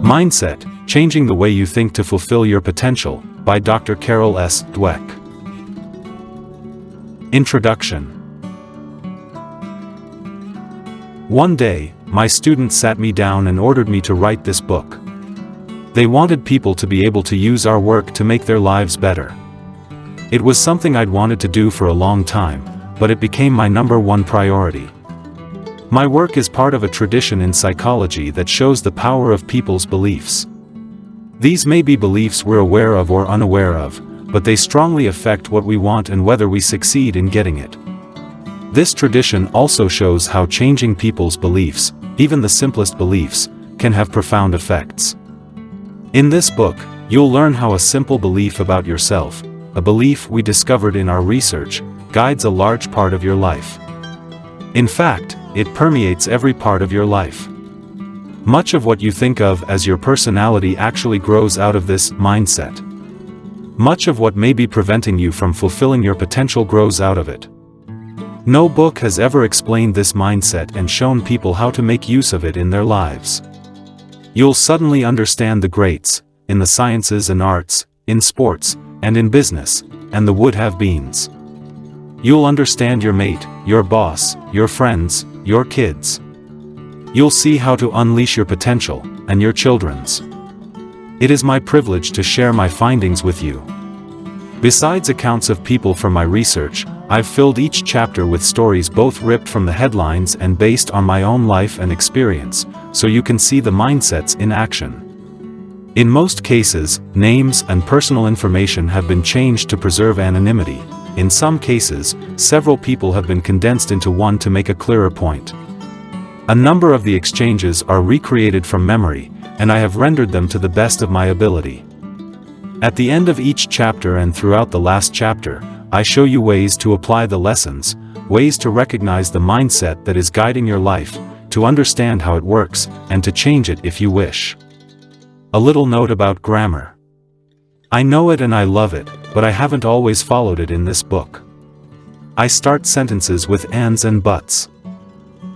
Mindset, Changing the Way You Think to Fulfill Your Potential, by Dr. Carol S. Dweck. Introduction. One day, my students sat me down and ordered me to write this book. They wanted people to be able to use our work to make their lives better. It was something I'd wanted to do for a long time, but it became my #1 priority. My work is part of a tradition in psychology that shows the power of people's beliefs. These may be beliefs we're aware of or unaware of, but they strongly affect what we want and whether we succeed in getting it. This tradition also shows how changing people's beliefs, even the simplest beliefs, can have profound effects. In this book, you'll learn how a simple belief about yourself, a belief we discovered in our research, guides a large part of your life. In fact, it permeates every part of your life. Much of what you think of as your personality actually grows out of this mindset. Much of what may be preventing you from fulfilling your potential grows out of it. No book has ever explained this mindset and shown people how to make use of it in their lives. You'll suddenly understand the greats, in the sciences and arts, in sports, and in business, and the would-have-beens. You'll understand your mate, your boss, your friends, your kids. You'll see how to unleash your potential, and your children's. It is my privilege to share my findings with you. Besides accounts of people from my research, I've filled each chapter with stories both ripped from the headlines and based on my own life and experience, so you can see the mindsets in action. In most cases, names and personal information have been changed to preserve anonymity. In some cases, several people have been condensed into one to make a clearer point. A number of the exchanges are recreated from memory, and I have rendered them to the best of my ability. At the end of each chapter and throughout the last chapter, I show you ways to apply the lessons, ways to recognize the mindset that is guiding your life, to understand how it works, and to change it if you wish. A little note about grammar. I know it and I love it, but I haven't always followed it in this book. I start sentences with ands and buts.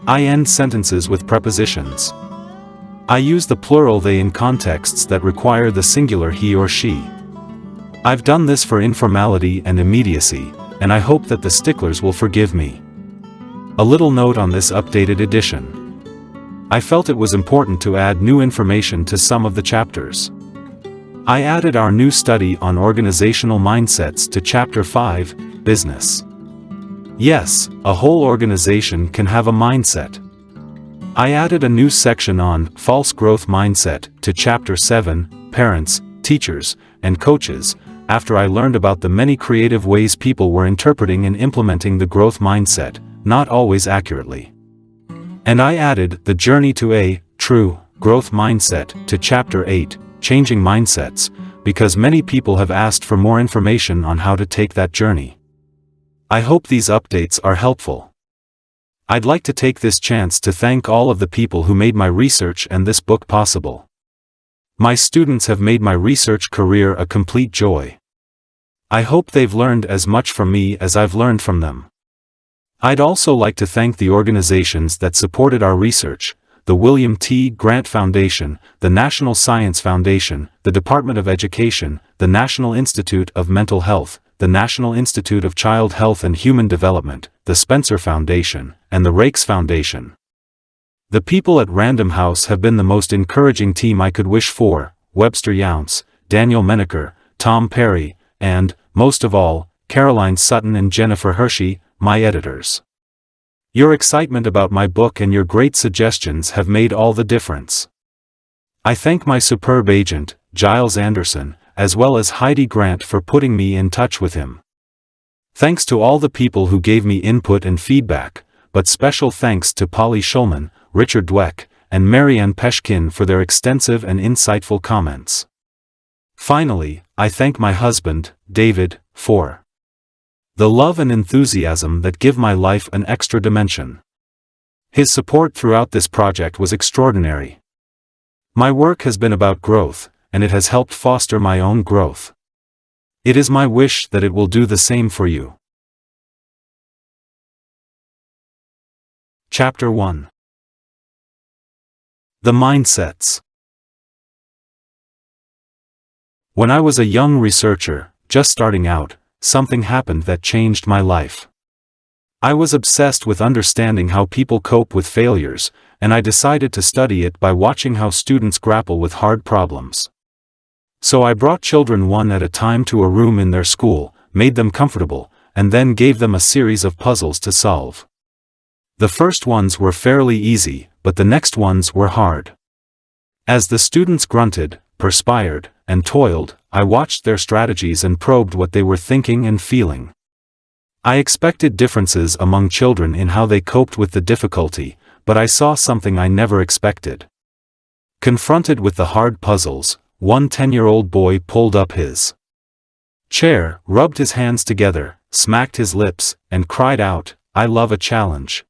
I end sentences with prepositions. I use the plural they in contexts that require the singular he or she. I've done this for informality and immediacy, and I hope that the sticklers will forgive me. A little note on this updated edition. I felt it was important to add new information to some of the chapters. I added our new study on organizational mindsets to Chapter 5, Business. Yes, a whole organization can have a mindset. I added a new section on false growth mindset to Chapter 7, Parents, Teachers, and Coaches, after I learned about the many creative ways people were interpreting and implementing the growth mindset, not always accurately. And I added the journey to a true growth mindset to Chapter 8, Changing Mindsets, because many people have asked for more information on how to take that journey. I hope these updates are helpful. I'd like to take this chance to thank all of the people who made my research and this book possible. My students have made my research career a complete joy. I hope they've learned as much from me as I've learned from them. I'd also like to thank the organizations that supported our research: the William T. Grant Foundation, the National Science Foundation, the Department of Education, the National Institute of Mental Health, the National Institute of Child Health and Human Development, the Spencer Foundation, and the Rakes Foundation. The people at Random House have been the most encouraging team I could wish for: Webster Younce, Daniel Menaker, Tom Perry, and, most of all, Caroline Sutton and Jennifer Hershey, my editors. Your excitement about my book and your great suggestions have made all the difference. I thank my superb agent, Giles Anderson, as well as Heidi Grant for putting me in touch with him. Thanks to all the people who gave me input and feedback, but special thanks to Polly Schulman, Richard Dweck, and Marianne Peshkin for their extensive and insightful comments. Finally, I thank my husband, David, for the love and enthusiasm that give my life an extra dimension. His support throughout this project was extraordinary. My work has been about growth, and it has helped foster my own growth. It is my wish that it will do the same for you. Chapter 1. The Mindsets. When I was a young researcher, just starting out, something happened that changed my life. I was obsessed with understanding how people cope with failures, and I decided to study it by watching how students grapple with hard problems. So I brought children one at a time to a room in their school, made them comfortable, and then gave them a series of puzzles to solve. The first ones were fairly easy, but the next ones were hard. As the students grunted, perspired, and toiled, I watched their strategies and probed what they were thinking and feeling. I expected differences among children in how they coped with the difficulty, but I saw something I never expected. Confronted with the hard puzzles, one 10-year-old boy pulled up his chair, rubbed his hands together, smacked his lips, and cried out, "I love a challenge."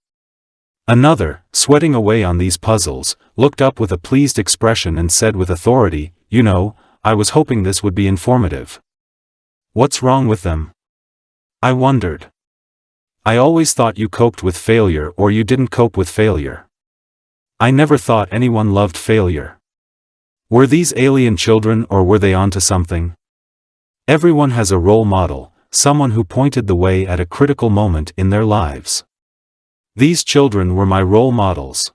Another, sweating away on these puzzles, looked up with a pleased expression and said with authority, "You know, I was hoping this would be informative." What's wrong with them? I wondered. I always thought you coped with failure or you didn't cope with failure. I never thought anyone loved failure. Were these alien children or were they onto something? Everyone has a role model, someone who pointed the way at a critical moment in their lives. These children were my role models.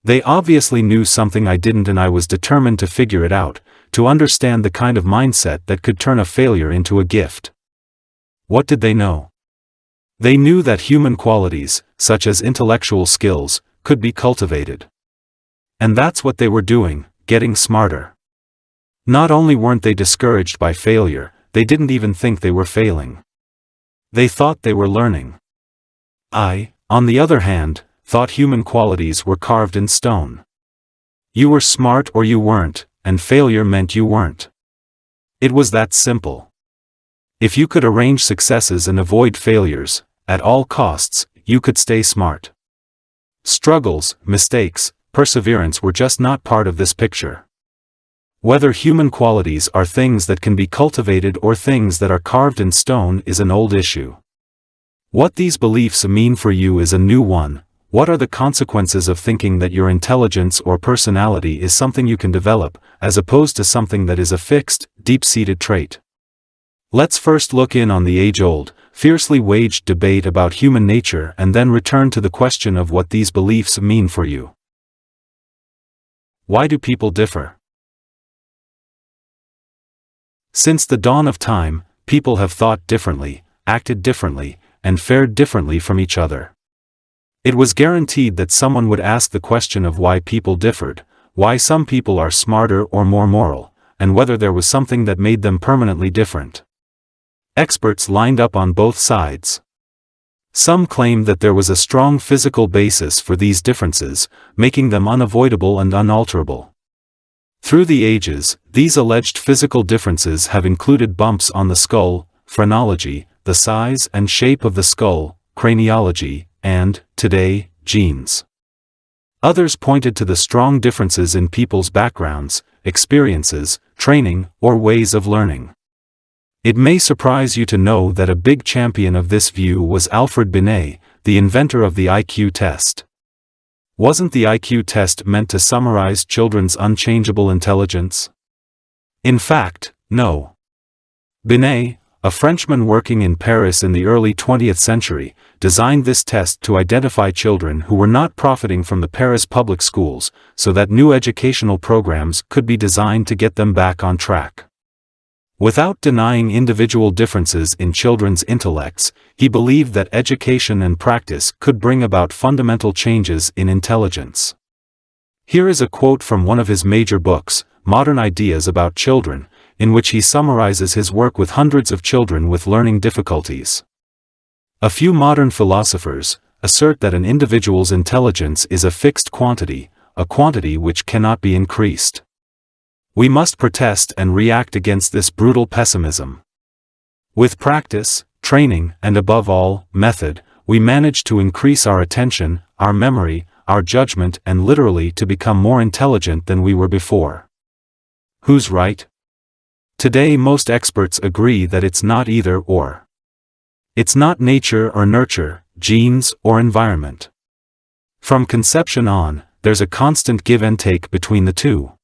They obviously knew something I didn't, and I was determined to figure it out, to understand the kind of mindset that could turn a failure into a gift. What did they know? They knew that human qualities, such as intellectual skills, could be cultivated. And that's what they were doing, getting smarter. Not only weren't they discouraged by failure, they didn't even think they were failing. They thought they were learning. I, on the other hand, thought human qualities were carved in stone. You were smart or you weren't, and failure meant you weren't. It was that simple. If you could arrange successes and avoid failures, at all costs, you could stay smart. Struggles, mistakes, perseverance were just not part of this picture. Whether human qualities are things that can be cultivated or things that are carved in stone is an old issue. What these beliefs mean for you is a new one. What are the consequences of thinking that your intelligence or personality is something you can develop, as opposed to something that is a fixed, deep-seated trait? Let's first look in on the age-old, fiercely waged debate about human nature and then return to the question of what these beliefs mean for you. Why do people differ? Since the dawn of time, people have thought differently, acted differently, and fared differently from each other. It was guaranteed that someone would ask the question of why people differed, why some people are smarter or more moral, and whether there was something that made them permanently different. Experts lined up on both sides. Some claim that there was a strong physical basis for these differences, making them unavoidable and unalterable. Through the ages, these alleged physical differences have included bumps on the skull, phrenology, the size and shape of the skull, craniology, and, today, genes. Others pointed to the strong differences in people's backgrounds, experiences, training, or ways of learning. It may surprise you to know that a big champion of this view was Alfred Binet, the inventor of the IQ test. Wasn't the IQ test meant to summarize children's unchangeable intelligence? In fact, no. Binet, a Frenchman working in Paris in the early 20th century, designed this test to identify children who were not profiting from the Paris public schools, so that new educational programs could be designed to get them back on track. Without denying individual differences in children's intellects, he believed that education and practice could bring about fundamental changes in intelligence. Here is a quote from one of his major books, Modern Ideas About Children, in which he summarizes his work with hundreds of children with learning difficulties. A few modern philosophers assert that an individual's intelligence is a fixed quantity, a quantity which cannot be increased. We must protest and react against this brutal pessimism. With practice, training, and above all, method, we manage to increase our attention, our memory, our judgment, and literally to become more intelligent than we were before. Who's right? Today most experts agree that it's not either or. It's not nature or nurture, genes or environment. From conception on, there's a constant give and take between the two.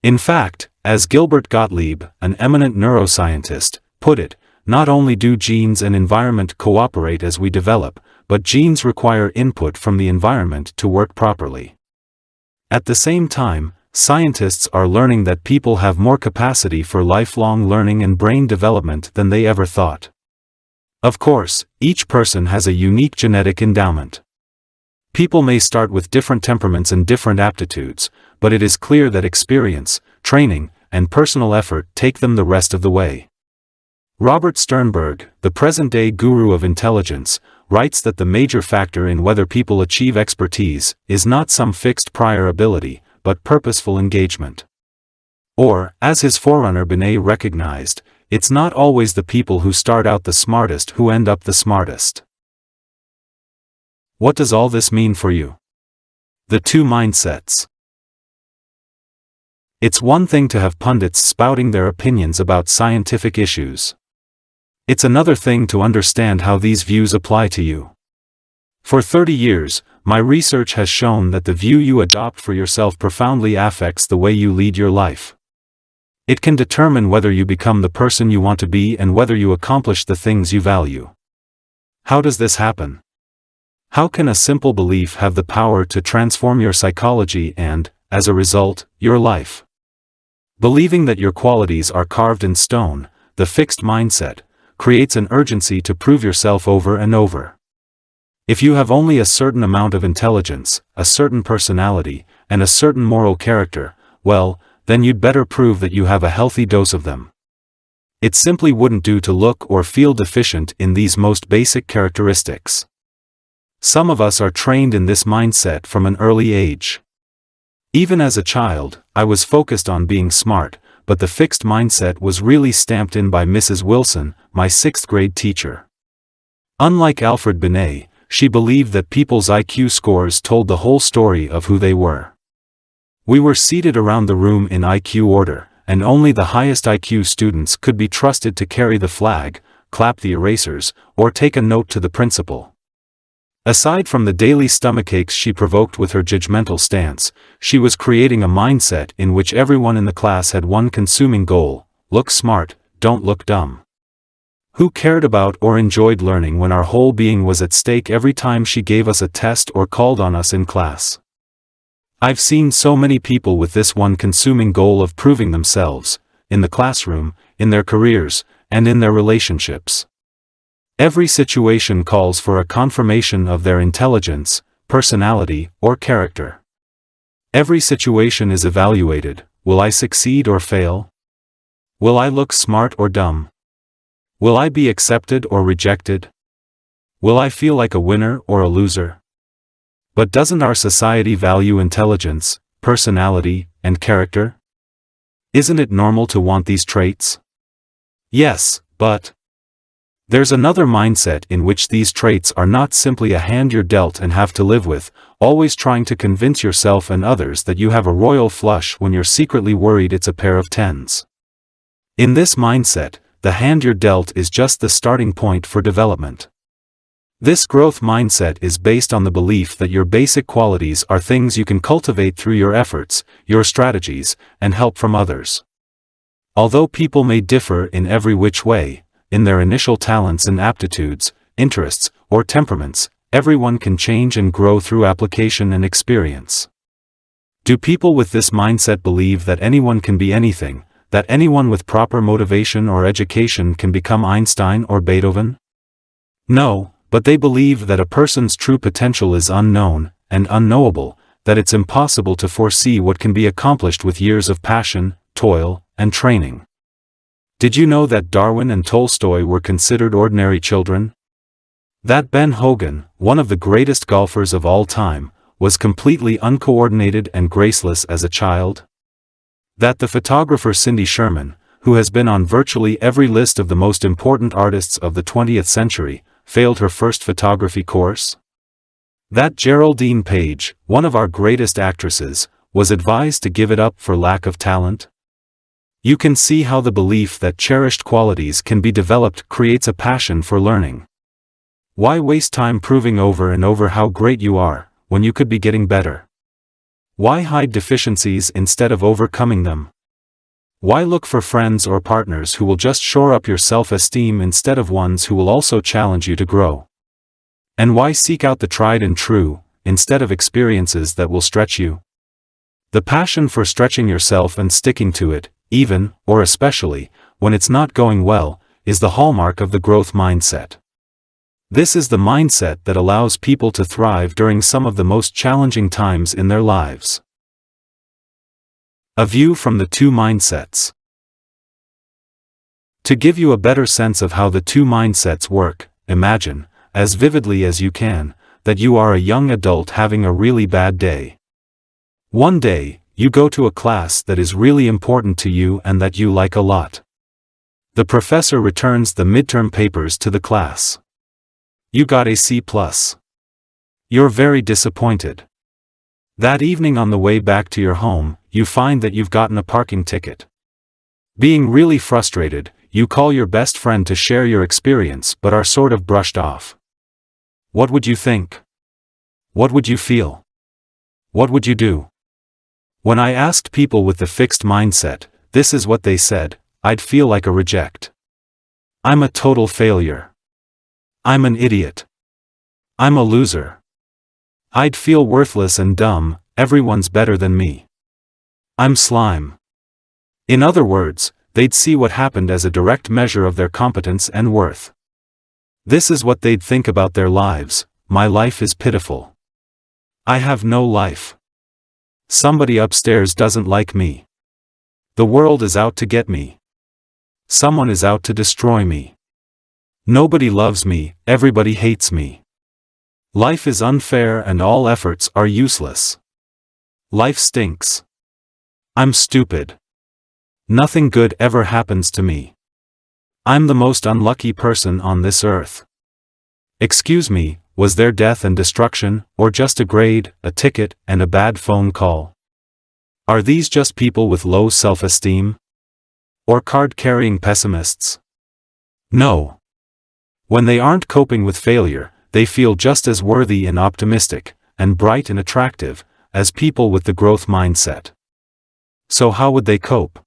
In fact, As Gilbert Gottlieb, an eminent neuroscientist, put it, not only do genes and environment cooperate as we develop, but genes require input from the environment to work properly. At the same time, scientists are learning that people have more capacity for lifelong learning and brain development than they ever thought. Of course, each person has a unique genetic endowment. People may start with different temperaments and different aptitudes, but it is clear that experience, training, and personal effort take them the rest of the way. Robert Sternberg, the present-day guru of intelligence, writes that the major factor in whether people achieve expertise is not some fixed prior ability, but purposeful engagement. Or, as his forerunner Binet recognized, it's not always the people who start out the smartest who end up the smartest. What does all this mean for you? The two mindsets. It's one thing to have pundits spouting their opinions about scientific issues. It's another thing to understand how these views apply to you. For 30 years, my research has shown that the view you adopt for yourself profoundly affects the way you lead your life. It can determine whether you become the person you want to be and whether you accomplish the things you value. How does this happen? How can a simple belief have the power to transform your psychology and, as a result, your life? Believing that your qualities are carved in stone, the fixed mindset, creates an urgency to prove yourself over and over. If you have only a certain amount of intelligence, a certain personality, and a certain moral character, well, then you'd better prove that you have a healthy dose of them. It simply wouldn't do to look or feel deficient in these most basic characteristics. Some of us are trained in this mindset from an early age. Even as a child, I was focused on being smart, but the fixed mindset was really stamped in by Mrs. Wilson, my 6th grade teacher. Unlike Alfred Binet, she believed that people's IQ scores told the whole story of who they were. We were seated around the room in IQ order, and only the highest IQ students could be trusted to carry the flag, clap the erasers, or take a note to the principal. Aside from the daily stomachaches she provoked with her judgmental stance, she was creating a mindset in which everyone in the class had one consuming goal: look smart, don't look dumb. Who cared about or enjoyed learning when our whole being was at stake every time she gave us a test or called on us in class? I've seen so many people with this one consuming goal of proving themselves, in the classroom, in their careers, and in their relationships. Every situation calls for a confirmation of their intelligence, personality, or character. Every situation is evaluated: will I succeed or fail? Will I look smart or dumb? Will I be accepted or rejected? Will I feel like a winner or a loser? But doesn't our society value intelligence, personality, and character? Isn't it normal to want these traits? Yes, but there's another mindset in which these traits are not simply a hand you're dealt and have to live with, always trying to convince yourself and others that you have a royal flush when you're secretly worried it's a pair of tens. In this mindset, the hand you're dealt is just the starting point for development. This growth mindset is based on the belief that your basic qualities are things you can cultivate through your efforts, your strategies, and help from others. Although people may differ in every which way, in their initial talents and aptitudes, interests, or temperaments, everyone can change and grow through application and experience. Do people with this mindset believe that anyone can be anything, that anyone with proper motivation or education can become Einstein or Beethoven? No, but they believe that a person's true potential is unknown and unknowable, that it's impossible to foresee what can be accomplished with years of passion, toil, and training. Did you know that Darwin and Tolstoy were considered ordinary children? That Ben Hogan, one of the greatest golfers of all time, was completely uncoordinated and graceless as a child? That the photographer Cindy Sherman, who has been on virtually every list of the most important artists of the 20th century, failed her first photography course? That Geraldine Page, one of our greatest actresses, was advised to give it up for lack of talent? You can see how the belief that cherished qualities can be developed creates a passion for learning. Why waste time proving over and over how great you are, when you could be getting better? Why hide deficiencies instead of overcoming them? Why look for friends or partners who will just shore up your self-esteem instead of ones who will also challenge you to grow? And why seek out the tried and true, instead of experiences that will stretch you? The passion for stretching yourself and sticking to it, even, or especially, when it's not going well, is the hallmark of the growth mindset. This is the mindset that allows people to thrive during some of the most challenging times in their lives. A view from the two mindsets. To give you a better sense of how the two mindsets work, imagine, as vividly as you can, that you are a young adult having a really bad day. One day, you go to a class that is really important to you and that you like a lot. The professor returns the midterm papers to the class. You got a C+. You're very disappointed. That evening on the way back to your home, you find that you've gotten a parking ticket. Being really frustrated, you call your best friend to share your experience but are sort of brushed off. What would you think? What would you feel? What would you do? When I asked people with the fixed mindset, this is what they said: I'd feel like a reject. I'm a total failure. I'm an idiot. I'm a loser. I'd feel worthless and dumb, everyone's better than me. I'm slime. In other words, they'd see what happened as a direct measure of their competence and worth. This is what they'd think about their lives: my life is pitiful. I have no life. Somebody upstairs doesn't like me. The world is out to get me. Someone is out to destroy me. Nobody loves me, everybody hates me. Life is unfair and all efforts are useless. Life stinks. I'm stupid. Nothing good ever happens to me. I'm the most unlucky person on this earth. Excuse me, was there death and destruction, or just a grade, a ticket, and a bad phone call? Are these just people with low self-esteem? Or card-carrying pessimists? No. When they aren't coping with failure, they feel just as worthy and optimistic, and bright and attractive, as people with the growth mindset. So how would they cope?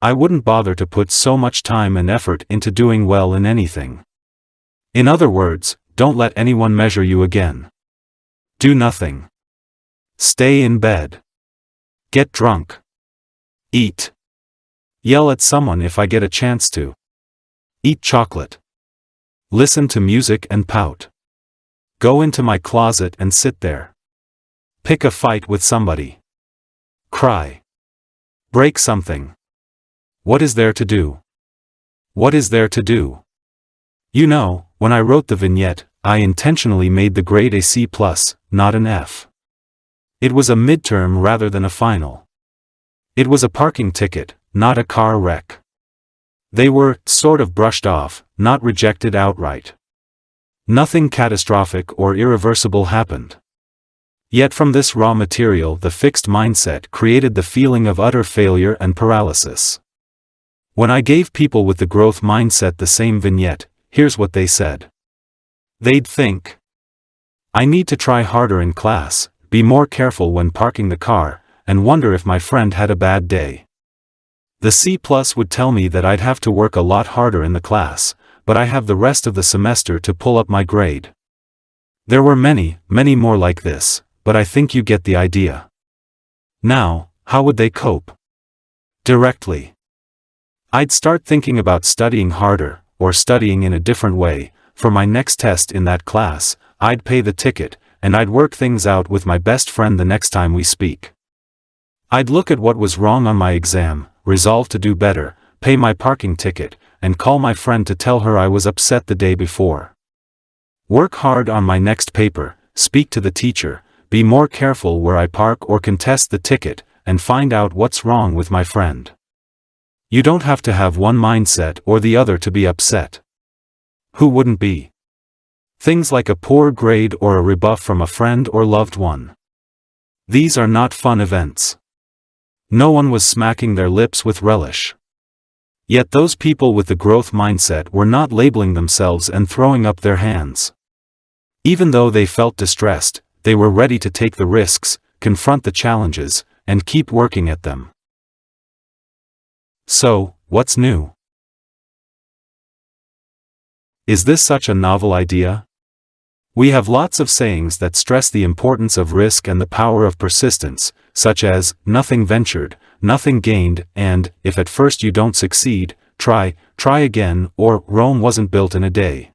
I wouldn't bother to put so much time and effort into doing well in anything. In other words, don't let anyone measure you again. Do nothing. Stay in bed. Get drunk. Eat. Yell at someone if I get a chance to. Eat chocolate. Listen to music and pout. Go into my closet and sit there. Pick a fight with somebody. Cry. Break something. What is there to do? What is there to do? You know, when I wrote the vignette, I intentionally made the grade a C+, not an F. It was a midterm rather than a final. It was a parking ticket, not a car wreck. They were, sort of brushed off, not rejected outright. Nothing catastrophic or irreversible happened. Yet from this raw material the fixed mindset created the feeling of utter failure and paralysis. When I gave people with the growth mindset the same vignette, here's what they said. They'd think, I need to try harder in class, be more careful when parking the car, and wonder if my friend had a bad day. The C+ would tell me that I'd have to work a lot harder in the class, but I have the rest of the semester to pull up my grade. There were many, many more like this, but I think you get the idea. Now, how would they cope? Directly. I'd start thinking about studying harder, or studying in a different way. For my next test in that class, I'd pay the ticket, and I'd work things out with my best friend the next time we speak. I'd look at what was wrong on my exam, resolve to do better, pay my parking ticket, and call my friend to tell her I was upset the day before. Work hard on my next paper, speak to the teacher, be more careful where I park or contest the ticket, and find out what's wrong with my friend. You don't have to have one mindset or the other to be upset. Who wouldn't be? Things like a poor grade or a rebuff from a friend or loved one. These are not fun events. No one was smacking their lips with relish. Yet those people with the growth mindset were not labeling themselves and throwing up their hands. Even though they felt distressed, they were ready to take the risks, confront the challenges, and keep working at them. So, what's new? Is this such a novel idea? We have lots of sayings that stress the importance of risk and the power of persistence, such as, nothing ventured, nothing gained, and, if at first you don't succeed, try again, or Rome wasn't built in a day.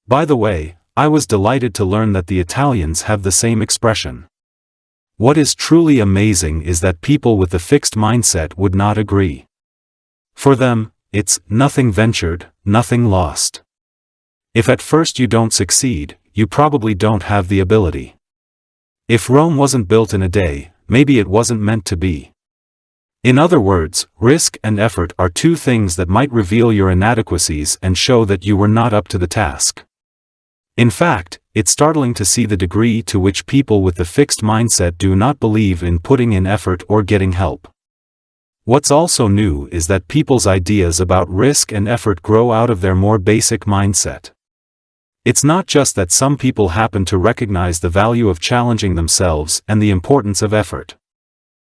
By the way, I was delighted to learn that the Italians have the same expression. What is truly amazing is that people with the fixed mindset would not agree. For them, it's, nothing ventured, nothing lost. If at first you don't succeed, you probably don't have the ability. If Rome wasn't built in a day, maybe it wasn't meant to be. In other words, risk and effort are two things that might reveal your inadequacies and show that you were not up to the task. In fact, it's startling to see the degree to which people with the fixed mindset do not believe in putting in effort or getting help. What's also new is that people's ideas about risk and effort grow out of their more basic mindset. It's not just that some people happen to recognize the value of challenging themselves and the importance of effort.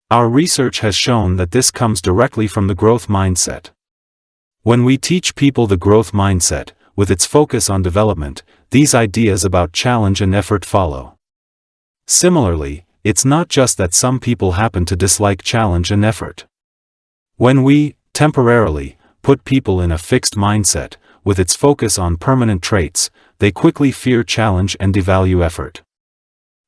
Our research has shown that this comes directly from the growth mindset. When we teach people the growth mindset, with its focus on development, these ideas about challenge and effort follow. Similarly, it's not just that some people happen to dislike challenge and effort. When we, temporarily, put people in a fixed mindset, with its focus on permanent traits, they quickly fear challenge and devalue effort.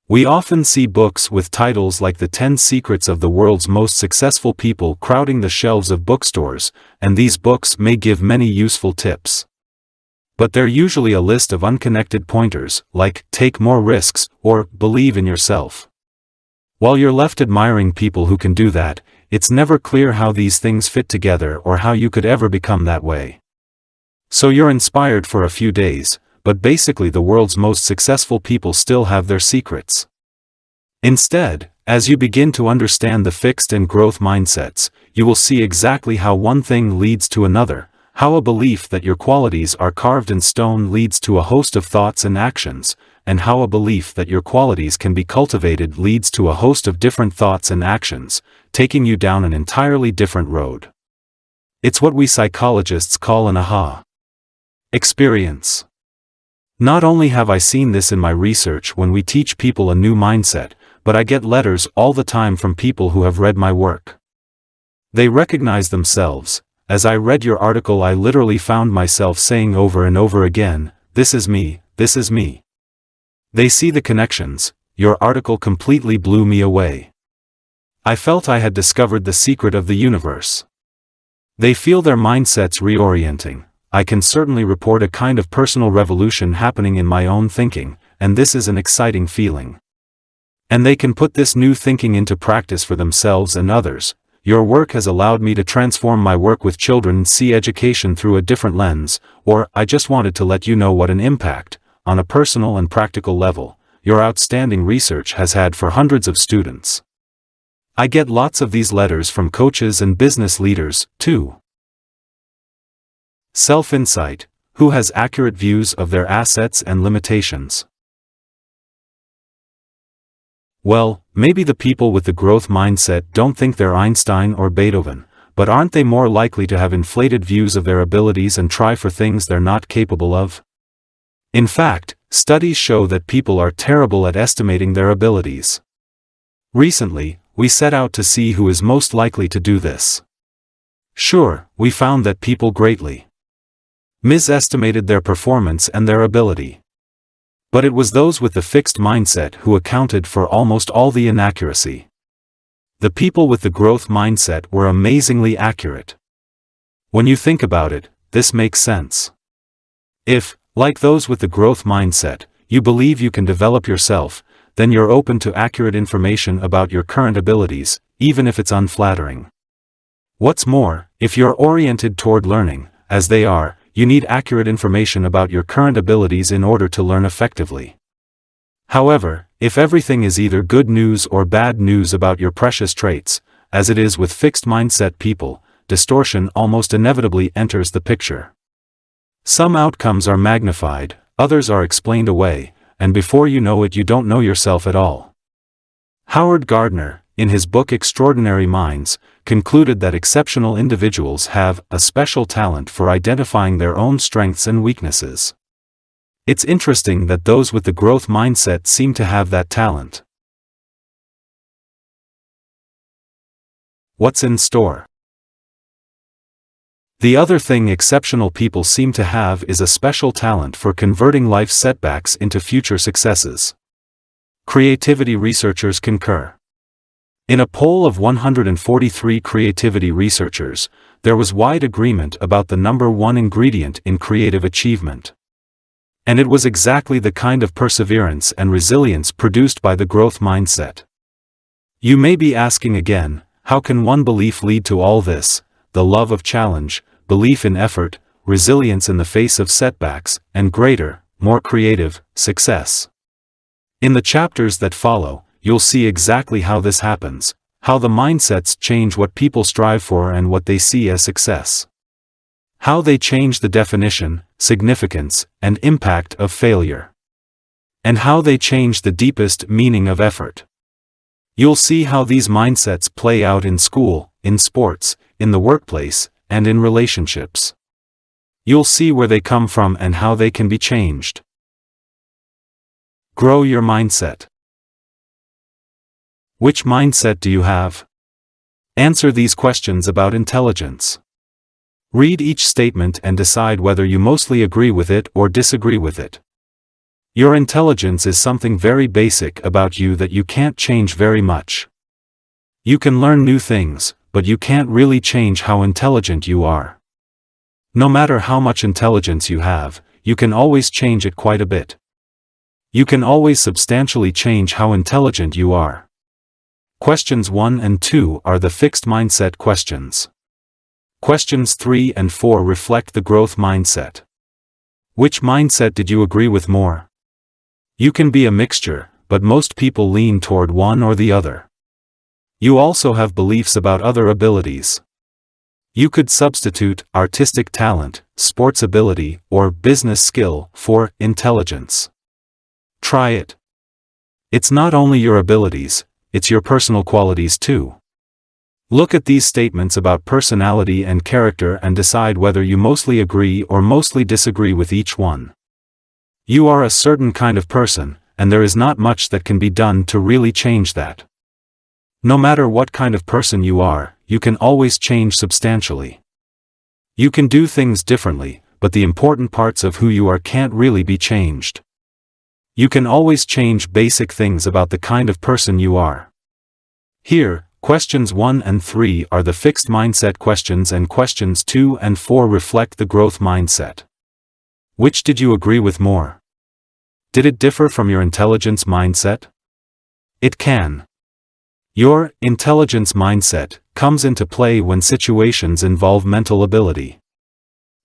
We often see books with titles like The 10 Secrets of the World's Most Successful People crowding the shelves of bookstores, and these books may give many useful tips. But they're usually a list of unconnected pointers, like, take more risks, or, believe in yourself. While you're left admiring people who can do that, it's never clear how these things fit together or how you could ever become that way. So you're inspired for a few days, but basically the world's most successful people still have their secrets. Instead, as you begin to understand the fixed and growth mindsets, you will see exactly how one thing leads to another, how a belief that your qualities are carved in stone leads to a host of thoughts and actions, and how a belief that your qualities can be cultivated leads to a host of different thoughts and actions, taking you down an entirely different road. It's what we psychologists call an aha experience. Not only have I seen this in my research when we teach people a new mindset, but I get letters all the time from people who have read my work. They recognize themselves. As I read your article, I literally found myself saying over and over again, "This is me, this is me." They see the connections. Your article completely blew me away. I felt I had discovered the secret of the universe. They feel their mindsets reorienting. I can certainly report a kind of personal revolution happening in my own thinking, and this is an exciting feeling. And they can put this new thinking into practice for themselves and others. Your work has allowed me to transform my work with children and see education through a different lens, or, I just wanted to let you know what an impact, on a personal and practical level, your outstanding research has had for hundreds of students. I get lots of these letters from coaches and business leaders, too. Self-insight: who has accurate views of their assets and limitations? Well, maybe the people with the growth mindset don't think they're Einstein or Beethoven, but aren't they more likely to have inflated views of their abilities and try for things they're not capable of? In fact, studies show that people are terrible at estimating their abilities. Recently, we set out to see who is most likely to do this. Sure, we found that people greatly misestimated their performance and their ability. But it was those with the fixed mindset who accounted for almost all the inaccuracy. The people with the growth mindset were amazingly accurate. When you think about it, this makes sense. If, like those with the growth mindset, you believe you can develop yourself, then you're open to accurate information about your current abilities, even if it's unflattering. What's more, if you're oriented toward learning, as they are, you need accurate information about your current abilities in order to learn effectively. However, if everything is either good news or bad news about your precious traits, as it is with fixed mindset people, distortion almost inevitably enters the picture. Some outcomes are magnified, others are explained away, and before you know it you don't know yourself at all. Howard Gardner, in his book Extraordinary Minds, concluded that exceptional individuals have a special talent for identifying their own strengths and weaknesses. It's interesting that those with the growth mindset seem to have that talent. What's in store? The other thing exceptional people seem to have is a special talent for converting life's setbacks into future successes. Creativity researchers concur. In a poll of 143 creativity researchers, there was wide agreement about the number one ingredient in creative achievement. And it was exactly the kind of perseverance and resilience produced by the growth mindset. You may be asking again, how can one belief lead to all this? The love of challenge, belief in effort, resilience in the face of setbacks, and greater, more creative, success. In the chapters that follow, you'll see exactly how this happens, how the mindsets change what people strive for and what they see as success. How they change the definition, significance, and impact of failure. And how they change the deepest meaning of effort. You'll see how these mindsets play out in school, in sports, in the workplace, and in relationships. You'll see where they come from and how they can be changed. Grow your mindset. Which mindset do you have? Answer these questions about intelligence. Read each statement and decide whether you mostly agree with it or disagree with it. Your intelligence is something very basic about you that you can't change very much. You can learn new things, but you can't really change how intelligent you are. No matter how much intelligence you have, you can always change it quite a bit. You can always substantially change how intelligent you are. Questions 1 and 2 are the fixed mindset questions. Questions 3 and 4 reflect the growth mindset. Which mindset did you agree with more? You can be a mixture, but most people lean toward one or the other. You also have beliefs about other abilities. You could substitute artistic talent, sports ability, or business skill for intelligence. Try it. It's not only your abilities, it's your personal qualities too. Look at these statements about personality and character and decide whether you mostly agree or mostly disagree with each one. You are a certain kind of person, and there is not much that can be done to really change that. No matter what kind of person you are, you can always change substantially. You can do things differently, but the important parts of who you are can't really be changed. You can always change basic things about the kind of person you are. Here, questions 1 and 3 are the fixed mindset questions and questions 2 and 4 reflect the growth mindset. Which did you agree with more? Did it differ from your intelligence mindset? It can. Your intelligence mindset comes into play when situations involve mental ability.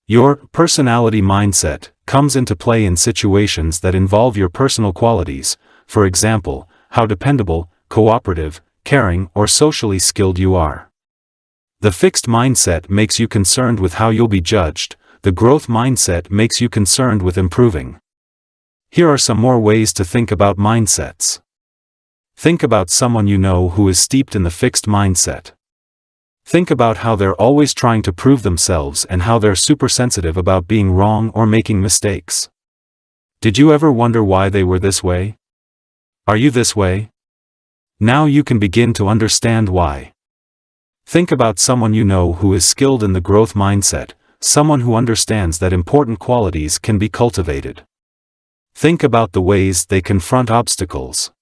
Your personality mindset comes into play in situations that involve your personal qualities, for example, how dependable, cooperative, caring, or socially skilled you are. The fixed mindset makes you concerned with how you'll be judged, the growth mindset makes you concerned with improving. Here are some more ways to think about mindsets. Think about someone you know who is steeped in the fixed mindset. Think about how they're always trying to prove themselves and how they're super sensitive about being wrong or making mistakes. Did you ever wonder why they were this way? Are you this way? Now you can begin to understand why. Think about someone you know who is skilled in the growth mindset, someone who understands that important qualities can be cultivated. Think about the ways they confront obstacles.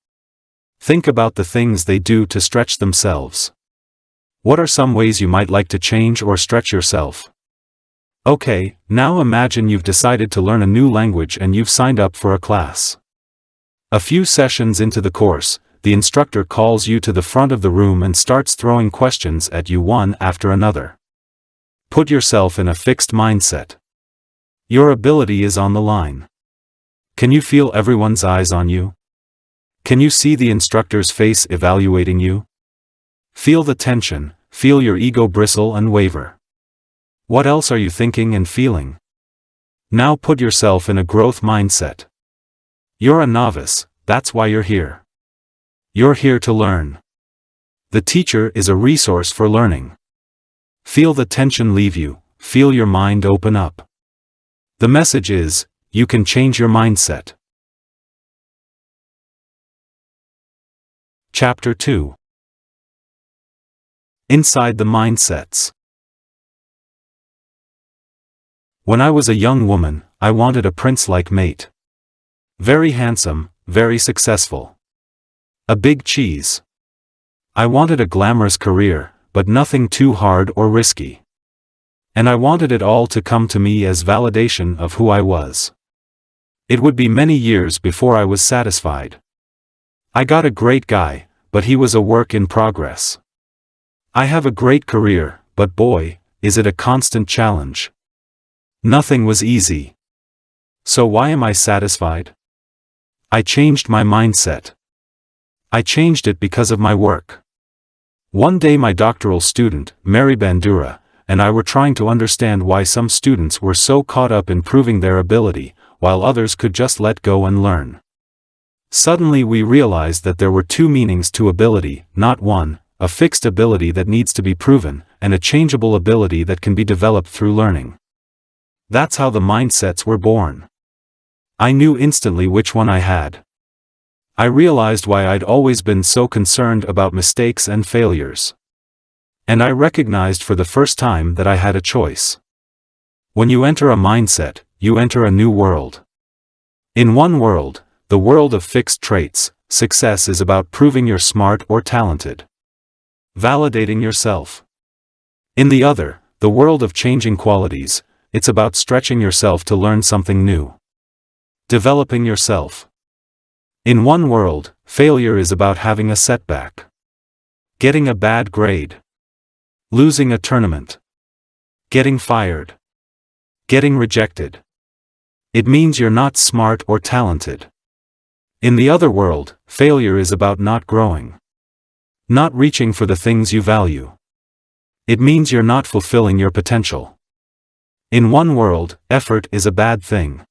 Think about the things they do to stretch themselves. What are some ways you might like to change or stretch yourself? Okay, now imagine you've decided to learn a new language and you've signed up for a class. A few sessions into the course, the instructor calls you to the front of the room and starts throwing questions at you one after another. Put yourself in a fixed mindset. Your ability is on the line. Can you feel everyone's eyes on you? Can you see the instructor's face evaluating you? Feel the tension, feel your ego bristle and waver. What else are you thinking and feeling? Now put yourself in a growth mindset. You're a novice, that's why you're here. You're here to learn. The teacher is a resource for learning. Feel the tension leave you, feel your mind open up. The message is, you can change your mindset. Chapter 2. Inside the Mindsets. When I was a young woman, I wanted a prince-like mate. Very handsome, very successful. A big cheese. I wanted a glamorous career, but nothing too hard or risky. And I wanted it all to come to me as validation of who I was. It would be many years before I was satisfied. I got a great guy, but he was a work in progress. I have a great career, but boy, is it a constant challenge. Nothing was easy. So why am I satisfied? I changed my mindset. I changed it because of my work. One day my doctoral student, Mary Bandura, and I were trying to understand why some students were so caught up in proving their ability, while others could just let go and learn. Suddenly we realized that there were two meanings to ability, not one, a fixed ability that needs to be proven, and a changeable ability that can be developed through learning. That's how the mindsets were born. I knew instantly which one I had. I realized why I'd always been so concerned about mistakes and failures. And I recognized for the first time that I had a choice. When you enter a mindset, you enter a new world. In one world, the world of fixed traits, success is about proving you're smart or talented. Validating yourself. In the other, the world of changing qualities, it's about stretching yourself to learn something new. Developing yourself. In one world, failure is about having a setback. Getting a bad grade. Losing a tournament. Getting fired. Getting rejected. It means you're not smart or talented. In the other world, failure is about not growing. Not reaching for the things you value. It means you're not fulfilling your potential. In one world, effort is a bad thing.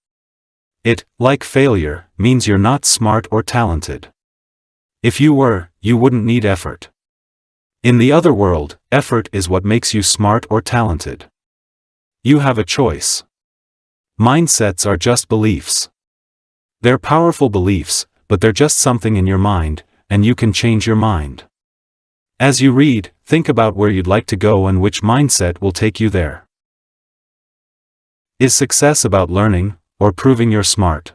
It, like failure, means you're not smart or talented. If you were, you wouldn't need effort. In the other world, effort is what makes you smart or talented. You have a choice. Mindsets are just beliefs. They're powerful beliefs, but they're just something in your mind, and you can change your mind. As you read, think about where you'd like to go and which mindset will take you there. Is success about learning, or proving you're smart?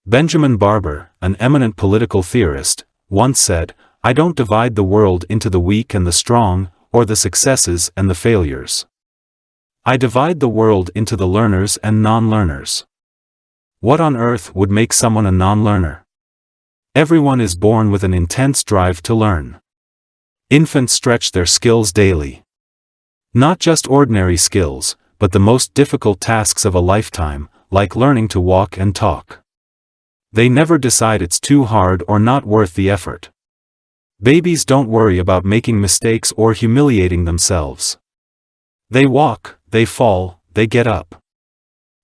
Benjamin Barber, an eminent political theorist, once said, "I don't divide the world into the weak and the strong, or the successes and the failures. I divide the world into the learners and non-learners." What on earth would make someone a non-learner? Everyone is born with an intense drive to learn. Infants stretch their skills daily. Not just ordinary skills, but the most difficult tasks of a lifetime, like learning to walk and talk. They never decide it's too hard or not worth the effort. Babies don't worry about making mistakes or humiliating themselves. They walk, they fall, they get up.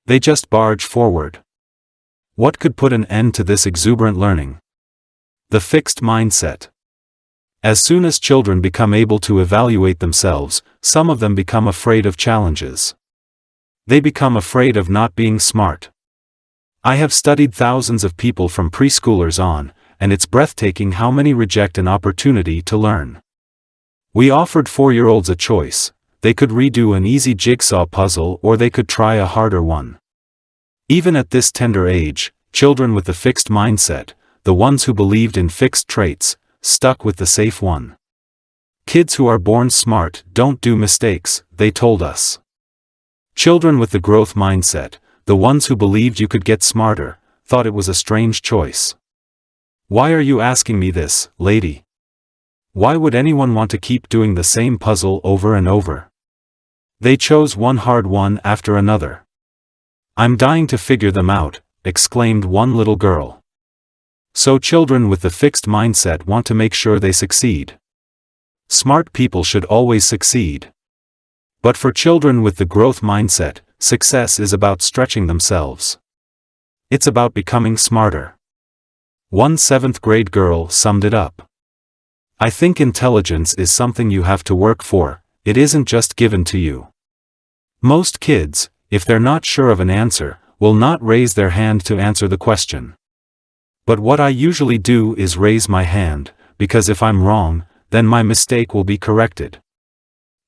They just barge forward. What could put an end to this exuberant learning? The fixed mindset. As soon as children become able to evaluate themselves, some of them become afraid of challenges. They become afraid of not being smart. I have studied thousands of people from preschoolers on, and it's breathtaking how many reject an opportunity to learn. We offered 4-year-olds a choice. They could redo an easy jigsaw puzzle or they could try a harder one. Even at this tender age, children with the fixed mindset, the ones who believed in fixed traits, stuck with the safe one. Kids who are born smart don't do mistakes, they told us. Children with the growth mindset, the ones who believed you could get smarter, thought it was a strange choice. Why are you asking me this, lady? Why would anyone want to keep doing the same puzzle over and over? They chose one hard one after another. I'm dying to figure them out, exclaimed one little girl. So children with the fixed mindset want to make sure they succeed. Smart people should always succeed. But for children with the growth mindset, success is about stretching themselves. It's about becoming smarter. One seventh-grade girl summed it up. I think intelligence is something you have to work for, it isn't just given to you. Most kids, if they're not sure of an answer, will not raise their hand to answer the question. But what I usually do is raise my hand, because if I'm wrong, then my mistake will be corrected.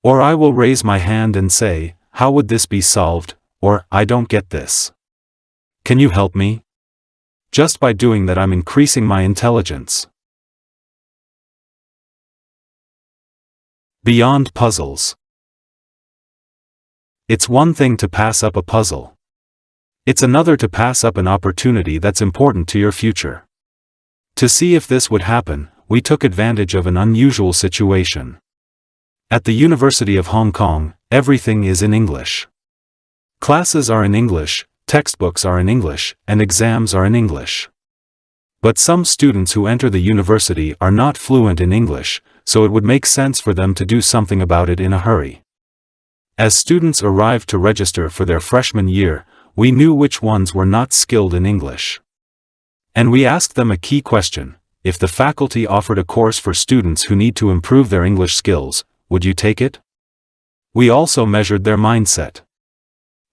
Or I will raise my hand and say, how would this be solved, or I don't get this. Can you help me? Just by doing that I'm increasing my intelligence. Beyond puzzles. It's one thing to pass up a puzzle. It's another to pass up an opportunity that's important to your future. To see if this would happen, we took advantage of an unusual situation. At the University of Hong Kong, everything is in English. Classes are in English, textbooks are in English, and exams are in English. But some students who enter the university are not fluent in English, so it would make sense for them to do something about it in a hurry. As students arrived to register for their freshman year, we knew which ones were not skilled in English. And we asked them a key question: if the faculty offered a course for students who need to improve their English skills, would you take it? We also measured their mindset.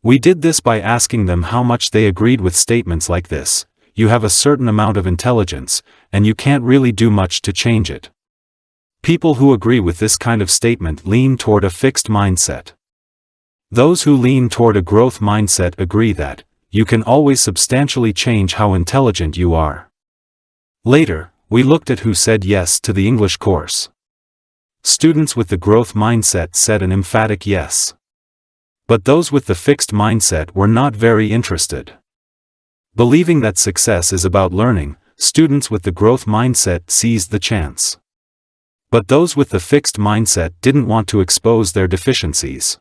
We did this by asking them how much they agreed with statements like this: you have a certain amount of intelligence, and you can't really do much to change it. People who agree with this kind of statement lean toward a fixed mindset. Those who lean toward a growth mindset agree that you can always substantially change how intelligent you are. Later, we looked at who said yes to the English course. Students with the growth mindset said an emphatic yes. But those with the fixed mindset were not very interested. Believing that success is about learning, students with the growth mindset seized the chance. But those with the fixed mindset didn't want to expose their deficiencies.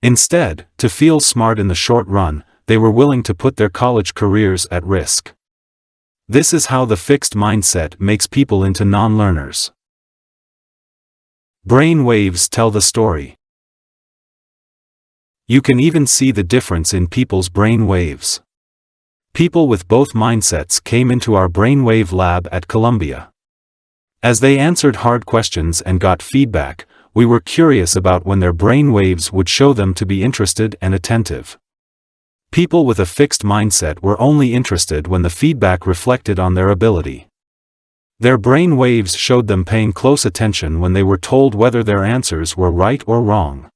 Instead, to feel smart in the short run, they were willing to put their college careers at risk. This is how the fixed mindset makes people into non-learners. Brain waves tell the story. You can even see the difference in people's brain waves. People with both mindsets came into our brainwave lab at Columbia. As they answered hard questions and got feedback, we were curious about when their brain waves would show them to be interested and attentive. People with a fixed mindset were only interested when the feedback reflected on their ability. Their brain waves showed them paying close attention when they were told whether their answers were right or wrong.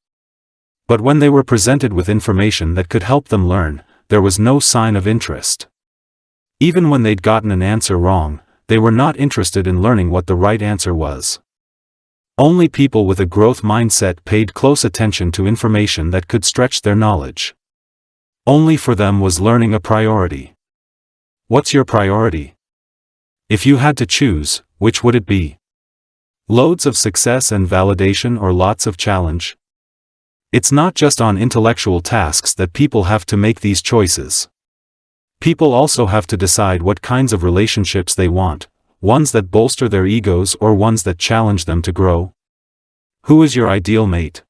But when they were presented with information that could help them learn, there was no sign of interest. Even when they'd gotten an answer wrong, they were not interested in learning what the right answer was. Only people with a growth mindset paid close attention to information that could stretch their knowledge. Only for them was learning a priority. What's your priority? If you had to choose, which would it be? Loads of success and validation or lots of challenge? It's not just on intellectual tasks that people have to make these choices. People also have to decide what kinds of relationships they want, ones that bolster their egos or ones that challenge them to grow. Who is your ideal mate?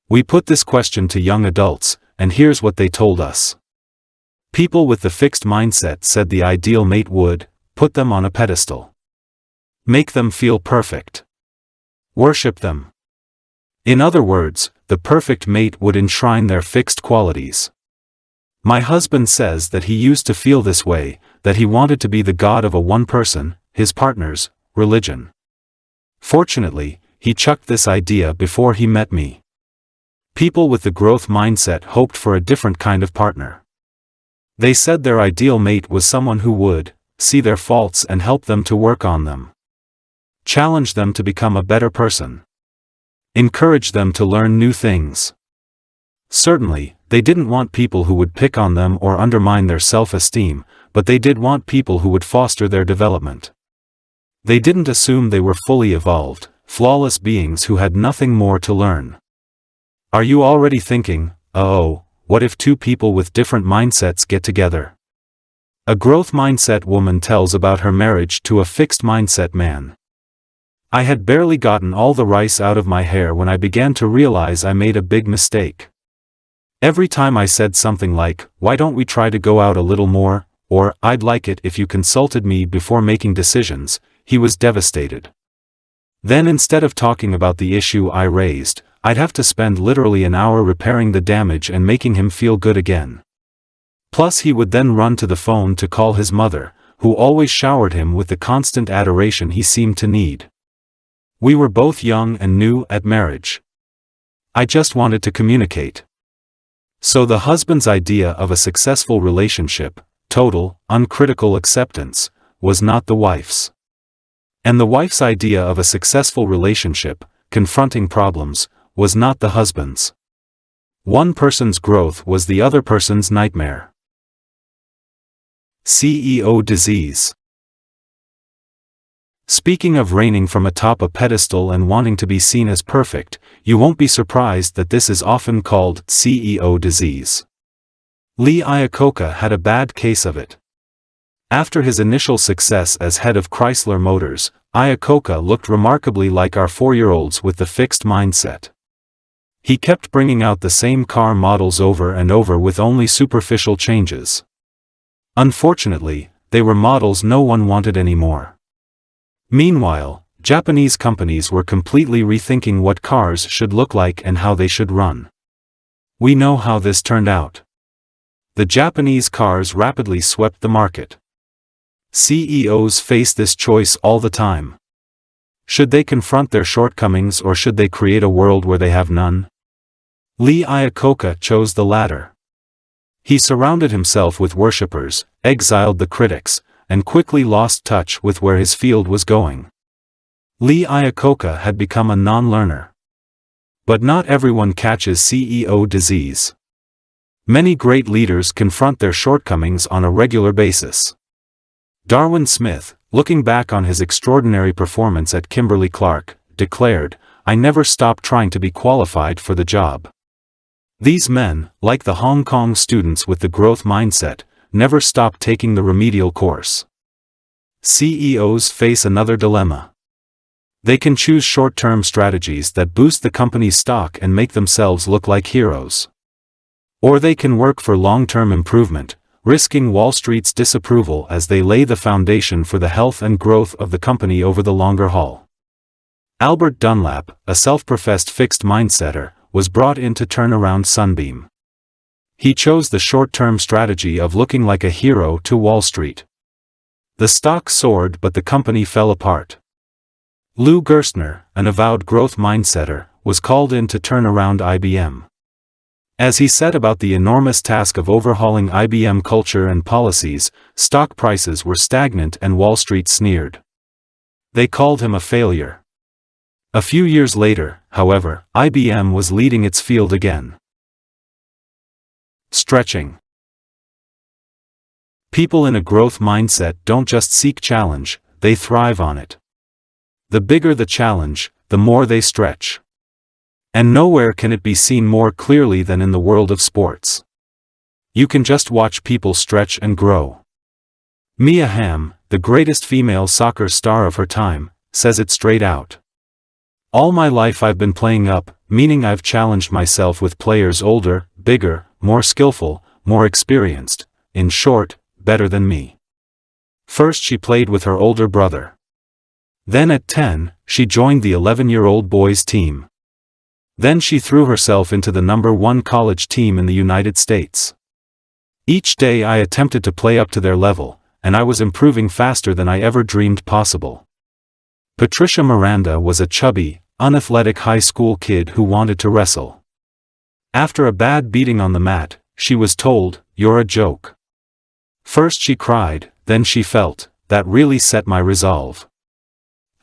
We put this question to young adults, and here's what they told us. People with the fixed mindset said the ideal mate would put them on a pedestal. Make them feel perfect. Worship them. In other words, the perfect mate would enshrine their fixed qualities. My husband says that he used to feel this way, that he wanted to be the god of a one person, his partner's, religion. Fortunately, he chucked this idea before he met me. People with the growth mindset hoped for a different kind of partner. They said their ideal mate was someone who would see their faults and help them to work on them. Challenge them to become a better person. Encourage them to learn new things. Certainly, they didn't want people who would pick on them or undermine their self-esteem, but they did want people who would foster their development. They didn't assume they were fully evolved, flawless beings who had nothing more to learn. Are you already thinking, oh, what if two people with different mindsets get together? A growth mindset woman tells about her marriage to a fixed mindset man. I had barely gotten all the rice out of my hair when I began to realize I made a big mistake. Every time I said something like, "Why don't we try to go out a little more?" or "I'd like it if you consulted me before making decisions," he was devastated. Then instead of talking about the issue I raised, I'd have to spend literally an hour repairing the damage and making him feel good again. Plus he would then run to the phone to call his mother, who always showered him with the constant adoration he seemed to need. We were both young and new at marriage. I just wanted to communicate. So the husband's idea of a successful relationship, total, uncritical acceptance, was not the wife's. And the wife's idea of a successful relationship, confronting problems, was not the husband's. One person's growth was the other person's nightmare. CEO disease. Speaking of reigning from atop a pedestal and wanting to be seen as perfect, you won't be surprised that this is often called CEO disease. Lee Iacocca had a bad case of it. After his initial success as head of Chrysler Motors, Iacocca looked remarkably like our 4-year-olds with the fixed mindset. He kept bringing out the same car models over and over with only superficial changes. Unfortunately, they were models no one wanted anymore. Meanwhile, Japanese companies were completely rethinking what cars should look like and how they should run. We know how this turned out. The Japanese cars rapidly swept the market. CEOs face this choice all the time. Should they confront their shortcomings or should they create a world where they have none? Lee Iacocca chose the latter. He surrounded himself with worshippers, exiled the critics, and quickly lost touch with where his field was going. Lee Iacocca had become a non-learner. But not everyone catches CEO disease. Many great leaders confront their shortcomings on a regular basis. Darwin Smith, looking back on his extraordinary performance at Kimberly-Clark, declared, "I never stopped trying to be qualified for the job." These men, like the Hong Kong students with the growth mindset, never stopped taking the remedial course. CEOs face another dilemma. They can choose short-term strategies that boost the company's stock and make themselves look like heroes. Or they can work for long-term improvement, risking Wall Street's disapproval as they lay the foundation for the health and growth of the company over the longer haul. Albert Dunlap, a self-professed fixed mindsetter, was brought in to turn around Sunbeam. He chose the short-term strategy of looking like a hero to Wall Street. The stock soared but the company fell apart. Lou Gerstner, an avowed growth mindsetter, was called in to turn around IBM. As he set about the enormous task of overhauling IBM culture and policies, stock prices were stagnant and Wall Street sneered. They called him a failure. A few years later, however, IBM was leading its field again. Stretching. People in a growth mindset don't just seek challenge, they thrive on it. The bigger the challenge, the more they stretch. And nowhere can it be seen more clearly than in the world of sports. You can just watch people stretch and grow. Mia Hamm, the greatest female soccer star of her time, says it straight out. "All my life I've been playing up, meaning I've challenged myself with players older, bigger, more skillful, more experienced, in short, better than me." First she played with her older brother. Then at 10, she joined the 11-year-old boys team. Then she threw herself into the #1 college team in the United States. Each day I attempted to play up to their level, and I was improving faster than I ever dreamed possible. Patricia Miranda was a chubby, unathletic high school kid who wanted to wrestle. After a bad beating on the mat, she was told, "You're a joke." First she cried, then she felt, "That really set my resolve."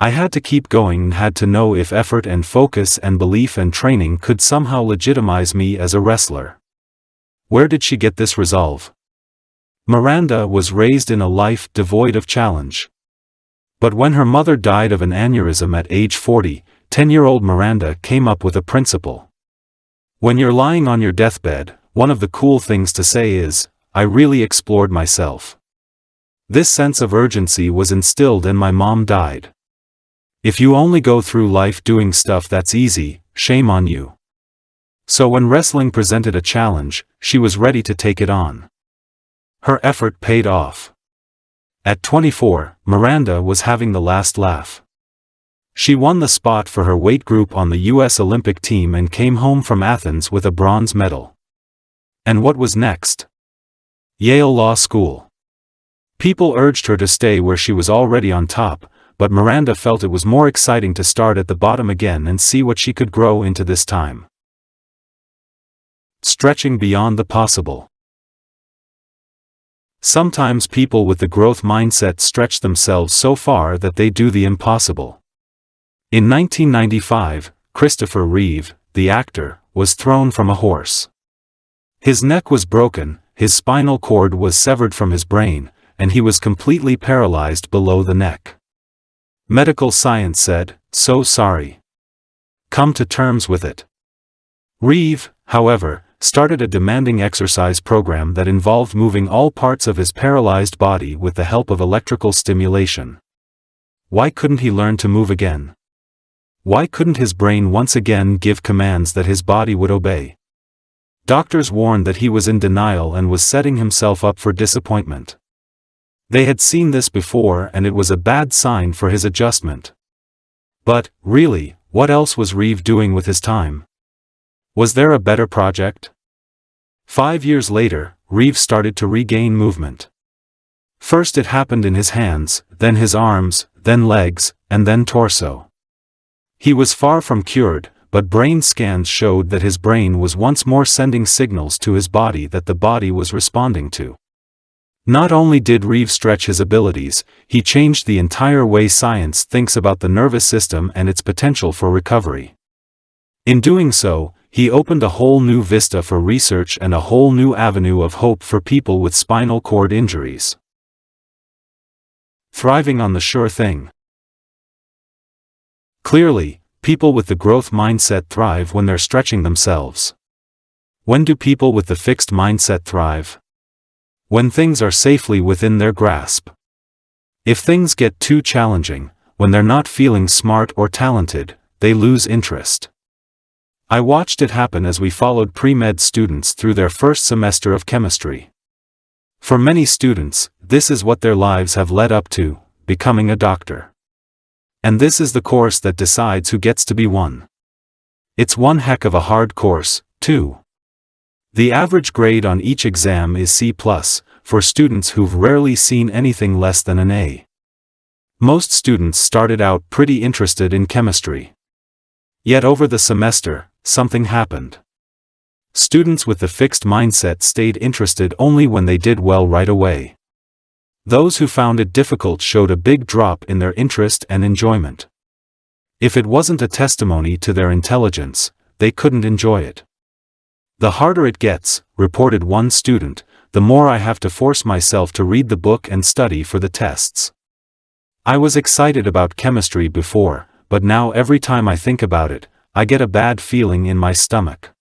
I had to keep going and had to know if effort and focus and belief and training could somehow legitimize me as a wrestler. Where did she get this resolve? Miranda was raised in a life devoid of challenge. But when her mother died of an aneurysm at age 40, 10-year-old Miranda came up with a principle. When you're lying on your deathbed, one of the cool things to say is, "I really explored myself." This sense of urgency was instilled and my mom died. If you only go through life doing stuff that's easy, shame on you. So when wrestling presented a challenge, she was ready to take it on. Her effort paid off. At 24, Miranda was having the last laugh. She won the spot for her weight group on the U.S. Olympic team and came home from Athens with a bronze medal. And what was next? Yale Law School. People urged her to stay where she was already on top, but Miranda felt it was more exciting to start at the bottom again and see what she could grow into this time. Stretching beyond the possible. Sometimes people with the growth mindset stretch themselves so far that they do the impossible. In 1995, Christopher Reeve, the actor, was thrown from a horse. His neck was broken, his spinal cord was severed from his brain, and he was completely paralyzed below the neck. Medical science said, "So sorry. Come to terms with it." Reeve, however, started a demanding exercise program that involved moving all parts of his paralyzed body with the help of electrical stimulation. Why couldn't he learn to move again? Why couldn't his brain once again give commands that his body would obey? Doctors warned that he was in denial and was setting himself up for disappointment. They had seen this before and it was a bad sign for his adjustment. But, really, what else was Reeve doing with his time? Was there a better project? 5 years later, Reeve started to regain movement. First it happened in his hands, then his arms, then legs, and then torso. He was far from cured, but brain scans showed that his brain was once more sending signals to his body that the body was responding to. Not only did Reeve stretch his abilities, he changed the entire way science thinks about the nervous system and its potential for recovery. In doing so, he opened a whole new vista for research and a whole new avenue of hope for people with spinal cord injuries. Thriving on the sure thing. Clearly, people with the growth mindset thrive when they're stretching themselves. When do people with the fixed mindset thrive? When things are safely within their grasp. If things get too challenging, when they're not feeling smart or talented, they lose interest. I watched it happen as we followed pre-med students through their first semester of chemistry. For many students, this is what their lives have led up to, becoming a doctor. And this is the course that decides who gets to be one. It's one heck of a hard course, too. The average grade on each exam is C+, for students who've rarely seen anything less than an A. Most students started out pretty interested in chemistry. Yet over the semester, something happened. Students with the fixed mindset stayed interested only when they did well right away. Those who found it difficult showed a big drop in their interest and enjoyment. If it wasn't a testimony to their intelligence, they couldn't enjoy it. The harder it gets, reported one student, the more I have to force myself to read the book and study for the tests. I was excited about chemistry before, but now every time I think about it, I get a bad feeling in my stomach.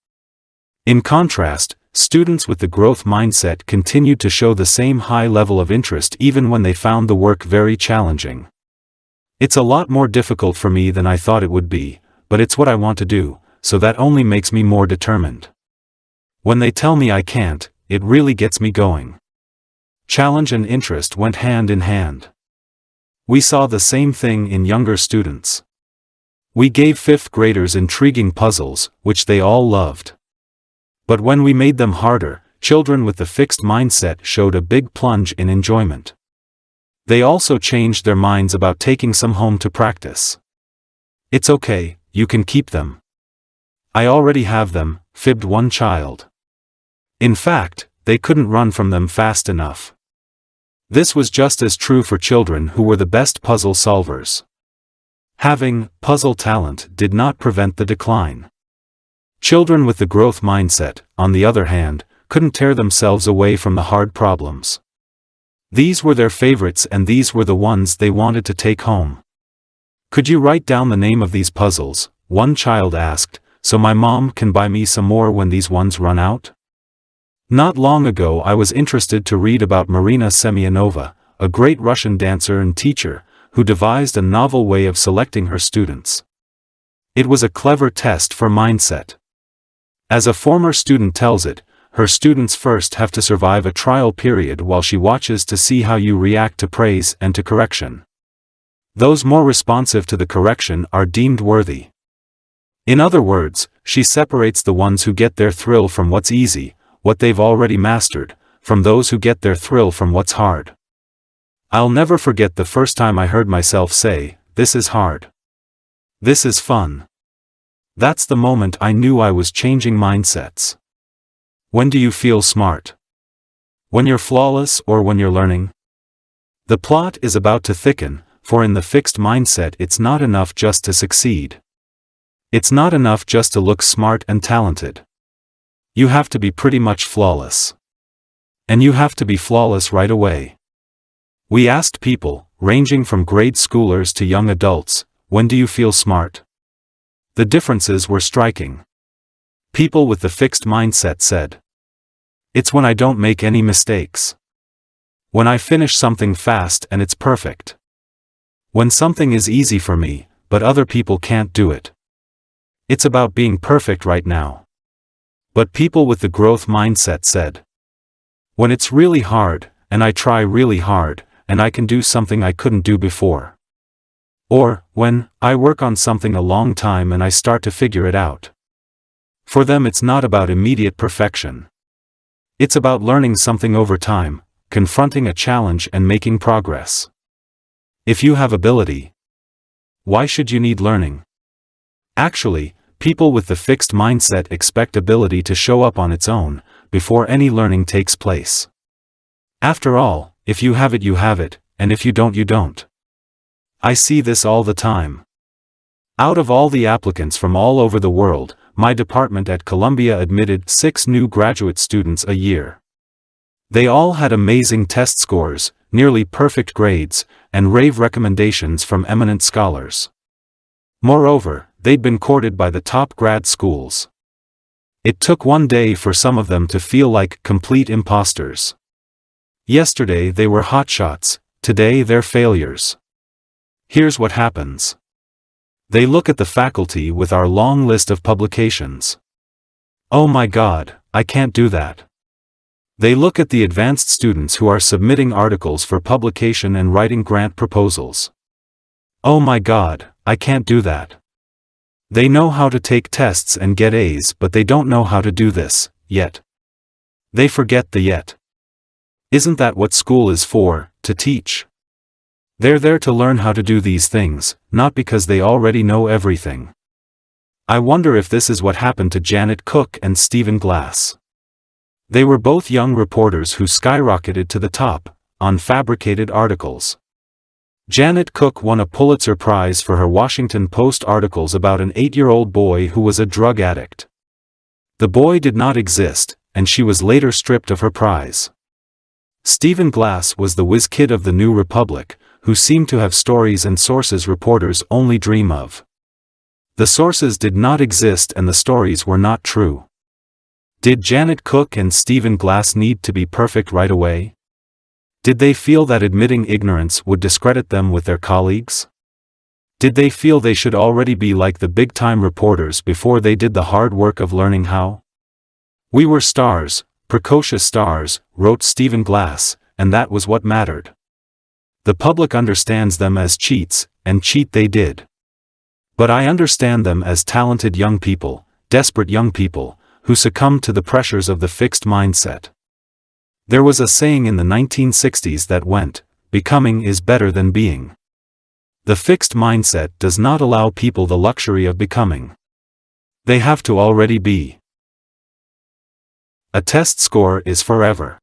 In contrast, students with the growth mindset continued to show the same high level of interest even when they found the work very challenging. It's a lot more difficult for me than I thought it would be, but it's what I want to do, so that only makes me more determined. When they tell me I can't, it really gets me going. Challenge and interest went hand in hand. We saw the same thing in younger students. We gave fifth graders intriguing puzzles, which they all loved. But when we made them harder, children with the fixed mindset showed a big plunge in enjoyment. They also changed their minds about taking some home to practice. "It's okay, you can keep them. I already have them," fibbed one child. In fact, they couldn't run from them fast enough. This was just as true for children who were the best puzzle solvers. Having puzzle talent did not prevent the decline. Children with the growth mindset, on the other hand, couldn't tear themselves away from the hard problems. These were their favorites and these were the ones they wanted to take home. "Could you write down the name of these puzzles?" one child asked, "so my mom can buy me some more when these ones run out?" Not long ago I was interested to read about Marina Semyonova, a great Russian dancer and teacher, who devised a novel way of selecting her students. It was a clever test for mindset. As a former student tells it, her students first have to survive a trial period while she watches to see how you react to praise and to correction. Those more responsive to the correction are deemed worthy. In other words, she separates the ones who get their thrill from what's easy, what they've already mastered, from those who get their thrill from what's hard. I'll never forget the first time I heard myself say, "This is hard. This is fun." That's the moment I knew I was changing mindsets. When do you feel smart? When you're flawless or when you're learning? The plot is about to thicken, for in the fixed mindset it's not enough just to succeed. It's not enough just to look smart and talented. You have to be pretty much flawless. And you have to be flawless right away. We asked people, ranging from grade schoolers to young adults, when do you feel smart? The differences were striking. People with the fixed mindset said, "It's when I don't make any mistakes. When I finish something fast and it's perfect. When something is easy for me, but other people can't do it. It's about being perfect right now." But people with the growth mindset said, "When it's really hard, and I try really hard, and I can do something I couldn't do before. Or, when I work on something a long time and I start to figure it out." For them it's not about immediate perfection. It's about learning something over time, confronting a challenge and making progress. If you have ability, why should you need learning? Actually, people with the fixed mindset expect ability to show up on its own, before any learning takes place. After all, if you have it you have it, and if you don't you don't. I see this all the time. Out of all the applicants from all over the world, my department at Columbia admitted 6 new graduate students a year. They all had amazing test scores, nearly perfect grades, and rave recommendations from eminent scholars. Moreover, they'd been courted by the top grad schools. It took one day for some of them to feel like complete imposters. Yesterday they were hotshots, today they're failures. Here's what happens. They look at the faculty with our long list of publications. "Oh my God, I can't do that." They look at the advanced students who are submitting articles for publication and writing grant proposals. "Oh my God, I can't do that." They know how to take tests and get A's, but they don't know how to do this, yet. They forget the yet. Isn't that what school is for, to teach? They're there to learn how to do these things, not because they already know everything. I wonder if this is what happened to Janet Cook and Stephen Glass. They were both young reporters who skyrocketed to the top, on fabricated articles. Janet Cook won a Pulitzer Prize for her Washington Post articles about an 8-year-old boy who was a drug addict. The boy did not exist, and she was later stripped of her prize. Stephen Glass was the whiz kid of the New Republic, who seemed to have stories and sources reporters only dream of. The sources did not exist and the stories were not true. Did Janet Cook and Stephen Glass need to be perfect right away? Did they feel that admitting ignorance would discredit them with their colleagues? Did they feel they should already be like the big-time reporters before they did the hard work of learning how? "We were stars, precocious stars," wrote Stephen Glass, and that was what mattered. The public understands them as cheats, and cheat they did. But I understand them as talented young people, desperate young people, who succumbed to the pressures of the fixed mindset. There was a saying in the 1960s that went, "Becoming is better than being." The fixed mindset does not allow people the luxury of becoming. They have to already be. A test score is forever.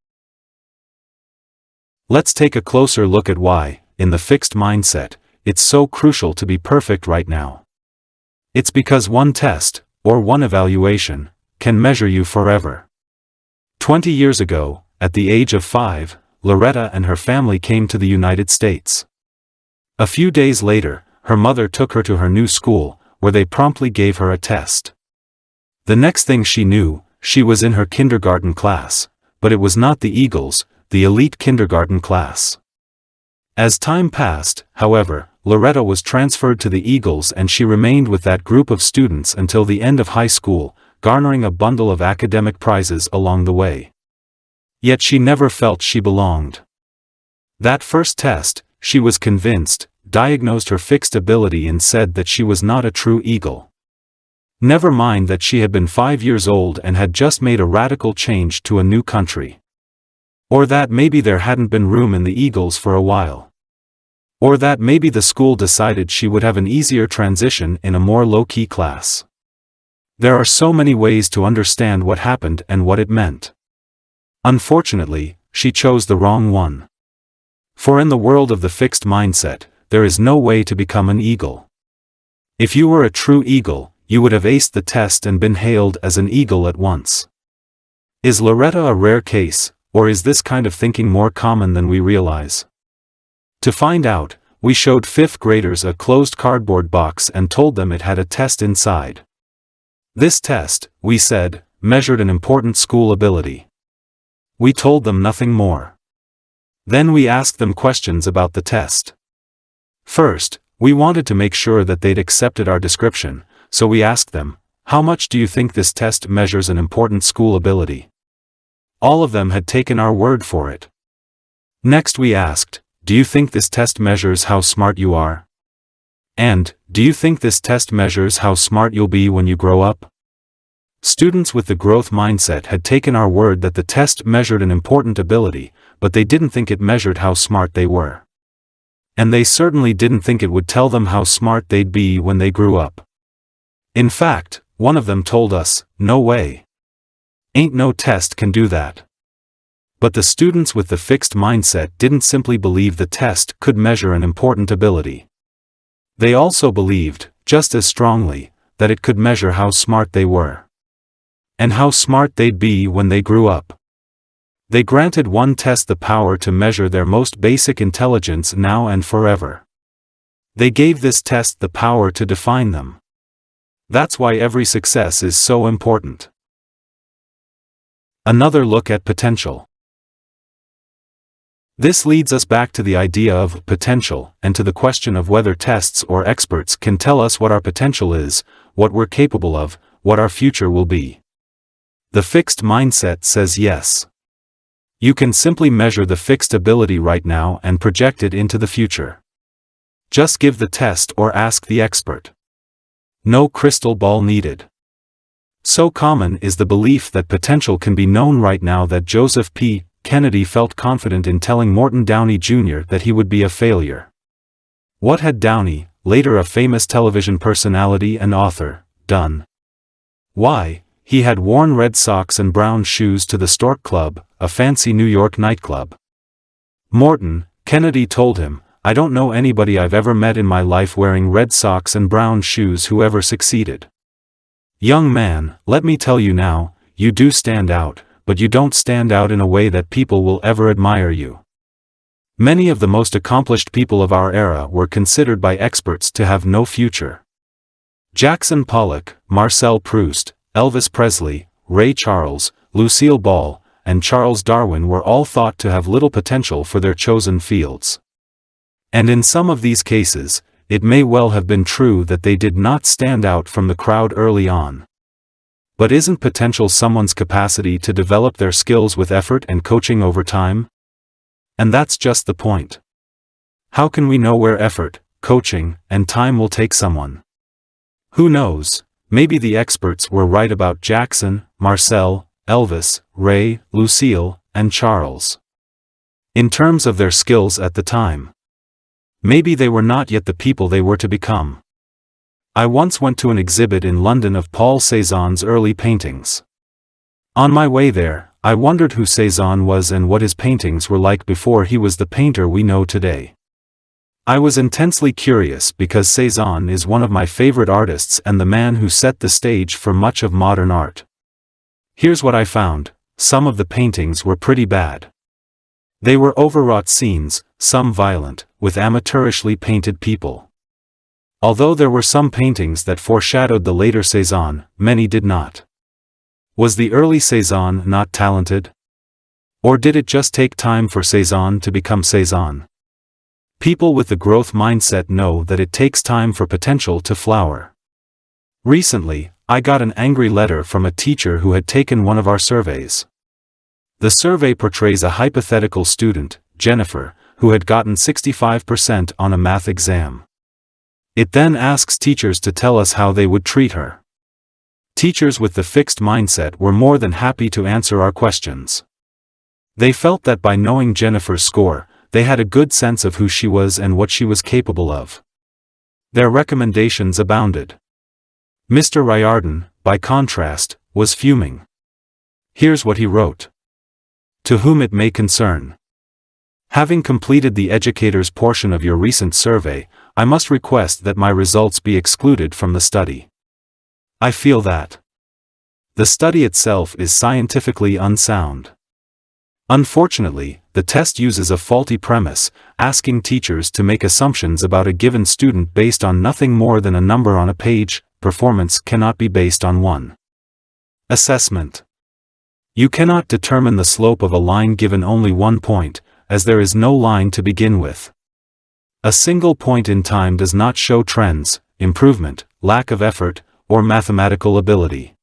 Let's take a closer look at why, in the fixed mindset, it's so crucial to be perfect right now. It's because one test, or one evaluation, can measure you forever. 20 years ago, at the age of 5, Loretta and her family came to the United States. A few days later, her mother took her to her new school, where they promptly gave her a test. The next thing she knew, she was in her kindergarten class, but it was not the Eagles, the elite kindergarten class. As time passed, however, Loretta was transferred to the Eagles and she remained with that group of students until the end of high school, garnering a bundle of academic prizes along the way. Yet she never felt she belonged. That first test, she was convinced, diagnosed her fixed ability and said that she was not a true eagle. Never mind that she had been 5 years old and had just made a radical change to a new country. Or that maybe there hadn't been room in the Eagles for a while. Or that maybe the school decided she would have an easier transition in a more low-key class. There are so many ways to understand what happened and what it meant. Unfortunately, she chose the wrong one. For in the world of the fixed mindset, there is no way to become an eagle. If you were a true eagle, you would have aced the test and been hailed as an eagle at once. Is Loretta a rare case, or is this kind of thinking more common than we realize? To find out, we showed 5th graders a closed cardboard box and told them it had a test inside. This test, we said, measured an important school ability. We told them nothing more. Then we asked them questions about the test. First, we wanted to make sure that they'd accepted our description, so we asked them, "How much do you think this test measures an important school ability?" All of them had taken our word for it. Next we asked, "Do you think this test measures how smart you are? And, do you think this test measures how smart you'll be when you grow up?" Students with the growth mindset had taken our word that the test measured an important ability, but they didn't think it measured how smart they were. And they certainly didn't think it would tell them how smart they'd be when they grew up. In fact, one of them told us, "No way. Ain't no test can do that." But the students with the fixed mindset didn't simply believe the test could measure an important ability. They also believed, just as strongly, that it could measure how smart they were. And how smart they'd be when they grew up. They granted one test the power to measure their most basic intelligence now and forever. They gave this test the power to define them. That's why every success is so important. Another look at potential. This leads us back to the idea of potential, and to the question of whether tests or experts can tell us what our potential is, what we're capable of, what our future will be. The fixed mindset says yes. You can simply measure the fixed ability right now and project it into the future. Just give the test or ask the expert. No crystal ball needed. So common is the belief that potential can be known right now that Joseph P. Kennedy felt confident in telling Morton Downey Jr. that he would be a failure. What had Downey, later a famous television personality and author, done? Why, he had worn red socks and brown shoes to the Stork Club, a fancy New York nightclub. Morton, Kennedy told him, "I don't know anybody I've ever met in my life wearing red socks and brown shoes who ever succeeded. Young man, let me tell you now, you do stand out, but you don't stand out in a way that people will ever admire you." Many of the most accomplished people of our era were considered by experts to have no future. Jackson Pollock, Marcel Proust, Elvis Presley, Ray Charles, Lucille Ball, and Charles Darwin were all thought to have little potential for their chosen fields. And in some of these cases, it may well have been true that they did not stand out from the crowd early on. But isn't potential someone's capacity to develop their skills with effort and coaching over time? And that's just the point. How can we know where effort, coaching, and time will take someone? Who knows, maybe the experts were right about Jackson, Marcel, Elvis, Ray, Lucille, and Charles. In terms of their skills at the time. Maybe they were not yet the people they were to become. I once went to an exhibit in London of Paul Cézanne's early paintings. On my way there, I wondered who Cézanne was and what his paintings were like before he was the painter we know today. I was intensely curious because Cézanne is one of my favorite artists and the man who set the stage for much of modern art. Here's what I found: some of the paintings were pretty bad. They were overwrought scenes, some violent, with amateurishly painted people. Although there were some paintings that foreshadowed the later Cézanne, many did not. Was the early Cézanne not talented? Or did it just take time for Cézanne to become Cézanne? People with the growth mindset know that it takes time for potential to flower. Recently, I got an angry letter from a teacher who had taken one of our surveys. The survey portrays a hypothetical student, Jennifer, who had gotten 65% on a math exam. It then asks teachers to tell us how they would treat her. Teachers with the fixed mindset were more than happy to answer our questions. They felt that by knowing Jennifer's score, they had a good sense of who she was and what she was capable of. Their recommendations abounded. Mr. Riordan, by contrast, was fuming. Here's what he wrote. To whom it may concern. Having completed the educator's portion of your recent survey, I must request that my results be excluded from the study. I feel that the study itself is scientifically unsound. Unfortunately, the test uses a faulty premise, asking teachers to make assumptions about a given student based on nothing more than a number on a page. Performance cannot be based on one assessment. You cannot determine the slope of a line given only one point, as there is no line to begin with. A single point in time does not show trends, improvement, lack of effort, or mathematical ability.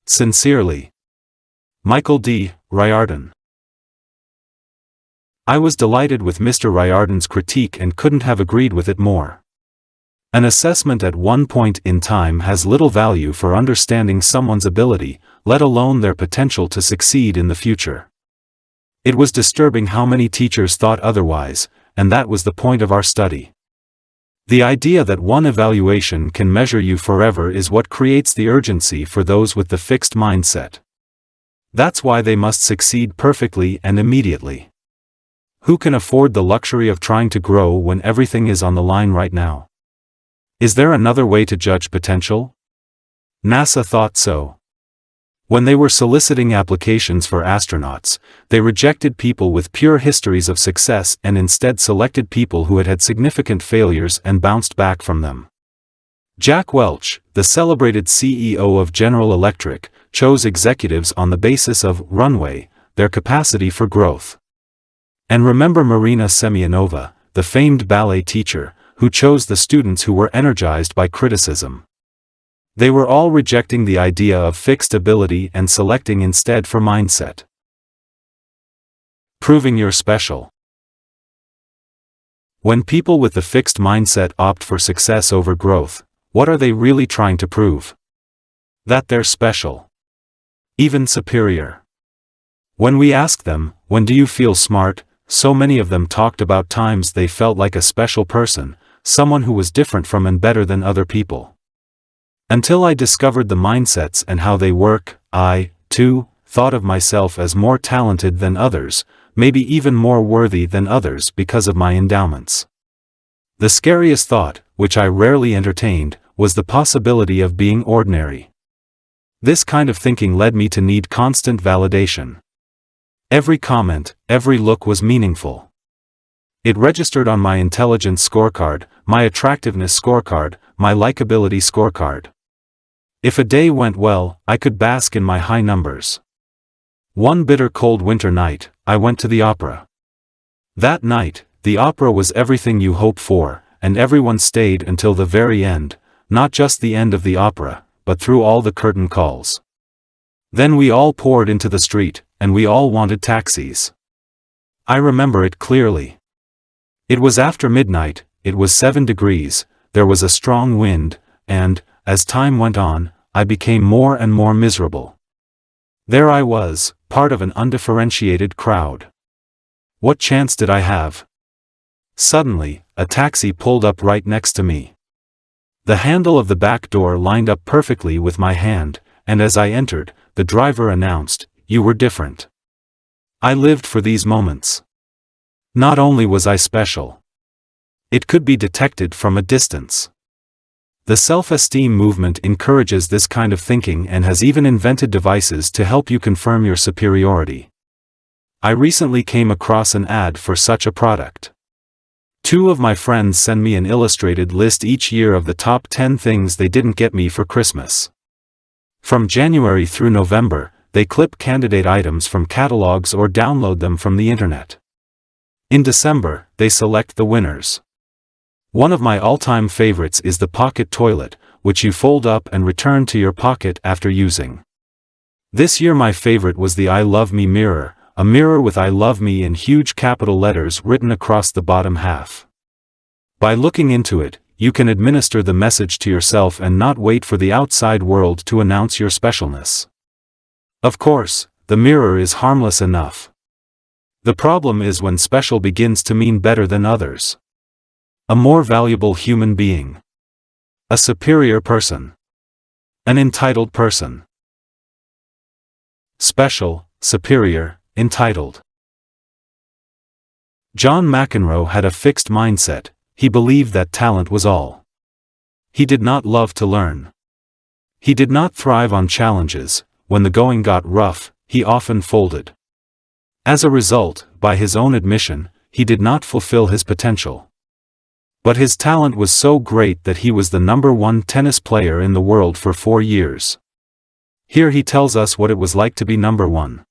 Sincerely, Michael D. Riordan. I was delighted with Mr. Riordan's critique and couldn't have agreed with it more. An assessment at one point in time has little value for understanding someone's ability, let alone their potential to succeed in the future. It was disturbing how many teachers thought otherwise, and that was the point of our study. The idea that one evaluation can measure you forever is what creates the urgency for those with the fixed mindset. That's why they must succeed perfectly and immediately. Who can afford the luxury of trying to grow when everything is on the line right now? Is there another way to judge potential? NASA thought so. When they were soliciting applications for astronauts, they rejected people with pure histories of success and instead selected people who had had significant failures and bounced back from them. Jack Welch, the celebrated CEO of General Electric, chose executives on the basis of runway, their capacity for growth. And remember Marina Semyonova, the famed ballet teacher, who chose the students who were energized by criticism. They were all rejecting the idea of fixed ability and selecting instead for mindset. Proving you're special. When people with the fixed mindset opt for success over growth, what are they really trying to prove? That they're special. Even superior. When we asked them, when do you feel smart, so many of them talked about times they felt like a special person, someone who was different from and better than other people. Until I discovered the mindsets and how they work, I, too, thought of myself as more talented than others, maybe even more worthy than others because of my endowments. The scariest thought, which I rarely entertained, was the possibility of being ordinary. This kind of thinking led me to need constant validation. Every comment, every look was meaningful. It registered on my intelligence scorecard, my attractiveness scorecard, my likability scorecard. If a day went well, I could bask in my high numbers. One bitter cold winter night, I went to the opera. That night, the opera was everything you hope for, and everyone stayed until the very end, not just the end of the opera, but through all the curtain calls. Then we all poured into the street, and we all wanted taxis. I remember it clearly. It was after midnight, it was 7 degrees, there was a strong wind, and, as time went on, I became more and more miserable. There I was, part of an undifferentiated crowd. What chance did I have? Suddenly, a taxi pulled up right next to me. The handle of the back door lined up perfectly with my hand, and as I entered, the driver announced, "You were different." I lived for these moments. Not only was I special, it could be detected from a distance. The self-esteem movement encourages this kind of thinking and has even invented devices to help you confirm your superiority. I recently came across an ad for such a product. 2 of my friends send me an illustrated list each year of the top 10 things they didn't get me for Christmas. From January through November, they clip candidate items from catalogs or download them from the internet. In December, they select the winners. One of my all-time favorites is the pocket toilet, which you fold up and return to your pocket after using. This year my favorite was the I Love Me mirror, a mirror with I love me in huge capital letters written across the bottom half. By looking into it, you can administer the message to yourself and not wait for the outside world to announce your specialness. Of course, the mirror is harmless enough. The problem is when special begins to mean better than others. A more valuable human being. A superior person. An entitled person. Special, superior, entitled. John McEnroe had a fixed mindset. He believed that talent was all. He did not love to learn. He did not thrive on challenges. When the going got rough, he often folded. As a result, by his own admission, he did not fulfill his potential. But his talent was so great that he was the #1 tennis player in the world for 4 years. Here he tells us what it was like to be #1.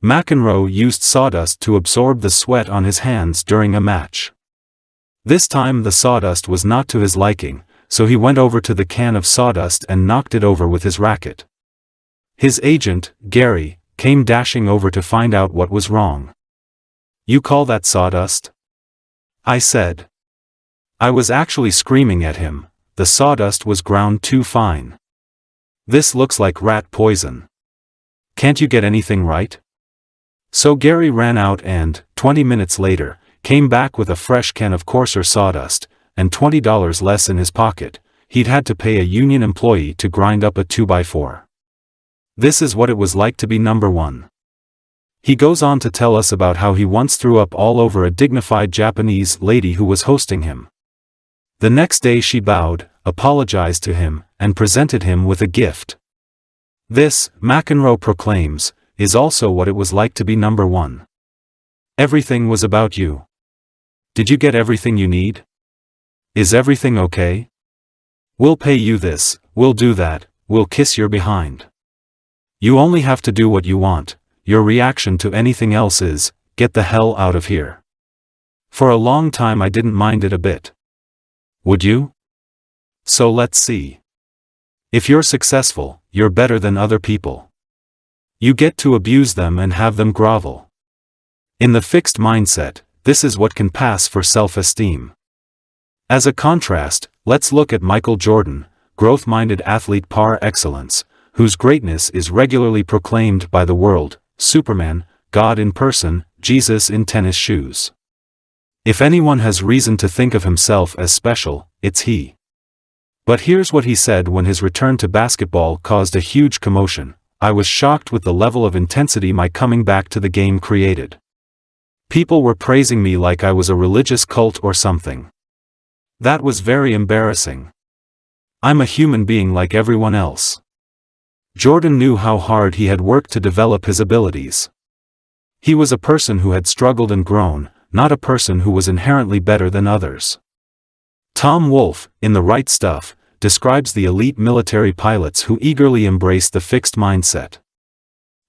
McEnroe used sawdust to absorb the sweat on his hands during a match. This time the sawdust was not to his liking, so he went over to the can of sawdust and knocked it over with his racket. His agent, Gary, came dashing over to find out what was wrong. "You call that sawdust?" I said. I was actually screaming at him. The sawdust was ground too fine. "This looks like rat poison. Can't you get anything right?" So Gary ran out and, 20 minutes later, came back with a fresh can of coarser sawdust, and $20 less in his pocket. He'd had to pay a union employee to grind up a 2x4. This is what it was like to be #1. He goes on to tell us about how he once threw up all over a dignified Japanese lady who was hosting him. The next day she bowed, apologized to him, and presented him with a gift. This, McEnroe proclaims, is also what it was like to be #1. Everything was about you. Did you get everything you need? Is everything okay? We'll pay you this, we'll do that, we'll kiss your behind. You only have to do what you want. Your reaction to anything else is, get the hell out of here. For a long time I didn't mind it a bit. Would you? So let's see. If you're successful, you're better than other people. You get to abuse them and have them grovel. In the fixed mindset, this is what can pass for self-esteem. As a contrast, let's look at Michael Jordan, growth-minded athlete par excellence, whose greatness is regularly proclaimed by the world, Superman, God in person, Jesus in tennis shoes. If anyone has reason to think of himself as special, it's he. But here's what he said when his return to basketball caused a huge commotion. "I was shocked with the level of intensity my coming back to the game created. People were praising me like I was a religious cult or something. That was very embarrassing. I'm a human being like everyone else." Jordan knew how hard he had worked to develop his abilities. He was a person who had struggled and grown, not a person who was inherently better than others. Tom Wolfe, in The Right Stuff, describes the elite military pilots who eagerly embrace the fixed mindset.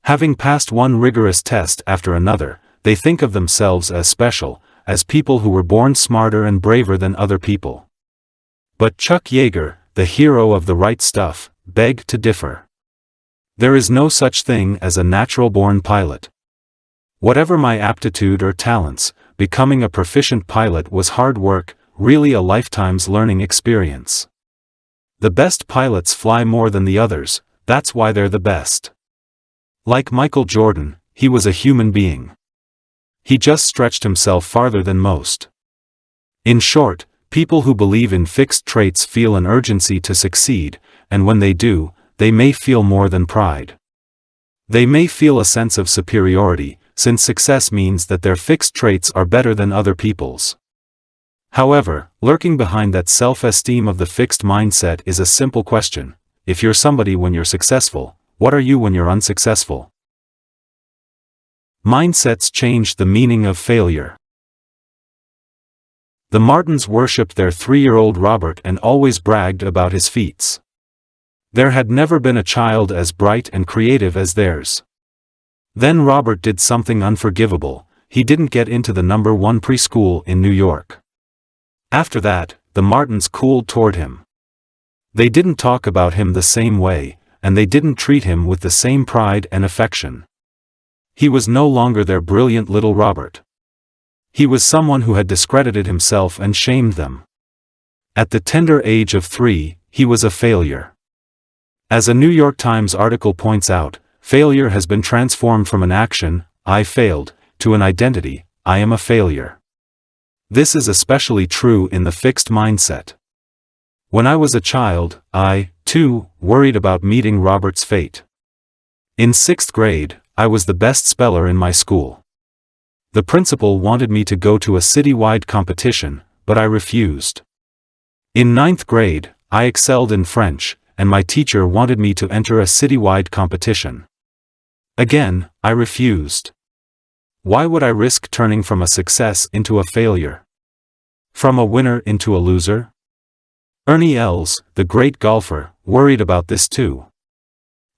Having passed one rigorous test after another, they think of themselves as special, as people who were born smarter and braver than other people. But Chuck Yeager, the hero of The Right Stuff, begged to differ. There is no such thing as a natural-born pilot. Whatever my aptitude or talents, becoming a proficient pilot was hard work, really a lifetime's learning experience. The best pilots fly more than the others, that's why they're the best. Like Michael Jordan, he was a human being. He just stretched himself farther than most. In short, people who believe in fixed traits feel an urgency to succeed, and when they do, they may feel more than pride. They may feel a sense of superiority, since success means that their fixed traits are better than other people's. However, lurking behind that self-esteem of the fixed mindset is a simple question. If you're somebody when you're successful, what are you when you're unsuccessful? Mindsets change the meaning of failure. The Martins worshipped their 3-year-old Robert and always bragged about his feats. There had never been a child as bright and creative as theirs. Then Robert did something unforgivable. He didn't get into the #1 preschool in New York. After that, the Martins cooled toward him. They didn't talk about him the same way, and they didn't treat him with the same pride and affection. He was no longer their brilliant little Robert. He was someone who had discredited himself and shamed them. At the tender age of 3, he was a failure. As a New York Times article points out, failure has been transformed from an action, I failed, to an identity, I am a failure. This is especially true in the fixed mindset. When I was a child, I, too, worried about meeting Robert's fate. In 6th grade, I was the best speller in my school. The principal wanted me to go to a citywide competition, but I refused. In 9th grade, I excelled in French, and my teacher wanted me to enter a citywide competition. Again, I refused. Why would I risk turning from a success into a failure? From a winner into a loser? Ernie Els, the great golfer, worried about this too.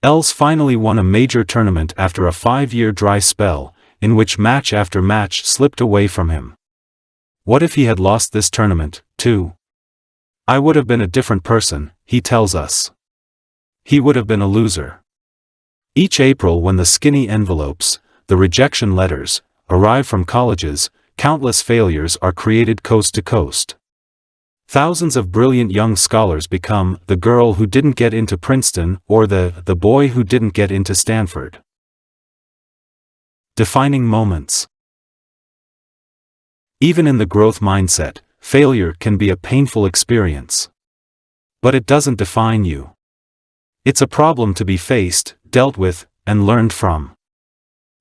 Els finally won a major tournament after a 5-year dry spell, in which match after match slipped away from him. What if he had lost this tournament, too? I would have been a different person, he tells us. He would have been a loser. Each April when the skinny envelopes, the rejection letters, arrive from colleges, countless failures are created coast to coast. Thousands of brilliant young scholars become the girl who didn't get into Princeton or the boy who didn't get into Stanford. Defining moments. Even in the growth mindset, failure can be a painful experience. But it doesn't define you. It's a problem to be faced, dealt with, and learned from.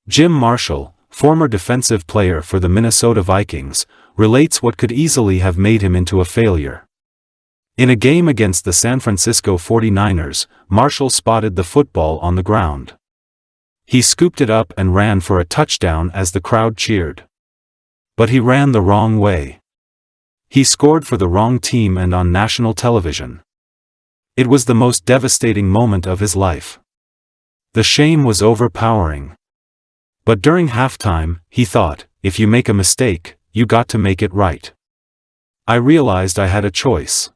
Jim Marshall, former defensive player for the Minnesota Vikings, relates what could easily have made him into a failure. In a game against the San Francisco 49ers, Marshall spotted the football on the ground. He scooped it up and ran for a touchdown as the crowd cheered. But he ran the wrong way. He scored for the wrong team and on national television. It was the most devastating moment of his life. The shame was overpowering. But during halftime, he thought, if you make a mistake, you got to make it right. I realized I had a choice.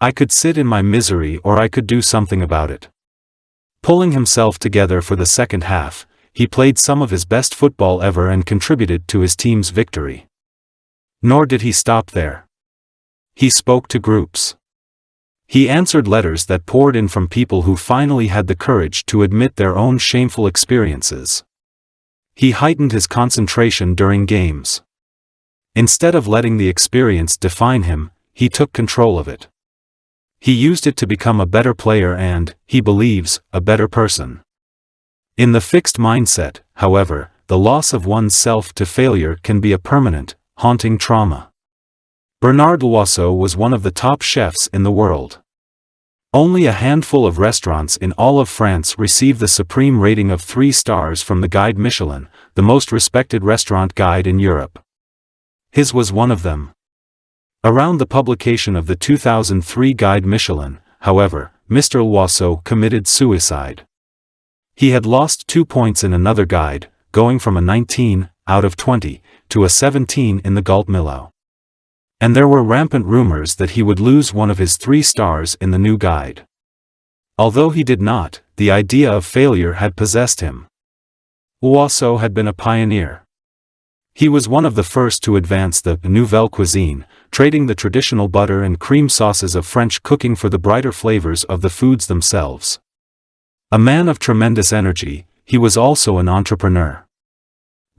I could sit in my misery or I could do something about it. Pulling himself together for the second half, he played some of his best football ever and contributed to his team's victory. Nor did he stop there. He spoke to groups. He answered letters that poured in from people who finally had the courage to admit their own shameful experiences. He heightened his concentration during games. Instead of letting the experience define him, he took control of it. He used it to become a better player and, he believes, a better person. In the fixed mindset, however, the loss of one's self to failure can be a permanent, haunting trauma. Bernard Loiseau was one of the top chefs in the world. Only a handful of restaurants in all of France receive the supreme rating of 3 stars from the Guide Michelin, the most respected restaurant guide in Europe. His was one of them. Around the publication of the 2003 Guide Michelin, however, Mr. Loiseau committed suicide. He had lost 2 points in another guide, going from a 19 out of 20 to a 17 in the Guide Michelin. And there were rampant rumors that he would lose one of his 3 stars in the new guide. Although he did not, the idea of failure had possessed him. Loiseau had been a pioneer. He was one of the first to advance the nouvelle cuisine, trading the traditional butter and cream sauces of French cooking for the brighter flavors of the foods themselves. A man of tremendous energy, he was also an entrepreneur.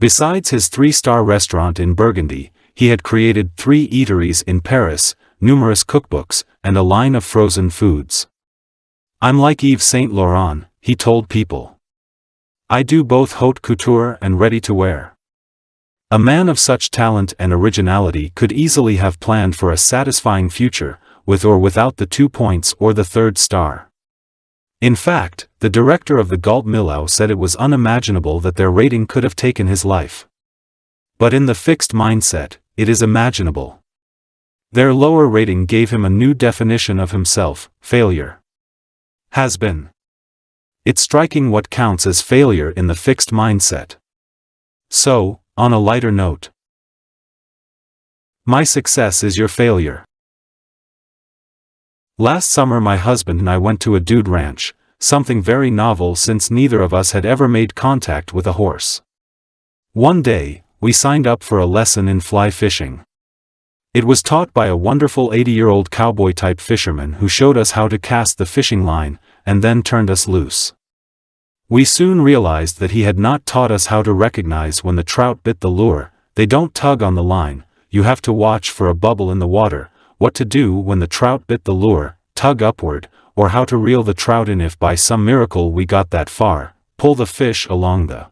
Besides his 3-star restaurant in Burgundy, he had created 3 eateries in Paris, numerous cookbooks, and a line of frozen foods. I'm like Yves Saint Laurent, he told people. I do both haute couture and ready-to-wear. A man of such talent and originality could easily have planned for a satisfying future, with or without the 2 points or the 3rd star. In fact, the director of the Guide Michelin said it was unimaginable that their rating could have taken his life. But in the fixed mindset, it is imaginable. Their lower rating gave him a new definition of himself: failure. Has been. It's striking what counts as failure in the fixed mindset. So, on a lighter note, my success is your failure. Last summer my husband and I went to a dude ranch, something very novel since neither of us had ever made contact with a horse. One day, we signed up for a lesson in fly fishing. It was taught by a wonderful 80-year-old cowboy-type fisherman who showed us how to cast the fishing line, and then turned us loose. We soon realized that he had not taught us how to recognize when the trout bit the lure. They don't tug on the line, you have to watch for a bubble in the water, what to do when the trout bit the lure, tug upward, or how to reel the trout in if by some miracle we got that far, pull the fish along the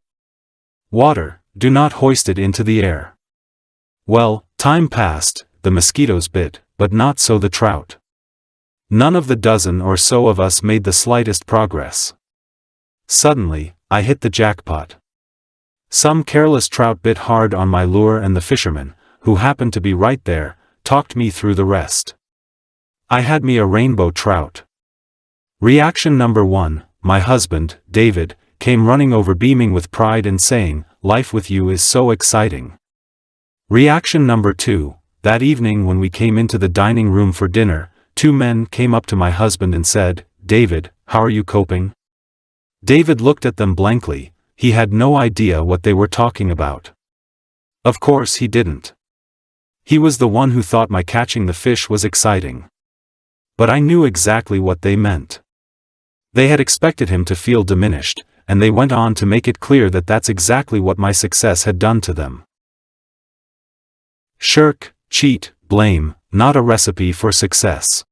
water, do not hoist it into the air. Well, time passed, the mosquitoes bit, but not so the trout. None of the dozen or so of us made the slightest progress. Suddenly, I hit the jackpot. Some careless trout bit hard on my lure and the fisherman, who happened to be right there, talked me through the rest. I had me a rainbow trout. Reaction number 1, my husband, David, came running over beaming with pride and saying, "Life with you is so exciting." Reaction number 2, that evening when we came into the dining room for dinner, 2 men came up to my husband and said, "David, how are you coping?" David looked at them blankly, he had no idea what they were talking about. Of course he didn't. He was the one who thought my catching the fish was exciting. But I knew exactly what they meant. They had expected him to feel diminished, and they went on to make it clear that that's exactly what my success had done to them. Shirk, cheat, blame, not a recipe for success.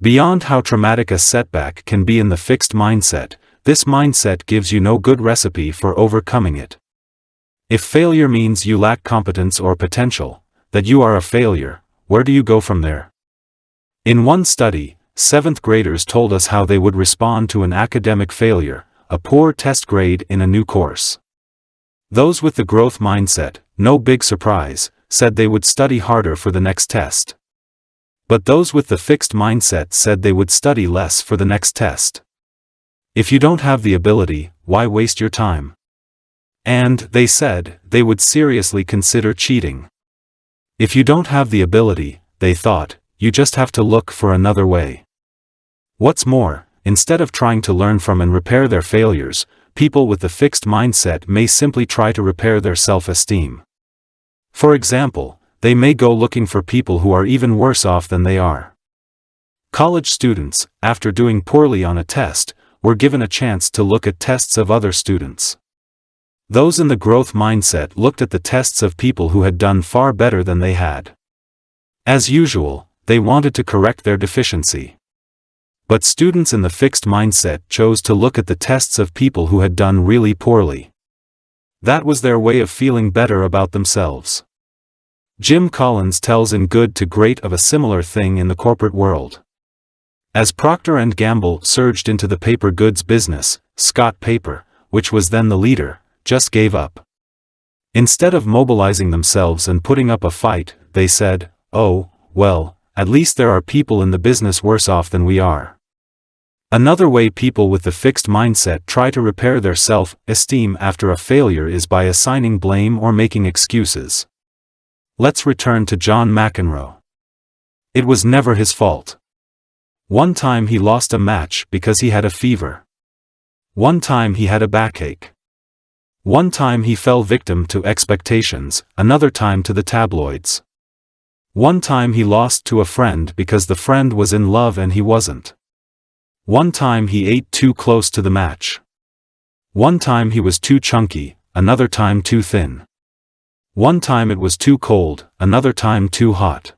Beyond how traumatic a setback can be in the fixed mindset, this mindset gives you no good recipe for overcoming it. If failure means you lack competence or potential, that you are a failure, where do you go from there? In one study, 7th graders told us how they would respond to an academic failure, a poor test grade in a new course. Those with the growth mindset, no big surprise, said they would study harder for the next test. But those with the fixed mindset said they would study less for the next test. If you don't have the ability, why waste your time? And, they said, they would seriously consider cheating. If you don't have the ability, they thought, you just have to look for another way. What's more, instead of trying to learn from and repair their failures, people with the fixed mindset may simply try to repair their self-esteem. For example, they may go looking for people who are even worse off than they are. College students, after doing poorly on a test, were given a chance to look at tests of other students. Those in the growth mindset looked at the tests of people who had done far better than they had. As usual, they wanted to correct their deficiency. But students in the fixed mindset chose to look at the tests of people who had done really poorly. That was their way of feeling better about themselves. Jim Collins tells in Good to Great of a similar thing in the corporate world. As Procter & Gamble surged into the paper goods business, Scott Paper, which was then the leader, just gave up. Instead of mobilizing themselves and putting up a fight, they said, "Oh, well, at least there are people in the business worse off than we are." Another way people with the fixed mindset try to repair their self-esteem after a failure is by assigning blame or making excuses. Let's return to John McEnroe. It was never his fault. One time he lost a match because he had a fever. One time he had a backache. One time he fell victim to expectations, another time to the tabloids. One time he lost to a friend because the friend was in love and he wasn't. One time he ate too close to the match. One time he was too chunky, another time too thin. One time it was too cold, another time too hot.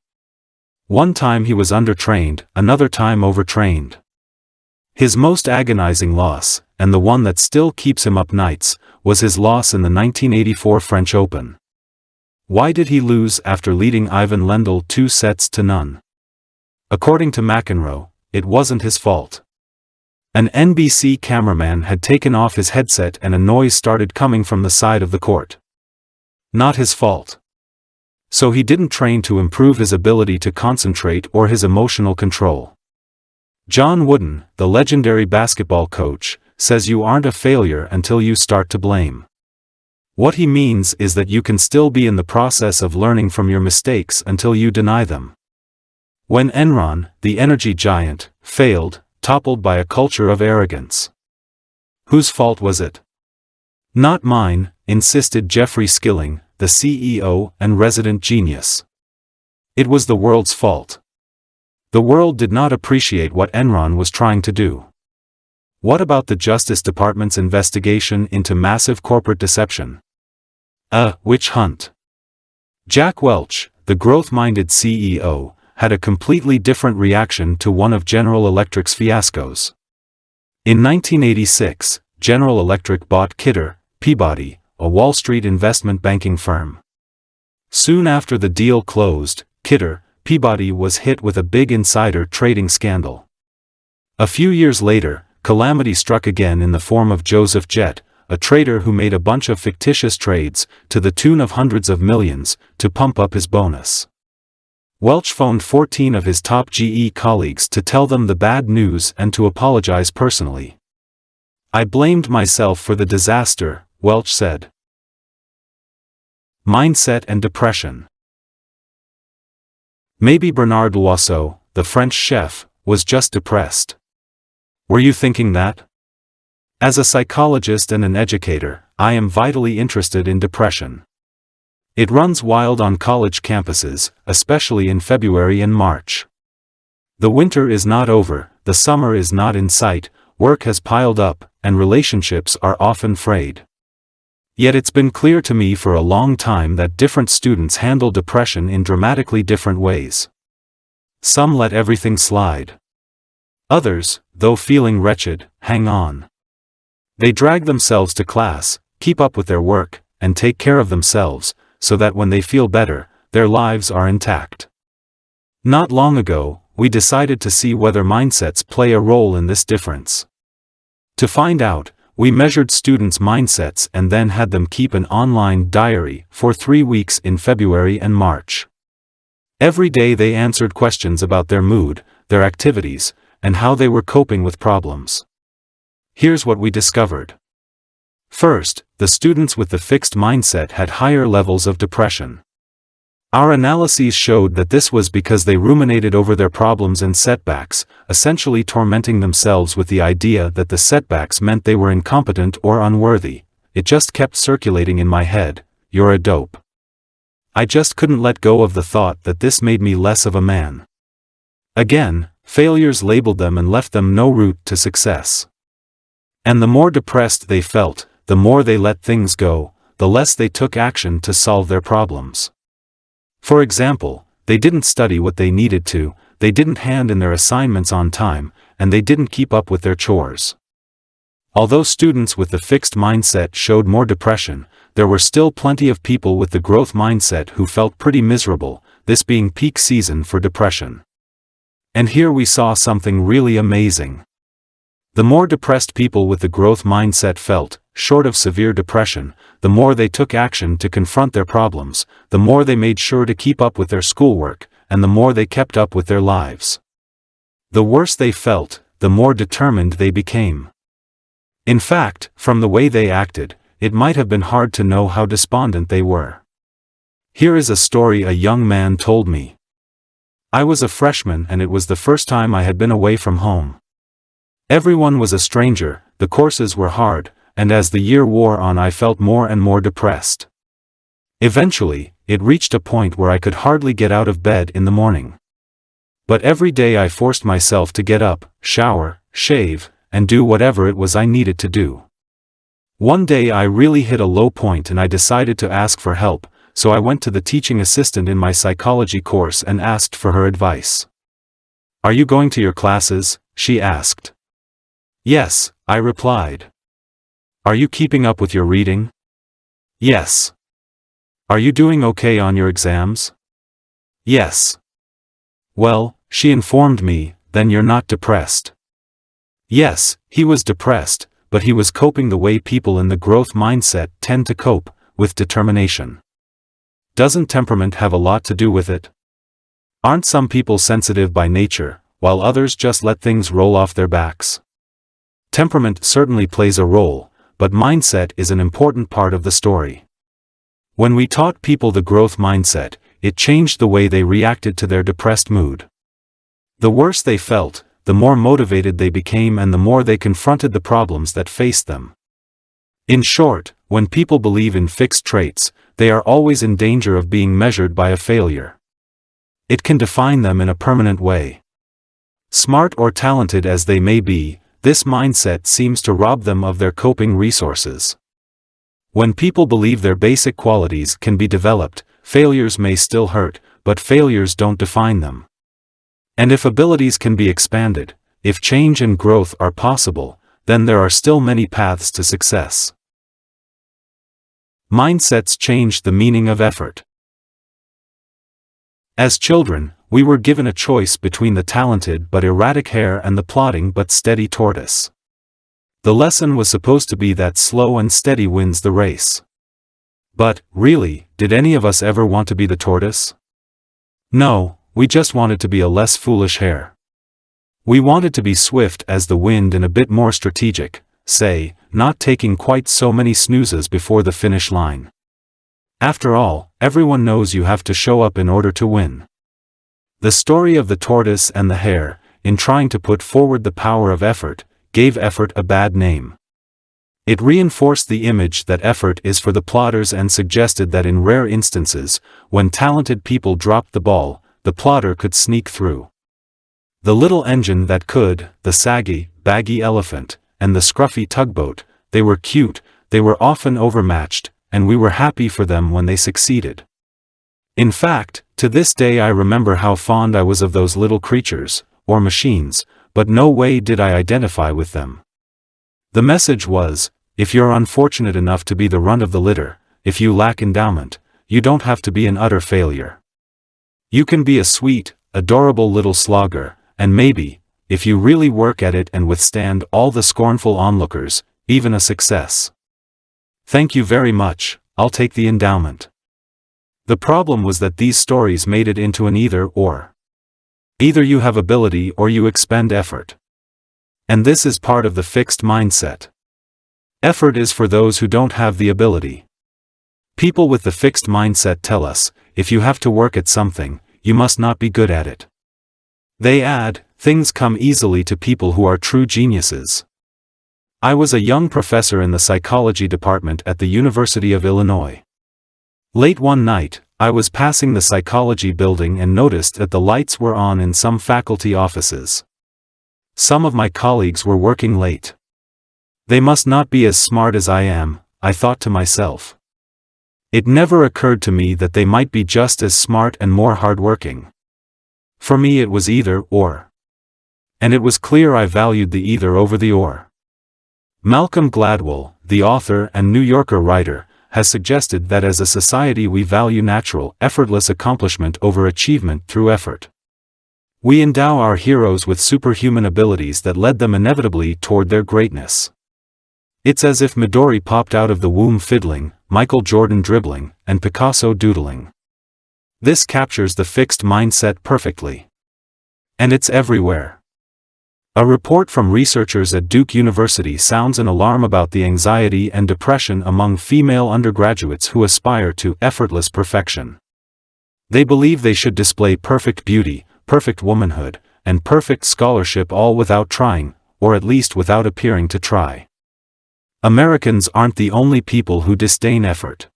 One time he was undertrained, another time overtrained. His most agonizing loss, and the one that still keeps him up nights, was his loss in the 1984 French Open. Why did he lose after leading Ivan Lendl 2-0? According to McEnroe, it wasn't his fault. An NBC cameraman had taken off his headset and a noise started coming from the side of the court. Not his fault. So he didn't train to improve his ability to concentrate or his emotional control. John Wooden, the legendary basketball coach, says you aren't a failure until you start to blame. What he means is that you can still be in the process of learning from your mistakes until you deny them. When Enron, the energy giant, failed, toppled by a culture of arrogance. Whose fault was it? Not mine, insisted Jeffrey Skilling, the CEO and resident genius. It was the world's fault. The world did not appreciate what Enron was trying to do. What about the Justice Department's investigation into massive corporate deception? A witch hunt. Jack Welch, the growth-minded CEO, had a completely different reaction to one of General Electric's fiascos. In 1986, General Electric bought Kidder, Peabody, a Wall Street investment banking firm. Soon after the deal closed, Kidder, Peabody was hit with a big insider trading scandal. A few years later, calamity struck again in the form of Joseph Jett, a trader who made a bunch of fictitious trades, to the tune of hundreds of millions, to pump up his bonus. Welch phoned 14 of his top GE colleagues to tell them the bad news and to apologize personally. I blamed myself for the disaster, Welch said. Mindset and depression. Maybe Bernard Loiseau, the French chef, was just depressed. Were you thinking that? As a psychologist and an educator, I am vitally interested in depression. It runs wild on college campuses, especially in February and March. The winter is not over, the summer is not in sight, work has piled up, and relationships are often frayed. Yet it's been clear to me for a long time that different students handle depression in dramatically different ways. Some let everything slide. Others, though feeling wretched, hang on. They drag themselves to class, keep up with their work, and take care of themselves, so that when they feel better, their lives are intact. Not long ago, we decided to see whether mindsets play a role in this difference. To find out, we measured students' mindsets and then had them keep an online diary for 3 weeks in February and March. Every day they answered questions about their mood, their activities, and how they were coping with problems. Here's what we discovered. First, the students with the fixed mindset had higher levels of depression. Our analyses showed that this was because they ruminated over their problems and setbacks, essentially tormenting themselves with the idea that the setbacks meant they were incompetent or unworthy. It just kept circulating in my head, "You're a dope." I just couldn't let go of the thought that this made me less of a man. Again, failures labeled them and left them no route to success. And the more depressed they felt, the more they let things go, the less they took action to solve their problems. For example, they didn't study what they needed to, they didn't hand in their assignments on time, and they didn't keep up with their chores. Although students with the fixed mindset showed more depression, there were still plenty of people with the growth mindset who felt pretty miserable, this being peak season for depression. And here we saw something really amazing. The more depressed people with the growth mindset felt, short of severe depression, the more they took action to confront their problems, the more they made sure to keep up with their schoolwork, and the more they kept up with their lives. The worse they felt, the more determined they became. In fact, from the way they acted, it might have been hard to know how despondent they were. Here is a story a young man told me. I was a freshman and it was the first time I had been away from home. Everyone was a stranger, the courses were hard, and as the year wore on I felt more and more depressed. Eventually, it reached a point where I could hardly get out of bed in the morning. But every day I forced myself to get up, shower, shave, and do whatever it was I needed to do. One day I really hit a low point and I decided to ask for help, so I went to the teaching assistant in my psychology course and asked for her advice. "Are you going to your classes?" she asked. "Yes," I replied. "Are you keeping up with your reading?" "Yes." "Are you doing okay on your exams?" "Yes." "Well," she informed me, "then you're not depressed." Yes, he was depressed, but he was coping the way people in the growth mindset tend to cope, with determination. Doesn't temperament have a lot to do with it? Aren't some people sensitive by nature, while others just let things roll off their backs? Temperament certainly plays a role, but mindset is an important part of the story. When we taught people the growth mindset, it changed the way they reacted to their depressed mood. The worse they felt, the more motivated they became and the more they confronted the problems that faced them. In short, when people believe in fixed traits, they are always in danger of being measured by a failure. It can define them in a permanent way. Smart or talented as they may be, this mindset seems to rob them of their coping resources. When people believe their basic qualities can be developed, failures may still hurt, but failures don't define them. And if abilities can be expanded, if change and growth are possible, then there are still many paths to success. Mindsets change the meaning of effort. As children, we were given a choice between the talented but erratic hare and the plodding but steady tortoise. The lesson was supposed to be that slow and steady wins the race. But, really, did any of us ever want to be the tortoise? No, we just wanted to be a less foolish hare. We wanted to be swift as the wind and a bit more strategic, say, not taking quite so many snoozes before the finish line. After all, everyone knows you have to show up in order to win. The story of the tortoise and the hare, in trying to put forward the power of effort, gave effort a bad name. It reinforced the image that effort is for the plodders and suggested that in rare instances, when talented people dropped the ball, the plodder could sneak through. The little engine that could, the saggy, baggy elephant, and the scruffy tugboat, they were cute, they were often overmatched, and we were happy for them when they succeeded. In fact, to this day I remember how fond I was of those little creatures, or machines, but no way did I identify with them. The message was, if you're unfortunate enough to be the runt of the litter, if you lack endowment, you don't have to be an utter failure. You can be a sweet, adorable little slogger, and maybe, if you really work at it and withstand all the scornful onlookers, even a success. Thank you very much, I'll take the endowment. The problem was that these stories made it into an either-or. Either you have ability or you expend effort. And this is part of the fixed mindset. Effort is for those who don't have the ability. People with the fixed mindset tell us, if you have to work at something, you must not be good at it. They add, things come easily to people who are true geniuses. I was a young professor in the psychology department at the University of Illinois. Late one night, I was passing the psychology building and noticed that the lights were on in some faculty offices. Some of my colleagues were working late. They must not be as smart as I am, I thought to myself. It never occurred to me that they might be just as smart and more hardworking. For me it was either or. And it was clear I valued the either over the or. Malcolm Gladwell, the author and New Yorker writer, has suggested that as a society we value natural, effortless accomplishment over achievement through effort. We endow our heroes with superhuman abilities that led them inevitably toward their greatness. It's as if Midori popped out of the womb fiddling, Michael Jordan dribbling, and Picasso doodling. This captures the fixed mindset perfectly. And it's everywhere. A report from researchers at Duke University sounds an alarm about the anxiety and depression among female undergraduates who aspire to effortless perfection. They believe they should display perfect beauty, perfect womanhood, and perfect scholarship all without trying, or at least without appearing to try. Americans aren't the only people who disdain effort.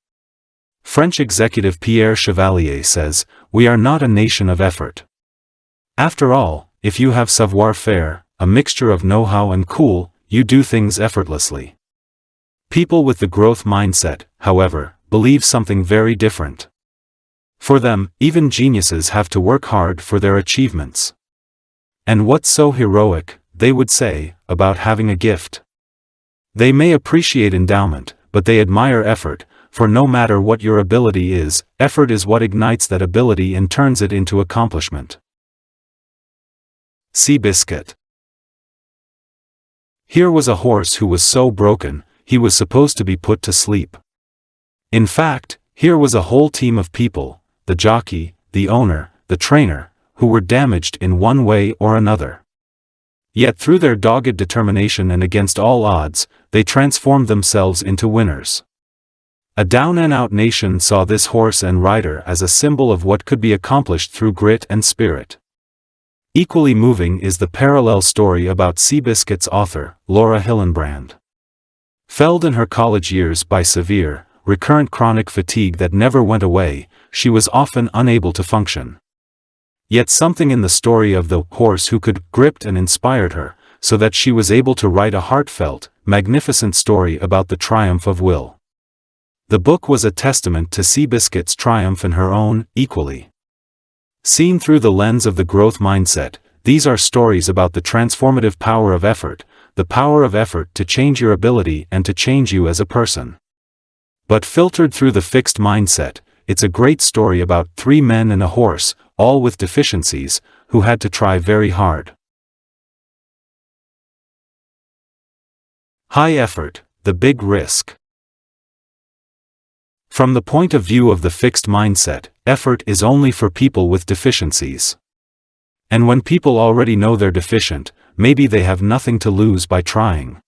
French executive Pierre Chevalier says, "We are not a nation of effort." After all, if you have savoir-faire, a mixture of know-how and cool, you do things effortlessly. People with the growth mindset, however, believe something very different. For them, even geniuses have to work hard for their achievements. And what's so heroic, they would say, about having a gift? They may appreciate endowment, but they admire effort, for no matter what your ability is, effort is what ignites that ability and turns it into accomplishment. Seabiscuit. Here was a horse who was so broken, he was supposed to be put to sleep. In fact, here was a whole team of people, the jockey, the owner, the trainer, who were damaged in one way or another. Yet through their dogged determination and against all odds, they transformed themselves into winners. A down-and-out nation saw this horse and rider as a symbol of what could be accomplished through grit and spirit. Equally moving is the parallel story about Seabiscuit's author, Laura Hillenbrand. Felled in her college years by severe, recurrent chronic fatigue that never went away, she was often unable to function. Yet something in the story of the horse who could gripped and inspired her, so that she was able to write a heartfelt, magnificent story about the triumph of will. The book was a testament to Seabiscuit's triumph in her own, equally. Seen through the lens of the growth mindset, these are stories about the transformative power of effort, the power of effort to change your ability and to change you as a person. But filtered through the fixed mindset, it's a great story about 3 men and a horse, all with deficiencies, who had to try very hard. High effort, the big risk. From the point of view of the fixed mindset, effort is only for people with deficiencies. And when people already know they're deficient, maybe they have nothing to lose by trying.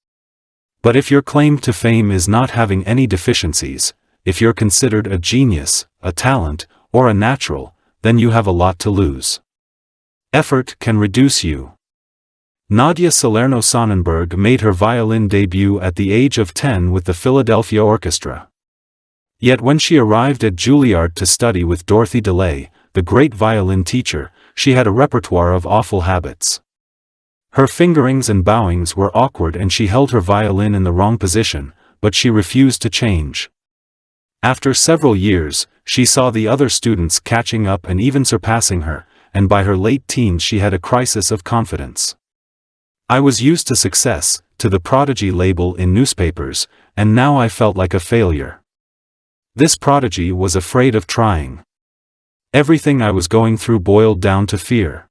But if your claim to fame is not having any deficiencies, if you're considered a genius, a talent, or a natural, then you have a lot to lose. Effort can reduce you. Nadia Salerno-Sonnenberg made her violin debut at the age of 10 with the Philadelphia Orchestra. Yet when she arrived at Juilliard to study with Dorothy DeLay, the great violin teacher, she had a repertoire of awful habits. Her fingerings and bowings were awkward and she held her violin in the wrong position, but she refused to change. After several years, she saw the other students catching up and even surpassing her, and by her late teens she had a crisis of confidence. I was used to success, to the prodigy label in newspapers, and now I felt like a failure. This prodigy was afraid of trying. Everything I was going through boiled down to fear.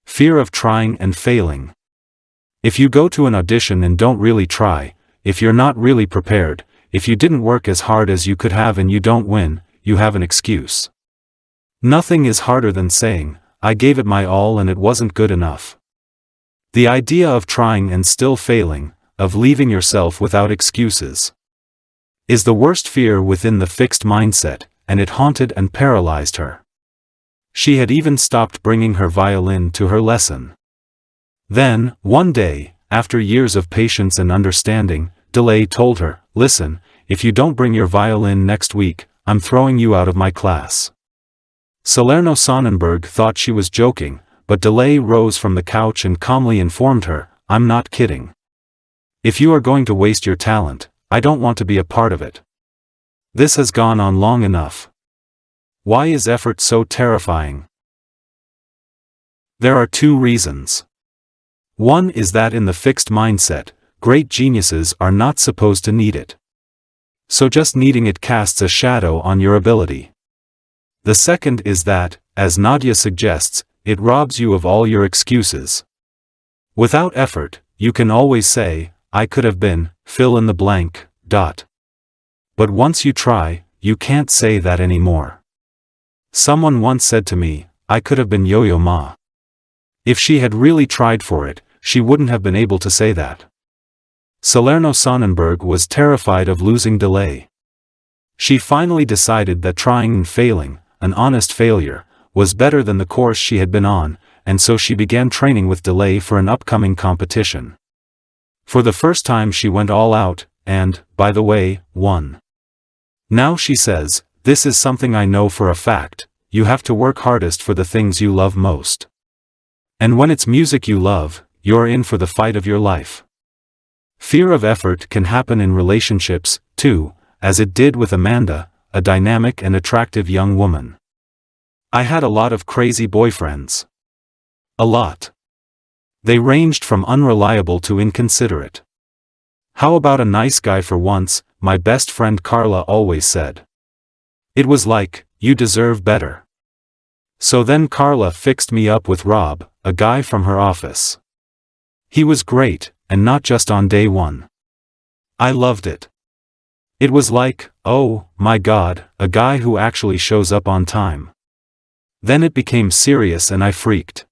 Fear of trying and failing. If you go to an audition and don't really try, if you're not really prepared, if you didn't work as hard as you could have and you don't win, you have an excuse. Nothing is harder than saying, I gave it my all and it wasn't good enough. The idea of trying and still failing, of leaving yourself without excuses, is the worst fear within the fixed mindset, and it haunted and paralyzed her. She had even stopped bringing her violin to her lesson. Then, one day, after years of patience and understanding, DeLay told her, listen, if you don't bring your violin next week, I'm throwing you out of my class. Salerno-Sonnenberg thought she was joking, but DeLay rose from the couch and calmly informed her, I'm not kidding. If you are going to waste your talent, I don't want to be a part of it. This has gone on long enough. Why is effort so terrifying? There are 2 reasons. One is that in the fixed mindset, great geniuses are not supposed to need it. So just needing it casts a shadow on your ability. The second is that, as Nadia suggests, it robs you of all your excuses. Without effort, you can always say, I could have been, fill in the blank, ... But once you try, you can't say that anymore. Someone once said to me, I could have been Yo-Yo Ma. If she had really tried for it, she wouldn't have been able to say that. Salerno-Sonnenberg was terrified of losing DeLay. She finally decided that trying and failing, an honest failure, was better than the course she had been on, and so she began training with DeLay for an upcoming competition. For the first time she went all out, and, by the way, won. Now she says, this is something I know for a fact, you have to work hardest for the things you love most. And when it's music you love, you're in for the fight of your life. Fear of effort can happen in relationships, too, as it did with Amanda, a dynamic and attractive young woman. I had a lot of crazy boyfriends. A lot. They ranged from unreliable to inconsiderate. How about a nice guy for once, my best friend Carla always said. It was like, you deserve better. So then Carla fixed me up with Rob, a guy from her office. He was great, and not just on day one. I loved it. It was like, oh, my God, a guy who actually shows up on time. Then it became serious and I freaked.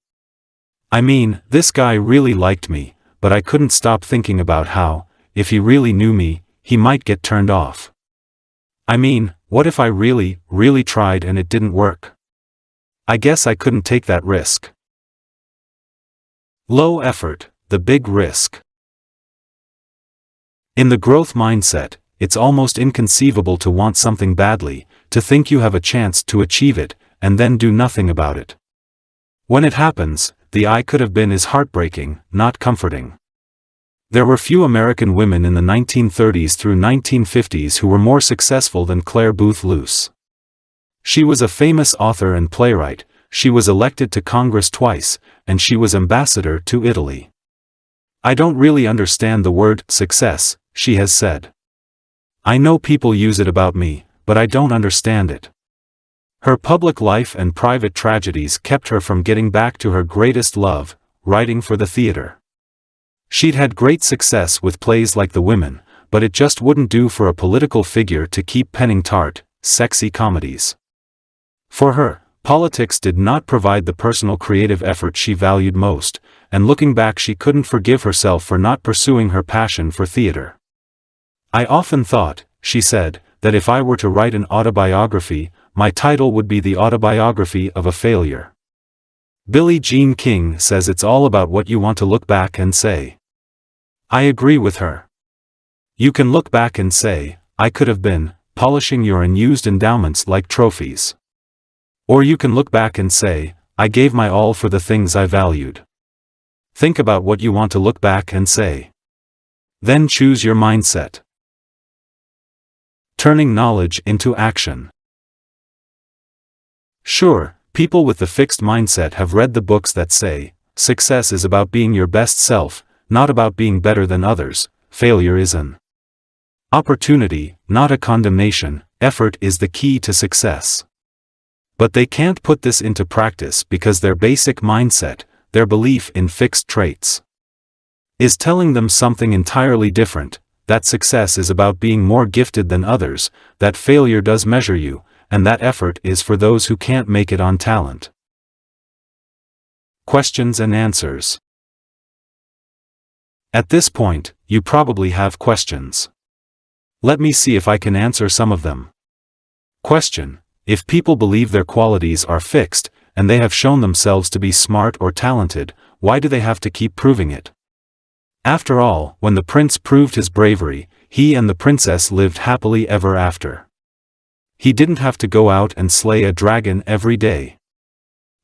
I mean, this guy really liked me, but I couldn't stop thinking about how, if he really knew me, he might get turned off. I mean, what if I really, really tried and it didn't work? I guess I couldn't take that risk. Low effort, the big risk. In the growth mindset, it's almost inconceivable to want something badly, to think you have a chance to achieve it, and then do nothing about it. When it happens, the "I could have been" is heartbreaking, not comforting. There were few American women in the 1930s through 1950s who were more successful than Clare Boothe Luce. She was a famous author and playwright, she was elected to Congress twice, and she was ambassador to Italy. "I don't really understand the word success," she has said. "I know people use it about me, but I don't understand it." Her public life and private tragedies kept her from getting back to her greatest love, writing for the theater. She'd had great success with plays like The Women, but it just wouldn't do for a political figure to keep penning tart, sexy comedies. For her, politics did not provide the personal creative effort she valued most, and looking back she couldn't forgive herself for not pursuing her passion for theater. "I often thought," she said, "that if I were to write an autobiography, my title would be The Autobiography of a Failure." Billie Jean King says it's all about what you want to look back and say. I agree with her. You can look back and say, "I could have been," polishing your unused endowments like trophies. Or you can look back and say, "I gave my all for the things I valued." Think about what you want to look back and say. Then choose your mindset. Turning knowledge into action. Sure, people with the fixed mindset have read the books that say, success is about being your best self, not about being better than others, failure is an opportunity, not a condemnation, effort is the key to success. But they can't put this into practice because their basic mindset, their belief in fixed traits, is telling them something entirely different, that success is about being more gifted than others, that failure does measure you, and that effort is for those who can't make it on talent. Questions and answers. At this point, you probably have questions. Let me see if I can answer some of them. Question: if people believe their qualities are fixed, and they have shown themselves to be smart or talented, why do they have to keep proving it? After all, when the prince proved his bravery, he and the princess lived happily ever after. He didn't have to go out and slay a dragon every day.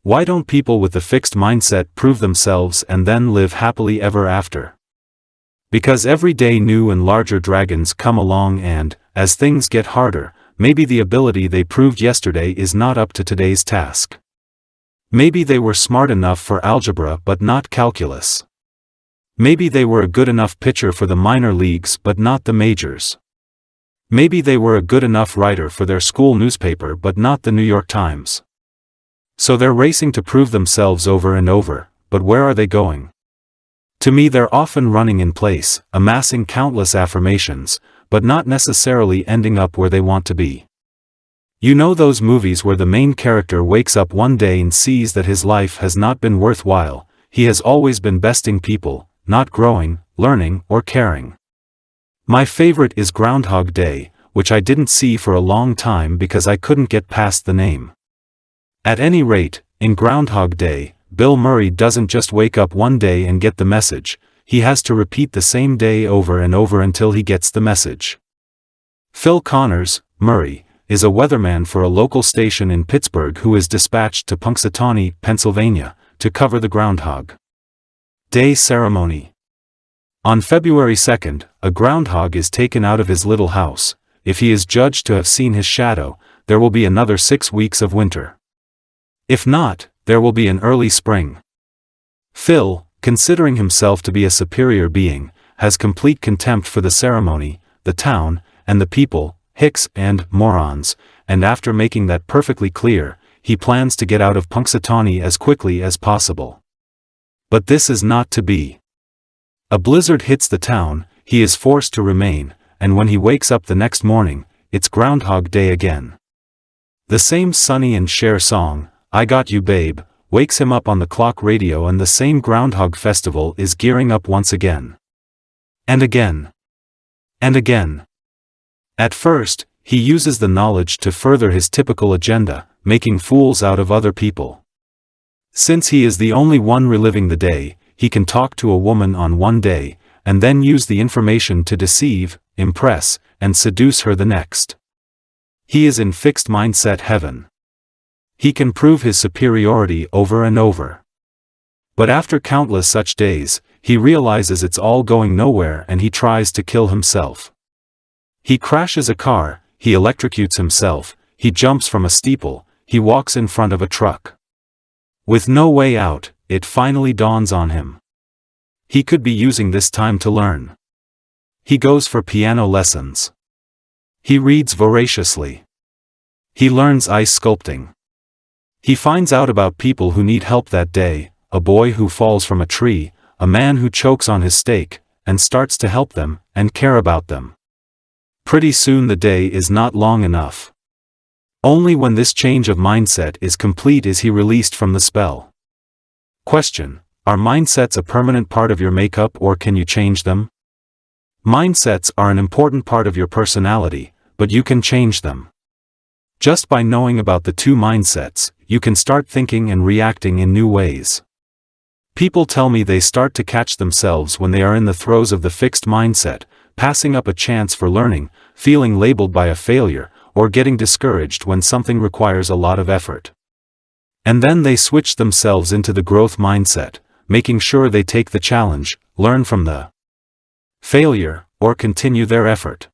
Why don't people with the fixed mindset prove themselves and then live happily ever after? Because every day new and larger dragons come along and, as things get harder, maybe the ability they proved yesterday is not up to today's task. Maybe they were smart enough for algebra but not calculus. Maybe they were a good enough pitcher for the minor leagues but not the majors. Maybe they were a good enough writer for their school newspaper but not the New York Times. So they're racing to prove themselves over and over, but where are they going? To me, they're often running in place, amassing countless affirmations, but not necessarily ending up where they want to be. You know those movies where the main character wakes up one day and sees that his life has not been worthwhile, he has always been besting people, not growing, learning, or caring. My favorite is Groundhog Day, which I didn't see for a long time because I couldn't get past the name. At any rate, in Groundhog Day, Bill Murray doesn't just wake up one day and get the message, he has to repeat the same day over and over until he gets the message. Phil Connors, Murray, is a weatherman for a local station in Pittsburgh who is dispatched to Punxsutawney, Pennsylvania, to cover the Groundhog Day ceremony. On February 2nd, a groundhog is taken out of his little house. If he is judged to have seen his shadow, there will be another 6 weeks of winter. If not, there will be an early spring. Phil, considering himself to be a superior being, has complete contempt for the ceremony, the town, and the people, hicks and morons, and after making that perfectly clear, he plans to get out of Punxsutawney as quickly as possible. But this is not to be. A blizzard hits the town, he is forced to remain, and when he wakes up the next morning, it's Groundhog Day again. The same Sonny and Cher song, "I Got You Babe," wakes him up on the clock radio, and the same Groundhog Festival is gearing up once again. And again. And again. At first, he uses the knowledge to further his typical agenda, making fools out of other people. Since he is the only one reliving the day, he can talk to a woman on one day, and then use the information to deceive, impress, and seduce her the next. He is in fixed mindset heaven. He can prove his superiority over and over. But after countless such days, he realizes it's all going nowhere and he tries to kill himself. He crashes a car, he electrocutes himself, he jumps from a steeple, he walks in front of a truck. With no way out, it finally dawns on him. He could be using this time to learn. He goes for piano lessons. He reads voraciously. He learns ice sculpting. He finds out about people who need help that day, a boy who falls from a tree, a man who chokes on his steak, and starts to help them, and care about them. Pretty soon the day is not long enough. Only when this change of mindset is complete is he released from the spell. Question: are mindsets a permanent part of your makeup or can you change them? Mindsets are an important part of your personality, but you can change them. Just by knowing about the two mindsets, you can start thinking and reacting in new ways. People tell me they start to catch themselves when they are in the throes of the fixed mindset, passing up a chance for learning, feeling labeled by a failure, or getting discouraged when something requires a lot of effort. And then they switch themselves into the growth mindset, making sure they take the challenge, learn from the failure, or continue their effort.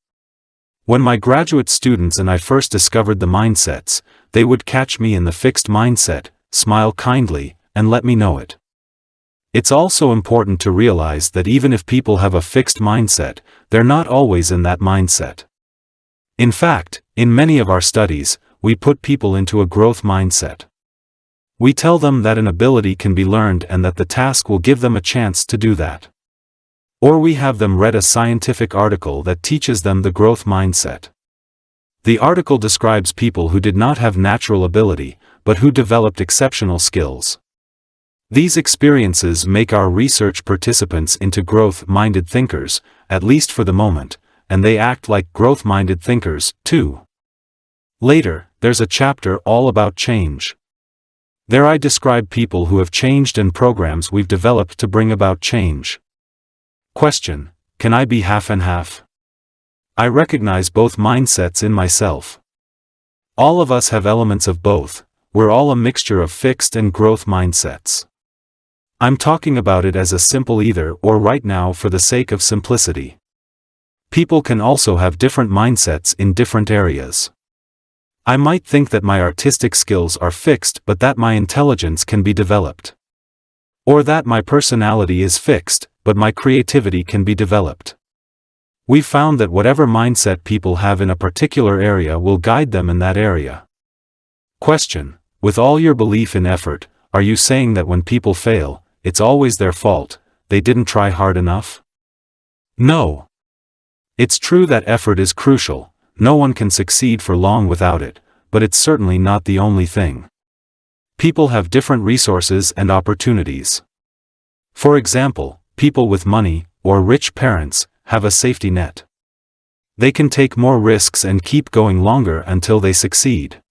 When my graduate students and I first discovered the mindsets, they would catch me in the fixed mindset, smile kindly, and let me know it. It's also important to realize that even if people have a fixed mindset, they're not always in that mindset. In fact, in many of our studies, we put people into a growth mindset. We tell them that an ability can be learned and that the task will give them a chance to do that. Or we have them read a scientific article that teaches them the growth mindset. The article describes people who did not have natural ability, but who developed exceptional skills. These experiences make our research participants into growth-minded thinkers, at least for the moment, and they act like growth-minded thinkers, too. Later, there's a chapter all about change. There I describe people who have changed and programs we've developed to bring about change. Question: can I be half and half? I recognize both mindsets in myself. All of us have elements of both, we're all a mixture of fixed and growth mindsets. I'm talking about it as a simple either or right now for the sake of simplicity. People can also have different mindsets in different areas. I might think that my artistic skills are fixed but that my intelligence can be developed. Or that my personality is fixed, but my creativity can be developed. We've found that whatever mindset people have in a particular area will guide them in that area. Question: with all your belief in effort, are you saying that when people fail, it's always their fault, they didn't try hard enough? No. It's true that effort is crucial, no one can succeed for long without it, but it's certainly not the only thing. People have different resources and opportunities. For example, people with money, or rich parents, have a safety net. They can take more risks and keep going longer until they succeed.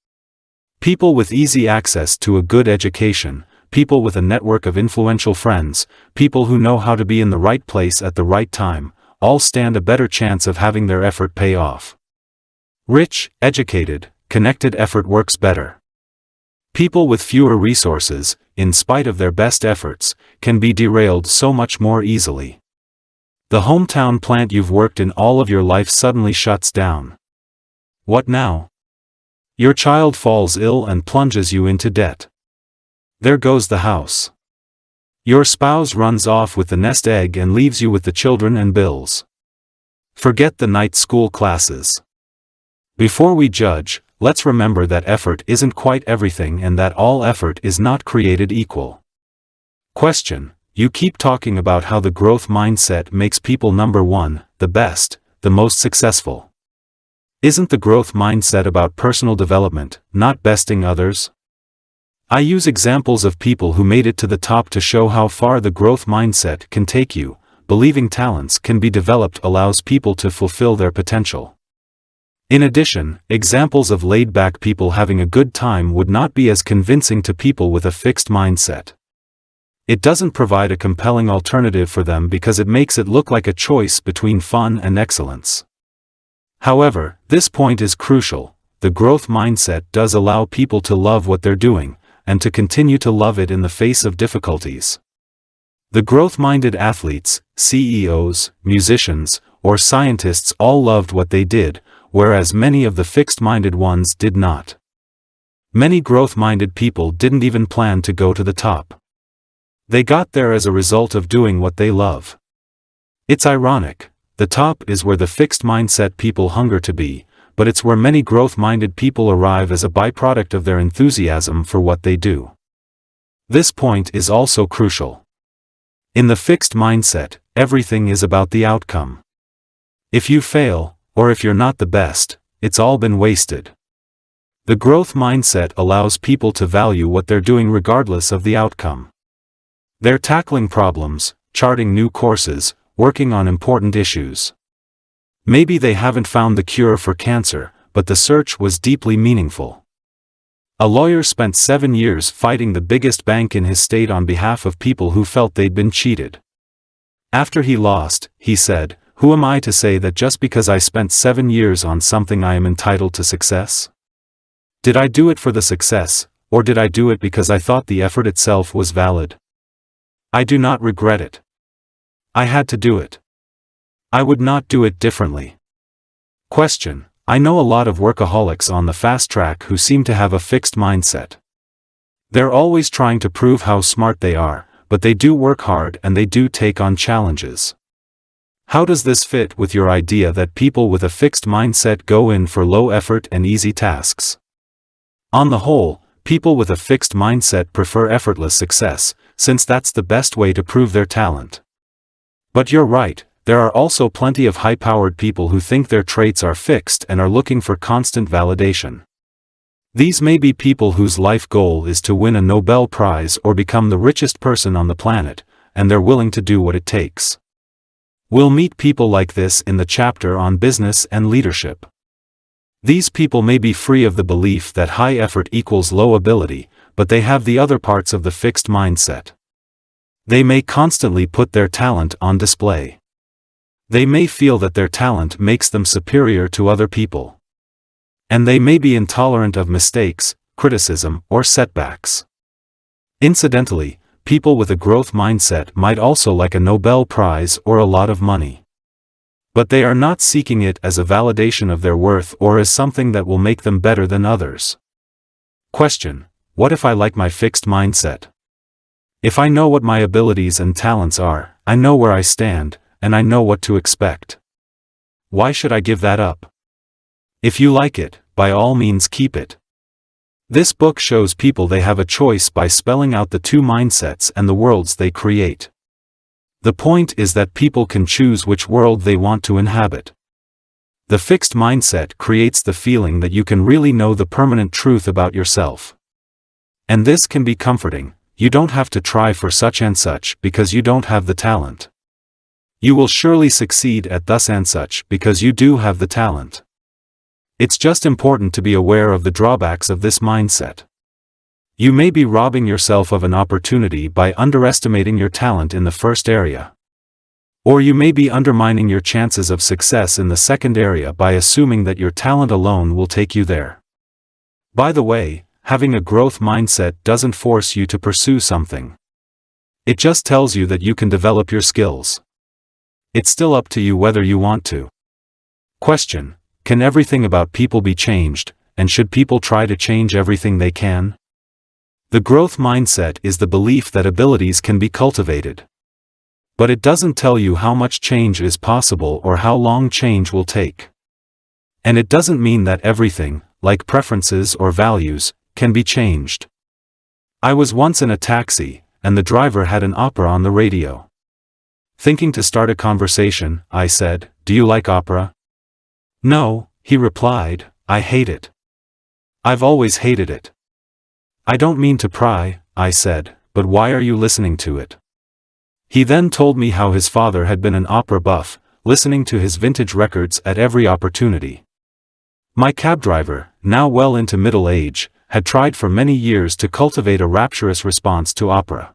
People with easy access to a good education, people with a network of influential friends, people who know how to be in the right place at the right time, all stand a better chance of having their effort pay off. Rich, educated, connected effort works better. People with fewer resources, in spite of their best efforts, can be derailed so much more easily. The hometown plant you've worked in all of your life suddenly shuts down. What now? Your child falls ill and plunges you into debt. There goes the house. Your spouse runs off with the nest egg and leaves you with the children and bills. Forget the night school classes. Before we judge, let's remember that effort isn't quite everything and that all effort is not created equal. Question: you keep talking about how the growth mindset makes people number one, the best, the most successful. Isn't the growth mindset about personal development, not besting others? I use examples of people who made it to the top to show how far the growth mindset can take you. Believing talents can be developed allows people to fulfill their potential. In addition, examples of laid-back people having a good time would not be as convincing to people with a fixed mindset. It doesn't provide a compelling alternative for them because it makes it look like a choice between fun and excellence. However, this point is crucial. The growth mindset does allow people to love what they're doing, and to continue to love it in the face of difficulties. The growth-minded athletes, CEOs, musicians, or scientists all loved what they did, whereas many of the fixed-minded ones did not. Many growth-minded people didn't even plan to go to the top. They got there as a result of doing what they love. It's ironic. The top is where the fixed-mindset people hunger to be, but it's where many growth-minded people arrive as a byproduct of their enthusiasm for what they do. This point is also crucial. In the fixed mindset, everything is about the outcome. If you fail, or if you're not the best, it's all been wasted. The growth mindset allows people to value what they're doing regardless of the outcome. They're tackling problems, charting new courses, working on important issues. Maybe they haven't found the cure for cancer, but the search was deeply meaningful. A lawyer spent 7 years fighting the biggest bank in his state on behalf of people who felt they'd been cheated. After he lost, he said, "Who am I to say that just because I spent 7 years on something I am entitled to success? Did I do it for the success, or did I do it because I thought the effort itself was valid? I do not regret it. I had to do it. I would not do it differently." Question: I know a lot of workaholics on the fast track who seem to have a fixed mindset. They're always trying to prove how smart they are, but they do work hard and they do take on challenges. How does this fit with your idea that people with a fixed mindset go in for low effort and easy tasks? On the whole, people with a fixed mindset prefer effortless success, since that's the best way to prove their talent. But you're right, there are also plenty of high-powered people who think their traits are fixed and are looking for constant validation. These may be people whose life goal is to win a Nobel Prize or become the richest person on the planet, and they're willing to do what it takes. We'll meet people like this in the chapter on business and leadership. These people may be free of the belief that high effort equals low ability, but they have the other parts of the fixed mindset. They may constantly put their talent on display. They may feel that their talent makes them superior to other people. And they may be intolerant of mistakes, criticism, or setbacks. Incidentally, people with a growth mindset might also like a Nobel Prize or a lot of money. But they are not seeking it as a validation of their worth or as something that will make them better than others. Question: what if I like my fixed mindset? If I know what my abilities and talents are, I know where I stand, and I know what to expect. Why should I give that up? If you like it, by all means keep it. This book shows people they have a choice by spelling out the two mindsets and the worlds they create. The point is that people can choose which world they want to inhabit. The fixed mindset creates the feeling that you can really know the permanent truth about yourself. And this can be comforting. You don't have to try for such and such because you don't have the talent. You will surely succeed at thus and such because you do have the talent. It's just important to be aware of the drawbacks of this mindset. You may be robbing yourself of an opportunity by underestimating your talent in the first area. Or you may be undermining your chances of success in the second area by assuming that your talent alone will take you there. By the way, having a growth mindset doesn't force you to pursue something. It just tells you that you can develop your skills. It's still up to you whether you want to. Question: can everything about people be changed, and should people try to change everything they can? The growth mindset is the belief that abilities can be cultivated. But it doesn't tell you how much change is possible or how long change will take. And it doesn't mean that everything, like preferences or values, can be changed. I was once in a taxi, and the driver had an opera on the radio. Thinking to start a conversation, I said, "Do you like opera?" "No," he replied, "I hate it. I've always hated it." "I don't mean to pry," I said, "but why are you listening to it?" He then told me how his father had been an opera buff, listening to his vintage records at every opportunity. My cab driver, now well into middle age, had tried for many years to cultivate a rapturous response to opera.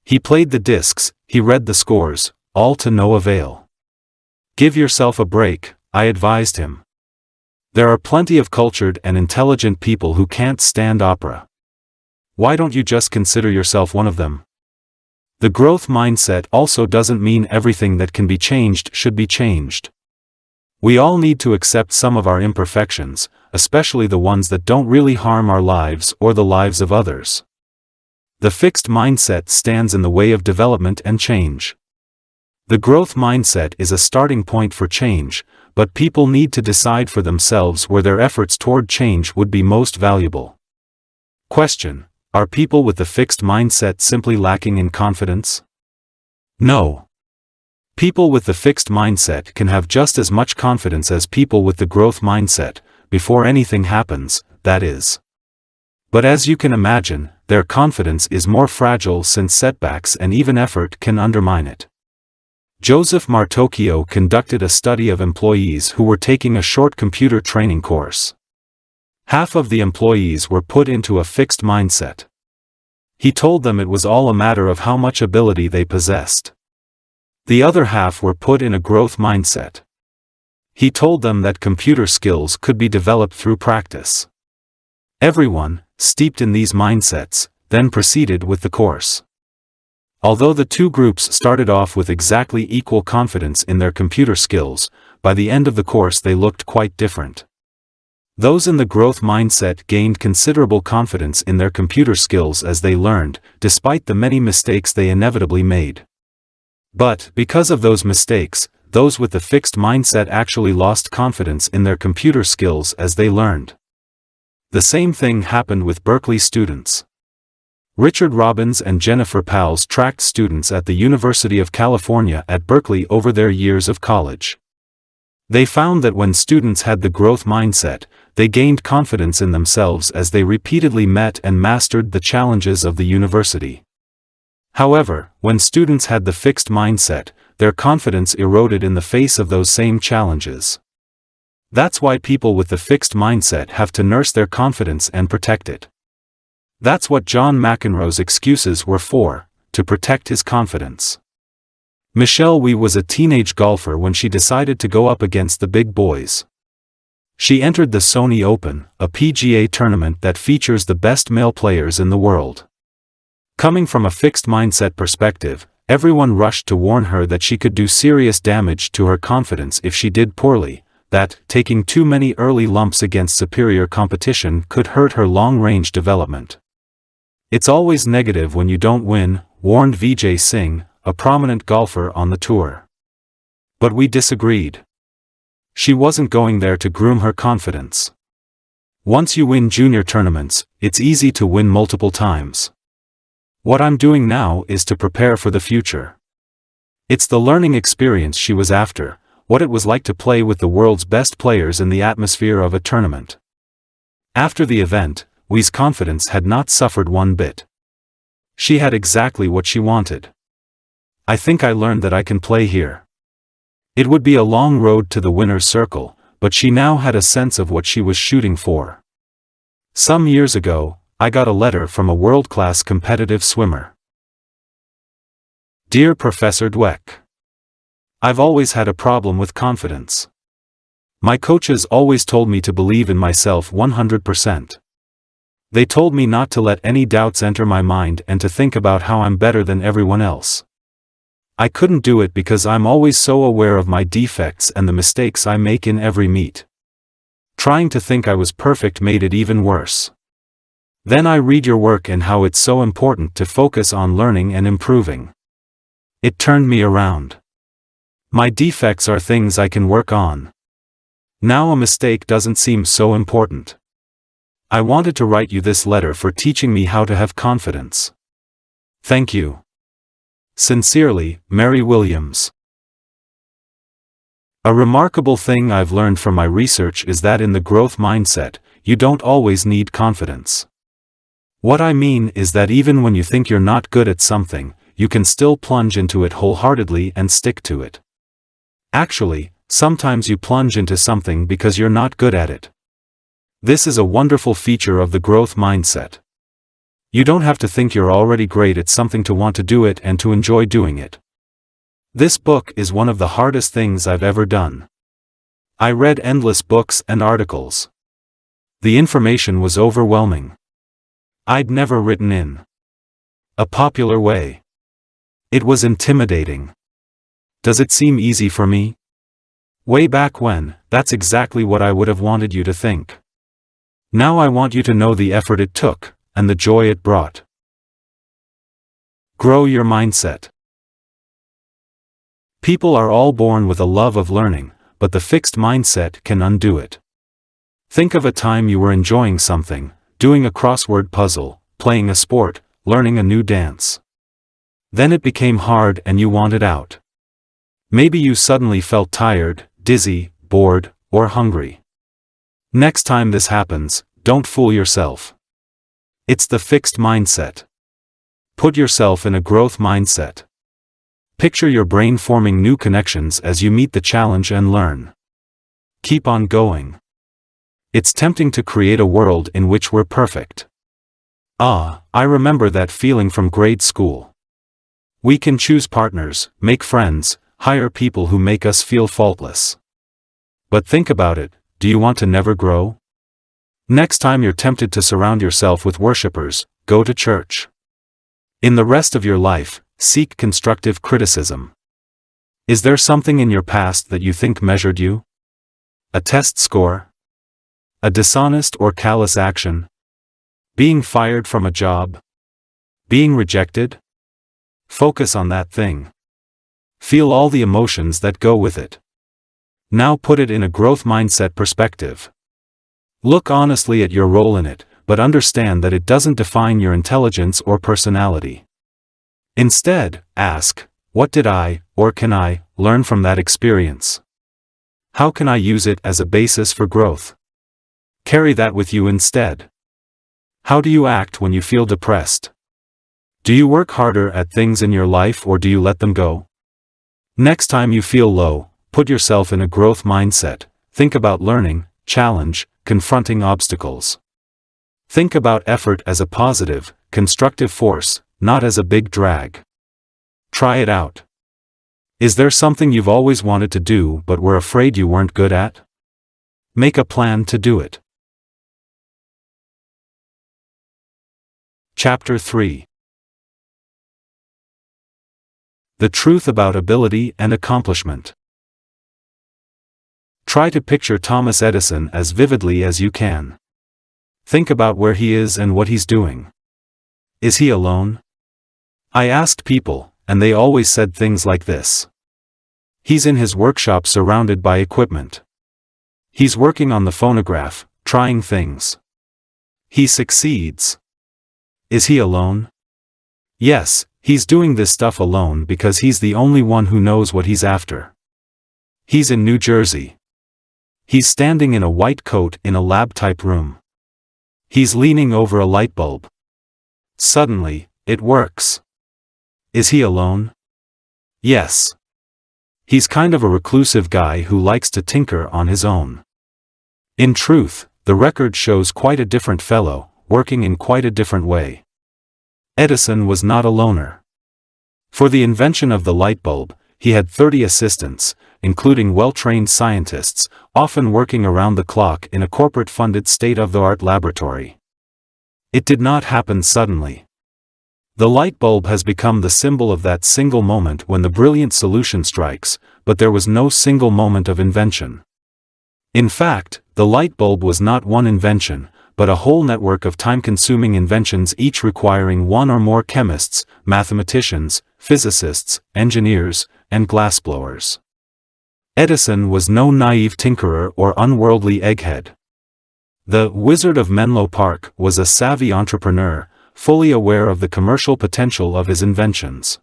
He played the discs, he read the scores, all to no avail. Give yourself a break, I advised him. There are plenty of cultured and intelligent people who can't stand opera. Why don't you just consider yourself one of them? The growth mindset also doesn't mean everything that can be changed should be changed. We all need to accept some of our imperfections, especially the ones that don't really harm our lives or the lives of others. The fixed mindset stands in the way of development and change. The growth mindset is a starting point for change, but people need to decide for themselves where their efforts toward change would be most valuable. Question: are people with the fixed mindset simply lacking in confidence? No. People with the fixed mindset can have just as much confidence as people with the growth mindset, before anything happens, that is. But as you can imagine, their confidence is more fragile since setbacks and even effort can undermine it. Joseph Martocchio conducted a study of employees who were taking a short computer training course. Half of the employees were put into a fixed mindset. He told them it was all a matter of how much ability they possessed. The other half were put in a growth mindset. He told them that computer skills could be developed through practice. Everyone, steeped in these mindsets, then proceeded with the course. Although the two groups started off with exactly equal confidence in their computer skills, by the end of the course they looked quite different. Those in the growth mindset gained considerable confidence in their computer skills as they learned, despite the many mistakes they inevitably made. But, because of those mistakes, those with the fixed mindset actually lost confidence in their computer skills as they learned. The same thing happened with Berkeley students. Richard Robbins and Jennifer Powles tracked students at the University of California at Berkeley over their years of college. They found that when students had the growth mindset, they gained confidence in themselves as they repeatedly met and mastered the challenges of the university. However, when students had the fixed mindset, their confidence eroded in the face of those same challenges. That's why people with the fixed mindset have to nurse their confidence and protect it. That's what John McEnroe's excuses were for, to protect his confidence. Michelle Wie was a teenage golfer when she decided to go up against the big boys. She entered the Sony Open, a PGA tournament that features the best male players in the world. Coming from a fixed mindset perspective, everyone rushed to warn her that she could do serious damage to her confidence if she did poorly, that taking too many early lumps against superior competition could hurt her long-range development. It's always negative when you don't win, warned Vijay Singh, a prominent golfer on the tour. But we disagreed. She wasn't going there to groom her confidence. Once you win junior tournaments, it's easy to win multiple times. What I'm doing now is to prepare for the future. It's the learning experience she was after, what it was like to play with the world's best players in the atmosphere of a tournament. After the event, Wie's confidence had not suffered one bit. She had exactly what she wanted. I think I learned that I can play here. It would be a long road to the winner's circle, but she now had a sense of what she was shooting for. Some years ago, I got a letter from a world-class competitive swimmer. Dear Professor Dweck, I've always had a problem with confidence. My coaches always told me to believe in myself 100%. They told me not to let any doubts enter my mind and to think about how I'm better than everyone else. I couldn't do it because I'm always so aware of my defects and the mistakes I make in every meet. Trying to think I was perfect made it even worse. Then I read your work and how it's so important to focus on learning and improving. It turned me around. My defects are things I can work on. Now a mistake doesn't seem so important. I wanted to write you this letter for teaching me how to have confidence. Thank you. Sincerely, Mary Williams. A remarkable thing I've learned from my research is that in the growth mindset, you don't always need confidence. What I mean is that even when you think you're not good at something, you can still plunge into it wholeheartedly and stick to it. Actually, sometimes you plunge into something because you're not good at it. This is a wonderful feature of the growth mindset. You don't have to think you're already great at something to want to do it and to enjoy doing it. This book is one of the hardest things I've ever done. I read endless books and articles. The information was overwhelming. I'd never written in a popular way. It was intimidating. Does it seem easy for me? Way back when, that's exactly what I would have wanted you to think. Now I want you to know the effort it took, and the joy it brought. Grow your mindset. People are all born with a love of learning, but the fixed mindset can undo it. Think of a time you were enjoying something, doing a crossword puzzle, playing a sport, learning a new dance. Then it became hard and you wanted out. Maybe you suddenly felt tired, dizzy, bored, or hungry. Next time this happens, don't fool yourself. It's the fixed mindset. Put yourself in a growth mindset. Picture your brain forming new connections as you meet the challenge and learn. Keep on going. It's tempting to create a world in which we're perfect. I remember that feeling from grade school. We can choose partners, make friends, hire people who make us feel faultless. But think about it, do you want to never grow? Next time you're tempted to surround yourself with worshippers, go to church. In the rest of your life, seek constructive criticism. Is there something in your past that you think measured you? A test score? A dishonest or callous action? Being fired from a job? Being rejected? Focus on that thing. Feel all the emotions that go with it. Now put it in a growth mindset perspective. Look honestly at your role in it, but understand that it doesn't define your intelligence or personality. Instead, ask, what did I, or can I, learn from that experience? How can I use it as a basis for growth? Carry that with you instead. How do you act when you feel depressed? Do you work harder at things in your life or do you let them go? Next time you feel low, put yourself in a growth mindset. Think about learning, challenge, confronting obstacles. Think about effort as a positive, constructive force, not as a big drag. Try it out. Is there something you've always wanted to do but were afraid you weren't good at? Make a plan to do it. Chapter 3. The truth about ability and accomplishment. Try to picture Thomas Edison as vividly as you can. Think about where he is and what he's doing. Is he alone? I asked people, and they always said things like this. He's in his workshop surrounded by equipment. He's working on the phonograph, trying things. He succeeds. Is he alone? Yes, he's doing this stuff alone because he's the only one who knows what he's after. He's in New Jersey. He's standing in a white coat in a lab-type room. He's leaning over a light bulb. Suddenly, it works. Is he alone? Yes. He's kind of a reclusive guy who likes to tinker on his own. In truth, the record shows quite a different fellow, working in quite a different way. Edison was not a loner. For the invention of the light bulb, he had 30 assistants, including well-trained scientists, often working around the clock in a corporate-funded state-of-the-art laboratory. It did not happen suddenly. The light bulb has become the symbol of that single moment when the brilliant solution strikes, but there was no single moment of invention. In fact, the light bulb was not one invention, but a whole network of time-consuming inventions, each requiring one or more chemists, mathematicians, physicists, engineers, and glassblowers. Edison was no naive tinkerer or unworldly egghead. The Wizard of Menlo Park was a savvy entrepreneur, fully aware of the commercial potential of his inventions.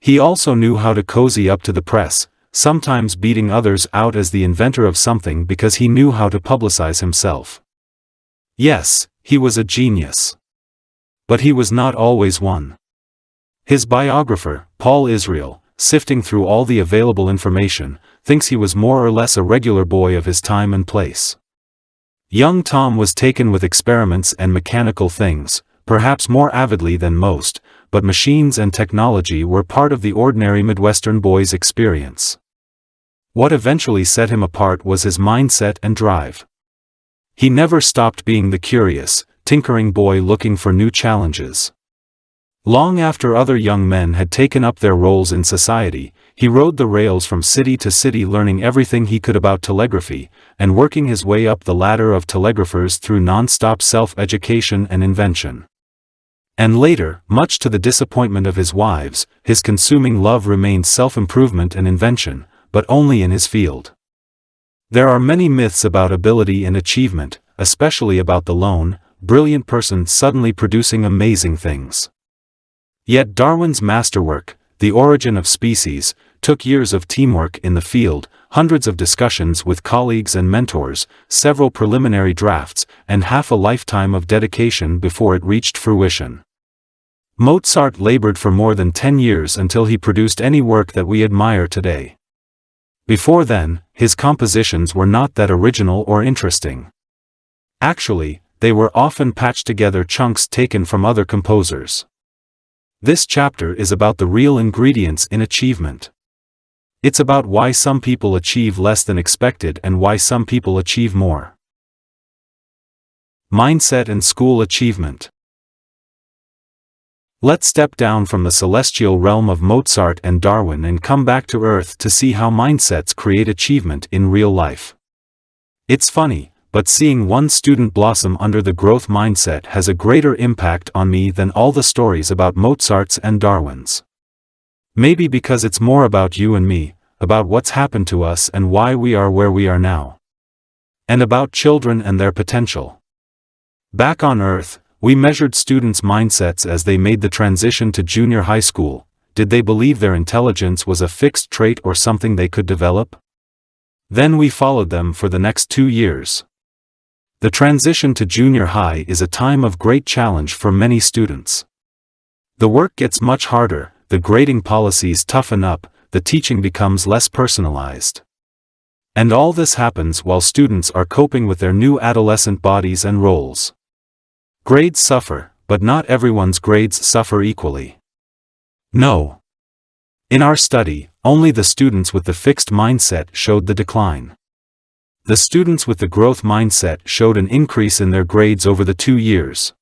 He also knew how to cozy up to the press, sometimes beating others out as the inventor of something because he knew how to publicize himself. Yes, he was a genius. But he was not always one. His biographer, Paul Israel, sifting through all the available information, thinks he was more or less a regular boy of his time and place. Young Tom was taken with experiments and mechanical things, perhaps more avidly than most, but machines and technology were part of the ordinary Midwestern boy's experience. What eventually set him apart was his mindset and drive. He never stopped being the curious, tinkering boy looking for new challenges. Long after other young men had taken up their roles in society, he rode the rails from city to city learning everything he could about telegraphy, and working his way up the ladder of telegraphers through non-stop self-education and invention. And later, much to the disappointment of his wives, his consuming love remained self-improvement and invention, but only in his field. There are many myths about ability and achievement, especially about the lone, brilliant person suddenly producing amazing things. Yet Darwin's masterwork, The Origin of Species, took years of teamwork in the field, hundreds of discussions with colleagues and mentors, several preliminary drafts, and half a lifetime of dedication before it reached fruition. Mozart labored for more than 10 years until he produced any work that we admire today. Before then, his compositions were not that original or interesting. Actually, they were often patched together chunks taken from other composers. This chapter is about the real ingredients in achievement. It's about why some people achieve less than expected and why some people achieve more. Mindset and school achievement. Let's step down from the celestial realm of Mozart and Darwin and come back to Earth to see how mindsets create achievement in real life. It's funny, but seeing one student blossom under the growth mindset has a greater impact on me than all the stories about Mozart's and Darwin's. Maybe because it's more about you and me, about what's happened to us and why we are where we are now. And about children and their potential. Back on Earth, we measured students' mindsets as they made the transition to junior high school. Did they believe their intelligence was a fixed trait or something they could develop? Then we followed them for the next 2 years. The transition to junior high is a time of great challenge for many students. The work gets much harder, the grading policies toughen up, the teaching becomes less personalized. And all this happens while students are coping with their new adolescent bodies and roles. Grades suffer, but not everyone's grades suffer equally. No. In our study, only the students with the fixed mindset showed the decline. The students with the growth mindset showed an increase in their grades over the 2 years.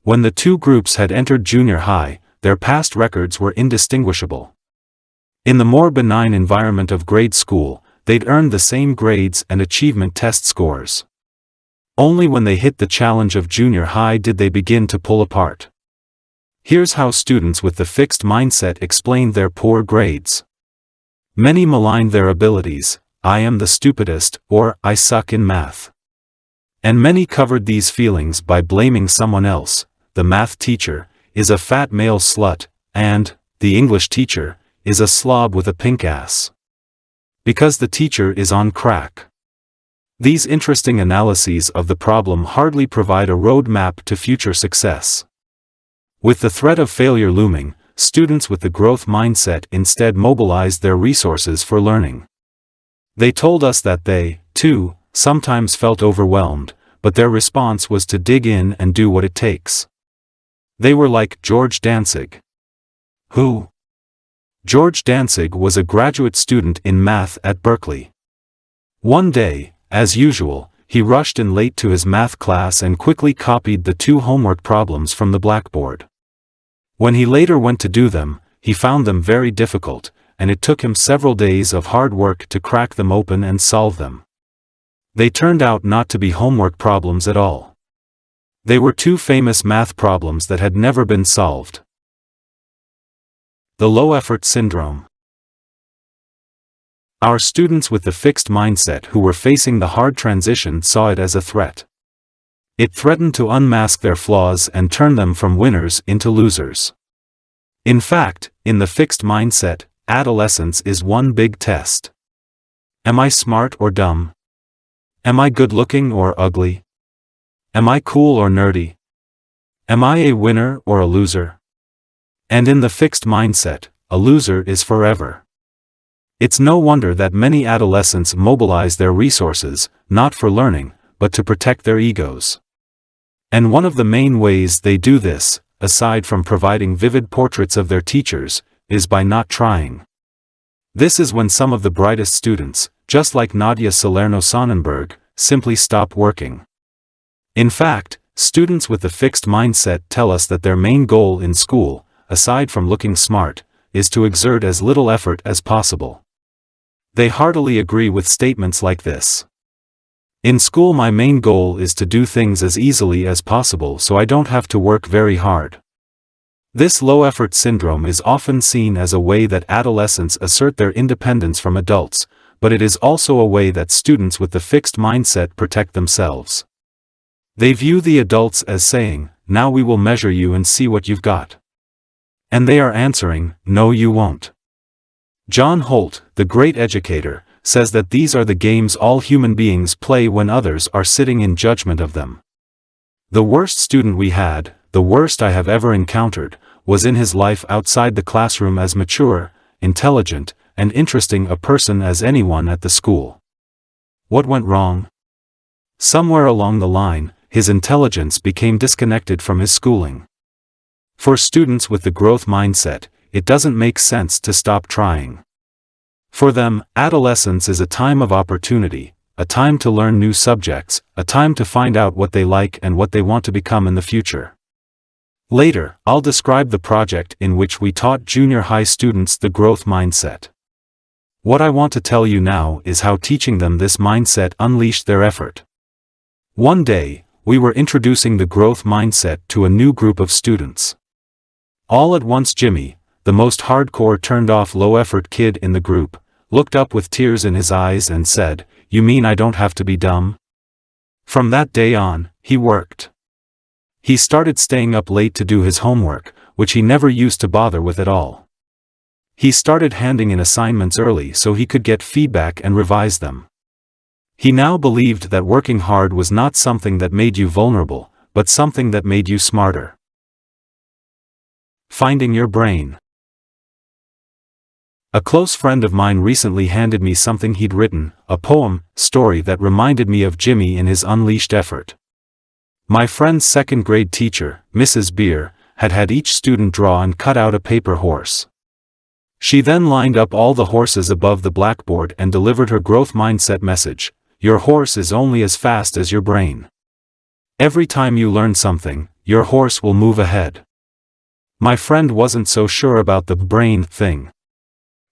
When the two groups had entered junior high, their past records were indistinguishable. In the more benign environment of grade school, they'd earned the same grades and achievement test scores. Only when they hit the challenge of junior high did they begin to pull apart. Here's how students with the fixed mindset explained their poor grades. Many maligned their abilities. I am the stupidest, or I suck in math. And many covered these feelings by blaming someone else. The math teacher is a fat male slut, and the English teacher is a slob with a pink ass. Because the teacher is on crack. These interesting analyses of the problem hardly provide a roadmap to future success. With the threat of failure looming, students with the growth mindset instead mobilized their resources for learning. They told us that they, too, sometimes felt overwhelmed, but their response was to dig in and do what it takes. They were like George Dantzig. Who? George Dantzig was a graduate student in math at Berkeley. One day, as usual, he rushed in late to his math class and quickly copied the 2 homework problems from the blackboard. When he later went to do them, he found them very difficult, and it took him several days of hard work to crack them open and solve them. They turned out not to be homework problems at all. They were 2 famous math problems that had never been solved. The low-effort syndrome. Our students with the fixed mindset who were facing the hard transition saw it as a threat. It threatened to unmask their flaws and turn them from winners into losers. In fact, in the fixed mindset, adolescence is one big test. Am I smart or dumb? Am I good-looking or ugly? Am I cool or nerdy? Am I a winner or a loser? And in the fixed mindset, a loser is forever. It's no wonder that many adolescents mobilize their resources, not for learning, but to protect their egos. And one of the main ways they do this, aside from providing vivid portraits of their teachers, is by not trying. This is when some of the brightest students, just like Nadia Salerno-Sonnenberg, simply stop working. In fact, students with the fixed mindset tell us that their main goal in school, aside from looking smart, is to exert as little effort as possible. They heartily agree with statements like this. In school, my main goal is to do things as easily as possible so I don't have to work very hard. This low-effort syndrome is often seen as a way that adolescents assert their independence from adults, but it is also a way that students with the fixed mindset protect themselves. They view the adults as saying, "Now we will measure you and see what you've got." And they are answering, "No, you won't." John Holt, the great educator, says that these are the games all human beings play when others are sitting in judgment of them. The worst student we had, the worst I have ever encountered, was in his life outside the classroom as mature, intelligent, and interesting a person as anyone at the school. What went wrong? Somewhere along the line, his intelligence became disconnected from his schooling. For students with the growth mindset, it doesn't make sense to stop trying. For them, adolescence is a time of opportunity, a time to learn new subjects, a time to find out what they like and what they want to become in the future. Later, I'll describe the project in which we taught junior high students the growth mindset. What I want to tell you now is how teaching them this mindset unleashed their effort. One day, we were introducing the growth mindset to a new group of students. All at once Jimmy, the most hardcore turned-off low-effort kid in the group, looked up with tears in his eyes and said, "You mean I don't have to be dumb?" From that day on, he worked. He started staying up late to do his homework, which he never used to bother with at all. He started handing in assignments early so he could get feedback and revise them. He now believed that working hard was not something that made you vulnerable, but something that made you smarter. Finding your brain. A close friend of mine recently handed me something he'd written, a poem, story that reminded me of Jimmy in his unleashed effort. My friend's second-grade teacher, Mrs. Beer, had had each student draw and cut out a paper horse. She then lined up all the horses above the blackboard and delivered her growth mindset message: "Your horse is only as fast as your brain. Every time you learn something, your horse will move ahead." My friend wasn't so sure about the brain thing.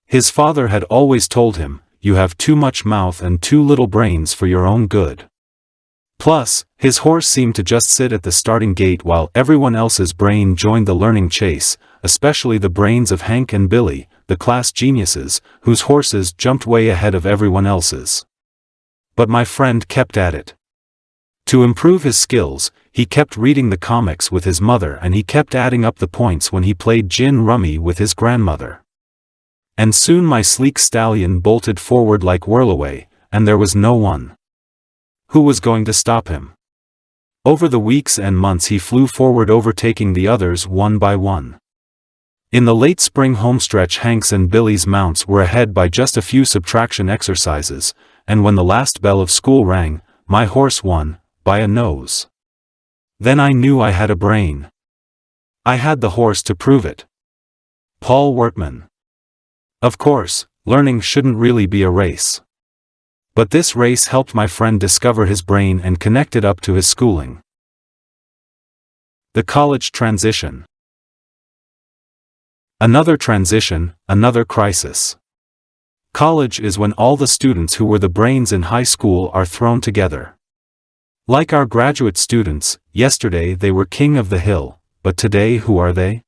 His father had always told him, "You have too much mouth and too little brains for your own good." Plus, his horse seemed to just sit at the starting gate while everyone else's brain joined the learning chase, especially the brains of Hank and Billy, the class geniuses, whose horses jumped way ahead of everyone else's. But my friend kept at it. To improve his skills, he kept reading the comics with his mother and he kept adding up the points when he played gin rummy with his grandmother. And soon my sleek stallion bolted forward like whirlaway, and there was no one who was going to stop him. Over the weeks and months he flew forward, overtaking the others one by one. In the late spring homestretch, Hank's and Billy's mounts were ahead by just a few subtraction exercises, and when the last bell of school rang, my horse won, by a nose. Then I knew I had a brain. I had the horse to prove it. Paul Wortman. Of course, learning shouldn't really be a race. But this race helped my friend discover his brain and connect it up to his schooling. The college transition. Another transition, another crisis. College is when all the students who were the brains in high school are thrown together. Like our graduate students, yesterday they were king of the hill, but today who are they?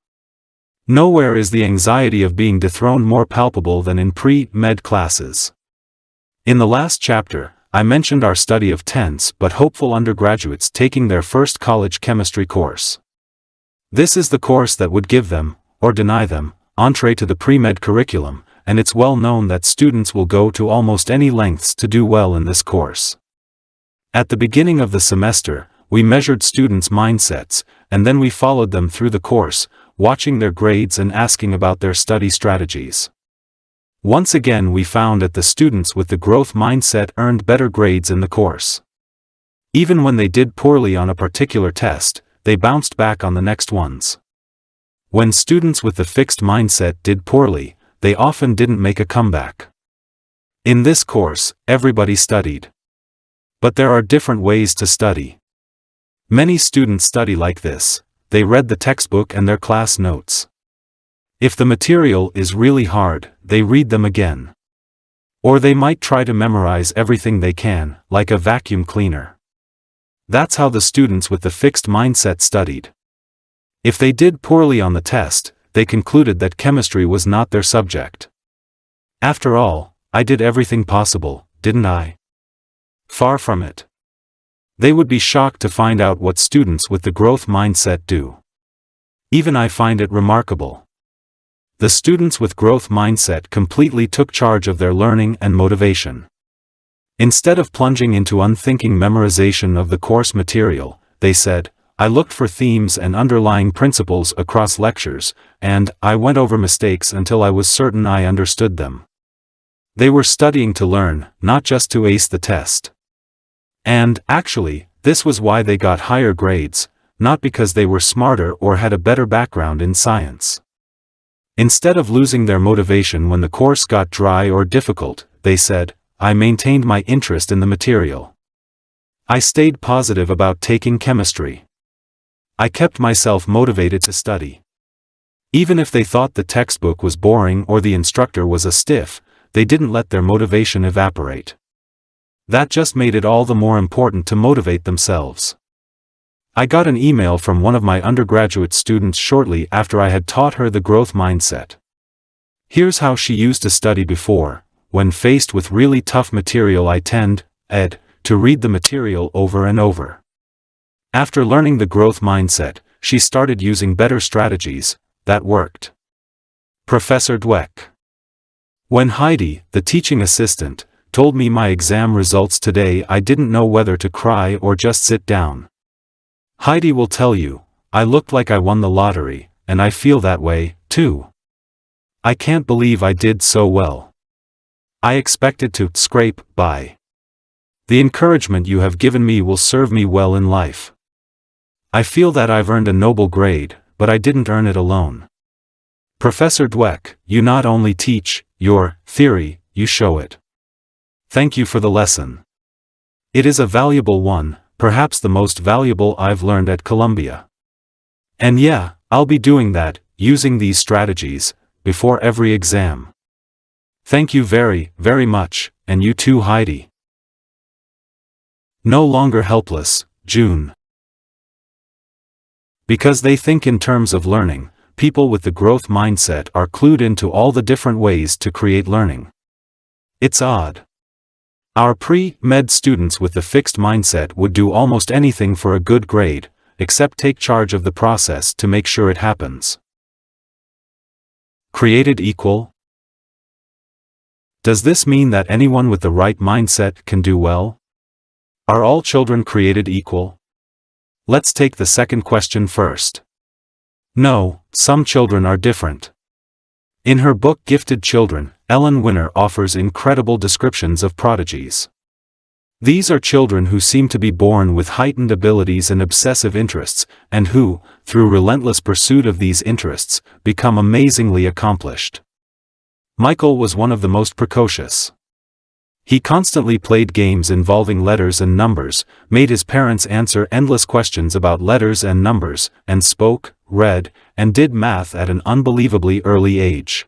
Nowhere is the anxiety of being dethroned more palpable than in pre-med classes. In the last chapter, I mentioned our study of tense but hopeful undergraduates taking their first college chemistry course. This is the course that would give them, or deny them, entree to the pre-med curriculum, and it's well known that students will go to almost any lengths to do well in this course. At the beginning of the semester, we measured students' mindsets, and then we followed them through the course, watching their grades and asking about their study strategies. Once again we found that the students with the growth mindset earned better grades in the course. Even when they did poorly on a particular test, they bounced back on the next ones. When students with the fixed mindset did poorly, they often didn't make a comeback. In this course, everybody studied. But there are different ways to study. Many students study like this: they read the textbook and their class notes. If the material is really hard, they read them again. Or they might try to memorize everything they can, like a vacuum cleaner. That's how the students with the fixed mindset studied. If they did poorly on the test, they concluded that chemistry was not their subject. After all, I did everything possible, didn't I? Far from it. They would be shocked to find out what students with the growth mindset do. Even I find it remarkable. The students with growth mindset completely took charge of their learning and motivation. Instead of plunging into unthinking memorization of the course material, they said, I looked for themes and underlying principles across lectures, and I went over mistakes until I was certain I understood them. They were studying to learn, not just to ace the test. And, actually, this was why they got higher grades, not because they were smarter or had a better background in science. Instead of losing their motivation when the course got dry or difficult, they said, I maintained my interest in the material. I stayed positive about taking chemistry. I kept myself motivated to study. Even if they thought the textbook was boring or the instructor was a stiff, they didn't let their motivation evaporate. That just made it all the more important to motivate themselves. I got an email from one of my undergraduate students shortly after I had taught her the growth mindset. Here's how she used to study before: when faced with really tough material, I tend, to read the material over and over. After learning the growth mindset, she started using better strategies that worked. Professor Dweck. When Heidi, the teaching assistant, told me my exam results today, I didn't know whether to cry or just sit down. Heidi will tell you, I looked like I won the lottery, and I feel that way, too. I can't believe I did so well. I expected to scrape by. The encouragement you have given me will serve me well in life. I feel that I've earned a noble grade, but I didn't earn it alone. Professor Dweck, you not only teach your theory, you show it. Thank you for the lesson. It is a valuable one, perhaps the most valuable I've learned at Columbia. And yeah, I'll be doing that, using these strategies, before every exam. Thank you very, very much, and you too, Heidi. No longer helpless, June. Because they think in terms of learning, people with the growth mindset are clued into all the different ways to create learning. It's odd. Our pre-med students with the fixed mindset would do almost anything for a good grade, except take charge of the process to make sure it happens. Created equal? Does this mean that anyone with the right mindset can do well? Are all children created equal? Let's take the second question first. No, some children are different. In her book Gifted Children, Ellen Winner offers incredible descriptions of prodigies. These are children who seem to be born with heightened abilities and obsessive interests, and who, through relentless pursuit of these interests, become amazingly accomplished. Michael was one of the most precocious. He constantly played games involving letters and numbers, made his parents answer endless questions about letters and numbers, and spoke, read, and did math at an unbelievably early age.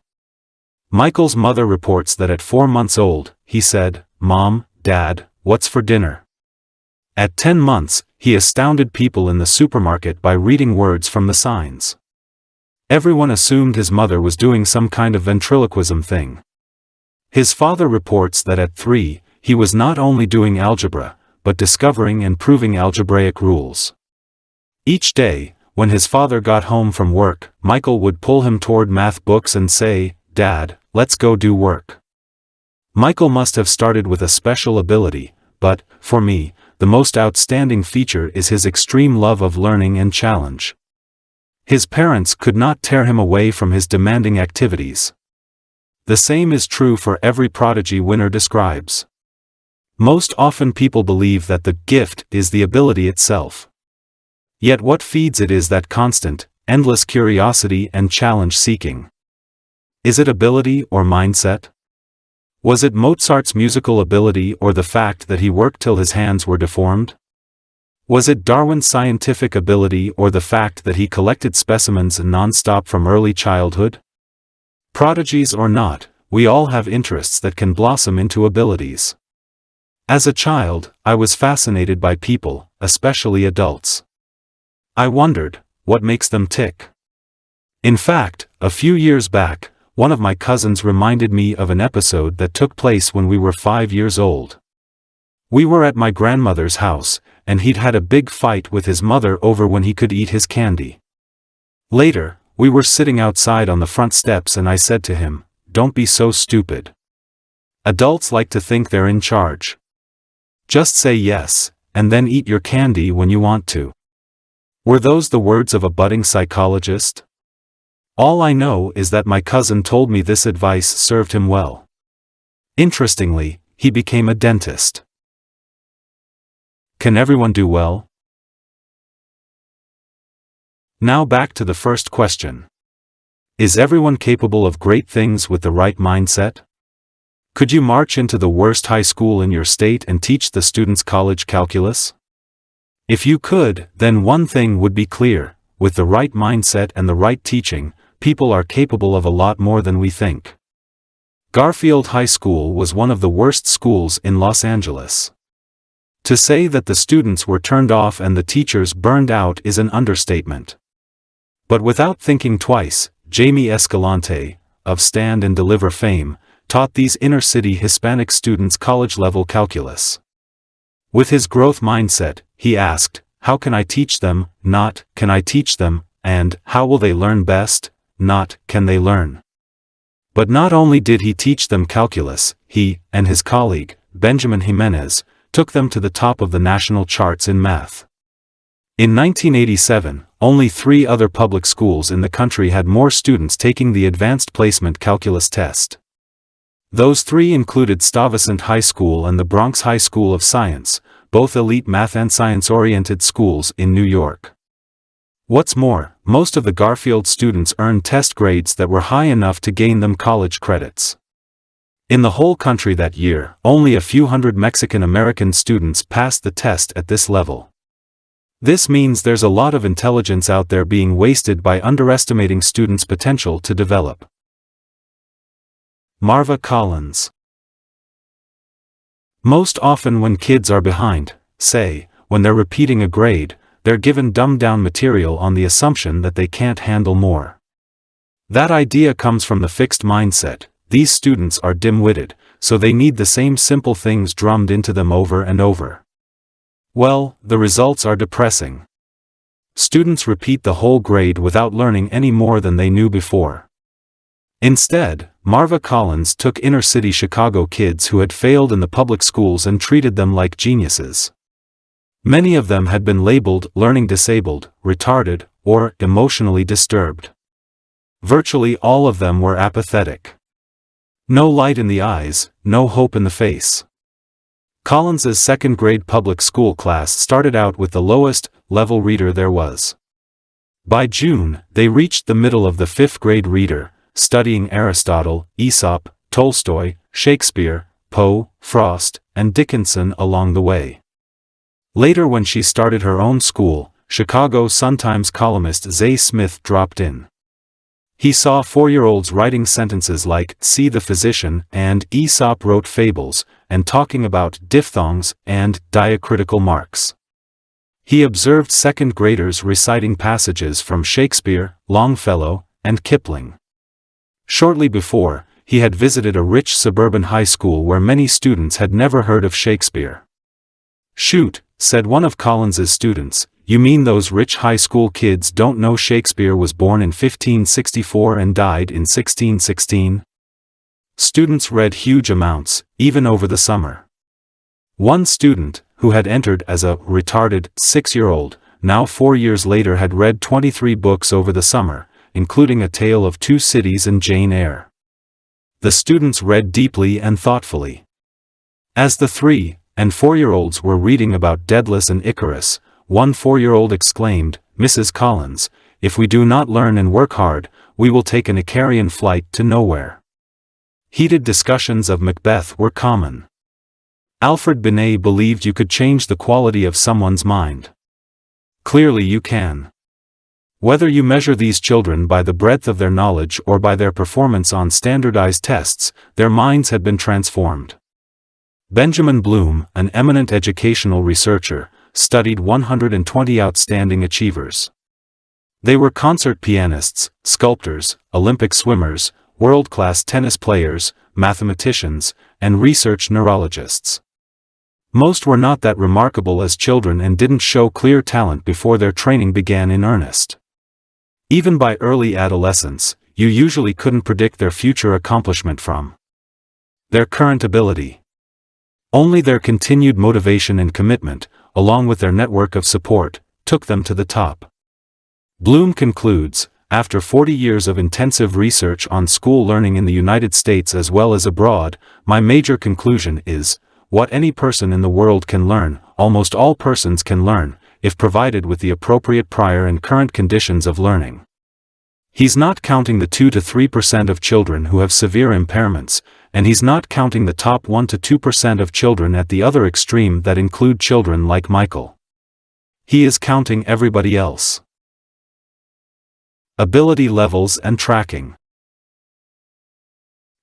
Michael's mother reports that at 4 months old, he said, "Mom, Dad, what's for dinner?" At 10 months, he astounded people in the supermarket by reading words from the signs. Everyone assumed his mother was doing some kind of ventriloquism thing. His father reports that at 3, he was not only doing algebra, but discovering and proving algebraic rules. Each day, when his father got home from work, Michael would pull him toward math books and say, "Dad, let's go do work." Michael must have started with a special ability, but, for me, the most outstanding feature is his extreme love of learning and challenge. His parents could not tear him away from his demanding activities. The same is true for every prodigy Winner describes. Most often people believe that the gift is the ability itself. Yet what feeds it is that constant, endless curiosity and challenge-seeking. Is it ability or mindset? Was it Mozart's musical ability or the fact that he worked till his hands were deformed? Was it Darwin's scientific ability or the fact that he collected specimens non-stop from early childhood? Prodigies or not, we all have interests that can blossom into abilities. As a child, I was fascinated by people, especially adults. I wondered, what makes them tick? In fact, a few years back, one of my cousins reminded me of an episode that took place when we were 5 years old. We were at my grandmother's house, and he'd had a big fight with his mother over when he could eat his candy. Later, we were sitting outside on the front steps and I said to him, "Don't be so stupid. Adults like to think they're in charge. Just say yes, and then eat your candy when you want to." Were those the words of a budding psychologist? All I know is that my cousin told me this advice served him well. Interestingly, he became a dentist. Can everyone do well? Now back to the first question. Is everyone capable of great things with the right mindset? Could you march into the worst high school in your state and teach the students college calculus? If you could, then one thing would be clear: with the right mindset and the right teaching, people are capable of a lot more than we think. Garfield High School was one of the worst schools in Los Angeles. To say that the students were turned off and the teachers burned out is an understatement. But without thinking twice, Jamie Escalante, of Stand and Deliver fame, taught these inner-city Hispanic students college-level calculus. With his growth mindset, he asked, "How can I teach them?" not, "Can I teach them?" and "How will they learn best?" not, "Can they learn?" But not only did he teach them calculus, he, and his colleague, Benjamin Jimenez, took them to the top of the national charts in math. In 1987, only 3 other public schools in the country had more students taking the Advanced Placement Calculus test. Those 3 included Stuyvesant High School and the Bronx High School of Science, both elite math and science-oriented schools in New York. What's more, most of the Garfield students earned test grades that were high enough to gain them college credits. In the whole country that year, only a few hundred Mexican-American students passed the test at this level. This means there's a lot of intelligence out there being wasted by underestimating students' potential to develop. Marva Collins. Most often when kids are behind, say, when they're repeating a grade, they're given dumbed-down material on the assumption that they can't handle more. That idea comes from the fixed mindset: these students are dim-witted, so they need the same simple things drummed into them over and over. Well, the results are depressing. Students repeat the whole grade without learning any more than they knew before. Instead, Marva Collins took inner-city Chicago kids who had failed in the public schools and treated them like geniuses. Many of them had been labeled learning disabled, retarded, or emotionally disturbed. Virtually all of them were apathetic. No light in the eyes, no hope in the face. Collins's second-grade public school class started out with the lowest level reader there was. By June, they reached the middle of the 5th-grade reader, studying Aristotle, Aesop, Tolstoy, Shakespeare, Poe, Frost, and Dickinson along the way. Later, when she started her own school, Chicago Sun-Times columnist Zay Smith dropped in. He saw 4-year-olds writing sentences like "see the physician" and "Aesop wrote fables," and talking about diphthongs and diacritical marks. He observed second-graders reciting passages from Shakespeare, Longfellow, and Kipling. Shortly before, he had visited a rich suburban high school where many students had never heard of Shakespeare. "Shoot," said one of Collins's students, "you mean those rich high school kids don't know Shakespeare was born in 1564 and died in 1616? Students read huge amounts, even over the summer. One student, who had entered as a retarded 6-year-old, now 4 years later had read 23 books over the summer, including A Tale of Two Cities and Jane Eyre. The students read deeply and thoughtfully. As the 3, and 4-year-olds were reading about Daedalus and Icarus. One 4-year-old exclaimed, "Mrs. Collins, if we do not learn and work hard, we will take an Icarian flight to nowhere." Heated discussions of Macbeth were common. Alfred Binet believed you could change the quality of someone's mind. Clearly you can. Whether you measure these children by the breadth of their knowledge or by their performance on standardized tests, their minds had been transformed. Benjamin Bloom, an eminent educational researcher, studied 120 outstanding achievers. They were concert pianists, sculptors, Olympic swimmers, world-class tennis players, mathematicians, and research neurologists. Most were not that remarkable as children and didn't show clear talent before their training began in earnest. Even by early adolescence, you usually couldn't predict their future accomplishment from their current ability. Only their continued motivation and commitment, along with their network of support, took them to the top. Bloom concludes, after 40 years of intensive research on school learning in the United States as well as abroad, my major conclusion is, what any person in the world can learn, almost all persons can learn, if provided with the appropriate prior and current conditions of learning. He's not counting the 2 to 3% of children who have severe impairments, and he's not counting the top 1 to 2% of children at the other extreme that include children like Michael. He is counting everybody else. Ability levels and tracking.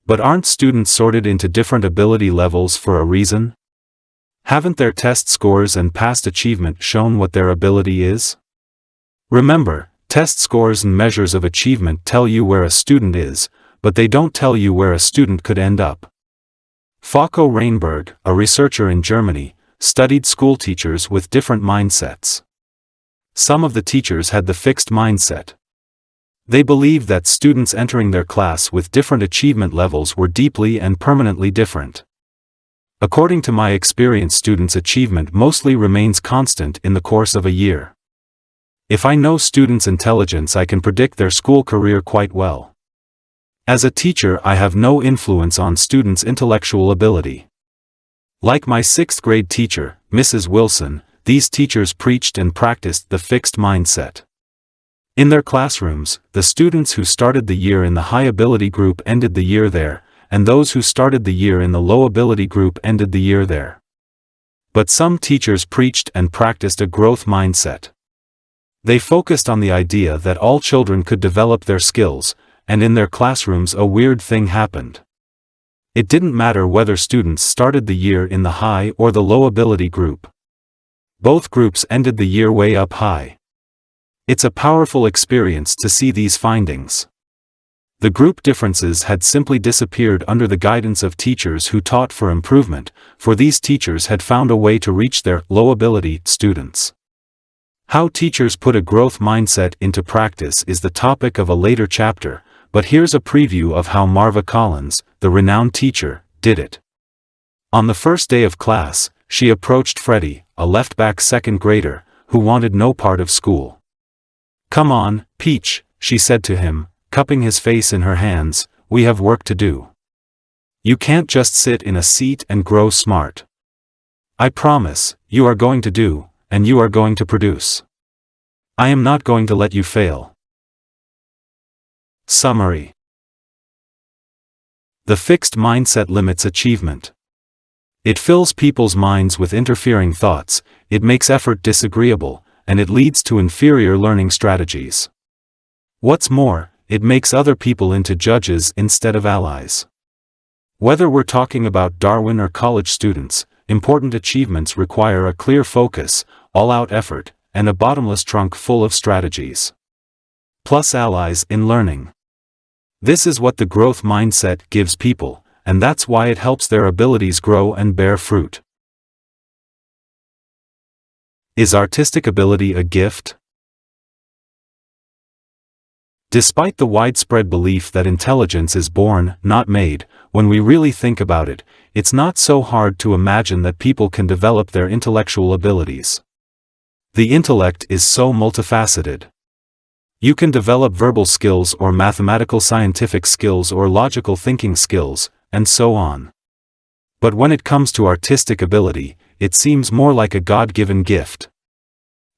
But aren't students sorted into different ability levels for a reason? Haven't their test scores and past achievement shown what their ability is? Remember, test scores and measures of achievement tell you where a student is, but they don't tell you where a student could end up. Falco Reinberg, a researcher in Germany, studied school teachers with different mindsets. Some of the teachers had the fixed mindset. They believed that students entering their class with different achievement levels were deeply and permanently different. According to my experience, students' achievement mostly remains constant in the course of a year. If I know students' intelligence, I can predict their school career quite well. As a teacher, I have no influence on students' intellectual ability. Like my 6th grade teacher, Mrs. Wilson, these teachers preached and practiced the fixed mindset. In their classrooms, the students who started the year in the high ability group ended the year there, and those who started the year in the low ability group ended the year there. But some teachers preached and practiced a growth mindset. They focused on the idea that all children could develop their skills, and in their classrooms a weird thing happened. It didn't matter whether students started the year in the high or the low ability group. Both groups ended the year way up high. It's a powerful experience to see these findings. The group differences had simply disappeared under the guidance of teachers who taught for improvement, for these teachers had found a way to reach their low-ability students. How teachers put a growth mindset into practice is the topic of a later chapter, but here's a preview of how Marva Collins, the renowned teacher, did it. On the first day of class, she approached Freddie, a left-back 2nd grader, who wanted no part of school. "Come on, Peach," she said to him, cupping his face in her hands, "we have work to do. You can't just sit in a seat and grow smart. I promise, you are going to do, and you are going to produce. I am not going to let you fail." Summary. The fixed mindset limits achievement. It fills people's minds with interfering thoughts, it makes effort disagreeable, and it leads to inferior learning strategies. What's more, it makes other people into judges instead of allies. Whether we're talking about Darwin or college students, important achievements require a clear focus, all-out effort, and a bottomless trunk full of strategies. Plus allies in learning. This is what the growth mindset gives people, and that's why it helps their abilities grow and bear fruit. Is artistic ability a gift? Despite the widespread belief that intelligence is born, not made, when we really think about it, it's not so hard to imagine that people can develop their intellectual abilities. The intellect is so multifaceted. You can develop verbal skills or mathematical scientific skills or logical thinking skills, and so on. But when it comes to artistic ability, it seems more like a God-given gift.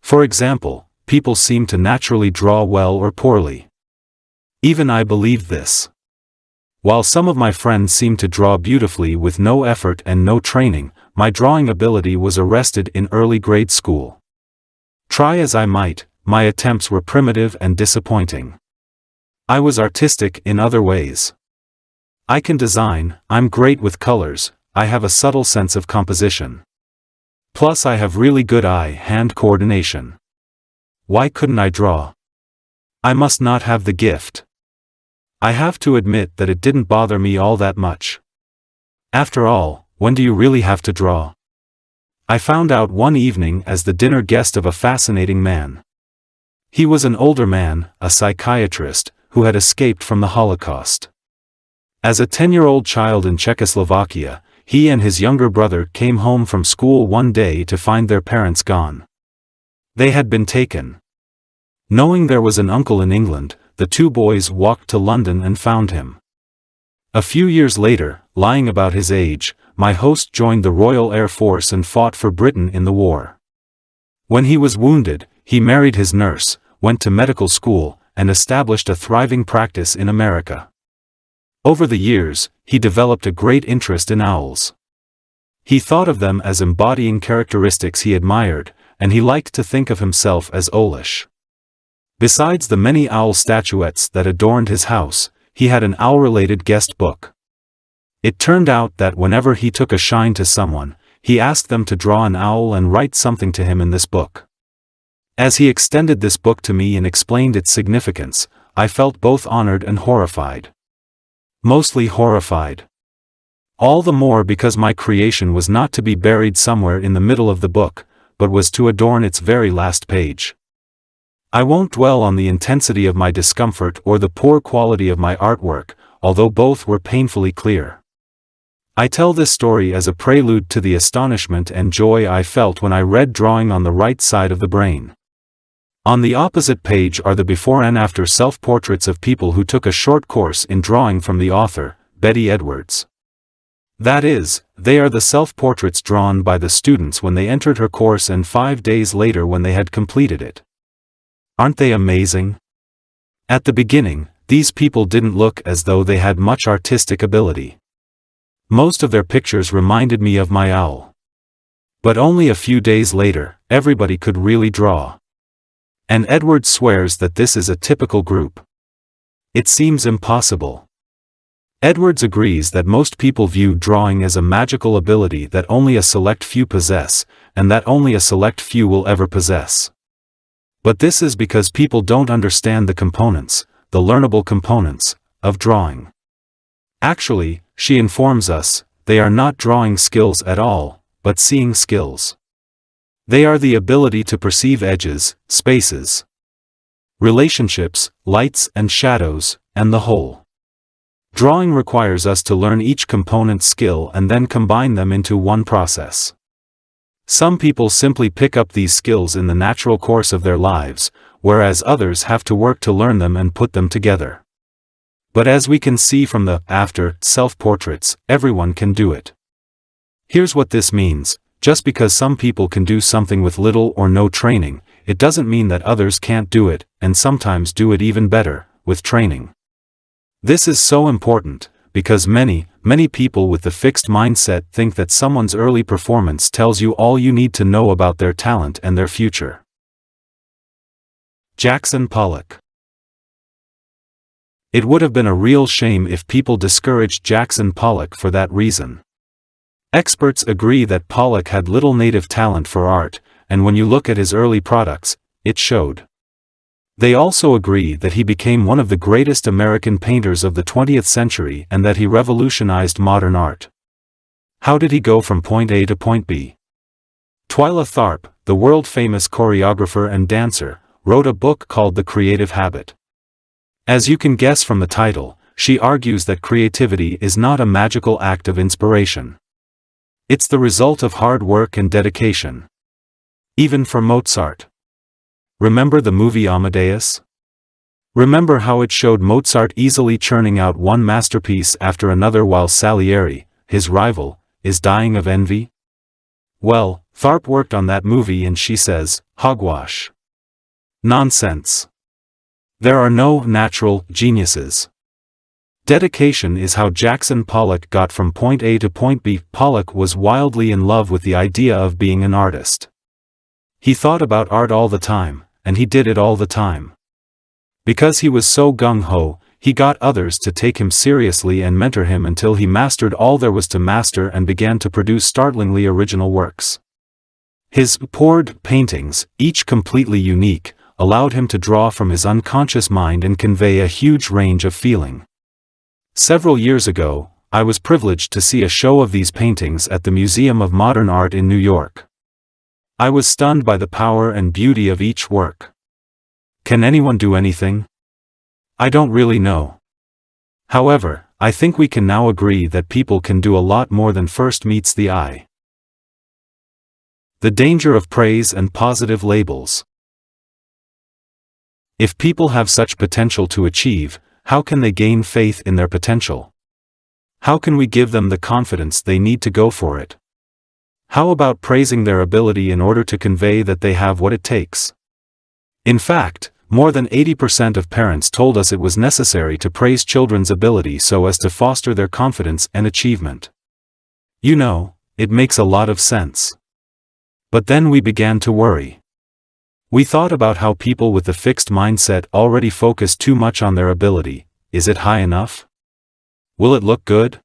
For example, people seem to naturally draw well or poorly. Even I believed this. While some of my friends seemed to draw beautifully with no effort and no training, my drawing ability was arrested in early grade school. Try as I might, my attempts were primitive and disappointing. I was artistic in other ways. I can design, I'm great with colors, I have a subtle sense of composition. Plus I have really good eye-hand coordination. Why couldn't I draw? I must not have the gift. I have to admit that it didn't bother me all that much. After all, when do you really have to draw? I found out one evening as the dinner guest of a fascinating man. He was an older man, a psychiatrist, who had escaped from the Holocaust. As a 10-year-old child in Czechoslovakia, he and his younger brother came home from school one day to find their parents gone. They had been taken. Knowing there was an uncle in England, the two boys walked to London and found him. A few years later, lying about his age, my host joined the Royal Air Force and fought for Britain in the war. When he was wounded, he married his nurse, went to medical school, and established a thriving practice in America. Over the years, he developed a great interest in owls. He thought of them as embodying characteristics he admired, and he liked to think of himself as owlish. Besides the many owl statuettes that adorned his house, he had an owl-related guest book. It turned out that whenever he took a shine to someone, he asked them to draw an owl and write something to him in this book. As he extended this book to me and explained its significance, I felt both honored and horrified. Mostly horrified. All the more because my creation was not to be buried somewhere in the middle of the book, but was to adorn its very last page. I won't dwell on the intensity of my discomfort or the poor quality of my artwork, although both were painfully clear. I tell this story as a prelude to the astonishment and joy I felt when I read drawing on the right side of the brain. On the opposite page are the before and after self-portraits of people who took a short course in drawing from the author, Betty Edwards. That is, they are the self-portraits drawn by the students when they entered her course and 5 days later when they had completed it. Aren't they amazing? At the beginning, these people didn't look as though they had much artistic ability. Most of their pictures reminded me of my owl. But only a few days later, everybody could really draw. And Edwards swears that this is a typical group. It seems impossible. Edwards agrees that most people view drawing as a magical ability that only a select few possess, and that only a select few will ever possess. But this is because people don't understand the components, the learnable components, of drawing. Actually, she informs us, they are not drawing skills at all, but seeing skills. They are the ability to perceive edges, spaces, relationships, lights and shadows, and the whole. Drawing requires us to learn each component's skill and then combine them into one process. Some people simply pick up these skills in the natural course of their lives, whereas others have to work to learn them and put them together. But as we can see from the after self-portraits, everyone can do it. Here's what this means. Just because some people can do something with little or no training, it doesn't mean that others can't do it, and sometimes do it even better, with training. This is so important, because many people with the fixed mindset think that someone's early performance tells you all you need to know about their talent and their future. Jackson Pollock. It would have been a real shame if people discouraged Jackson Pollock for that reason. Experts agree that Pollock had little native talent for art, and when you look at his early products, it showed. They also agree that he became one of the greatest American painters of the 20th century and that he revolutionized modern art. How did he go from point A to point B? Twyla Tharp, the world-famous choreographer and dancer, wrote a book called The Creative Habit. As you can guess from the title, she argues that creativity is not a magical act of inspiration. It's the result of hard work and dedication. Even for Mozart. Remember the movie Amadeus? Remember how it showed Mozart easily churning out one masterpiece after another while Salieri, his rival, is dying of envy? Well, Tharp worked on that movie and she says, hogwash. Nonsense. There are no natural geniuses. Dedication is how Jackson Pollock got from point A to point B. Pollock was wildly in love with the idea of being an artist. He thought about art all the time, and he did it all the time. Because he was so gung-ho, he got others to take him seriously and mentor him until he mastered all there was to master and began to produce startlingly original works. His poured paintings, each completely unique, allowed him to draw from his unconscious mind and convey a huge range of feeling. Several years ago, I was privileged to see a show of these paintings at the Museum of Modern Art in New York. I was stunned by the power and beauty of each work. Can anyone do anything? I don't really know. However, I think we can now agree that people can do a lot more than first meets the eye. The danger of praise and positive labels. If people have such potential to achieve, how can they gain faith in their potential? How can we give them the confidence they need to go for it? How about praising their ability in order to convey that they have what it takes? In fact, more than 80% of parents told us it was necessary to praise children's ability so as to foster their confidence and achievement. You know, it makes a lot of sense. But then we began to worry. We thought about how people with the fixed mindset already focus too much on their ability. Is it high enough? Will it look good?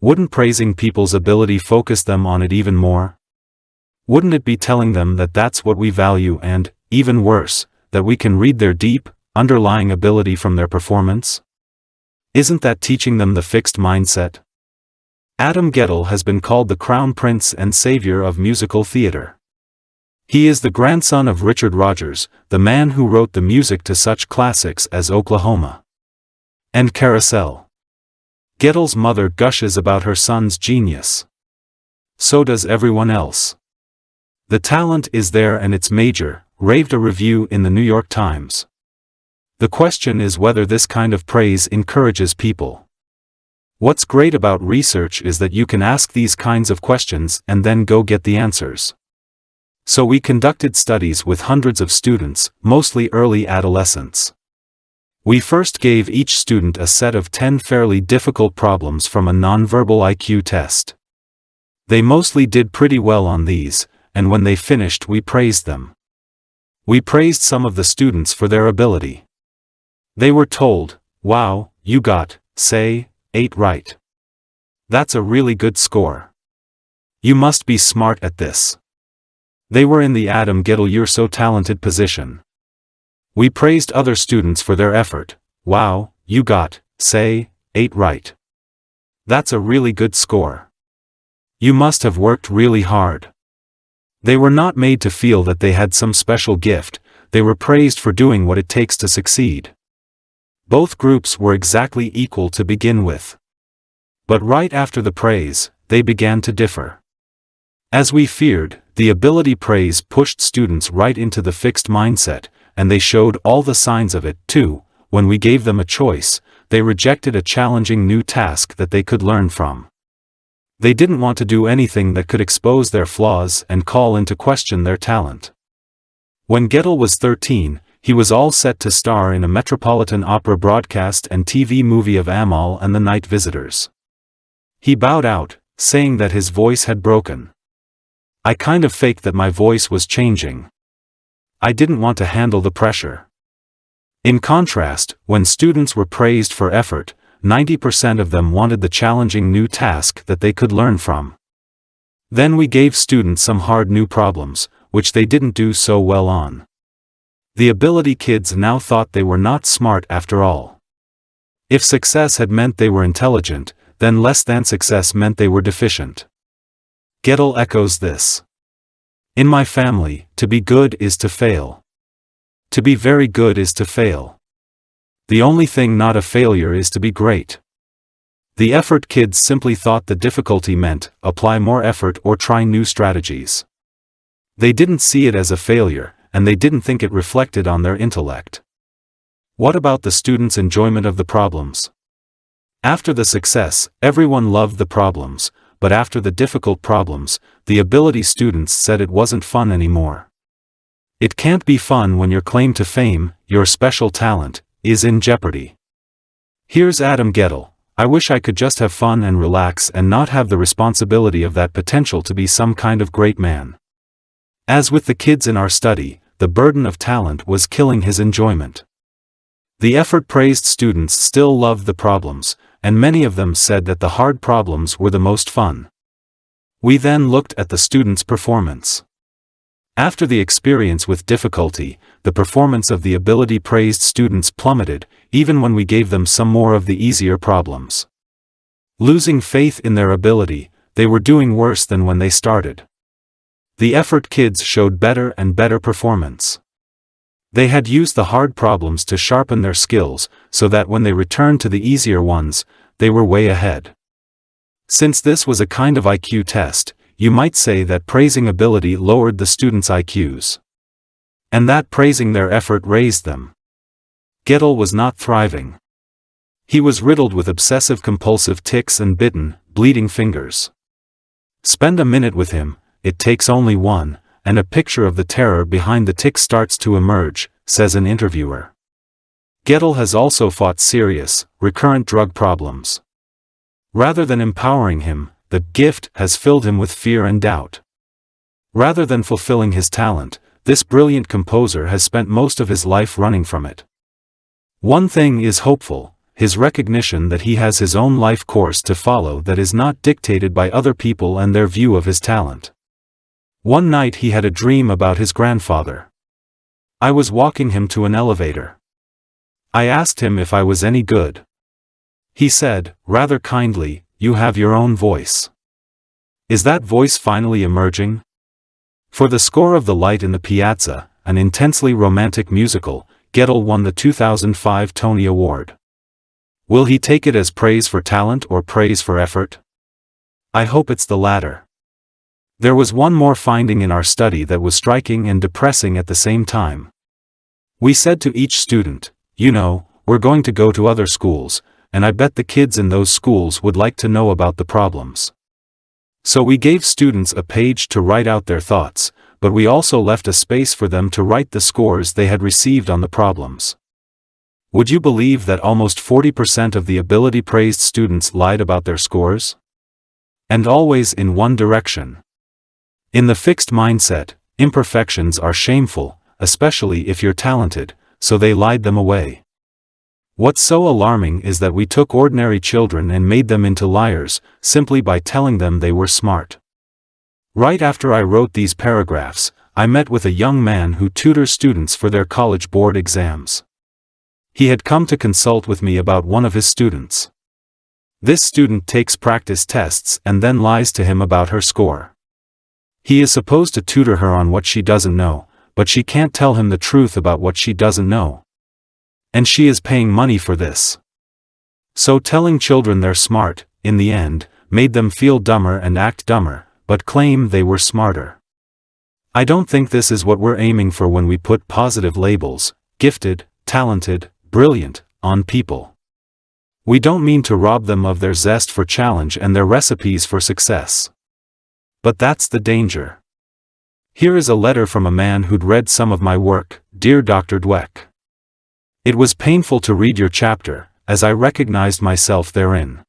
Wouldn't praising people's ability focus them on it even more? Wouldn't it be telling them that that's what we value and, even worse, that we can read their deep, underlying ability from their performance? Isn't that teaching them the fixed mindset? Adam Guettel has been called the crown prince and savior of musical theater. He is the grandson of Richard Rodgers, the man who wrote the music to such classics as Oklahoma and Carousel. Guettel's mother gushes about her son's genius. So does everyone else. The talent is there and it's major, raved a review in the New York Times. The question is whether this kind of praise encourages people. What's great about research is that you can ask these kinds of questions and then go get the answers. So we conducted studies with hundreds of students, mostly early adolescents. We first gave each student a set of 10 fairly difficult problems from a nonverbal IQ test. They mostly did pretty well on these, and when they finished we praised them. We praised some of the students for their ability. They were told, "Wow, you got, say, 8 right. That's a really good score. You must be smart at this." They were in the Adam Guettel "you're so talented" position. We praised other students for their effort. "Wow, you got, say, 8 right. That's a really good score. You must have worked really hard." They were not made to feel that they had some special gift, they were praised for doing what it takes to succeed. Both groups were exactly equal to begin with. But right after the praise, they began to differ. As we feared, the ability praise pushed students right into the fixed mindset, and they showed all the signs of it, too. When we gave them a choice, they rejected a challenging new task that they could learn from. They didn't want to do anything that could expose their flaws and call into question their talent. When Guettel was 13, he was all set to star in a Metropolitan Opera broadcast and TV movie of Amal and the Night Visitors. He bowed out, saying that his voice had broken. "I kind of faked that my voice was changing. I didn't want to handle the pressure." In contrast, when students were praised for effort, 90% of them wanted the challenging new task that they could learn from. Then we gave students some hard new problems, which they didn't do so well on. The ability kids now thought they were not smart after all. If success had meant they were intelligent, then less than success meant they were deficient. Guettel echoes this. "In my family, to be good is to fail. To be very good is to fail. The only thing not a failure is to be great." The effort kids simply thought the difficulty meant, apply more effort or try new strategies. They didn't see it as a failure, and they didn't think it reflected on their intellect. What about the students' enjoyment of the problems? After the success, everyone loved the problems, but after the difficult problems, the ability students said it wasn't fun anymore. It can't be fun when your claim to fame, your special talent, is in jeopardy. Here's Adam Gettle. I wish I could just have fun and relax and not have the responsibility of that potential to be some kind of great man. As with the kids in our study, the burden of talent was killing his enjoyment. The effort-praised students still loved the problems, and many of them said that the hard problems were the most fun. We then looked at the students' performance. After the experience with difficulty, the performance of the ability-praised students plummeted, even when we gave them some more of the easier problems. Losing faith in their ability, they were doing worse than when they started. The effort kids showed better and better performance. They had used the hard problems to sharpen their skills, so that when they returned to the easier ones, they were way ahead. Since this was a kind of IQ test, you might say that praising ability lowered the students' IQs. And that praising their effort raised them. Gettle was not thriving. He was riddled with obsessive-compulsive tics and bitten, bleeding fingers. Spend a minute with him, it takes only one, and a picture of the terror behind the tic starts to emerge, says an interviewer. Gettle has also fought serious, recurrent drug problems. Rather than empowering him, the gift has filled him with fear and doubt. Rather than fulfilling his talent, this brilliant composer has spent most of his life running from it. One thing is hopeful, his recognition that he has his own life course to follow that is not dictated by other people and their view of his talent. One night he had a dream about his grandfather. I was walking him to an elevator. I asked him if I was any good. He said, rather kindly, "You have your own voice." Is that voice finally emerging? For the score of The Light in the Piazza, an intensely romantic musical, Gettle won the 2005 Tony Award. Will he take it as praise for talent or praise for effort? I hope it's the latter. There was one more finding in our study that was striking and depressing at the same time. We said to each student, "You know, we're going to go to other schools, and I bet the kids in those schools would like to know about the problems." So we gave students a page to write out their thoughts, but we also left a space for them to write the scores they had received on the problems. Would you believe that almost 40% of the ability-praised students lied about their scores? And always in one direction. In the fixed mindset, imperfections are shameful, especially if you're talented, so they lied them away. What's so alarming is that we took ordinary children and made them into liars, simply by telling them they were smart. Right after I wrote these paragraphs, I met with a young man who tutors students for their college board exams. He had come to consult with me about one of his students. This student takes practice tests and then lies to him about her score. He is supposed to tutor her on what she doesn't know, but she can't tell him the truth about what she doesn't know. And she is paying money for this. So telling children they're smart, in the end, made them feel dumber and act dumber, but claim they were smarter. I don't think this is what we're aiming for when we put positive labels, gifted, talented, brilliant, on people. We don't mean to rob them of their zest for challenge and their recipes for success. But that's the danger. Here is a letter from a man who'd read some of my work. Dear Dr. Dweck. It was painful to read your chapter, as I recognized myself therein.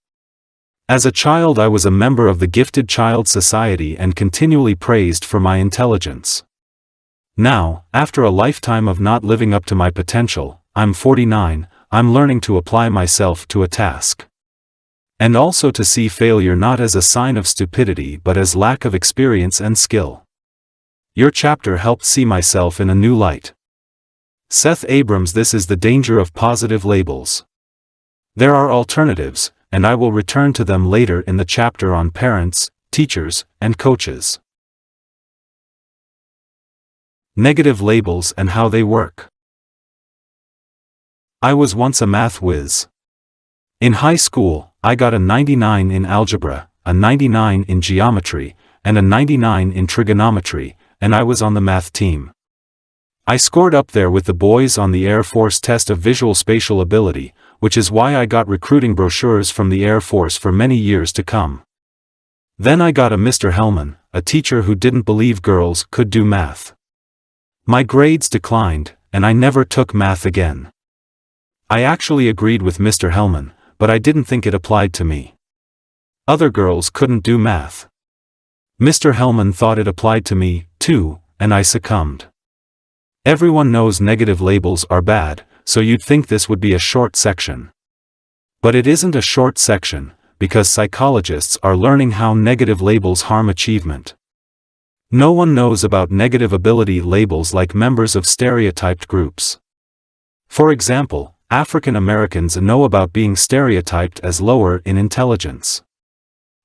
As a child I was a member of the Gifted Child Society and continually praised for my intelligence. Now, after a lifetime of not living up to my potential, I'm 49, I'm learning to apply myself to a task. And also to see failure not as a sign of stupidity but as lack of experience and skill. Your chapter helped see myself in a new light. Seth Abrams. This is the danger of positive labels. There are alternatives, and I will return to them later in the chapter on parents, teachers, and coaches. Negative labels and how they work. I was once a math whiz. In high school, I got a 99 in algebra, a 99 in geometry, and a 99 in trigonometry, and I was on the math team. I scored up there with the boys on the Air Force test of visual spatial ability, which is why I got recruiting brochures from the Air Force for many years to come. Then I got a Mr. Hellman, a teacher who didn't believe girls could do math. My grades declined, and I never took math again. I actually agreed with Mr. Hellman, but I didn't think it applied to me. Other girls couldn't do math. Mr. Hellman thought it applied to me, too, and I succumbed. Everyone knows negative labels are bad, so you'd think this would be a short section. But it isn't a short section, because psychologists are learning how negative labels harm achievement. No one knows about negative ability labels like members of stereotyped groups. For example, African Americans know about being stereotyped as lower in intelligence.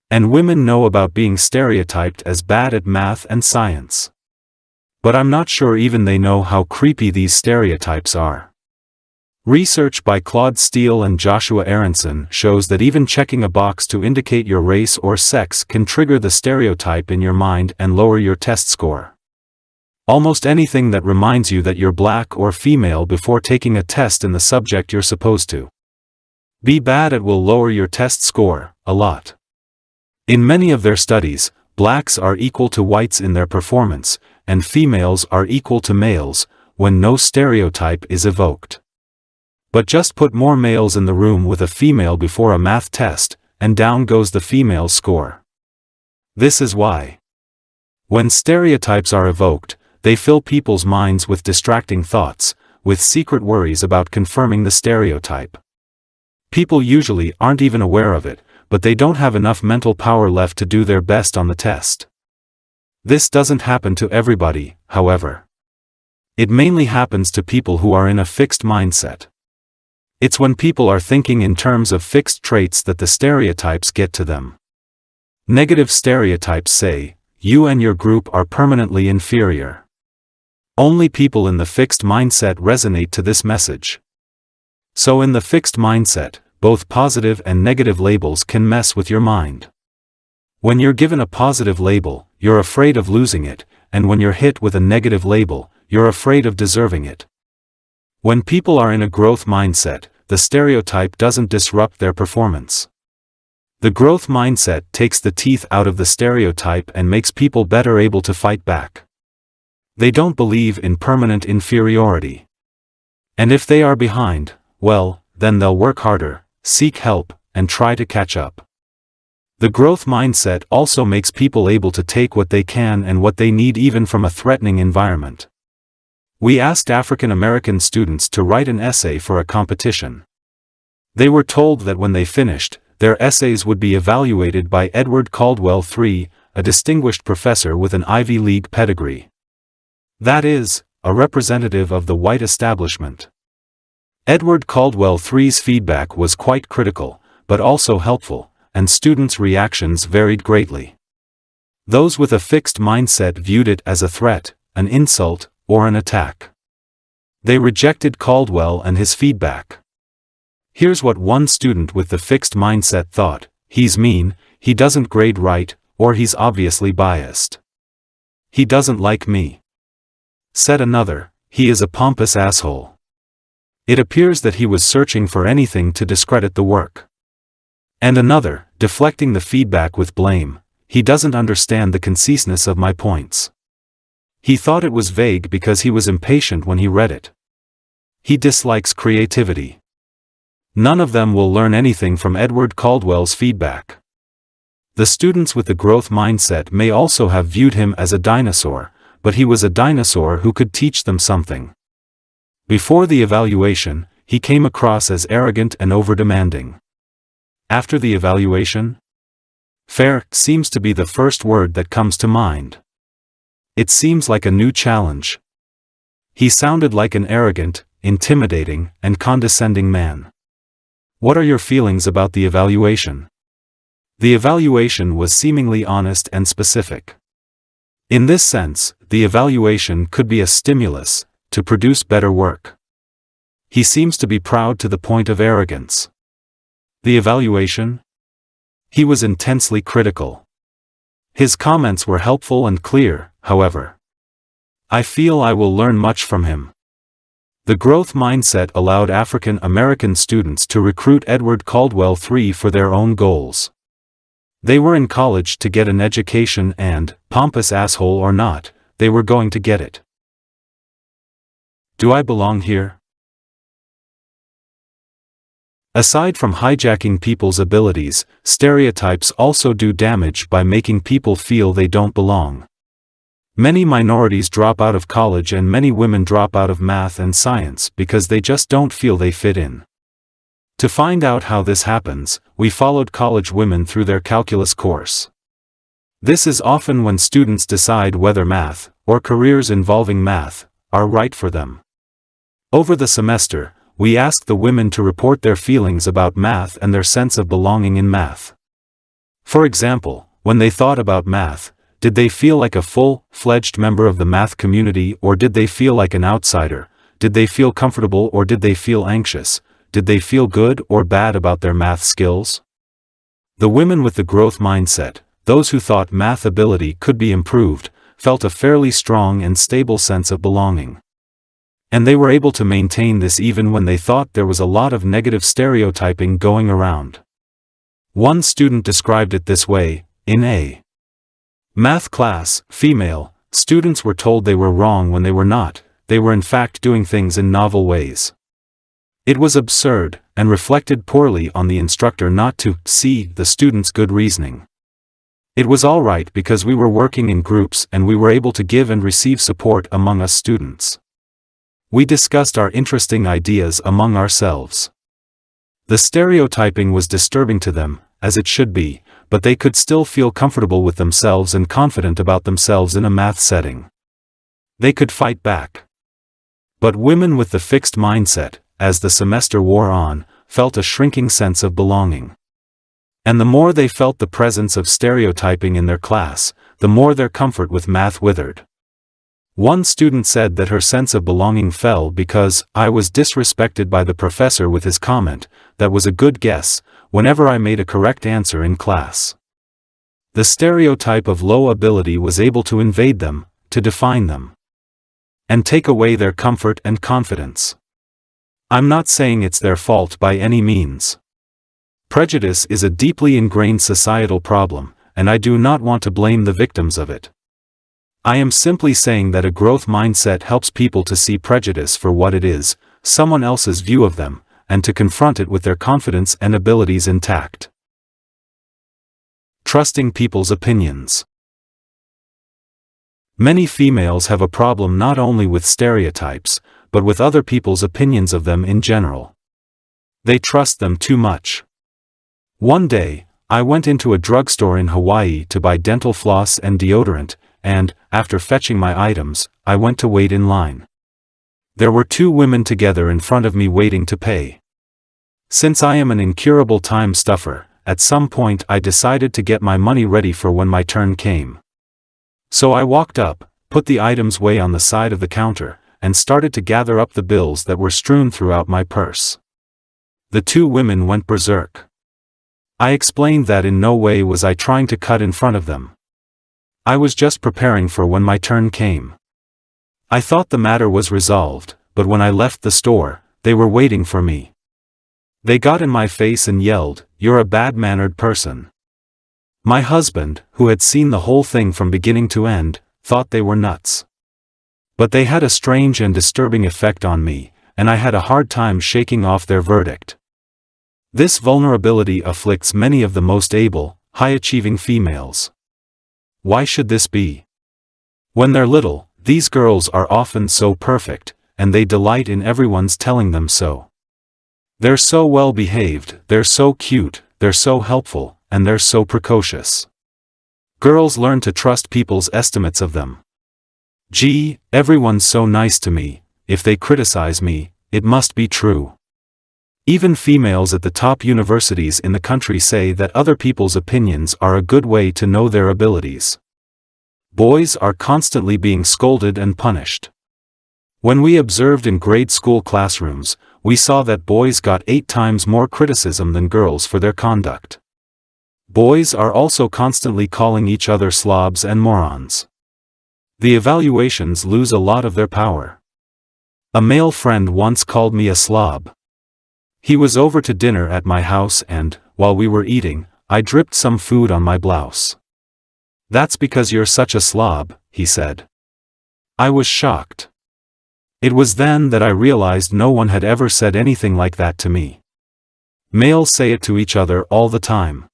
And women know about being stereotyped as bad at math and science. But I'm not sure even they know how creepy these stereotypes are. Research by Claude Steele and Joshua Aronson shows that even checking a box to indicate your race or sex can trigger the stereotype in your mind and lower your test score. Almost anything that reminds you that you're black or female before taking a test in the subject you're supposed to be bad at will lower your test score a lot. In many of their studies, blacks are equal to whites in their performance, and females are equal to males, when no stereotype is evoked. But just put more males in the room with a female before a math test, and down goes the female's score. This is why. When stereotypes are evoked, they fill people's minds with distracting thoughts, with secret worries about confirming the stereotype. People usually aren't even aware of it, but they don't have enough mental power left to do their best on the test. This doesn't happen to everybody, however. It mainly happens to people who are in a fixed mindset. It's when people are thinking in terms of fixed traits that the stereotypes get to them. Negative stereotypes say, you and your group are permanently inferior. Only people in the fixed mindset resonate to this message. So in the fixed mindset, both positive and negative labels can mess with your mind. When you're given a positive label, you're afraid of losing it, and when you're hit with a negative label, you're afraid of deserving it. When people are in a growth mindset, the stereotype doesn't disrupt their performance. The growth mindset takes the teeth out of the stereotype and makes people better able to fight back. They don't believe in permanent inferiority. And if they are behind, well, then they'll work harder, seek help, and try to catch up. The growth mindset also makes people able to take what they can and what they need even from a threatening environment. We asked African American students to write an essay for a competition. They were told that when they finished, their essays would be evaluated by Edward Caldwell III, a distinguished professor with an Ivy League pedigree. That is, a representative of the white establishment. Edward Caldwell III's feedback was quite critical, but also helpful, and students' reactions varied greatly. Those with a fixed mindset viewed it as a threat, an insult, or an attack. They rejected Caldwell and his feedback. Here's what one student with the fixed mindset thought: he's mean, he doesn't grade right, or he's obviously biased. He doesn't like me. Said another, he is a pompous asshole. It appears that he was searching for anything to discredit the work. And another, deflecting the feedback with blame, he doesn't understand the conciseness of my points. He thought it was vague because he was impatient when he read it. He dislikes creativity. None of them will learn anything from Edward Caldwell's feedback. The students with the growth mindset may also have viewed him as a dinosaur, but he was a dinosaur who could teach them something. Before the evaluation, he came across as arrogant and over-demanding. After the evaluation? Fair seems to be the first word that comes to mind. It seems like a new challenge. He sounded like an arrogant, intimidating, and condescending man. What are your feelings about the evaluation? The evaluation was seemingly honest and specific. In this sense, the evaluation could be a stimulus to produce better work. He seems to be proud to the point of arrogance. The evaluation? He was intensely critical. His comments were helpful and clear, however. I feel I will learn much from him. The growth mindset allowed African American students to recruit Edward Caldwell III for their own goals. They were in college to get an education and, pompous asshole or not, they were going to get it. Do I belong here? Aside from hijacking people's abilities, stereotypes also do damage by making people feel they don't belong. Many minorities drop out of college and many women drop out of math and science because they just don't feel they fit in. To find out how this happens, we followed college women through their calculus course. This is often when students decide whether math, or careers involving math, are right for them. Over the semester, we asked the women to report their feelings about math and their sense of belonging in math. For example, when they thought about math, did they feel like a full-fledged member of the math community or did they feel like an outsider? Did they feel comfortable or did they feel anxious? Did they feel good or bad about their math skills? The women with the growth mindset, those who thought math ability could be improved, felt a fairly strong and stable sense of belonging. And they were able to maintain this even when they thought there was a lot of negative stereotyping going around. One student described it this way: in a math class, female, students were told they were wrong when they were not, they were in fact doing things in novel ways. It was absurd, and reflected poorly on the instructor not to see the students' good reasoning. It was all right because we were working in groups and we were able to give and receive support among us students. We discussed our interesting ideas among ourselves. The stereotyping was disturbing to them, as it should be, but they could still feel comfortable with themselves and confident about themselves in a math setting. They could fight back. But women with the fixed mindset, as the semester wore on, felt a shrinking sense of belonging. And the more they felt the presence of stereotyping in their class, the more their comfort with math withered. One student said that her sense of belonging fell because I was disrespected by the professor with his comment, "That was a good guess," whenever I made a correct answer in class. The stereotype of low ability was able to invade them, to define them, and take away their comfort and confidence. I'm not saying it's their fault by any means. Prejudice is a deeply ingrained societal problem, and I do not want to blame the victims of it. I am simply saying that a growth mindset helps people to see prejudice for what it is, someone else's view of them, and to confront it with their confidence and abilities intact. Trusting people's opinions. Many females have a problem not only with stereotypes, but with other people's opinions of them in general. They trust them too much. One day, I went into a drugstore in Hawaii to buy dental floss and deodorant, and, after fetching my items, I went to wait in line. There were two women together in front of me waiting to pay. Since I am an incurable time stuffer, at some point I decided to get my money ready for when my turn came. So I walked up, put the items way on the side of the counter, and started to gather up the bills that were strewn throughout my purse. The two women went berserk. I explained that in no way was I trying to cut in front of them. I was just preparing for when my turn came. I thought the matter was resolved, but when I left the store, they were waiting for me. They got in my face and yelled, "You're a bad-mannered person." My husband, who had seen the whole thing from beginning to end, thought they were nuts. But they had a strange and disturbing effect on me, and I had a hard time shaking off their verdict. This vulnerability afflicts many of the most able, high-achieving females. Why should this be? When they're little, these girls are often so perfect, and they delight in everyone's telling them so. They're so well behaved, they're so cute, they're so helpful, and they're so precocious. Girls learn to trust people's estimates of them. Gee, everyone's so nice to me, if they criticize me, it must be true. Even females at the top universities in the country say that other people's opinions are a good way to know their abilities. Boys are constantly being scolded and punished. When we observed in grade school classrooms, we saw that boys got 8 times more criticism than girls for their conduct. Boys are also constantly calling each other slobs and morons. The evaluations lose a lot of their power. A male friend once called me a slob. He was over to dinner at my house and, while we were eating, I dripped some food on my blouse. That's because you're such a slob, he said. I was shocked. It was then that I realized no one had ever said anything like that to me. Males say it to each other all the time.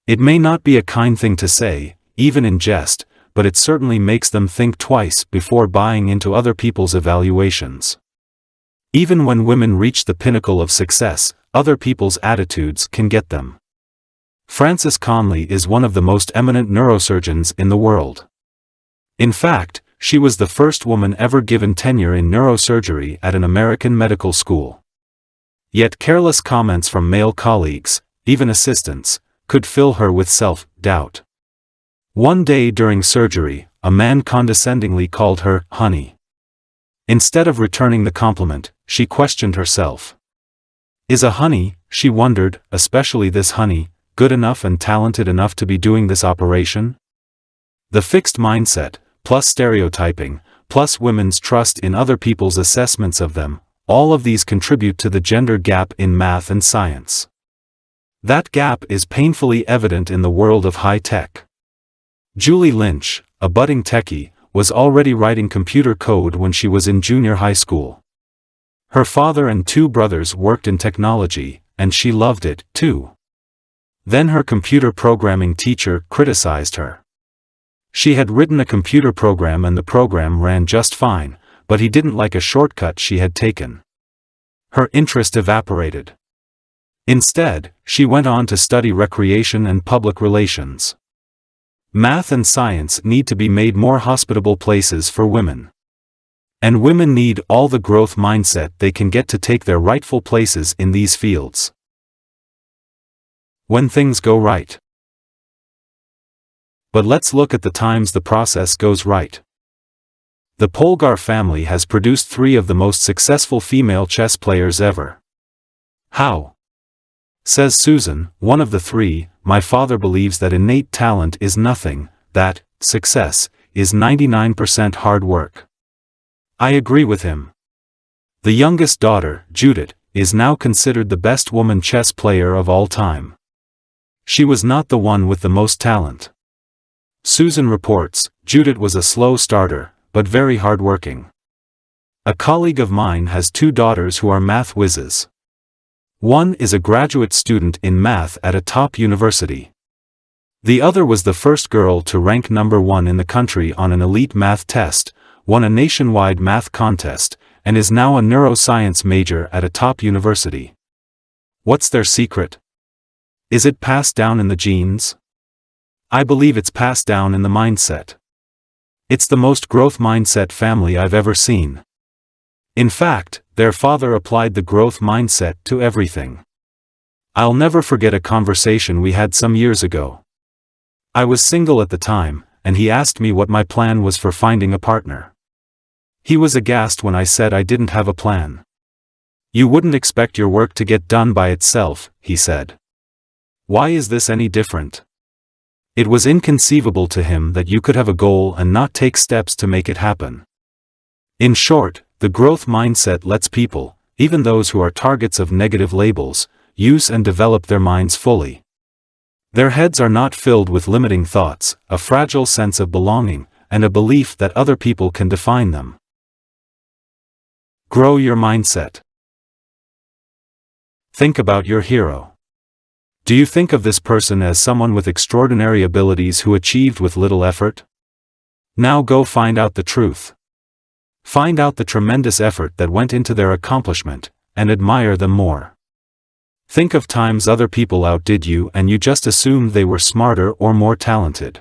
It may not be a kind thing to say, even in jest, but it certainly makes them think twice before buying into other people's evaluations. Even when women reach the pinnacle of success, other people's attitudes can get them. Frances Conley is one of the most eminent neurosurgeons in the world. In fact, she was the first woman ever given tenure in neurosurgery at an American medical school. Yet careless comments from male colleagues, even assistants, could fill her with self-doubt. One day during surgery, a man condescendingly called her honey. Instead of returning the compliment, she questioned herself. Is a honey, she wondered, especially this honey, good enough and talented enough to be doing this operation? The fixed mindset, plus stereotyping, plus women's trust in other people's assessments of them, all of these contribute to the gender gap in math and science. That gap is painfully evident in the world of high tech. Julie Lynch, a budding techie, was already writing computer code when she was in junior high school. Her father and 2 brothers worked in technology, and she loved it, too. Then her computer programming teacher criticized her. She had written a computer program and the program ran just fine, but he didn't like a shortcut she had taken. Her interest evaporated. Instead, she went on to study recreation and public relations. Math and science need to be made more hospitable places for women. And women need all the growth mindset they can get to take their rightful places in these fields. When things go right. But let's look at the times the process goes right. The Polgar family has produced 3 of the most successful female chess players ever. How? Says Susan, one of the 3, my father believes that innate talent is nothing, that success is 99% hard work. I agree with him. The youngest daughter, Judith, is now considered the best woman chess player of all time. She was not the one with the most talent. Susan reports, Judith was a slow starter, but very hardworking. A colleague of mine has 2 daughters who are math whizzes. One is a graduate student in math at a top university. The other was the first girl to rank number 1 in the country on an elite math test, won a nationwide math contest, and is now a neuroscience major at a top university. What's their secret? Is it passed down in the genes? I believe it's passed down in the mindset. It's the most growth mindset family I've ever seen. In fact, their father applied the growth mindset to everything. I'll never forget a conversation we had some years ago. I was single at the time, and he asked me what my plan was for finding a partner. He was aghast when I said I didn't have a plan. You wouldn't expect your work to get done by itself, he said. Why is this any different? It was inconceivable to him that you could have a goal and not take steps to make it happen. In short, the growth mindset lets people, even those who are targets of negative labels, use and develop their minds fully. Their heads are not filled with limiting thoughts, a fragile sense of belonging, and a belief that other people can define them. Grow your mindset. Think about your hero. Do you think of this person as someone with extraordinary abilities who achieved with little effort? Now go find out the truth. Find out the tremendous effort that went into their accomplishment, and admire them more. Think of times other people outdid you and you just assumed they were smarter or more talented.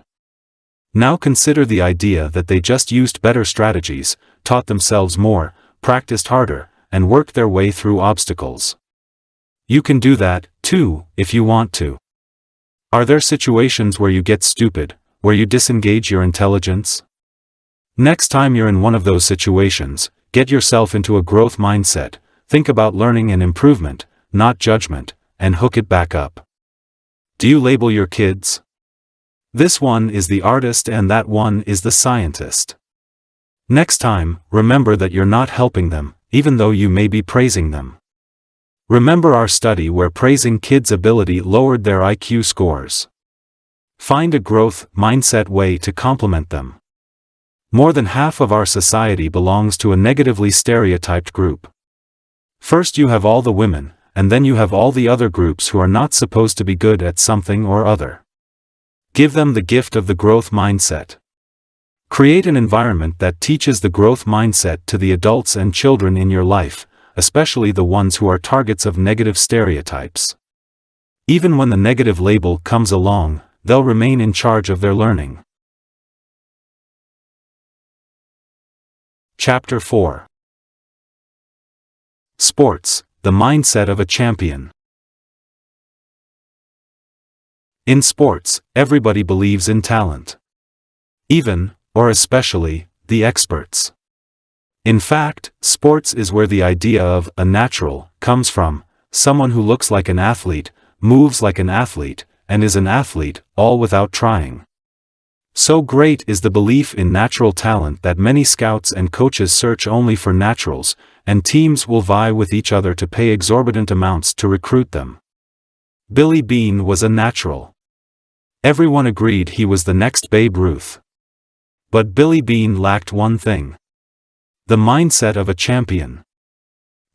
Now consider the idea that they just used better strategies, taught themselves more, practiced harder, and worked their way through obstacles. You can do that, too, if you want to. Are there situations where you get stupid, where you disengage your intelligence? Next time you're in one of those situations, get yourself into a growth mindset, think about learning and improvement, not judgment, and hook it back up. Do you label your kids? This one is the artist and that one is the scientist. Next time, remember that you're not helping them, even though you may be praising them. Remember our study where praising kids' ability lowered their IQ scores. Find a growth mindset way to complement them. More than half of our society belongs to a negatively stereotyped group. First you have all the women, and then you have all the other groups who are not supposed to be good at something or other. Give them the gift of the growth mindset. Create an environment that teaches the growth mindset to the adults and children in your life, especially the ones who are targets of negative stereotypes. Even when the negative label comes along, they'll remain in charge of their learning. Chapter 4. Sports, the mindset of a champion. In sports, everybody believes in talent. Even, or especially, the experts. In fact, sports is where the idea of a natural comes from, someone who looks like an athlete, moves like an athlete, and is an athlete, all without trying. So great is the belief in natural talent that many scouts and coaches search only for naturals, and teams will vie with each other to pay exorbitant amounts to recruit them. Billy Beane was a natural. Everyone agreed he was the next Babe Ruth. But Billy Beane lacked one thing: the mindset of a champion.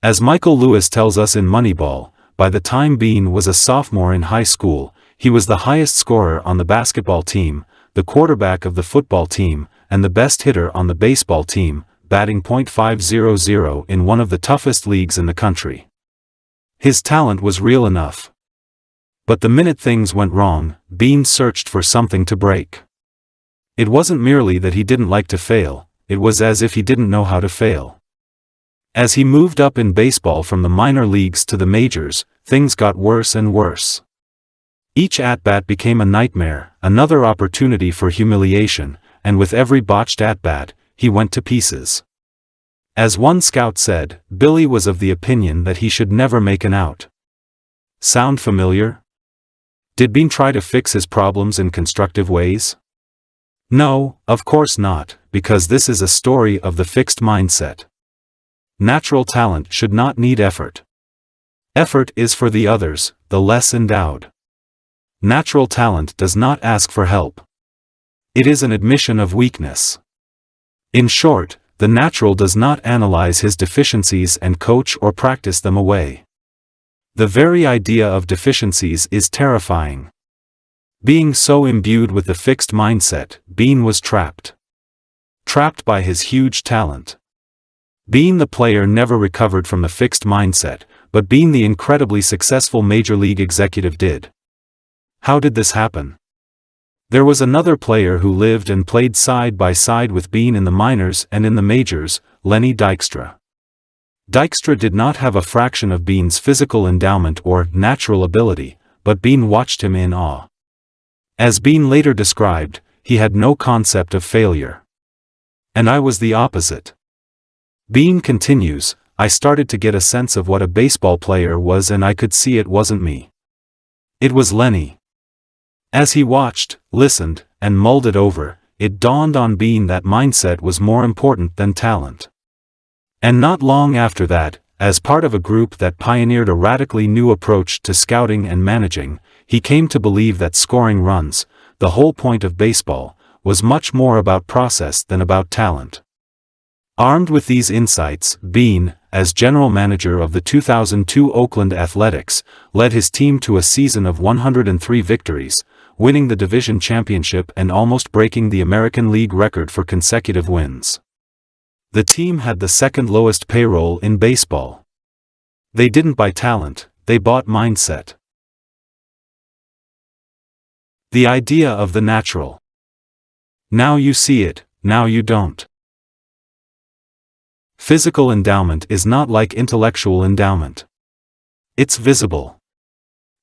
As Michael Lewis tells us in Moneyball, by the time Beane was a sophomore in high school, he was the highest scorer on the basketball team, the quarterback of the football team, and the best hitter on the baseball team, batting .500 in one of the toughest leagues in the country. His talent was real enough. But the minute things went wrong, Beane searched for something to break. It wasn't merely that he didn't like to fail, it was as if he didn't know how to fail. As he moved up in baseball from the minor leagues to the majors, things got worse and worse. Each at-bat became a nightmare, another opportunity for humiliation, and with every botched at-bat, he went to pieces. As one scout said, Billy was of the opinion that he should never make an out. Sound familiar? Did Beane try to fix his problems in constructive ways? No, of course not, because this is a story of the fixed mindset. Natural talent should not need effort. Effort is for the others, the less endowed. Natural talent does not ask for help. It is an admission of weakness. In short, the natural does not analyze his deficiencies and coach or practice them away. The very idea of deficiencies is terrifying. Being so imbued with the fixed mindset, Beane was trapped. Trapped by his huge talent. Beane the player never recovered from the fixed mindset, but Beane the incredibly successful major league executive did. How did this happen? There was another player who lived and played side by side with Beane in the minors and in the majors, Lenny Dykstra. Dykstra did not have a fraction of Beane's physical endowment or natural ability, but Beane watched him in awe. As Beane later described, he had no concept of failure. And I was the opposite. Beane continues, I started to get a sense of what a baseball player was and I could see it wasn't me. It was Lenny. As he watched, listened, and mulled it over, it dawned on Beane that mindset was more important than talent. And not long after that, as part of a group that pioneered a radically new approach to scouting and managing, he came to believe that scoring runs, the whole point of baseball, was much more about process than about talent. Armed with these insights, Beane, as general manager of the 2002 Oakland Athletics, led his team to a season of 103 victories, winning the division championship and almost breaking the American League record for consecutive wins. The team had the second lowest payroll in baseball. They didn't buy talent, they bought mindset. The idea of the natural. Now you see it, now you don't. Physical endowment is not like intellectual endowment. It's visible.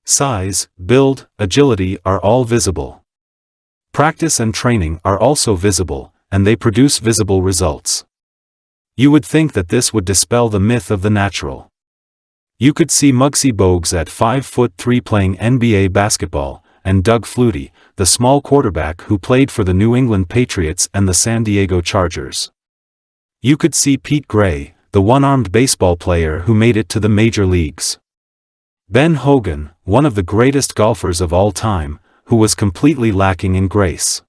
Size, build, agility are all visible. Practice and training are also visible, and they produce visible results. You would think that this would dispel the myth of the natural. You could see Muggsy Bogues at 5'3" playing NBA basketball, and Doug Flutie, the small quarterback who played for the New England Patriots and the San Diego Chargers. You could see Pete Gray, the one-armed baseball player who made it to the major leagues. Ben Hogan, one of the greatest golfers of all time, who was completely lacking in grace.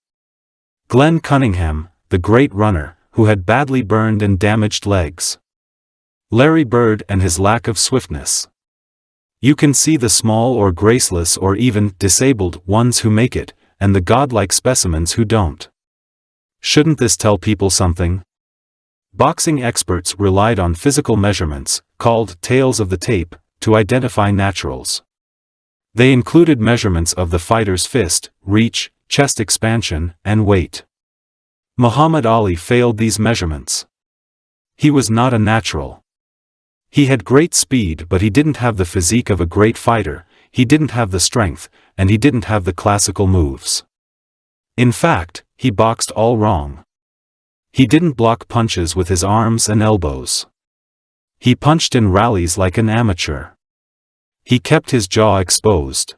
Glenn Cunningham, the great runner, who had badly burned and damaged legs. Larry Bird and his lack of swiftness. You can see the small or graceless or even disabled ones who make it, and the godlike specimens who don't. Shouldn't this tell people something? Boxing experts relied on physical measurements, called tails of the tape, to identify naturals. They included measurements of the fighter's fist, reach, chest expansion, and weight. Muhammad Ali failed these measurements. He was not a natural. He had great speed, but he didn't have the physique of a great fighter, he didn't have the strength, and he didn't have the classical moves. In fact, he boxed all wrong. He didn't block punches with his arms and elbows. He punched in rallies like an amateur. He kept his jaw exposed.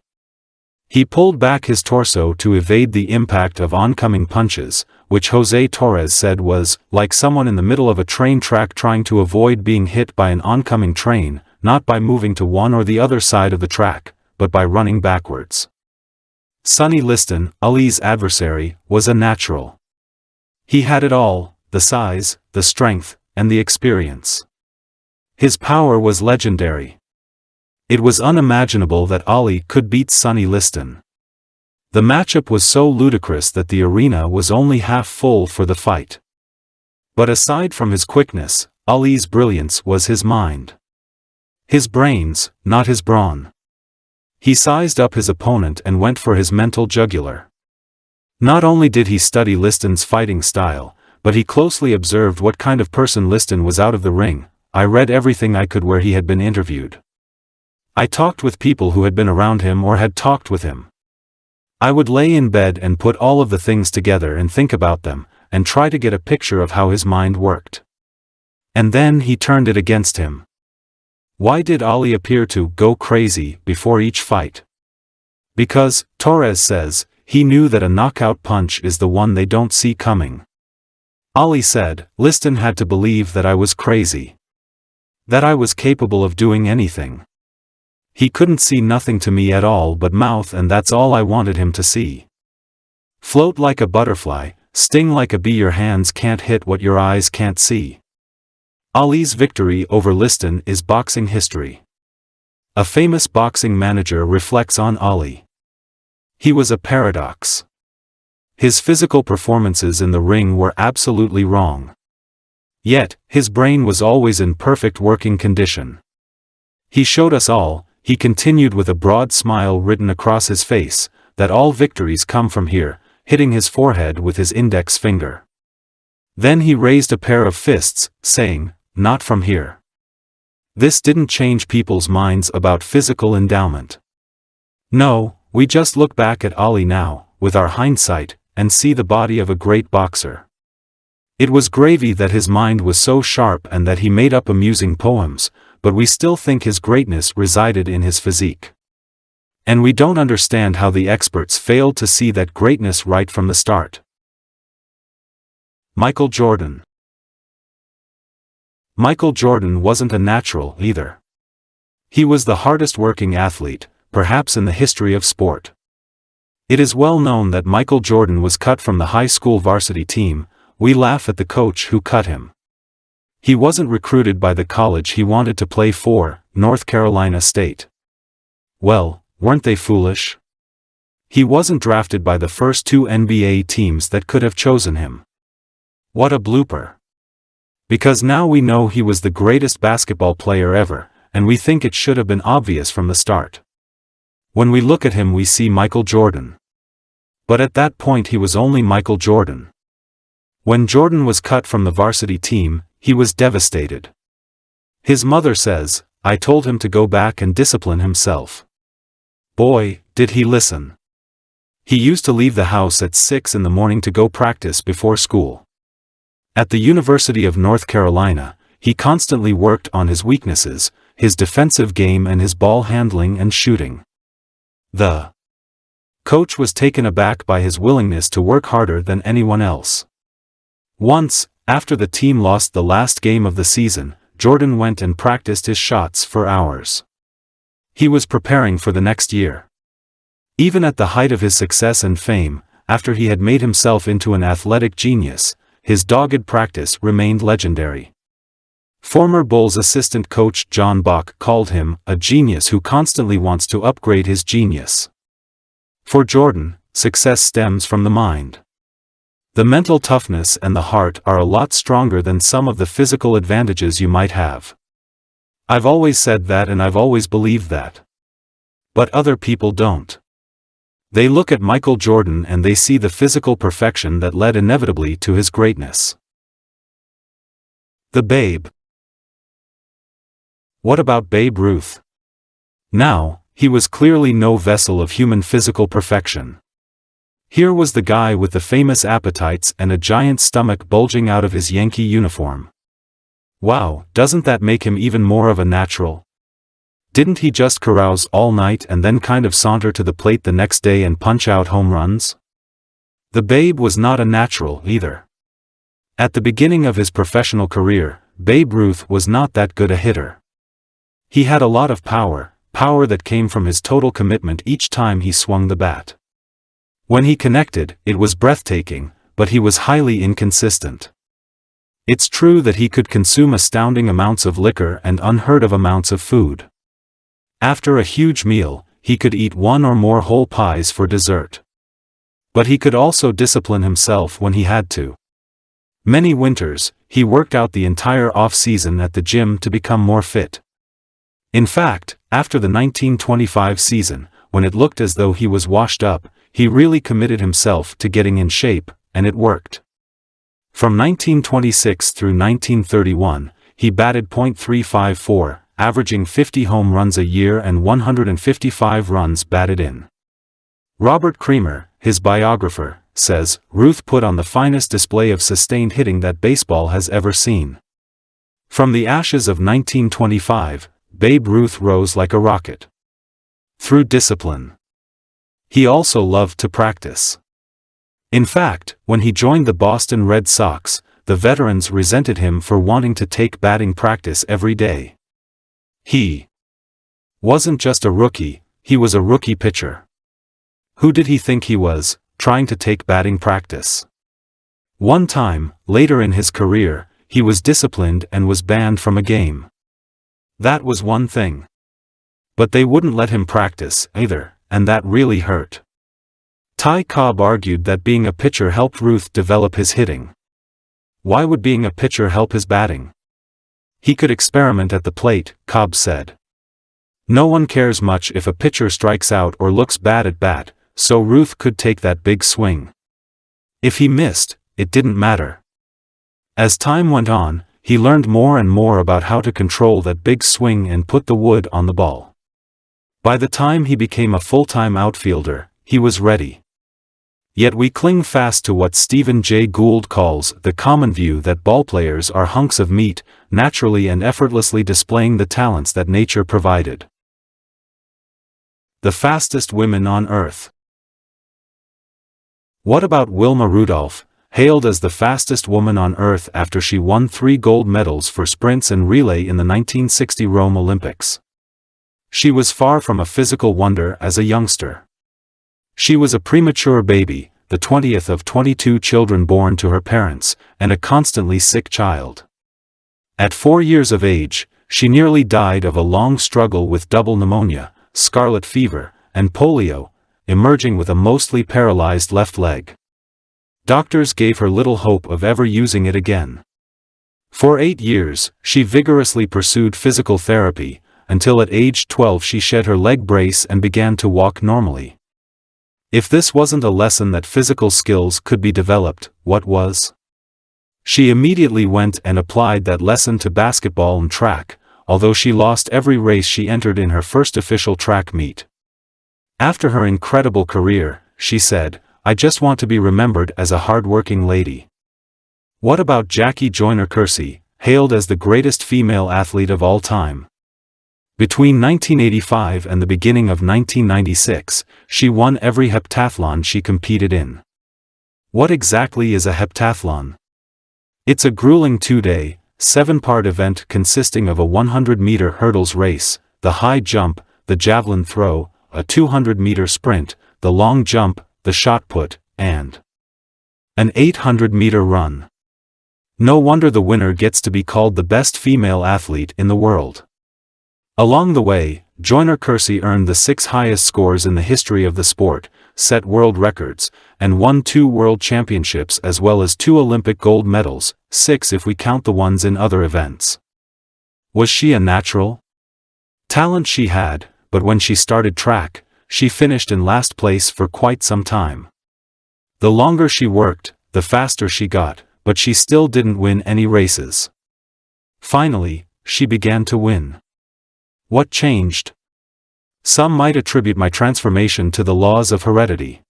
He pulled back his torso to evade the impact of oncoming punches, which Jose Torres said was like someone in the middle of a train track trying to avoid being hit by an oncoming train, not by moving to one or the other side of the track, but by running backwards. Sonny Liston, Ali's adversary, was a natural. He had it all, the size, the strength, and the experience. His power was legendary. It was unimaginable that Ali could beat Sonny Liston. The matchup was so ludicrous that the arena was only half full for the fight. But aside from his quickness, Ali's brilliance was his mind. His brains, not his brawn. He sized up his opponent and went for his mental jugular. Not only did he study Liston's fighting style, but he closely observed what kind of person Liston was out of the ring. I read everything I could where he had been interviewed. I talked with people who had been around him or had talked with him. I would lay in bed and put all of the things together and think about them, and try to get a picture of how his mind worked. And then he turned it against him. Why did Ali appear to go crazy before each fight? Because, Torres says, he knew that a knockout punch is the one they don't see coming. Ali said, Liston had to believe that I was crazy. That I was capable of doing anything. He couldn't see nothing to me at all but mouth, and that's all I wanted him to see. Float like a butterfly, sting like a bee, your hands can't hit what your eyes can't see. Ali's victory over Liston is boxing history. A famous boxing manager reflects on Ali. He was a paradox. His physical performances in the ring were absolutely wrong. Yet, his brain was always in perfect working condition. He showed us all, he continued with a broad smile written across his face, that all victories come from here, hitting his forehead with his index finger. Then he raised a pair of fists, saying, not from here. This didn't change people's minds about physical endowment. No, we just look back at Ali now, with our hindsight, and see the body of a great boxer. It was gravy that his mind was so sharp and that he made up amusing poems, but we still think his greatness resided in his physique. And we don't understand how the experts failed to see that greatness right from the start. Michael Jordan. Michael Jordan wasn't a natural either. He was the hardest working athlete, perhaps in the history of sport. It is well known that Michael Jordan was cut from the high school varsity team. We laugh at the coach who cut him. He wasn't recruited by the college he wanted to play for, North Carolina State. Well, weren't they foolish? He wasn't drafted by the first two NBA teams that could have chosen him. What a blooper. Because now we know he was the greatest basketball player ever, and we think it should have been obvious from the start. When we look at him we see Michael Jordan. But at that point he was only Michael Jordan. When Jordan was cut from the varsity team, he was devastated. His mother says, I told him to go back and discipline himself. Boy, did he listen. He used to leave the house at 6 in the morning to go practice before school. At the University of North Carolina, he constantly worked on his weaknesses, his defensive game and his ball handling and shooting. The coach was taken aback by his willingness to work harder than anyone else. Once, after the team lost the last game of the season, Jordan went and practiced his shots for hours. He was preparing for the next year. Even at the height of his success and fame, after he had made himself into an athletic genius, his dogged practice remained legendary. Former Bulls assistant coach John Bach called him a genius who constantly wants to upgrade his genius. For Jordan, success stems from the mind. The mental toughness and the heart are a lot stronger than some of the physical advantages you might have. I've always said that and I've always believed that. But other people don't. They look at Michael Jordan and they see the physical perfection that led inevitably to his greatness. The Babe. What about Babe Ruth? Now, he was clearly no vessel of human physical perfection. Here was the guy with the famous appetites and a giant stomach bulging out of his Yankee uniform. Wow, doesn't that make him even more of a natural? Didn't he just carouse all night and then kind of saunter to the plate the next day and punch out home runs? The Babe was not a natural either. At the beginning of his professional career, Babe Ruth was not that good a hitter. He had a lot of power that came from his total commitment each time he swung the bat. When he connected, it was breathtaking, but he was highly inconsistent. It's true that he could consume astounding amounts of liquor and unheard of amounts of food. After a huge meal, he could eat one or more whole pies for dessert. But he could also discipline himself when he had to. Many winters, he worked out the entire off-season at the gym to become more fit. In fact, after the 1925 season, when it looked as though he was washed up, he really committed himself to getting in shape, and it worked. From 1926 through 1931, he batted .354, averaging 50 home runs a year and 155 runs batted in. Robert Creamer, his biographer, says, Ruth put on the finest display of sustained hitting that baseball has ever seen. From the ashes of 1925, Babe Ruth rose like a rocket. Through discipline. He also loved to practice. In fact, when he joined the Boston Red Sox, the veterans resented him for wanting to take batting practice every day. He wasn't just a rookie, he was a rookie pitcher. Who did he think he was, trying to take batting practice? One time, later in his career, he was disciplined and was banned from a game. That was one thing. But they wouldn't let him practice, either, and that really hurt. Ty Cobb argued that being a pitcher helped Ruth develop his hitting. Why would being a pitcher help his batting? He could experiment at the plate, Cobb said. No one cares much if a pitcher strikes out or looks bad at bat, so Ruth could take that big swing. If he missed, it didn't matter. As time went on, he learned more and more about how to control that big swing and put the wood on the ball. By the time he became a full-time outfielder, he was ready. Yet we cling fast to what Stephen Jay Gould calls the common view that ballplayers are hunks of meat, naturally and effortlessly displaying the talents that nature provided. The fastest women on Earth. What about Wilma Rudolph, hailed as the fastest woman on Earth after she won 3 gold medals for sprints and relay in the 1960 Rome Olympics? She was far from a physical wonder as a youngster. She was a premature baby, the 20th of 22 children born to her parents, and a constantly sick child. At 4 years of age, she nearly died of a long struggle with double pneumonia, scarlet fever, and polio, emerging with a mostly paralyzed left leg. Doctors gave her little hope of ever using it again. For 8 years, she vigorously pursued physical therapy, until at age 12 she shed her leg brace and began to walk normally. If this wasn't a lesson that physical skills could be developed, what was? She immediately went and applied that lesson to basketball and track, although she lost every race she entered in her first official track meet. After her incredible career, she said, "I just want to be remembered as a hard-working lady." What about Jackie Joyner-Kersee, hailed as the greatest female athlete of all time? Between 1985 and the beginning of 1996, she won every heptathlon she competed in. What exactly is a heptathlon? It's a grueling 2-day, 7-part event consisting of a 100-meter hurdles race, the high jump, the javelin throw, a 200-meter sprint, the long jump, the shot put, and an 800-meter run. No wonder the winner gets to be called the best female athlete in the world. Along the way, Joyner Kersee earned the 6 highest scores in the history of the sport, set world records, and won 2 world championships as well as 2 Olympic gold medals, 6 if we count the ones in other events. Was she a natural? Talent she had, but when she started track, she finished in last place for quite some time. The longer she worked, the faster she got, but she still didn't win any races. Finally, she began to win. What changed? Some might attribute my transformation to the laws of heredity.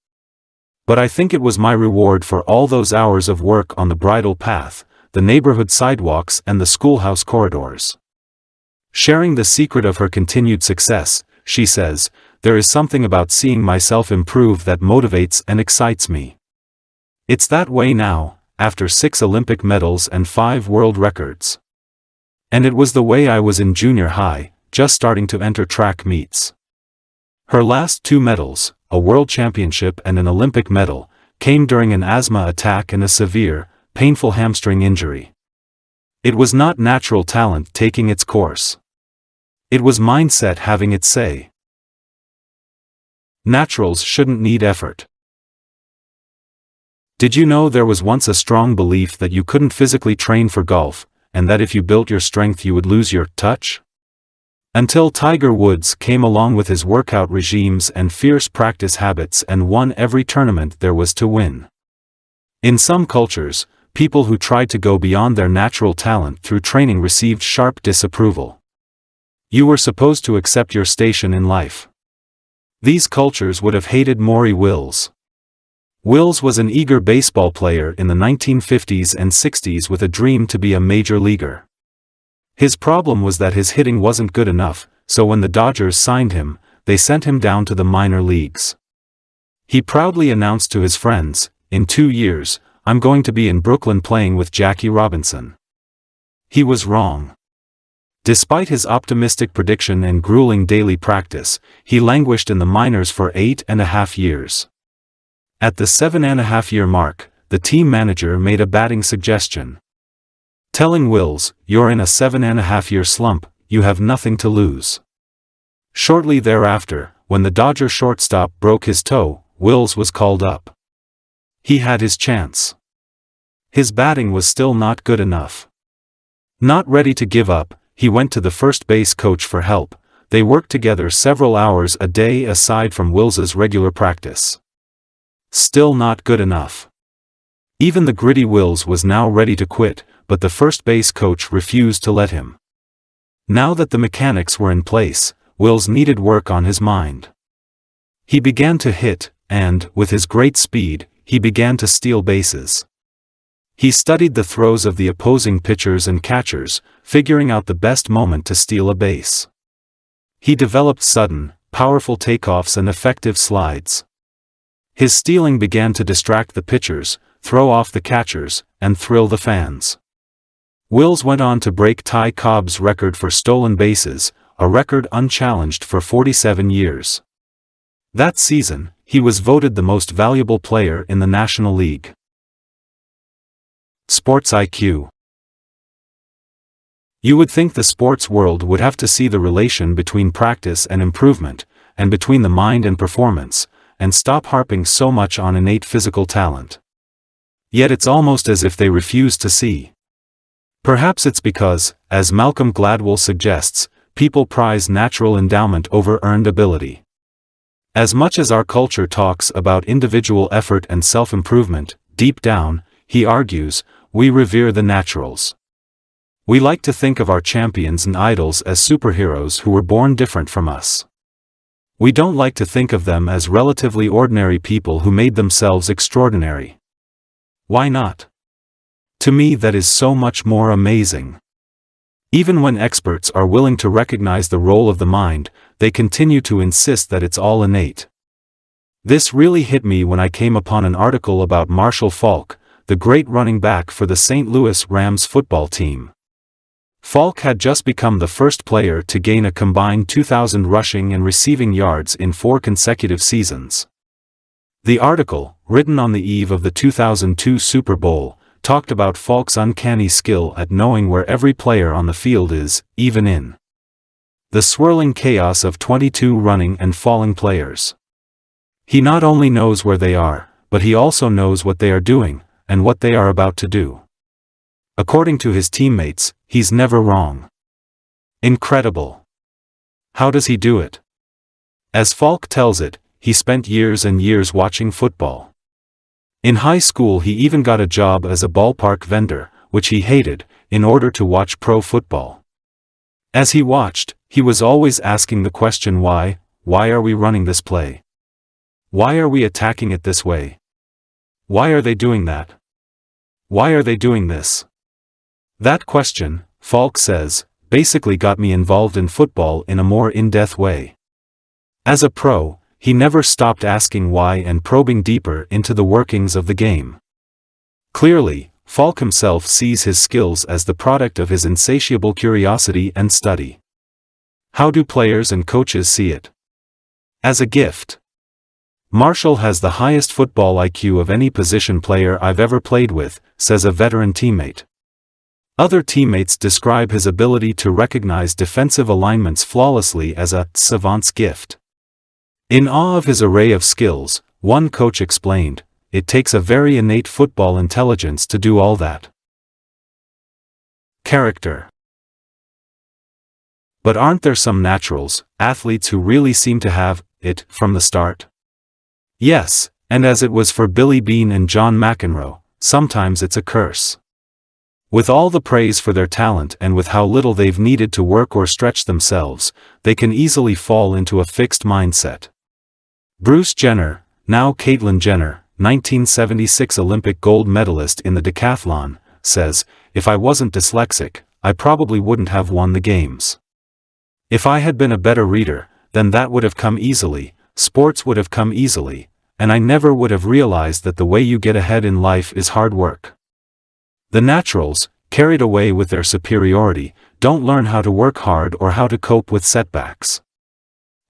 But I think it was my reward for all those hours of work on the bridle path, the neighborhood sidewalks and the schoolhouse corridors. Sharing the secret of her continued success, she says, "There is something about seeing myself improve that motivates and excites me. It's that way now, after 6 Olympic medals and 5 world records. And it was the way I was in junior high, just starting to enter track meets." Her last 2 medals, a world championship and an Olympic medal, came during an asthma attack and a severe, painful hamstring injury. It was not natural talent taking its course. It was mindset having its say. Naturals shouldn't need effort. Did you know there was once a strong belief that you couldn't physically train for golf, and that if you built your strength you would lose your touch? Until Tiger Woods came along with his workout regimes and fierce practice habits and won every tournament there was to win. In some cultures, people who tried to go beyond their natural talent through training received sharp disapproval. You were supposed to accept your station in life. These cultures would have hated Maury Wills. Wills was an eager baseball player in the 1950s and 60s with a dream to be a major leaguer. His problem was that his hitting wasn't good enough, so when the Dodgers signed him, they sent him down to the minor leagues. He proudly announced to his friends, "In 2 years, I'm going to be in Brooklyn playing with Jackie Robinson." He was wrong. Despite his optimistic prediction and grueling daily practice, he languished in the minors for 8.5 years. At the 7.5-year mark, the team manager made a batting suggestion. Telling Wills, "You're in a 7.5-year slump, you have nothing to lose." Shortly thereafter, when the Dodger shortstop broke his toe, Wills was called up. He had his chance. His batting was still not good enough. Not ready to give up, he went to the first base coach for help. They worked together several hours a day aside from Wills's regular practice. Still not good enough. Even the gritty Wills was now ready to quit, but the first base coach refused to let him. Now that the mechanics were in place, Wills needed work on his mind. He began to hit, and, with his great speed, he began to steal bases. He studied the throws of the opposing pitchers and catchers, figuring out the best moment to steal a base. He developed sudden, powerful takeoffs and effective slides. His stealing began to distract the pitchers, throw off the catchers, and thrill the fans. Wills went on to break Ty Cobb's record for stolen bases, a record unchallenged for 47 years. That season, he was voted the most valuable player in the National League. Sports IQ. You would think the sports world would have to see the relation between practice and improvement, and between the mind and performance, and stop harping so much on innate physical talent. Yet it's almost as if they refuse to see. Perhaps it's because, as Malcolm Gladwell suggests, people prize natural endowment over earned ability. As much as our culture talks about individual effort and self-improvement, deep down, he argues, we revere the naturals. We like to think of our champions and idols as superheroes who were born different from us. We don't like to think of them as relatively ordinary people who made themselves extraordinary. Why not? To me that is so much more amazing. Even when experts are willing to recognize the role of the mind, they continue to insist that it's all innate. This really hit me when I came upon an article about Marshall Faulk, the great running back for the St. Louis Rams football team. Falk had just become the first player to gain a combined 2,000 rushing and receiving yards in 4 consecutive seasons. The article, written on the eve of the 2002 Super Bowl, talked about Falk's uncanny skill at knowing where every player on the field is, even in the swirling chaos of 22 running and falling players. He not only knows where they are, but he also knows what they are doing, and what they are about to do. According to his teammates, he's never wrong. Incredible. How does he do it? As Falk tells it, he spent years and years watching football. In high school he even got a job as a ballpark vendor, which he hated, in order to watch pro football. As he watched, he was always asking the question why are we running this play? Why are we attacking it this way? Why are they doing that? Why are they doing this? That question, Falk says, basically got me involved in football in a more in-depth way. As a pro, he never stopped asking why and probing deeper into the workings of the game. Clearly, Falk himself sees his skills as the product of his insatiable curiosity and study. How do players and coaches see it? As a gift. Marshall has the highest football IQ of any position player I've ever played with, says a veteran teammate. Other teammates describe his ability to recognize defensive alignments flawlessly as a savant's gift. In awe of his array of skills, one coach explained, "It takes a very innate football intelligence to do all that." Character. But aren't there some naturals, athletes who really seem to have it from the start? Yes, and as it was for Billy Beane and John McEnroe, sometimes it's a curse. With all the praise for their talent and with how little they've needed to work or stretch themselves, they can easily fall into a fixed mindset. Bruce Jenner, now Caitlyn Jenner, 1976 Olympic gold medalist in the decathlon, says, "If I wasn't dyslexic, I probably wouldn't have won the games. If I had been a better reader, then that would have come easily, sports would have come easily, and I never would have realized that the way you get ahead in life is hard work." The naturals, carried away with their superiority, don't learn how to work hard or how to cope with setbacks.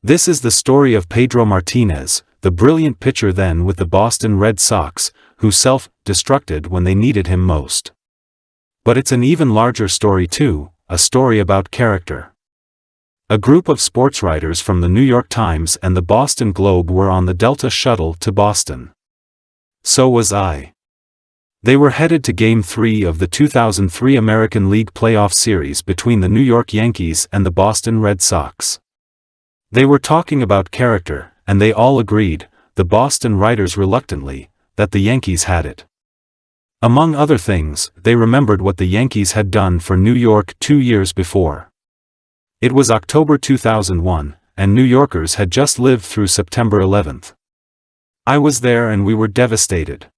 This is the story of Pedro Martinez, the brilliant pitcher then with the Boston Red Sox, who self-destructed when they needed him most. But it's an even larger story too, a story about character. A group of sports writers from the New York Times and the Boston Globe were on the Delta shuttle to Boston. So was I. They were headed to Game 3 of the 2003 American League Playoff Series between the New York Yankees and the Boston Red Sox. They were talking about character, and they all agreed, the Boston writers reluctantly, that the Yankees had it. Among other things, they remembered what the Yankees had done for New York 2 years before. It was October 2001, and New Yorkers had just lived through September 11th. I was there and we were devastated.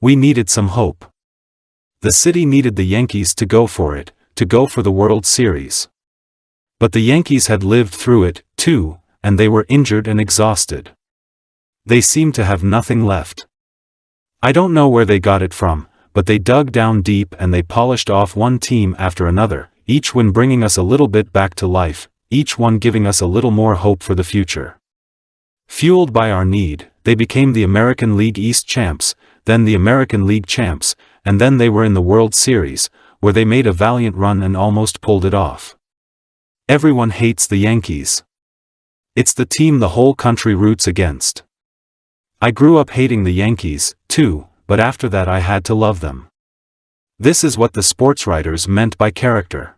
We needed some hope. The city needed the Yankees to go for it, to go for the World Series. But the Yankees had lived through it, too, and they were injured and exhausted. They seemed to have nothing left. I don't know where they got it from, but they dug down deep and they polished off one team after another, each win bringing us a little bit back to life, each one giving us a little more hope for the future. Fueled by our need, they became the American League East champs, then the American League champs, and then they were in the World Series, where they made a valiant run and almost pulled it off. Everyone hates the Yankees. It's the team the whole country roots against. I grew up hating the Yankees, too, but after that I had to love them. This is what the sports writers meant by character.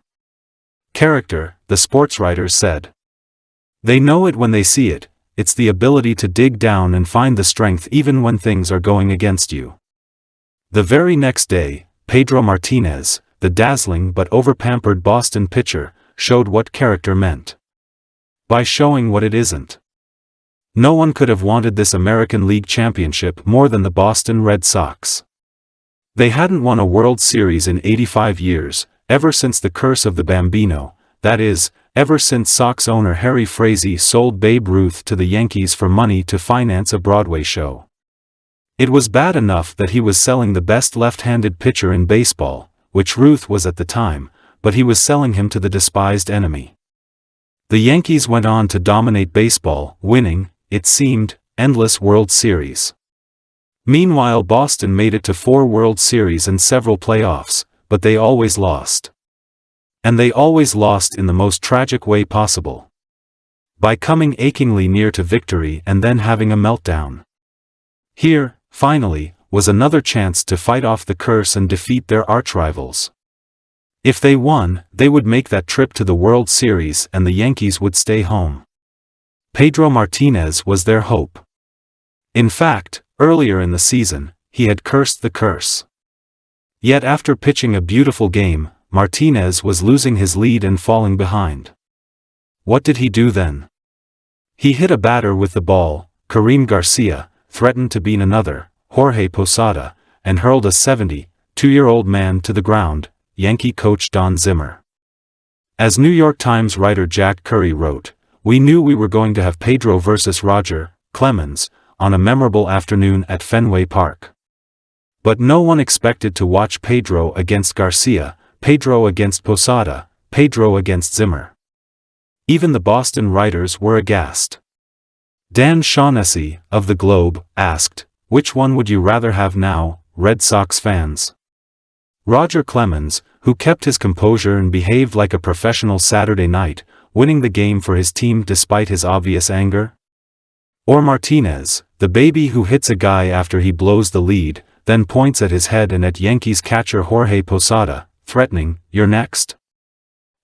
Character, the sports writers said. They know it when they see it. It's the ability to dig down and find the strength even when things are going against you. The very next day, Pedro Martinez, the dazzling but overpampered Boston pitcher, showed what character meant. By showing what it isn't. No one could have wanted this American League championship more than the Boston Red Sox. They hadn't won a World Series in 85 years, ever since the curse of the Bambino, that is, ever since Sox owner Harry Frazee sold Babe Ruth to the Yankees for money to finance a Broadway show. It was bad enough that he was selling the best left-handed pitcher in baseball, which Ruth was at the time, but he was selling him to the despised enemy. The Yankees went on to dominate baseball, winning, it seemed, endless World Series. Meanwhile, Boston made it to 4 World Series and several playoffs, but they always lost. And they always lost in the most tragic way possible. By coming achingly near to victory and then having a meltdown. Here, finally, was another chance to fight off the curse and defeat their archrivals. If they won, they would make that trip to the World Series and the Yankees would stay home. Pedro Martinez was their hope. In fact, earlier in the season, he had cursed the curse. Yet after pitching a beautiful game, Martinez was losing his lead and falling behind. What did he do then? He hit a batter with the ball, Karim Garcia, threatened to beat another, Jorge Posada, and hurled a 72-year-old man to the ground, Yankee coach Don Zimmer. As New York Times writer Jack Curry wrote, "We knew we were going to have Pedro versus Roger Clemens on a memorable afternoon at Fenway Park. But no one expected to watch Pedro against Garcia, Pedro against Posada, Pedro against Zimmer." Even the Boston writers were aghast. Dan Shaughnessy, of the Globe, asked, "Which one would you rather have now, Red Sox fans? Roger Clemens, who kept his composure and behaved like a professional Saturday night, winning the game for his team despite his obvious anger? Or Martinez, the baby who hits a guy after he blows the lead, then points at his head and at Yankees catcher Jorge Posada, threatening, 'You're next'?"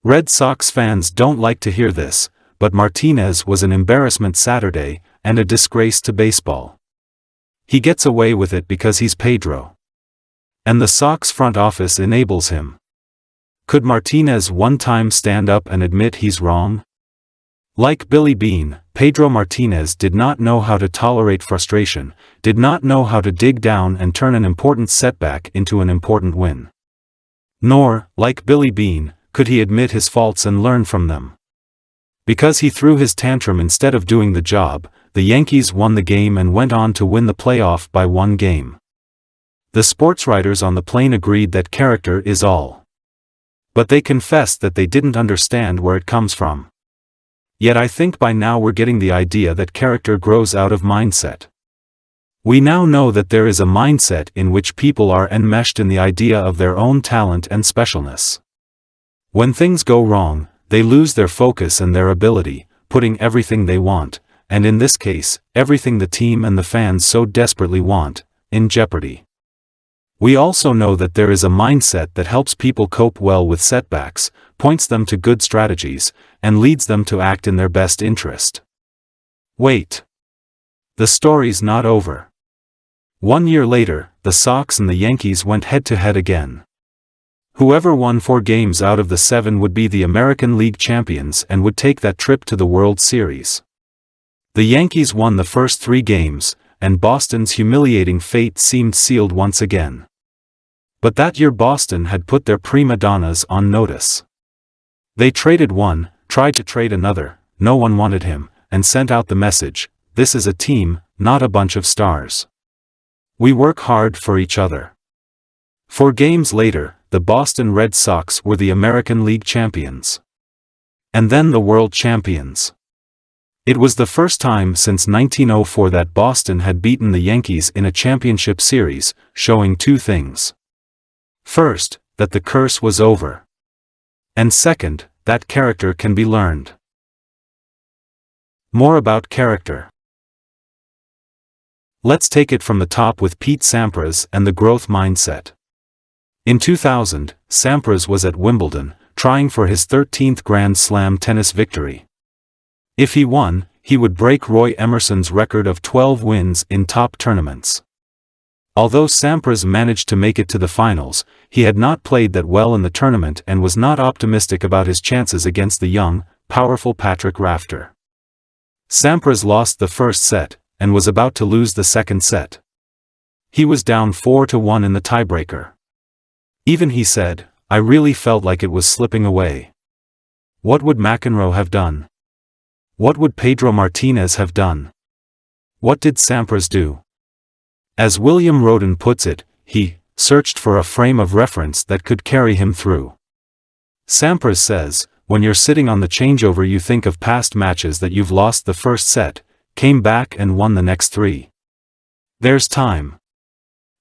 Red Sox fans don't like to hear this, but Martinez was an embarrassment Saturday, and a disgrace to baseball. He gets away with it because he's Pedro. And the Sox front office enables him. Could Martinez one time stand up and admit he's wrong? Like Billy Beane, Pedro Martinez did not know how to tolerate frustration, did not know how to dig down and turn an important setback into an important win. Nor, like Billy Beane, could he admit his faults and learn from them. Because he threw his tantrum instead of doing the job, the Yankees won the game and went on to win the playoff by 1 game. The sports writers on the plane agreed that character is all. But they confessed that they didn't understand where it comes from. Yet I think by now we're getting the idea that character grows out of mindset. We now know that there is a mindset in which people are enmeshed in the idea of their own talent and specialness. When things go wrong, they lose their focus and their ability, putting everything they want, and in this case, everything the team and the fans so desperately want, in jeopardy. We also know that there is a mindset that helps people cope well with setbacks, points them to good strategies, and leads them to act in their best interest. Wait. The story's not over. 1 year later, the Sox and the Yankees went head-to-head again. Whoever won 4 games out of the 7 would be the American League champions and would take that trip to the World Series. The Yankees won the first 3 games, and Boston's humiliating fate seemed sealed once again. But that year Boston had put their prima donnas on notice. They traded one, tried to trade another, no one wanted him, and sent out the message, "This is a team, not a bunch of stars. We work hard for each other." 4 games later, the Boston Red Sox were the American League champions. And then the world champions. It was the first time since 1904 that Boston had beaten the Yankees in a championship series, showing 2 things. First, that the curse was over. And second, that character can be learned. More about character. Let's take it from the top with Pete Sampras and the growth mindset. In 2000, Sampras was at Wimbledon, trying for his 13th Grand Slam tennis victory. If he won, he would break Roy Emerson's record of 12 wins in top tournaments. Although Sampras managed to make it to the finals, he had not played that well in the tournament and was not optimistic about his chances against the young, powerful Patrick Rafter. Sampras lost the first set, and was about to lose the second set. He was down 4-1 in the tiebreaker. Even he said, "I really felt like it was slipping away." What would McEnroe have done? What would Pedro Martinez have done? What did Sampras do? As William Roden puts it, he searched for a frame of reference that could carry him through. Sampras says, when you're sitting on the changeover you think of past matches that you've lost the first set, came back and won the next 3. There's time.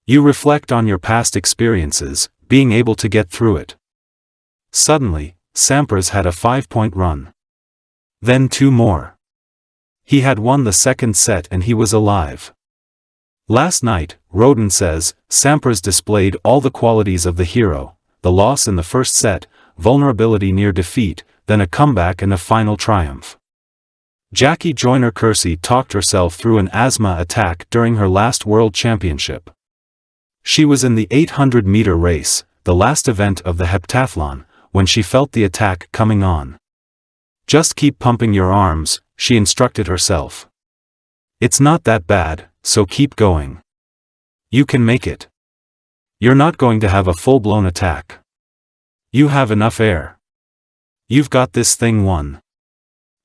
You reflect on your past experiences, being able to get through it. Suddenly, Sampras had a 5-point run. Then 2 more. He had won the second set and he was alive. Last night, Roden says, Sampras displayed all the qualities of the hero, the loss in the first set, vulnerability near defeat, then a comeback and a final triumph. Jackie Joyner-Kersee talked herself through an asthma attack during her last World Championship. She was in the 800-meter race, the last event of the heptathlon, when she felt the attack coming on. Just keep pumping your arms, she instructed herself. It's not that bad, so keep going. You can make it. You're not going to have a full-blown attack. You have enough air. You've got this thing won.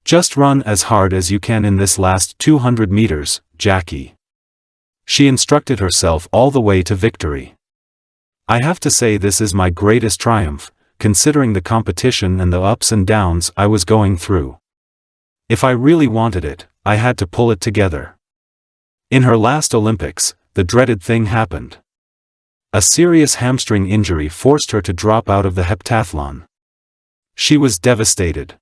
Just run as hard as you can in this last 200 meters, Jackie. She instructed herself all the way to victory. I have to say this is my greatest triumph, considering the competition and the ups and downs I was going through. If I really wanted it, I had to pull it together. In her last Olympics, the dreaded thing happened. A serious hamstring injury forced her to drop out of the heptathlon. She was devastated.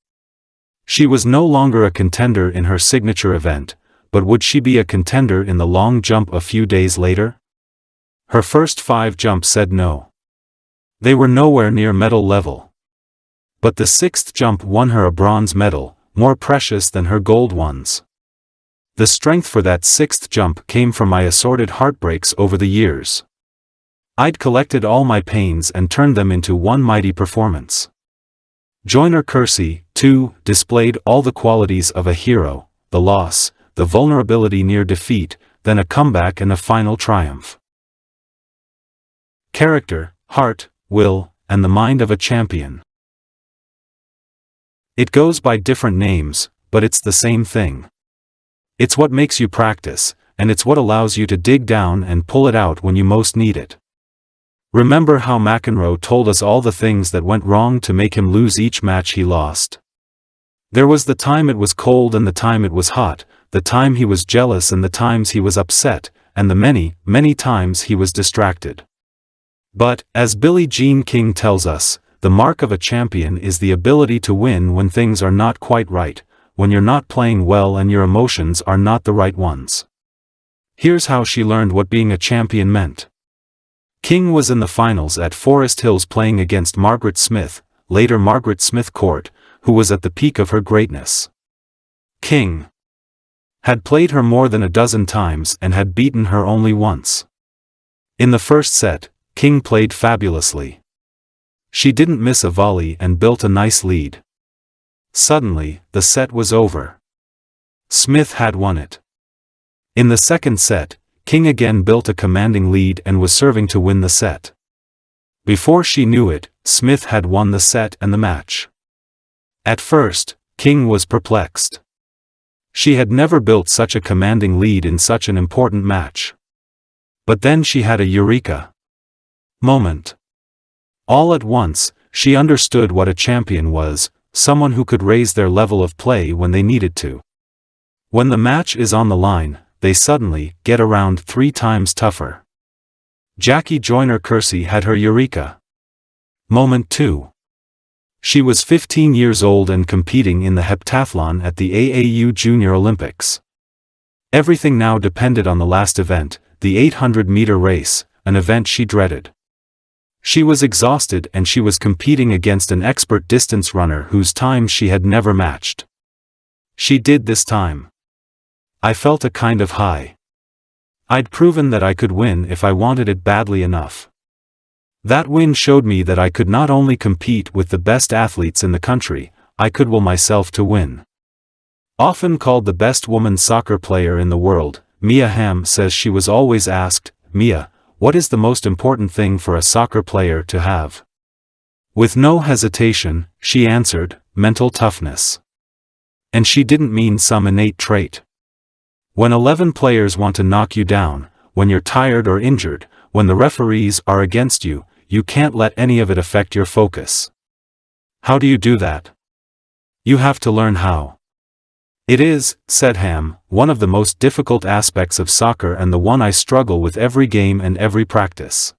She was no longer a contender in her signature event, but would she be a contender in the long jump a few days later? Her first 5 jumps said no. They were nowhere near medal level. But the 6th jump won her a bronze medal, more precious than her gold ones. The strength for that 6th jump came from my assorted heartbreaks over the years. I'd collected all my pains and turned them into one mighty performance. Joyner-Kersee, too, displayed all the qualities of a hero, the loss, the vulnerability near defeat, then a comeback and a final triumph. Character, heart, will, and the mind of a champion. It goes by different names, but it's the same thing. It's what makes you practice, and it's what allows you to dig down and pull it out when you most need it. Remember how McEnroe told us all the things that went wrong to make him lose each match he lost. There was the time it was cold and the time it was hot, the time he was jealous and the times he was upset, and the many, many times he was distracted. But, as Billie Jean King tells us, the mark of a champion is the ability to win when things are not quite right, when you're not playing well and your emotions are not the right ones. Here's how she learned what being a champion meant. King was in the finals at Forest Hills playing against Margaret Smith, later Margaret Smith Court, who was at the peak of her greatness. King had played her more than a dozen times and had beaten her only once. In the first set, King played fabulously. She didn't miss a volley and built a nice lead. Suddenly, the set was over. Smith had won it. In the second set, King again built a commanding lead and was serving to win the set. Before she knew it, Smith had won the set and the match. At first, King was perplexed. She had never built such a commanding lead in such an important match. But then she had a eureka moment. All at once, she understood what a champion was, someone who could raise their level of play when they needed to. When the match is on the line, they suddenly get around 3 times tougher. Jackie Joyner-Kersee had her eureka moment too. She was 15 years old and competing in the heptathlon at the AAU Junior Olympics. Everything now depended on the last event, the 800-meter race, an event she dreaded. She was exhausted and she was competing against an expert distance runner whose time she had never matched. She did this time. I felt a kind of high. I'd proven that I could win if I wanted it badly enough. That win showed me that I could not only compete with the best athletes in the country, I could will myself to win. Often called the best woman soccer player in the world, Mia Hamm says she was always asked, "Mia, what is the most important thing for a soccer player to have?" With no hesitation, she answered, mental toughness. And she didn't mean some innate trait. When 11 players want to knock you down, when you're tired or injured, when the referees are against you, you can't let any of it affect your focus. How do you do that? You have to learn how. It is, said Ham, one of the most difficult aspects of soccer and the one I struggle with every game and every practice.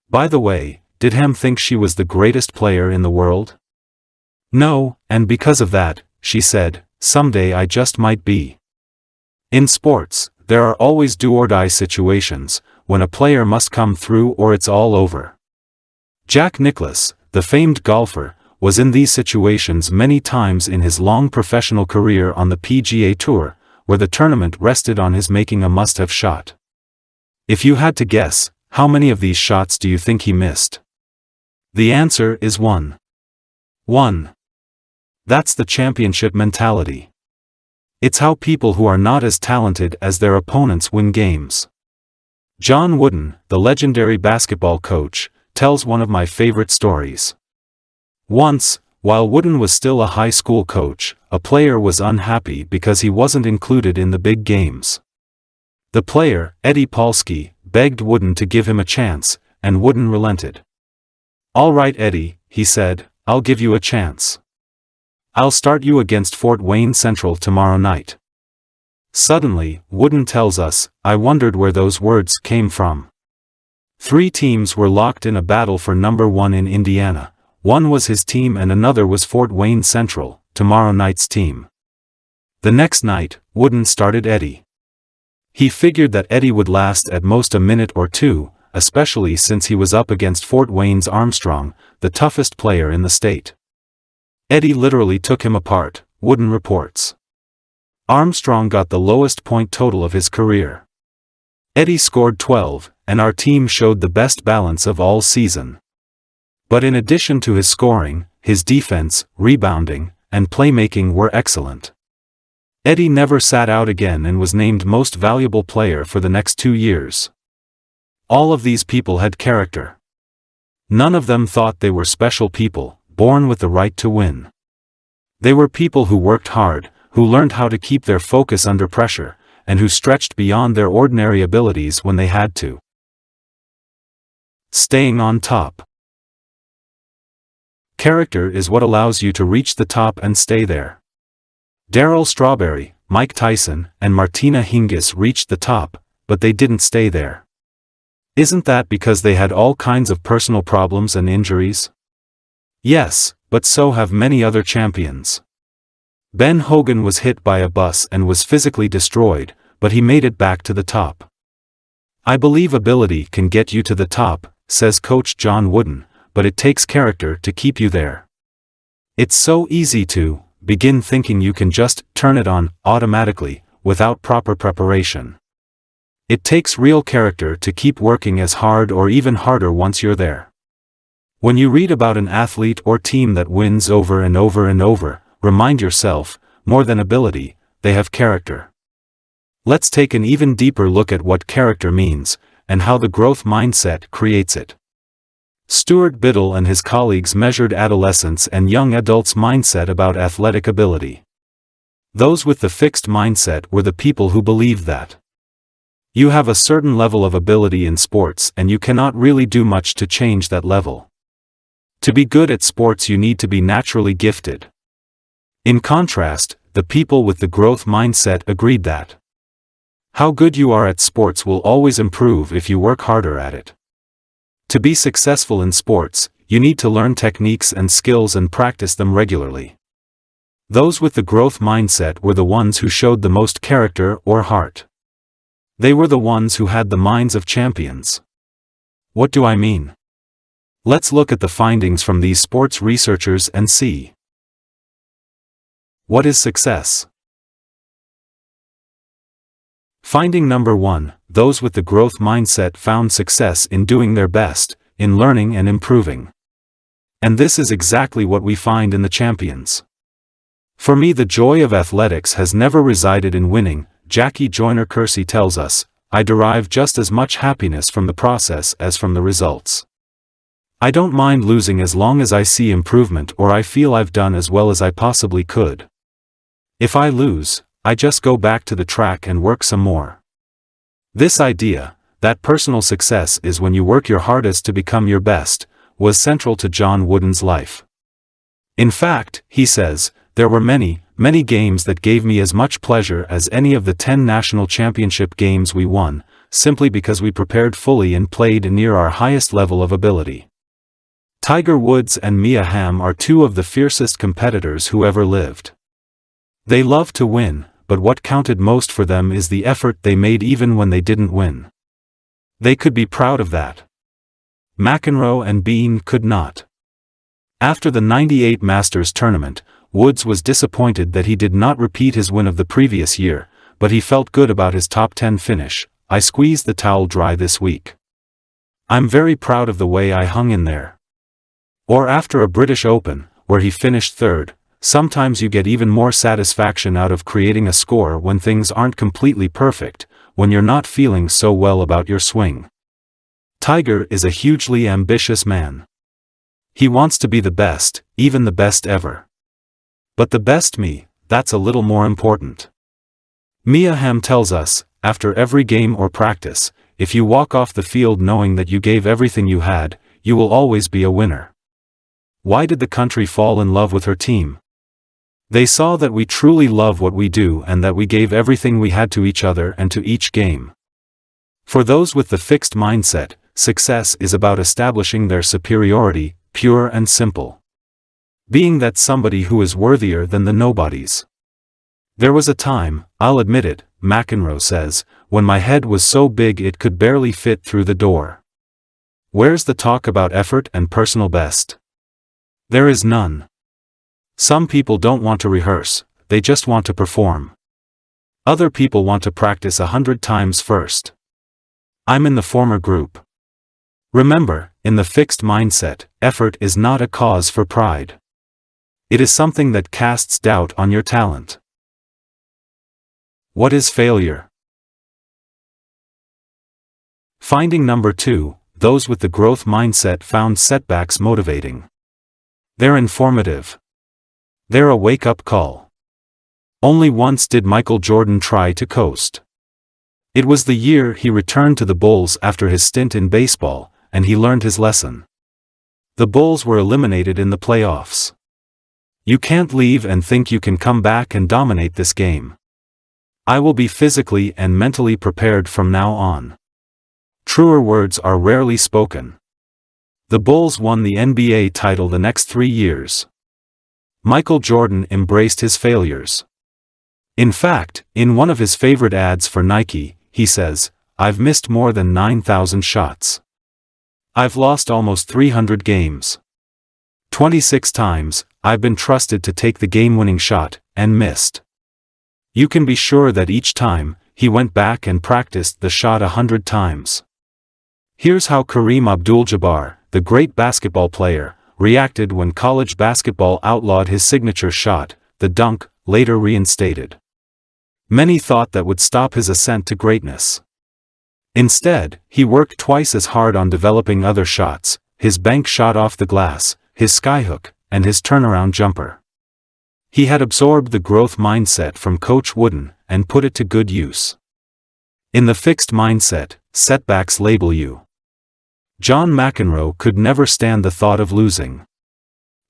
By the way, did Ham think she was the greatest player in the world? No, and because of that, she said, someday I just might be. In sports, there are always do-or-die situations, when a player must come through or it's all over. Jack Nicklaus, the famed golfer, was in these situations many times in his long professional career on the PGA Tour, where the tournament rested on his making a must-have shot. If you had to guess, how many of these shots do you think he missed? The answer is 1. 1. That's the championship mentality. It's how people who are not as talented as their opponents win games. John Wooden, the legendary basketball coach, tells one of my favorite stories. Once, while Wooden was still a high school coach, a player was unhappy because he wasn't included in the big games. The player, Eddie Polsky, begged Wooden to give him a chance, and Wooden relented. "All right, Eddie," he said, "I'll give you a chance. I'll start you against Fort Wayne Central tomorrow night." Suddenly, Wooden tells us, I wondered where those words came from. 3 teams were locked in a battle for number 1 in Indiana. One was his team and another was Fort Wayne Central, tomorrow night's team. The next night, Wooden started Eddie. He figured that Eddie would last at most a minute or 2, especially since he was up against Fort Wayne's Armstrong, the toughest player in the state. Eddie literally took him apart, Wooden reports. Armstrong got the lowest point total of his career. Eddie scored 12, and our team showed the best balance of all season. But in addition to his scoring, his defense, rebounding, and playmaking were excellent. Eddie never sat out again and was named most valuable player for the next 2 years. All of these people had character. None of them thought they were special people, born with the right to win. They were people who worked hard, who learned how to keep their focus under pressure, and who stretched beyond their ordinary abilities when they had to. Staying on top. Character is what allows you to reach the top and stay there. Darryl Strawberry, Mike Tyson, and Martina Hingis reached the top, but they didn't stay there. Isn't that because they had all kinds of personal problems and injuries? Yes, but so have many other champions. Ben Hogan was hit by a bus and was physically destroyed, but he made it back to the top. I believe ability can get you to the top, says Coach John Wooden, but it takes character to keep you there. It's so easy to begin thinking you can just turn it on automatically, without proper preparation. It takes real character to keep working as hard or even harder once you're there. When you read about an athlete or team that wins over and over and over, remind yourself, more than ability, they have character. Let's take an even deeper look at what character means, and how the growth mindset creates it. Stuart Biddle and his colleagues measured adolescents and young adults' mindset about athletic ability. Those with the fixed mindset were the people who believed that you have a certain level of ability in sports and you cannot really do much to change that level. To be good at sports you need to be naturally gifted. In contrast, the people with the growth mindset agreed that how good you are at sports will always improve if you work harder at it. To be successful in sports, you need to learn techniques and skills and practice them regularly. Those with the growth mindset were the ones who showed the most character or heart. They were the ones who had the minds of champions. What do I mean? Let's look at the findings from these sports researchers and see. What is success? Finding number 1, those with the growth mindset found success in doing their best, in learning and improving. And this is exactly what we find in the champions. For me, the joy of athletics has never resided in winning, Jackie Joyner-Kersee tells us. I derive just as much happiness from the process as from the results. I don't mind losing as long as I see improvement or I feel I've done as well as I possibly could. If I lose, I just go back to the track and work some more. This idea, that personal success is when you work your hardest to become your best, was central to John Wooden's life. In fact, he says, there were many, many games that gave me as much pleasure as any of the 10 national championship games we won, simply because we prepared fully and played near our highest level of ability. Tiger Woods and Mia Hamm are two of the fiercest competitors who ever lived. They love to win, but what counted most for them is the effort they made even when they didn't win. They could be proud of that. McEnroe and Bean could not. After the '98 Masters tournament, Woods was disappointed that he did not repeat his win of the previous year, but he felt good about his top 10 finish. I squeezed the towel dry this week. I'm very proud of the way I hung in there. Or after a British Open, where he finished third, sometimes you get even more satisfaction out of creating a score when things aren't completely perfect, when you're not feeling so well about your swing. Tiger is a hugely ambitious man. He wants to be the best, even the best ever. But the best me, that's a little more important. Mia Hamm tells us, after every game or practice, if you walk off the field knowing that you gave everything you had, you will always be a winner. Why did the country fall in love with her team? They saw that we truly love what we do and that we gave everything we had to each other and to each game. For those with the fixed mindset, success is about establishing their superiority, pure and simple. Being that somebody who is worthier than the nobodies. There was a time, I'll admit it, McEnroe says, when my head was so big it could barely fit through the door. Where's the talk about effort and personal best? There is none. Some people don't want to rehearse, they just want to perform. Other people want to practice 100 times first. I'm in the former group. Remember, in the fixed mindset, effort is not a cause for pride. It is something that casts doubt on your talent. What is failure? Finding number 2, those with the growth mindset found setbacks motivating. They're informative. They're a wake-up call. Only once did Michael Jordan try to coast. It was the year he returned to the Bulls after his stint in baseball, and he learned his lesson. The Bulls were eliminated in the playoffs. You can't leave and think you can come back and dominate this game. I will be physically and mentally prepared from now on. Truer words are rarely spoken. The Bulls won the NBA title the next 3 years. Michael Jordan embraced his failures. In fact, in one of his favorite ads for Nike, he says, "I've missed more than 9,000 shots. I've lost almost 300 games. 26 times, I've been trusted to take the game-winning shot, and missed." You can be sure that each time, he went back and practiced the shot 100 times. Here's how Kareem Abdul-Jabbar, the great basketball player, reacted when college basketball outlawed his signature shot, the dunk, later reinstated. Many thought that would stop his ascent to greatness. Instead, he worked twice as hard on developing other shots, his bank shot off the glass, his skyhook, and his turnaround jumper. He had absorbed the growth mindset from Coach Wooden, and put it to good use. In the fixed mindset, setbacks label you. John McEnroe could never stand the thought of losing.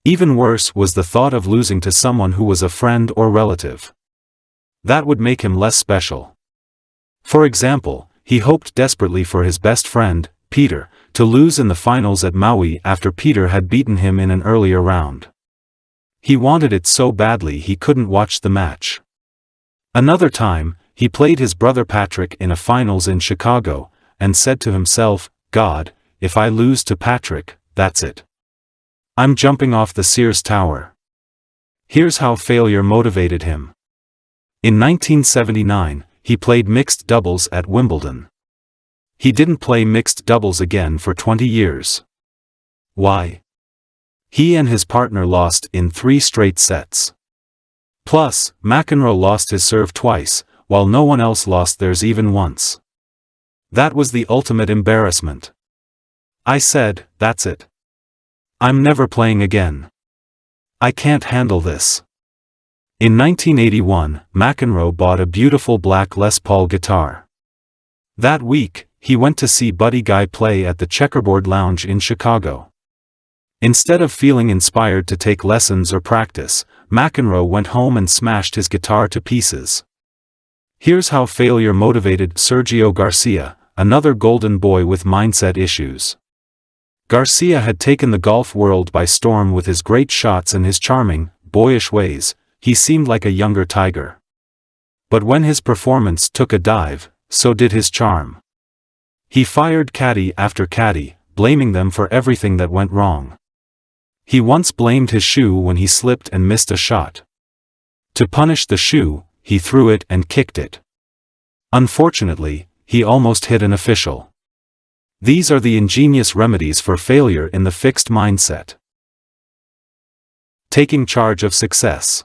Even worse was the thought of losing to someone who was a friend or relative. That would make him less special. For example, he hoped desperately for his best friend, Peter, to lose in the finals at Maui after Peter had beaten him in an earlier round. He wanted it so badly he couldn't watch the match. Another time, he played his brother Patrick in a finals in Chicago, and said to himself, "God, if I lose to Patrick, that's it. I'm jumping off the Sears Tower." Here's how failure motivated him. In 1979, he played mixed doubles at Wimbledon. He didn't play mixed doubles again for 20 years. Why? He and his partner lost in 3 straight sets. Plus, McEnroe lost his serve twice, while no one else lost theirs even once. That was the ultimate embarrassment. I said, "That's it. I'm never playing again. I can't handle this." In 1981, McEnroe bought a beautiful black Les Paul guitar. That week, he went to see Buddy Guy play at the Checkerboard Lounge in Chicago. Instead of feeling inspired to take lessons or practice, McEnroe went home and smashed his guitar to pieces. Here's how failure motivated Sergio Garcia, another golden boy with mindset issues. Garcia had taken the golf world by storm with his great shots and his charming, boyish ways. He seemed like a younger Tiger. But when his performance took a dive, so did his charm. He fired caddy after caddy, blaming them for everything that went wrong. He once blamed his shoe when he slipped and missed a shot. To punish the shoe, he threw it and kicked it. Unfortunately, he almost hit an official. These are the ingenious remedies for failure in the fixed mindset. Taking charge of success.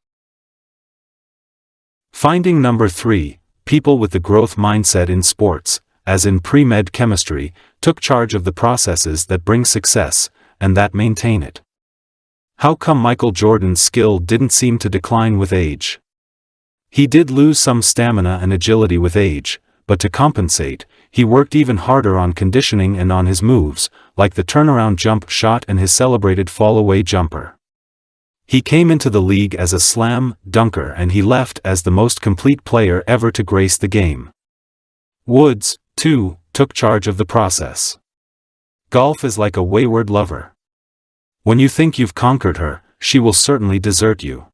Finding number 3, people with the growth mindset in sports, as in pre-med chemistry, took charge of the processes that bring success, and that maintain it. How come Michael Jordan's skill didn't seem to decline with age? He did lose some stamina and agility with age, but to compensate, he worked even harder on conditioning and on his moves, like the turnaround jump shot and his celebrated fall-away jumper. He came into the league as a slam dunker and he left as the most complete player ever to grace the game. Woods, too, took charge of the process. Golf is like a wayward lover. When you think you've conquered her, she will certainly desert you.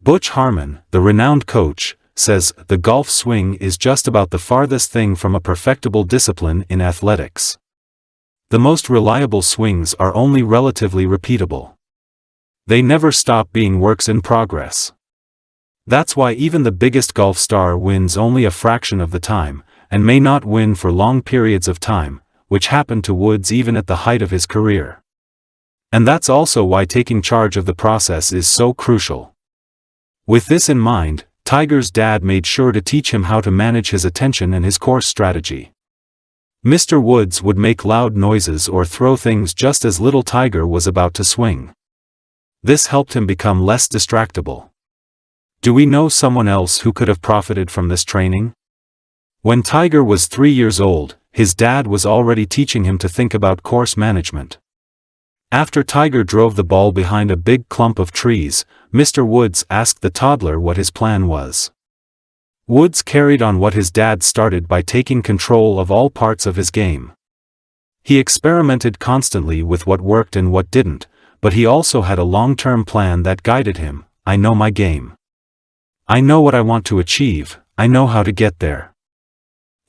Butch Harmon, the renowned coach, says, "The golf swing is just about the farthest thing from a perfectible discipline in athletics. The most reliable swings are only relatively repeatable. They never stop being works in progress. That's why even the biggest golf star wins only a fraction of the time, and may not win for long periods of time, which happened to Woods even at the height of his career. And that's also why taking charge of the process is so crucial." With this in mind, Tiger's dad made sure to teach him how to manage his attention and his course strategy. Mr. Woods would make loud noises or throw things just as little Tiger was about to swing. This helped him become less distractible. Do we know someone else who could have profited from this training? When Tiger was 3 years old, his dad was already teaching him to think about course management. After Tiger drove the ball behind a big clump of trees, Mr. Woods asked the toddler what his plan was. Woods carried on what his dad started by taking control of all parts of his game. He experimented constantly with what worked and what didn't, but he also had a long-term plan that guided him. "I know my game. I know what I want to achieve, I know how to get there."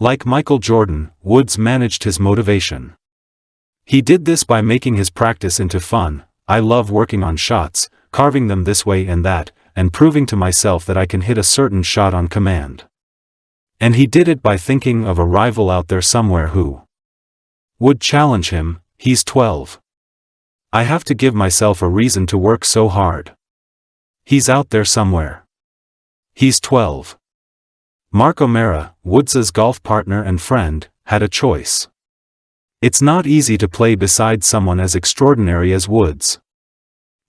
Like Michael Jordan, Woods managed his motivation. He did this by making his practice into fun. "I love working on shots, carving them this way and that, and proving to myself that I can hit a certain shot on command." And he did it by thinking of a rival out there somewhere who would challenge him. "He's 12. I have to give myself a reason to work so hard. He's out there somewhere. He's 12. Mark O'Meara, Woods's golf partner and friend, had a choice. It's not easy to play beside someone as extraordinary as Woods.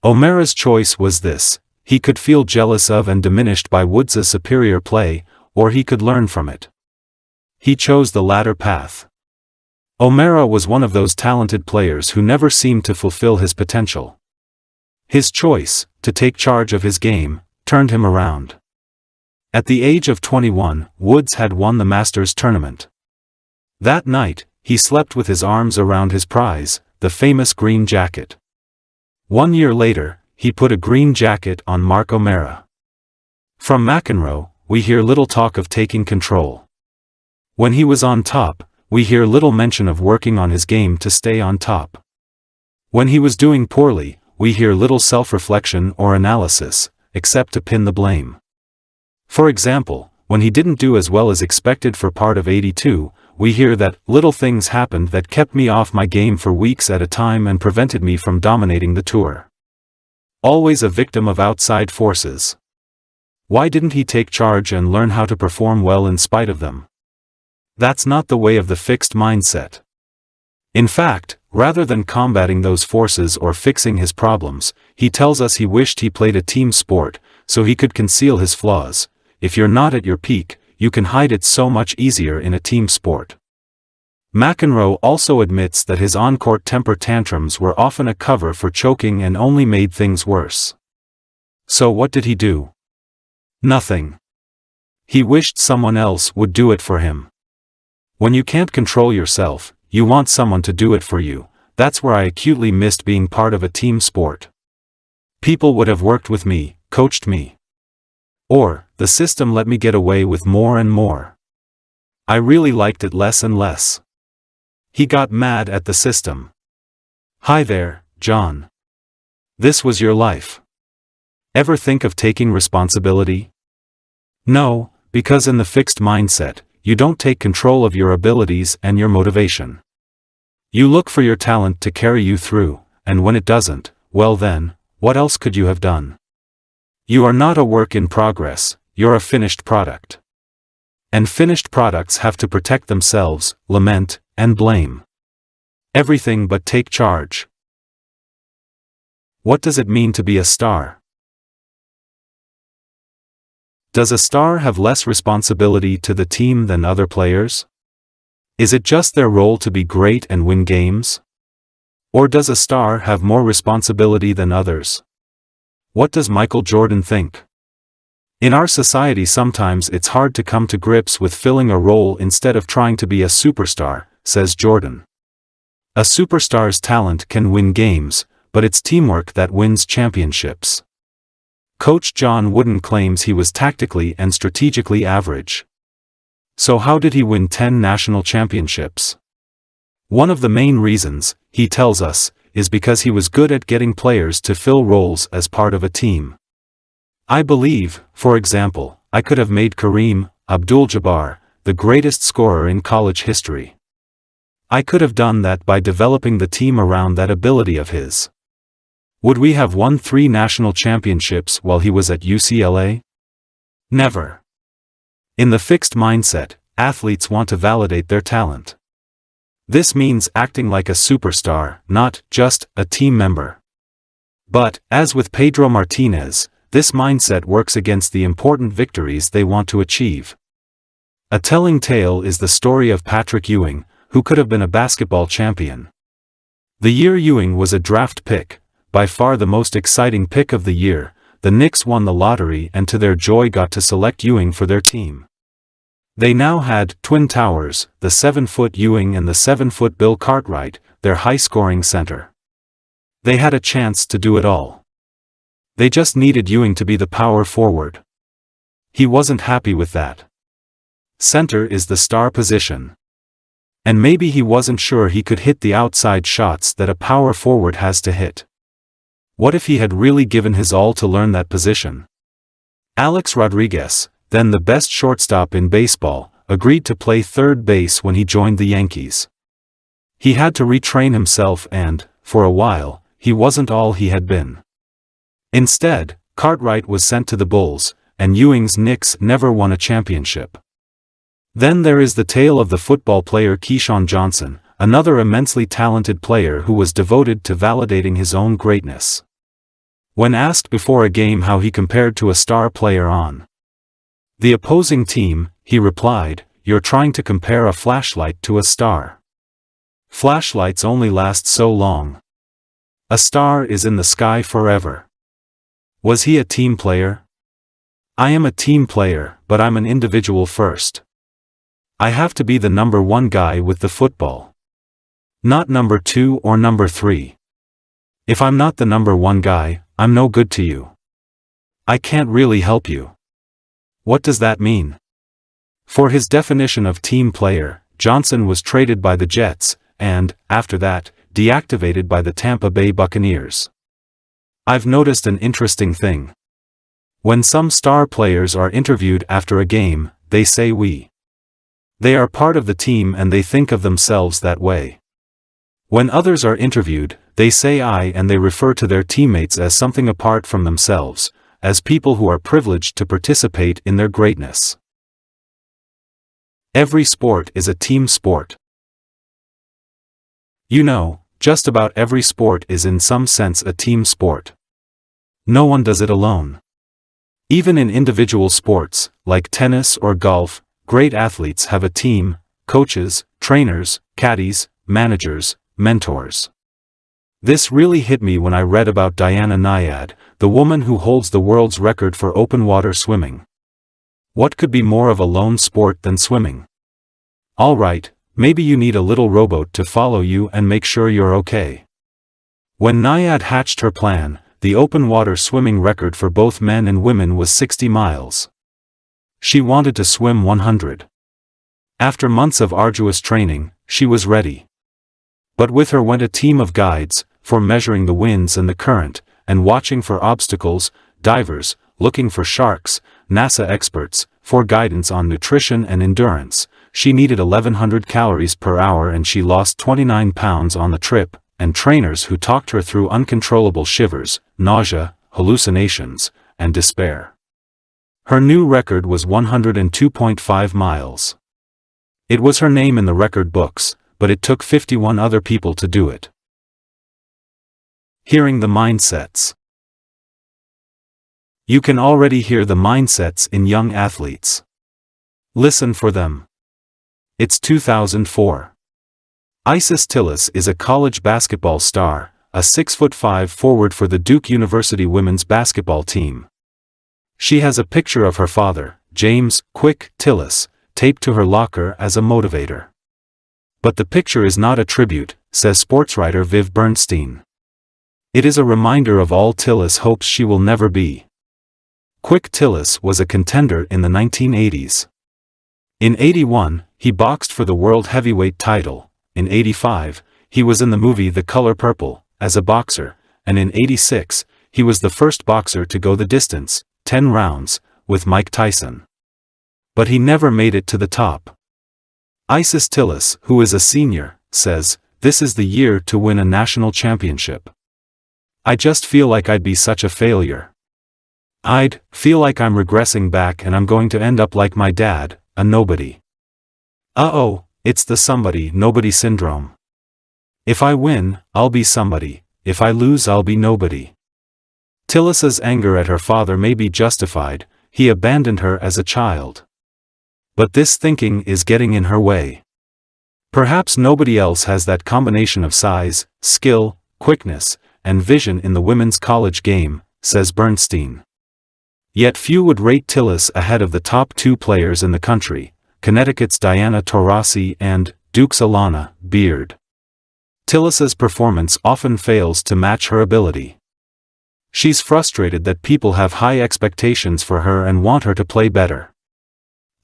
O'Meara's choice was this: he could feel jealous of and diminished by Woods's superior play, or he could learn from it. He chose the latter path. O'Meara was one of those talented players who never seemed to fulfill his potential. His choice, to take charge of his game, turned him around. At the age of 21, Woods had won the Masters tournament. That night, he slept with his arms around his prize, the famous green jacket. 1 year later, he put a green jacket on Mark O'Meara. From McEnroe, we hear little talk of taking control. When he was on top, we hear little mention of working on his game to stay on top. When he was doing poorly, we hear little self-reflection or analysis, except to pin the blame. For example, when he didn't do as well as expected for part of '82, we hear that little things happened that kept me off my game for weeks at a time and prevented me from dominating the tour. Always a victim of outside forces. Why didn't he take charge and learn how to perform well in spite of them? That's not the way of the fixed mindset. In fact, rather than combating those forces or fixing his problems, he tells us he wished he played a team sport, so he could conceal his flaws. If you're not at your peak, you can hide it so much easier in a team sport. McEnroe also admits that his on-court temper tantrums were often a cover for choking and only made things worse. So what did he do? Nothing. He wished someone else would do it for him. When you can't control yourself, you want someone to do it for you. That's where I acutely missed being part of a team sport. People would have worked with me, coached me. Or, the system let me get away with more and more. I really liked it less and less. He got mad at the system. Hi there, John. This was your life. Ever think of taking responsibility? No, because in the fixed mindset, you don't take control of your abilities and your motivation. You look for your talent to carry you through, and when it doesn't, well then, what else could you have done? You are not a work in progress, you're a finished product. And finished products have to protect themselves, lament, and blame. Everything but take charge. What does it mean to be a star? Does a star have less responsibility to the team than other players? Is it just their role to be great and win games? Or does a star have more responsibility than others? What does Michael Jordan think? In our society sometimes it's hard to come to grips with filling a role instead of trying to be a superstar, says Jordan. A superstar's talent can win games, but it's teamwork that wins championships. Coach John Wooden claims he was tactically and strategically average. So how did he win 10 national championships? One of the main reasons, he tells us, is because he was good at getting players to fill roles as part of a team. I believe, for example, I could have made Kareem Abdul-Jabbar the greatest scorer in college history. I could have done that by developing the team around that ability of his. Would we have won 3 national championships while he was at UCLA? Never. In the fixed mindset, athletes want to validate their talent. This means acting like a superstar, not just a team member. But, as with Pedro Martinez, this mindset works against the important victories they want to achieve. A telling tale is the story of Patrick Ewing, who could have been a basketball champion. The year Ewing was a draft pick, by far the most exciting pick of the year, the Knicks won the lottery and to their joy got to select Ewing for their team. They now had twin towers, the 7-foot Ewing and the 7-foot Bill Cartwright, their high-scoring center. They had a chance to do it all. They just needed Ewing to be the power forward. He wasn't happy with that. Center is the star position. And maybe he wasn't sure he could hit the outside shots that a power forward has to hit. What if he had really given his all to learn that position? Alex Rodriguez, then the best shortstop in baseball, agreed to play third base when he joined the Yankees. He had to retrain himself and, for a while, he wasn't all he had been. Instead, Cartwright was sent to the Bulls, and Ewing's Knicks never won a championship. Then there is the tale of the football player Keyshawn Johnson, another immensely talented player who was devoted to validating his own greatness. When asked before a game how he compared to a star player on the opposing team, he replied, "You're trying to compare a flashlight to a star. Flashlights only last so long. A star is in the sky forever." Was he a team player? I am a team player, but I'm an individual first. I have to be the number 1 guy with the football. Not number 2 or number 3. If I'm not the number 1 guy, I'm no good to you. I can't really help you. What does that mean? For his definition of team player, Johnson was traded by the Jets, and, after that, deactivated by the Tampa Bay Buccaneers. I've noticed an interesting thing. When some star players are interviewed after a game, they say we. They are part of the team and they think of themselves that way. When others are interviewed, they say I and they refer to their teammates as something apart from themselves, as people who are privileged to participate in their greatness. Every sport is a team sport. You know, just about every sport is in some sense a team sport. No one does it alone. Even in individual sports, like tennis or golf, great athletes have a team, coaches, trainers, caddies, managers, mentors. This really hit me when I read about Diana Nyad, the woman who holds the world's record for open water swimming. What could be more of a lone sport than swimming? Alright, maybe you need a little rowboat to follow you and make sure you're okay. When Nyad hatched her plan, the open water swimming record for both men and women was 60 miles. She wanted to swim 100. After months of arduous training, she was ready. But with her went a team of guides, for measuring the winds and the current, and watching for obstacles, divers, looking for sharks, NASA experts, for guidance on nutrition and endurance. She needed 1,100 calories per hour and she lost 29 pounds on the trip, and trainers who talked her through uncontrollable shivers, nausea, hallucinations, and despair. Her new record was 102.5 miles. It was her name in the record books, but it took 51 other people to do it. Hearing the mindsets. You can already hear the mindsets in young athletes. Listen for them. It's 2004. Isis Tillis is a college basketball star, a 6'5" forward for the Duke University women's basketball team. She has a picture of her father, James "Quick" Tillis, taped to her locker as a motivator. But the picture is not a tribute, says sportswriter Viv Bernstein. It is a reminder of all Tillis hopes she will never be. Quick Tillis was a contender in the 1980s. In 81, he boxed for the world heavyweight title. In 85, he was in the movie The Color Purple, as a boxer, and in 86, he was the first boxer to go the distance, 10 rounds, with Mike Tyson. But he never made it to the top. Isis Tillis, who is a senior, says, "This is the year to win a national championship. I just feel like I'd be such a failure. I'd feel like I'm regressing back and I'm going to end up like my dad, a nobody. Uh-oh, it's the somebody nobody syndrome. If I win, I'll be somebody, if I lose I'll be nobody." Tillis's anger at her father may be justified, he abandoned her as a child. But this thinking is getting in her way. Perhaps nobody else has that combination of size, skill, quickness, and vision in the women's college game, says Bernstein. Yet few would rate Tillis ahead of the top 2 players in the country, Connecticut's Diana Taurasi and Duke's Alana Beard. Tillis's performance often fails to match her ability. She's frustrated that people have high expectations for her and want her to play better.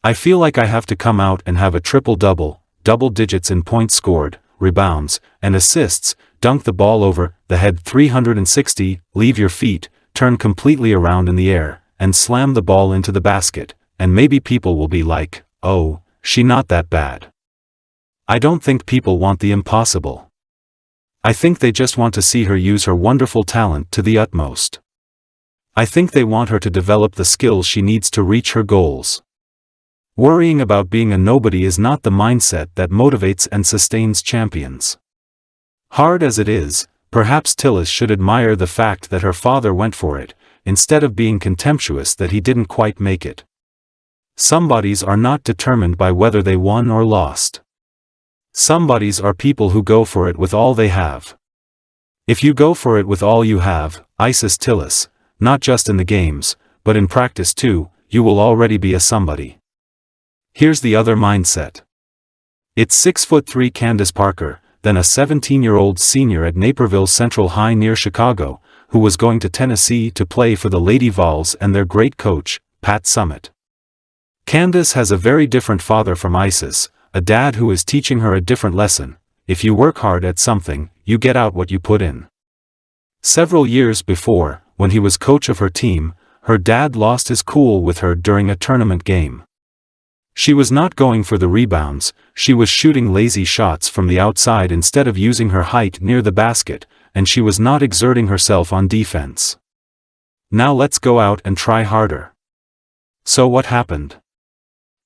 "I feel like I have to come out and have a triple-double, double digits in points scored, rebounds, and assists, dunk the ball over the head 360, leave your feet, turn completely around in the air, and slam the ball into the basket, and maybe people will be like, oh, she not that bad." I don't think people want the impossible. I think they just want to see her use her wonderful talent to the utmost. I think they want her to develop the skills she needs to reach her goals. Worrying about being a nobody is not the mindset that motivates and sustains champions. Hard as it is, perhaps Tillis should admire the fact that her father went for it, instead of being contemptuous that he didn't quite make it. Somebodies are not determined by whether they won or lost. Somebodies are people who go for it with all they have. If you go for it with all you have, Isis Tillis, not just in the games, but in practice too, you will already be a somebody. Here's the other mindset. It's 6'3" Candace Parker, then a 17-year-old senior at Naperville Central High near Chicago, who was going to Tennessee to play for the Lady Vols and their great coach, Pat Summitt. Candace has a very different father from Isis, a dad who is teaching her a different lesson: if you work hard at something, you get out what you put in. Several years before, when he was coach of her team, her dad lost his cool with her during a tournament game. She was not going for the rebounds, she was shooting lazy shots from the outside instead of using her height near the basket, and she was not exerting herself on defense. Now let's go out and try harder. So what happened?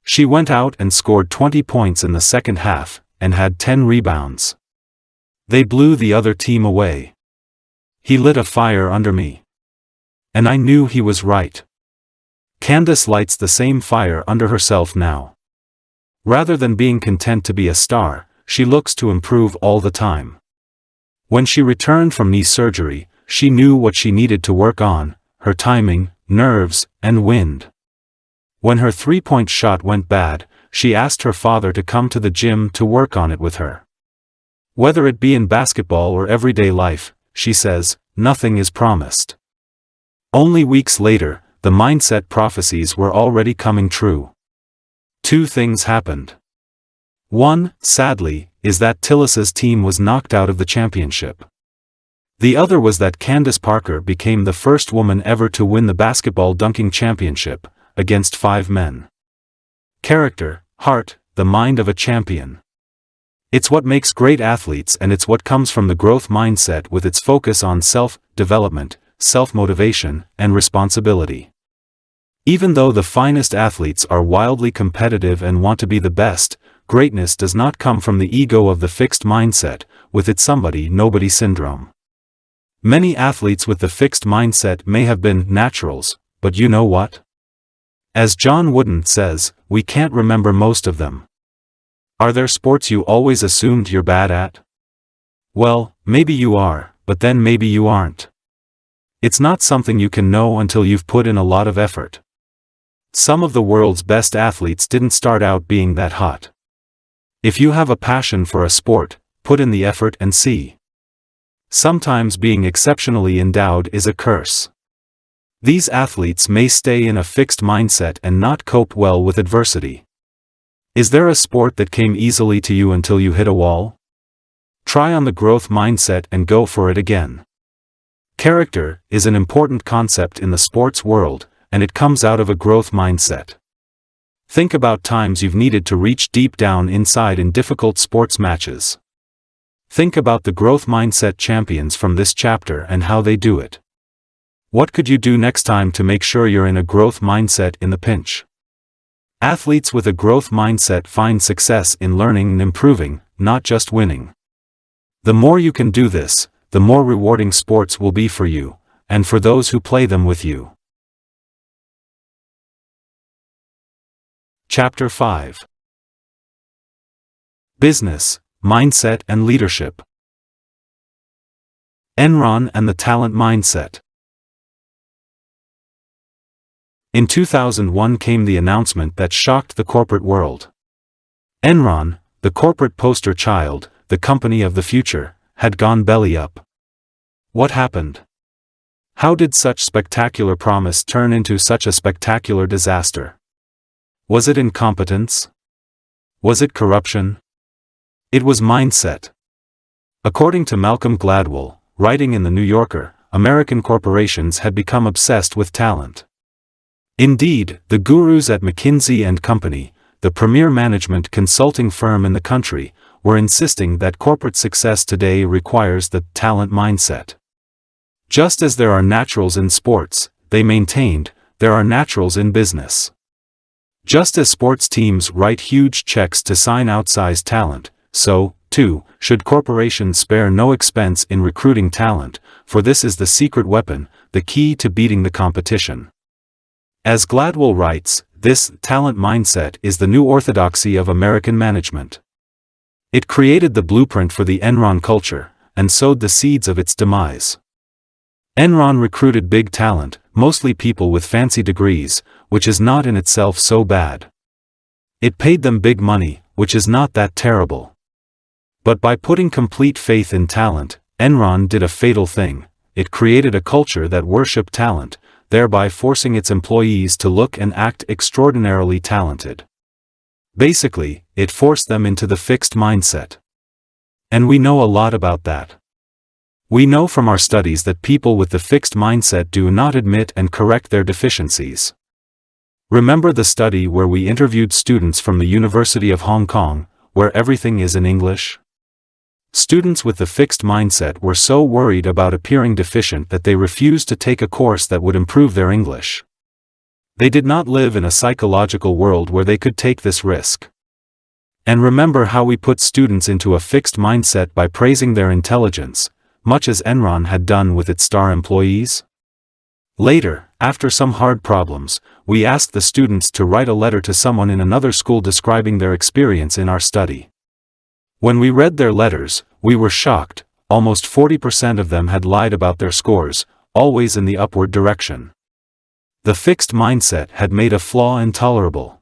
She went out and scored 20 points in the second half, and had 10 rebounds. They blew the other team away. He lit a fire under me. And I knew he was right. Candace lights the same fire under herself now. Rather than being content to be a star, she looks to improve all the time. When she returned from knee surgery, she knew what she needed to work on: her timing, nerves, and wind. When her three-point shot went bad, she asked her father to come to the gym to work on it with her. Whether it be in basketball or everyday life, she says, nothing is promised. Only weeks later, the mindset prophecies were already coming true. Two things happened. One, sadly, is that Tillis's team was knocked out of the championship. The other was that Candace Parker became the first woman ever to win the basketball dunking championship, against 5 men. Character, heart, the mind of a champion. It's what makes great athletes, and it's what comes from the growth mindset with its focus on self-development, self-motivation, and responsibility. Even though the finest athletes are wildly competitive and want to be the best, greatness does not come from the ego of the fixed mindset, with its somebody-nobody syndrome. Many athletes with the fixed mindset may have been naturals, but you know what? As John Wooden says, we can't remember most of them. Are there sports you always assumed you're bad at? Well, maybe you are, but then maybe you aren't. It's not something you can know until you've put in a lot of effort. Some of the world's best athletes didn't start out being that hot. If you have a passion for a sport, put in the effort and see. Sometimes being exceptionally endowed is a curse. These athletes may stay in a fixed mindset and not cope well with adversity. Is there a sport that came easily to you until you hit a wall? Try on the growth mindset and go for it again. Character is an important concept in the sports world, and it comes out of a growth mindset. Think about times you've needed to reach deep down inside in difficult sports matches. Think about the growth mindset champions from this chapter and how they do it. What could you do next time to make sure you're in a growth mindset in the pinch? Athletes with a growth mindset find success in learning and improving, not just winning. The more you can do this, the more rewarding sports will be for you, and for those who play them with you. Chapter 5. Business, Mindset and Leadership. Enron and the Talent Mindset. In 2001 came the announcement that shocked the corporate world. Enron, the corporate poster child, the company of the future, had gone belly up. What happened? How did such spectacular promise turn into such a spectacular disaster? Was it incompetence? Was it corruption? It was mindset. According to Malcolm Gladwell, writing in The New Yorker, American corporations had become obsessed with talent. Indeed, the gurus at McKinsey & Company, the premier management consulting firm in the country, were insisting that corporate success today requires the talent mindset. Just as there are naturals in sports, they maintained, there are naturals in business. Just as sports teams write huge checks to sign outsized talent, so, too, should corporations spare no expense in recruiting talent, for this is the secret weapon, the key to beating the competition. As Gladwell writes, this talent mindset is the new orthodoxy of American management. It created the blueprint for the Enron culture, and sowed the seeds of its demise. Enron recruited big talent, mostly people with fancy degrees, which is not in itself so bad. It paid them big money, which is not that terrible. But by putting complete faith in talent, Enron did a fatal thing: it created a culture that worshipped talent, thereby forcing its employees to look and act extraordinarily talented. Basically, it forced them into the fixed mindset. And we know a lot about that. We know from our studies that people with the fixed mindset do not admit and correct their deficiencies. Remember the study where we interviewed students from the University of Hong Kong, where everything is in English? Students with the fixed mindset were so worried about appearing deficient that they refused to take a course that would improve their English. They did not live in a psychological world where they could take this risk. And remember how we put students into a fixed mindset by praising their intelligence, much as Enron had done with its star employees? Later, After some hard problems, we asked the students to write a letter to someone in another school describing their experience in our study. When we read their letters, we were shocked. Almost 40% of them had lied about their scores, always in the upward direction. The fixed mindset had made a flaw intolerable.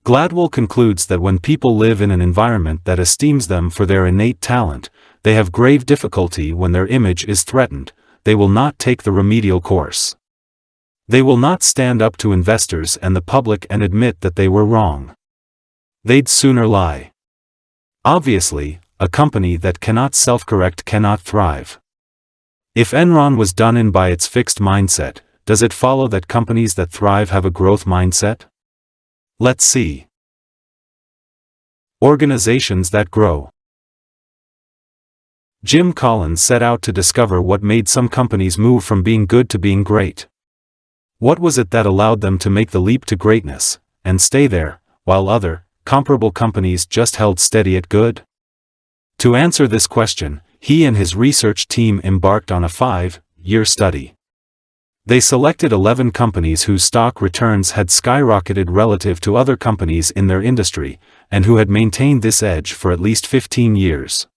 Gladwell concludes that when people live in an environment that esteems them for their innate talent, they have grave difficulty when their image is threatened. They will not take the remedial course. They will not stand up to investors and the public and admit that they were wrong. They'd sooner lie. Obviously, a company that cannot self-correct cannot thrive. If Enron was done in by its fixed mindset, does it follow that companies that thrive have a growth mindset? Let's see. Organizations that grow. Jim Collins set out to discover what made some companies move from being good to being great. What was it that allowed them to make the leap to greatness, and stay there, while other, comparable companies just held steady at good? To answer this question, he and his research team embarked on a 5-year study. They selected 11 companies whose stock returns had skyrocketed relative to other companies in their industry, and who had maintained this edge for at least 15 years.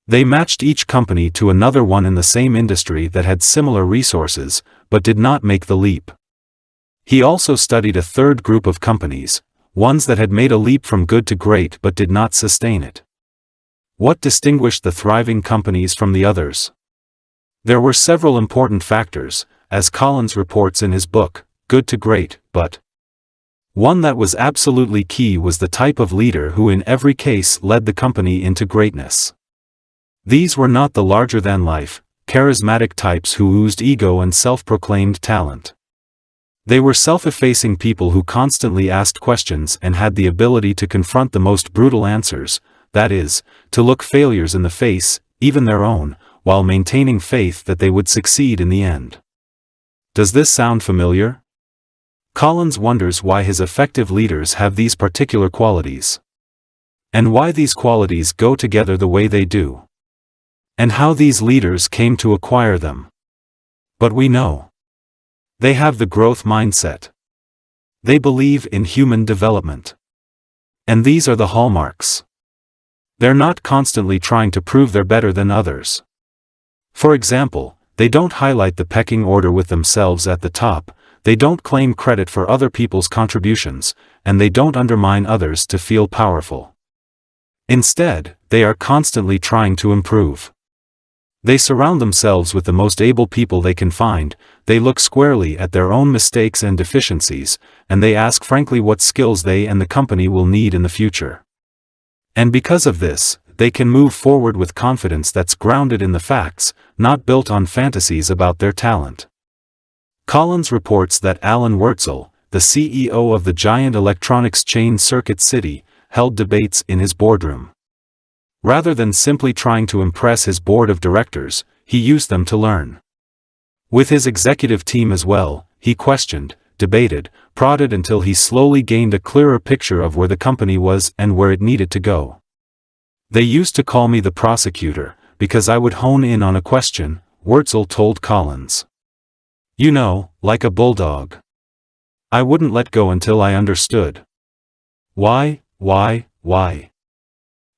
They matched each company to another one in the same industry that had similar resources, but did not make the leap. He also studied a third group of companies, ones that had made a leap from good to great but did not sustain it. What distinguished the thriving companies from the others? There were several important factors, as Collins reports in his book, Good to Great, but one that was absolutely key was the type of leader who in every case led the company into greatness. These were not the larger-than-life, charismatic types who oozed ego and self-proclaimed talent. They were self-effacing people who constantly asked questions and had the ability to confront the most brutal answers, that is, to look failures in the face, even their own, while maintaining faith that they would succeed in the end. Does this sound familiar? Collins wonders why his effective leaders have these particular qualities. And why these qualities go together the way they do. And how these leaders came to acquire them. But we know. They have the growth mindset. They believe in human development. And these are the hallmarks. They're not constantly trying to prove they're better than others. For example, they don't highlight the pecking order with themselves at the top, they don't claim credit for other people's contributions, and they don't undermine others to feel powerful. Instead, they are constantly trying to improve. They surround themselves with the most able people they can find, they look squarely at their own mistakes and deficiencies, and they ask frankly what skills they and the company will need in the future. And because of this, they can move forward with confidence that's grounded in the facts, not built on fantasies about their talent. Collins reports that Alan Wurtzel, the CEO of the giant electronics chain Circuit City, held debates in his boardroom. Rather than simply trying to impress his board of directors, he used them to learn. With his executive team as well, he questioned, debated, prodded until he slowly gained a clearer picture of where the company was and where it needed to go. They used to call me the prosecutor, because I would hone in on a question, Wurtzel told Collins. You know, like a bulldog. I wouldn't let go until I understood. Why?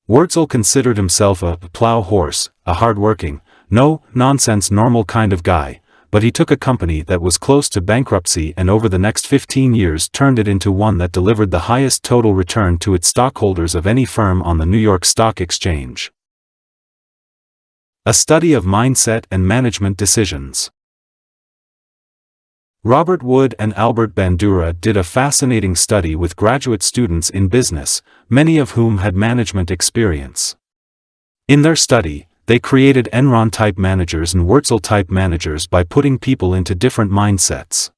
Wurtzel considered himself a plow horse, a hard-working, no-nonsense normal kind of guy, but he took a company that was close to bankruptcy and over the next 15 years turned it into one that delivered the highest total return to its stockholders of any firm on the New York Stock Exchange. A study of mindset and management decisions. Robert Wood and Albert Bandura did a fascinating study with graduate students in business, many of whom had management experience. In their study, they created Enron-type managers and Wurtzel-type managers by putting people into different mindsets.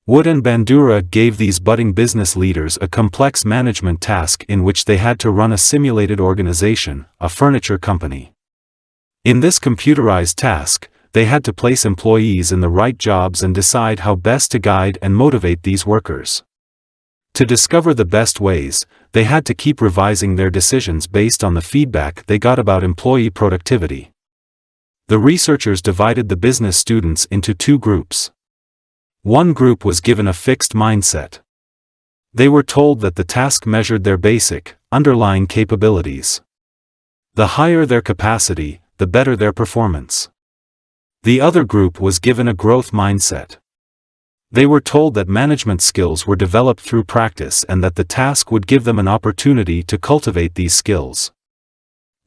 Wood and Bandura gave these budding business leaders a complex management task in which they had to run a simulated organization, a furniture company. In this computerized task, they had to place employees in the right jobs and decide how best to guide and motivate these workers. To discover the best ways, they had to keep revising their decisions based on the feedback they got about employee productivity. The researchers divided the business students into two groups. One group was given a fixed mindset. They were told that the task measured their basic, underlying capabilities. The higher their capacity, the better their performance. The other group was given a growth mindset. They were told that management skills were developed through practice and that the task would give them an opportunity to cultivate these skills.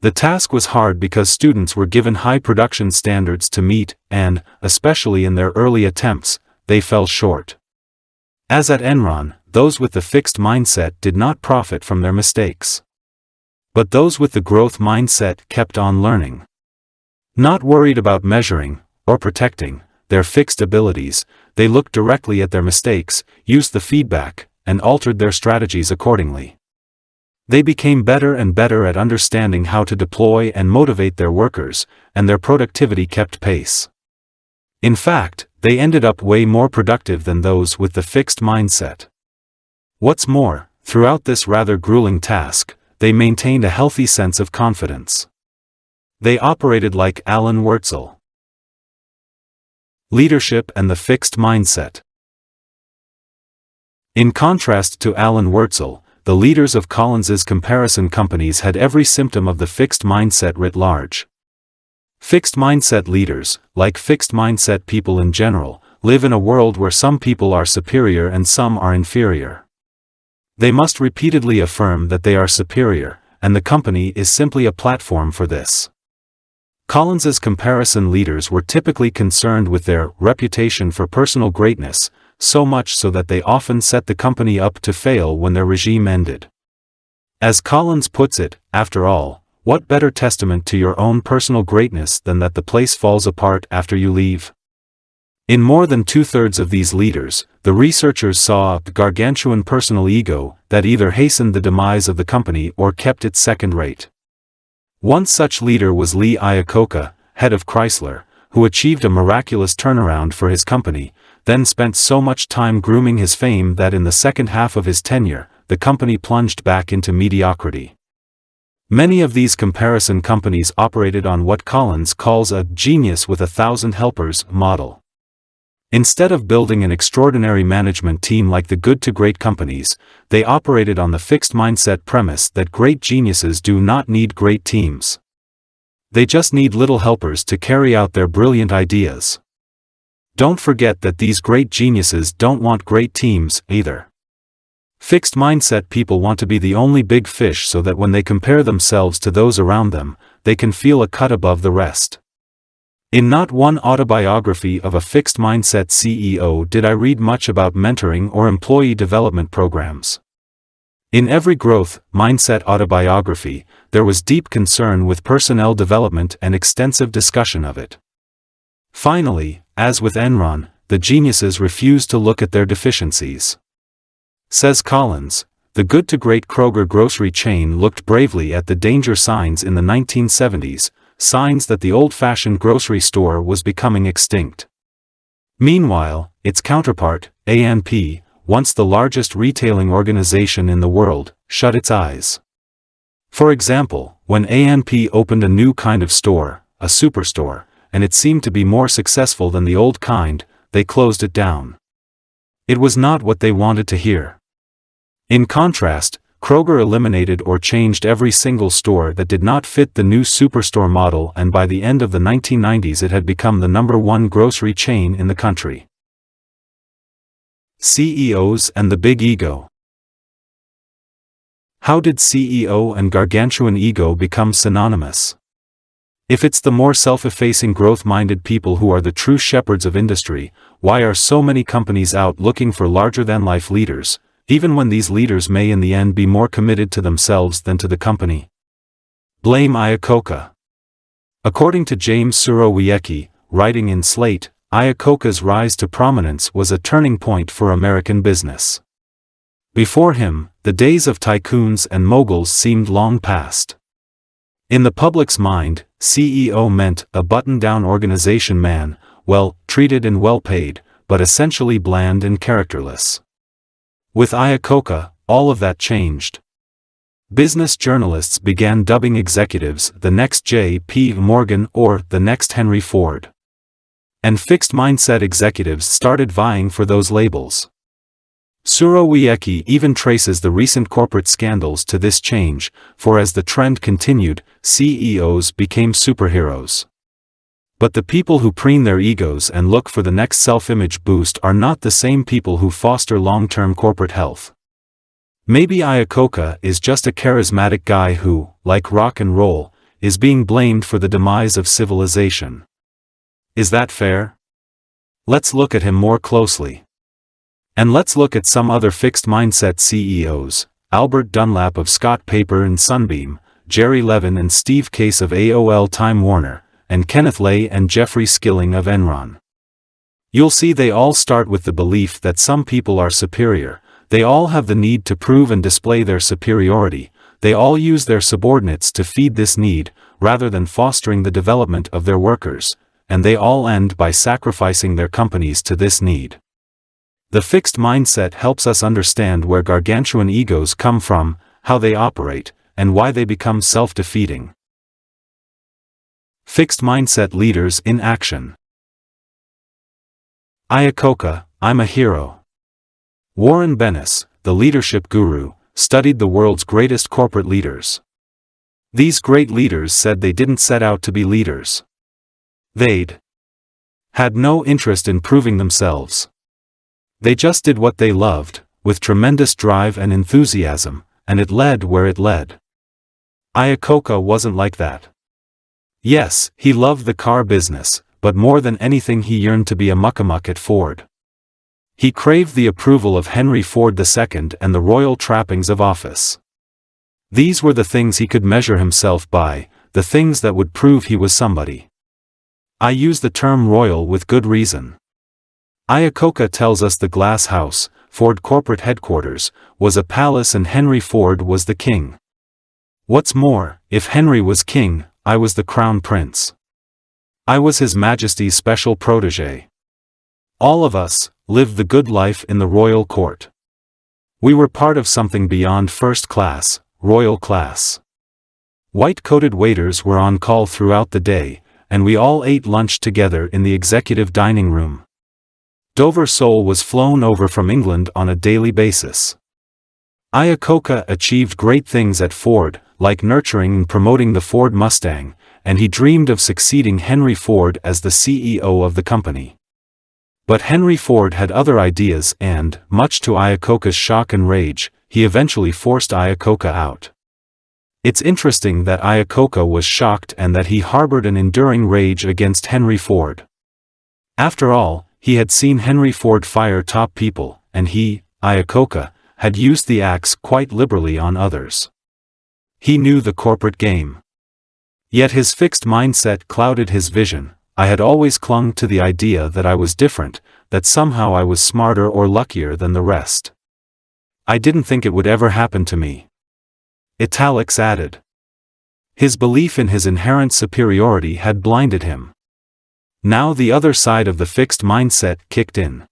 The task was hard because students were given high production standards to meet, and, especially in their early attempts, they fell short. As at Enron, those with the fixed mindset did not profit from their mistakes. But those with the growth mindset kept on learning. Not worried about measuring, or protecting, their fixed abilities, they looked directly at their mistakes, used the feedback, and altered their strategies accordingly. They became better and better at understanding how to deploy and motivate their workers, and their productivity kept pace. In fact, they ended up way more productive than those with the fixed mindset. What's more, throughout this rather grueling task, they maintained a healthy sense of confidence. They operated like Alan Wurtzel. Leadership and the fixed mindset. In contrast to Alan Wurtzel, the leaders of Collins's comparison companies had every symptom of the fixed mindset writ large. Fixed mindset leaders, like fixed mindset people in general, live in a world where some people are superior and some are inferior. They must repeatedly affirm that they are superior, and the company is simply a platform for this. Collins's comparison leaders were typically concerned with their reputation for personal greatness, so much so that they often set the company up to fail when their regime ended. As Collins puts it, after all, what better testament to your own personal greatness than that the place falls apart after you leave? In more than two-thirds of these leaders, the researchers saw a gargantuan personal ego that either hastened the demise of the company or kept it second-rate. One such leader was Lee Iacocca, head of Chrysler, who achieved a miraculous turnaround for his company, then spent so much time grooming his fame that in the second half of his tenure, the company plunged back into mediocrity. Many of these comparison companies operated on what Collins calls a genius with 1,000 helpers model. Instead of building an extraordinary management team like the good to great companies, they operated on the fixed mindset premise that great geniuses do not need great teams. They just need little helpers to carry out their brilliant ideas. Don't forget that these great geniuses don't want great teams, either. Fixed mindset people want to be the only big fish so that when they compare themselves to those around them, they can feel a cut above the rest. In not one autobiography of a fixed mindset CEO did I read much about mentoring or employee development programs. In every growth mindset autobiography, there was deep concern with personnel development and extensive discussion of it. Finally, as with Enron, the geniuses refused to look at their deficiencies. Says Collins, the good to great Kroger grocery chain looked bravely at the danger signs in the 1970s, signs that the old-fashioned grocery store was becoming extinct. Meanwhile, its counterpart, A&P, once the largest retailing organization in the world, shut its eyes. For example, when A&P opened a new kind of store, a superstore, and it seemed to be more successful than the old kind, they closed it down. It was not what they wanted to hear. In contrast, Kroger eliminated or changed every single store that did not fit the new superstore model, and by the end of the 1990s it had become the #1 grocery chain in the country. CEOs and the big ego. How did CEO and gargantuan ego become synonymous? If it's the more self-effacing growth-minded people who are the true shepherds of industry, why are so many companies out looking for larger-than-life leaders, even when these leaders may in the end be more committed to themselves than to the company? Blame Iacocca. According to James Surowiecki, writing in Slate, Iacocca's rise to prominence was a turning point for American business. Before him, the days of tycoons and moguls seemed long past. In the public's mind, CEO meant a button-down organization man, well treated and well paid, but essentially bland and characterless. With Iacocca, all of that changed. Business journalists began dubbing executives the next J.P. Morgan or the next Henry Ford. And fixed mindset executives started vying for those labels. Surowiecki even traces the recent corporate scandals to this change, for as the trend continued, CEOs became superheroes. But the people who preen their egos and look for the next self-image boost are not the same people who foster long-term corporate health. Maybe Iacocca is just a charismatic guy who, like rock and roll, is being blamed for the demise of civilization. Is that fair? Let's look at him more closely. And let's look at some other fixed mindset CEOs, Albert Dunlap of Scott Paper and Sunbeam, Jerry Levin and Steve Case of AOL Time Warner, and Kenneth Lay and Jeffrey Skilling of Enron. You'll see they all start with the belief that some people are superior, they all have the need to prove and display their superiority, they all use their subordinates to feed this need, rather than fostering the development of their workers, and they all end by sacrificing their companies to this need. The fixed mindset helps us understand where gargantuan egos come from, how they operate, and why they become self-defeating. Fixed mindset leaders in action. Iacocca, I'm a hero. Warren Bennis, the leadership guru, studied the world's greatest corporate leaders. These great leaders said they didn't set out to be leaders. They'd had no interest in proving themselves. They just did what they loved, with tremendous drive and enthusiasm, and it led where it led. Iacocca wasn't like that. Yes, he loved the car business, but more than anything he yearned to be a muckamuck at Ford. He craved the approval of Henry Ford II and the royal trappings of office. These were the things he could measure himself by, the things that would prove he was somebody. I use the term royal with good reason. Iacocca tells us the glass house, Ford corporate headquarters, was a palace and Henry Ford was the king. What's more, if Henry was king, I was the crown prince. I was His Majesty's special protégé. All of us lived the good life in the royal court. We were part of something beyond first class, royal class. White-coated waiters were on call throughout the day, and we all ate lunch together in the executive dining room. Dover sole was flown over from England on a daily basis. Iacocca achieved great things at Ford, like nurturing and promoting the Ford Mustang, and he dreamed of succeeding Henry Ford as the CEO of the company. But Henry Ford had other ideas and, much to Iacocca's shock and rage, he eventually forced Iacocca out. It's interesting that Iacocca was shocked and that he harbored an enduring rage against Henry Ford. After all, he had seen Henry Ford fire top people, and he, Iacocca, had used the axe quite liberally on others. He knew the corporate game. Yet his fixed mindset clouded his vision. I had always clung to the idea that I was different, that somehow I was smarter or luckier than the rest. I didn't think it would ever happen to me. Italics added. His belief in his inherent superiority had blinded him. Now the other side of the fixed mindset kicked in.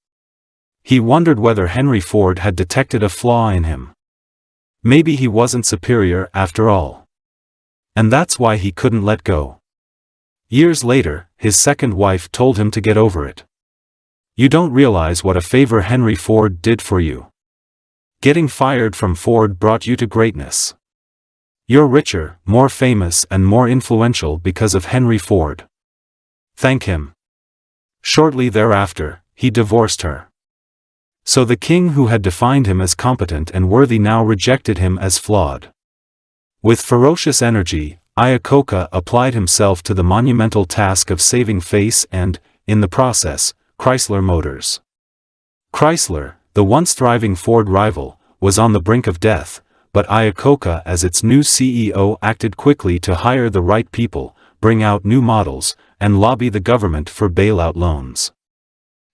He wondered whether Henry Ford had detected a flaw in him. Maybe he wasn't superior after all. And that's why he couldn't let go. Years later, his second wife told him to get over it. You don't realize what a favor Henry Ford did for you. Getting fired from Ford brought you to greatness. You're richer, more famous and more influential because of Henry Ford. Thank him. Shortly thereafter, he divorced her. So the king who had defined him as competent and worthy now rejected him as flawed. With ferocious energy, Iacocca applied himself to the monumental task of saving face and, in the process, Chrysler Motors. Chrysler, the once thriving Ford rival, was on the brink of death, but Iacocca as its new CEO acted quickly to hire the right people, bring out new models, and lobby the government for bailout loans.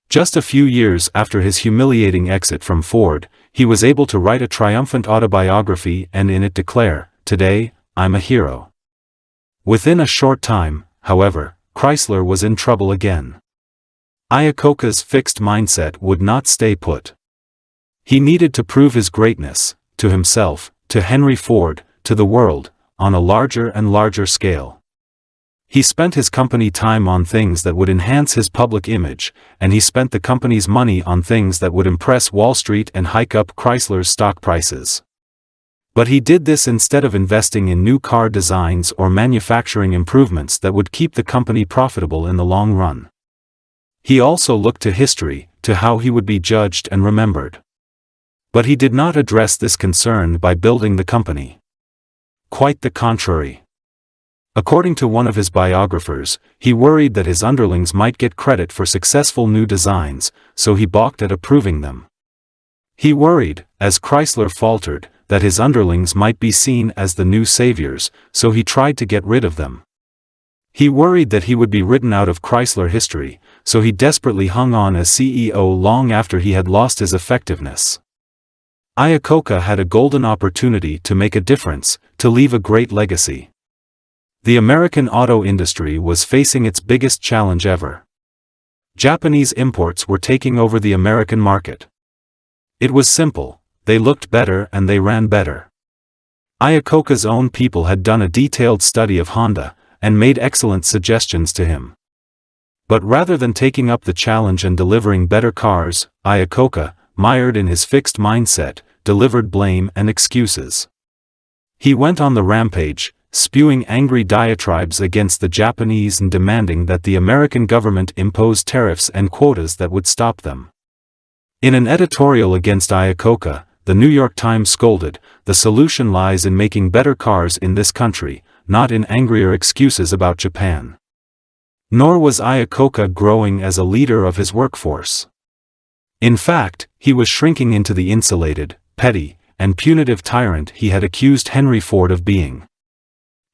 Just a few years after his humiliating exit from Ford, he was able to write a triumphant autobiography and in it declare, "Today, I'm a hero." Within a short time, however, Chrysler was in trouble again. Iacocca's fixed mindset would not stay put. He needed to prove his greatness, to himself, to Henry Ford, to the world, on a larger and larger scale. He spent his company time on things that would enhance his public image, and he spent the company's money on things that would impress Wall Street and hike up Chrysler's stock prices. But he did this instead of investing in new car designs or manufacturing improvements that would keep the company profitable in the long run. He also looked to history, to how he would be judged and remembered. But he did not address this concern by building the company. Quite the contrary. According to one of his biographers, he worried that his underlings might get credit for successful new designs, so he balked at approving them. He worried, as Chrysler faltered, that his underlings might be seen as the new saviors, so he tried to get rid of them. He worried that he would be written out of Chrysler history, so he desperately hung on as CEO long after he had lost his effectiveness. Iacocca had a golden opportunity to make a difference, to leave a great legacy. The American auto industry was facing its biggest challenge ever. Japanese imports were taking over the American market. It was simple, they looked better and they ran better. Iacocca's own people had done a detailed study of Honda, and made excellent suggestions to him. But rather than taking up the challenge and delivering better cars, Iacocca, mired in his fixed mindset, delivered blame and excuses. He went on the rampage, spewing angry diatribes against the Japanese and demanding that the American government impose tariffs and quotas that would stop them. In an editorial against Iacocca, the New York Times scolded, "The solution lies in making better cars in this country, not in angrier excuses about Japan." Nor was Iacocca growing as a leader of his workforce. In fact, he was shrinking into the insulated, petty, and punitive tyrant he had accused Henry Ford of being.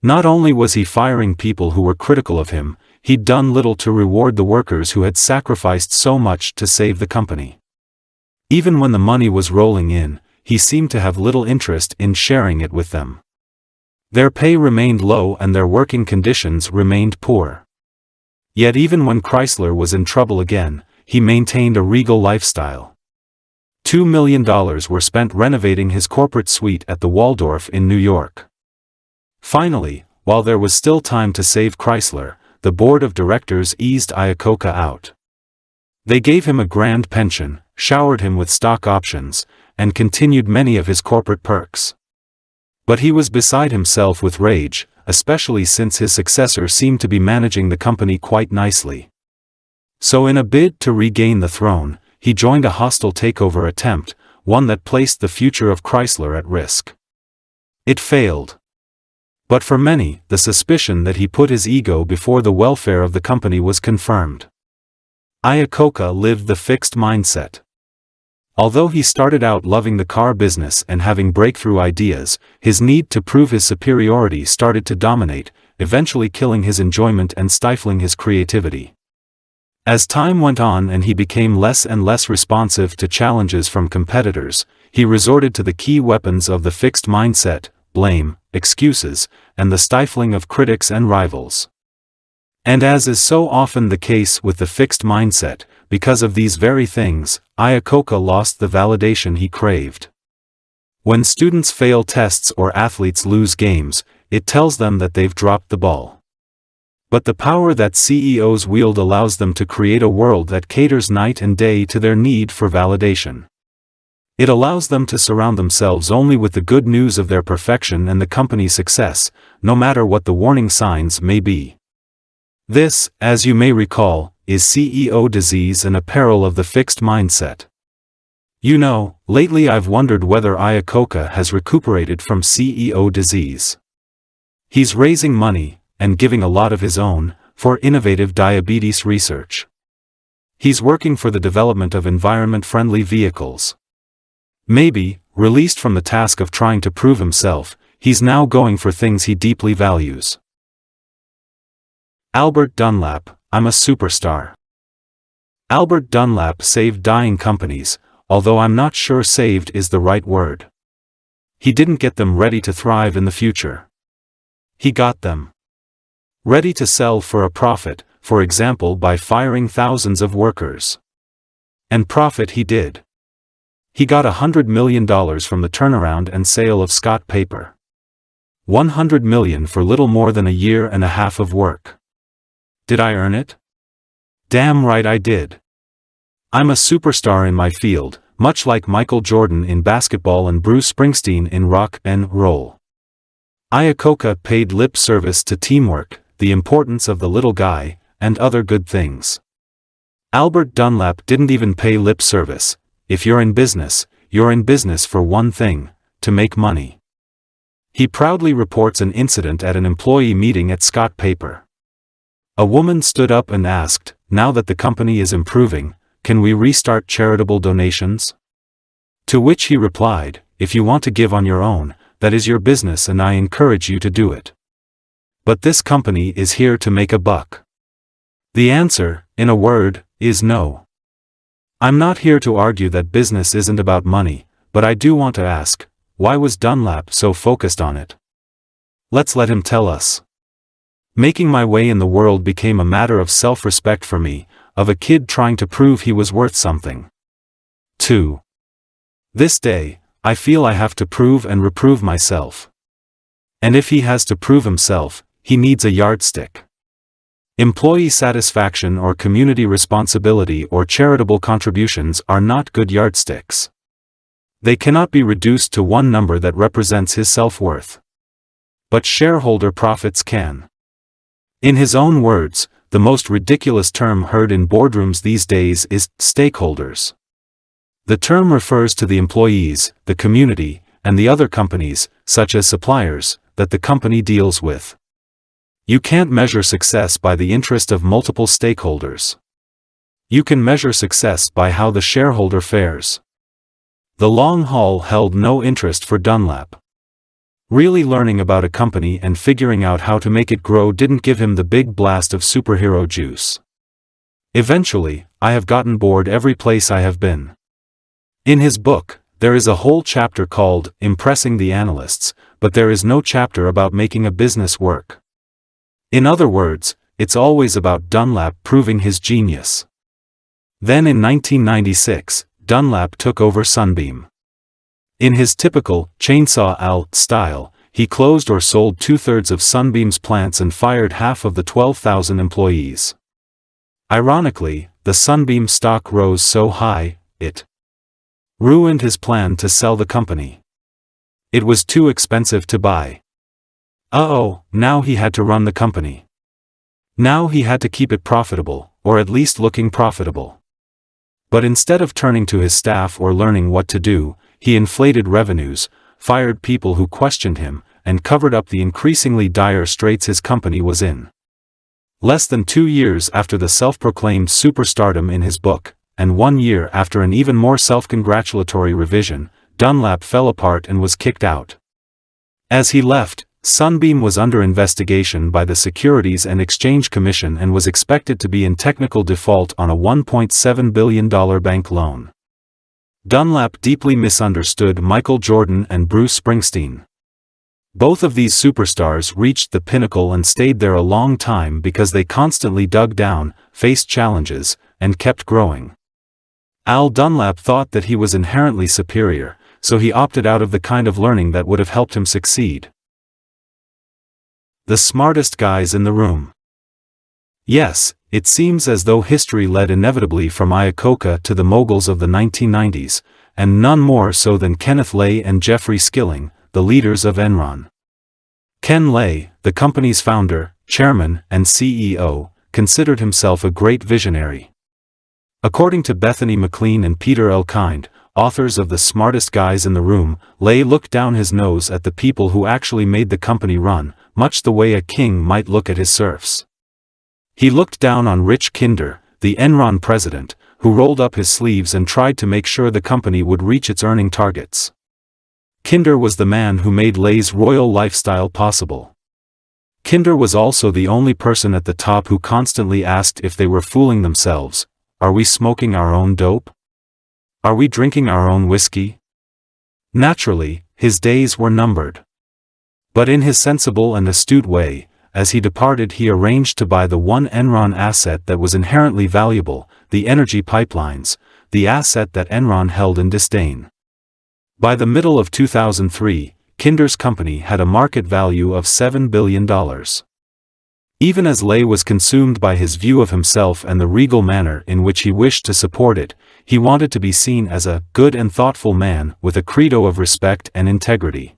Not only was he firing people who were critical of him, he'd done little to reward the workers who had sacrificed so much to save the company. Even when the money was rolling in, he seemed to have little interest in sharing it with them. Their pay remained low and their working conditions remained poor. Yet even when Chrysler was in trouble again, he maintained a regal lifestyle. $2 million were spent renovating his corporate suite at the Waldorf in New York. Finally, while there was still time to save Chrysler, the board of directors eased Iacocca out. They gave him a grand pension, showered him with stock options, and continued many of his corporate perks. But he was beside himself with rage, especially since his successor seemed to be managing the company quite nicely. So in a bid to regain the throne, he joined a hostile takeover attempt, one that placed the future of Chrysler at risk. It failed. But for many, the suspicion that he put his ego before the welfare of the company was confirmed. Iacocca lived the fixed mindset. Although he started out loving the car business and having breakthrough ideas, his need to prove his superiority started to dominate, eventually killing his enjoyment and stifling his creativity. As time went on and he became less and less responsive to challenges from competitors, he resorted to the key weapons of the fixed mindset: blame, excuses, and the stifling of critics and rivals. And as is so often the case with the fixed mindset, because of these very things, Iacocca lost the validation he craved. When students fail tests or athletes lose games, it tells them that they've dropped the ball. But the power that CEOs wield allows them to create a world that caters night and day to their need for validation. It allows them to surround themselves only with the good news of their perfection and the company's success, no matter what the warning signs may be. This, as you may recall, is CEO disease and a peril of the fixed mindset. You know, lately I've wondered whether Iacocca has recuperated from CEO disease. He's raising money, and giving a lot of his own, for innovative diabetes research. He's working for the development of environment-friendly vehicles. Maybe, released from the task of trying to prove himself, he's now going for things he deeply values. Albert Dunlap, I'm a superstar. Albert Dunlap saved dying companies, although I'm not sure saved is the right word. He didn't get them ready to thrive in the future. He got them ready to sell for a profit, for example by firing thousands of workers. And profit he did. He got $100 million from the turnaround and sale of Scott Paper. $100 million for little more than a year and a half of work. Did I earn it? Damn right I did. I'm a superstar in my field, much like Michael Jordan in basketball and Bruce Springsteen in rock and roll. Iacocca paid lip service to teamwork, the importance of the little guy, and other good things. Albert Dunlap didn't even pay lip service. If you're in business for one thing, to make money. He proudly reports an incident at an employee meeting at Scott Paper. A woman stood up and asked, "Now that the company is improving, can we restart charitable donations?" To which he replied, "If you want to give on your own, that is your business and I encourage you to do it. But this company is here to make a buck." The answer, in a word, is no. I'm not here to argue that business isn't about money, but I do want to ask, why was Dunlap so focused on it? Let's let him tell us. Making my way in the world became a matter of self-respect for me, of a kid trying to prove he was worth something. 2. This day, I feel I have to prove and reprove myself. And if he has to prove himself, he needs a yardstick. Employee satisfaction or community responsibility or charitable contributions are not good yardsticks. They cannot be reduced to one number that represents his self-worth. But shareholder profits can. In his own words, the most ridiculous term heard in boardrooms these days is stakeholders. The term refers to the employees, the community, and the other companies, such as suppliers, that the company deals with. You can't measure success by the interest of multiple stakeholders. You can measure success by how the shareholder fares. The long haul held no interest for Dunlap. Really learning about a company and figuring out how to make it grow didn't give him the big blast of superhero juice. Eventually, I have gotten bored every place I have been. In his book, there is a whole chapter called Impressing the Analysts, but there is no chapter about making a business work. In other words, it's always about Dunlap proving his genius. Then in 1996, Dunlap took over Sunbeam. In his typical chainsaw Al style, he closed or sold 2/3 of Sunbeam's plants and fired half of the 12,000 employees. Ironically, the Sunbeam stock rose so high, it ruined his plan to sell the company. It was too expensive to buy. Now he had to run the company. Now he had to keep it profitable, or at least looking profitable. But instead of turning to his staff or learning what to do, he inflated revenues, fired people who questioned him, and covered up the increasingly dire straits his company was in. Less than 2 years after the self-proclaimed superstardom in his book, and 1 year after an even more self-congratulatory revision, Dunlap fell apart and was kicked out. As he left, Sunbeam was under investigation by the Securities and Exchange Commission and was expected to be in technical default on a $1.7 billion bank loan. Dunlap deeply misunderstood Michael Jordan and Bruce Springsteen. Both of these superstars reached the pinnacle and stayed there a long time because they constantly dug down, faced challenges, and kept growing. Al Dunlap thought that he was inherently superior, so he opted out of the kind of learning that would have helped him succeed. The smartest guys in the room. Yes, it seems as though history led inevitably from Iacocca to the moguls of the 1990s, and none more so than Kenneth Lay and Jeffrey Skilling, the leaders of Enron. Ken Lay, the company's founder, chairman, and CEO, considered himself a great visionary. According to Bethany McLean and Peter L. Kind, authors of The Smartest Guys in the Room, Lay looked down his nose at the people who actually made the company run, much the way a king might look at his serfs. He looked down on Rich Kinder, the Enron president, who rolled up his sleeves and tried to make sure the company would reach its earning targets. Kinder was the man who made Lay's royal lifestyle possible. Kinder was also the only person at the top who constantly asked if they were fooling themselves. Are we smoking our own dope? Are we drinking our own whiskey? Naturally, his days were numbered. But in his sensible and astute way, as he departed he arranged to buy the one Enron asset that was inherently valuable, the energy pipelines, the asset that Enron held in disdain. By the middle of 2003, Kinder's company had a market value of $7 billion. Even as Lay was consumed by his view of himself and the regal manner in which he wished to support it, he wanted to be seen as a good and thoughtful man with a credo of respect and integrity.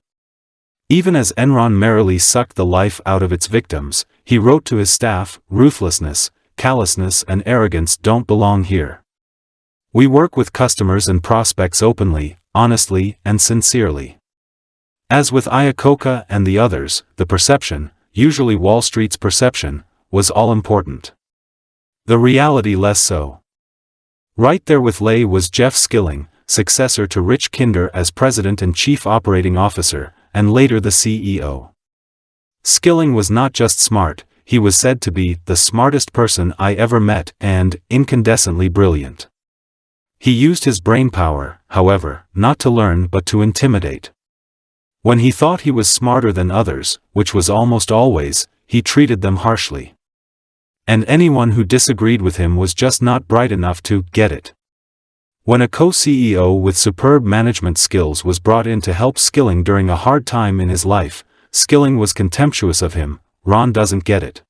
Even as Enron merrily sucked the life out of its victims, he wrote to his staff, "Ruthlessness, callousness and arrogance don't belong here. We work with customers and prospects openly, honestly and sincerely." As with Iacocca and the others, the perception, usually Wall Street's perception, was all important. The reality less so. Right there with Lay was Jeff Skilling, successor to Rich Kinder as president and chief operating officer, and later the CEO. Skilling was not just smart, he was said to be the smartest person I ever met and incandescently brilliant. He used his brainpower, however, not to learn but to intimidate. When he thought he was smarter than others, which was almost always, he treated them harshly. And anyone who disagreed with him was just not bright enough to get it. When a co-CEO with superb management skills was brought in to help Skilling during a hard time in his life, Skilling was contemptuous of him. "Ron doesn't get it."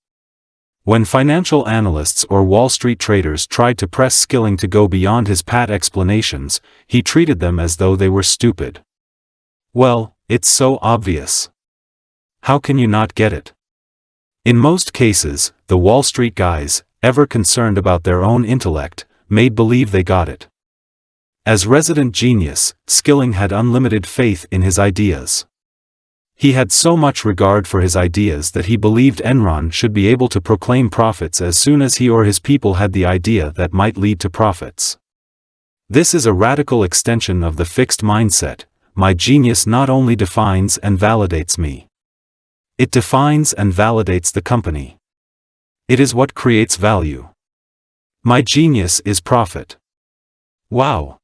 When financial analysts or Wall Street traders tried to press Skilling to go beyond his pat explanations, he treated them as though they were stupid. "Well, it's so obvious. How can you not get it?" In most cases, the Wall Street guys, ever concerned about their own intellect, made believe they got it. As resident genius, Skilling had unlimited faith in his ideas. He had so much regard for his ideas that he believed Enron should be able to proclaim profits as soon as he or his people had the idea that might lead to profits. This is a radical extension of the fixed mindset: my genius not only defines and validates me. It defines and validates the company. It is what creates value. My genius is profit. Wow!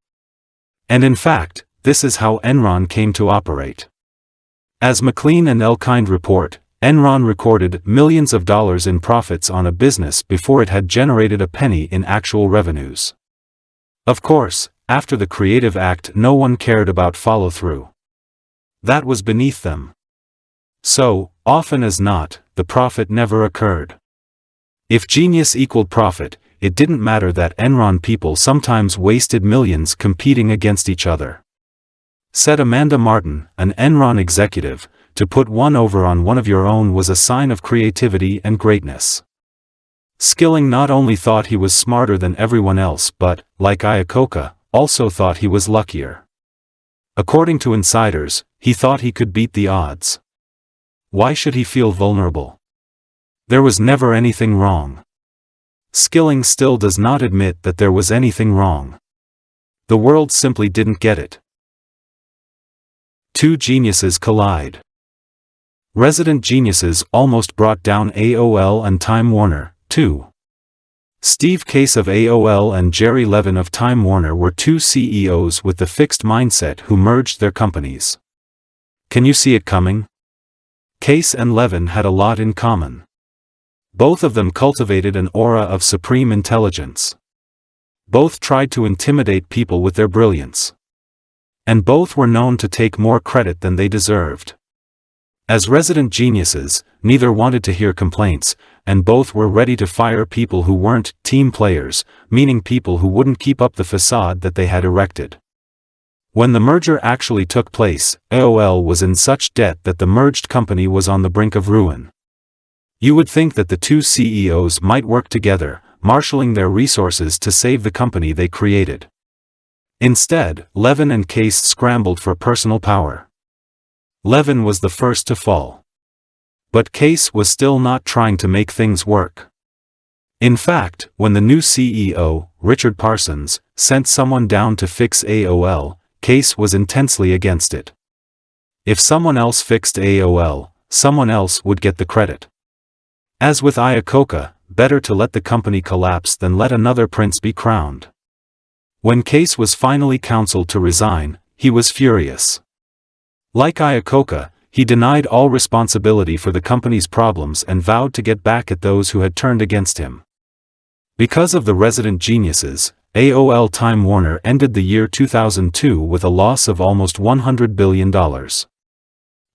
And in fact, this is how Enron came to operate. As McLean and Elkind report, Enron recorded millions of dollars in profits on a business before it had generated a penny in actual revenues. Of course, after the creative act, no one cared about follow-through. That was beneath them. So, often as not, the profit never occurred. If genius equaled profit, it didn't matter that Enron people sometimes wasted millions competing against each other. Said Amanda Martin, an Enron executive, "To put one over on one of your own was a sign of creativity and greatness." Skilling not only thought he was smarter than everyone else but, like Iacocca, also thought he was luckier. According to insiders, he thought he could beat the odds. Why should he feel vulnerable? There was never anything wrong. Skilling still does not admit that there was anything wrong. The world simply didn't get it. Two geniuses collide. Resident geniuses almost brought down AOL and Time Warner, too. Steve Case of AOL and Jerry Levin of Time Warner were two CEOs with the fixed mindset who merged their companies. Can you see it coming? Case and Levin had a lot in common. Both of them cultivated an aura of supreme intelligence. Both tried to intimidate people with their brilliance. And both were known to take more credit than they deserved. As resident geniuses, neither wanted to hear complaints, and both were ready to fire people who weren't team players, meaning people who wouldn't keep up the facade that they had erected. When the merger actually took place, AOL was in such debt that the merged company was on the brink of ruin. You would think that the two CEOs might work together, marshaling their resources to save the company they created. Instead, Levin and Case scrambled for personal power. Levin was the first to fall. But Case was still not trying to make things work. In fact, when the new CEO, Richard Parsons, sent someone down to fix AOL, Case was intensely against it. If someone else fixed AOL, someone else would get the credit. As with Iacocca, better to let the company collapse than let another prince be crowned. When Case was finally counseled to resign, he was furious. Like Iacocca, he denied all responsibility for the company's problems and vowed to get back at those who had turned against him. Because of the resident geniuses, AOL Time Warner ended the year 2002 with a loss of almost $100 billion.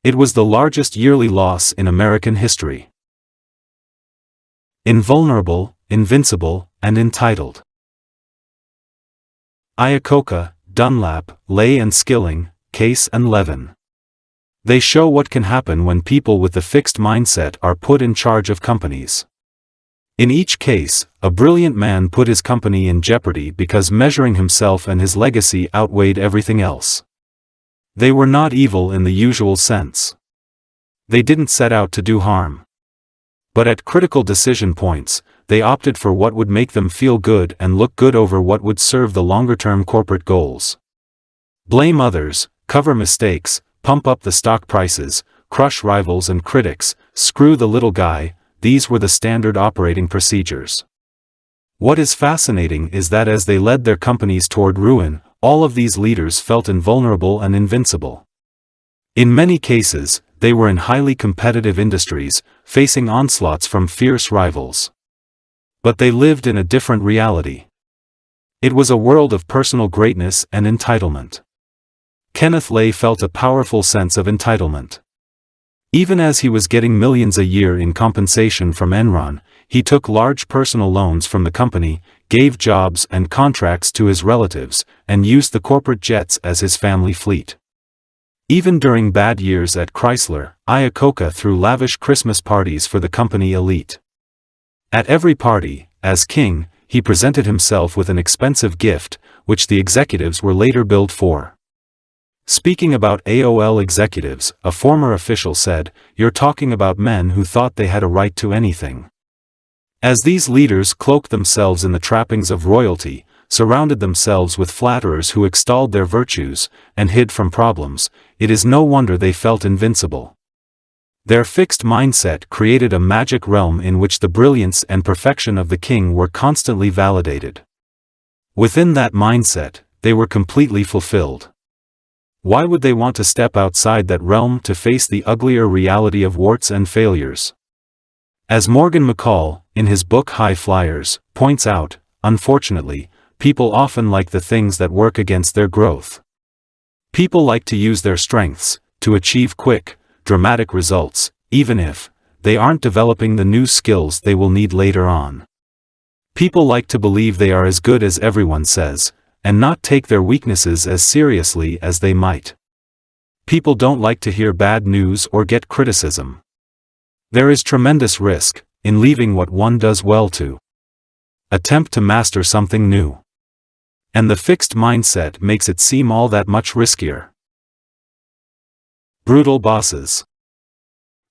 It was the largest yearly loss in American history. Invulnerable, invincible, and entitled. Iacocca, Dunlap, Lay and Skilling, Case and Levin. They show what can happen when people with the fixed mindset are put in charge of companies. In each case, a brilliant man put his company in jeopardy because measuring himself and his legacy outweighed everything else. They were not evil in the usual sense. They didn't set out to do harm. But at critical decision points, they opted for what would make them feel good and look good over what would serve the longer-term corporate goals. Blame others, cover mistakes, pump up the stock prices, crush rivals and critics, screw the little guy. These were the standard operating procedures. What is fascinating is that as they led their companies toward ruin, all of these leaders felt invulnerable and invincible. In many cases, they were in highly competitive industries, facing onslaughts from fierce rivals. But they lived in a different reality. It was a world of personal greatness and entitlement. Kenneth Lay felt a powerful sense of entitlement. Even as he was getting millions a year in compensation from Enron, he took large personal loans from the company, gave jobs and contracts to his relatives, and used the corporate jets as his family fleet. Even during bad years at Chrysler, Iacocca threw lavish Christmas parties for the company elite. At every party, as king, he presented himself with an expensive gift, which the executives were later billed for. Speaking about AOL executives, a former official said, "You're talking about men who thought they had a right to anything." As these leaders cloaked themselves in the trappings of royalty, surrounded themselves with flatterers who extolled their virtues, and hid from problems, it is no wonder they felt invincible. Their fixed mindset created a magic realm in which the brilliance and perfection of the king were constantly validated. Within that mindset, they were completely fulfilled. Why would they want to step outside that realm to face the uglier reality of warts and failures? As Morgan McCall, in his book High Flyers, points out, unfortunately, people often like the things that work against their growth. People like to use their strengths to achieve quick, dramatic results, even if they aren't developing the new skills they will need later on. People like to believe they are as good as everyone says, and not take their weaknesses as seriously as they might. People don't like to hear bad news or get criticism. There is tremendous risk in leaving what one does well to attempt to master something new. And the fixed mindset makes it seem all that much riskier. Brutal bosses.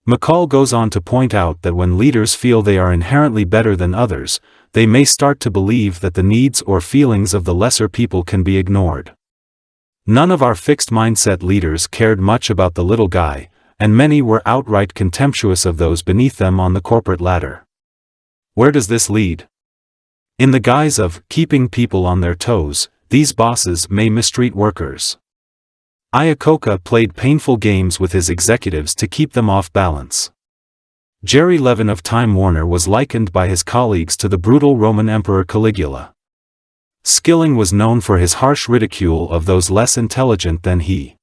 McCall goes on to point out that when leaders feel they are inherently better than others, they may start to believe that the needs or feelings of the lesser people can be ignored. None of our fixed mindset leaders cared much about the little guy, and many were outright contemptuous of those beneath them on the corporate ladder. Where does this lead? In the guise of keeping people on their toes, these bosses may mistreat workers. Iacocca played painful games with his executives to keep them off balance. Jerry Levin of Time Warner was likened by his colleagues to the brutal Roman Emperor Caligula. Skilling was known for his harsh ridicule of those less intelligent than he.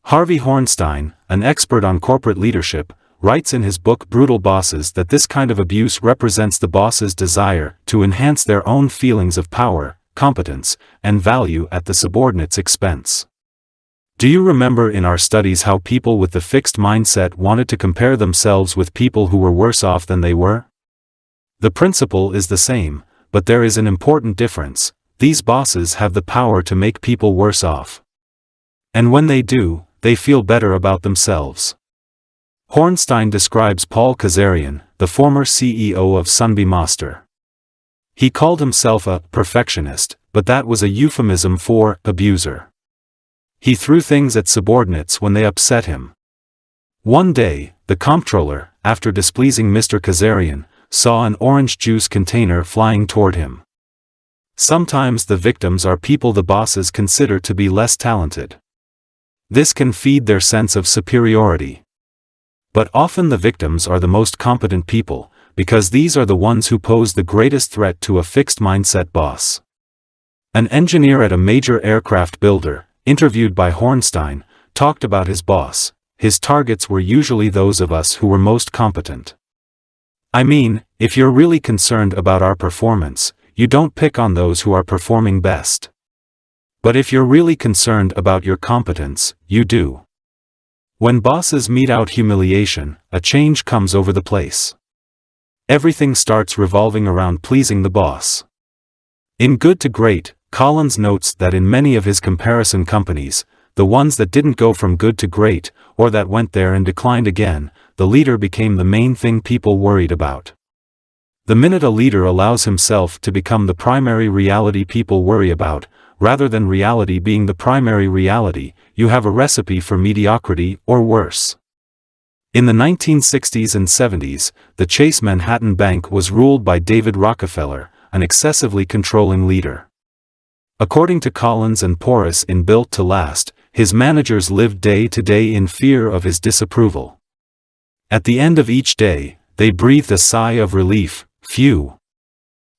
Harvey Hornstein, an expert on corporate leadership, writes in his book Brutal Bosses that this kind of abuse represents the boss's desire to enhance their own feelings of power, competence, and value at the subordinate's expense. Do you remember in our studies how people with the fixed mindset wanted to compare themselves with people who were worse off than they were? The principle is the same, but there is an important difference. These bosses have the power to make people worse off. And when they do, they feel better about themselves. Hornstein describes Paul Kazarian, the former CEO of Sunbeam Master. He called himself a perfectionist, but that was a euphemism for abuser. He threw things at subordinates when they upset him. One day, the comptroller, after displeasing Mr. Kazarian, saw an orange juice container flying toward him. Sometimes the victims are people the bosses consider to be less talented. This can feed their sense of superiority. But often the victims are the most competent people, because these are the ones who pose the greatest threat to a fixed mindset boss. An engineer at a major aircraft builder, interviewed by Hornstein, talked about his boss. His targets were usually those of us who were most competent. I mean, if you're really concerned about our performance, you don't pick on those who are performing best. But if you're really concerned about your competence, you do. When bosses mete out humiliation, a change comes over the place. Everything starts revolving around pleasing the boss. In Good to Great, Collins notes that in many of his comparison companies, the ones that didn't go from good to great, or that went there and declined again, the leader became the main thing people worried about. The minute a leader allows himself to become the primary reality people worry about, rather than reality being the primary reality, you have a recipe for mediocrity or worse. In the 1960s and 70s, the Chase Manhattan Bank was ruled by David Rockefeller, an excessively controlling leader. According to Collins and Porras in Built to Last, his managers lived day to day in fear of his disapproval. At the end of each day, they breathed a sigh of relief. Phew.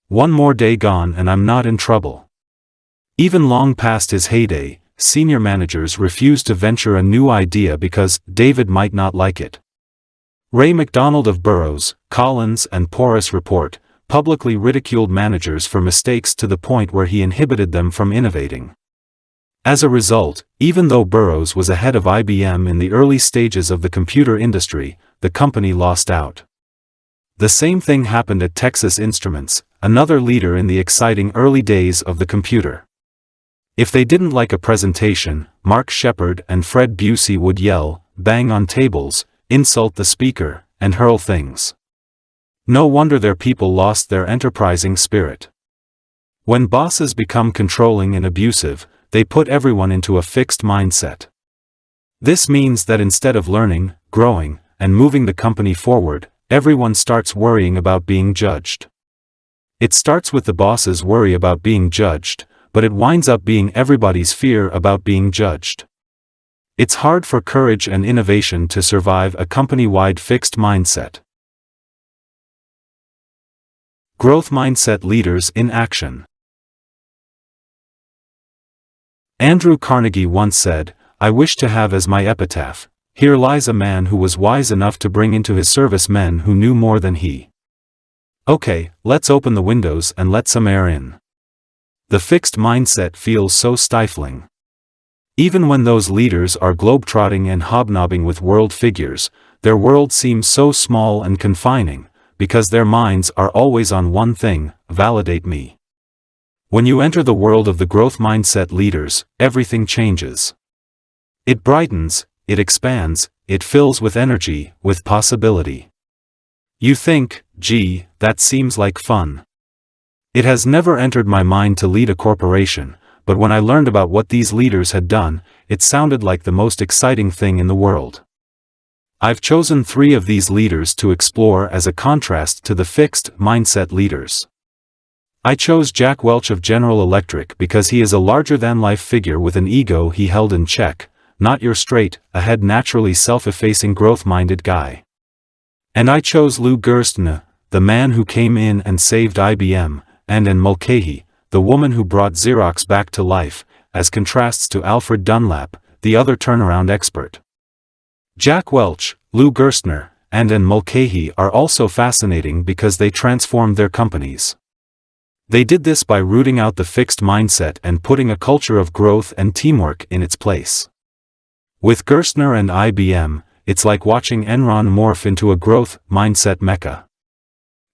One more day gone and I'm not in trouble. Even long past his heyday, senior managers refused to venture a new idea because David might not like it. Ray McDonald of Burroughs, Collins and Porras report, publicly ridiculed managers for mistakes to the point where he inhibited them from innovating. As a result, even though Burroughs was ahead of IBM in the early stages of the computer industry, the company lost out. The same thing happened at Texas Instruments, another leader in the exciting early days of the computer. If they didn't like a presentation, Mark Shepard and Fred Busey would yell, bang on tables, insult the speaker, and hurl things. No wonder their people lost their enterprising spirit. When bosses become controlling and abusive, they put everyone into a fixed mindset. This means that instead of learning, growing, and moving the company forward, everyone starts worrying about being judged. It starts with the boss's worry about being judged, but it winds up being everybody's fear about being judged. It's hard for courage and innovation to survive a company-wide fixed mindset. Growth mindset leaders in action. Andrew Carnegie once said, "I wish to have as my epitaph, 'Here lies a man who was wise enough to bring into his service men who knew more than he.'" Okay, let's open the windows and let some air in. The fixed mindset feels so stifling. Even when those leaders are globetrotting and hobnobbing with world figures, their world seems so small and confining, because their minds are always on one thing: validate me. When you enter the world of the growth mindset leaders, everything changes. It brightens, it expands, it fills with energy, with possibility. You think, gee, that seems like fun. It has never entered my mind to lead a corporation, but when I learned about what these leaders had done, it sounded like the most exciting thing in the world. I've chosen 3 of these leaders to explore as a contrast to the fixed mindset leaders. I chose Jack Welch of General Electric because he is a larger-than-life figure with an ego he held in check, not your straight-ahead naturally self-effacing growth-minded guy. And I chose Lou Gerstner, the man who came in and saved IBM, and Anne Mulcahy, the woman who brought Xerox back to life, as contrasts to Alfred Dunlap, the other turnaround expert. Jack Welch, Lou Gerstner, and Anne Mulcahy are also fascinating because they transformed their companies. They did this by rooting out the fixed mindset and putting a culture of growth and teamwork in its place. With Gerstner and IBM, it's like watching Enron morph into a growth mindset mecca.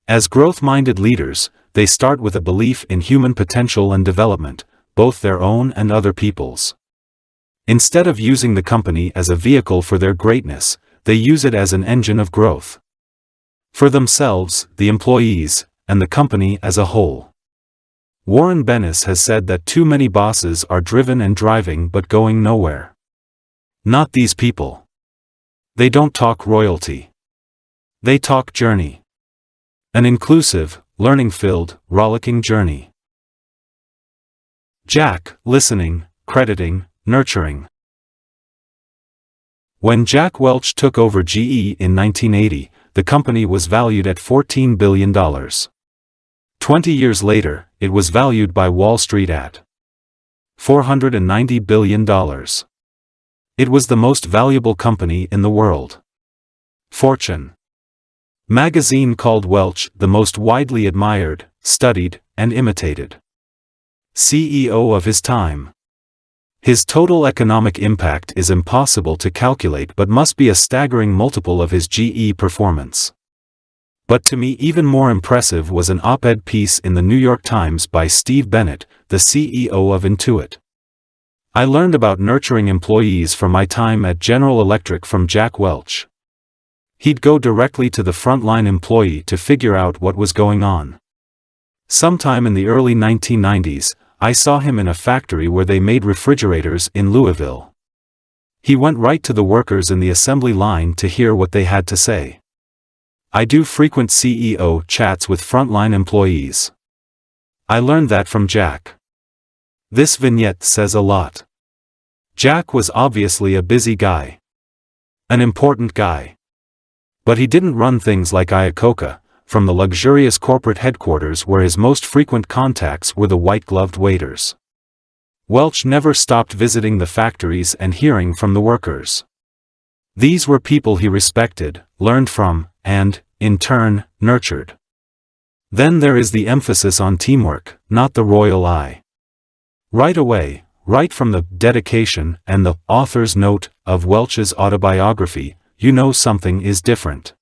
As growth-minded leaders, they start with a belief in human potential and development, both their own and other people's. Instead of using the company as a vehicle for their greatness, they use it as an engine of growth. For themselves, the employees, and the company as a whole. Warren Bennis has said that too many bosses are driven and driving but going nowhere. Not these people. They don't talk royalty. They talk journey. An inclusive, learning-filled, rollicking journey. Jack, listening, crediting, nurturing. When Jack Welch took over GE in 1980, the company was valued at $14 billion. 20 years later, it was valued by Wall Street at $490 billion. It was the most valuable company in the world. Fortune magazine called Welch the most widely admired, studied, and imitated CEO of his time. His total economic impact is impossible to calculate but must be a staggering multiple of his GE performance. But to me even more impressive was an op-ed piece in the New York Times by Steve Bennett, the CEO of Intuit. I learned about nurturing employees from my time at General Electric from Jack Welch. He'd go directly to the frontline employee to figure out what was going on. Sometime in the early 1990s, I saw him in a factory where they made refrigerators in Louisville. He went right to the workers in the assembly line to hear what they had to say. I do frequent CEO chats with frontline employees. I learned that from Jack. This vignette says a lot. Jack was obviously a busy guy. An important guy. But he didn't run things like Iacocca, from the luxurious corporate headquarters where his most frequent contacts were the white-gloved waiters. Welch never stopped visiting the factories and hearing from the workers. These were people he respected, learned from, and, in turn, nurtured. Then there is the emphasis on teamwork, not the royal eye. Right away, right from the dedication and the author's note of Welch's autobiography, you know something is different.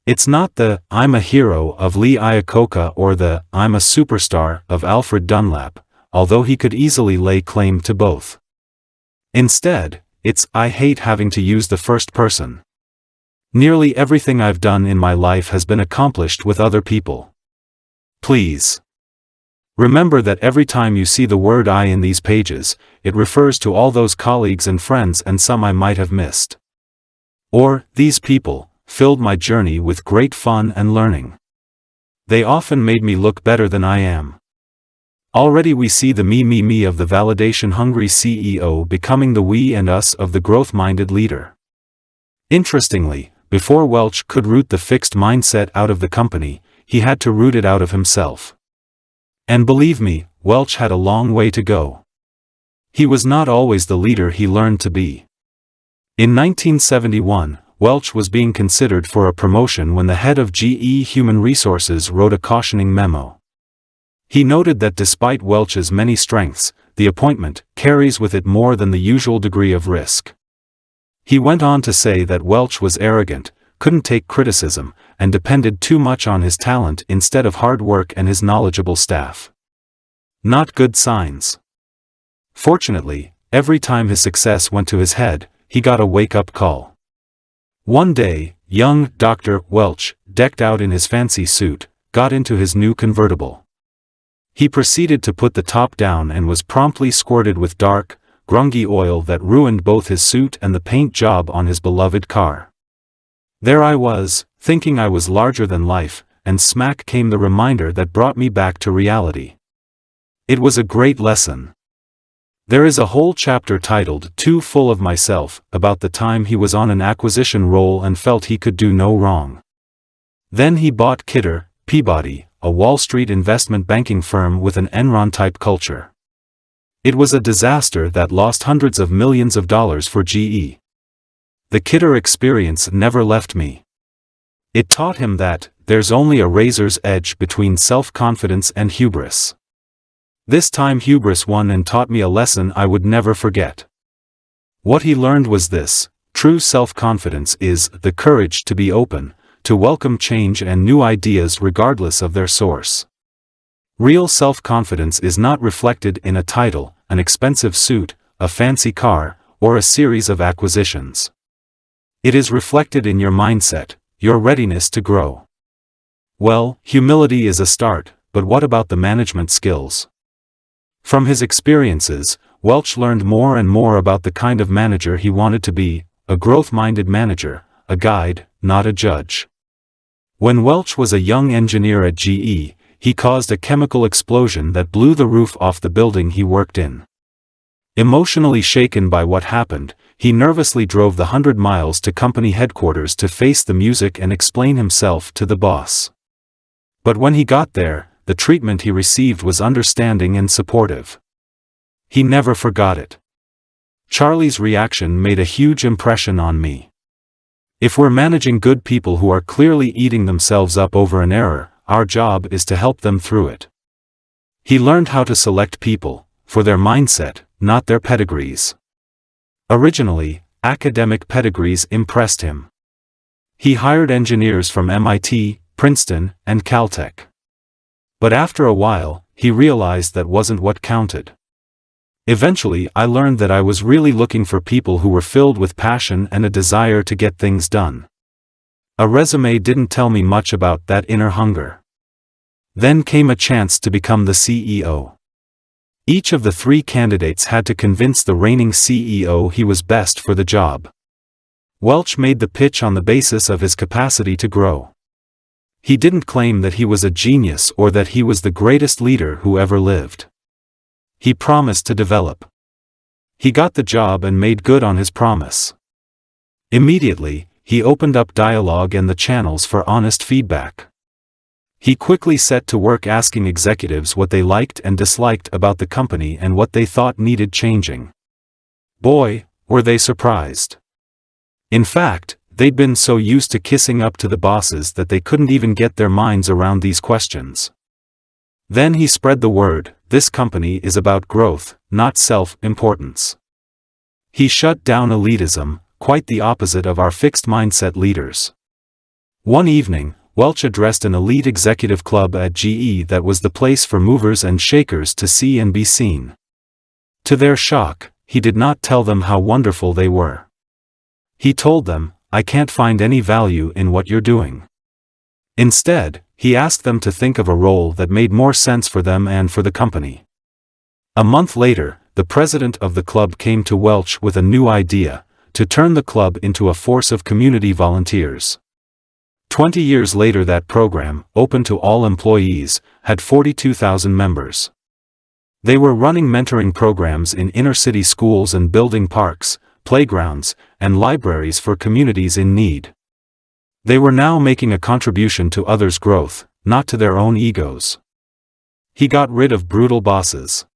It's not the "I'm a hero" of Lee Iacocca or the "I'm a superstar" of Alfred Dunlap, although he could easily lay claim to both. Instead, it's "I hate having to use the first person. Nearly everything I've done in my life has been accomplished with other people. Please. Remember that every time you see the word I in these pages, it refers to all those colleagues and friends and some I might have missed. Or, these people filled my journey with great fun and learning. They often made me look better than I am. Already we see the me of the validation-hungry CEO becoming the we and us of the growth-minded leader. Interestingly, before Welch could root the fixed mindset out of the company, he had to root it out of himself. And believe me, Welch had a long way to go. He was not always the leader he learned to be. In 1971, Welch was being considered for a promotion when the head of GE Human Resources wrote a cautioning memo. He noted that despite Welch's many strengths, the appointment carries with it more than the usual degree of risk. He went on to say that Welch was arrogant, couldn't take criticism, and depended too much on his talent instead of hard work and his knowledgeable staff. Not good signs. Fortunately, every time his success went to his head, he got a wake-up call. One day, young Dr. Welch, decked out in his fancy suit, got into his new convertible. He proceeded to put the top down and was promptly squirted with dark, grungy oil that ruined both his suit and the paint job on his beloved car. There I was, thinking I was larger than life, and smack came the reminder that brought me back to reality. It was a great lesson. There is a whole chapter titled "Too Full of Myself" about the time he was on an acquisition roll and felt he could do no wrong. Then he bought Kidder, Peabody, a Wall Street investment banking firm with an Enron-type culture. It was a disaster that lost hundreds of millions of dollars for GE. The Kidder experience never left me. It taught him that there's only a razor's edge between self-confidence and hubris. This time hubris won and taught me a lesson I would never forget. What he learned was this: true self-confidence is the courage to be open, to welcome change and new ideas regardless of their source. Real self-confidence is not reflected in a title, an expensive suit, a fancy car, or a series of acquisitions. It is reflected in your mindset, your readiness to grow. Well, humility is a start, but what about the management skills? From his experiences, Welch learned more and more about the kind of manager he wanted to be, a growth-minded manager, a guide, not a judge. When Welch was a young engineer at GE, he caused a chemical explosion that blew the roof off the building he worked in. Emotionally shaken by what happened, he nervously drove the 100 miles to company headquarters to face the music and explain himself to the boss. But when he got there, the treatment he received was understanding and supportive. He never forgot it. Charlie's reaction made a huge impression on me. If we're managing good people who are clearly eating themselves up over an error, our job is to help them through it. He learned how to select people, for their mindset, not their pedigrees. Originally, academic pedigrees impressed him. He hired engineers from MIT, Princeton, and Caltech. But after a while, he realized that wasn't what counted. Eventually, I learned that I was really looking for people who were filled with passion and a desire to get things done. A resume didn't tell me much about that inner hunger. Then came a chance to become the CEO. Each of the 3 candidates had to convince the reigning CEO he was best for the job. Welch made the pitch on the basis of his capacity to grow. He didn't claim that he was a genius or that he was the greatest leader who ever lived. He promised to develop. He got the job and made good on his promise. Immediately, he opened up dialogue and the channels for honest feedback. He quickly set to work asking executives what they liked and disliked about the company and what they thought needed changing. Boy, were they surprised. In fact, they'd been so used to kissing up to the bosses that they couldn't even get their minds around these questions. Then he spread the word, this company is about growth, not self-importance. He shut down elitism, quite the opposite of our fixed mindset leaders. One evening, Welch addressed an elite executive club at GE that was the place for movers and shakers to see and be seen. To their shock, he did not tell them how wonderful they were. He told them, I can't find any value in what you're doing. Instead, he asked them to think of a role that made more sense for them and for the company. A month later, the president of the club came to Welch with a new idea, to turn the club into a force of community volunteers. 20 years later, that program, open to all employees, had 42,000 members. They were running mentoring programs in inner-city schools and building parks, playgrounds, and libraries for communities in need. They were now making a contribution to others' growth, not to their own egos. He got rid of brutal bosses.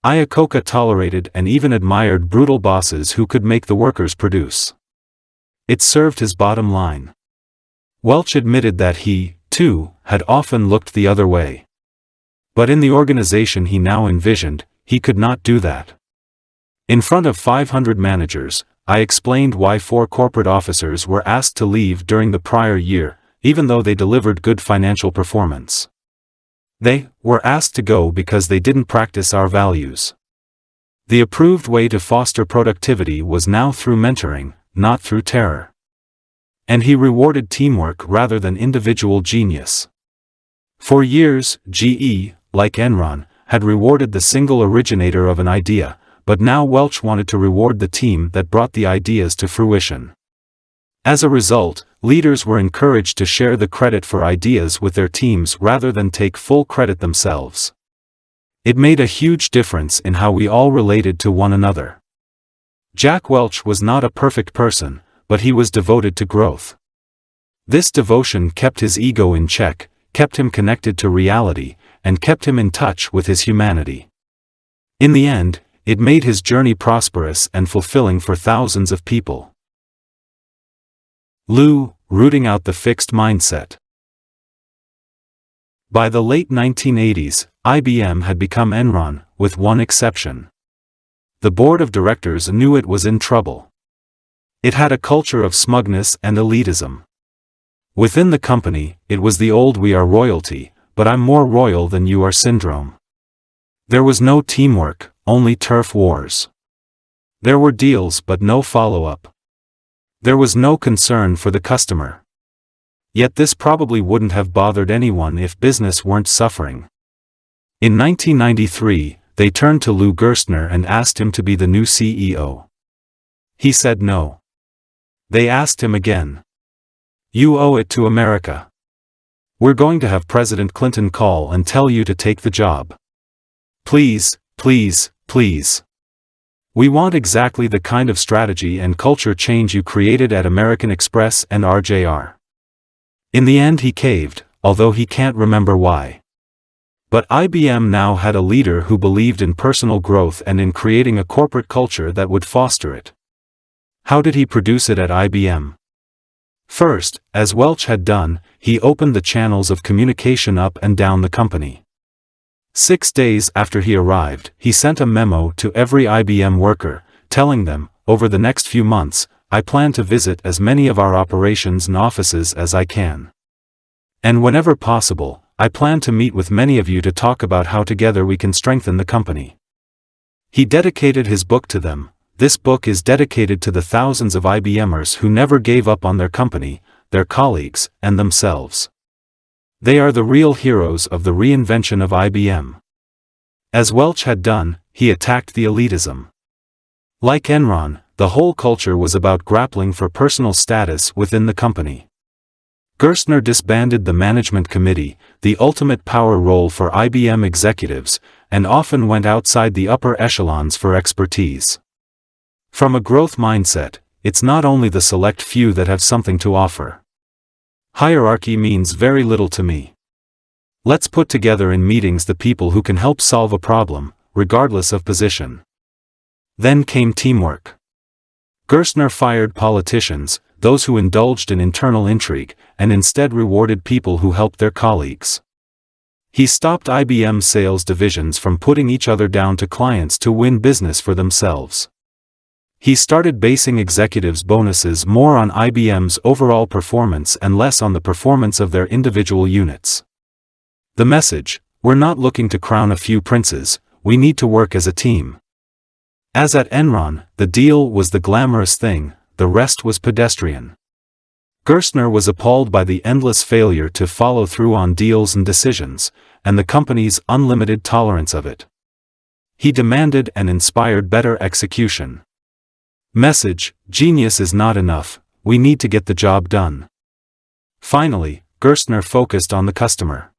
Iacocca tolerated and even admired brutal bosses who could make the workers produce. It served his bottom line. Welch admitted that he, too, had often looked the other way. But in the organization he now envisioned, he could not do that. In front of 500 managers, I explained why 4 corporate officers were asked to leave during the prior year, even though they delivered good financial performance. They were asked to go because they didn't practice our values. The approved way to foster productivity was now through mentoring, not through terror. And he rewarded teamwork rather than individual genius. For years, GE, like Enron, had rewarded the single originator of an idea, but now Welch wanted to reward the team that brought the ideas to fruition. As a result, leaders were encouraged to share the credit for ideas with their teams rather than take full credit themselves. It made a huge difference in how we all related to one another. Jack Welch was not a perfect person, but he was devoted to growth. This devotion kept his ego in check, kept him connected to reality, and kept him in touch with his humanity. In the end, it made his journey prosperous and fulfilling for thousands of people. Lou, rooting out the fixed mindset. By the late 1980s, IBM had become Enron, with one exception. The board of directors knew it was in trouble. It had a culture of smugness and elitism. Within the company, it was the old "we are royalty, but I'm more royal than you are" syndrome. There was no teamwork, only turf wars. There were deals but no follow-up. There was no concern for the customer. Yet this probably wouldn't have bothered anyone if business weren't suffering. In 1993, they turned to Lou Gerstner and asked him to be the new CEO. He said no. They asked him again. "You owe it to America. We're going to have President Clinton call and tell you to take the job. Please, please, please. We want exactly the kind of strategy and culture change you created at American Express and RJR." In the end he caved, although he can't remember why. But IBM now had a leader who believed in personal growth and in creating a corporate culture that would foster it. How did he produce it at IBM? First, as Welch had done, he opened the channels of communication up and down the company. 6 days after he arrived, he sent a memo to every IBM worker, telling them, "Over the next few months, I plan to visit as many of our operations and offices as I can. And whenever possible, I plan to meet with many of you to talk about how together we can strengthen the company." He dedicated his book to them. This book is dedicated to the thousands of IBMers who never gave up on their company, their colleagues, and themselves. They are the real heroes of the reinvention of IBM. As Welch had done, he attacked the elitism. Like Enron, the whole culture was about grappling for personal status within the company. Gerstner disbanded the management committee, the ultimate power role for IBM executives, and often went outside the upper echelons for expertise. From a growth mindset, it's not only the select few that have something to offer. Hierarchy means very little to me. Let's put together in meetings the people who can help solve a problem, regardless of position. Then came teamwork. Gerstner fired politicians, those who indulged in internal intrigue, and instead rewarded people who helped their colleagues. He stopped IBM sales divisions from putting each other down to clients to win business for themselves. He started basing executives' bonuses more on IBM's overall performance and less on the performance of their individual units. The message: we're not looking to crown a few princes, we need to work as a team. As at Enron, the deal was the glamorous thing, the rest was pedestrian. Gerstner was appalled by the endless failure to follow through on deals and decisions, and the company's unlimited tolerance of it. He demanded and inspired better execution. Message: genius is not enough, we need to get the job done. Finally, Gerstner focused on the customer.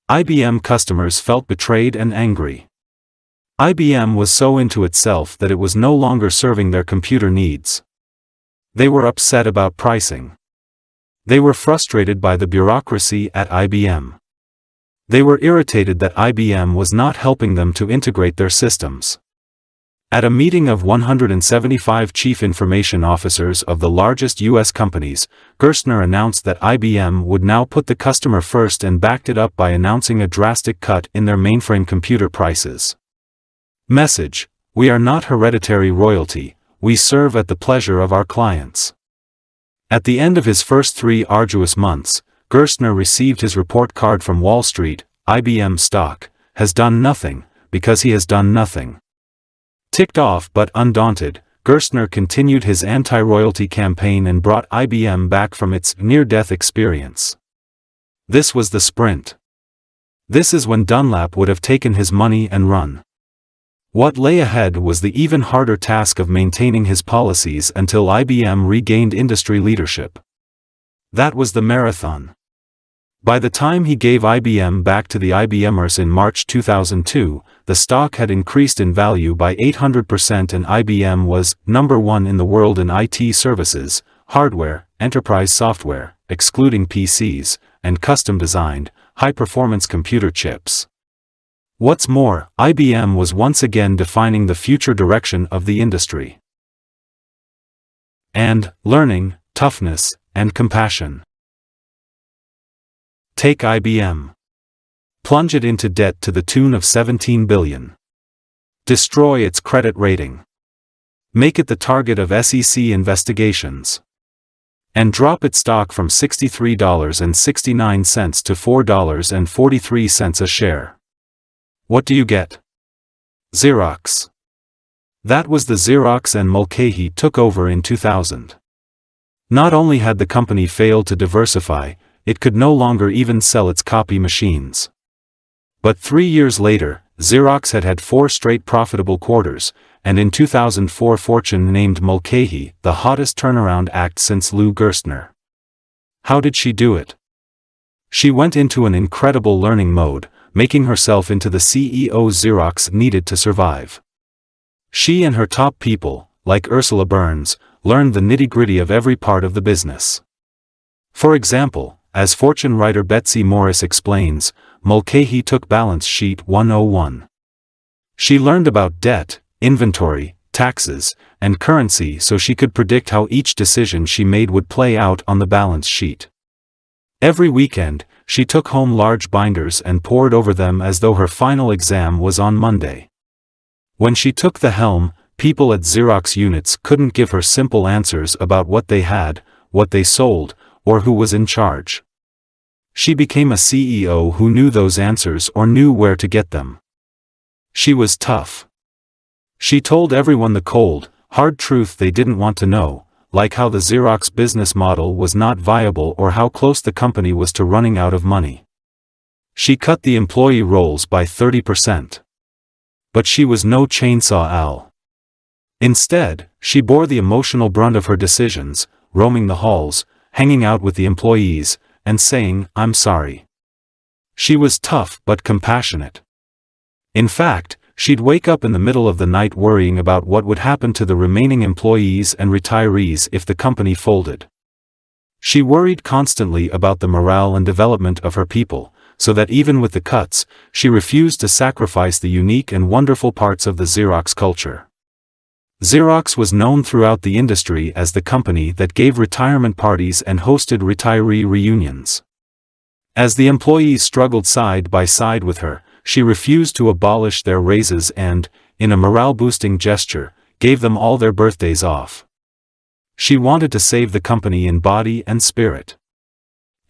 IBM customers felt betrayed and angry. IBM was so into itself that it was no longer serving their computer needs. They were upset about pricing. They were frustrated by the bureaucracy at IBM. They were irritated that IBM was not helping them to integrate their systems. At a meeting of 175 chief information officers of the largest U.S. companies, Gerstner announced that IBM would now put the customer first and backed it up by announcing a drastic cut in their mainframe computer prices. Message: we are not hereditary royalty, we serve at the pleasure of our clients. At the end of his first 3 arduous months, Gerstner received his report card from Wall Street. IBM stock has done nothing, because he has done nothing. Ticked off but undaunted, Gerstner continued his anti-royalty campaign and brought IBM back from its near-death experience. This was the sprint. This is when Dunlap would have taken his money and run. What lay ahead was the even harder task of maintaining his policies until IBM regained industry leadership. That was the marathon. By the time he gave IBM back to the IBMers in March 2002, the stock had increased in value by 800% and IBM was number 1 in the world in IT services, hardware, enterprise software, excluding PCs, and custom-designed, high-performance computer chips. What's more, IBM was once again defining the future direction of the industry. And learning, toughness, and compassion. Take IBM. Plunge it into debt to the tune of $17 billion. Destroy its credit rating. Make it the target of SEC investigations. And drop its stock from $63.69 to $4.43 a share. What do you get? Xerox. That was the Xerox and Mulcahy took over in 2000. Not only had the company failed to diversify, it could no longer even sell its copy machines. But 3 years later, Xerox had had 4 straight profitable quarters, and in 2004 Fortune named Mulcahy the hottest turnaround act since Lou Gerstner. How did she do it? She went into an incredible learning mode, making herself into the CEO Xerox needed to survive. She and her top people, like Ursula Burns, learned the nitty-gritty of every part of the business. For example, as Fortune writer Betsy Morris explains, Mulcahy took Balance Sheet 101. She learned about debt, inventory, taxes, and currency so she could predict how each decision she made would play out on the balance sheet. Every weekend, she took home large binders and pored over them as though her final exam was on Monday. When she took the helm, people at Xerox units couldn't give her simple answers about what they had, what they sold, or who was in charge. She became a CEO who knew those answers or knew where to get them. She was tough. She told everyone the cold, hard truth they didn't want to know, like how the Xerox business model was not viable or how close the company was to running out of money. She cut the employee rolls by 30%. But she was no chainsaw Al. Instead, she bore the emotional brunt of her decisions, roaming the halls, hanging out with the employees, and saying, "I'm sorry." She was tough but compassionate. In fact, she'd wake up in the middle of the night worrying about what would happen to the remaining employees and retirees if the company folded. She worried constantly about the morale and development of her people, so that even with the cuts, she refused to sacrifice the unique and wonderful parts of the Xerox culture. Xerox was known throughout the industry as the company that gave retirement parties and hosted retiree reunions. As the employees struggled side by side with her, she refused to abolish their raises and, in a morale-boosting gesture, gave them all their birthdays off. She wanted to save the company in body and spirit.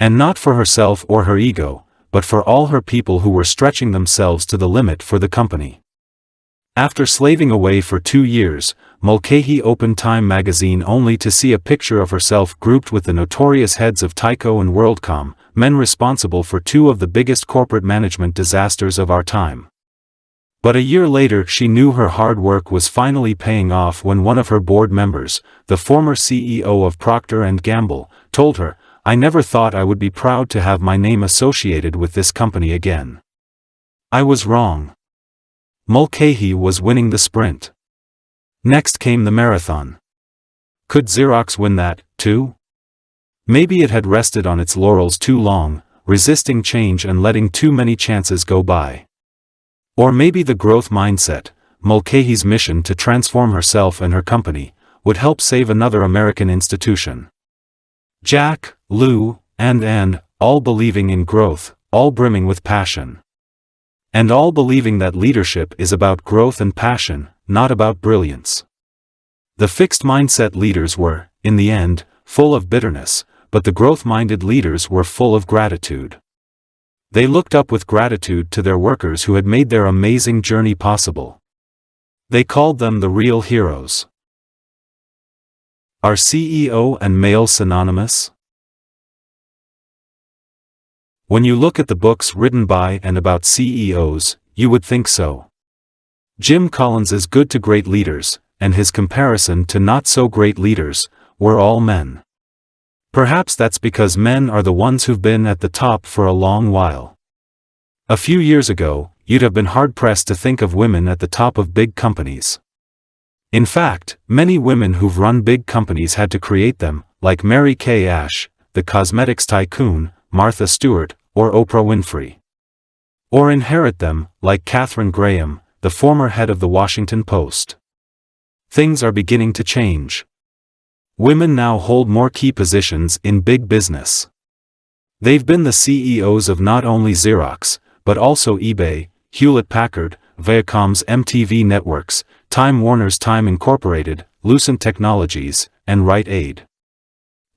And not for herself or her ego, but for all her people who were stretching themselves to the limit for the company. After slaving away for 2 years, Mulcahy opened Time magazine only to see a picture of herself grouped with the notorious heads of Tyco and WorldCom, men responsible for 2 of the biggest corporate management disasters of our time. But a year later she knew her hard work was finally paying off when one of her board members, the former CEO of Procter & Gamble, told her, "I never thought I would be proud to have my name associated with this company again." I was wrong. Mulcahy was winning the sprint. Next came the marathon. Could Xerox win that, too? Maybe it had rested on its laurels too long, resisting change and letting too many chances go by. Or maybe the growth mindset, Mulcahy's mission to transform herself and her company, would help save another American institution. Jack, Lou, and Ann, all believing in growth, all brimming with passion. And all believing that leadership is about growth and passion, not about brilliance. The fixed mindset leaders were, in the end, full of bitterness, but the growth-minded leaders were full of gratitude. They looked up with gratitude to their workers who had made their amazing journey possible. They called them the real heroes. Are CEO and male synonymous? When you look at the books written by and about CEOs, you would think so. Jim Collins's Good to Great Leaders, and his comparison to not-so-great leaders, were all men. Perhaps that's because men are the ones who've been at the top for a long while. A few years ago, you'd have been hard-pressed to think of women at the top of big companies. In fact, many women who've run big companies had to create them, like Mary Kay Ash, the cosmetics tycoon, Martha Stewart, or Oprah Winfrey. Or inherit them, like Katharine Graham, the former head of the Washington Post. Things are beginning to change. Women now hold more key positions in big business. They've been the CEOs of not only Xerox, but also eBay, Hewlett-Packard, Viacom's MTV Networks, Time Warner's Time Incorporated, Lucent Technologies, and Rite Aid.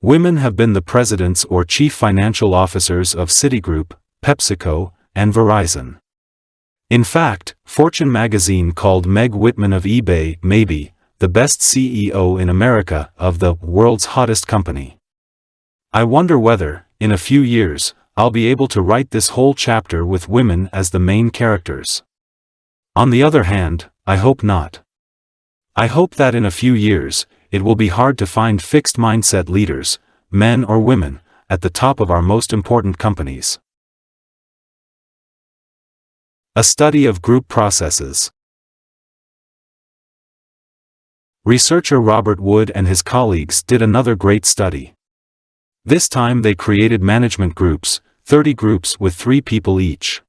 Women have been the presidents or chief financial officers of Citigroup, PepsiCo, and Verizon. In fact, Fortune magazine called Meg Whitman of eBay maybe the best CEO in America of the world's hottest company. I wonder whether, in a few years, I'll be able to write this whole chapter with women as the main characters. On the other hand, I hope not. I hope that in a few years, it will be hard to find fixed mindset leaders, men or women, at the top of our most important companies. A study of group processes. Researcher Robert Wood and his colleagues did another great study. This time they created management groups, 30 groups with 3 people each.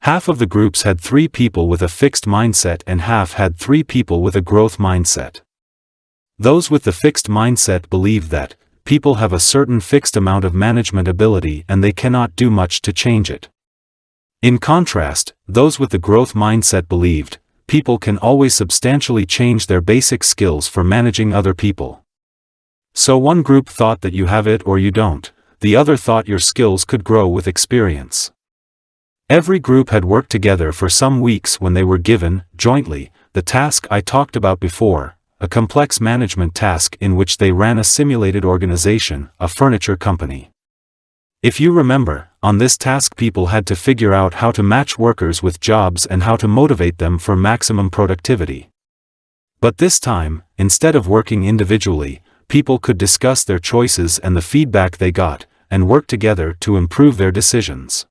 Half of the groups had 3 people with a fixed mindset and half had 3 people with a growth mindset. Those with the fixed mindset believe that people have a certain fixed amount of management ability and they cannot do much to change it. In contrast, those with the growth mindset believed people can always substantially change their basic skills for managing other people. So one group thought that you have it or you don't, the other thought your skills could grow with experience. Every group had worked together for some weeks when they were given, jointly, the task I talked about before, a complex management task in which they ran a simulated organization, a furniture company. If you remember, on this task people had to figure out how to match workers with jobs and how to motivate them for maximum productivity. But this time, instead of working individually, people could discuss their choices and the feedback they got, and work together to improve their decisions.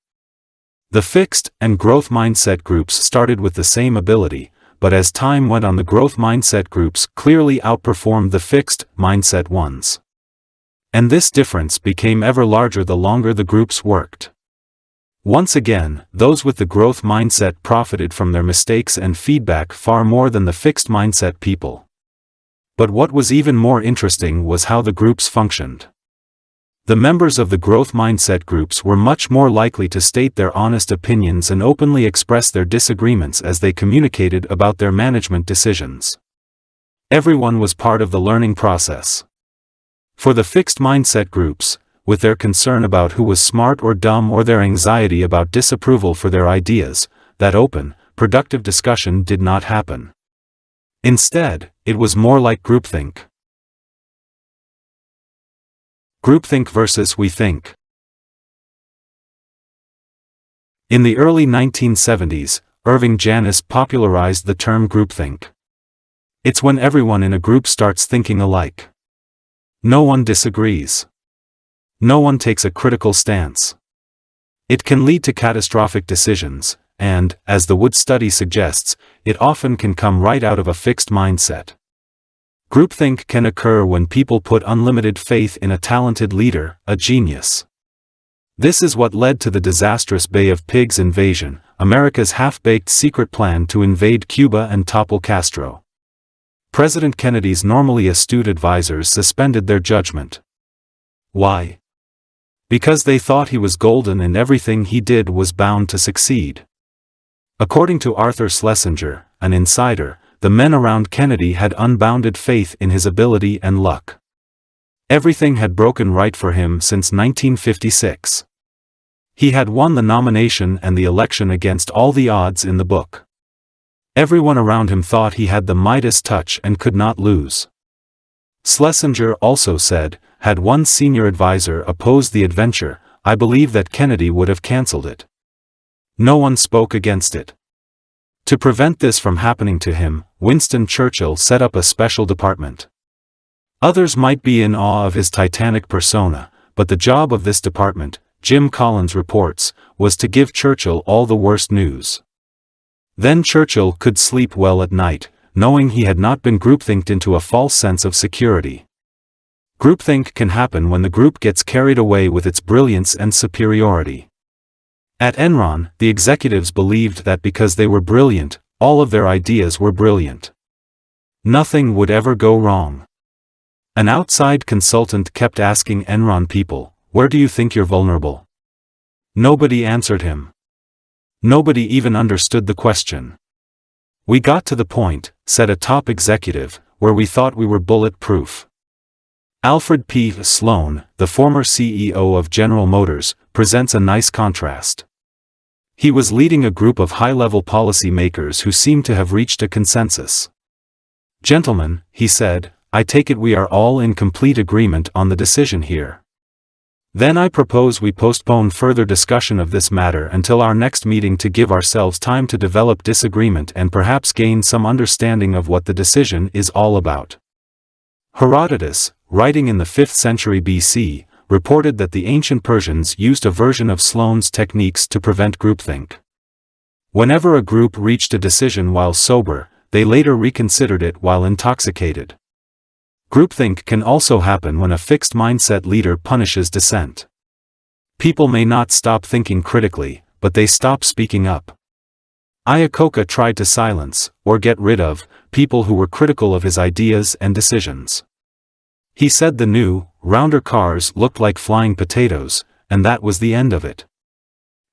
The fixed and growth mindset groups started with the same ability, but as time went on the growth mindset groups clearly outperformed the fixed mindset ones. And this difference became ever larger the longer the groups worked. Once again, those with the growth mindset profited from their mistakes and feedback far more than the fixed mindset people. But what was even more interesting was how the groups functioned. The members of the growth mindset groups were much more likely to state their honest opinions and openly express their disagreements as they communicated about their management decisions. Everyone was part of the learning process. For the fixed mindset groups, with their concern about who was smart or dumb or their anxiety about disapproval for their ideas, that open, productive discussion did not happen. Instead, it was more like groupthink. Groupthink versus we think. In the early 1970s, Irving Janis popularized the term groupthink. It's when everyone in a group starts thinking alike. No one disagrees. No one takes a critical stance. It can lead to catastrophic decisions, and, as the Wood study suggests, it often can come right out of a fixed mindset. Groupthink can occur when people put unlimited faith in a talented leader, a genius. This is what led to the disastrous Bay of Pigs invasion, America's half-baked secret plan to invade Cuba and topple Castro. President Kennedy's normally astute advisors suspended their judgment. Why? Because they thought he was golden and everything he did was bound to succeed. According to Arthur Schlesinger, an insider, the men around Kennedy had unbounded faith in his ability and luck. Everything had broken right for him since 1956. He had won the nomination and the election against all the odds in the book. Everyone around him thought he had the Midas touch and could not lose. Schlesinger also said, had one senior advisor opposed the adventure, I believe that Kennedy would have cancelled it. No one spoke against it. To prevent this from happening to him, Winston Churchill set up a special department. Others might be in awe of his titanic persona, but the job of this department, Jim Collins reports, was to give Churchill all the worst news. Then Churchill could sleep well at night, knowing he had not been groupthinked into a false sense of security. Groupthink can happen when the group gets carried away with its brilliance and superiority. At Enron, the executives believed that because they were brilliant, all of their ideas were brilliant. Nothing would ever go wrong. An outside consultant kept asking Enron people, where do you think you're vulnerable? Nobody answered him. Nobody even understood the question. We got to the point, said a top executive, where we thought we were bulletproof. Alfred P. Sloan, the former CEO of General Motors, presents a nice contrast. He was leading a group of high-level policy makers who seemed to have reached a consensus. Gentlemen, he said, I take it we are all in complete agreement on the decision here. Then I propose we postpone further discussion of this matter until our next meeting to give ourselves time to develop disagreement and perhaps gain some understanding of what the decision is all about. Herodotus, writing in the 5th century BC, reported that the ancient Persians used a version of Sloane's techniques to prevent groupthink. Whenever a group reached a decision while sober, they later reconsidered it while intoxicated. Groupthink can also happen when a fixed mindset leader punishes dissent. People may not stop thinking critically, but they stop speaking up. Iacocca tried to silence, or get rid of, people who were critical of his ideas and decisions. He said the new, rounder cars looked like flying potatoes, and that was the end of it.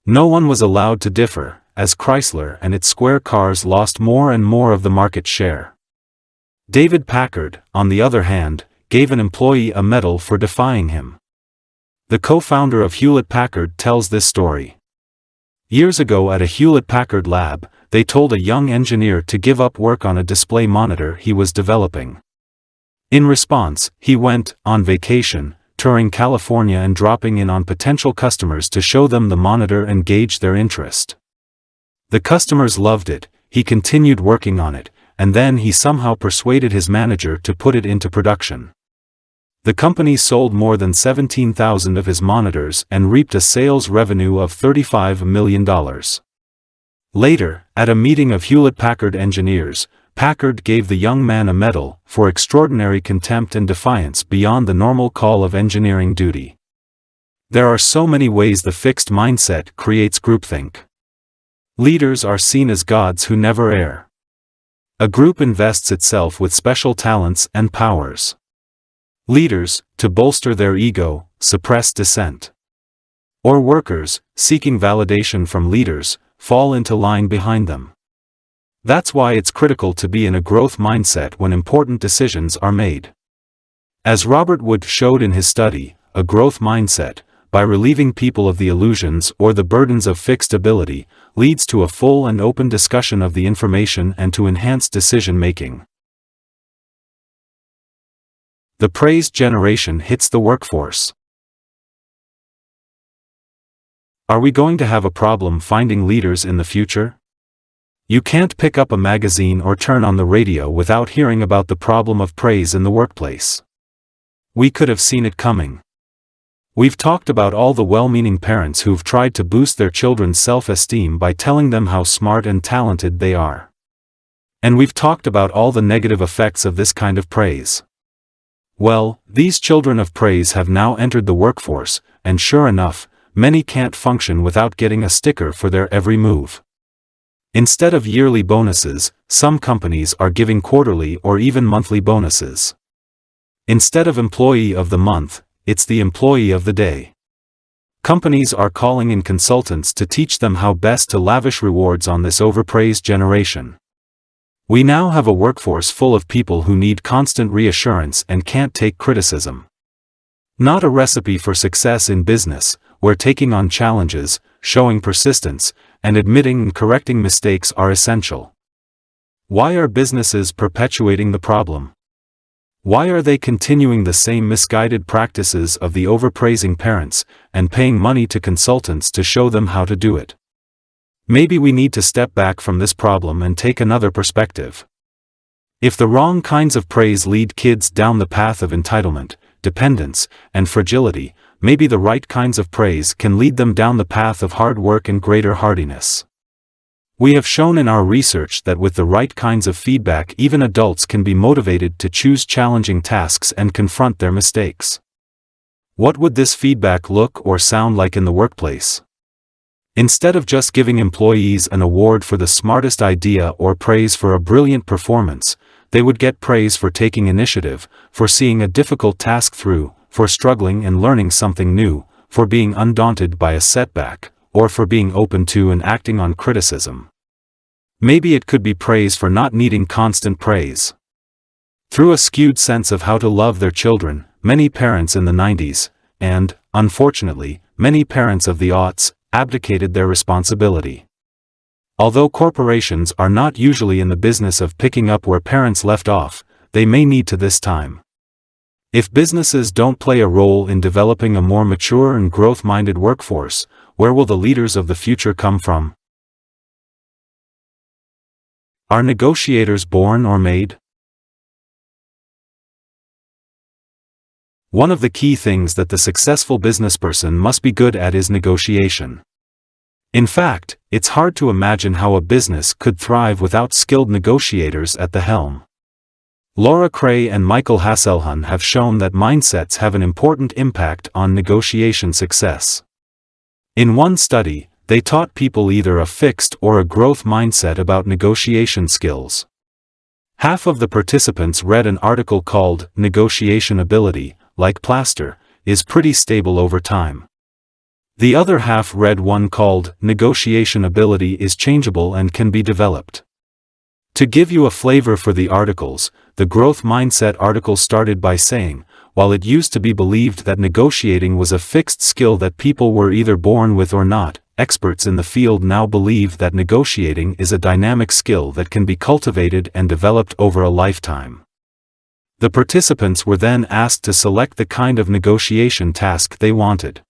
No one was allowed to differ, as Chrysler and its square cars lost more and more of the market share. David Packard, on the other hand, gave an employee a medal for defying him. The co-founder of Hewlett-Packard tells this story. Years ago at a Hewlett-Packard lab, they told a young engineer to give up work on a display monitor he was developing. In response, he went on vacation, touring California and dropping in on potential customers to show them the monitor and gauge their interest. The customers loved it, he continued working on it, and then he somehow persuaded his manager to put it into production. The company sold more than 17,000 of his monitors and reaped a sales revenue of $35 million. Later, at a meeting of Hewlett-Packard engineers, Packard gave the young man a medal for extraordinary contempt and defiance beyond the normal call of engineering duty. There are so many ways the fixed mindset creates groupthink. Leaders are seen as gods who never err. A group invests itself with special talents and powers. Leaders, to bolster their ego, suppress dissent. Or workers, seeking validation from leaders, fall into line behind them. That's why it's critical to be in a growth mindset when important decisions are made. As Robert Wood showed in his study, a growth mindset, by relieving people of the illusions or the burdens of fixed ability, leads to a full and open discussion of the information and to enhanced decision-making. The praise generation hits the workforce. Are we going to have a problem finding leaders in the future? You can't pick up a magazine or turn on the radio without hearing about the problem of praise in the workplace. We could have seen it coming. We've talked about all the well-meaning parents who've tried to boost their children's self-esteem by telling them how smart and talented they are. And we've talked about all the negative effects of this kind of praise. Well, these children of praise have now entered the workforce, and sure enough, many can't function without getting a sticker for their every move. Instead of yearly bonuses, some companies are giving quarterly or even monthly bonuses. Instead of Employee of the Month, it's the Employee of the Day. Companies are calling in consultants to teach them how best to lavish rewards on this overpraised generation. We now have a workforce full of people who need constant reassurance and can't take criticism. Not a recipe for success in business, where taking on challenges, showing persistence, and admitting and correcting mistakes are essential. Why are businesses perpetuating the problem? Why are they continuing the same misguided practices of the overpraising parents, and paying money to consultants to show them how to do it? Maybe we need to step back from this problem and take another perspective. If the wrong kinds of praise lead kids down the path of entitlement, dependence, and fragility, maybe the right kinds of praise can lead them down the path of hard work and greater hardiness. We have shown in our research that with the right kinds of feedback even adults can be motivated to choose challenging tasks and confront their mistakes. What would this feedback look or sound like in the workplace? Instead of just giving employees an award for the smartest idea or praise for a brilliant performance, they would get praise for taking initiative, for seeing a difficult task through, for struggling and learning something new, for being undaunted by a setback, or for being open to and acting on criticism. Maybe it could be praise for not needing constant praise. Through a skewed sense of how to love their children, many parents in the 90s, and, unfortunately, many parents of the aughts, abdicated their responsibility. Although corporations are not usually in the business of picking up where parents left off, they may need to this time. If businesses don't play a role in developing a more mature and growth-minded workforce, where will the leaders of the future come from? Are negotiators born or made? One of the key things that the successful businessperson must be good at is negotiation. In fact, it's hard to imagine how a business could thrive without skilled negotiators at the helm. Laura Cray and Michael Hasselhun have shown that mindsets have an important impact on negotiation success. In one study, they taught people either a fixed or a growth mindset about negotiation skills. Half of the participants read an article called "Negotiation Ability, Like Plaster, is Pretty Stable Over Time." The other half read one called "Negotiation Ability is Changeable and Can Be Developed." To give you a flavor for the articles, the growth mindset article started by saying, while it used to be believed that negotiating was a fixed skill that people were either born with or not, experts in the field now believe that negotiating is a dynamic skill that can be cultivated and developed over a lifetime. The participants were then asked to select the kind of negotiation task they wanted.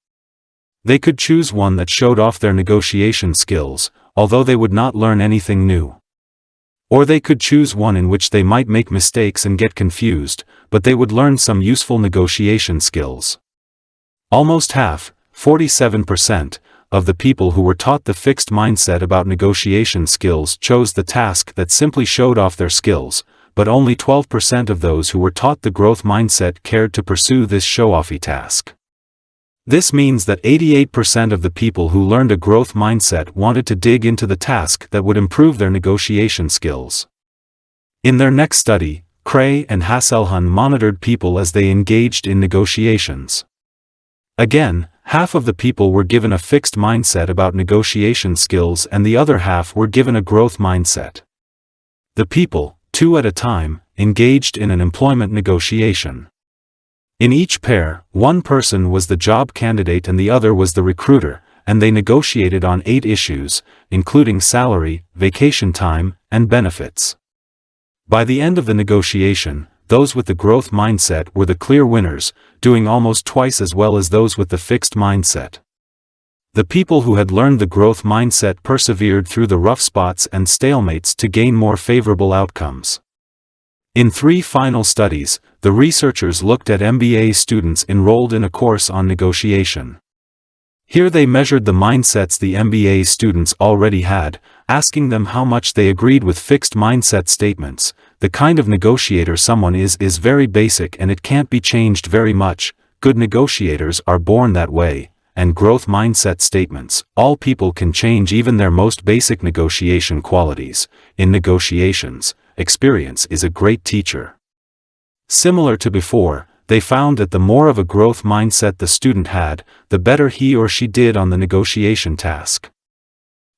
They could choose one that showed off their negotiation skills, although they would not learn anything new. Or they could choose one in which they might make mistakes and get confused, but they would learn some useful negotiation skills. Almost half, 47%, of the people who were taught the fixed mindset about negotiation skills chose the task that simply showed off their skills, but only 12% of those who were taught the growth mindset cared to pursue this show-offy task. This means that 88% of the people who learned a growth mindset wanted to dig into the task that would improve their negotiation skills. In their next study, Cray and Hasselhun monitored people as they engaged in negotiations. Again, half of the people were given a fixed mindset about negotiation skills and the other half were given a growth mindset. The people, 2 at a time, engaged in an employment negotiation. In each pair, one person was the job candidate and the other was the recruiter, and they negotiated on 8 issues, including salary, vacation time, and benefits. By the end of the negotiation, those with the growth mindset were the clear winners, doing almost twice as well as those with the fixed mindset. The people who had learned the growth mindset persevered through the rough spots and stalemates to gain more favorable outcomes. In 3 final studies, the researchers looked at MBA students enrolled in a course on negotiation. Here they measured the mindsets the MBA students already had, asking them how much they agreed with fixed mindset statements. The kind of negotiator someone is very basic and it can't be changed very much, good negotiators are born that way, and growth mindset statements, all people can change even their most basic negotiation qualities. In negotiations, experience is a great teacher. Similar to before, they found that the more of a growth mindset the student had, the better he or she did on the negotiation task.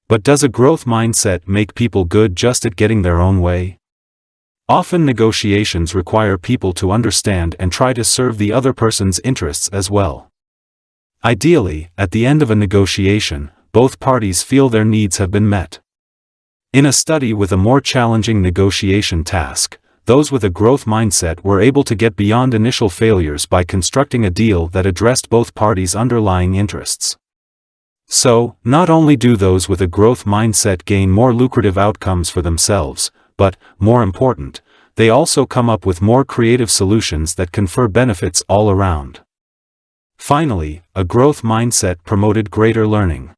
But does a growth mindset make people good just at getting their own way? Often negotiations require people to understand and try to serve the other person's interests as well. Ideally, at the end of a negotiation, both parties feel their needs have been met. In a study with a more challenging negotiation task, those with a growth mindset were able to get beyond initial failures by constructing a deal that addressed both parties' underlying interests. So, not only do those with a growth mindset gain more lucrative outcomes for themselves, but, more important, they also come up with more creative solutions that confer benefits all around. Finally, a growth mindset promoted greater learning.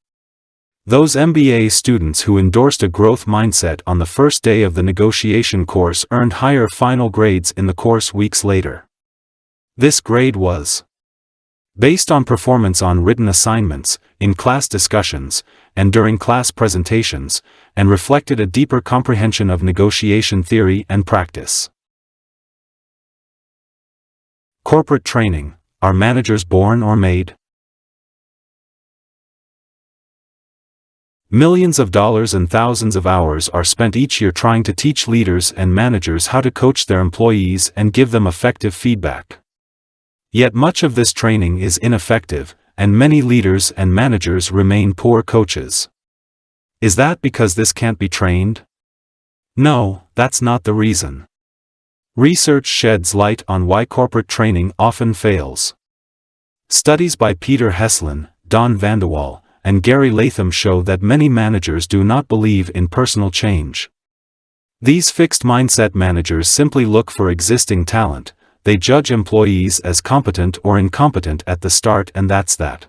Those MBA students who endorsed a growth mindset on the first day of the negotiation course earned higher final grades in the course weeks later. This grade was based on performance on written assignments, in class discussions, and during class presentations, and reflected a deeper comprehension of negotiation theory and practice. Corporate training: are managers born or made? Millions of dollars and thousands of hours are spent each year trying to teach leaders and managers how to coach their employees and give them effective feedback. Yet much of this training is ineffective, and many leaders and managers remain poor coaches. Is that because this can't be trained? No, that's not the reason. Research sheds light on why corporate training often fails. Studies by Peter Heslin, Don Vandewall, and Gary Latham show that many managers do not believe in personal change. These fixed mindset managers simply look for existing talent. They judge employees as competent or incompetent at the start, and that's that.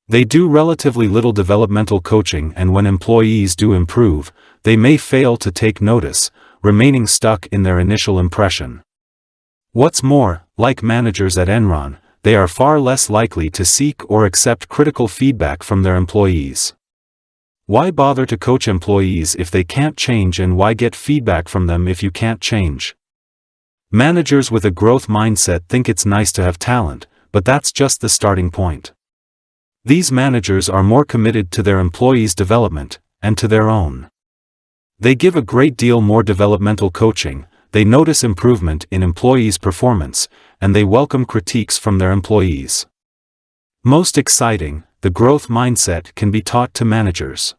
They do relatively little developmental coaching, and when employees do improve, they may fail to take notice, remaining stuck in their initial impression. What's more, like managers at Enron, they are far less likely to seek or accept critical feedback from their employees. Why bother to coach employees if they can't change, and why get feedback from them if you can't change? Managers with a growth mindset think it's nice to have talent, but that's just the starting point. These managers are more committed to their employees' development, and to their own. They give a great deal more developmental coaching, they notice improvement in employees' performance, and they welcome critiques from their employees. Most exciting, the growth mindset can be taught to managers.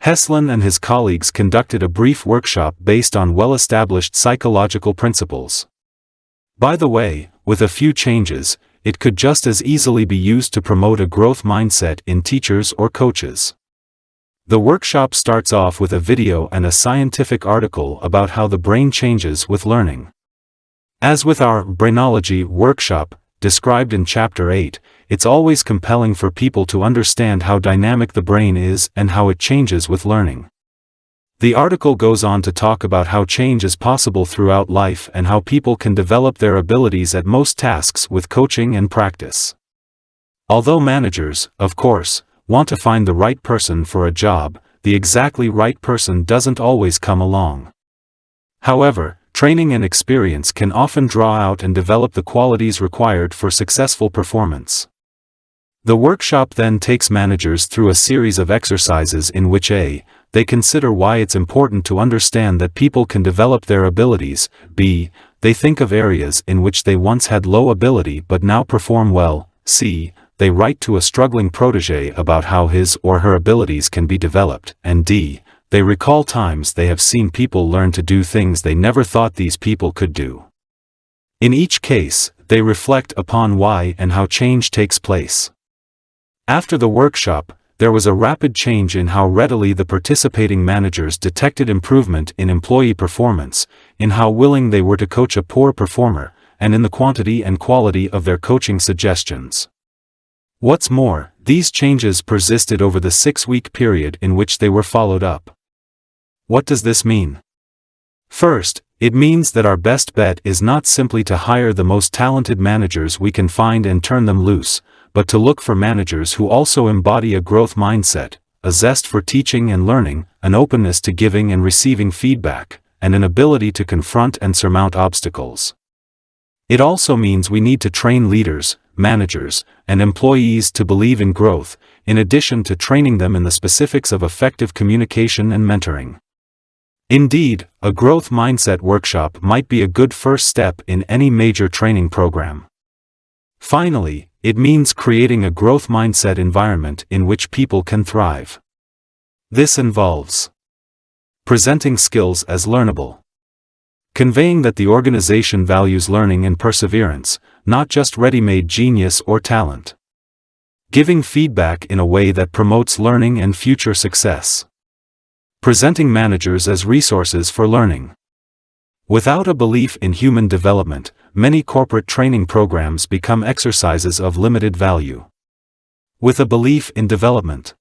Heslin and his colleagues conducted a brief workshop based on well-established psychological principles. By the way, with a few changes, it could just as easily be used to promote a growth mindset in teachers or coaches. The workshop starts off with a video and a scientific article about how the brain changes with learning. As with our Brainology workshop, described in Chapter 8, it's always compelling for people to understand how dynamic the brain is and how it changes with learning. The article goes on to talk about how change is possible throughout life and how people can develop their abilities at most tasks with coaching and practice. Although managers, of course, want to find the right person for a job, the exactly right person doesn't always come along. However, training and experience can often draw out and develop the qualities required for successful performance. The workshop then takes managers through a series of exercises in which they consider why it's important to understand that people can develop their abilities, b. they think of areas in which they once had low ability but now perform well, c. they write to a struggling protégé about how his or her abilities can be developed, and d. they recall times they have seen people learn to do things they never thought these people could do. In each case, they reflect upon why and how change takes place. After the workshop, there was a rapid change in how readily the participating managers detected improvement in employee performance, in how willing they were to coach a poor performer, and in the quantity and quality of their coaching suggestions. What's more, these changes persisted over the 6-week period in which they were followed up. What does this mean? First, it means that our best bet is not simply to hire the most talented managers we can find and turn them loose, but to look for managers who also embody a growth mindset, a zest for teaching and learning, an openness to giving and receiving feedback, and an ability to confront and surmount obstacles. It also means we need to train leaders, managers, and employees to believe in growth, in addition to training them in the specifics of effective communication and mentoring. Indeed, a growth mindset workshop might be a good first step in any major training program. Finally, it means creating a growth mindset environment in which people can thrive. This involves presenting skills as learnable, conveying that the organization values learning and perseverance, not just ready-made genius or talent, giving feedback in a way that promotes learning and future success, presenting managers as resources for learning. Without a belief in human development, many corporate training programs become exercises of limited value. With a belief in development,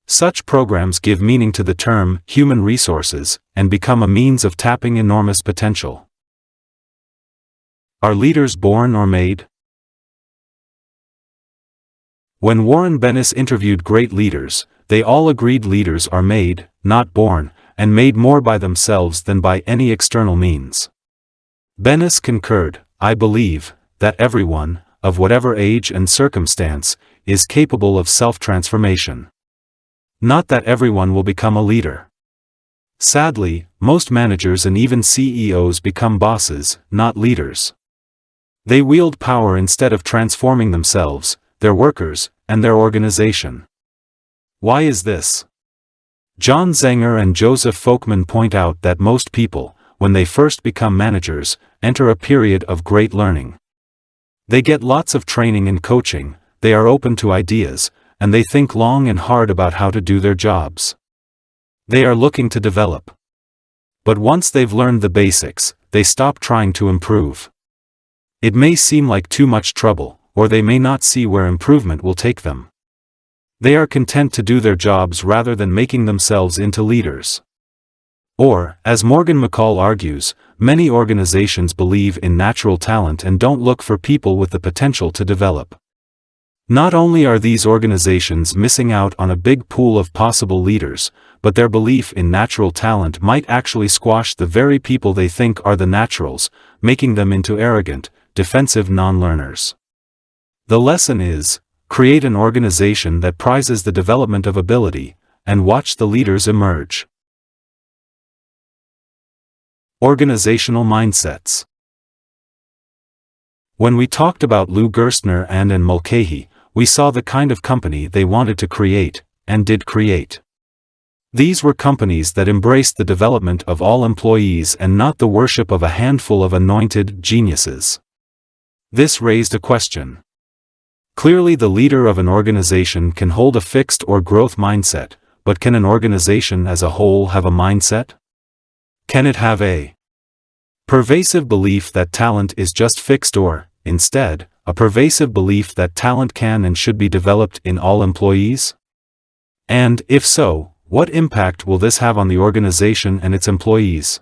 such programs give meaning to the term human resources and become a means of tapping enormous potential. Are leaders born or made? When Warren Bennis interviewed great leaders, they all agreed leaders are made, not born, and made more by themselves than by any external means. Bennis concurred, "I believe that everyone, of whatever age and circumstance, is capable of self-transformation. Not that everyone will become a leader. Sadly, most managers and even CEOs become bosses, not leaders. They wield power instead of transforming themselves, their workers, and their organization. Why is this?" John Zenger and Joseph Folkman point out that most people, when they first become managers, enter a period of great learning. They get lots of training and coaching, they are open to ideas, and they think long and hard about how to do their jobs. They are looking to develop. But once they've learned the basics, they stop trying to improve. It may seem like too much trouble, or they may not see where improvement will take them. They are content to do their jobs rather than making themselves into leaders. Or, as Morgan McCall argues, many organizations believe in natural talent and don't look for people with the potential to develop. Not only are these organizations missing out on a big pool of possible leaders, but their belief in natural talent might actually squash the very people they think are the naturals, making them into arrogant, defensive non-learners. The lesson is, create an organization that prizes the development of ability, and watch the leaders emerge. Organizational mindsets. When we talked about Lou Gerstner and Mulcahy, we saw the kind of company they wanted to create, and did create. These were companies that embraced the development of all employees and not the worship of a handful of anointed geniuses. This raised a question. Clearly, the leader of an organization can hold a fixed or growth mindset, but can an organization as a whole have a mindset? Can it have a pervasive belief that talent is just fixed or, instead, a pervasive belief that talent can and should be developed in all employees? And, if so, what impact will this have on the organization and its employees?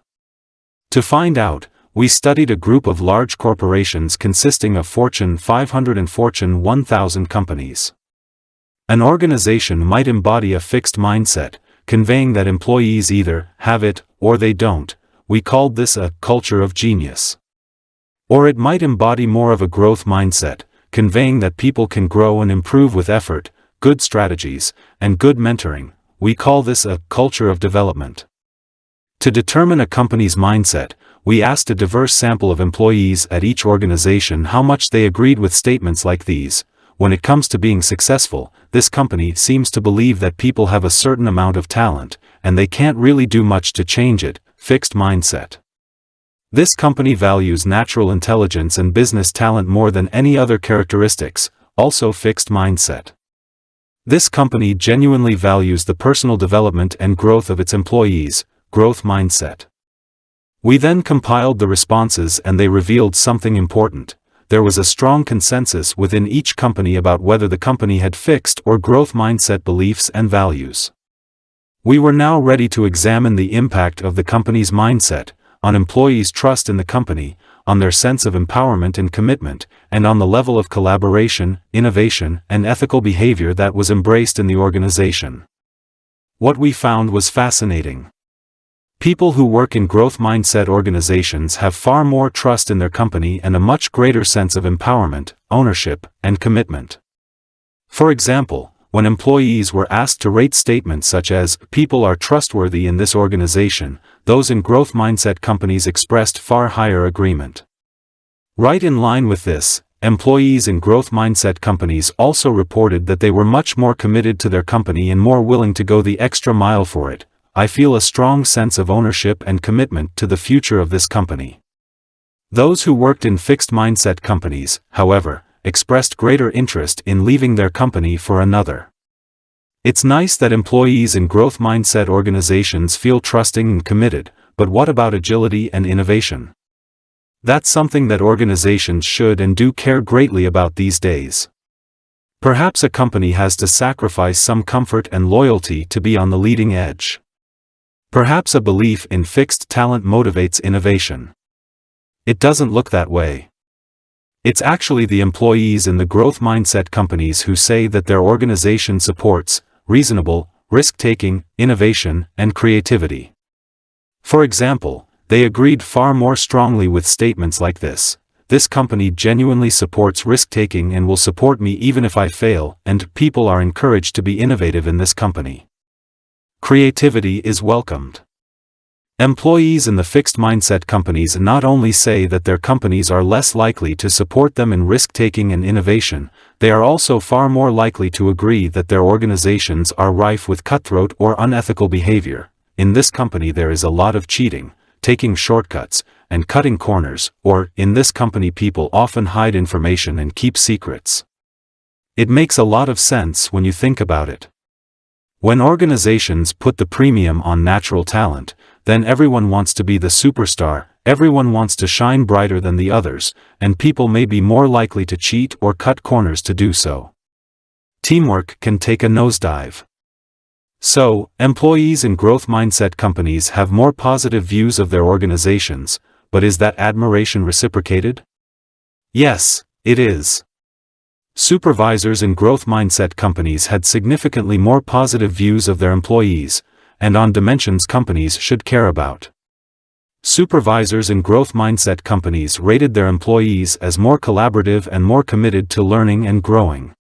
To find out, we studied a group of large corporations consisting of Fortune 500 and Fortune 1000 companies. An organization might embody a fixed mindset, conveying that employees either have it or they don't. We called this a culture of genius. Or it might embody more of a growth mindset, conveying that people can grow and improve with effort, good strategies, and good mentoring. We call this a culture of development. To determine a company's mindset, we asked a diverse sample of employees at each organization how much they agreed with statements like these. When it comes to being successful, this company seems to believe that people have a certain amount of talent, and they can't really do much to change it. Fixed mindset. This company values natural intelligence and business talent more than any other characteristics, also fixed mindset. This company genuinely values the personal development and growth of its employees, growth mindset. We then compiled the responses and they revealed something important. There was a strong consensus within each company about whether the company had fixed or growth mindset beliefs and values. We were now ready to examine the impact of the company's mindset, on employees' trust in the company, on their sense of empowerment and commitment, and on the level of collaboration, innovation, and ethical behavior that was embraced in the organization. What we found was fascinating. People who work in growth mindset organizations have far more trust in their company and a much greater sense of empowerment, ownership, and commitment. For example, when employees were asked to rate statements such as, "People are trustworthy in this organization," those in growth mindset companies expressed far higher agreement. Right in line with this, employees in growth mindset companies also reported that they were much more committed to their company and more willing to go the extra mile for it. I feel a strong sense of ownership and commitment to the future of this company. Those who worked in fixed mindset companies, however, expressed greater interest in leaving their company for another. It's nice that employees in growth mindset organizations feel trusting and committed, but what about agility and innovation? That's something that organizations should and do care greatly about these days. Perhaps a company has to sacrifice some comfort and loyalty to be on the leading edge. Perhaps a belief in fixed talent motivates innovation. It doesn't look that way. It's actually the employees in the growth mindset companies who say that their organization supports reasonable, risk-taking, innovation, and creativity. For example, they agreed far more strongly with statements like this: "This company genuinely supports risk-taking and will support me even if I fail, and people are encouraged to be innovative in this company." Creativity is welcomed. Employees in the fixed mindset companies not only say that their companies are less likely to support them in risk-taking and innovation, they are also far more likely to agree that their organizations are rife with cutthroat or unethical behavior. In this company there is a lot of cheating, taking shortcuts, and cutting corners, or, in this company people often hide information and keep secrets. It makes a lot of sense when you think about it. When organizations put the premium on natural talent, then everyone wants to be the superstar, everyone wants to shine brighter than the others, and people may be more likely to cheat or cut corners to do so. Teamwork can take a nosedive. So, employees in growth mindset companies have more positive views of their organizations, but is that admiration reciprocated? Yes, it is. Supervisors in growth mindset companies had significantly more positive views of their employees, and on dimensions companies should care about. Supervisors in growth mindset companies rated their employees as more collaborative and more committed to learning and growing,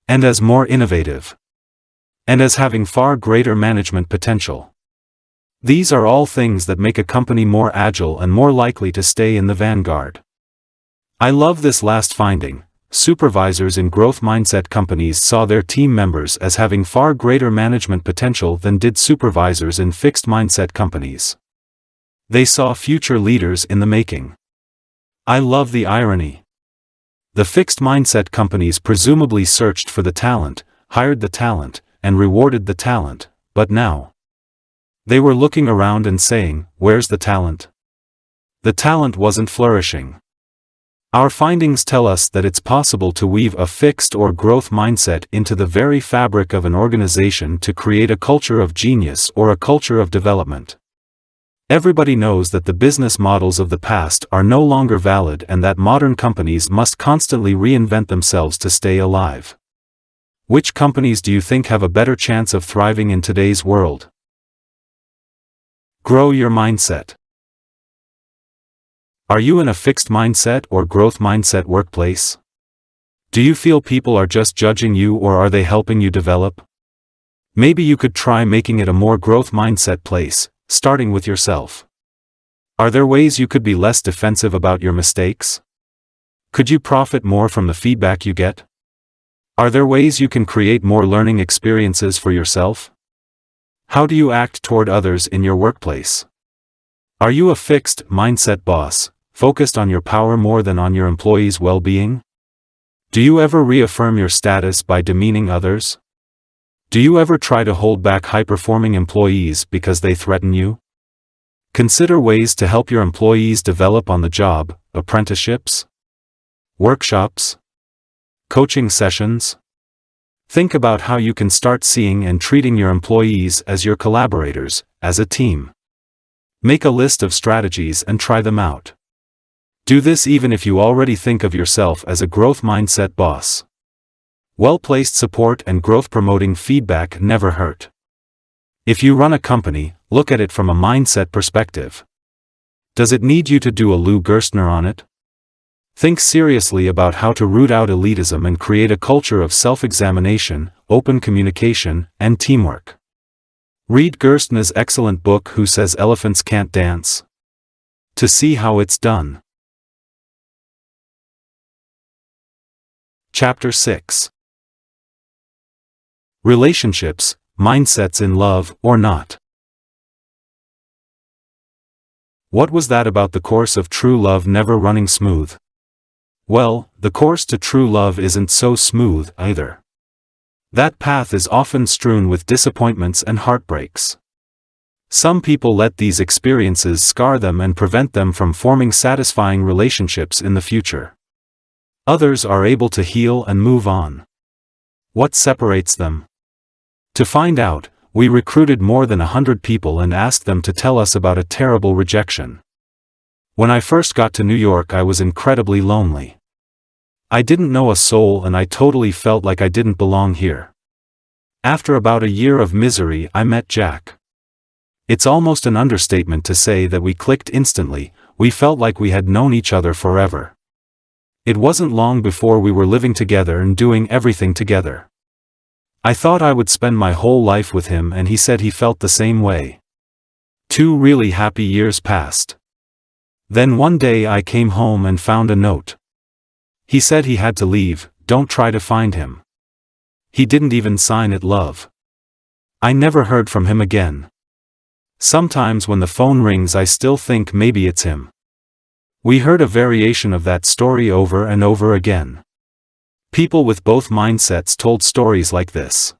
and as more innovative, and as having far greater management potential. These are all things that make a company more agile and more likely to stay in the vanguard. I love this last finding. Supervisors in growth mindset companies saw their team members as having far greater management potential than did supervisors in fixed mindset companies. They saw future leaders in the making. I love the irony. The fixed mindset companies presumably searched for the talent, hired the talent, and rewarded the talent, but now they were looking around and saying, "Where's the talent?" The talent wasn't flourishing. Our findings tell us that it's possible to weave a fixed or growth mindset into the very fabric of an organization to create a culture of genius or a culture of development. Everybody knows that the business models of the past are no longer valid and that modern companies must constantly reinvent themselves to stay alive. Which companies do you think have a better chance of thriving in today's world? Grow your mindset. Are you in a fixed mindset or growth mindset workplace? Do you feel people are just judging you, or are they helping you develop? Maybe you could try making it a more growth mindset place, starting with yourself. Are there ways you could be less defensive about your mistakes? Could you profit more from the feedback you get? Are there ways you can create more learning experiences for yourself? How do you act toward others in your workplace? Are you a fixed mindset boss, focused on your power more than on your employees' well-being? Do you ever reaffirm your status by demeaning others? Do you ever try to hold back high-performing employees because they threaten you? Consider ways to help your employees develop on the job: apprenticeships, workshops, coaching sessions. Think about how you can start seeing and treating your employees as your collaborators, as a team. Make a list of strategies and try them out. Do this even if you already think of yourself as a growth mindset boss. Well-placed support and growth-promoting feedback never hurt. If you run a company, look at it from a mindset perspective. Does it need you to do a Lou Gerstner on it? Think seriously about how to root out elitism and create a culture of self-examination, open communication, and teamwork. Read Gerstner's excellent book Who Says Elephants Can't Dance? To see how it's done. Chapter 6. Relationships, mindsets in love or not. What was that about the course of true love never running smooth? Well, the course to true love isn't so smooth either. That path is often strewn with disappointments and heartbreaks. Some people let these experiences scar them and prevent them from forming satisfying relationships in the future. Others are able to heal and move on. What separates them? To find out, we recruited more than 100 people and asked them to tell us about a terrible rejection. When I first got to New York, I was incredibly lonely. I didn't know a soul and I totally felt like I didn't belong here. After about a year of misery, I met Jack. It's almost an understatement to say that we clicked instantly. We felt like we had known each other forever. It wasn't long before we were living together and doing everything together. I thought I would spend my whole life with him, and he said he felt the same way. 2 really happy years passed. Then one day I came home and found a note. He said he had to leave. Don't try to find him. He didn't even sign it love. I never heard from him again. Sometimes when the phone rings I still think maybe it's him. We heard a variation of that story over and over again. People with both mindsets told stories like this.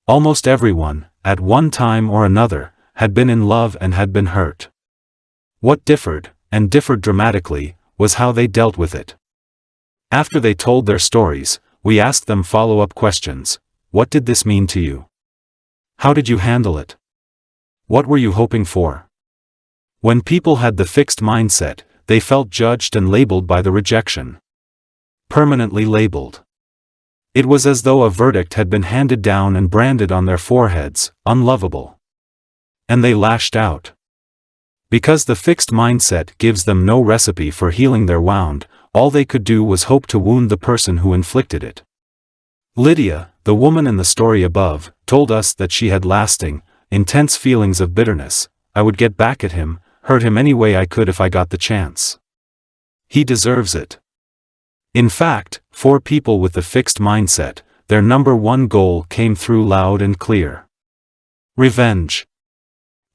Almost everyone, at one time or another, had been in love and had been hurt. What differed, and differed dramatically, was how they dealt with it. After they told their stories, we asked them follow-up questions. What did this mean to you? How did you handle it? What were you hoping for? When people had the fixed mindset, they felt judged and labeled by the rejection. Permanently labeled. It was as though a verdict had been handed down and branded on their foreheads, unlovable. And they lashed out. Because the fixed mindset gives them no recipe for healing their wound, all they could do was hope to wound the person who inflicted it. Lydia, the woman in the story above, told us that she had lasting, intense feelings of bitterness. I would get back at him, hurt him any way I could if I got the chance. He deserves it. In fact, for people with the fixed mindset, their number one goal came through loud and clear. Revenge.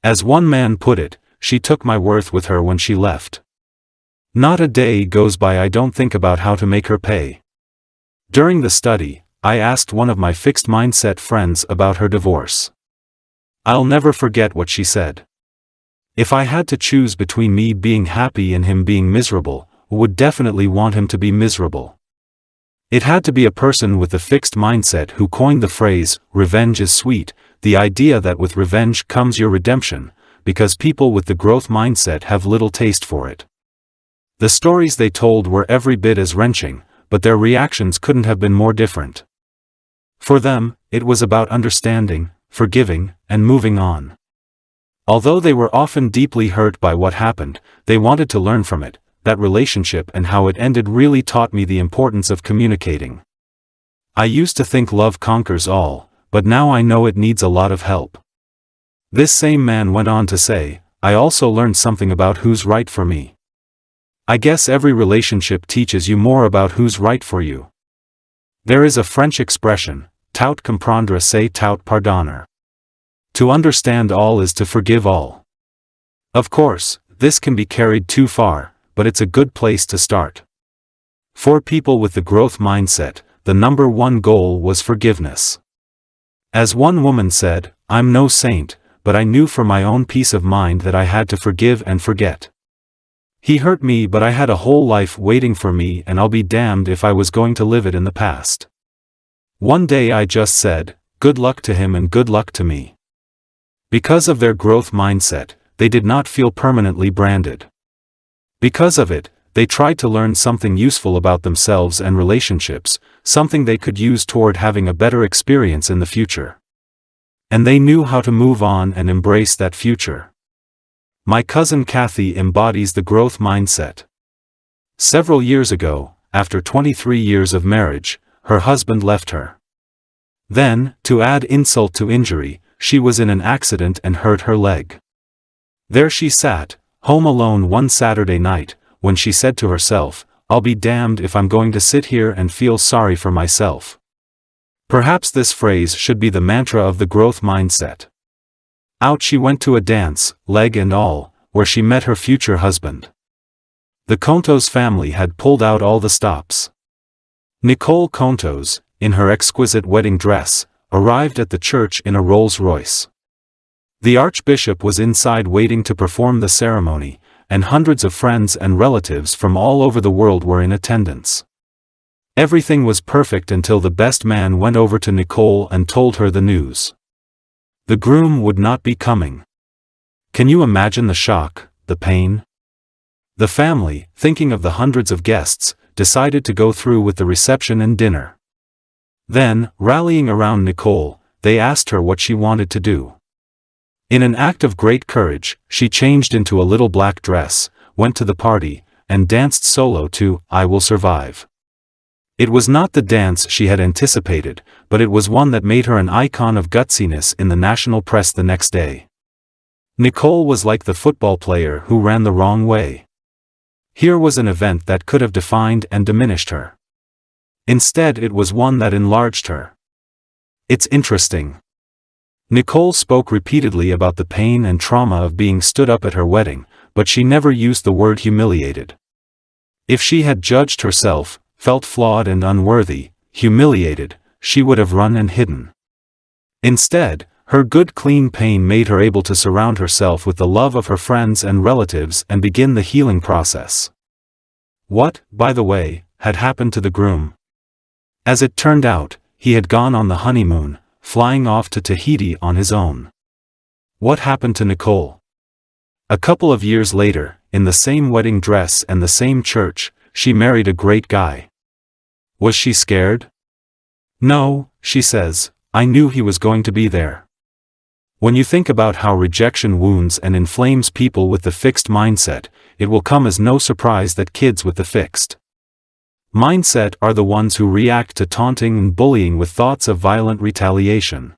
As one man put it, she took my worth with her when she left. Not a day goes by I don't think about how to make her pay. During the study, I asked one of my fixed mindset friends about her divorce. I'll never forget what she said. If I had to choose between me being happy and him being miserable, I would definitely want him to be miserable. It had to be a person with a fixed mindset who coined the phrase, revenge is sweet, the idea that with revenge comes your redemption, because people with the growth mindset have little taste for it. The stories they told were every bit as wrenching, but their reactions couldn't have been more different. For them, it was about understanding, forgiving, and moving on. Although they were often deeply hurt by what happened, they wanted to learn from it. That relationship and how it ended really taught me the importance of communicating. I used to think love conquers all, but now I know it needs a lot of help. This same man went on to say, I also learned something about who's right for me. I guess every relationship teaches you more about who's right for you. There is a French expression, tout comprendre c'est tout pardonner. To understand all is to forgive all. Of course, this can be carried too far, but it's a good place to start. For people with the growth mindset, the number one goal was forgiveness. As one woman said, I'm no saint, but I knew for my own peace of mind that I had to forgive and forget. He hurt me, but I had a whole life waiting for me, and I'll be damned if I was going to live it in the past. One day I just said, good luck to him and good luck to me. Because of their growth mindset, they did not feel permanently branded. Because of it, they tried to learn something useful about themselves and relationships, something they could use toward having a better experience in the future. And they knew how to move on and embrace that future. My cousin Kathy embodies the growth mindset. Several years ago, after 23 years of marriage, her husband left her. Then, to add insult to injury, she was in an accident and hurt her leg. There she sat, home alone one Saturday night, when she said to herself, I'll be damned if I'm going to sit here and feel sorry for myself. Perhaps this phrase should be the mantra of the growth mindset. Out she went to a dance, leg and all, where she met her future husband. The Contos family had pulled out all the stops. Nicole Contos, in her exquisite wedding dress, arrived at the church in a Rolls-Royce. The Archbishop was inside waiting to perform the ceremony, and hundreds of friends and relatives from all over the world were in attendance. Everything was perfect until the best man went over to Nicole and told her the news. The groom would not be coming. Can you imagine the shock, the pain? The family, thinking of the hundreds of guests, decided to go through with the reception and dinner. Then, rallying around Nicole, they asked her what she wanted to do. In an act of great courage, she changed into a little black dress, went to the party, and danced solo to I Will Survive. It was not the dance she had anticipated, but it was one that made her an icon of gutsiness in the national press the next day. Nicole was like the football player who ran the wrong way. Here was an event that could have defined and diminished her. Instead, it was one that enlarged her. It's interesting. Nicole spoke repeatedly about the pain and trauma of being stood up at her wedding, but she never used the word humiliated. If she had judged herself, felt flawed and unworthy, humiliated, she would have run and hidden. Instead, her good clean pain made her able to surround herself with the love of her friends and relatives and begin the healing process. What, by the way, had happened to the groom? As it turned out, he had gone on the honeymoon, flying off to Tahiti on his own. What happened to Nicole? A couple of years later, in the same wedding dress and the same church, she married a great guy. Was she scared? No, she says, I knew he was going to be there. When you think about how rejection wounds and inflames people with the fixed mindset, it will come as no surprise that kids with the fixed mindset are the ones who react to taunting and bullying with thoughts of violent retaliation.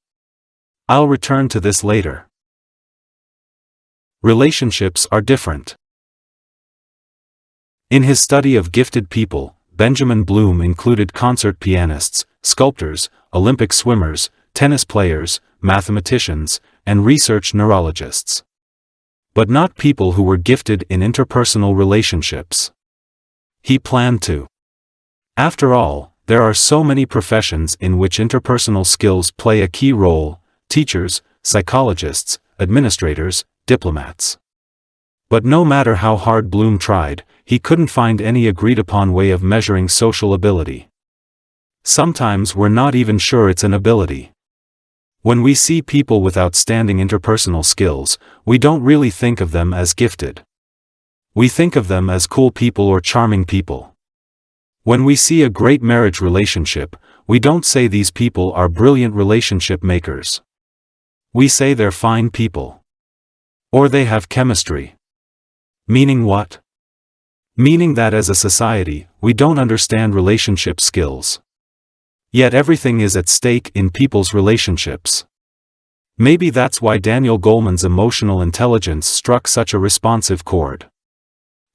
I'll return to this later. Relationships are different. In his study of gifted people, Benjamin Bloom included concert pianists, sculptors, Olympic swimmers, tennis players, mathematicians, and research neurologists. But not people who were gifted in interpersonal relationships. He planned to. After all, there are so many professions in which interpersonal skills play a key role: teachers, psychologists, administrators, diplomats. But no matter how hard Bloom tried, he couldn't find any agreed-upon way of measuring social ability. Sometimes we're not even sure it's an ability. When we see people with outstanding interpersonal skills, we don't really think of them as gifted. We think of them as cool people or charming people. When we see a great marriage relationship, we don't say these people are brilliant relationship makers. We say they're fine people. Or they have chemistry. Meaning what? Meaning that as a society, we don't understand relationship skills. Yet everything is at stake in people's relationships. Maybe that's why Daniel Goleman's emotional intelligence struck such a responsive chord.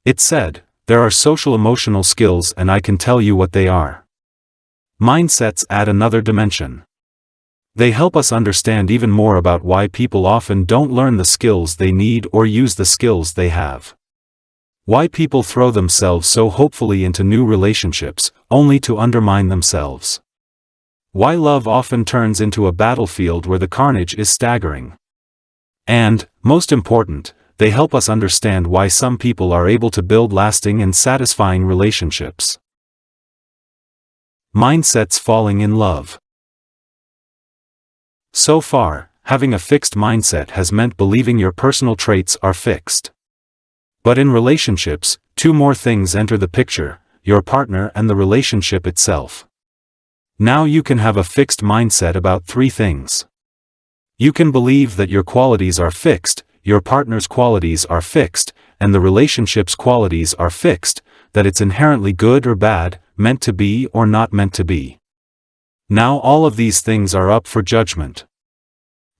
It said, there are social emotional skills and I can tell you what they are. Mindsets add another dimension. They help us understand even more about why people often don't learn the skills they need or use the skills they have. Why people throw themselves so hopefully into new relationships, only to undermine themselves. Why love often turns into a battlefield where the carnage is staggering. And, most important, they help us understand why some people are able to build lasting and satisfying relationships. Mindsets falling in love. So far, having a fixed mindset has meant believing your personal traits are fixed. But in relationships, two more things enter the picture: your partner and the relationship itself. Now you can have a fixed mindset about three things. You can believe that your qualities are fixed, your partner's qualities are fixed, and the relationship's qualities are fixed, that it's inherently good or bad, meant to be or not meant to be. Now all of these things are up for judgment.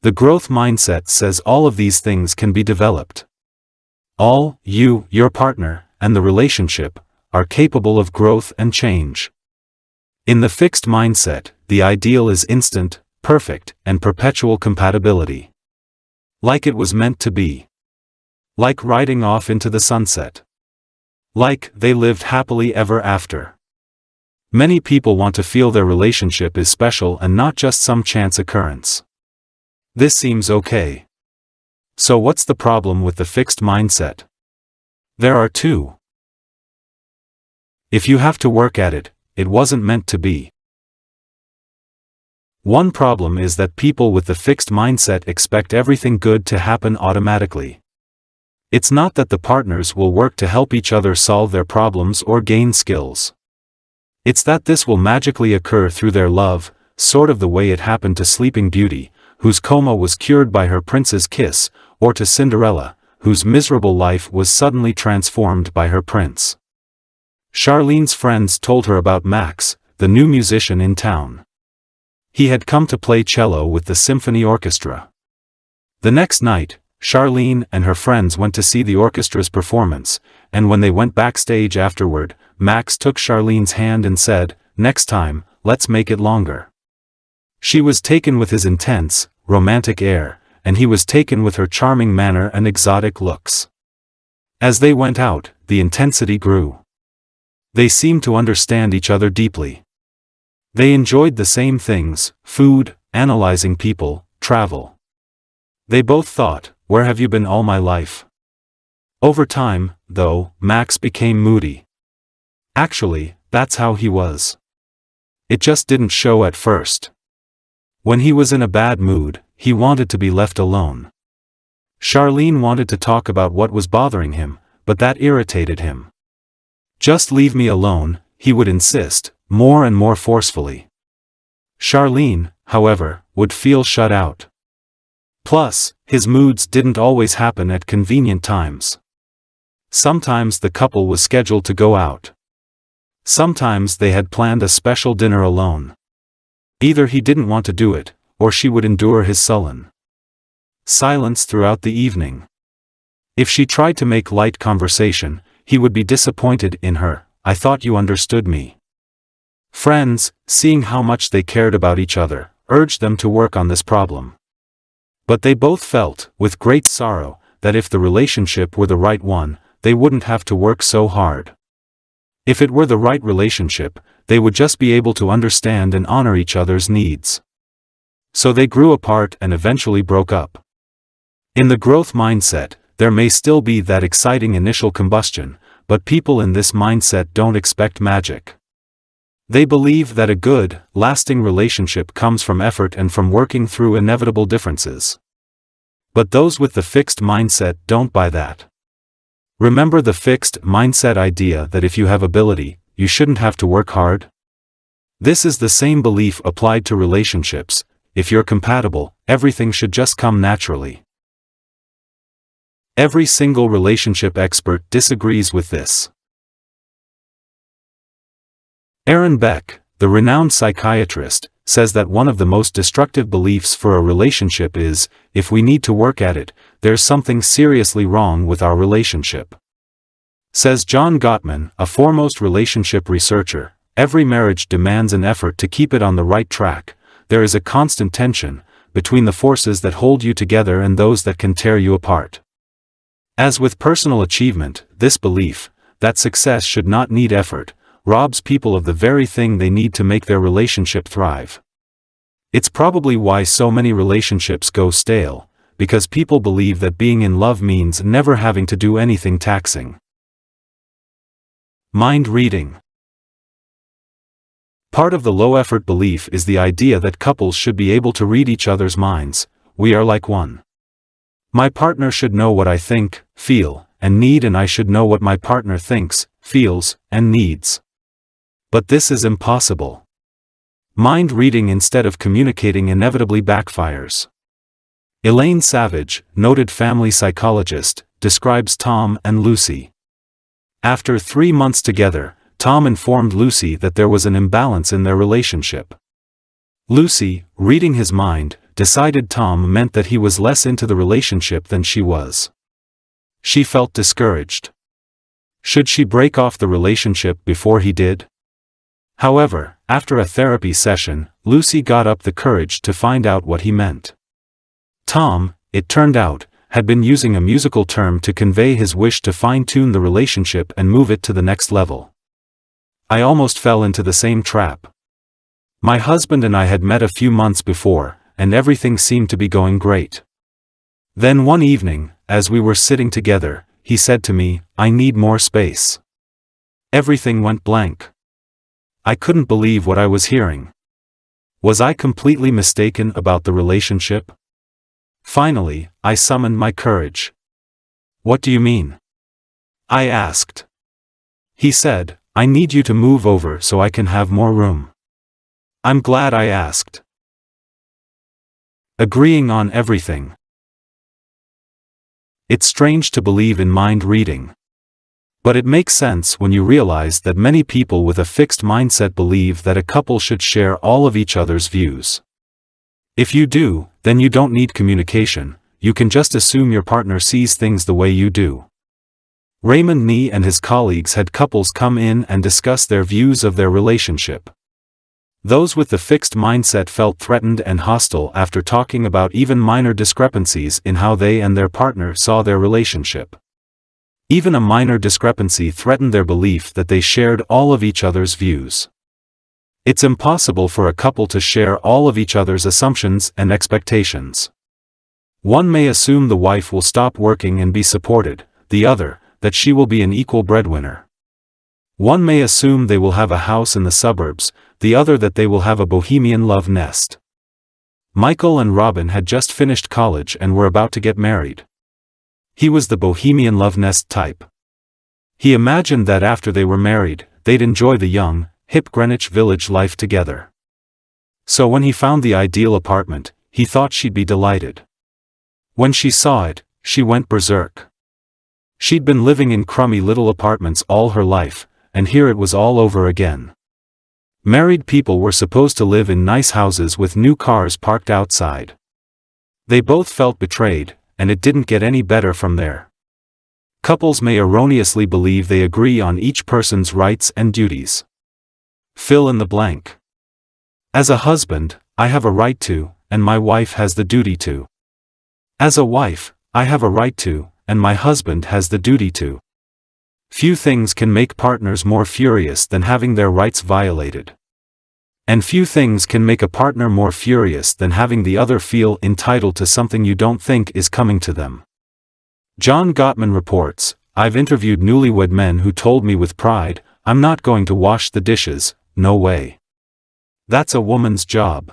The growth mindset says all of these things can be developed. All, you, your partner, and the relationship, are capable of growth and change. In the fixed mindset, the ideal is instant, perfect, and perpetual compatibility. Like it was meant to be. Like riding off into the sunset. Like they lived happily ever after. Many people want to feel their relationship is special and not just some chance occurrence. This seems okay. So what's the problem with the fixed mindset? There are two. If you have to work at it, it wasn't meant to be. One problem is that people with the fixed mindset expect everything good to happen automatically. It's not that the partners will work to help each other solve their problems or gain skills. It's that this will magically occur through their love, sort of the way it happened to Sleeping Beauty, whose coma was cured by her prince's kiss, or to Cinderella, whose miserable life was suddenly transformed by her prince. Charlene's friends told her about Max, the new musician in town. He had come to play cello with the symphony orchestra. The next night, Charlene and her friends went to see the orchestra's performance, and when they went backstage afterward, Max took Charlene's hand and said, "Next time, let's make it longer." She was taken with his intense, romantic air, and he was taken with her charming manner and exotic looks. As they went out, the intensity grew. They seemed to understand each other deeply. They enjoyed the same things: food, analyzing people, travel. They both thought, "Where have you been all my life?" Over time, though, Max became moody. Actually, that's how he was. It just didn't show at first. When he was in a bad mood, he wanted to be left alone. Charlene wanted to talk about what was bothering him, but that irritated him. "Just leave me alone," he would insist, more and more forcefully. Charlene, however, would feel shut out. Plus, his moods didn't always happen at convenient times. Sometimes the couple was scheduled to go out. Sometimes they had planned a special dinner alone. Either he didn't want to do it, or she would endure his sullen silence throughout the evening. If she tried to make light conversation, he would be disappointed in her. "I thought you understood me." Friends, seeing how much they cared about each other, urged them to work on this problem. But they both felt, with great sorrow, that if the relationship were the right one, they wouldn't have to work so hard. If it were the right relationship, they would just be able to understand and honor each other's needs. So they grew apart and eventually broke up. In the growth mindset, there may still be that exciting initial combustion, but people in this mindset don't expect magic. They believe that a good, lasting relationship comes from effort and from working through inevitable differences. But those with the fixed mindset don't buy that. Remember the fixed mindset idea that if you have ability, you shouldn't have to work hard? This is the same belief applied to relationships. If you're compatible, everything should just come naturally. Every single relationship expert disagrees with this. Aaron Beck, the renowned psychiatrist, says that one of the most destructive beliefs for a relationship is, if we need to work at it, there's something seriously wrong with our relationship. Says John Gottman, a foremost relationship researcher, every marriage demands an effort to keep it on the right track. There is a constant tension between the forces that hold you together and those that can tear you apart. As with personal achievement, this belief, that success should not need effort, robs people of the very thing they need to make their relationship thrive. It's probably why so many relationships go stale, because people believe that being in love means never having to do anything taxing. Mind reading. Part of the low-effort belief is the idea that couples should be able to read each other's minds. We are like one. My partner should know what I think, feel, and need, and I should know what my partner thinks, feels, and needs. But this is impossible. Mind reading instead of communicating inevitably backfires. Elaine Savage, noted family psychologist, describes Tom and Lucy. After 3 months together, Tom informed Lucy that there was an imbalance in their relationship. Lucy, reading his mind, decided Tom meant that he was less into the relationship than she was. She felt discouraged. Should she break off the relationship before he did? However, after a therapy session, Lucy got up the courage to find out what he meant. Tom, it turned out, had been using a musical term to convey his wish to fine-tune the relationship and move it to the next level. I almost fell into the same trap. My husband and I had met a few months before, and everything seemed to be going great. Then one evening, as we were sitting together, he said to me, "I need more space." Everything went blank. I couldn't believe what I was hearing. Was I completely mistaken about the relationship? Finally, I summoned my courage. "What do you mean?" I asked. He said, "I need you to move over so I can have more room." I'm glad I asked. Agreeing on everything. It's strange to believe in mind reading. But it makes sense when you realize that many people with a fixed mindset believe that a couple should share all of each other's views. If you do, then you don't need communication, you can just assume your partner sees things the way you do. Raymond Nee and his colleagues had couples come in and discuss their views of their relationship. Those with the fixed mindset felt threatened and hostile after talking about even minor discrepancies in how they and their partner saw their relationship. Even a minor discrepancy threatened their belief that they shared all of each other's views. It's impossible for a couple to share all of each other's assumptions and expectations. One may assume the wife will stop working and be supported, the other, that she will be an equal breadwinner. One may assume they will have a house in the suburbs, the other that they will have a bohemian love nest. Michael and Robin had just finished college and were about to get married. He was the bohemian love nest type. He imagined that after they were married, they'd enjoy the young, hip Greenwich Village life together. So when he found the ideal apartment, he thought she'd be delighted. When she saw it, she went berserk. She'd been living in crummy little apartments all her life, and here it was all over again. Married people were supposed to live in nice houses with new cars parked outside. They both felt betrayed, and it didn't get any better from there. Couples may erroneously believe they agree on each person's rights and duties. Fill in the blank. As a husband, I have a right to, and my wife has the duty to. As a wife, I have a right to, and my husband has the duty to. Few things can make partners more furious than having their rights violated. And few things can make a partner more furious than having the other feel entitled to something you don't think is coming to them. John Gottman reports, I've interviewed newlywed men who told me with pride, I'm not going to wash the dishes, no way. That's a woman's job.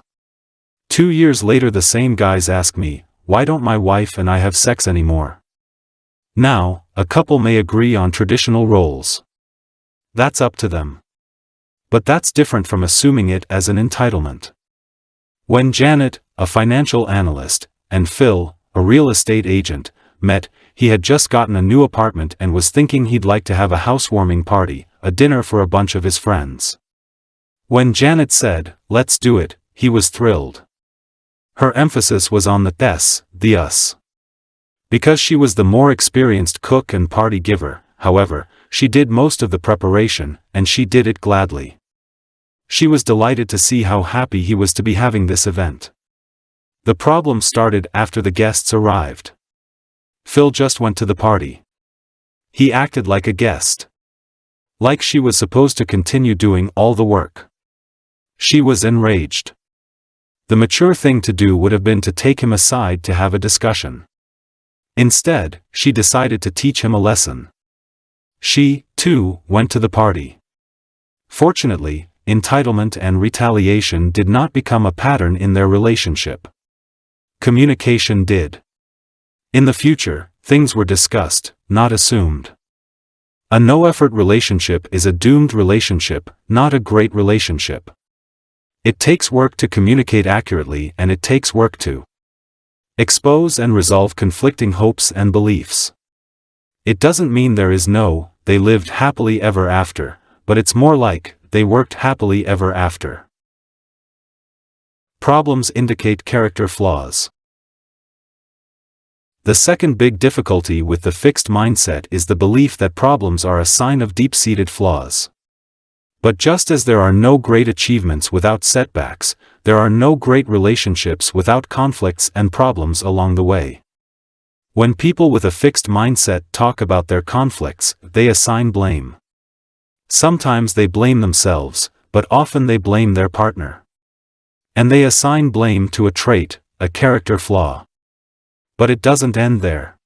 2 years later the same guys ask me, why don't my wife and I have sex anymore? Now, a couple may agree on traditional roles. That's up to them. But that's different from assuming it as an entitlement. When Janet, a financial analyst, and Phil, a real estate agent, met, he had just gotten a new apartment and was thinking he'd like to have a housewarming party, a dinner for a bunch of his friends. When Janet said, let's do it, he was thrilled. Her emphasis was on the S, the us. Because she was the more experienced cook and party giver, however, she did most of the preparation, and she did it gladly. She was delighted to see how happy he was to be having this event. The problem started after the guests arrived. Phil just went to the party. He acted like a guest. Like she was supposed to continue doing all the work. She was enraged. The mature thing to do would have been to take him aside to have a discussion. Instead, she decided to teach him a lesson. She, too, went to the party. Fortunately, entitlement and retaliation did not become a pattern in their relationship. Communication did. In the future, things were discussed, not assumed. A no-effort relationship is a doomed relationship, not a great relationship. It takes work to communicate accurately and it takes work to expose and resolve conflicting hopes and beliefs. It doesn't mean there is no, they lived happily ever after, but it's more like, they worked happily ever after. Problems indicate character flaws. The second big difficulty with the fixed mindset is the belief that problems are a sign of deep-seated flaws. But just as there are no great achievements without setbacks, there are no great relationships without conflicts and problems along the way. When people with a fixed mindset talk about their conflicts, they assign blame. Sometimes they blame themselves, but often they blame their partner. And they assign blame to a trait, a character flaw. But it doesn't end there.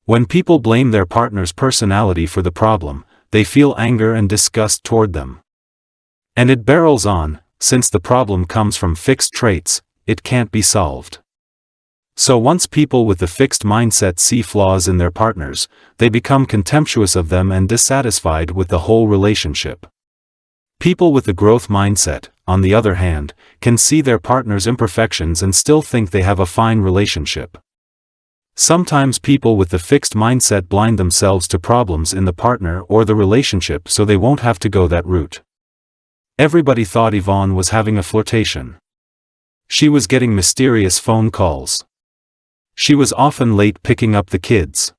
When people blame their partner's personality for the problem, they feel anger and disgust toward them. And it barrels on, since the problem comes from fixed traits, it can't be solved. So once people with the fixed mindset see flaws in their partners, they become contemptuous of them and dissatisfied with the whole relationship. People with the growth mindset, on the other hand, can see their partner's imperfections and still think they have a fine relationship. Sometimes people with the fixed mindset blind themselves to problems in the partner or the relationship so they won't have to go that route. Everybody thought Yvonne was having a flirtation. She was getting mysterious phone calls. She was often late picking up the kids.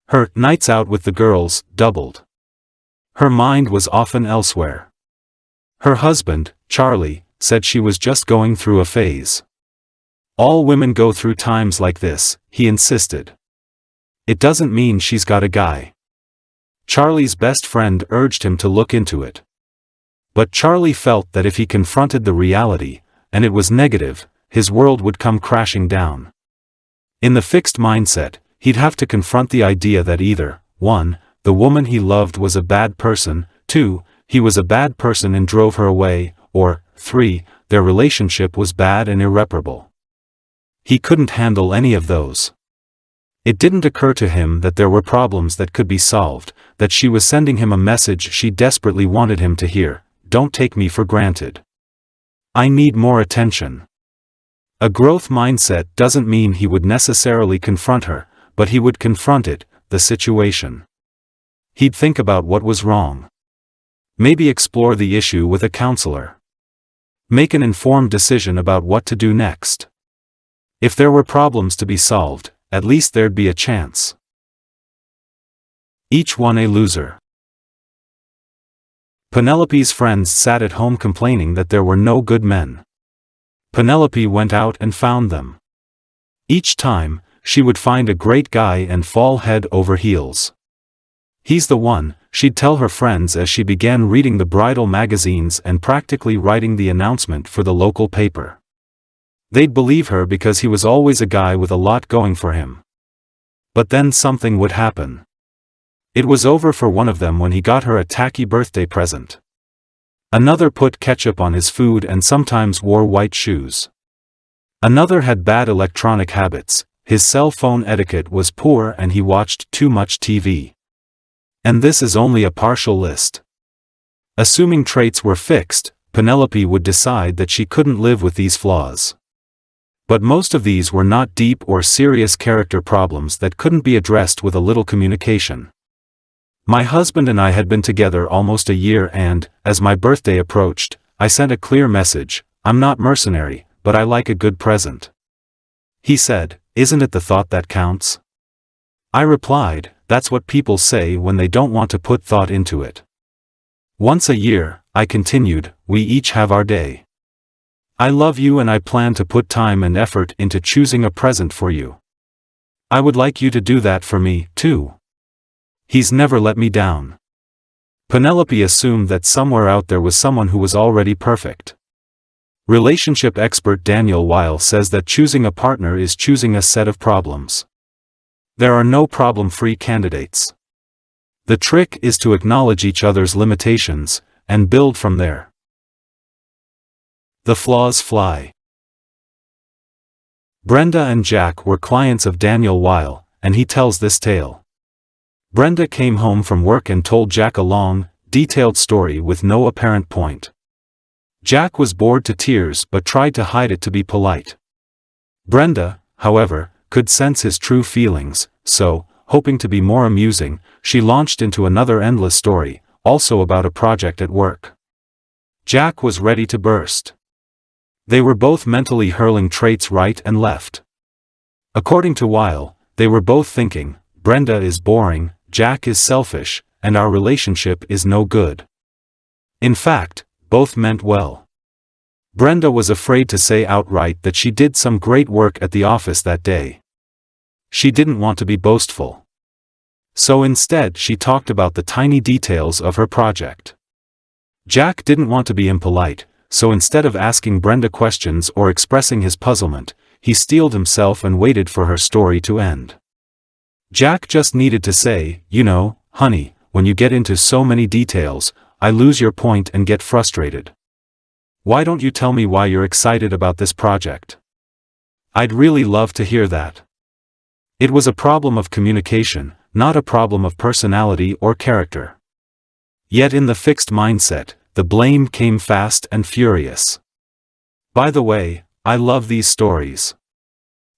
Her nights out with the girls doubled. Her mind was often elsewhere. Her husband, Charlie, said she was just going through a phase. All women go through times like this, he insisted. It doesn't mean she's got a guy. Charlie's best friend urged him to look into it. But Charlie felt that if he confronted the reality, and it was negative, his world would come crashing down. In the fixed mindset, he'd have to confront the idea that either, 1, the woman he loved was a bad person, 2, he was a bad person and drove her away, or, 3, their relationship was bad and irreparable. He couldn't handle any of those. It didn't occur to him that there were problems that could be solved, that she was sending him a message she desperately wanted him to hear, don't take me for granted. I need more attention. A growth mindset doesn't mean he would necessarily confront her, but he would confront it, the situation. He'd think about what was wrong. Maybe explore the issue with a counselor. Make an informed decision about what to do next. If there were problems to be solved, at least there'd be a chance. Each one a loser. Penelope's friends sat at home complaining that there were no good men. Penelope went out and found them. Each time, she would find a great guy and fall head over heels. He's the one, she'd tell her friends as she began reading the bridal magazines and practically writing the announcement for the local paper. They'd believe her because he was always a guy with a lot going for him. But then something would happen. It was over for one of them when he got her a tacky birthday present. Another put ketchup on his food and sometimes wore white shoes. Another had bad electronic habits, his cell phone etiquette was poor and he watched too much TV. And this is only a partial list. Assuming traits were fixed, Penelope would decide that she couldn't live with these flaws. But most of these were not deep or serious character problems that couldn't be addressed with a little communication. My husband and I had been together almost a year and, as my birthday approached, I sent a clear message: I'm not mercenary, but I like a good present. He said, "Isn't it the thought that counts?" I replied, "That's what people say when they don't want to put thought into it." Once a year, I continued, we each have our day. I love you and I plan to put time and effort into choosing a present for you. I would like you to do that for me, too. He's never let me down. Penelope assumed that somewhere out there was someone who was already perfect. Relationship expert Daniel Weil says that choosing a partner is choosing a set of problems. There are no problem-free candidates. The trick is to acknowledge each other's limitations, and build from there. The flaws fly. Brenda and Jack were clients of Daniel Weil, and he tells this tale. Brenda came home from work and told Jack a long, detailed story with no apparent point. Jack was bored to tears but tried to hide it to be polite. Brenda, however, could sense his true feelings, so, hoping to be more amusing, she launched into another endless story, also about a project at work. Jack was ready to burst. They were both mentally hurling traits right and left. According to Weil, they were both thinking, Brenda is boring, Jack is selfish, and our relationship is no good. In fact, both meant well. Brenda was afraid to say outright that she did some great work at the office that day. She didn't want to be boastful. So instead she talked about the tiny details of her project. Jack didn't want to be impolite, so instead of asking Brenda questions or expressing his puzzlement, he steeled himself and waited for her story to end. Jack just needed to say, "You know, honey, when you get into so many details, I lose your point and get frustrated. Why don't you tell me why you're excited about this project? I'd really love to hear that." It was a problem of communication, not a problem of personality or character. Yet in the fixed mindset, the blame came fast and furious. By the way, I love these stories.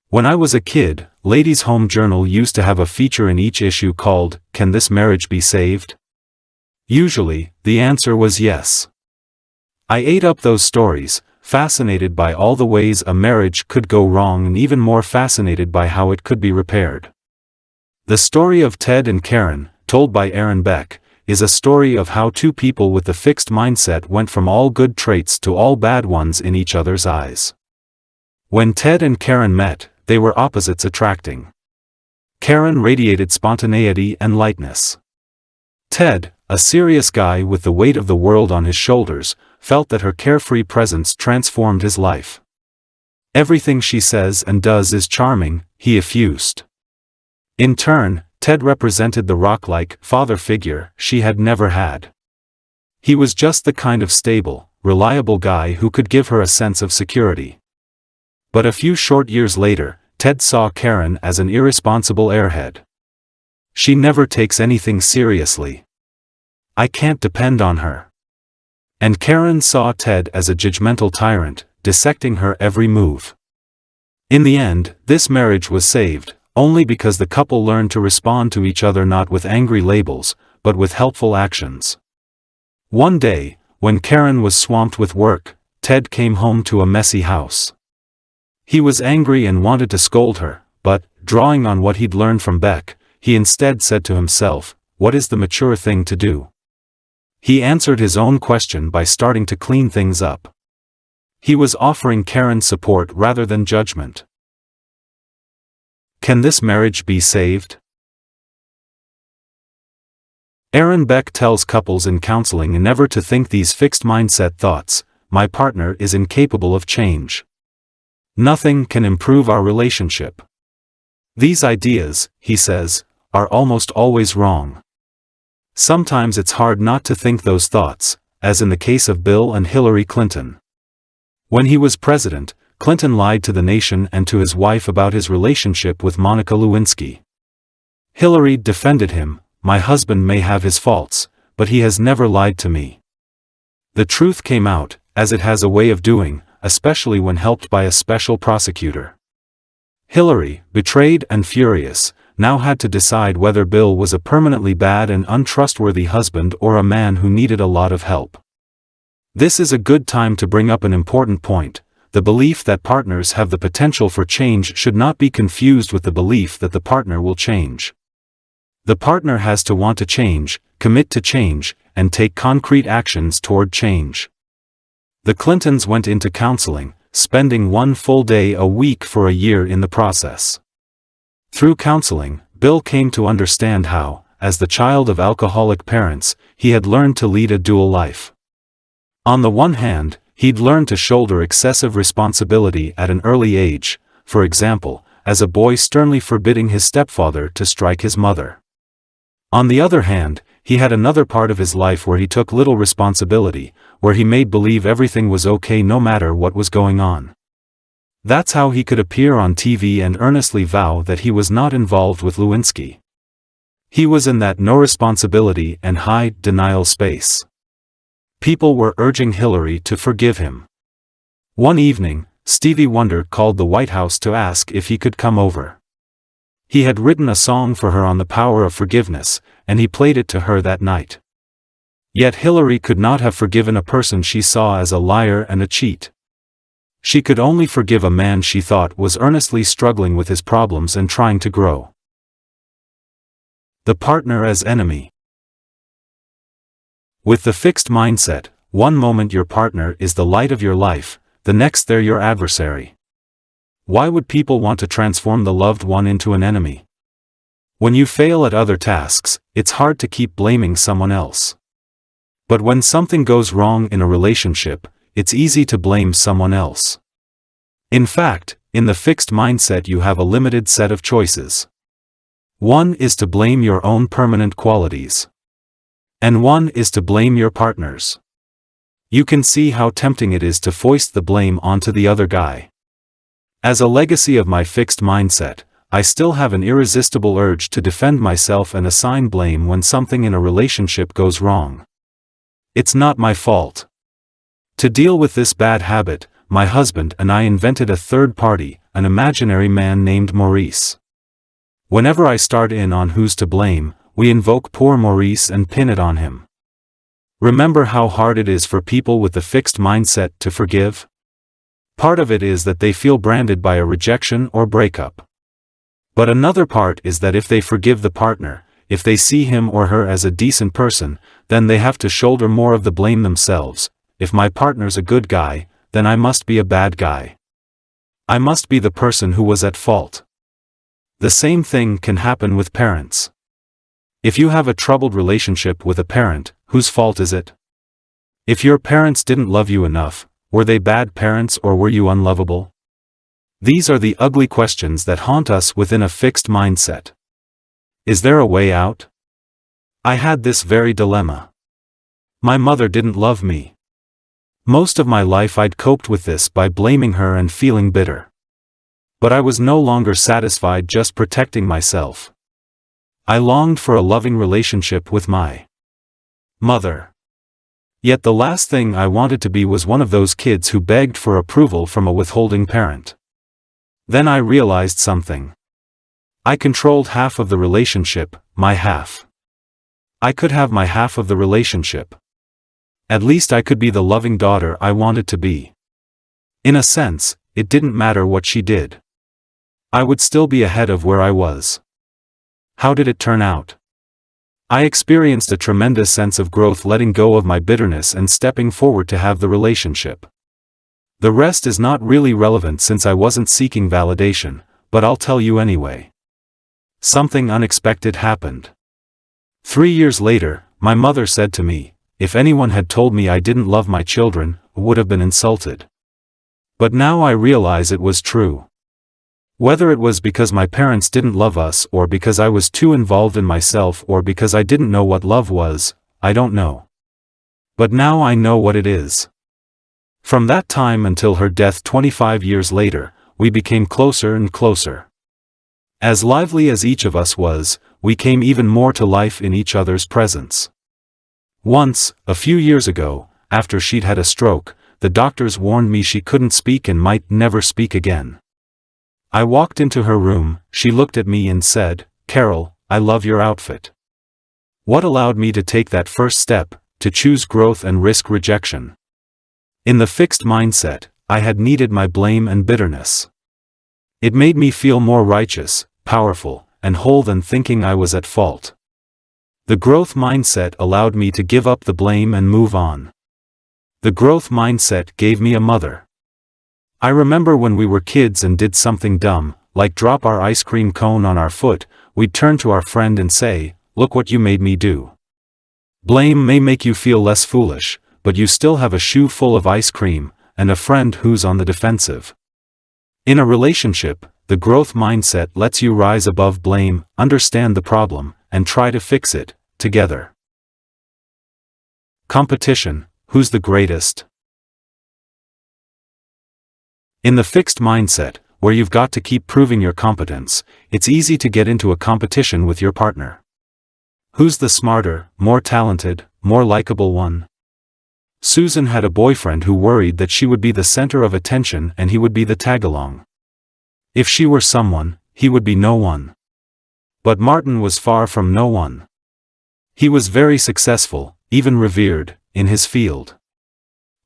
When I was a kid, Ladies' Home Journal used to have a feature in each issue called, "Can This Marriage Be Saved?" Usually, the answer was yes. I ate up those stories, fascinated by all the ways a marriage could go wrong and even more fascinated by how it could be repaired. The story of Ted and Karen, told by Aaron Beck, is a story of how two people with the fixed mindset went from all good traits to all bad ones in each other's eyes. When Ted and Karen met, they were opposites attracting. Karen radiated spontaneity and lightness. Ted, a serious guy with the weight of the world on his shoulders, felt that her carefree presence transformed his life. "Everything she says and does is charming," he effused. In turn, Ted represented the rock-like father figure she had never had. He was just the kind of stable, reliable guy who could give her a sense of security. But a few short years later, Ted saw Karen as an irresponsible airhead. "She never takes anything seriously. I can't depend on her. And Karen saw Ted as a judgmental tyrant, dissecting her every move. In the end, this marriage was saved, only because the couple learned to respond to each other not with angry labels, but with helpful actions. One day, when Karen was swamped with work, Ted came home to a messy house. He was angry and wanted to scold her, but, drawing on what he'd learned from Beck, he instead said to himself, "What is the mature thing to do?" He answered his own question by starting to clean things up. He was offering Karen support rather than judgment. Can this marriage be saved? Aaron Beck tells couples in counseling never to think these fixed mindset thoughts: "My partner is incapable of change. Nothing can improve our relationship." These ideas, he says, are almost always wrong. Sometimes it's hard not to think those thoughts, as in the case of Bill and Hillary Clinton. When he was president, Clinton lied to the nation and to his wife about his relationship with Monica Lewinsky. Hillary defended him: "My husband may have his faults, but he has never lied to me." The truth came out, as it has a way of doing, especially when helped by a special prosecutor. Hillary, betrayed and furious, now had to decide whether Bill was a permanently bad and untrustworthy husband or a man who needed a lot of help. This is a good time to bring up an important point: the belief that partners have the potential for change should not be confused with the belief that the partner will change. The partner has to want to change, commit to change, and take concrete actions toward change. The Clintons went into counseling, spending one full day a week for a year in the process. Through counseling, Bill came to understand how, as the child of alcoholic parents, he had learned to lead a dual life. On the one hand, he'd learned to shoulder excessive responsibility at an early age, for example, as a boy sternly forbidding his stepfather to strike his mother. On the other hand, he had another part of his life where he took little responsibility, where he made believe everything was okay no matter what was going on. That's how he could appear on TV and earnestly vow that he was not involved with Lewinsky. He was in that no responsibility and high denial space. People were urging Hillary to forgive him. One evening, Stevie Wonder called the White House to ask if he could come over. He had written a song for her on the power of forgiveness, and he played it to her that night. Yet Hillary could not have forgiven a person she saw as a liar and a cheat. She could only forgive a man she thought was earnestly struggling with his problems and trying to grow. The partner as enemy. With the fixed mindset, one moment your partner is the light of your life, the next they're your adversary. Why would people want to transform the loved one into an enemy? When you fail at other tasks, it's hard to keep blaming someone else. But when something goes wrong in a relationship, it's easy to blame someone else. In fact, in the fixed mindset you have a limited set of choices. One is to blame your own permanent qualities. And one is to blame your partner's. You can see how tempting it is to foist the blame onto the other guy. As a legacy of my fixed mindset, I still have an irresistible urge to defend myself and assign blame when something in a relationship goes wrong. It's not my fault. To deal with this bad habit, my husband and I invented a third party, an imaginary man named Maurice. Whenever I start in on who's to blame, we invoke poor Maurice and pin it on him. Remember how hard it is for people with the fixed mindset to forgive? Part of it is that they feel branded by a rejection or breakup. But another part is that if they forgive the partner, if they see him or her as a decent person, then they have to shoulder more of the blame themselves. If my partner's a good guy, then I must be a bad guy. I must be the person who was at fault. The same thing can happen with parents. If you have a troubled relationship with a parent, whose fault is it? If your parents didn't love you enough, were they bad parents or were you unlovable? These are the ugly questions that haunt us within a fixed mindset. Is there a way out? I had this very dilemma. My mother didn't love me. Most of my life I'd coped with this by blaming her and feeling bitter. But I was no longer satisfied just protecting myself. I longed for a loving relationship with my mother. Yet the last thing I wanted to be was one of those kids who begged for approval from a withholding parent. Then I realized something. I controlled half of the relationship, my half. I could have my half of the relationship. At least I could be the loving daughter I wanted to be. In a sense, it didn't matter what she did. I would still be ahead of where I was. How did it turn out? I experienced a tremendous sense of growth, letting go of my bitterness and stepping forward to have the relationship. The rest is not really relevant since I wasn't seeking validation, but I'll tell you anyway. Something unexpected happened. 3 years later, my mother said to me, if anyone had told me I didn't love my children, I would have been insulted. But now I realize it was true. Whether it was because my parents didn't love us, or because I was too involved in myself, or because I didn't know what love was, I don't know. But now I know what it is. From that time until her death 25 years later, we became closer and closer. As lively as each of us was, we came even more to life in each other's presence. Once, a few years ago, after she'd had a stroke, the doctors warned me she couldn't speak and might never speak again. I walked into her room, she looked at me and said, "Carol, I love your outfit." What allowed me to take that first step, to choose growth and risk rejection? In the fixed mindset, I had needed my blame and bitterness. It made me feel more righteous, powerful, and whole than thinking I was at fault. The growth mindset allowed me to give up the blame and move on. The growth mindset gave me a mother. I remember when we were kids and did something dumb, like drop our ice cream cone on our foot, we'd turn to our friend and say, "Look what you made me do." Blame may make you feel less foolish, but you still have a shoe full of ice cream, and a friend who's on the defensive. In a relationship, the growth mindset lets you rise above blame, understand the problem, and try to fix it, together. Competition, who's the greatest? In the fixed mindset, where you've got to keep proving your competence, it's easy to get into a competition with your partner. Who's the smarter, more talented, more likable one? Susan had a boyfriend who worried that she would be the center of attention and he would be the tag-along. If she were someone, he would be no one. But Martin was far from no one. He was very successful, even revered, in his field.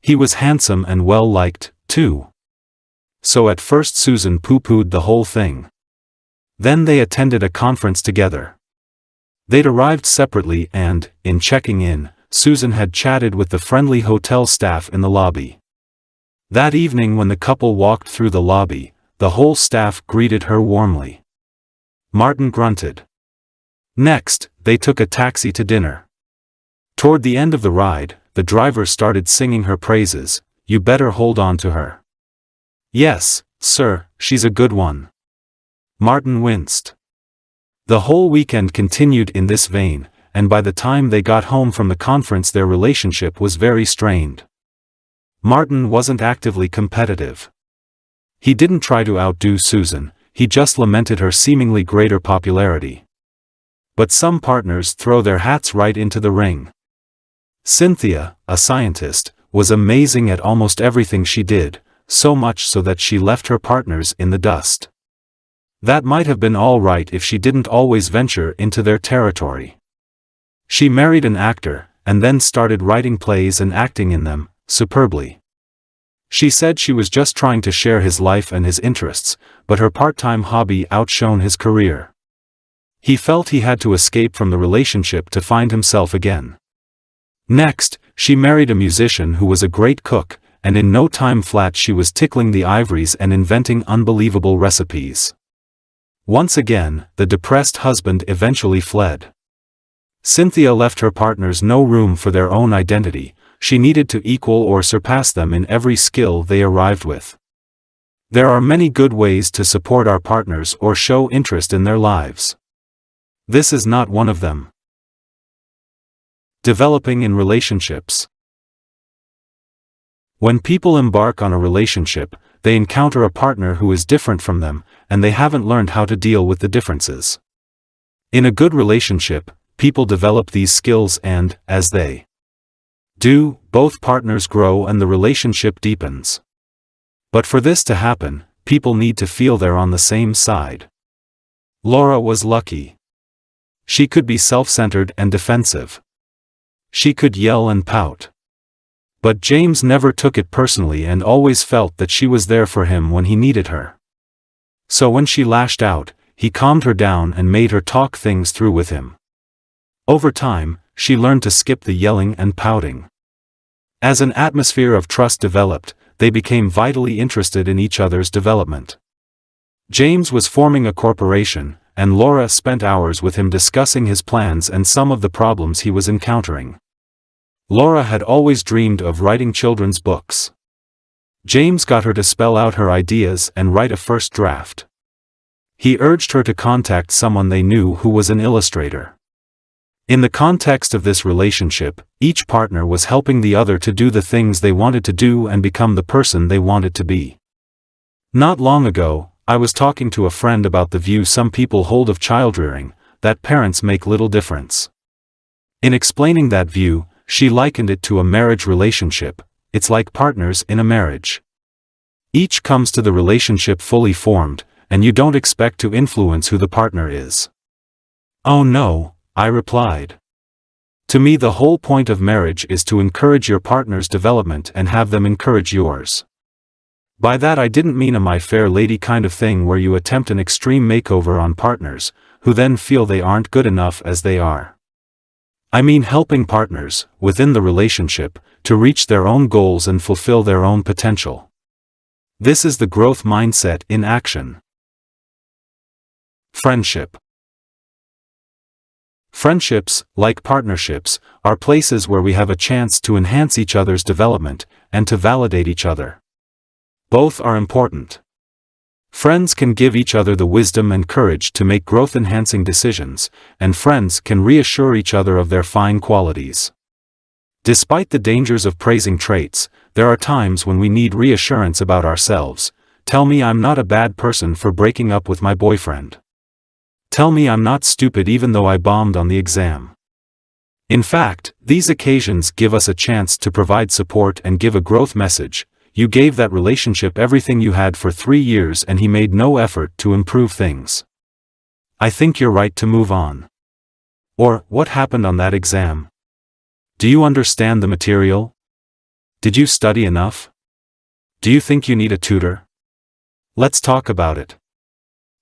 He was handsome and well-liked, too. So at first Susan pooh-poohed the whole thing. Then they attended a conference together. They'd arrived separately and, in checking in, Susan had chatted with the friendly hotel staff in the lobby. That evening when the couple walked through the lobby, the whole staff greeted her warmly. Martin grunted. Next, they took a taxi to dinner. Toward the end of the ride, the driver started singing her praises. "You better hold on to her." "Yes, sir, she's a good one." Martin winced. The whole weekend continued in this vein, and by the time they got home from the conference their relationship was very strained. Martin wasn't actively competitive. He didn't try to outdo Susan, he just lamented her seemingly greater popularity. But some partners throw their hats right into the ring. Cynthia, a scientist, was amazing at almost everything she did, so much so that she left her partners in the dust. That might have been all right if she didn't always venture into their territory. She married an actor, and then started writing plays and acting in them, superbly. She said she was just trying to share his life and his interests, but her part-time hobby outshone his career. He felt he had to escape from the relationship to find himself again. Next, she married a musician who was a great cook, and in no time flat she was tickling the ivories and inventing unbelievable recipes. Once again, the depressed husband eventually fled. Cynthia left her partners no room for their own identity, she needed to equal or surpass them in every skill they arrived with. There are many good ways to support our partners or show interest in their lives. This is not one of them. Developing in relationships. When people embark on a relationship, they encounter a partner who is different from them, and they haven't learned how to deal with the differences. In a good relationship, people develop these skills and, as they Both partners grow and the relationship deepens. But for this to happen, people need to feel they're on the same side. Laura was lucky. She could be self-centered and defensive. She could yell and pout. But James never took it personally and always felt that she was there for him when he needed her. So when she lashed out, he calmed her down and made her talk things through with him. Over time, she learned to skip the yelling and pouting. As an atmosphere of trust developed, they became vitally interested in each other's development. James was forming a corporation, and Laura spent hours with him discussing his plans and some of the problems he was encountering. Laura had always dreamed of writing children's books. James got her to spell out her ideas and write a first draft. He urged her to contact someone they knew who was an illustrator. In the context of this relationship, each partner was helping the other to do the things they wanted to do and become the person they wanted to be. Not long ago, I was talking to a friend about the view some people hold of childrearing, that parents make little difference. In explaining that view, she likened it to a marriage relationship. It's like partners in a marriage. Each comes to the relationship fully formed, and you don't expect to influence who the partner is. Oh no, I replied. To me, the whole point of marriage is to encourage your partner's development and have them encourage yours. By that I didn't mean a My Fair Lady kind of thing where you attempt an extreme makeover on partners, who then feel they aren't good enough as they are. I mean helping partners, within the relationship, to reach their own goals and fulfill their own potential. This is the growth mindset in action. Friendship. Friendships, like partnerships, are places where we have a chance to enhance each other's development, and to validate each other. Both are important. Friends can give each other the wisdom and courage to make growth-enhancing decisions, and friends can reassure each other of their fine qualities. Despite the dangers of praising traits, there are times when we need reassurance about ourselves. Tell me I'm not a bad person for breaking up with my boyfriend. Tell me I'm not stupid even though I bombed on the exam. In fact, these occasions give us a chance to provide support and give a growth message. You gave that relationship everything you had for 3 years and he made no effort to improve things. I think you're right to move on. Or, what happened on that exam? Do you understand the material? Did you study enough? Do you think you need a tutor? Let's talk about it.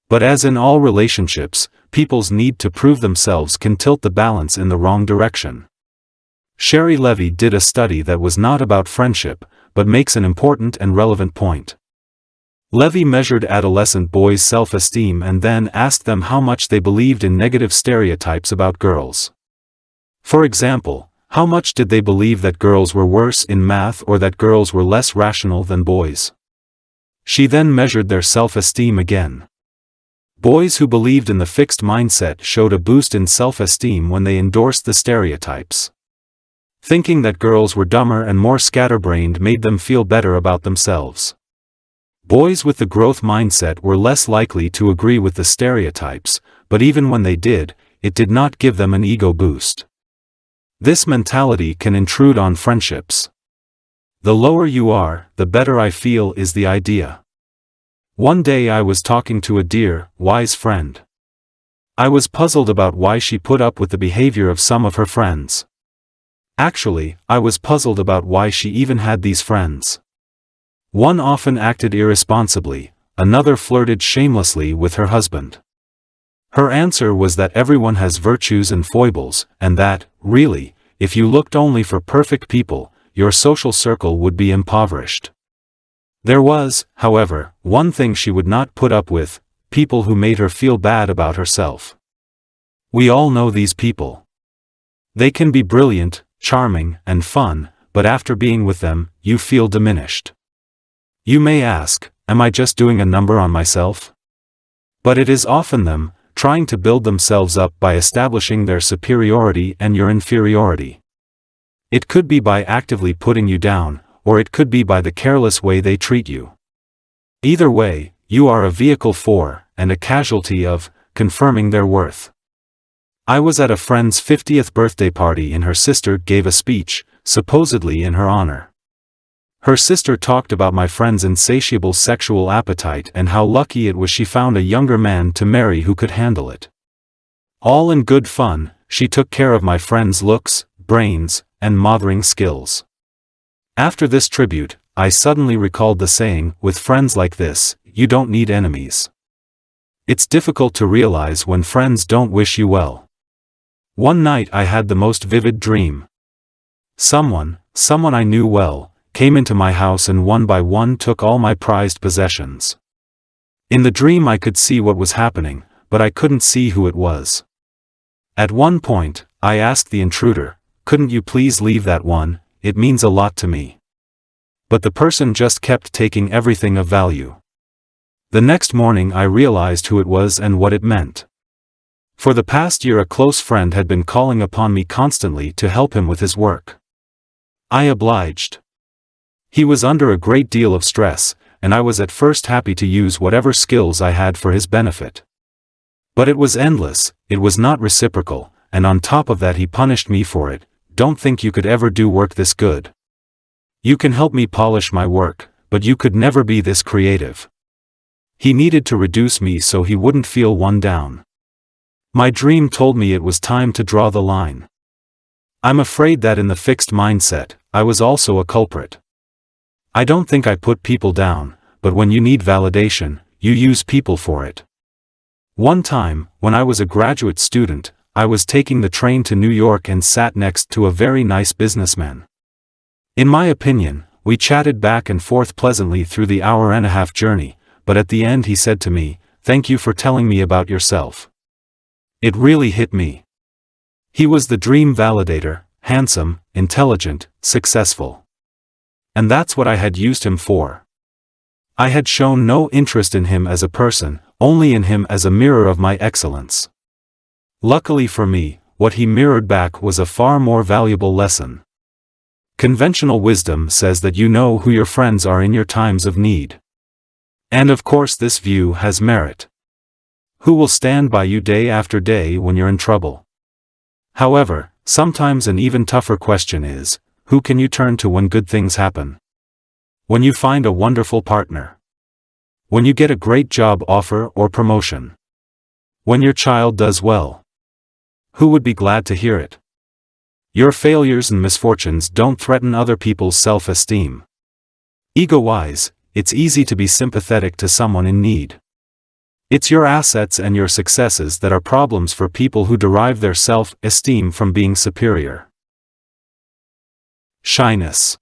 But as in all relationships, people's need to prove themselves can tilt the balance in the wrong direction. Sherry Levy did a study that was not about friendship, but makes an important and relevant point. Levy measured adolescent boys' self-esteem and then asked them how much they believed in negative stereotypes about girls. For example, how much did they believe that girls were worse in math or that girls were less rational than boys? She then measured their self-esteem again. Boys who believed in the fixed mindset showed a boost in self-esteem when they endorsed the stereotypes. Thinking that girls were dumber and more scatterbrained made them feel better about themselves. Boys with the growth mindset were less likely to agree with the stereotypes, but even when they did, it did not give them an ego boost. This mentality can intrude on friendships. The lower you are, the better I feel is the idea. One day I was talking to a dear, wise friend. I was puzzled about why she put up with the behavior of some of her friends. Actually, I was puzzled about why she even had these friends. One often acted irresponsibly, another flirted shamelessly with her husband. Her answer was that everyone has virtues and foibles, and that, really, if you looked only for perfect people, your social circle would be impoverished. There was, however, one thing she would not put up with: people who made her feel bad about herself. We all know these people. They can be brilliant, charming, and fun, but after being with them, you feel diminished. You may ask, am I just doing a number on myself? But it is often them, trying to build themselves up by establishing their superiority and your inferiority. It could be by actively putting you down, or it could be by the careless way they treat you. Either way, you are a vehicle for, and a casualty of, confirming their worth. I was at a friend's 50th birthday party and her sister gave a speech, supposedly in her honor. Her sister talked about my friend's insatiable sexual appetite and how lucky it was she found a younger man to marry who could handle it. All in good fun, she took care of my friend's looks, brains, and mothering skills. After this tribute, I suddenly recalled the saying, with friends like this, you don't need enemies. It's difficult to realize when friends don't wish you well. One night I had the most vivid dream. Someone I knew well, came into my house and one by one took all my prized possessions. In the dream I could see what was happening, but I couldn't see who it was. At one point, I asked the intruder, couldn't you please leave that one, it means a lot to me. But the person just kept taking everything of value. The next morning I realized who it was and what it meant. For the past year a close friend had been calling upon me constantly to help him with his work. I obliged. He was under a great deal of stress, and I was at first happy to use whatever skills I had for his benefit. But it was endless, it was not reciprocal, and on top of that he punished me for it. Don't think you could ever do work this good. You can help me polish my work, but you could never be this creative. He needed to reduce me so he wouldn't feel one down. My dream told me it was time to draw the line. I'm afraid that in the fixed mindset, I was also a culprit. I don't think I put people down, but when you need validation, you use people for it. One time, when I was a graduate student, I was taking the train to New York and sat next to a very nice businessman. In my opinion, we chatted back and forth pleasantly through the hour-and-a-half journey, but at the end he said to me, "Thank you for telling me about yourself." It really hit me. He was the dream validator, handsome, intelligent, successful. And that's what I had used him for. I had shown no interest in him as a person, only in him as a mirror of my excellence. Luckily for me, what he mirrored back was a far more valuable lesson. Conventional wisdom says that you know who your friends are in your times of need. And of course this view has merit. Who will stand by you day after day when you're in trouble? However, sometimes an even tougher question is, who can you turn to when good things happen? When you find a wonderful partner? When you get a great job offer or promotion? When your child does well? Who would be glad to hear it? Your failures and misfortunes don't threaten other people's self-esteem. Ego-wise, it's easy to be sympathetic to someone in need. It's your assets and your successes that are problems for people who derive their self-esteem from being superior. Shyness.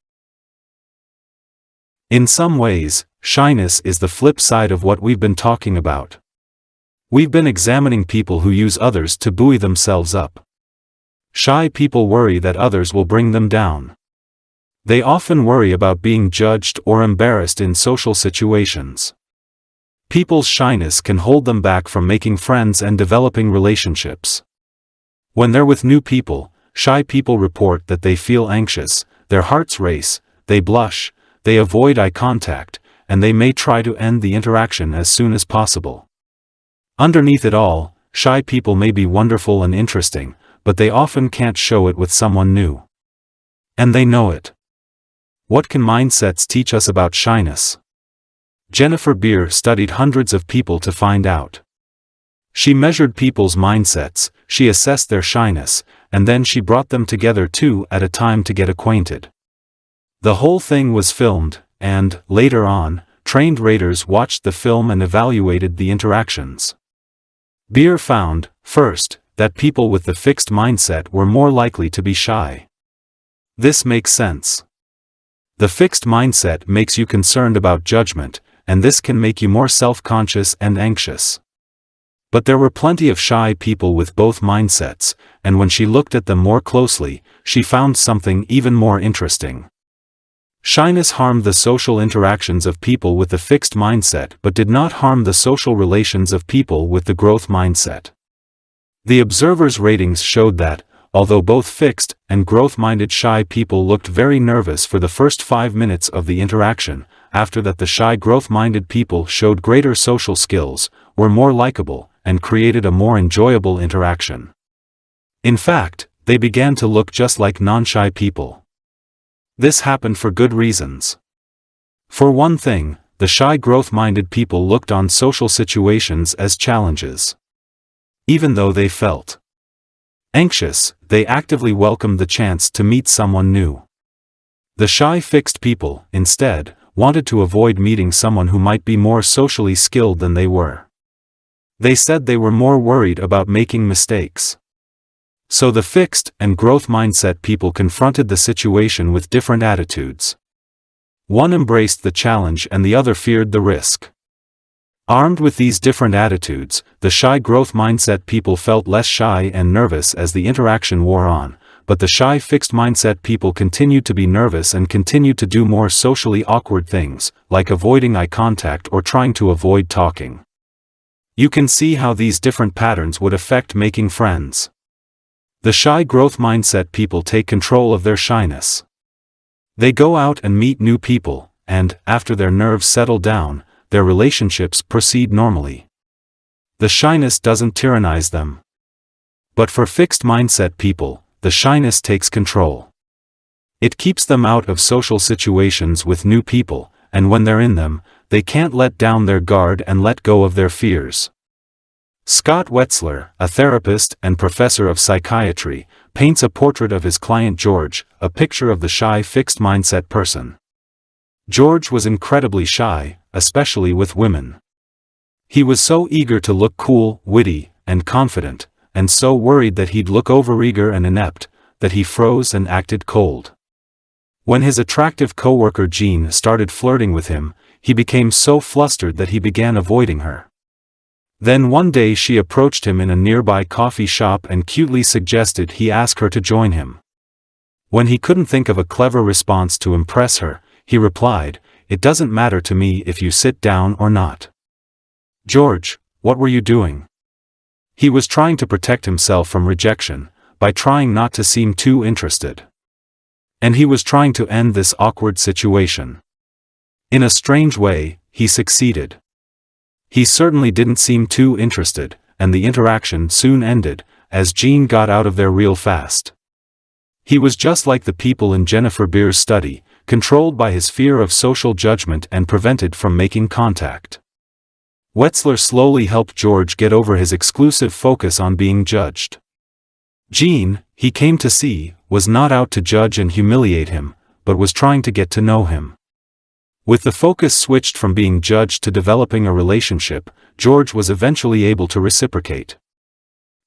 In some ways, shyness is the flip side of what we've been talking about. We've been examining people who use others to buoy themselves up. Shy people worry that others will bring them down. They often worry about being judged or embarrassed in social situations. People's shyness can hold them back from making friends and developing relationships. When they're with new people, shy people report that they feel anxious, their hearts race, they blush, they avoid eye contact, and they may try to end the interaction as soon as possible. Underneath it all, shy people may be wonderful and interesting, but they often can't show it with someone new. And they know it. What can mindsets teach us about shyness? Jennifer Beer studied hundreds of people to find out. She measured people's mindsets, she assessed their shyness, and then she brought them together two at a time to get acquainted. The whole thing was filmed, and, later on, trained raters watched the film and evaluated the interactions. Beer found, first, that people with the fixed mindset were more likely to be shy. This makes sense. The fixed mindset makes you concerned about judgment, and this can make you more self-conscious and anxious. But there were plenty of shy people with both mindsets, and when she looked at them more closely, she found something even more interesting. Shyness harmed the social interactions of people with the fixed mindset but did not harm the social relations of people with the growth mindset. The observers' ratings showed that, although both fixed and growth-minded shy people looked very nervous for the first 5 minutes of the interaction, after that the shy growth-minded people showed greater social skills, were more likable, and created a more enjoyable interaction. In fact, they began to look just like non-shy people. This happened for good reasons. For one thing, the shy growth-minded people looked on social situations as challenges. Even though they felt anxious, they actively welcomed the chance to meet someone new. The shy fixed people, instead, wanted to avoid meeting someone who might be more socially skilled than they were. They said they were more worried about making mistakes. So the fixed and growth mindset people confronted the situation with different attitudes. One embraced the challenge and the other feared the risk. Armed with these different attitudes, the shy growth mindset people felt less shy and nervous as the interaction wore on, but the shy fixed mindset people continued to be nervous and continued to do more socially awkward things, like avoiding eye contact or trying to avoid talking. You can see how these different patterns would affect making friends. The shy growth mindset people take control of their shyness. They go out and meet new people, and, after their nerves settle down, their relationships proceed normally. The shyness doesn't tyrannize them. But for fixed mindset people, the shyness takes control. It keeps them out of social situations with new people, and when they're in them, they can't let down their guard and let go of their fears. Scott Wetzler, a therapist and professor of psychiatry, paints a portrait of his client George, a picture of the shy fixed mindset person. George was incredibly shy, especially with women. He was so eager to look cool, witty, and confident, and so worried that he'd look overeager and inept, that he froze and acted cold. When his attractive coworker Jean started flirting with him, he became so flustered that he began avoiding her. Then one day she approached him in a nearby coffee shop and cutely suggested he ask her to join him. When he couldn't think of a clever response to impress her, he replied, "It doesn't matter to me if you sit down or not." "George, what were you doing?" He was trying to protect himself from rejection, by trying not to seem too interested. And he was trying to end this awkward situation. In a strange way, he succeeded. He certainly didn't seem too interested, and the interaction soon ended, as Jean got out of there real fast. He was just like the people in Jennifer Beer's study, controlled by his fear of social judgment and prevented from making contact. Wetzler slowly helped George get over his exclusive focus on being judged. Jean, he came to see, was not out to judge and humiliate him, but was trying to get to know him. With the focus switched from being judged to developing a relationship, George was eventually able to reciprocate.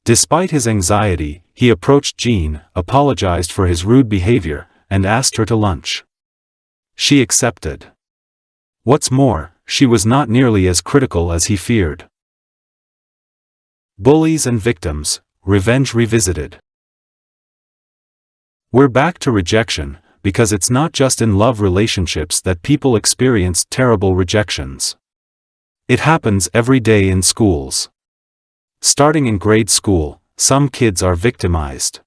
Despite his anxiety, he approached Jean, apologized for his rude behavior, and asked her to lunch. She accepted. What's more, she was not nearly as critical as he feared. Bullies and victims, revenge revisited. We're back to rejection, because it's not just in love relationships that people experience terrible rejections. It happens every day in schools. Starting in grade school, some kids are victimized.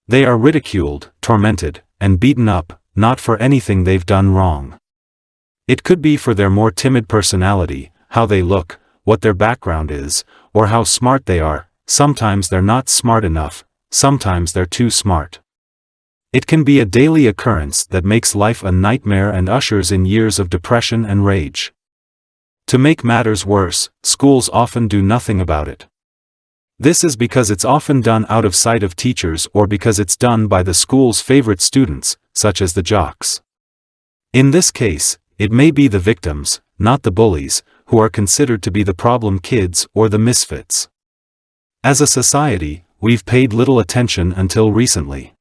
They are ridiculed, tormented, and beaten up, not for anything they've done wrong. It could be for their more timid personality, how they look, what their background is, or how smart they are. Sometimes they're not smart enough, sometimes they're too smart. It can be a daily occurrence that makes life a nightmare and ushers in years of depression and rage. To make matters worse, schools often do nothing about it. This is because it's often done out of sight of teachers or because it's done by the school's favorite students, such as the jocks. In this case, it may be the victims, not the bullies, who are considered to be the problem kids or the misfits. As a society, we've paid little attention until recently.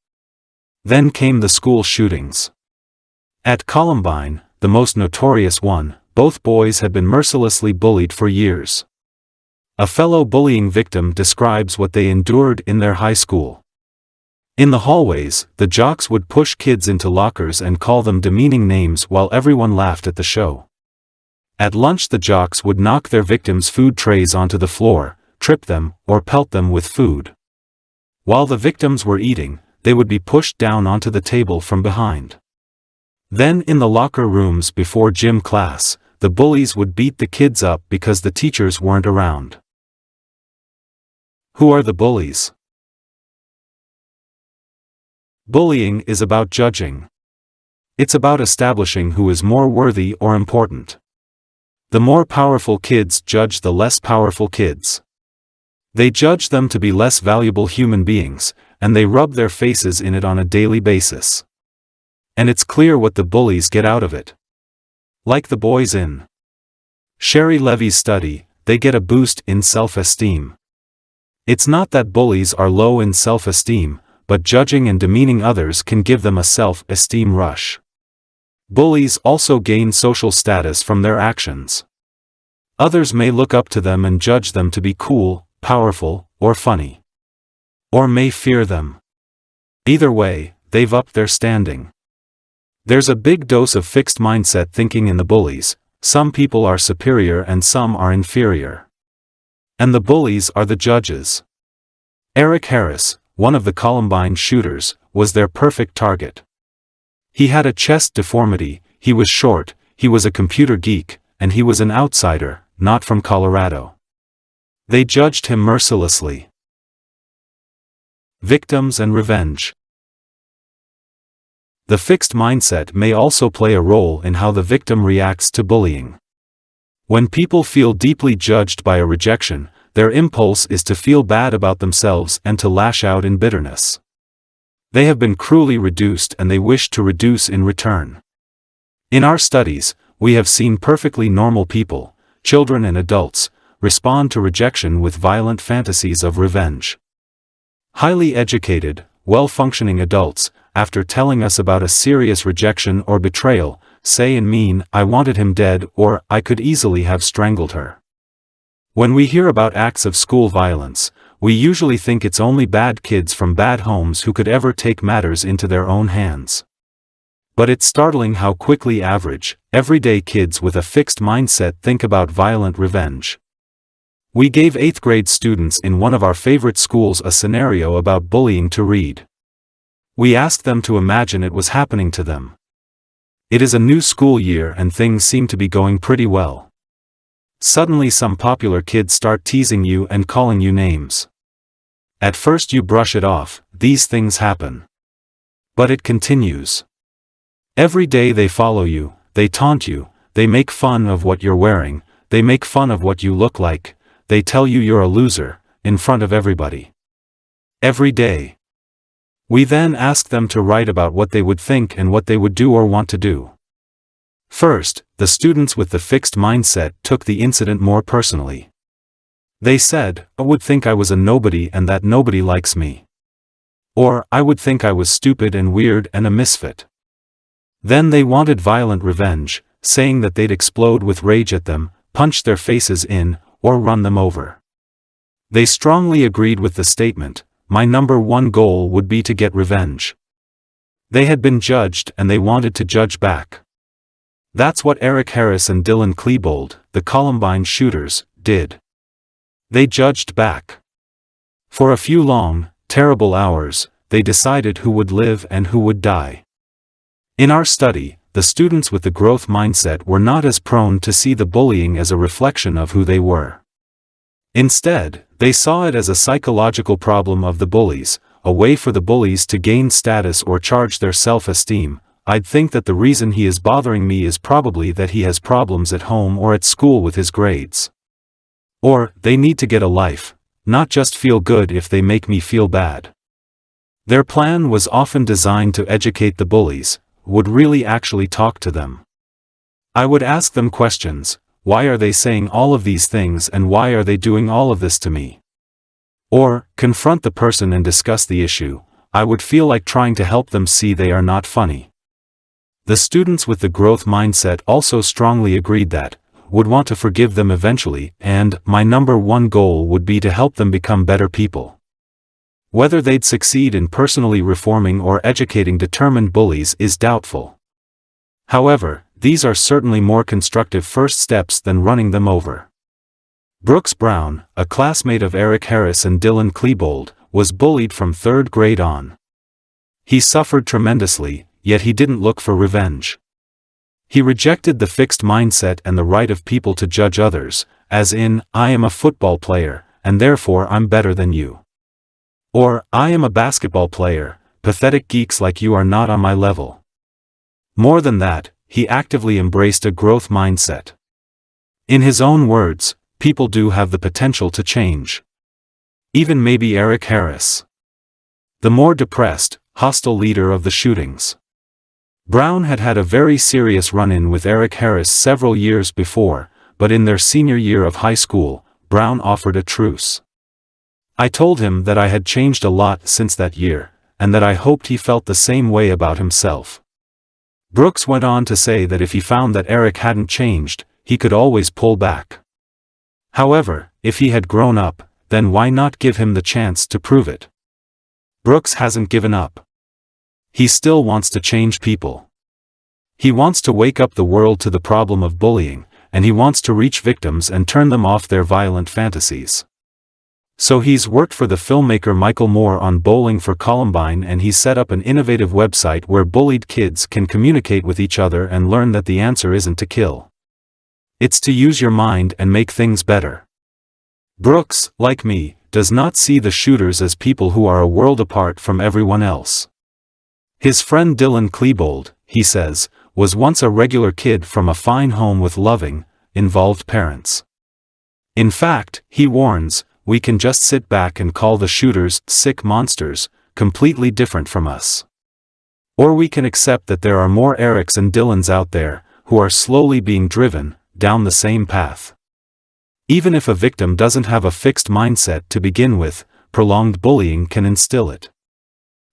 Then came the school shootings. At Columbine, the most notorious one, both boys had been mercilessly bullied for years. A fellow bullying victim describes what they endured in their high school. In the hallways, the jocks would push kids into lockers and call them demeaning names while everyone laughed at the show. At lunch, the jocks would knock their victims' food trays onto the floor, trip them, or pelt them with food. While the victims were eating, they would be pushed down onto the table from behind. Then in the locker rooms before gym class, the bullies would beat the kids up because the teachers weren't around. Who are the bullies? Bullying is about judging. It's about establishing who is more worthy or important. The more powerful kids judge the less powerful kids. They judge them to be less valuable human beings, and they rub their faces in it on a daily basis. And it's clear what the bullies get out of it. Like the boys in Sherry Levy's study, they get a boost in self-esteem. It's not that bullies are low in self-esteem, but judging and demeaning others can give them a self-esteem rush. Bullies also gain social status from their actions. Others may look up to them and judge them to be cool, powerful, or funny. Or may fear them. Either way, they've upped their standing. There's a big dose of fixed mindset thinking in the bullies. Some people are superior and some are inferior. And the bullies are the judges. Eric Harris, one of the Columbine shooters, was their perfect target. He had a chest deformity, he was short, he was a computer geek, and he was an outsider, not from Colorado. They judged him mercilessly. Victims and revenge. The fixed mindset may also play a role in how the victim reacts to bullying. When people feel deeply judged by a rejection, their impulse is to feel bad about themselves and to lash out in bitterness. They have been cruelly reduced and they wish to reduce in return. In our studies, we have seen perfectly normal people, children and adults, respond to rejection with violent fantasies of revenge. Highly educated, well-functioning adults, after telling us about a serious rejection or betrayal, say and mean, "I wanted him dead," or "I could easily have strangled her." When we hear about acts of school violence, we usually think it's only bad kids from bad homes who could ever take matters into their own hands. But it's startling how quickly average, everyday kids with a fixed mindset think about violent revenge. We gave 8th grade students in one of our favorite schools a scenario about bullying to read. We asked them to imagine it was happening to them. It is a new school year and things seem to be going pretty well. Suddenly some popular kids start teasing you and calling you names. At first you brush it off, these things happen. But it continues. Every day they follow you, they taunt you, they make fun of what you're wearing, they make fun of what you look like, they tell you you're a loser, in front of everybody. Every day. We then ask them to write about what they would think and what they would do or want to do. First, the students with the fixed mindset took the incident more personally. They said, "I would think I was a nobody and that nobody likes me." Or, "I would think I was stupid and weird and a misfit." Then they wanted violent revenge, saying that they'd explode with rage at them, punch their faces in, or run them over. They strongly agreed with the statement, "My number one goal would be to get revenge." They had been judged and they wanted to judge back. That's what Eric Harris and Dylan Klebold, the Columbine shooters, did. They judged back. For a few long, terrible hours, they decided who would live and who would die. In our study, the students with the growth mindset were not as prone to see the bullying as a reflection of who they were. Instead, they saw it as a psychological problem of the bullies, a way for the bullies to gain status or charge their self-esteem. "I'd think that the reason he is bothering me is probably that he has problems at home or at school with his grades. Or, they need to get a life, not just feel good if they make me feel bad." Their plan was often designed to educate the bullies, would really actually talk to them. I would ask them questions: why are they saying all of these things and why are they doing all of this to me? Or, confront the person and discuss the issue. I would feel like trying to help them see they are not funny. The students with the growth mindset also strongly agreed that, would want to forgive them eventually, and, "My number one goal would be to help them become better people." Whether they'd succeed in personally reforming or educating determined bullies is doubtful. However, these are certainly more constructive first steps than running them over. Brooks Brown, a classmate of Eric Harris and Dylan Klebold, was bullied from 3rd grade on. He suffered tremendously, yet he didn't look for revenge. He rejected the fixed mindset and the right of people to judge others, as in, "I am a football player, and therefore I'm better than you." Or, "I am a basketball player, pathetic geeks like you are not on my level." More than that, he actively embraced a growth mindset. In his own words, people do have the potential to change. Even maybe Eric Harris, the more depressed, hostile leader of the shootings. Brown had had a very serious run-in with Eric Harris several years before, but in their senior year of high school, Brown offered a truce. I told him that I had changed a lot since that year, and that I hoped he felt the same way about himself. Brooks went on to say that if he found that Eric hadn't changed, he could always pull back. However, if he had grown up, then why not give him the chance to prove it? Brooks hasn't given up. He still wants to change people. He wants to wake up the world to the problem of bullying, and he wants to reach victims and turn them off their violent fantasies. So he's worked for the filmmaker Michael Moore on Bowling for Columbine, and he's set up an innovative website where bullied kids can communicate with each other and learn that the answer isn't to kill. It's to use your mind and make things better. Brooks, like me, does not see the shooters as people who are a world apart from everyone else. His friend Dylan Klebold, he says, was once a regular kid from a fine home with loving, involved parents. In fact, he warns, we can just sit back and call the shooters sick monsters, completely different from us. Or we can accept that there are more Erics and Dylans out there, who are slowly being driven down the same path. Even if a victim doesn't have a fixed mindset to begin with, prolonged bullying can instill it.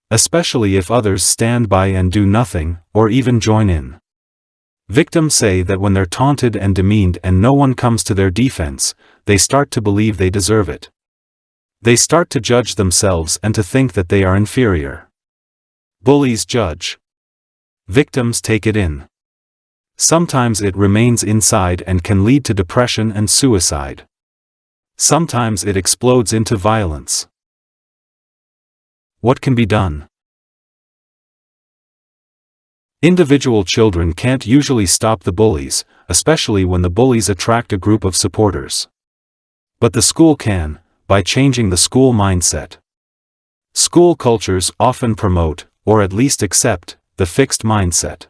Especially if others stand by and do nothing, or even join in. Victims say that when they're taunted and demeaned and no one comes to their defense, they start to believe they deserve it. They start to judge themselves and to think that they are inferior. Bullies judge. Victims take it in. Sometimes it remains inside and can lead to depression and suicide. Sometimes it explodes into violence. What can be done? Individual children can't usually stop the bullies, especially when the bullies attract a group of supporters. But the school can, by changing the school mindset. School cultures often promote, or at least accept, the fixed mindset.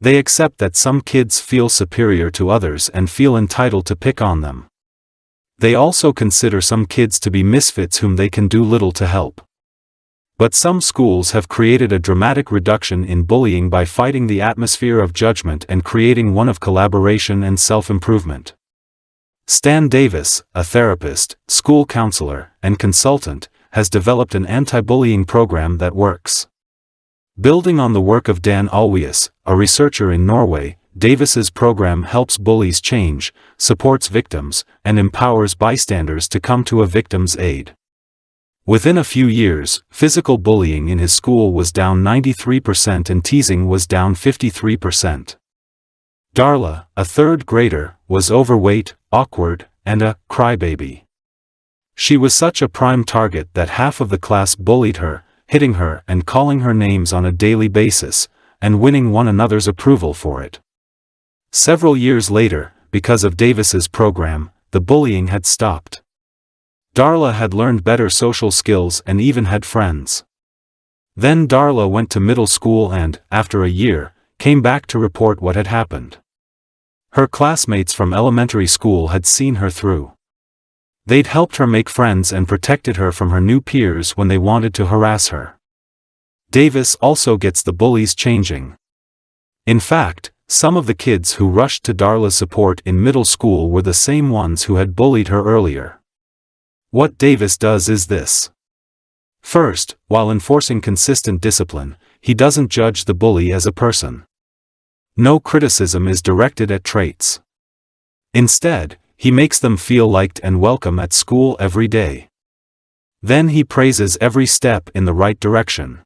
They accept that some kids feel superior to others and feel entitled to pick on them. They also consider some kids to be misfits whom they can do little to help. But some schools have created a dramatic reduction in bullying by fighting the atmosphere of judgment and creating one of collaboration and self-improvement. Stan Davis, a therapist, school counselor, and consultant, has developed an anti-bullying program that works. Building on the work of Dan Alwius, a researcher in Norway, Davis's program helps bullies change, supports victims, and empowers bystanders to come to a victim's aid. Within a few years, physical bullying in his school was down 93% and teasing was down 53%. Darla, a third grader, was overweight, awkward, and a crybaby. She was such a prime target that half of the class bullied her, hitting her and calling her names on a daily basis, and winning one another's approval for it. Several years later, because of Davis's program, the bullying had stopped. Darla had learned better social skills and even had friends. Then Darla went to middle school and, after a year, came back to report what had happened. Her classmates from elementary school had seen her through. They'd helped her make friends and protected her from her new peers when they wanted to harass her. Davis also gets the bullies changing. In fact, some of the kids who rushed to Darla's support in middle school were the same ones who had bullied her earlier. What Davis does is this. First, while enforcing consistent discipline, he doesn't judge the bully as a person. No criticism is directed at traits. Instead, he makes them feel liked and welcome at school every day. Then he praises every step in the right direction.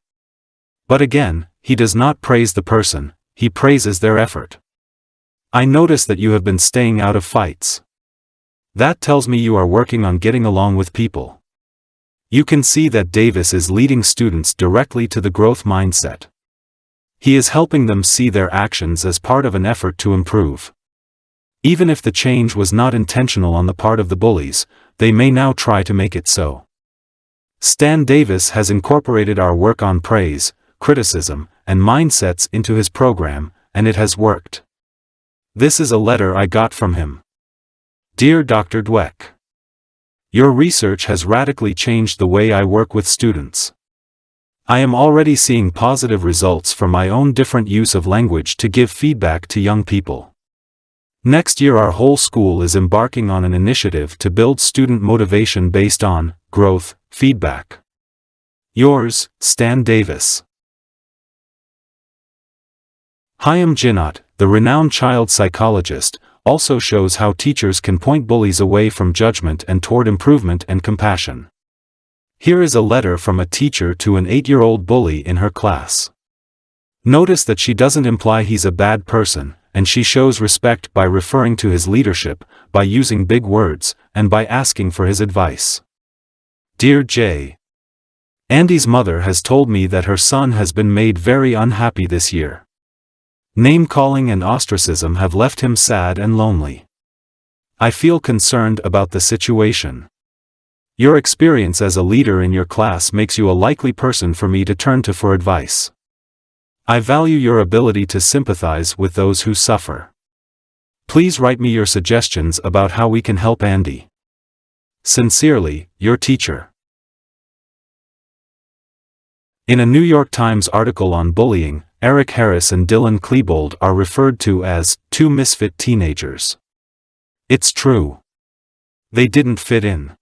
But again, he does not praise the person, he praises their effort. I notice that you have been staying out of fights. That tells me you are working on getting along with people. You can see that Davis is leading students directly to the growth mindset. He is helping them see their actions as part of an effort to improve. Even if the change was not intentional on the part of the bullies, they may now try to make it so. Stan Davis has incorporated our work on praise, criticism, and mindsets into his program, and it has worked. This is a letter I got from him. Dear Dr. Dweck, your research has radically changed the way I work with students. I am already seeing positive results from my own different use of language to give feedback to young people. Next year our whole school is embarking on an initiative to build student motivation based on growth feedback. Yours, Stan Davis. Chaim Ginott, the renowned child psychologist, also shows how teachers can point bullies away from judgment and toward improvement and compassion. Here is a letter from a teacher to an 8-year-old bully in her class. Notice that she doesn't imply he's a bad person, and she shows respect by referring to his leadership, by using big words, and by asking for his advice. Dear Jay, Andy's mother has told me that her son has been made very unhappy this year. Name-calling and ostracism have left him sad and lonely. I feel concerned about the situation. Your experience as a leader in your class makes you a likely person for me to turn to for advice. I value your ability to sympathize with those who suffer. Please write me your suggestions about how we can help Andy. Sincerely, your teacher. In a New York Times article on bullying, Eric Harris and Dylan Klebold are referred to as two misfit teenagers. It's true. They didn't fit in.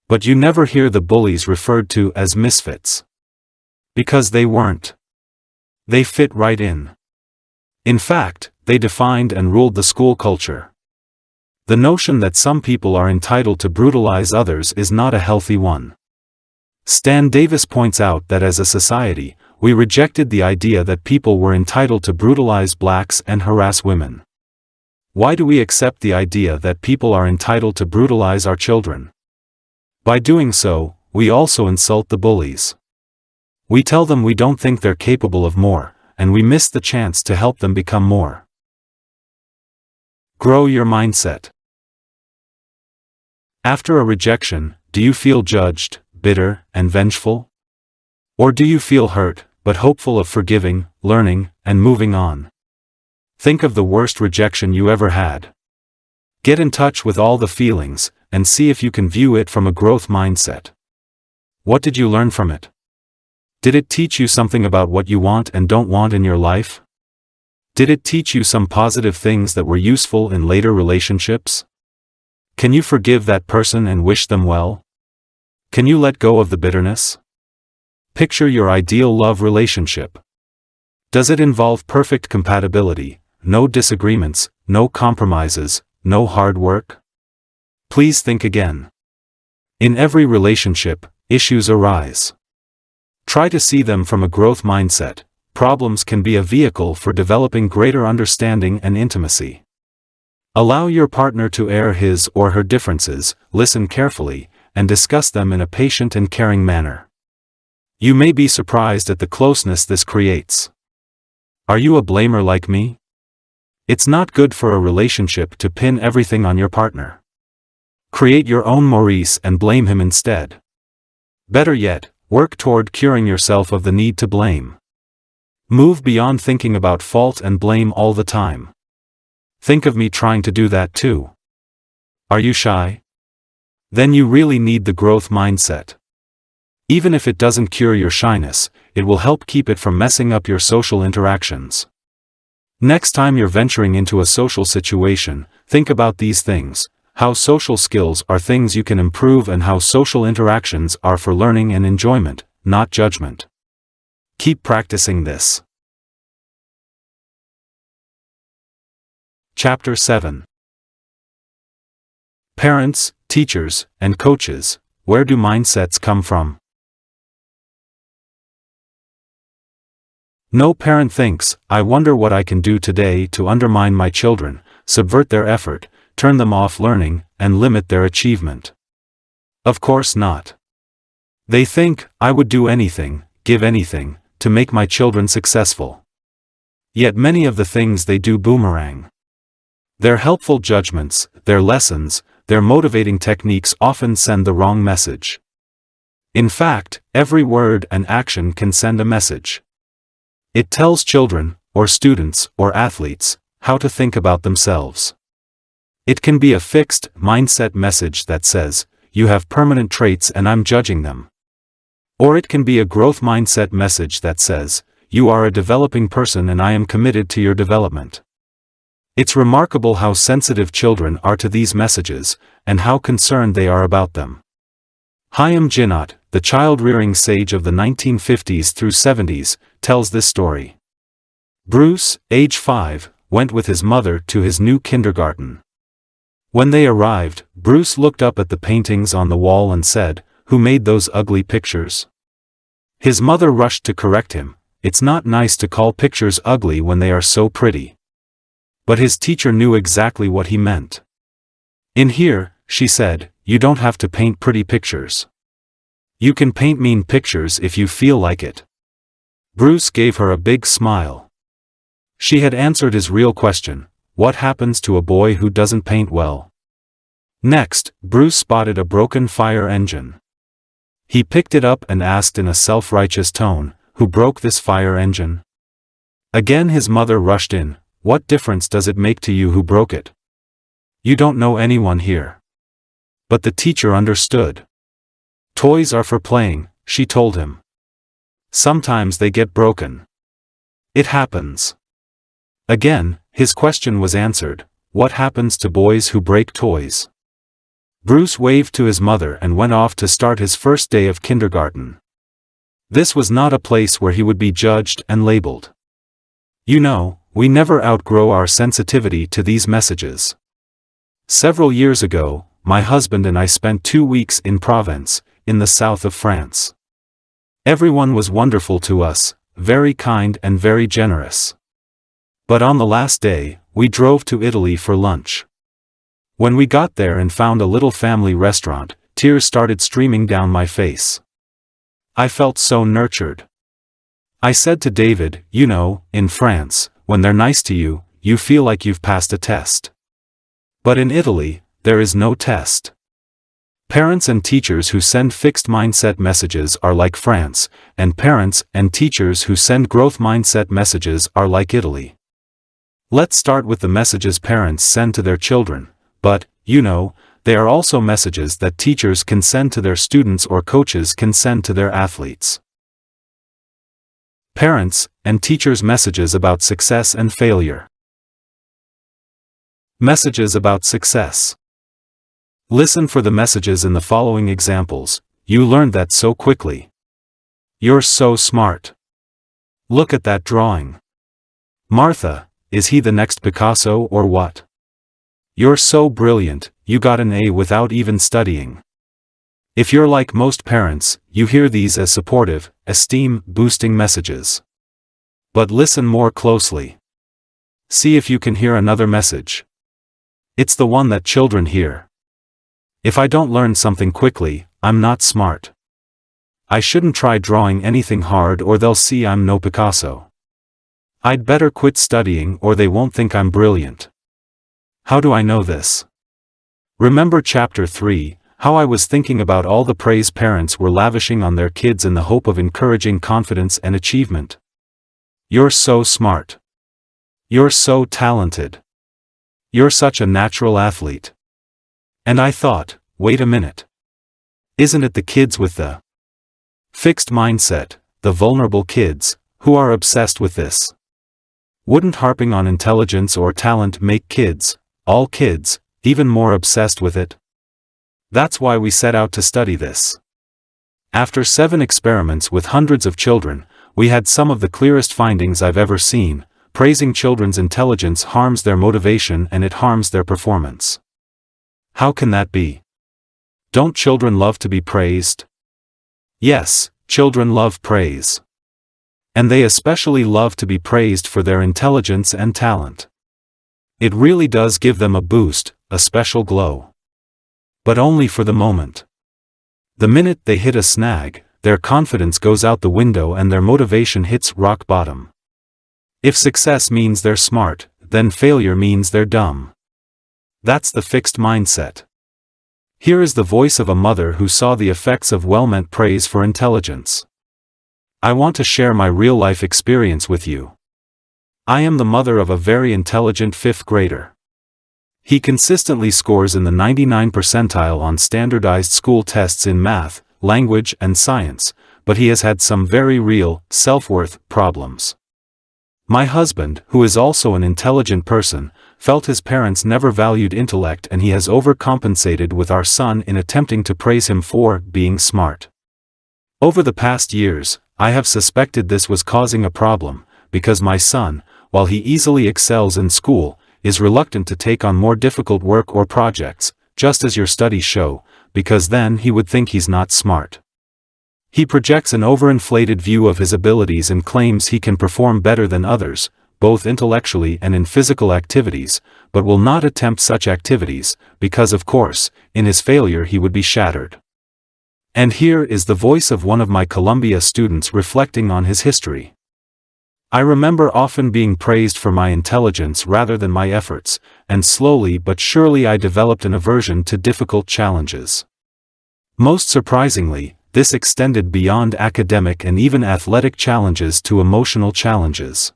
But you never hear the bullies referred to as misfits. Because they weren't. They fit right in. In fact, they defined and ruled the school culture. The notion that some people are entitled to brutalize others is not a healthy one. Stan Davis points out that as a society, we rejected the idea that people were entitled to brutalize blacks and harass women. Why do we accept the idea that people are entitled to brutalize our children? By doing so, we also insult the bullies. We tell them we don't think they're capable of more, and we miss the chance to help them become more. Grow your mindset. After a rejection, do you feel judged, bitter, and vengeful? Or do you feel hurt, but hopeful of forgiving, learning, and moving on? Think of the worst rejection you ever had. Get in touch with all the feelings, and see if you can view it from a growth mindset. What did you learn from it? Did it teach you something about what you want and don't want in your life? Did it teach you some positive things that were useful in later relationships? Can you forgive that person and wish them well? Can you let go of the bitterness? Picture your ideal love relationship. Does it involve perfect compatibility, no disagreements, no compromises, no hard work? Please think again. In every relationship, issues arise. Try to see them from a growth mindset. Problems can be a vehicle for developing greater understanding and intimacy. Allow your partner to air his or her differences, listen carefully, and discuss them in a patient and caring manner. You may be surprised at the closeness this creates. Are you a blamer like me? It's not good for a relationship to pin everything on your partner. Create your own Maurice and blame him instead. Better yet, work toward curing yourself of the need to blame. Move beyond thinking about fault and blame all the time. Think of me trying to do that too. Are you shy? Then you really need the growth mindset. Even if it doesn't cure your shyness, it will help keep it from messing up your social interactions. Next time you're venturing into a social situation, think about these things: how social skills are things you can improve and how social interactions are for learning and enjoyment, not judgment. Keep practicing this. Chapter 7. Parents, teachers, and coaches, where do mindsets come from? No parent thinks, I wonder what I can do today to undermine my children, subvert their effort, turn them off learning, and limit their achievement. Of course not. They think, I would do anything, give anything, to make my children successful. Yet many of the things they do boomerang. Their helpful judgments, their lessons, their motivating techniques often send the wrong message. In fact, every word and action can send a message. It tells children, or students, or athletes, how to think about themselves. It can be a fixed mindset message that says, "You have permanent traits and I'm judging them." Or it can be a growth mindset message that says, "You are a developing person and I am committed to your development." It's remarkable how sensitive children are to these messages, and how concerned they are about them. Chaim Jinnot, the child-rearing sage of the 1950s through 70s, tells this story. Bruce, age 5, went with his mother to his new kindergarten. When they arrived, Bruce looked up at the paintings on the wall and said, "Who made those ugly pictures?" His mother rushed to correct him. "It's not nice to call pictures ugly when they are so pretty." But his teacher knew exactly what he meant. "In here," she said, "you don't have to paint pretty pictures. You can paint mean pictures if you feel like it." Bruce gave her a big smile. She had answered his real question: what happens to a boy who doesn't paint well? Next, Bruce spotted a broken fire engine. He picked it up and asked in a self-righteous tone, "Who broke this fire engine?" Again his mother rushed in. "What difference does it make to you who broke it? You don't know anyone here." But the teacher understood. "Toys are for playing," she told him. "Sometimes they get broken. It happens." Again, his question was answered: what happens to boys who break toys? Bruce waved to his mother and went off to start his first day of kindergarten. This was not a place where he would be judged and labeled. You know, we never outgrow our sensitivity to these messages. Several years ago, my husband and I spent 2 weeks in Provence, in the south of France. Everyone was wonderful to us, very kind and very generous. But on the last day, we drove to Italy for lunch. When we got there and found a little family restaurant, tears started streaming down my face. I felt so nurtured. I said to David, "You know, in France, when they're nice to you, you feel like you've passed a test. But in Italy, there is no test." Parents and teachers who send fixed mindset messages are like France, and parents and teachers who send growth mindset messages are like Italy. Let's start with the messages parents send to their children, but, you know, they are also messages that teachers can send to their students or coaches can send to their athletes. Parents and teachers' messages about success and failure. Messages about success. Listen for the messages in the following examples. You learned that so quickly. You're so smart. Look at that drawing. Martha, is he the next Picasso or what? You're so brilliant, you got an A without even studying. If you're like most parents, you hear these as supportive, esteem-boosting messages. But listen more closely. See if you can hear another message. It's the one that children hear. If I don't learn something quickly, I'm not smart. I shouldn't try drawing anything hard or they'll see I'm no Picasso. I'd better quit studying or they won't think I'm brilliant. How do I know this? Remember Chapter 3, how I was thinking about all the praise parents were lavishing on their kids in the hope of encouraging confidence and achievement. You're so smart. You're so talented. You're such a natural athlete. And I thought, wait a minute. Isn't it the kids with the fixed mindset, the vulnerable kids, who are obsessed with this? Wouldn't harping on intelligence or talent make kids, all kids, even more obsessed with it? That's why we set out to study this. After 7 experiments with hundreds of children, we had some of the clearest findings I've ever seen. Praising children's intelligence harms their motivation and it harms their performance. How can that be? Don't children love to be praised? Yes, children love praise. And they especially love to be praised for their intelligence and talent. It really does give them a boost, a special glow. But only for the moment. The minute they hit a snag, their confidence goes out the window and their motivation hits rock bottom. If success means they're smart, then failure means they're dumb. That's the fixed mindset. Here is the voice of a mother who saw the effects of well-meant praise for intelligence. I want to share my real-life experience with you. I am the mother of a very intelligent 5th grader. He consistently scores in the 99th percentile on standardized school tests in math, language, and science, but he has had some very real, self-worth problems. My husband, who is also an intelligent person, felt his parents never valued intellect, and he has overcompensated with our son in attempting to praise him for being smart. Over the past years, I have suspected this was causing a problem, because my son, while he easily excels in school, is reluctant to take on more difficult work or projects, just as your studies show, because then he would think he's not smart. He projects an overinflated view of his abilities and claims he can perform better than others, both intellectually and in physical activities, but will not attempt such activities, because of course, in his failure he would be shattered. And here is the voice of one of my Columbia students reflecting on his history. I remember often being praised for my intelligence rather than my efforts, and slowly but surely I developed an aversion to difficult challenges. Most surprisingly, this extended beyond academic and even athletic challenges to emotional challenges.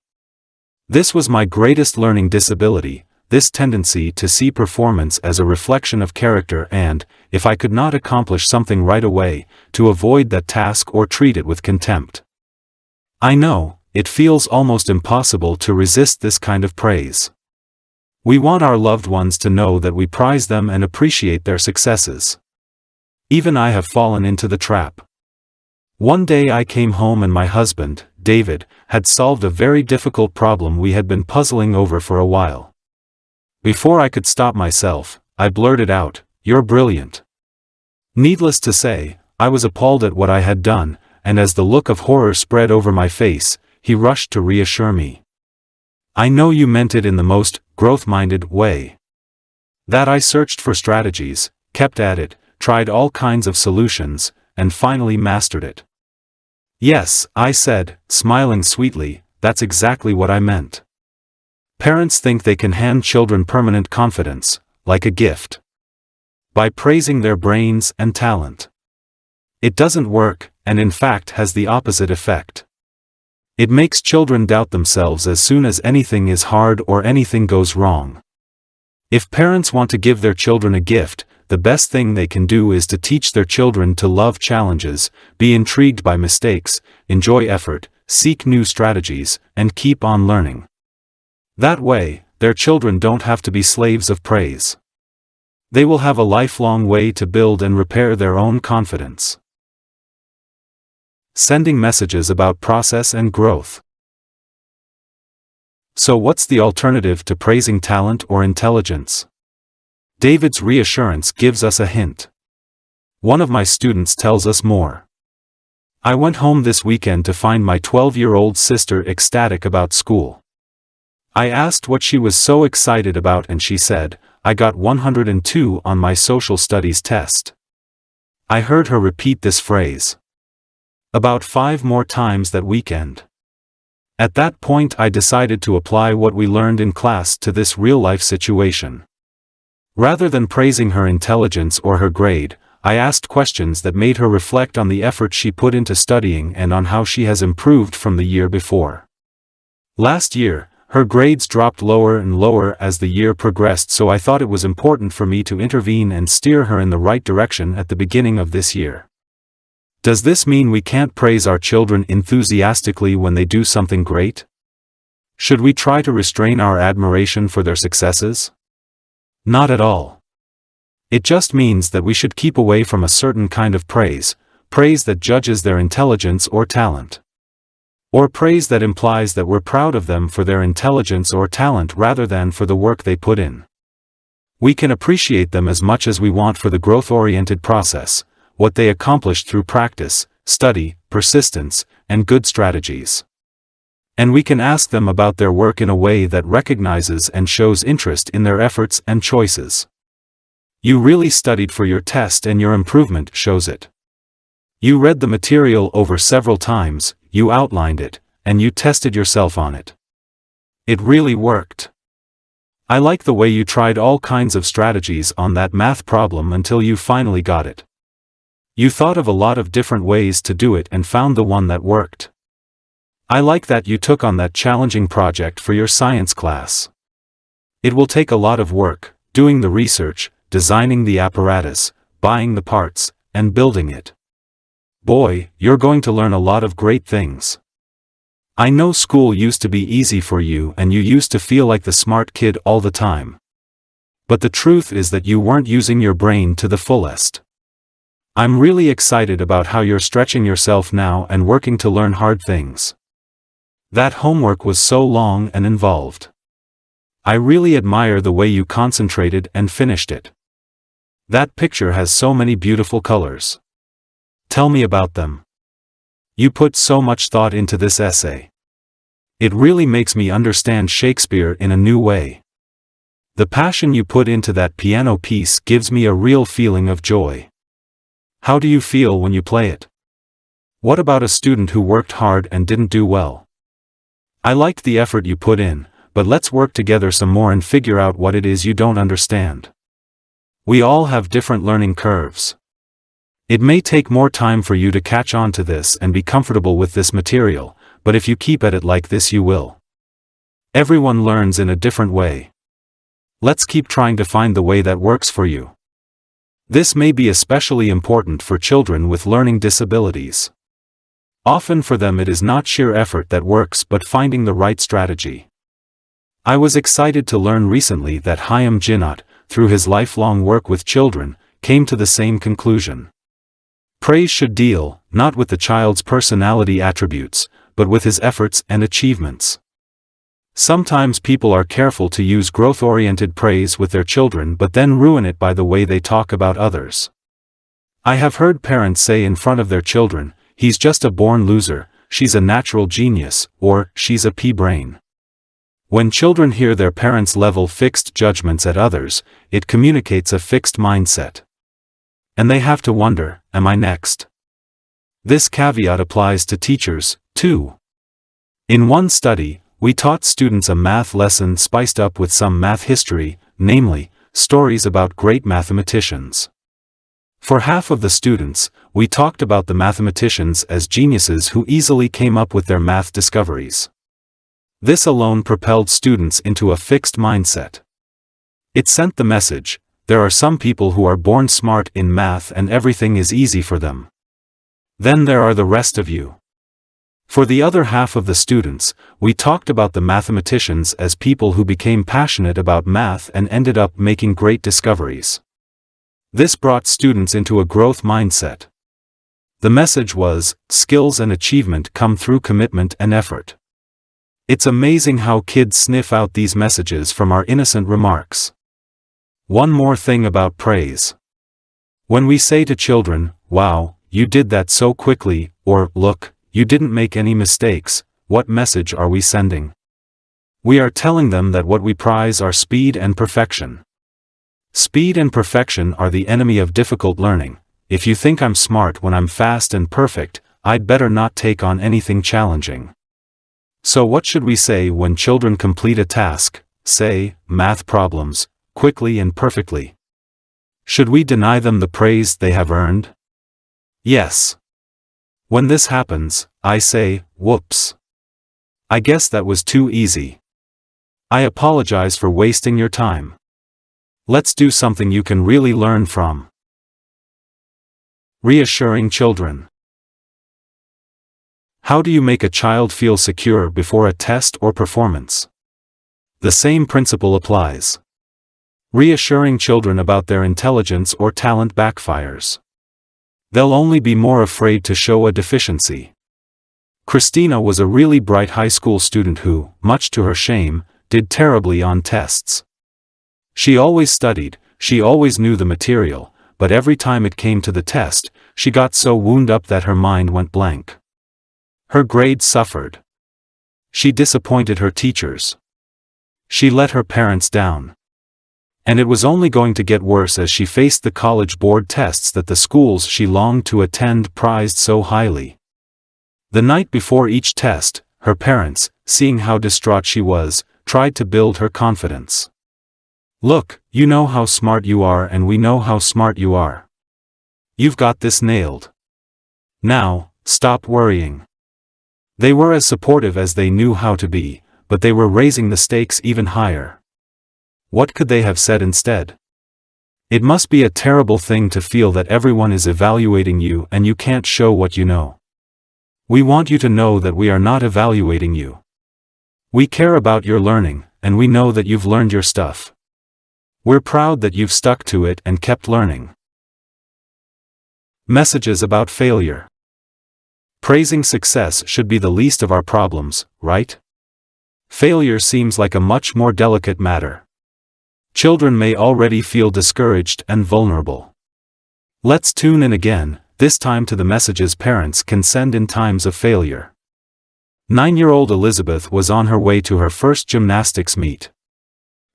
This was my greatest learning disability, this tendency to see performance as a reflection of character and, if I could not accomplish something right away, to avoid that task or treat it with contempt. I know, it feels almost impossible to resist this kind of praise. We want our loved ones to know that we prize them and appreciate their successes. Even I have fallen into the trap. One day I came home and my husband, David, had solved a very difficult problem we had been puzzling over for a while. Before I could stop myself, I blurted out, "You're brilliant." Needless to say, I was appalled at what I had done, and as the look of horror spread over my face, he rushed to reassure me. "I know you meant it in the most growth-minded way. That I searched for strategies, kept at it, tried all kinds of solutions, and finally mastered it." "Yes," I said, smiling sweetly, "that's exactly what I meant." Parents think they can hand children permanent confidence, like a gift, by praising their brains and talent. It doesn't work, and in fact has the opposite effect. It makes children doubt themselves as soon as anything is hard or anything goes wrong. If parents want to give their children a gift, the best thing they can do is to teach their children to love challenges, be intrigued by mistakes, enjoy effort, seek new strategies, and keep on learning. That way, their children don't have to be slaves of praise. They will have a lifelong way to build and repair their own confidence. Sending messages about process and growth. So what's the alternative to praising talent or intelligence? David's reassurance gives us a hint. One of my students tells us more. "I went home this weekend to find my 12-year-old sister ecstatic about school. I asked what she was so excited about and she said, 'I got 102 on my social studies test.' I heard her repeat this phrase about 5 more times that weekend. At that point I decided to apply what we learned in class to this real-life situation. Rather than praising her intelligence or her grade, I asked questions that made her reflect on the effort she put into studying and on how she has improved from the year before. Last year, her grades dropped lower and lower as the year progressed, so I thought it was important for me to intervene and steer her in the right direction at the beginning of this year. Does this mean we can't praise our children enthusiastically when they do something great? Should we try to restrain our admiration for their successes? Not at all. It just means that we should keep away from a certain kind of praise that judges their intelligence or talent. Or praise that implies that we're proud of them for their intelligence or talent rather than for the work they put in. We can appreciate them as much as we want for the growth-oriented process, what they accomplished through practice, study, persistence, and good strategies. And we can ask them about their work in a way that recognizes and shows interest in their efforts and choices. You really studied for your test and your improvement shows it. You read the material over several times, you outlined it, and you tested yourself on it. It really worked. I like the way you tried all kinds of strategies on that math problem until you finally got it. You thought of a lot of different ways to do it and found the one that worked. I like that you took on that challenging project for your science class. It will take a lot of work, doing the research, designing the apparatus, buying the parts, and building it. Boy, you're going to learn a lot of great things. I know school used to be easy for you and you used to feel like the smart kid all the time. But the truth is that you weren't using your brain to the fullest. I'm really excited about how you're stretching yourself now and working to learn hard things. That homework was so long and involved. I really admire the way you concentrated and finished it. That picture has so many beautiful colors. Tell me about them. You put so much thought into this essay. It really makes me understand Shakespeare in a new way. The passion you put into that piano piece gives me a real feeling of joy. How do you feel when you play it? What about a student who worked hard and didn't do well? I liked the effort you put in, but let's work together some more and figure out what it is you don't understand. We all have different learning curves. It may take more time for you to catch on to this and be comfortable with this material, but if you keep at it like this you will. Everyone learns in a different way. Let's keep trying to find the way that works for you. This may be especially important for children with learning disabilities. Often for them it is not sheer effort that works but finding the right strategy. I was excited to learn recently that Chaim Jinnot, through his lifelong work with children, came to the same conclusion. Praise should deal, not with the child's personality attributes, but with his efforts and achievements. Sometimes people are careful to use growth-oriented praise with their children but then ruin it by the way they talk about others. I have heard parents say in front of their children, "He's just a born loser, she's a natural genius," or "she's a pea-brain." When children hear their parents level fixed judgments at others, it communicates a fixed mindset. And they have to wonder, am I next? This caveat applies to teachers, too. In one study, we taught students a math lesson spiced up with some math history, namely, stories about great mathematicians. For half of the students, we talked about the mathematicians as geniuses who easily came up with their math discoveries. This alone propelled students into a fixed mindset. It sent the message, there are some people who are born smart in math and everything is easy for them. Then there are the rest of you. For the other half of the students, we talked about the mathematicians as people who became passionate about math and ended up making great discoveries. This brought students into a growth mindset. The message was, skills and achievement come through commitment and effort. It's amazing how kids sniff out these messages from our innocent remarks. One more thing about praise. When we say to children, "Wow, you did that so quickly," or "Look, you didn't make any mistakes," what message are we sending? We are telling them that what we prize are speed and perfection. Speed and perfection are the enemy of difficult learning. If you think I'm smart when I'm fast and perfect, I'd better not take on anything challenging. So what should we say when children complete a task, say, math problems, quickly and perfectly? Should we deny them the praise they have earned? Yes. When this happens, I say, whoops. I guess that was too easy. I apologize for wasting your time. Let's do something you can really learn from. Reassuring children. How do you make a child feel secure before a test or performance? The same principle applies. Reassuring children about their intelligence or talent backfires. They'll only be more afraid to show a deficiency. Christina was a really bright high school student who, much to her shame, did terribly on tests. She always studied, she always knew the material, but every time it came to the test, she got so wound up that her mind went blank. Her grades suffered. She disappointed her teachers. She let her parents down. And it was only going to get worse as she faced the college board tests that the schools she longed to attend prized so highly. The night before each test, her parents, seeing how distraught she was, tried to build her confidence. "Look, you know how smart you are and we know how smart you are. You've got this nailed. Now, stop worrying." They were as supportive as they knew how to be, but they were raising the stakes even higher. What could they have said instead? It must be a terrible thing to feel that everyone is evaluating you and you can't show what you know. We want you to know that we are not evaluating you. We care about your learning, and we know that you've learned your stuff. We're proud that you've stuck to it and kept learning. Messages about failure. Praising success should be the least of our problems, right? Failure seems like a much more delicate matter. Children may already feel discouraged and vulnerable. Let's tune in again, this time to the messages parents can send in times of failure. 9-year-old Elizabeth was on her way to her first gymnastics meet.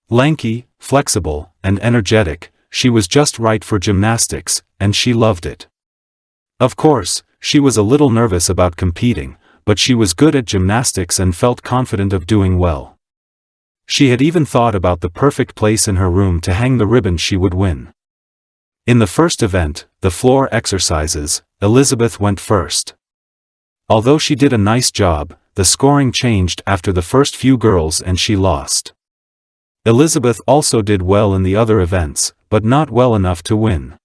Lanky, flexible, and energetic, she was just right for gymnastics, and she loved it. Of course, she was a little nervous about competing, but she was good at gymnastics and felt confident of doing well. She had even thought about the perfect place in her room to hang the ribbon she would win. In the first event, the floor exercises, Elizabeth went first. Although she did a nice job, the scoring changed after the first few girls and she lost. Elizabeth also did well in the other events, but not well enough to win.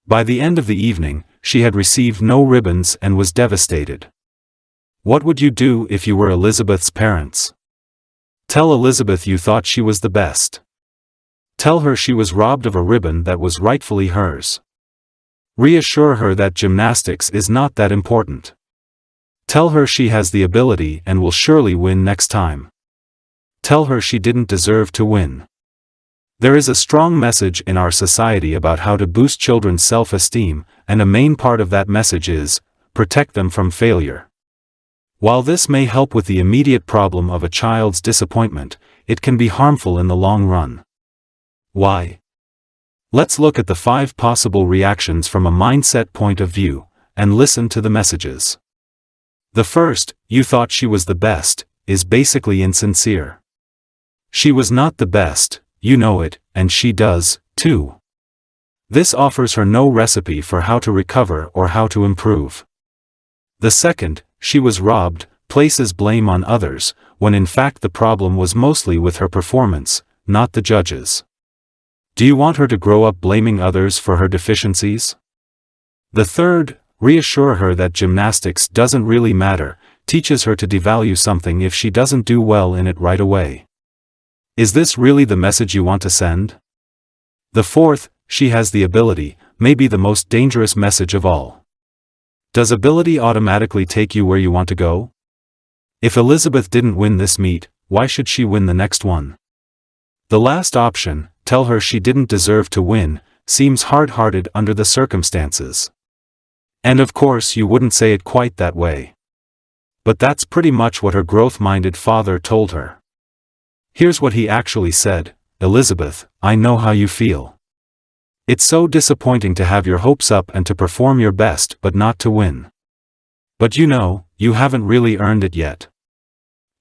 By the end of the evening, she had received no ribbons and was devastated. What would you do if you were Elizabeth's parents? Tell Elizabeth you thought she was the best. Tell her she was robbed of a ribbon that was rightfully hers. Reassure her that gymnastics is not that important. Tell her she has the ability and will surely win next time. Tell her she didn't deserve to win. There is a strong message in our society about how to boost children's self-esteem, and a main part of that message is, protect them from failure. While this may help with the immediate problem of a child's disappointment, it can be harmful in the long run. Why? Let's look at the 5 possible reactions from a mindset point of view, and listen to the messages. The first, you thought she was the best, is basically insincere. She was not the best, you know it, and she does, too. This offers her no recipe for how to recover or how to improve. The second, she was robbed, places blame on others, when in fact the problem was mostly with her performance, not the judges. Do you want her to grow up blaming others for her deficiencies? The third, reassure her that gymnastics doesn't really matter, teaches her to devalue something if she doesn't do well in it right away. Is this really the message you want to send? The fourth, she has the ability, may be the most dangerous message of all. Does ability automatically take you where you want to go? If Elizabeth didn't win this meet, why should she win the next one? The last option, tell her she didn't deserve to win, seems hard-hearted under the circumstances. And of course you wouldn't say it quite that way. But that's pretty much what her growth-minded father told her. Here's what he actually said, Elizabeth, I know how you feel. It's so disappointing to have your hopes up and to perform your best but not to win. But you know, you haven't really earned it yet.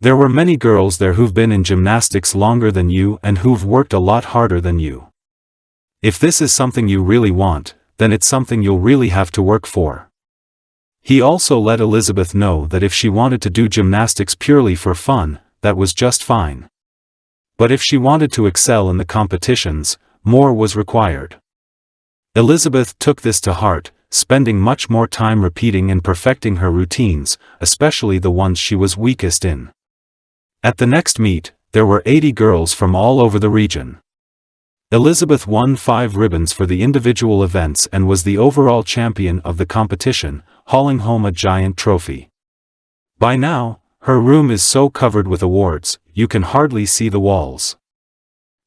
There were many girls there who've been in gymnastics longer than you and who've worked a lot harder than you. If this is something you really want, then it's something you'll really have to work for. He also let Elizabeth know that if she wanted to do gymnastics purely for fun, that was just fine. But if she wanted to excel in the competitions, more was required. Elizabeth took this to heart, spending much more time repeating and perfecting her routines, especially the ones she was weakest in. At the next meet, there were 80 girls from all over the region. Elizabeth won 5 ribbons for the individual events and was the overall champion of the competition, hauling home a giant trophy. By now, her room is so covered with awards, you can hardly see the walls.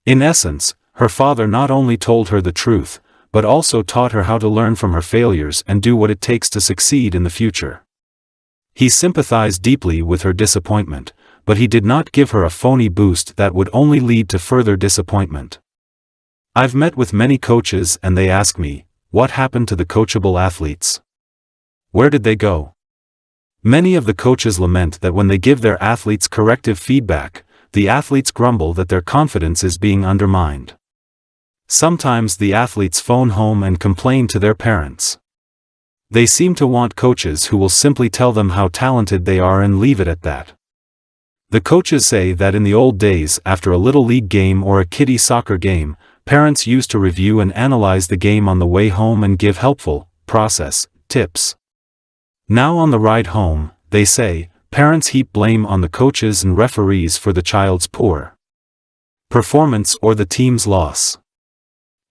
In essence, her father not only told her the truth, but also taught her how to learn from her failures and do what it takes to succeed in the future. He sympathized deeply with her disappointment, but he did not give her a phony boost that would only lead to further disappointment. I've met with many coaches and they ask me, what happened to the coachable athletes? Where did they go? Many of the coaches lament that when they give their athletes corrective feedback, the athletes grumble that their confidence is being undermined. Sometimes the athletes phone home and complain to their parents. They seem to want coaches who will simply tell them how talented they are and leave it at that. The coaches say that in the old days, after a little league game or a kiddie soccer game, parents used to review and analyze the game on the way home and give helpful tips. Now on the ride home, they say, parents heap blame on the coaches and referees for the child's poor performance or the team's loss.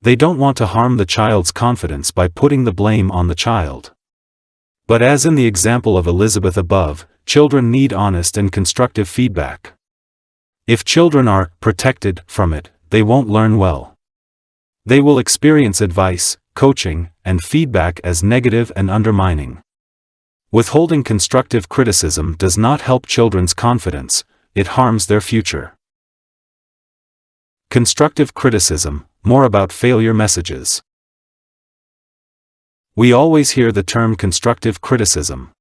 They don't want to harm the child's confidence by putting the blame on the child. But as in the example of Elizabeth above, children need honest and constructive feedback. If children are protected from it, they won't learn well. They will experience advice, coaching, and feedback as negative and undermining. Withholding constructive criticism does not help children's confidence, it harms their future. Constructive criticism, more about failure messages. We always hear the term constructive criticism.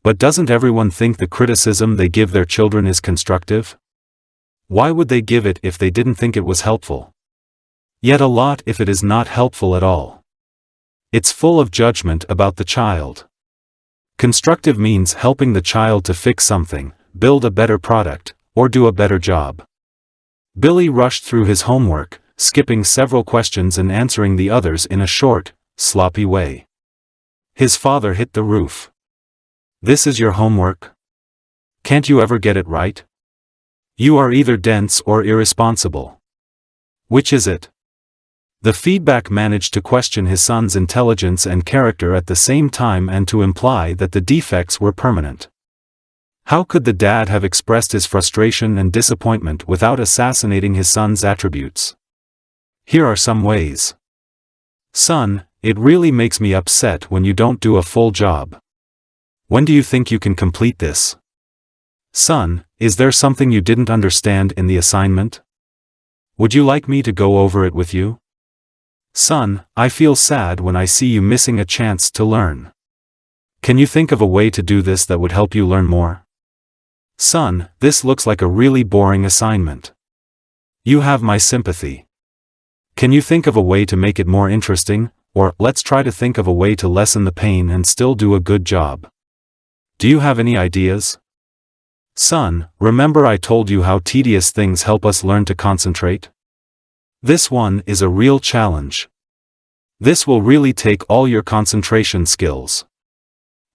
But doesn't everyone think the criticism they give their children is constructive? Why would they give it if they didn't think it was helpful? Yet a lot if it is not helpful at all. It's full of judgment about the child. Constructive means helping the child to fix something, build a better product, or do a better job. Billy rushed through his homework, skipping several questions and answering the others in a short, sloppy way. His father hit the roof. "This is your homework? Can't you ever get it right? You are either dense or irresponsible. Which is it?" The feedback managed to question his son's intelligence and character at the same time and to imply that the defects were permanent. How could the dad have expressed his frustration and disappointment without assassinating his son's attributes? Here are some ways. "Son, it really makes me upset when you don't do a full job. When do you think you can complete this? Son, is there something you didn't understand in the assignment? Would you like me to go over it with you? Son, I feel sad when I see you missing a chance to learn. Can you think of a way to do this that would help you learn more? Son, this looks like a really boring assignment. You have my sympathy. Can you think of a way to make it more interesting, or let's try to think of a way to lessen the pain and still do a good job? Do you have any ideas? Son, remember I told you how tedious things help us learn to concentrate? This one is a real challenge. This will really take all your concentration skills.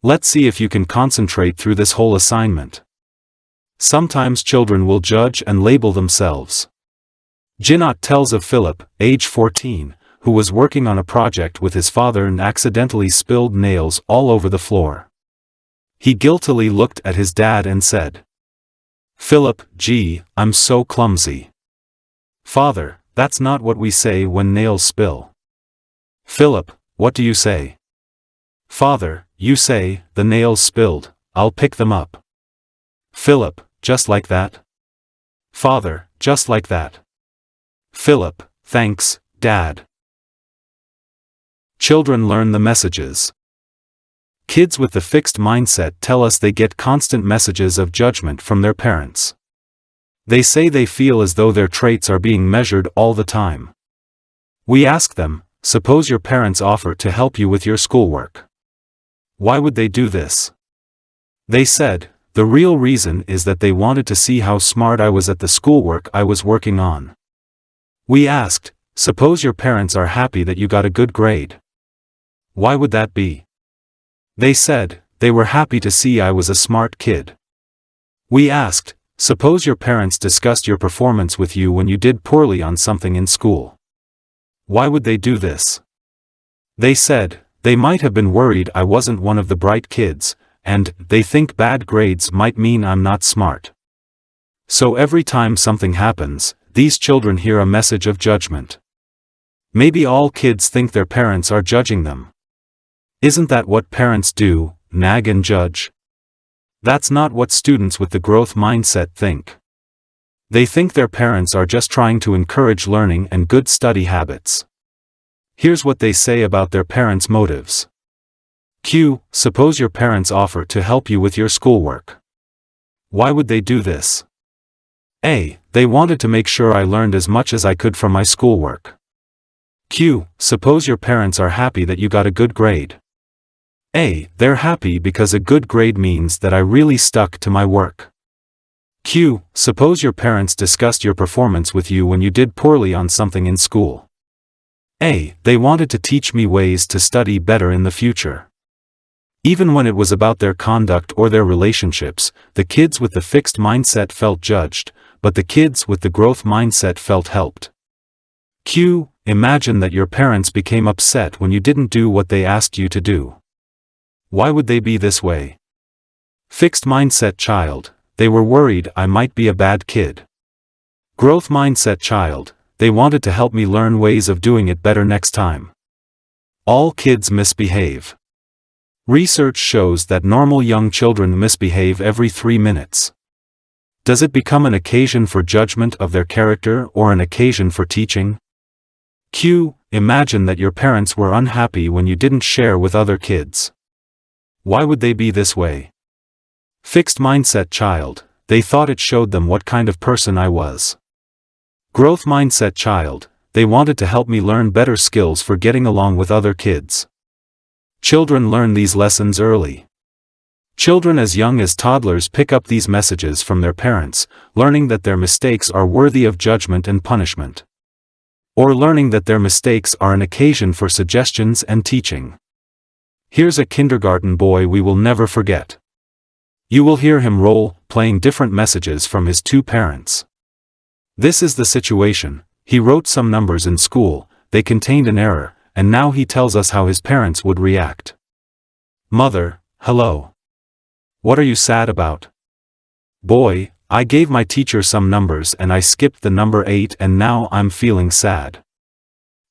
Let's see if you can concentrate through this whole assignment. Sometimes children will judge and label themselves. Jinot tells of Philip, age 14, who was working on a project with his father and accidentally spilled nails all over the floor. He guiltily looked at his dad and said, "Philip, gee, I'm so clumsy." "Father, that's not what we say when nails spill." "Philip, what do you say?" "Father, you say, the nails spilled, I'll pick them up." "Philip, just like that?" "Father, just like that." "Philip, thanks, Dad." Children learn the messages. Kids with the fixed mindset tell us they get constant messages of judgment from their parents. They say they feel as though their traits are being measured all the time. We ask them, suppose your parents offer to help you with your schoolwork. Why would they do this? They said, the real reason is that they wanted to see how smart I was at the schoolwork I was working on. We asked, suppose your parents are happy that you got a good grade. Why would that be? They said, they were happy to see I was a smart kid. We asked, suppose your parents discussed your performance with you when you did poorly on something in school. Why would they do this? They said, they might have been worried I wasn't one of the bright kids, and they think bad grades might mean I'm not smart. So every time something happens, these children hear a message of judgment. Maybe all kids think their parents are judging them. Isn't that what parents do, nag and judge? That's not what students with the growth mindset think. They think their parents are just trying to encourage learning and good study habits. Here's what they say about their parents' motives. Q. Suppose your parents offer to help you with your schoolwork. Why would they do this? A. They wanted to make sure I learned as much as I could from my schoolwork. Q. Suppose your parents are happy that you got a good grade. A. They're happy because a good grade means that I really stuck to my work. Q. Suppose your parents discussed your performance with you when you did poorly on something in school. A. They wanted to teach me ways to study better in the future. Even when it was about their conduct or their relationships, the kids with the fixed mindset felt judged, but the kids with the growth mindset felt helped. Q. Imagine that your parents became upset when you didn't do what they asked you to do. Why would they be this way? Fixed mindset child, they were worried I might be a bad kid. Growth mindset child, they wanted to help me learn ways of doing it better next time. All kids misbehave. Research shows that normal young children misbehave every 3 minutes. Does it become an occasion for judgment of their character or an occasion for teaching? Q. Imagine that your parents were unhappy when you didn't share with other kids. Why would they be this way? Fixed mindset child, they thought it showed them what kind of person I was. Growth mindset child, they wanted to help me learn better skills for getting along with other kids. Children learn these lessons early. Children as young as toddlers pick up these messages from their parents, learning that their mistakes are worthy of judgment and punishment. Or learning that their mistakes are an occasion for suggestions and teaching. Here's a kindergarten boy we will never forget. You will hear him role-playing different messages from his 2 parents. This is the situation: he wrote some numbers in school, they contained an error, and now he tells us how his parents would react. Mother: hello. What are you sad about? Boy: I gave my teacher some numbers and I skipped the number 8 and now I'm feeling sad.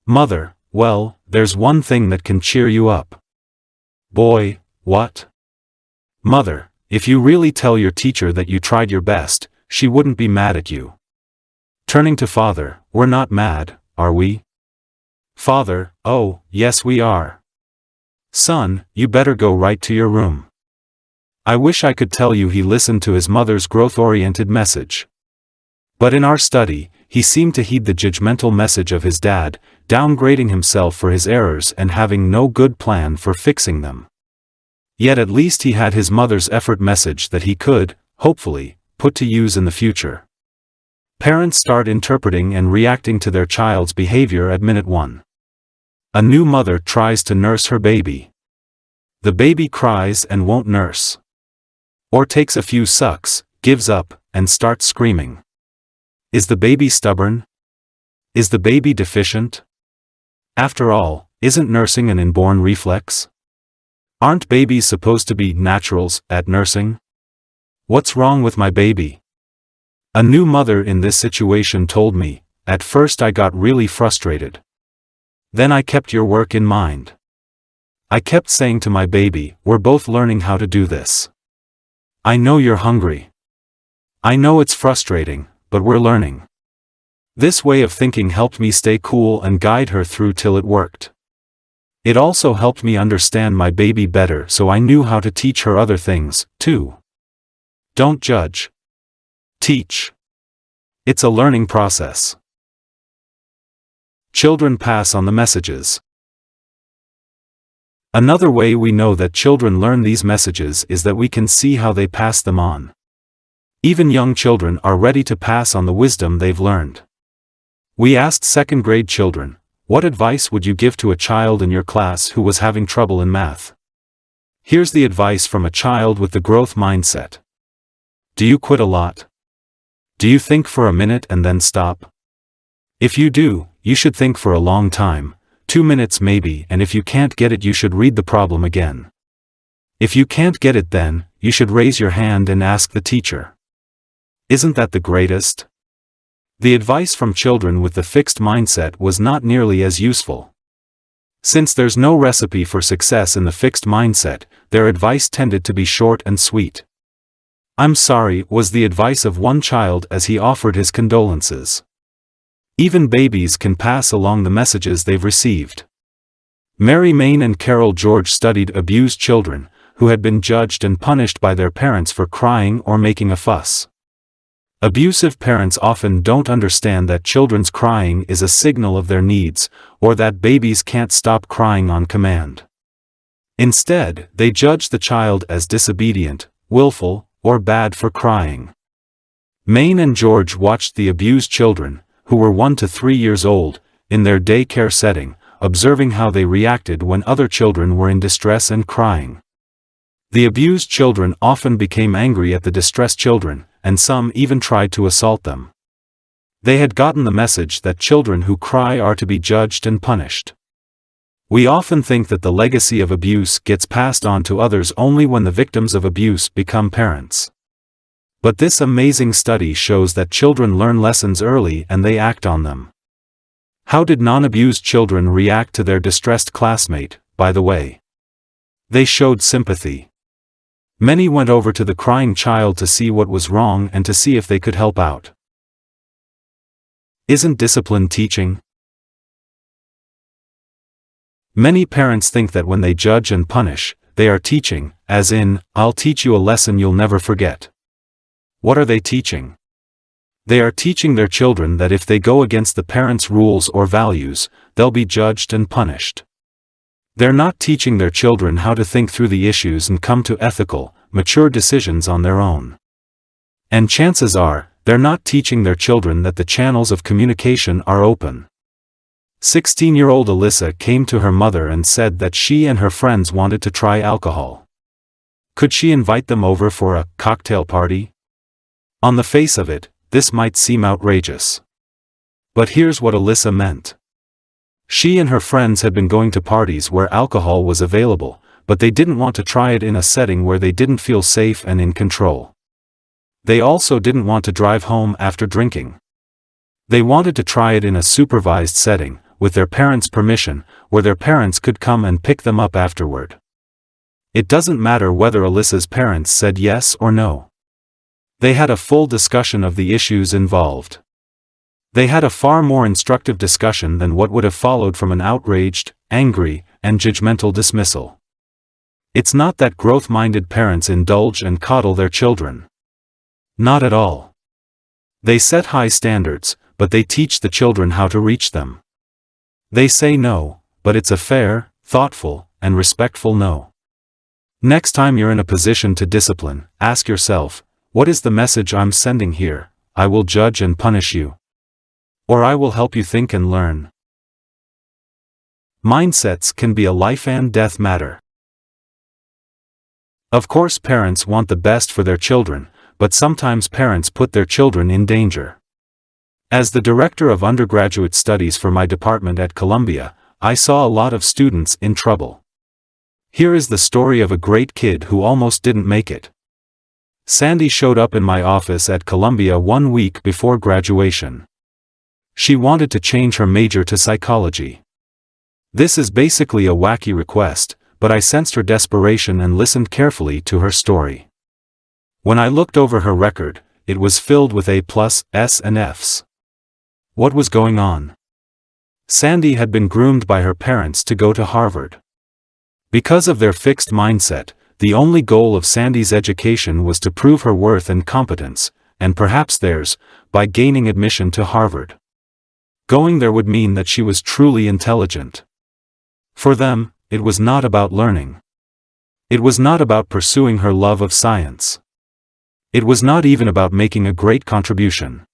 Mother: well, there's one thing that can cheer you up. Boy: what? Mother: if you really tell your teacher that you tried your best, she wouldn't be mad at you. Turning to father: we're not mad, are we? Father: oh, yes we are. Son, you better go right to your room. I wish I could tell you he listened to his mother's growth-oriented message. But in our study, he seemed to heed the judgmental message of his dad, downgrading himself for his errors and having no good plan for fixing them. Yet at least he had his mother's effort message that he could, hopefully, put to use in the future. Parents start interpreting and reacting to their child's behavior at minute 1. A new mother tries to nurse her baby. The baby cries and won't nurse. Or takes a few sucks, gives up, and starts screaming. Is the baby stubborn? Is the baby deficient? After all, isn't nursing an inborn reflex? Aren't babies supposed to be naturals at nursing? What's wrong with my baby? A new mother in this situation told me, at first I got really frustrated. Then I kept your work in mind. I kept saying to my baby, we're both learning how to do this. I know you're hungry. I know it's frustrating, but we're learning. This way of thinking helped me stay cool and guide her through till it worked. It also helped me understand my baby better, so I knew how to teach her other things, too. Don't judge. Teach. It's a learning process. Children pass on the messages. Another way we know that children learn these messages is that we can see how they pass them on. Even young children are ready to pass on the wisdom they've learned. We asked second-grade children, what advice would you give to a child in your class who was having trouble in math? Here's the advice from a child with the growth mindset. Do you quit a lot? Do you think for a minute and then stop? If you do, you should think for a long time, 2 minutes maybe, and if you can't get it you should read the problem again. If you can't get it then, you should raise your hand and ask the teacher. Isn't that the greatest? The advice from children with the fixed mindset was not nearly as useful. Since there's no recipe for success in the fixed mindset, their advice tended to be short and sweet. I'm sorry was the advice of one child as he offered his condolences. Even babies can pass along the messages they've received. Mary Main and Carol George studied abused children, who had been judged and punished by their parents for crying or making a fuss. Abusive parents often don't understand that children's crying is a signal of their needs, or that babies can't stop crying on command. Instead, they judged the child as disobedient, willful, or bad for crying. Maine and George watched the abused children, who were 1 to 3 years old, in their daycare setting, observing how they reacted when other children were in distress and crying. The abused children often became angry at the distressed children, and some even tried to assault them. They had gotten the message that children who cry are to be judged and punished. We often think that the legacy of abuse gets passed on to others only when the victims of abuse become parents. But this amazing study shows that children learn lessons early and they act on them. How did non-abused children react to their distressed classmate, by the way? They showed sympathy. Many went over to the crying child to see what was wrong and to see if they could help out. Isn't discipline teaching? Many parents think that when they judge and punish, they are teaching, as in, I'll teach you a lesson you'll never forget. What are they teaching? They are teaching their children that if they go against the parents' rules or values, they'll be judged and punished. They're not teaching their children how to think through the issues and come to ethical, mature decisions on their own. And chances are, they're not teaching their children that the channels of communication are open. 16-year-old Alyssa came to her mother and said that she and her friends wanted to try alcohol. Could she invite them over for a cocktail party? On the face of it, this might seem outrageous. But here's what Alyssa meant. She and her friends had been going to parties where alcohol was available, but they didn't want to try it in a setting where they didn't feel safe and in control. They also didn't want to drive home after drinking. They wanted to try it in a supervised setting, with their parents' permission, where their parents could come and pick them up afterward. It doesn't matter whether Alyssa's parents said yes or no. They had a full discussion of the issues involved. They had a far more instructive discussion than what would have followed from an outraged, angry, and judgmental dismissal. It's not that growth-minded parents indulge and coddle their children. Not at all. They set high standards, but they teach the children how to reach them. They say no, but it's a fair, thoughtful, and respectful no. Next time you're in a position to discipline, ask yourself, what is the message I'm sending here? I will judge and punish you. Or I will help you think and learn. Mindsets can be a life and death matter. Of course, parents want the best for their children, but sometimes parents put their children in danger. As the director of undergraduate studies for my department at Columbia, I saw a lot of students in trouble. Here is the story of a great kid who almost didn't make it. Sandy showed up in my office at Columbia 1 week before graduation. She wanted to change her major to psychology. This is basically a wacky request, but I sensed her desperation and listened carefully to her story. When I looked over her record, it was filled with A+, S and Fs. What was going on? Sandy had been groomed by her parents to go to Harvard. Because of their fixed mindset, the only goal of Sandy's education was to prove her worth and competence, and perhaps theirs, by gaining admission to Harvard. Going there would mean that she was truly intelligent. For them, it was not about learning. It was not about pursuing her love of science. It was not even about making a great contribution.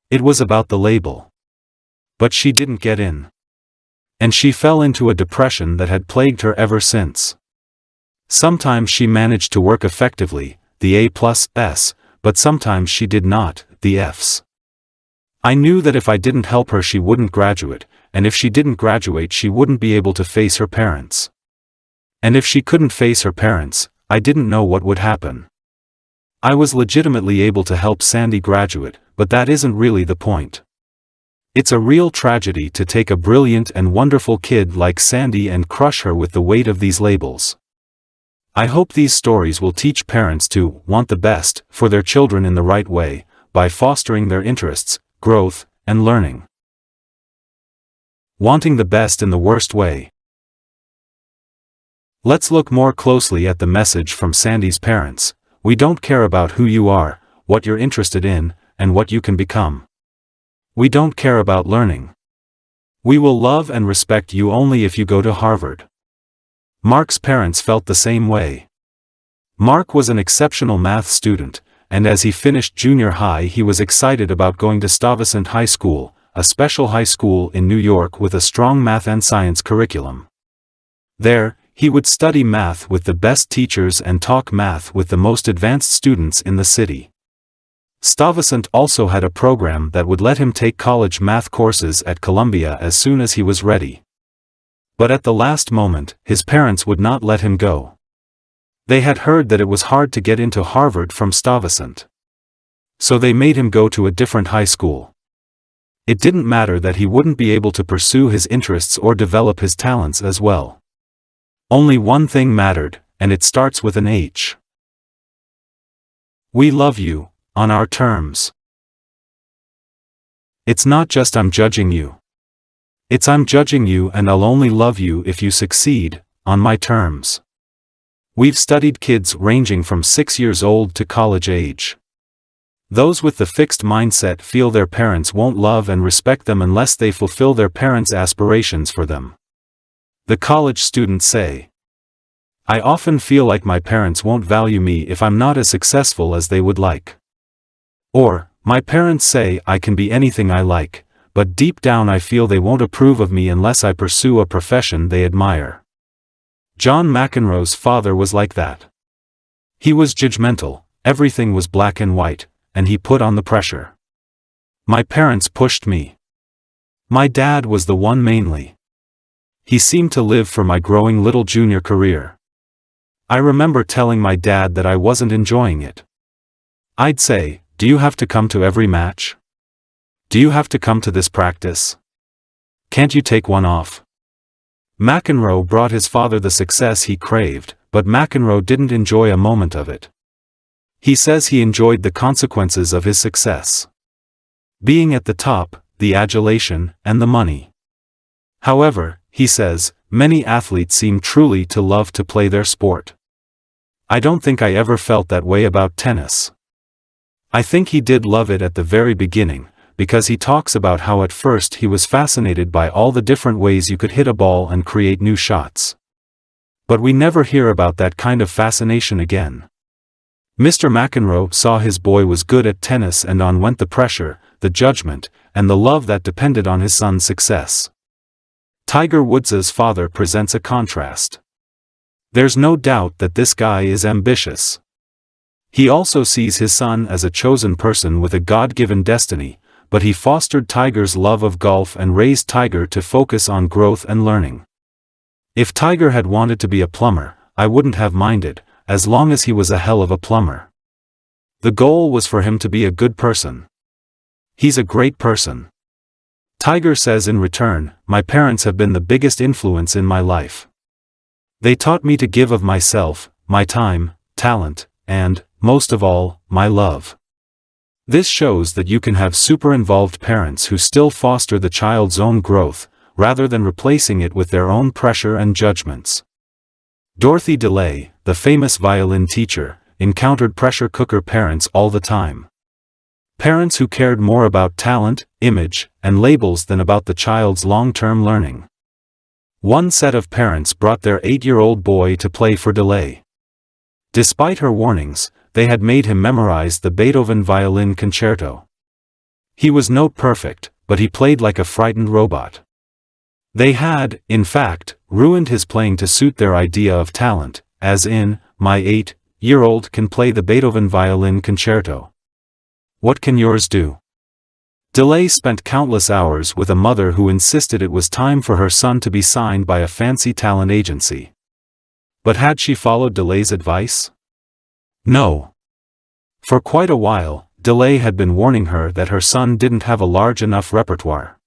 It was about the label. But she didn't get in. And she fell into a depression that had plagued her ever since. Sometimes she managed to work effectively, the A+S, but sometimes she did not, the Fs. I knew that if I didn't help her she wouldn't graduate, and if she didn't graduate she wouldn't be able to face her parents. And if she couldn't face her parents, I didn't know what would happen. I was legitimately able to help Sandy graduate, but that isn't really the point. It's a real tragedy to take a brilliant and wonderful kid like Sandy and crush her with the weight of these labels. I hope these stories will teach parents to want the best for their children in the right way, by fostering their interests, growth, and learning. Wanting the best in the worst way. Let's look more closely at the message from Sandy's parents. We don't care about who you are, what you're interested in, and what you can become. We don't care about learning. We will love and respect you only if you go to Harvard. Mark's parents felt the same way. Mark was an exceptional math student, and as he finished junior high he was excited about going to Stuyvesant High School, a special high school in New York with a strong math and science curriculum. There, he would study math with the best teachers and talk math with the most advanced students in the city. Stuyvesant also had a program that would let him take college math courses at Columbia as soon as he was ready. But at the last moment, his parents would not let him go. They had heard that it was hard to get into Harvard from Stuyvesant. So they made him go to a different high school. It didn't matter that he wouldn't be able to pursue his interests or develop his talents as well. Only one thing mattered, and it starts with an H. We love you, on our terms. It's not just I'm judging you. It's I'm judging you and I'll only love you if you succeed, on my terms. We've studied kids ranging from 6 years old to college age. Those with the fixed mindset feel their parents won't love and respect them unless they fulfill their parents' aspirations for them. The college students say, I often feel like my parents won't value me if I'm not as successful as they would like. Or, my parents say I can be anything I like, but deep down I feel they won't approve of me unless I pursue a profession they admire. John McEnroe's father was like that. He was judgmental, everything was black and white, and he put on the pressure. My parents pushed me. My dad was the one mainly. He seemed to live for my growing little junior career. I remember telling my dad that I wasn't enjoying it. I'd say, do you have to come to every match? Do you have to come to this practice? Can't you take one off? McEnroe brought his father the success he craved, but McEnroe didn't enjoy a moment of it. He says he enjoyed the consequences of his success. Being at the top, the adulation, and the money. However, he says, many athletes seem truly to love to play their sport. I don't think I ever felt that way about tennis. I think he did love it at the very beginning, because he talks about how at first he was fascinated by all the different ways you could hit a ball and create new shots. But we never hear about that kind of fascination again. Mr. McEnroe saw his boy was good at tennis and on went the pressure, the judgment, and the love that depended on his son's success. Tiger Woods' father presents a contrast. There's no doubt that this guy is ambitious. He also sees his son as a chosen person with a God-given destiny, but he fostered Tiger's love of golf and raised Tiger to focus on growth and learning. If Tiger had wanted to be a plumber, I wouldn't have minded, as long as he was a hell of a plumber. The goal was for him to be a good person. He's a great person. Tiger says in return, my parents have been the biggest influence in my life. They taught me to give of myself, my time, talent, and, most of all, my love. This shows that you can have super-involved parents who still foster the child's own growth, rather than replacing it with their own pressure and judgments. Dorothy DeLay, the famous violin teacher, encountered pressure cooker parents all the time. Parents who cared more about talent, image, and labels than about the child's long-term learning. One set of parents brought their 8-year-old boy to play for DeLay. Despite her warnings, they had made him memorize the Beethoven violin concerto. He was no perfect, but he played like a frightened robot. They had, in fact, ruined his playing to suit their idea of talent, as in, my 8-year-old can play the Beethoven violin concerto. What can yours do? DeLay spent countless hours with a mother who insisted it was time for her son to be signed by a fancy talent agency. But had she followed DeLay's advice? No. For quite a while, DeLay had been warning her that her son didn't have a large enough repertoire.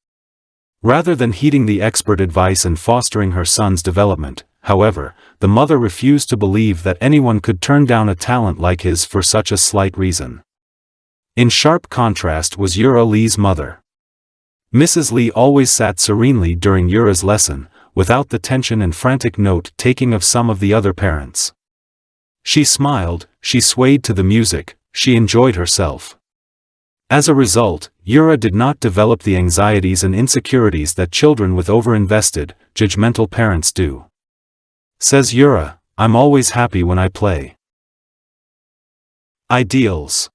Rather than heeding the expert advice and fostering her son's development, however, the mother refused to believe that anyone could turn down a talent like his for such a slight reason. In sharp contrast was Ura Lee's mother. Mrs. Lee always sat serenely during Ura's lesson, without the tension and frantic note-taking of some of the other parents. She smiled, she swayed to the music, she enjoyed herself. As a result, Ura did not develop the anxieties and insecurities that children with over-invested, judgmental parents do. Says Yura, I'm always happy when I play. Ideals.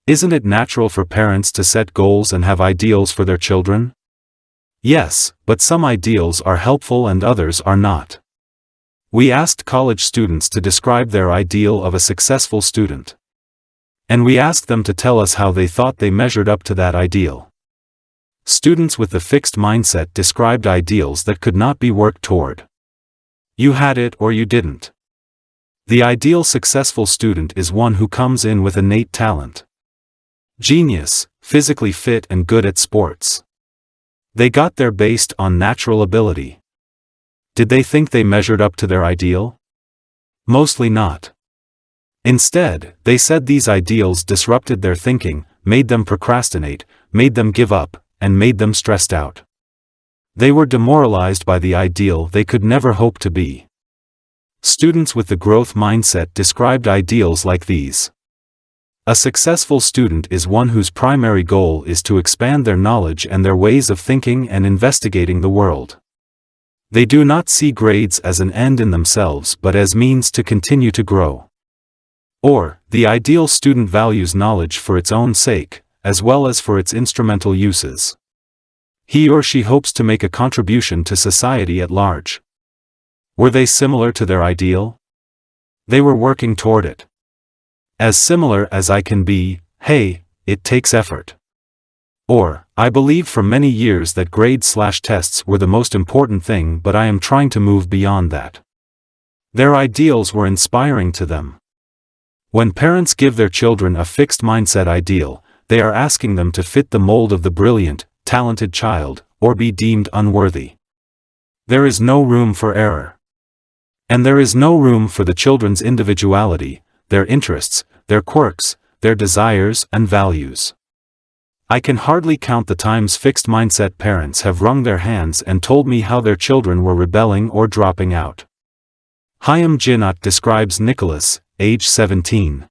Isn't it natural for parents to set goals and have ideals for their children? Yes, but some ideals are helpful and others are not. We asked college students to describe their ideal of a successful student. And we asked them to tell us how they thought they measured up to that ideal. Students with the fixed mindset described ideals that could not be worked toward. You had it or you didn't. The ideal successful student is one who comes in with innate talent. Genius, physically fit and good at sports. They got there based on natural ability. Did they think they measured up to their ideal? Mostly not. Instead, they said these ideals disrupted their thinking, made them procrastinate, made them give up, and made them stressed out. They were demoralized by the ideal they could never hope to be. Students with the growth mindset described ideals like these. A successful student is one whose primary goal is to expand their knowledge and their ways of thinking and investigating the world. They do not see grades as an end in themselves but as means to continue to grow. Or, the ideal student values knowledge for its own sake, as well as for its instrumental uses. He or she hopes to make a contribution to society at large. Were they similar to their ideal? They were working toward it. As similar as I can be, hey, it takes effort. Or, I believed for many years that grades/tests were the most important thing but I am trying to move beyond that. Their ideals were inspiring to them. When parents give their children a fixed mindset ideal, they are asking them to fit the mold of the brilliant, talented child, or be deemed unworthy. There is no room for error. And there is no room for the children's individuality, their interests, their quirks, their desires and values. I can hardly count the times fixed mindset parents have wrung their hands and told me how their children were rebelling or dropping out. Chaim Jinot describes Nicholas, age 17.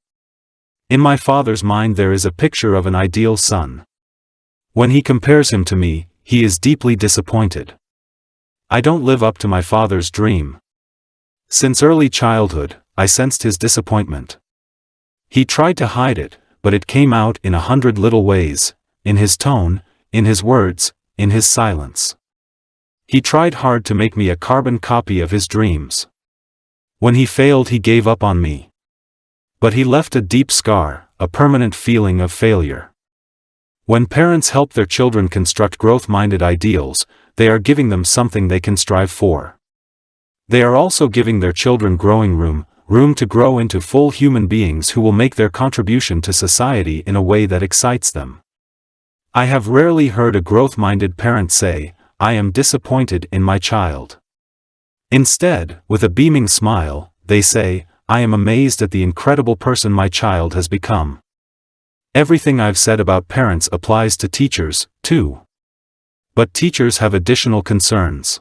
In my father's mind there is a picture of an ideal son. When he compares him to me, he is deeply disappointed. I don't live up to my father's dream. Since early childhood, I sensed his disappointment. He tried to hide it, but it came out in 100 little ways, in his tone, in his words, in his silence. He tried hard to make me a carbon copy of his dreams. When he failed he gave up on me. But he left a deep scar, a permanent feeling of failure. When parents help their children construct growth-minded ideals, they are giving them something they can strive for. They are also giving their children growing room to grow into full human beings who will make their contribution to society in a way that excites them. I have rarely heard a growth-minded parent say, "I am disappointed in my child." Instead, with a beaming smile, they say, "I am amazed at the incredible person my child has become." Everything I've said about parents applies to teachers, too. But teachers have additional concerns.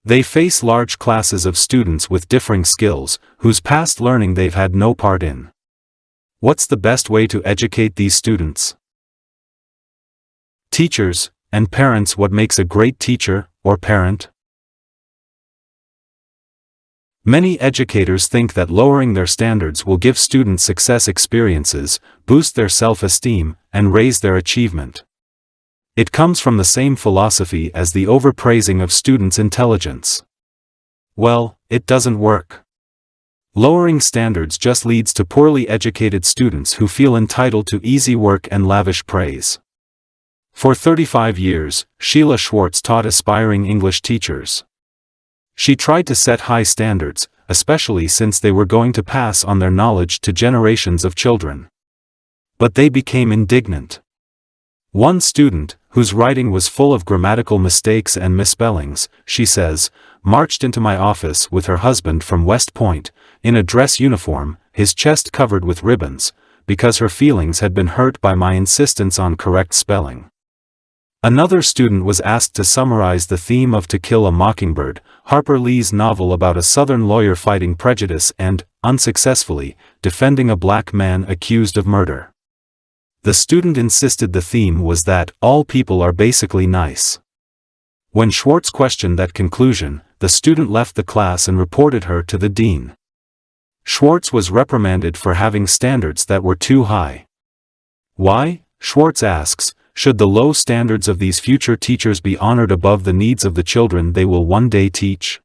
They face large classes of students with differing skills, whose past learning they've had no part in. What's the best way to educate these students? Teachers, and parents. What makes a great teacher, or parent? Many educators think that lowering their standards will give students success experiences, boost their self-esteem, and raise their achievement. It comes from the same philosophy as the overpraising of students' intelligence. Well, it doesn't work. Lowering standards just leads to poorly educated students who feel entitled to easy work and lavish praise. For 35 years, Sheila Schwartz taught aspiring English teachers. She tried to set high standards, especially since they were going to pass on their knowledge to generations of children. But they became indignant. One student, whose writing was full of grammatical mistakes and misspellings, she says, marched into my office with her husband from West Point, in a dress uniform, his chest covered with ribbons, because her feelings had been hurt by my insistence on correct spelling. Another student was asked to summarize the theme of To Kill a Mockingbird, Harper Lee's novel about a Southern lawyer fighting prejudice and, unsuccessfully, defending a black man accused of murder. The student insisted the theme was that all people are basically nice. When Schwartz questioned that conclusion, the student left the class and reported her to the dean. Schwartz was reprimanded for having standards that were too high. Why? Schwartz asks, should the low standards of these future teachers be honored above the needs of the children they will one day teach?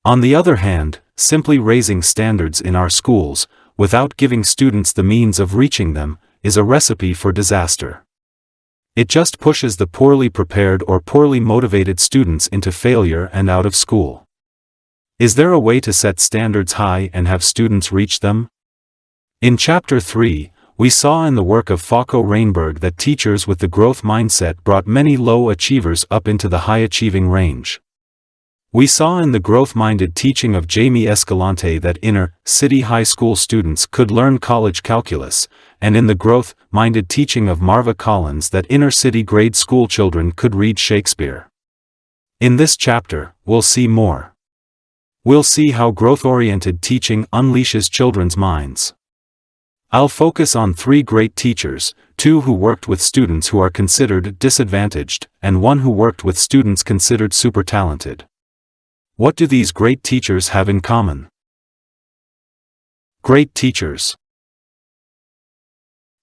On the other hand, simply raising standards in our schools, without giving students the means of reaching them, is a recipe for disaster. It just pushes the poorly prepared or poorly motivated students into failure and out of school. Is there a way to set standards high and have students reach them? In Chapter 3, we saw in the work of Fauco Reinberg that teachers with the growth mindset brought many low achievers up into the high-achieving range. We saw in the growth-minded teaching of Jamie Escalante that inner-city high school students could learn college calculus, and in the growth-minded teaching of Marva Collins that inner-city grade school children could read Shakespeare. In this chapter, we'll see more. We'll see how growth-oriented teaching unleashes children's minds. I'll focus on 3 great teachers, 2 who worked with students who are considered disadvantaged, and 1 who worked with students considered super talented. What do these great teachers have in common? Great teachers.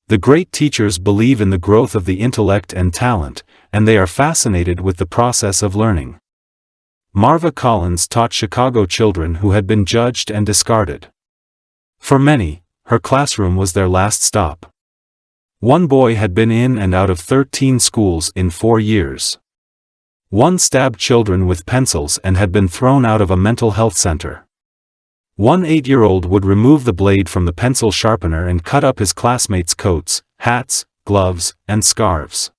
The great teachers believe in the growth of the intellect and talent, and they are fascinated with the process of learning. Marva Collins taught Chicago children who had been judged and discarded. For many, her classroom was their last stop. One boy had been in and out of 13 schools in 4 years. One stabbed children with pencils and had been thrown out of a mental health center. One 8-year-old would remove the blade from the pencil sharpener and cut up his classmates' coats, hats, gloves, and scarves.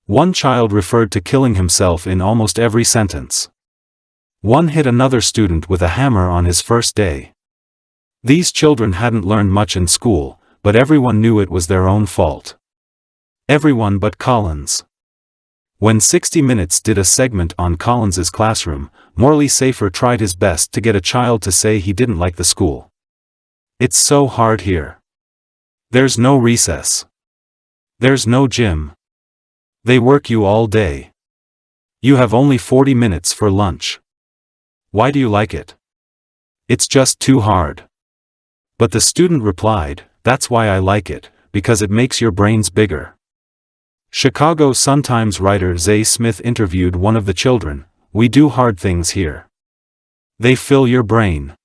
One child referred to killing himself in almost every sentence. One hit another student with a hammer on his first day. These children hadn't learned much in school, but everyone knew it was their own fault. Everyone but Collins. When 60 Minutes did a segment on Collins's classroom, Morley Safer tried his best to get a child to say he didn't like the school. It's so hard here. There's no recess. There's no gym. They work you all day. You have only 40 minutes for lunch. Why do you like it? It's just too hard. But the student replied, that's why I like it, because it makes your brains bigger. Chicago Sun-Times writer Zay Smith interviewed one of the children. We do hard things here. They fill your brain.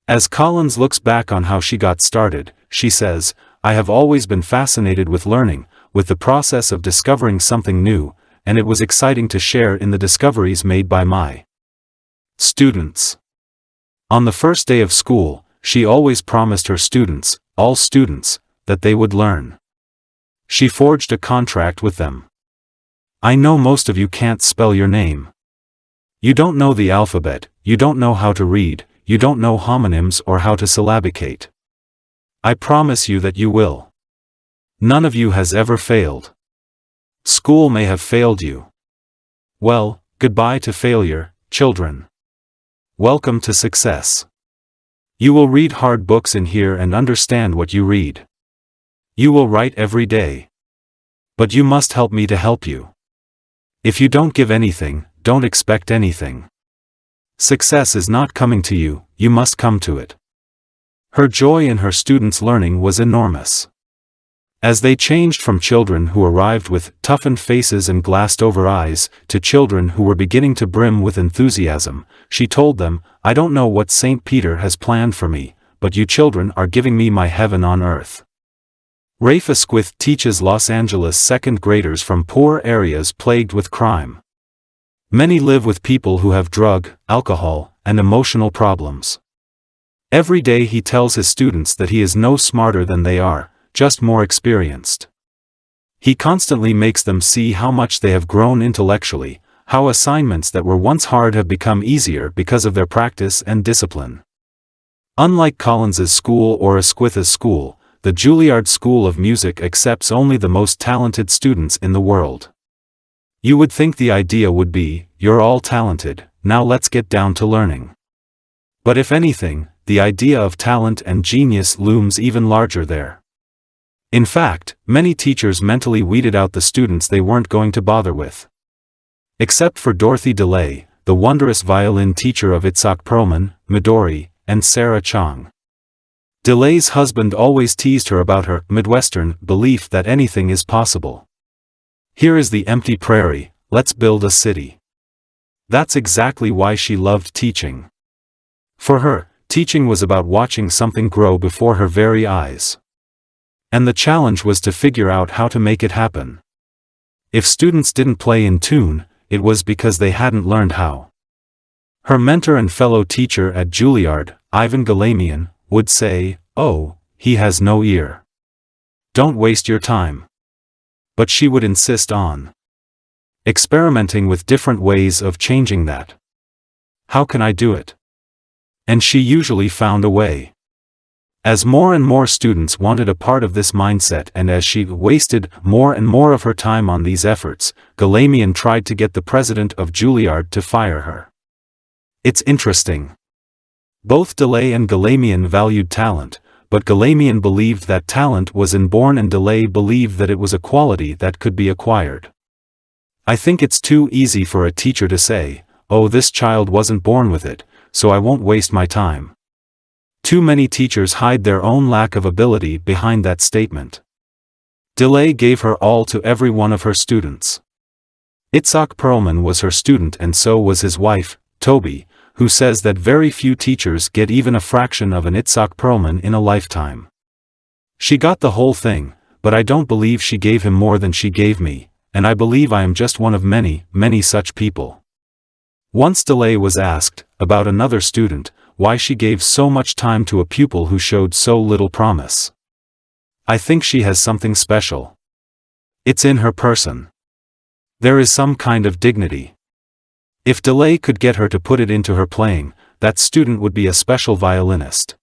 As Collins looks back on how she got started, she says, I have always been fascinated with learning, with the process of discovering something new, and it was exciting to share in the discoveries made by my students. On the first day of school, she always promised her students, all students, that they would learn. She forged a contract with them. I know most of you can't spell your name. You don't know the alphabet, you don't know how to read, you don't know homonyms or how to syllabicate. I promise you that you will. None of you has ever failed. School may have failed you. Well, goodbye to failure, children. Welcome to success. You will read hard books in here and understand what you read. You will write every day. But you must help me to help you. If you don't give anything, don't expect anything. Success is not coming to you, you must come to it. Her joy in her students' learning was enormous. As they changed from children who arrived with toughened faces and glassed-over eyes, to children who were beginning to brim with enthusiasm, she told them, I don't know what St. Peter has planned for me, but you children are giving me my heaven on earth. Rafe Asquith teaches Los Angeles second graders from poor areas plagued with crime. Many live with people who have drug, alcohol, and emotional problems. Every day he tells his students that he is no smarter than they are, just more experienced. He constantly makes them see how much they have grown intellectually, how assignments that were once hard have become easier because of their practice and discipline. Unlike Collins's school or Asquith's school, the Juilliard School of Music accepts only the most talented students in the world. You would think the idea would be, you're all talented, now let's get down to learning. But if anything, the idea of talent and genius looms even larger there. In fact, many teachers mentally weeded out the students they weren't going to bother with. Except for Dorothy DeLay, the wondrous violin teacher of Itzhak Perlman, Midori, and Sarah Chang. DeLay's husband always teased her about her Midwestern belief that anything is possible. Here is the empty prairie, let's build a city. That's exactly why she loved teaching. For her, teaching was about watching something grow before her very eyes. And the challenge was to figure out how to make it happen. If students didn't play in tune, it was because they hadn't learned how. Her mentor and fellow teacher at Juilliard, Ivan Galamian, would say, "Oh, he has no ear. Don't waste your time." But she would insist on experimenting with different ways of changing that. How can I do it? And she usually found a way. As more and more students wanted a part of this mindset and as she wasted more and more of her time on these efforts, Galamian tried to get the president of Juilliard to fire her. It's interesting. Both DeLay and Galamian valued talent, but Galamian believed that talent was inborn and DeLay believed that it was a quality that could be acquired. I think it's too easy for a teacher to say, "Oh, this child wasn't born with it, so I won't waste my time." Too many teachers hide their own lack of ability behind that statement. DeLay gave her all to every one of her students. Itzhak Perlman was her student and so was his wife, Toby, who says that very few teachers get even a fraction of an Itzhak Perlman in a lifetime. She got the whole thing, but I don't believe she gave him more than she gave me, and I believe I am just one of many, many such people. Once DeLay was asked, about another student, why she gave so much time to a pupil who showed so little promise. "I think she has something special. It's in her person. There is some kind of dignity." If DeLay could get her to put it into her playing, that student would be a special violinist.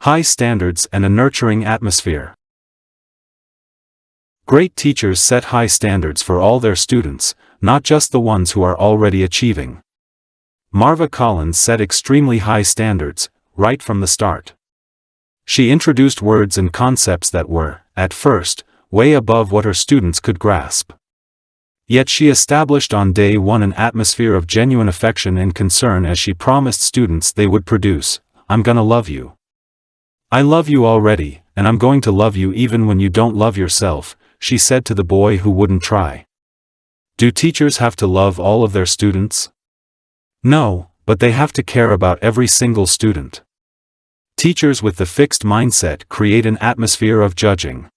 High standards and a nurturing atmosphere. Great teachers set high standards for all their students, not just the ones who are already achieving. Marva Collins set extremely high standards, right from the start. She introduced words and concepts that were, at first, way above what her students could grasp. Yet she established on day one an atmosphere of genuine affection and concern as she promised students they would produce, "I'm gonna love you. I love you already, and I'm going to love you even when you don't love yourself," she said to the boy who wouldn't try. Do teachers have to love all of their students? No, but they have to care about every single student. Teachers with the fixed mindset create an atmosphere of judging.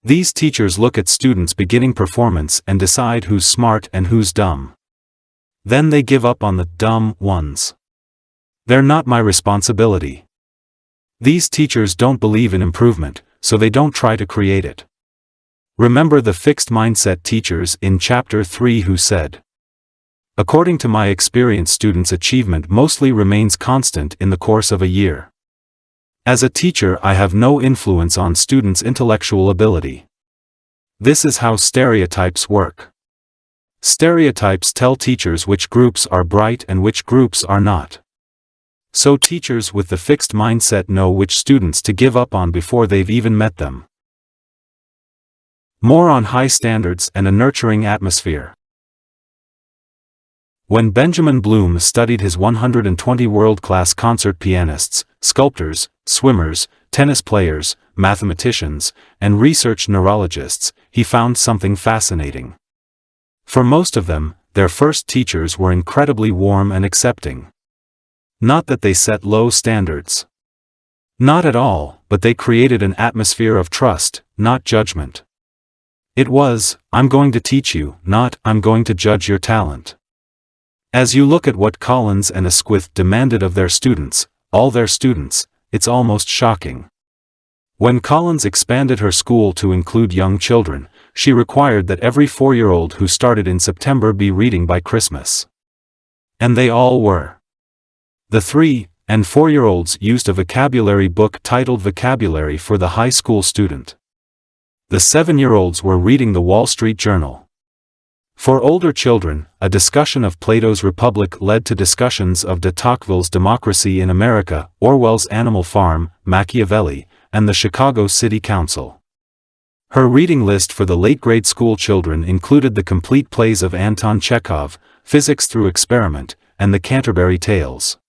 These teachers look at students' beginning performance and decide who's smart and who's dumb. Then they give up on the dumb ones. They're not my responsibility. These teachers don't believe in improvement, so they don't try to create it. Remember the fixed mindset teachers in Chapter 3 who said, "According to my experience, students' achievement mostly remains constant in the course of a year. As a teacher, I have no influence on students' intellectual ability." This is how stereotypes work. Stereotypes tell teachers which groups are bright and which groups are not. So teachers with the fixed mindset know which students to give up on before they've even met them. More on high standards and a nurturing atmosphere. When Benjamin Bloom studied his 120 world-class concert pianists, sculptors, swimmers, tennis players, mathematicians, and research neurologists, he found something fascinating. For most of them, their first teachers were incredibly warm and accepting. Not that they set low standards. Not at all, but they created an atmosphere of trust, not judgment. It was, "I'm going to teach you," not, "I'm going to judge your talent." As you look at what Collins and Asquith demanded of their students, all their students, it's almost shocking. When Collins expanded her school to include young children, she required that every 4-year-old who started in September be reading by Christmas. And they all were. The 3- and 4-year-olds used a vocabulary book titled Vocabulary for the High School Student. The 7-year-olds were reading the Wall Street Journal. For older children, a discussion of Plato's Republic led to discussions of de Tocqueville's Democracy in America, Orwell's Animal Farm, Machiavelli, and the Chicago City Council. Her reading list for the late grade school children included the complete plays of Anton Chekhov, Physics Through Experiment, and the Canterbury Tales.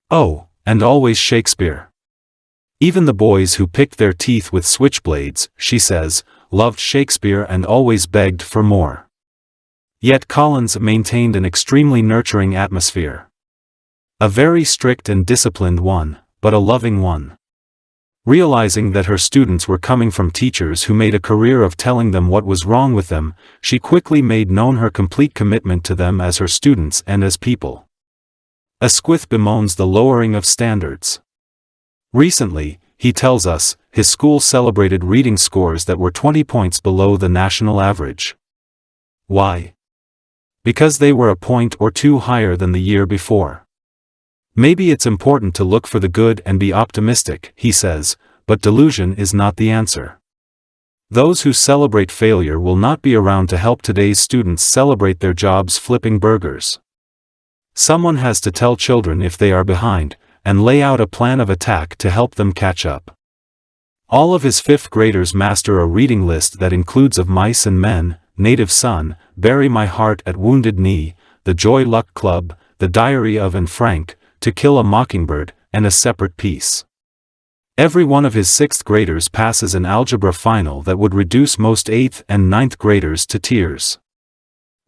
Oh, and always Shakespeare. Even the boys who picked their teeth with switchblades, she says, loved Shakespeare and always begged for more. Yet Collins maintained an extremely nurturing atmosphere. A very strict and disciplined one, but a loving one. Realizing that her students were coming from teachers who made a career of telling them what was wrong with them, she quickly made known her complete commitment to them as her students and as people. Asquith bemoans the lowering of standards. Recently, he tells us, his school celebrated reading scores that were 20 points below the national average. Why? Because they were a point or two higher than the year before. Maybe it's important to look for the good and be optimistic, he says, but delusion is not the answer. Those who celebrate failure will not be around to help today's students celebrate their jobs flipping burgers. Someone has to tell children if they are behind, and lay out a plan of attack to help them catch up. All of his fifth graders master a reading list that includes Of Mice and Men, Native Son, Bury My Heart at Wounded Knee, The Joy Luck Club, The Diary of Anne Frank, To Kill a Mockingbird, and A Separate Piece. Every one of his sixth graders passes an algebra final that would reduce most eighth and ninth graders to tears.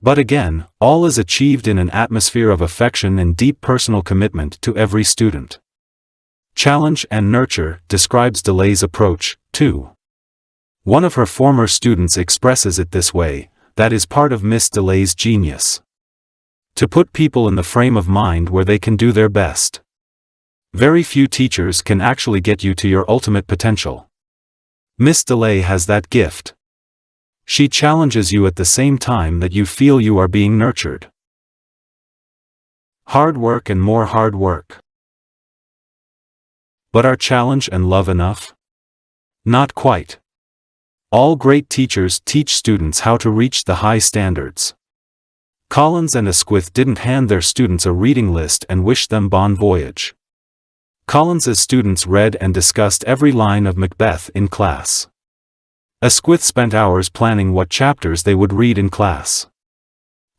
But again, all is achieved in an atmosphere of affection and deep personal commitment to every student. Challenge and Nurture describes DeLay's approach, too. One of her former students expresses it this way, that is part of Miss DeLay's genius. To put people in the frame of mind where they can do their best. Very few teachers can actually get you to your ultimate potential. Miss DeLay has that gift. She challenges you at the same time that you feel you are being nurtured. Hard work and more hard work. But are challenge and love enough? Not quite. All great teachers teach students how to reach the high standards. Collins and Asquith didn't hand their students a reading list and wish them bon voyage. Collins's students read and discussed every line of Macbeth in class. Asquith spent hours planning what chapters they would read in class.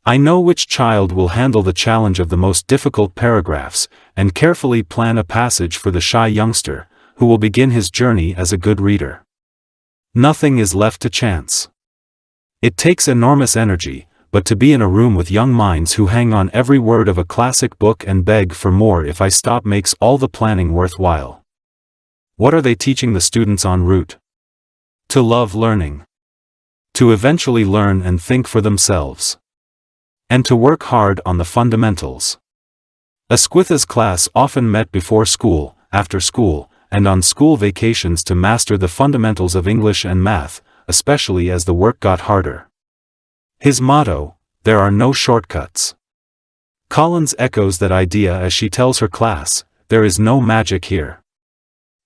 I know which child will handle the challenge of the most difficult paragraphs, and carefully plan a passage for the shy youngster, who will begin his journey as a good reader. Nothing is left to chance. It takes enormous energy, but to be in a room with young minds who hang on every word of a classic book and beg for more if I stop makes all the planning worthwhile. What are they teaching the students en route? To love learning. To eventually learn and think for themselves. And to work hard on the fundamentals. Asquith's class often met before school, after school, and on school vacations to master the fundamentals of English and math, especially as the work got harder. His motto, there are no shortcuts. Collins echoes that idea as she tells her class, there is no magic here.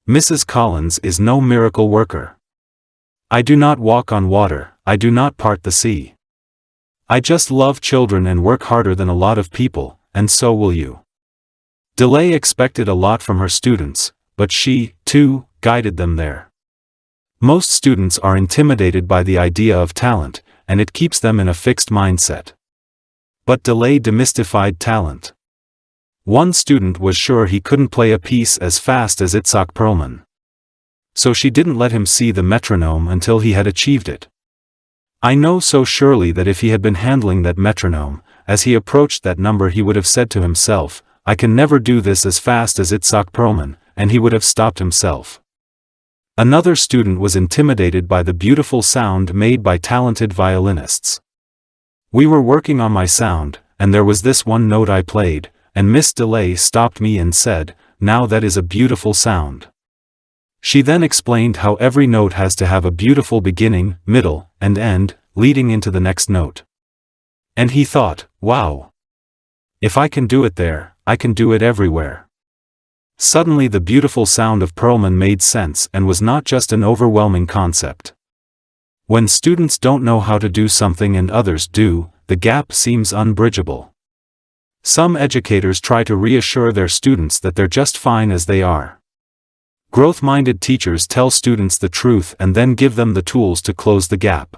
Mrs. Collins is no miracle worker. I do not walk on water, I do not part the sea. I just love children and work harder than a lot of people, and so will you. DeLay expected a lot from her students, but she, too, guided them there. Most students are intimidated by the idea of talent, and it keeps them in a fixed mindset. But DeLay demystified talent. One student was sure he couldn't play a piece as fast as Itzhak Perlman. So she didn't let him see the metronome until he had achieved it. I know so surely that if he had been handling that metronome, as he approached that number he would have said to himself, I can never do this as fast as Itzhak Perlman, and he would have stopped himself. Another student was intimidated by the beautiful sound made by talented violinists. We were working on my sound, and there was this one note I played, and Miss DeLay stopped me and said, now that is a beautiful sound. She then explained how every note has to have a beautiful beginning, middle, and end, leading into the next note. And he thought, wow. If I can do it there, I can do it everywhere. Suddenly the beautiful sound of Perlman made sense and was not just an overwhelming concept. When students don't know how to do something and others do, the gap seems unbridgeable. Some educators try to reassure their students that they're just fine as they are. Growth-minded teachers tell students the truth and then give them the tools to close the gap.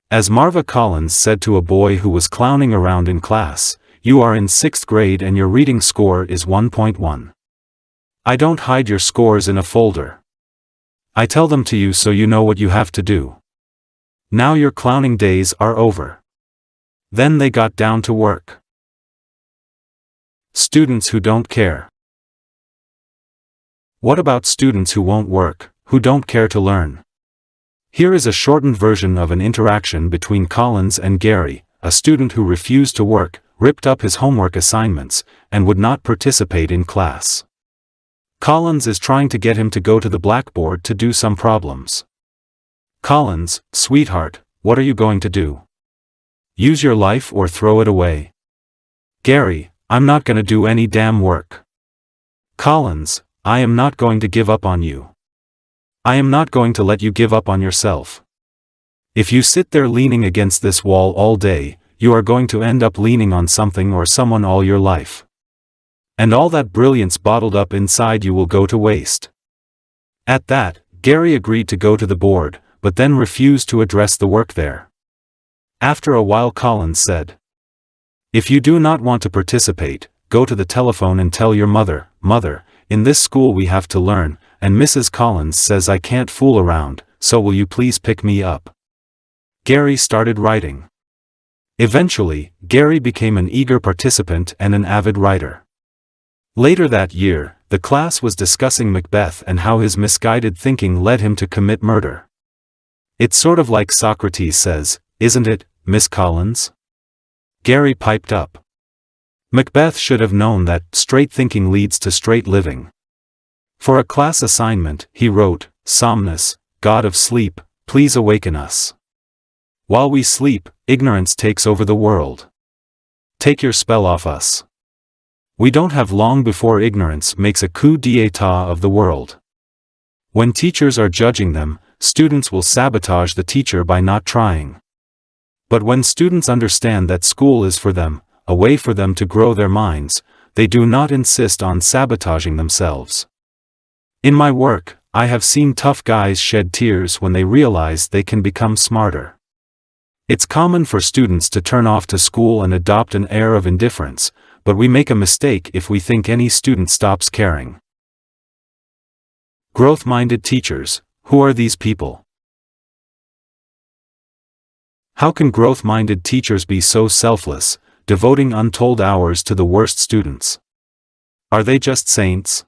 As Marva Collins said to a boy who was clowning around in class, "You are in 6th grade and your reading score is 1.1. I don't hide your scores in a folder. I tell them to you so you know what you have to do. Now your clowning days are over." Then they got down to work. Students who don't care. What about students who won't work, who don't care to learn? Here is a shortened version of an interaction between Collins and Gary, a student who refused to work, ripped up his homework assignments, and would not participate in class. Collins is trying to get him to go to the blackboard to do some problems. Collins: "Sweetheart, what are you going to do? Use your life or throw it away?" Gary: "I'm not gonna do any damn work." Collins: "I am not going to give up on you. I am not going to let you give up on yourself. If you sit there leaning against this wall all day, you are going to end up leaning on something or someone all your life. And all that brilliance bottled up inside you will go to waste." At that, Gary agreed to go to the board, but then refused to address the work there. After a while Collins said, "If you do not want to participate, go to the telephone and tell your mother, 'Mother, in this school we have to learn, and Mrs. Collins says I can't fool around, so will you please pick me up?'" Gary started writing. Eventually, Gary became an eager participant and an avid writer. Later that year, the class was discussing Macbeth and how his misguided thinking led him to commit murder. "It's sort of like Socrates says, isn't it, Miss Collins?" Gary piped up. Macbeth should have known that straight thinking leads to straight living. For a class assignment, he wrote, "Somnus, God of sleep, please awaken us. While we sleep, ignorance takes over the world. Take your spell off us. We don't have long before ignorance makes a coup d'état of the world. When teachers are judging them, students will sabotage the teacher by not trying. But when students understand that school is for them, a way for them to grow their minds, they do not insist on sabotaging themselves. In my work, I have seen tough guys shed tears when they realize they can become smarter. It's common for students to turn off to school and adopt an air of indifference, but we make a mistake if we think any student stops caring. Growth-minded teachers. Who are these people? How can growth-minded teachers be so selfless, devoting untold hours to the worst students? Are they just saints?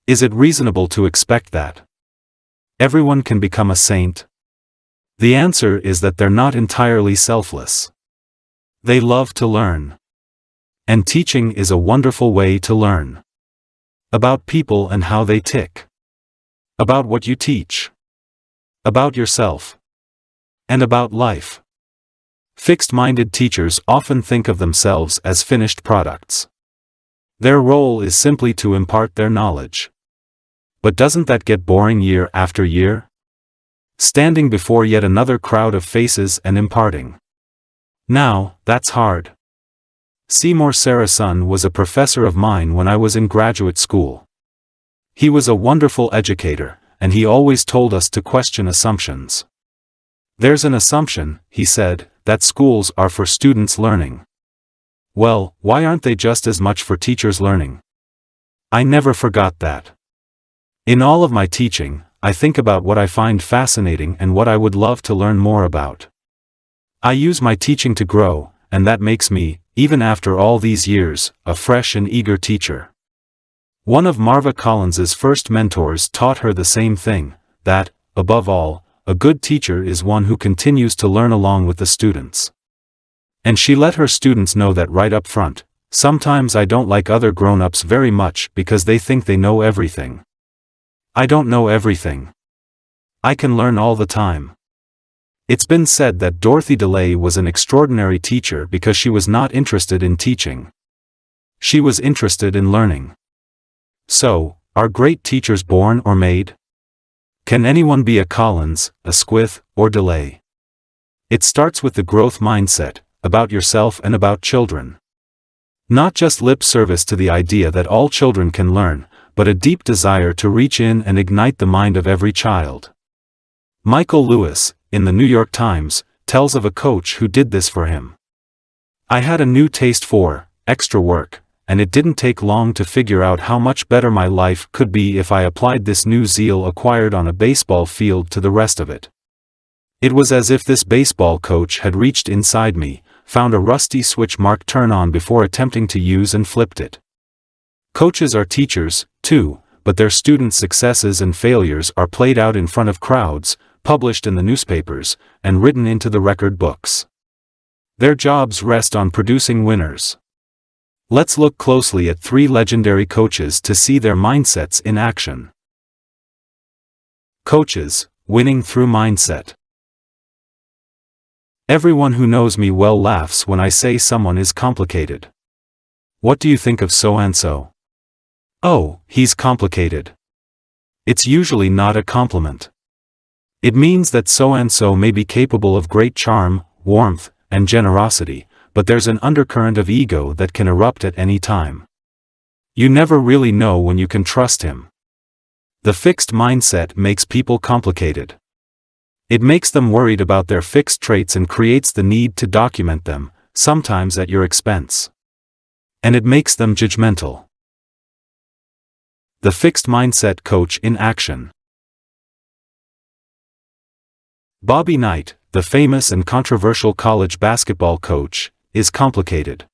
Is it reasonable to expect that everyone can become a saint? The answer is that they're not entirely selfless. They love to learn. And teaching is a wonderful way to learn. About people and how they tick. About what you teach. About yourself. And about life. Fixed-minded teachers often think of themselves as finished products. Their role is simply to impart their knowledge. But doesn't that get boring year after year? Standing before yet another crowd of faces and imparting. Now, that's hard. Seymour Sarason was a professor of mine when I was in graduate school. He was a wonderful educator, and he always told us to question assumptions. "There's an assumption," he said, "that schools are for students learning. Well, why aren't they just as much for teachers learning?" I never forgot that. In all of my teaching, I think about what I find fascinating and what I would love to learn more about. I use my teaching to grow, and that makes me, even after all these years, a fresh and eager teacher. One of Marva Collins's first mentors taught her the same thing, that, above all, a good teacher is one who continues to learn along with the students. And she let her students know that right up front. Sometimes I don't like other grown-ups very much because they think they know everything. I don't know everything. I can learn all the time. It's been said that Dorothy DeLay was an extraordinary teacher because she was not interested in teaching. She was interested in learning. So, are great teachers born or made? Can anyone be a Collins, a Squith, or DeLay? It starts with the growth mindset, about yourself and about children. Not just lip service to the idea that all children can learn, but a deep desire to reach in and ignite the mind of every child. Michael Lewis, in the New York Times, tells of a coach who did this for him. "I had a new taste for extra work, and it didn't take long to figure out how much better my life could be if I applied this new zeal acquired on a baseball field to the rest of it." It was as if this baseball coach had reached inside me, found a rusty switch marked turn on before attempting to use and flipped it. Coaches are teachers, too, but their students' successes and failures are played out in front of crowds, published in the newspapers, and written into the record books. Their jobs rest on producing winners. Let's look closely at 3 legendary coaches to see their mindsets in action. Coaches, winning through mindset. Everyone who knows me well laughs when I say someone is complicated. "What do you think of so-and-so?" "Oh, he's complicated." It's usually not a compliment. It means that so-and-so may be capable of great charm, warmth, and generosity, but there's an undercurrent of ego that can erupt at any time. You never really know when you can trust him. The fixed mindset makes people complicated. It makes them worried about their fixed traits and creates the need to document them, sometimes at your expense. And it makes them judgmental. The fixed mindset coach in action. Bobby Knight, the famous and controversial college basketball coach, is complicated.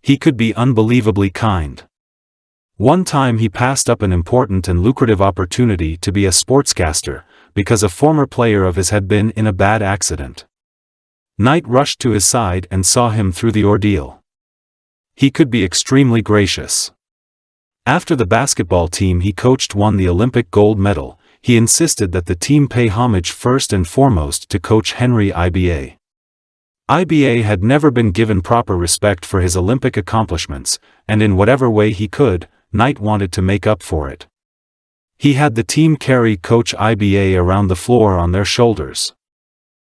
He could be unbelievably kind. One time he passed up an important and lucrative opportunity to be a sportscaster, because a former player of his had been in a bad accident. Knight rushed to his side and saw him through the ordeal. He could be extremely gracious. After the basketball team he coached won the Olympic gold medal, he insisted that the team pay homage first and foremost to Coach Henry IBA. IBA had never been given proper respect for his Olympic accomplishments, and in whatever way he could, Knight wanted to make up for it. He had the team carry Coach IBA around the floor on their shoulders.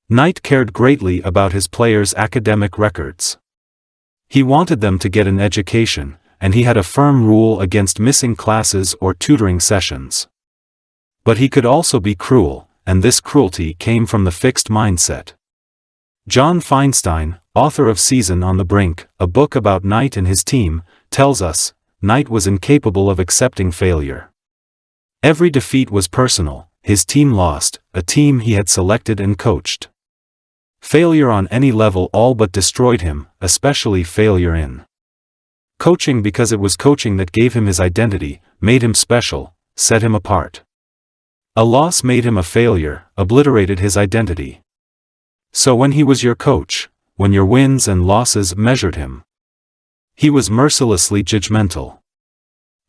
Knight cared greatly about his players' academic records. He wanted them to get an education, and he had a firm rule against missing classes or tutoring sessions. But he could also be cruel, and this cruelty came from the fixed mindset. John Feinstein, author of Season on the Brink, a book about Knight and his team, tells us, Knight was incapable of accepting failure. Every defeat was personal, his team lost, a team he had selected and coached. Failure on any level all but destroyed him, especially failure in coaching, because it was coaching that gave him his identity, made him special, set him apart. A loss made him a failure, obliterated his identity. So when he was your coach, when your wins and losses measured him, he was mercilessly judgmental.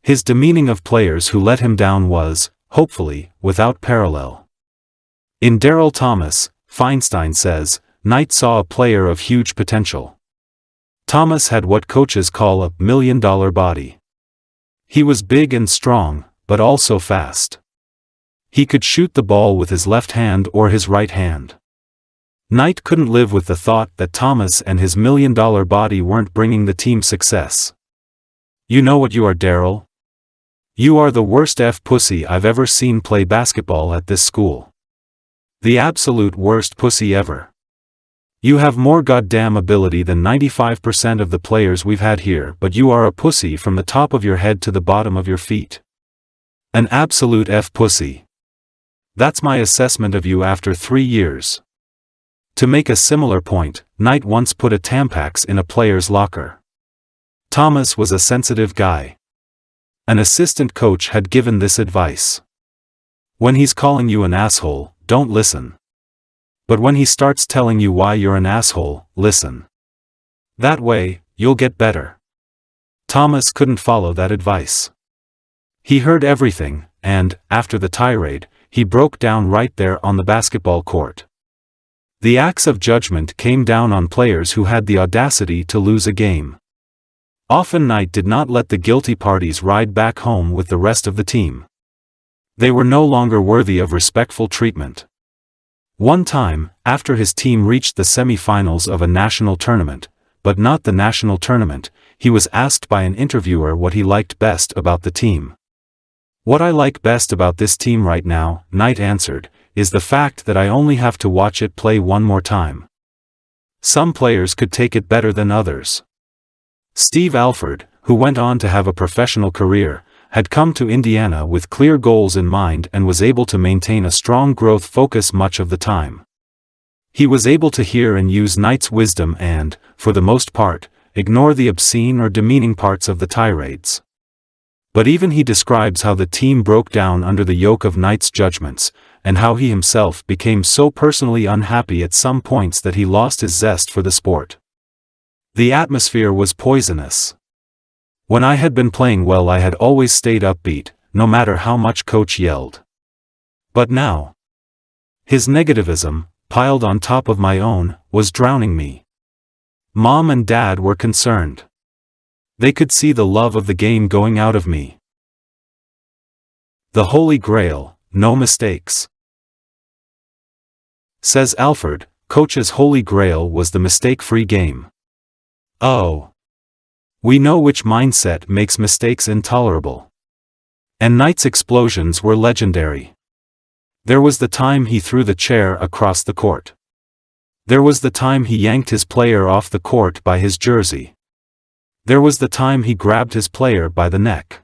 His demeaning of players who let him down was, hopefully, without parallel. In Darryl Thomas, Feinstein says, Knight saw a player of huge potential. Thomas had what coaches call a million-dollar body. He was big and strong, but also fast. He could shoot the ball with his left hand or his right hand. Knight couldn't live with the thought that Thomas and his million-dollar body weren't bringing the team success. "You know what you are, Darryl? You are the worst pussy I've ever seen play basketball at this school. The absolute worst pussy ever. You have more goddamn ability than 95% of the players we've had here, but you are a pussy from the top of your head to the bottom of your feet. An absolute pussy. That's my assessment of you after 3 years." To make a similar point, Knight once put a Tampax in a player's locker. Thomas was a sensitive guy. An assistant coach had given this advice. When he's calling you an asshole, don't listen. But when he starts telling you why you're an asshole, listen. That way, you'll get better. Thomas couldn't follow that advice. He heard everything, and, after the tirade, he broke down right there on the basketball court. The axe of judgment came down on players who had the audacity to lose a game. Often Knight did not let the guilty parties ride back home with the rest of the team. They were no longer worthy of respectful treatment. One time, after his team reached the semi-finals of a national tournament, but not the national tournament, he was asked by an interviewer what he liked best about the team. "What I like best about this team right now," Knight answered, "is the fact that I only have to watch it play one more time. Some players could take it better than others." Steve Alford, who went on to have a professional career, had come to Indiana with clear goals in mind and was able to maintain a strong growth focus much of the time. He was able to hear and use Knight's wisdom and, for the most part, ignore the obscene or demeaning parts of the tirades. But even he describes how the team broke down under the yoke of Knight's judgments, and how he himself became so personally unhappy at some points that he lost his zest for the sport. "The atmosphere was poisonous. When I had been playing well, I had always stayed upbeat, no matter how much coach yelled. But now, his negativism, piled on top of my own, was drowning me. Mom and Dad were concerned. They could see the love of the game going out of me. The Holy Grail, no mistakes." Says Alford, coach's Holy Grail was the mistake-free game. Oh. We know which mindset makes mistakes intolerable. And Knight's explosions were legendary. There was the time he threw the chair across the court. There was the time he yanked his player off the court by his jersey. There was the time he grabbed his player by the neck.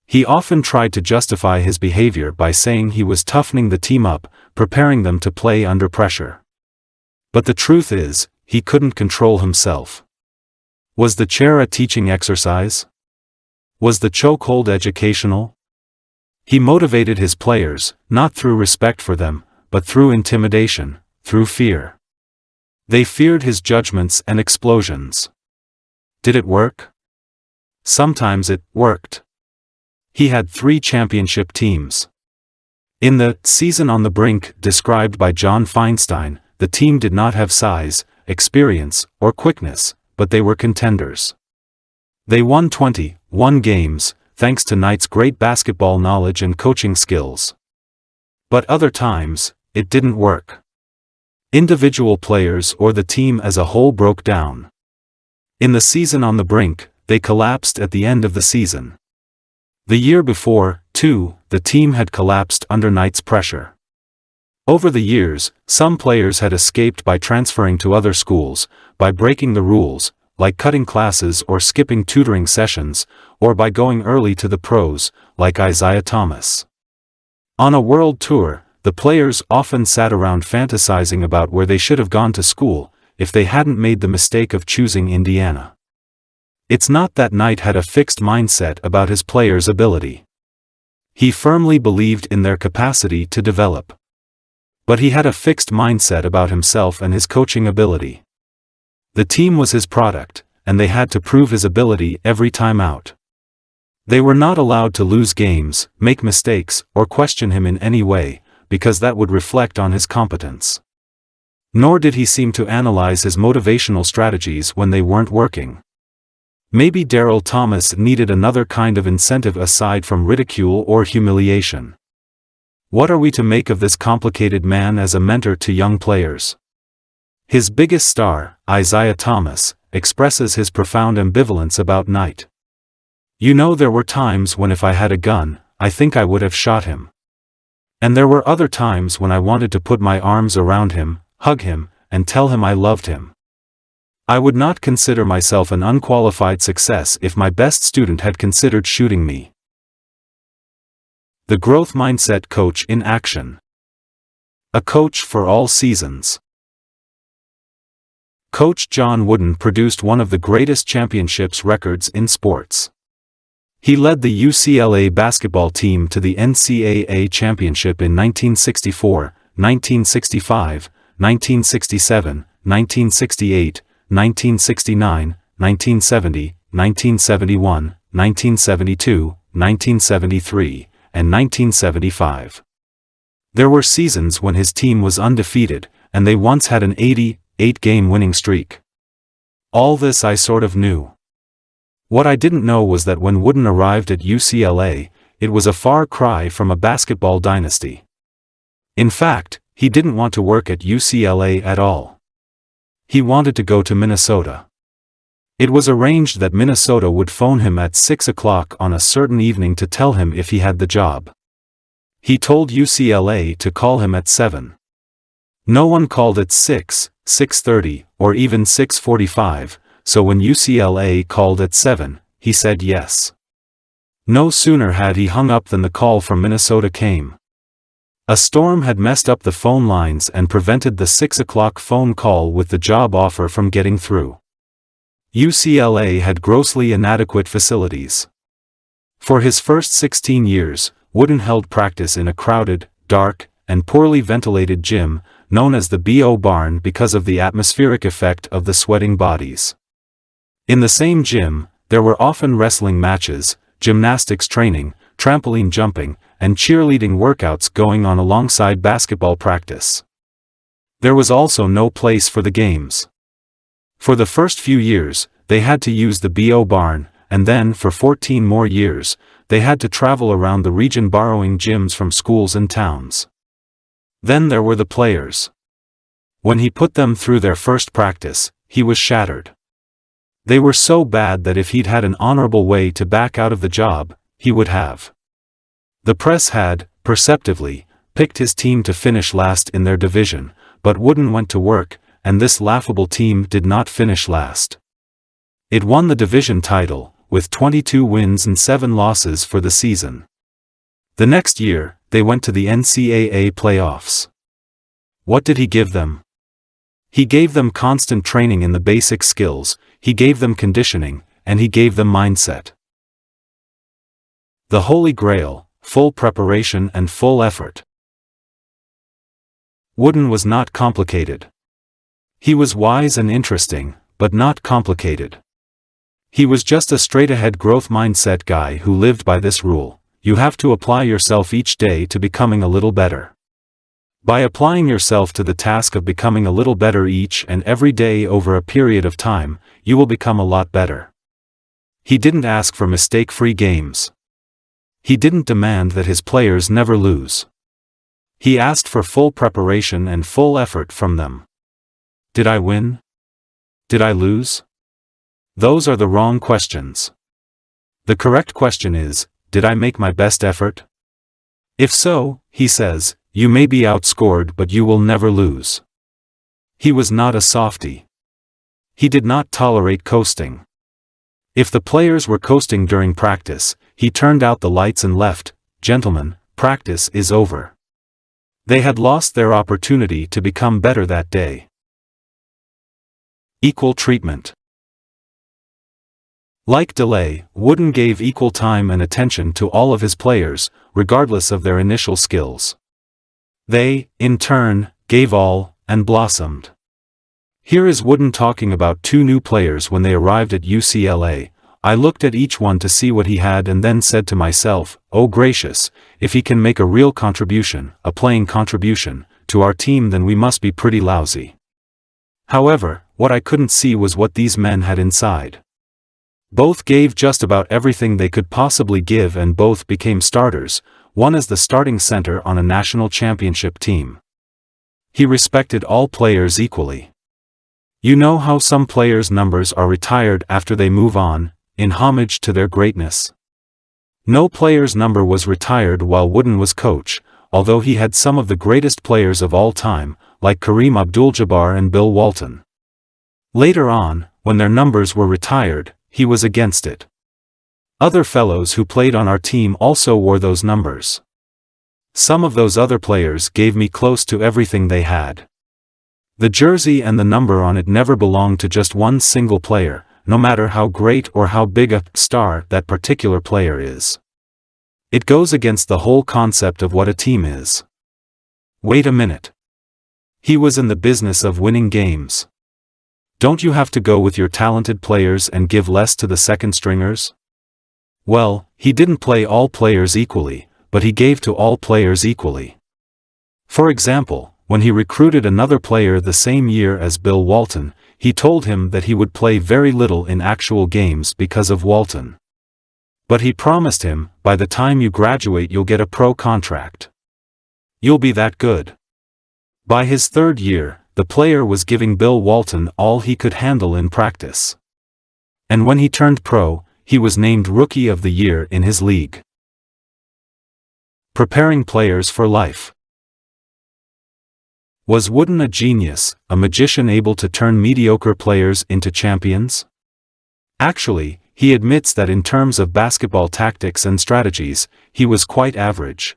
He often tried to justify his behavior by saying he was toughening the team up, preparing them to play under pressure. But the truth is, he couldn't control himself. Was the chair a teaching exercise? Was the chokehold educational? He motivated his players, not through respect for them, but through intimidation, through fear. They feared his judgments and explosions. Did it work? Sometimes it worked. He had 3 championship teams. In the season on the brink described by John Feinstein, the team did not have size, experience, or quickness, but they were contenders. They won 21 games, thanks to Knight's great basketball knowledge and coaching skills. But other times, it didn't work. Individual players or the team as a whole broke down. In the season on the brink, they collapsed at the end of the season. The year before, too, the team had collapsed under Knight's pressure. Over the years, some players had escaped by transferring to other schools, by breaking the rules, like cutting classes or skipping tutoring sessions, or by going early to the pros, like Isaiah Thomas. On a world tour, the players often sat around fantasizing about where they should have gone to school, if they hadn't made the mistake of choosing Indiana. It's not that Knight had a fixed mindset about his players' ability. He firmly believed in their capacity to develop. But he had a fixed mindset about himself and his coaching ability. The team was his product, and they had to prove his ability every time out. They were not allowed to lose games, make mistakes, or question him in any way, because that would reflect on his competence. Nor did he seem to analyze his motivational strategies when they weren't working. Maybe Daryl Thomas needed another kind of incentive aside from ridicule or humiliation. What are we to make of this complicated man as a mentor to young players? His biggest star, Isaiah Thomas, expresses his profound ambivalence about Knight. "You know, there were times when if I had a gun, I think I would have shot him. And there were other times when I wanted to put my arms around him, hug him, and tell him I loved him. I would not consider myself an unqualified success if my best student had considered shooting me." The Growth Mindset Coach in Action. A coach for all seasons. Coach John Wooden produced one of the greatest championships records in sports. He led the UCLA basketball team to the NCAA championship in 1964, 1965, 1967, 1968, 1969, 1970, 1971, 1972, 1973, and 1975. There were seasons when his team was undefeated, and they once had an 88-game winning streak. All this I sort of knew. What I didn't know was that when Wooden arrived at UCLA, it was a far cry from a basketball dynasty. In fact, he didn't want to work at UCLA at all. He wanted to go to Minnesota. It was arranged that Minnesota would phone him at 6 o'clock on a certain evening to tell him if he had the job. He told UCLA to call him at 7. No one called at 6, 6:30, or even 6:45, so when UCLA called at 7, he said yes. No sooner had he hung up than the call from Minnesota came. A storm had messed up the phone lines and prevented the 6 o'clock phone call with the job offer from getting through. UCLA had grossly inadequate facilities. For his first 16 years, Wooden held practice in a crowded, dark, and poorly ventilated gym, known as the BO Barn because of the atmospheric effect of the sweating bodies. In the same gym, there were often wrestling matches, gymnastics training, trampoline jumping, and cheerleading workouts going on alongside basketball practice. There was also no place for the games. For the first few years, they had to use the BO Barn, and then for 14 more years, they had to travel around the region borrowing gyms from schools and towns. Then there were the players. When he put them through their first practice, he was shattered. They were so bad that if he'd had an honorable way to back out of the job, he would have. The press had, perceptively, picked his team to finish last in their division, but Wooden went to work, and this laughable team did not finish last. It won the division title, with 22 wins and 7 losses for the season. The next year, they went to the NCAA playoffs. What did he give them? He gave them constant training in the basic skills, he gave them conditioning, and he gave them mindset. The Holy Grail, full preparation and full effort. Wooden was not complicated. He was wise and interesting, but not complicated. He was just a straight-ahead growth mindset guy who lived by this rule: you have to apply yourself each day to becoming a little better. By applying yourself to the task of becoming a little better each and every day over a period of time, you will become a lot better. He didn't ask for mistake-free games. He didn't demand that his players never lose. He asked for full preparation and full effort from them. Did I win? Did I lose? Those are the wrong questions. The correct question is, did I make my best effort? If so, he says, you may be outscored but you will never lose. He was not a softie. He did not tolerate coasting. If the players were coasting during practice, he turned out the lights and left, gentlemen, practice is over. They had lost their opportunity to become better that day. Equal treatment. Like DeLay, Wooden gave equal time and attention to all of his players, regardless of their initial skills. They, in turn, gave all, and blossomed. Here is Wooden talking about 2 new players when they arrived at UCLA. I looked at each one to see what he had and then said to myself, oh gracious, if he can make a real contribution, a playing contribution, to our team, then we must be pretty lousy. However, what I couldn't see was what these men had inside. Both gave just about everything they could possibly give and both became starters, one as the starting center on a national championship team. He respected all players equally. You know how some players' numbers are retired after they move on, in homage to their greatness? No player's number was retired while Wooden was coach, although he had some of the greatest players of all time, like Kareem Abdul-Jabbar and Bill Walton. Later on, when their numbers were retired, he was against it. Other fellows who played on our team also wore those numbers. Some of those other players gave me close to everything they had. The jersey and the number on it never belonged to just one single player, no matter how great or how big a star that particular player is. It goes against the whole concept of what a team is. Wait a minute. He was in the business of winning games. Don't you have to go with your talented players and give less to the second stringers? Well, he didn't play all players equally, but he gave to all players equally. For example, when he recruited another player the same year as Bill Walton, he told him that he would play very little in actual games because of Walton. But he promised him, by the time you graduate you'll get a pro contract. You'll be that good. By his 3rd year, the player was giving Bill Walton all he could handle in practice. And when he turned pro, he was named Rookie of the Year in his league. Preparing players for life. Was Wooden a genius, a magician able to turn mediocre players into champions? Actually, he admits that in terms of basketball tactics and strategies, he was quite average.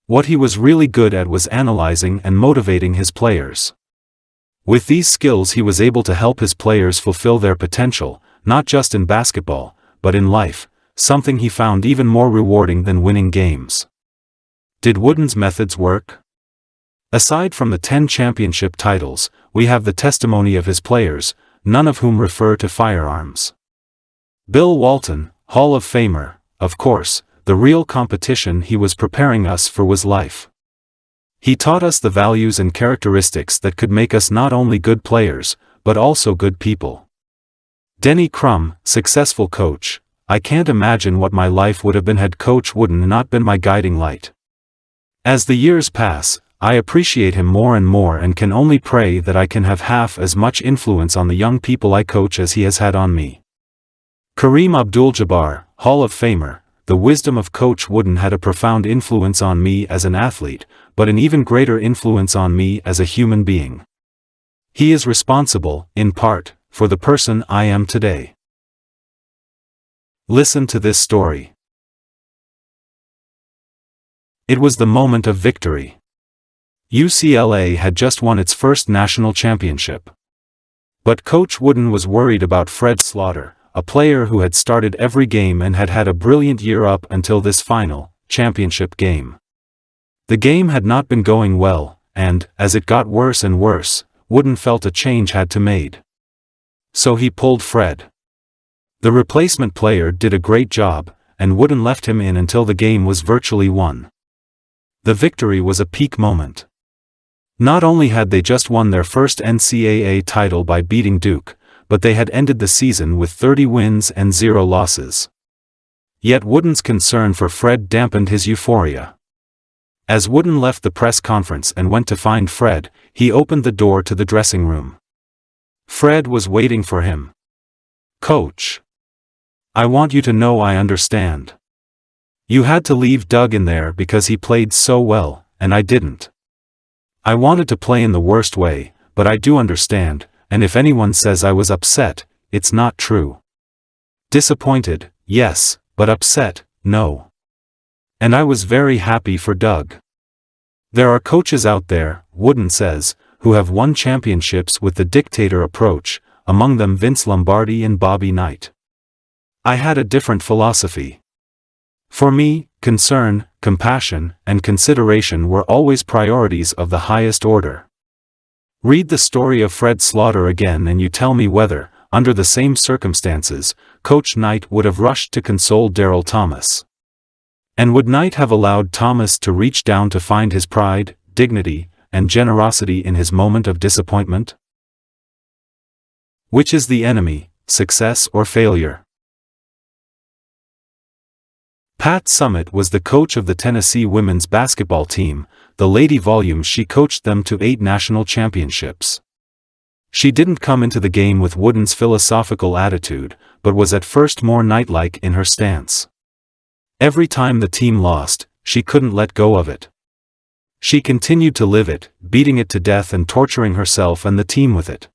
What he was really good at was analyzing and motivating his players. With these skills he was able to help his players fulfill their potential, not just in basketball, but in life, something he found even more rewarding than winning games. Did Wooden's methods work? Aside from the 10 championship titles, we have the testimony of his players, none of whom refer to firearms. Bill Walton, Hall of Famer, of course, the real competition he was preparing us for was life. He taught us the values and characteristics that could make us not only good players, but also good people. Denny Crum, successful coach. I can't imagine what my life would have been had Coach Wooden not been my guiding light. As the years pass, I appreciate him more and more and can only pray that I can have half as much influence on the young people I coach as he has had on me. Kareem Abdul-Jabbar, Hall of Famer. The wisdom of Coach Wooden had a profound influence on me as an athlete, but an even greater influence on me as a human being. He is responsible, in part, for the person I am today. Listen to this story. It was the moment of victory. UCLA had just won its first national championship. But Coach Wooden was worried about Fred Slaughter, a player who had started every game and had had a brilliant year up until this final, championship game. The game had not been going well, and, as it got worse and worse, Wooden felt a change had to be made. So he pulled Fred. The replacement player did a great job, and Wooden left him in until the game was virtually won. The victory was a peak moment. Not only had they just won their first NCAA title by beating Duke, but they had ended the season with 30 wins and 0 losses. Yet Wooden's concern for Fred dampened his euphoria. As Wooden left the press conference and went to find Fred, he opened the door to the dressing room. Fred was waiting for him. "Coach, I want you to know I understand. You had to leave Doug in there because he played so well, and I didn't. I wanted to play in the worst way, but I do understand, and if anyone says I was upset, it's not true. Disappointed, yes, but upset, no. And I was very happy for Doug. There are coaches out there," Wooden says, "who have won championships with the dictator approach, among them Vince Lombardi and Bobby Knight. I had a different philosophy. For me, concern, compassion, and consideration were always priorities of the highest order. Read the story of Fred Slaughter again and you tell me whether, under the same circumstances, Coach Knight would have rushed to console Daryl Thomas. And would Knight have allowed Thomas to reach down to find his pride, dignity, and generosity in his moment of disappointment? Which is the enemy, success or failure?" Pat Summitt was the coach of the Tennessee women's basketball team. The Lady Volumes she coached them to 8 national championships. She didn't come into the game with Wooden's philosophical attitude, but was at first more Knight-like in her stance. Every time the team lost, she couldn't let go of it. She continued to live it, beating it to death and torturing herself and the team with it.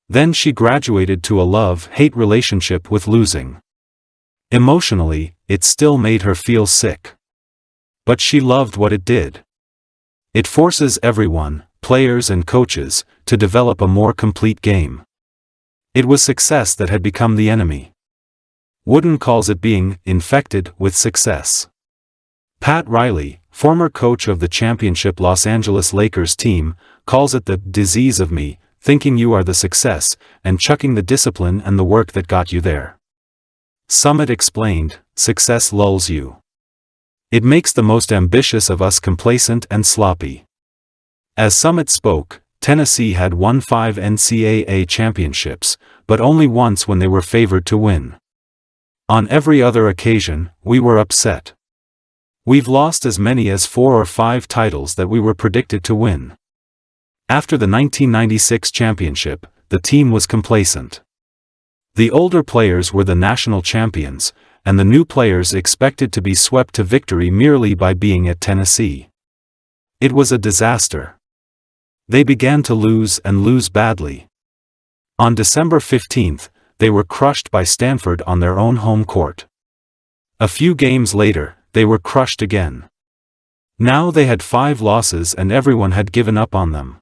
Then she graduated to a love-hate relationship with losing. Emotionally, it still made her feel sick. But she loved what it did. It forces everyone, players and coaches, to develop a more complete game. It was success that had become the enemy. Wooden calls it being infected with success. Pat Riley, former coach of the championship Los Angeles Lakers team, calls it the disease of me, thinking you are the success, and chucking the discipline and the work that got you there. Summitt explained, "Success lulls you. It makes the most ambitious of us complacent and sloppy." As Summitt spoke, Tennessee had won 5 NCAA championships, but only once when they were favored to win. On every other occasion, we were upset. We've lost as many as 4 or 5 titles that we were predicted to win. After the 1996 championship, the team was complacent. The older players were the national champions, and the new players expected to be swept to victory merely by being at Tennessee. It was a disaster. They began to lose and lose badly. On December 15th, they were crushed by Stanford on their own home court. A few games later, they were crushed again. Now they had 5 losses and everyone had given up on them.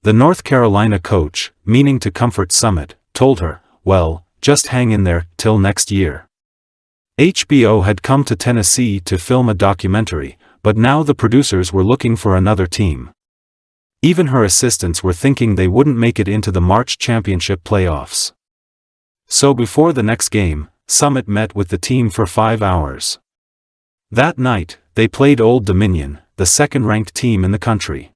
The North Carolina coach, meaning to comfort Summit, told her, "Well, just hang in there till next year." HBO had come to Tennessee to film a documentary, but now the producers were looking for another team. Even her assistants were thinking they wouldn't make it into the March championship playoffs. So before the next game, Summit met with the team for 5 hours. That night, they played Old Dominion, the second-ranked team in the country.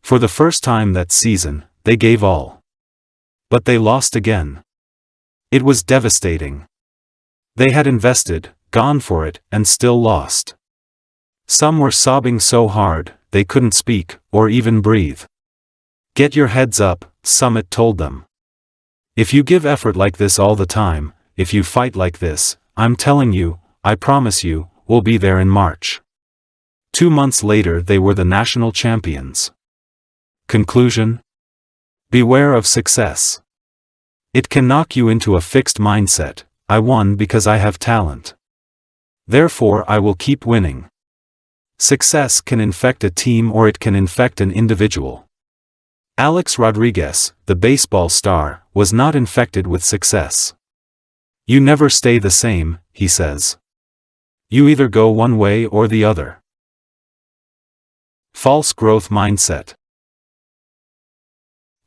For the first time that season, they gave all. But they lost again. It was devastating. They had invested, gone for it, and still lost. Some were sobbing so hard, they couldn't speak, or even breathe. "Get your heads up," Summit told them. "If you give effort like this all the time, if you fight like this, I'm telling you, I promise you, we'll be there in March." 2 months later they were the national champions. Conclusion? Beware of success. It can knock you into a fixed mindset. I won because I have talent. Therefore I will keep winning. Success can infect a team or it can infect an individual. Alex Rodriguez, the baseball star, was not infected with success. "You never stay the same," he says. "You either go one way or the other." False growth mindset.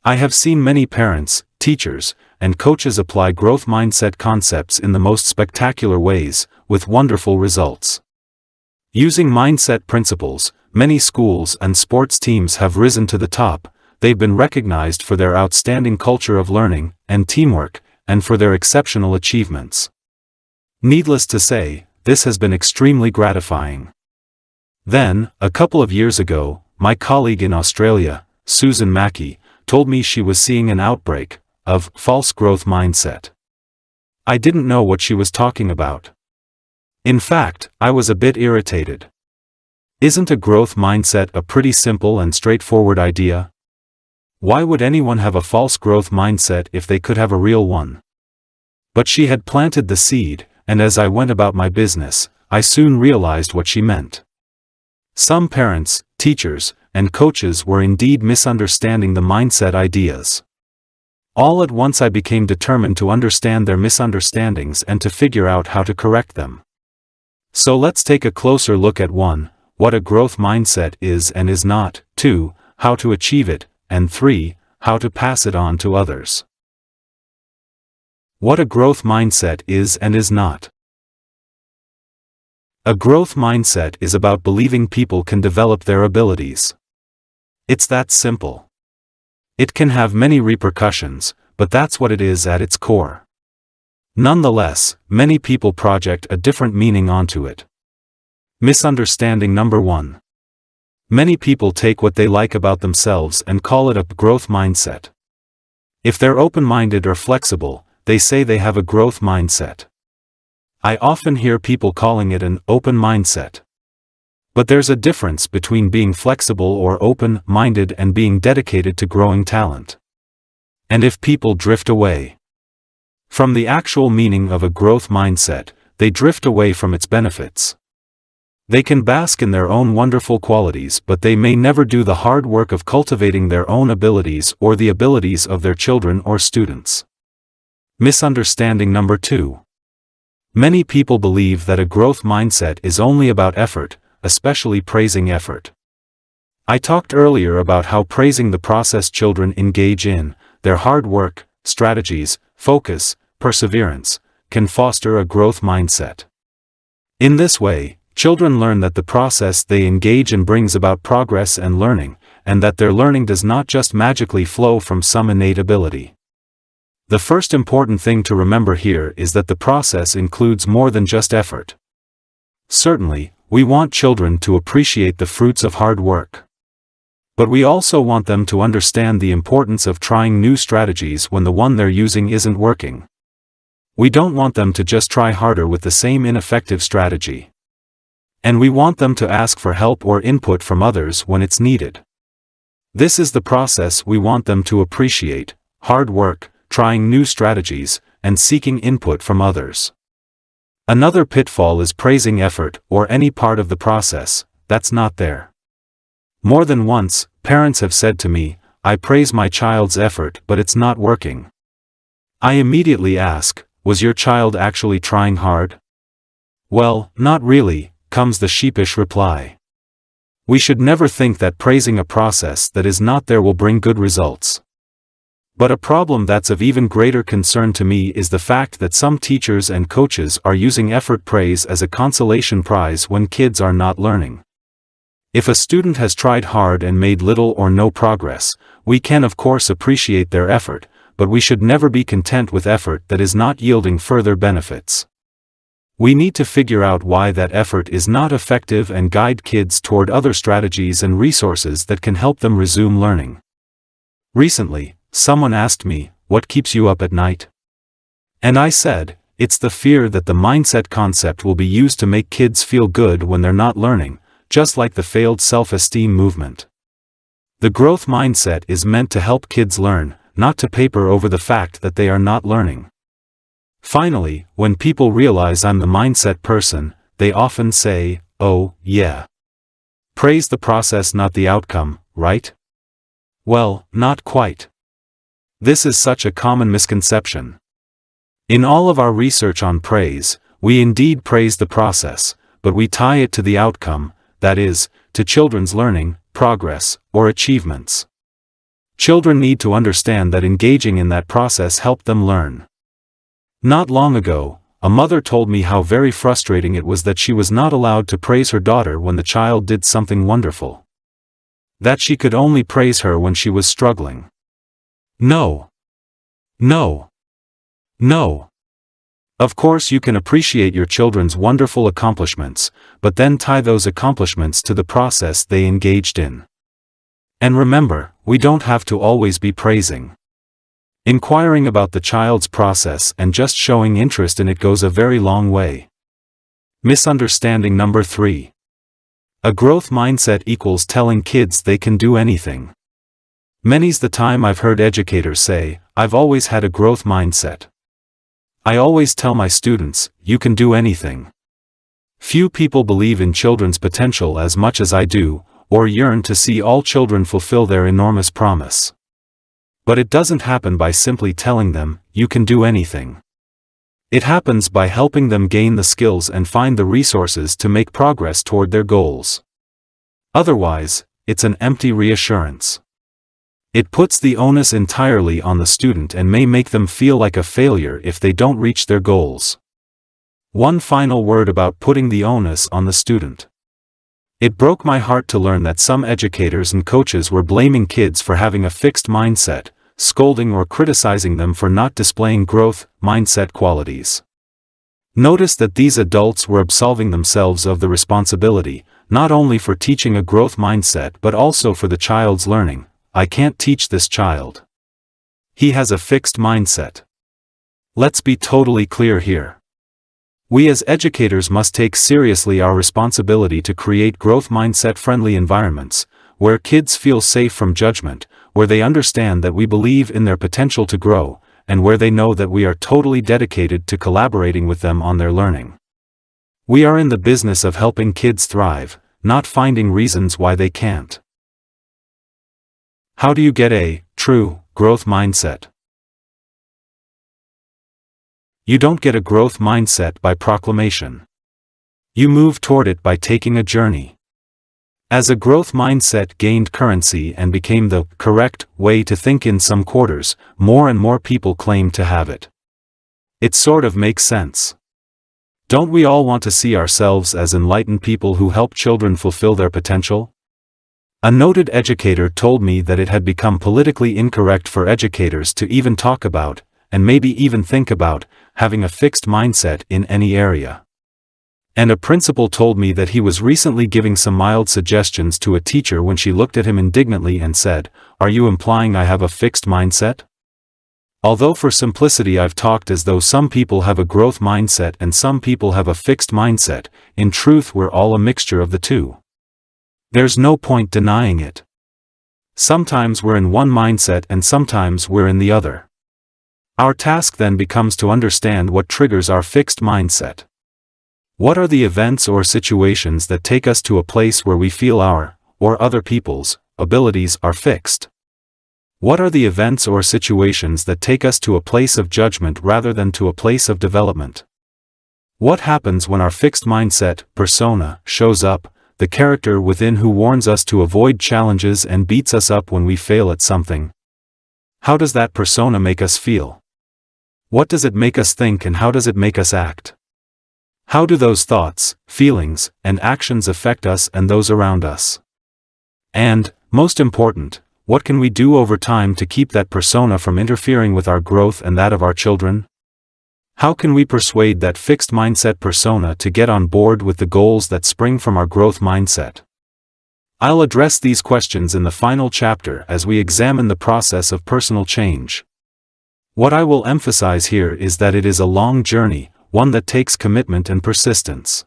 I have seen many parents, teachers, and coaches apply growth mindset concepts in the most spectacular ways, with wonderful results. Using mindset principles, many schools and sports teams have risen to the top. They've been recognized for their outstanding culture of learning and teamwork, and for their exceptional achievements. Needless to say, this has been extremely gratifying. Then, a couple of years ago, my colleague in Australia, Susan Mackey, told me she was seeing an outbreak of false growth mindset. I didn't know what she was talking about. In fact, I was a bit irritated. Isn't a growth mindset a pretty simple and straightforward idea? Why would anyone have a false growth mindset if they could have a real one? But she had planted the seed, and as I went about my business, I soon realized what she meant. Some parents, teachers, and coaches were indeed misunderstanding the mindset ideas. All at once I became determined to understand their misunderstandings and to figure out how to correct them. So let's take a closer look at 1. What a growth mindset is and is not, 2. How to achieve it, and 3. How to pass it on to others. What a growth mindset is and is not. A growth mindset is about believing people can develop their abilities. It's that simple. It can have many repercussions, but that's what it is at its core. Nonetheless, many people project a different meaning onto it. Misunderstanding number 1. Many people take what they like about themselves and call it a growth mindset. If they're open-minded or flexible, they say they have a growth mindset. I often hear people calling it an open mindset. But there's a difference between being flexible or open-minded and being dedicated to growing talent. And if people drift away from the actual meaning of a growth mindset, they drift away from its benefits. They can bask in their own wonderful qualities, but they may never do the hard work of cultivating their own abilities or the abilities of their children or students. Misunderstanding number 2. Many people believe that a growth mindset is only about effort, especially praising effort. I talked earlier about how praising the process children engage in, their hard work, strategies, focus, perseverance, can foster a growth mindset. In this way, children learn that the process they engage in brings about progress and learning, and that their learning does not just magically flow from some innate ability. The first important thing to remember here is that the process includes more than just effort. Certainly, we want children to appreciate the fruits of hard work. But we also want them to understand the importance of trying new strategies when the one they're using isn't working. We don't want them to just try harder with the same ineffective strategy. And we want them to ask for help or input from others when it's needed. This is the process we want them to appreciate: hard work, trying new strategies, and seeking input from others. Another pitfall is praising effort or any part of the process that's not there. More than once, parents have said to me, "I praise my child's effort, but it's not working." I immediately ask, "Was your child actually trying hard?" "Well, not really," comes the sheepish reply. We should never think that praising a process that is not there will bring good results. But a problem that's of even greater concern to me is the fact that some teachers and coaches are using effort praise as a consolation prize when kids are not learning. If a student has tried hard and made little or no progress, we can of course appreciate their effort, but we should never be content with effort that is not yielding further benefits. We need to figure out why that effort is not effective and guide kids toward other strategies and resources that can help them resume learning. Recently, someone asked me, "What keeps you up at night?" And I said, "It's the fear that the mindset concept will be used to make kids feel good when they're not learning, just like the failed self-esteem movement." The growth mindset is meant to help kids learn, not to paper over the fact that they are not learning. Finally, when people realize I'm the mindset person, they often say, "Oh, yeah. Praise the process, not the outcome, right?" Well, not quite. This is such a common misconception. In all of our research on praise, we indeed praise the process, but we tie it to the outcome, that is, to children's learning, progress, or achievements. Children need to understand that engaging in that process helped them learn. Not long ago, a mother told me how very frustrating it was that she was not allowed to praise her daughter when the child did something wonderful. That she could only praise her when she was struggling. No. No. No. Of course you can appreciate your children's wonderful accomplishments, but then tie those accomplishments to the process they engaged in. And remember, we don't have to always be praising. Inquiring about the child's process and just showing interest in it goes a very long way. Misunderstanding number 3. A growth mindset equals telling kids they can do anything. Many's the time I've heard educators say, "I've always had a growth mindset. I always tell my students, you can do anything." Few people believe in children's potential as much as I do, or yearn to see all children fulfill their enormous promise. But it doesn't happen by simply telling them, "You can do anything." It happens by helping them gain the skills and find the resources to make progress toward their goals. Otherwise, it's an empty reassurance. It puts the onus entirely on the student and may make them feel like a failure if they don't reach their goals. One final word about putting the onus on the student. It broke my heart to learn that some educators and coaches were blaming kids for having a fixed mindset, scolding or criticizing them for not displaying growth mindset qualities. Notice that these adults were absolving themselves of the responsibility, not only for teaching a growth mindset but also for the child's learning. "I can't teach this child. He has a fixed mindset." Let's be totally clear here. We as educators must take seriously our responsibility to create growth mindset-friendly environments, where kids feel safe from judgment, where they understand that we believe in their potential to grow, and where they know that we are totally dedicated to collaborating with them on their learning. We are in the business of helping kids thrive, not finding reasons why they can't. How do you get a true growth mindset? You don't get a growth mindset by proclamation. You move toward it by taking a journey. As a growth mindset gained currency and became the correct way to think in some quarters, more and more people claim to have it. It sort of makes sense. Don't we all want to see ourselves as enlightened people who help children fulfill their potential? A noted educator told me that it had become politically incorrect for educators to even talk about, and maybe even think about, having a fixed mindset in any area. And a principal told me that he was recently giving some mild suggestions to a teacher when she looked at him indignantly and said, "Are you implying I have a fixed mindset?" Although for simplicity I've talked as though some people have a growth mindset and some people have a fixed mindset, in truth we're all a mixture of the two. There's no point denying it. Sometimes we're in one mindset and sometimes we're in the other. Our task then becomes to understand what triggers our fixed mindset. What are the events or situations that take us to a place where we feel our, or other people's, abilities are fixed? What are the events or situations that take us to a place of judgment rather than to a place of development? What happens when our fixed mindset, persona, shows up, the character within who warns us to avoid challenges and beats us up when we fail at something? How does that persona make us feel? What does it make us think and how does it make us act? How do those thoughts, feelings, and actions affect us and those around us? And, most important, what can we do over time to keep that persona from interfering with our growth and that of our children? How can we persuade that fixed mindset persona to get on board with the goals that spring from our growth mindset? I'll address these questions in the final chapter as we examine the process of personal change. What I will emphasize here is that it is a long journey, one that takes commitment and persistence.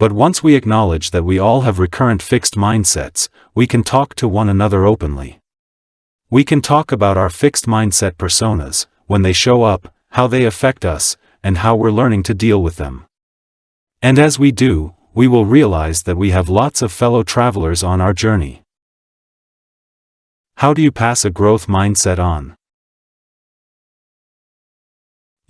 But once we acknowledge that we all have recurrent fixed mindsets, we can talk to one another openly. We can talk about our fixed mindset personas, when they show up, how they affect us, and how we're learning to deal with them. And as we do, we will realize that we have lots of fellow travelers on our journey. How do you pass a growth mindset on?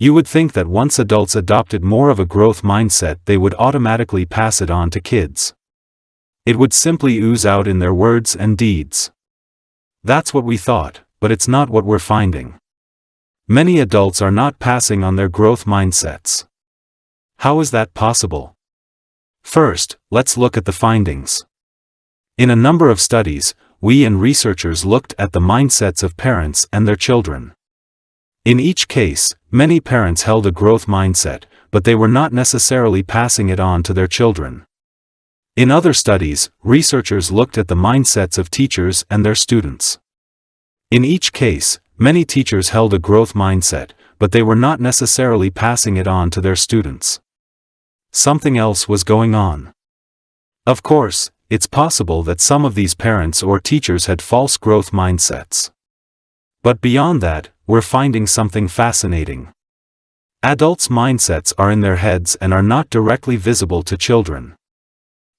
You would think that once adults adopted more of a growth mindset they would automatically pass it on to kids. It would simply ooze out in their words and deeds. That's what we thought, but it's not what we're finding. Many adults are not passing on their growth mindsets. How is that possible? First, let's look at the findings. In a number of studies, we and researchers looked at the mindsets of parents and their children. In each case, many parents held a growth mindset, but they were not necessarily passing it on to their children. In other studies, researchers looked at the mindsets of teachers and their students. In each case, many teachers held a growth mindset, but they were not necessarily passing it on to their students. Something else was going on. Of course, it's possible that some of these parents or teachers had false growth mindsets. But beyond that, we're finding something fascinating. Adults' mindsets are in their heads and are not directly visible to children.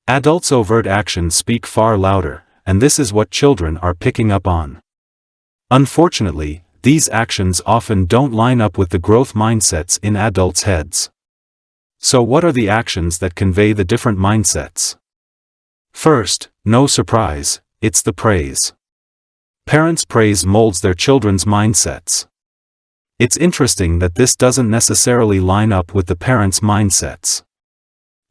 Adults' overt actions speak far louder, and this is what children are picking up on. Unfortunately, these actions often don't line up with the growth mindsets in adults' heads. So what are the actions that convey the different mindsets? First, no surprise, it's the praise. Parents' praise molds their children's mindsets. It's interesting that this doesn't necessarily line up with the parents' mindsets.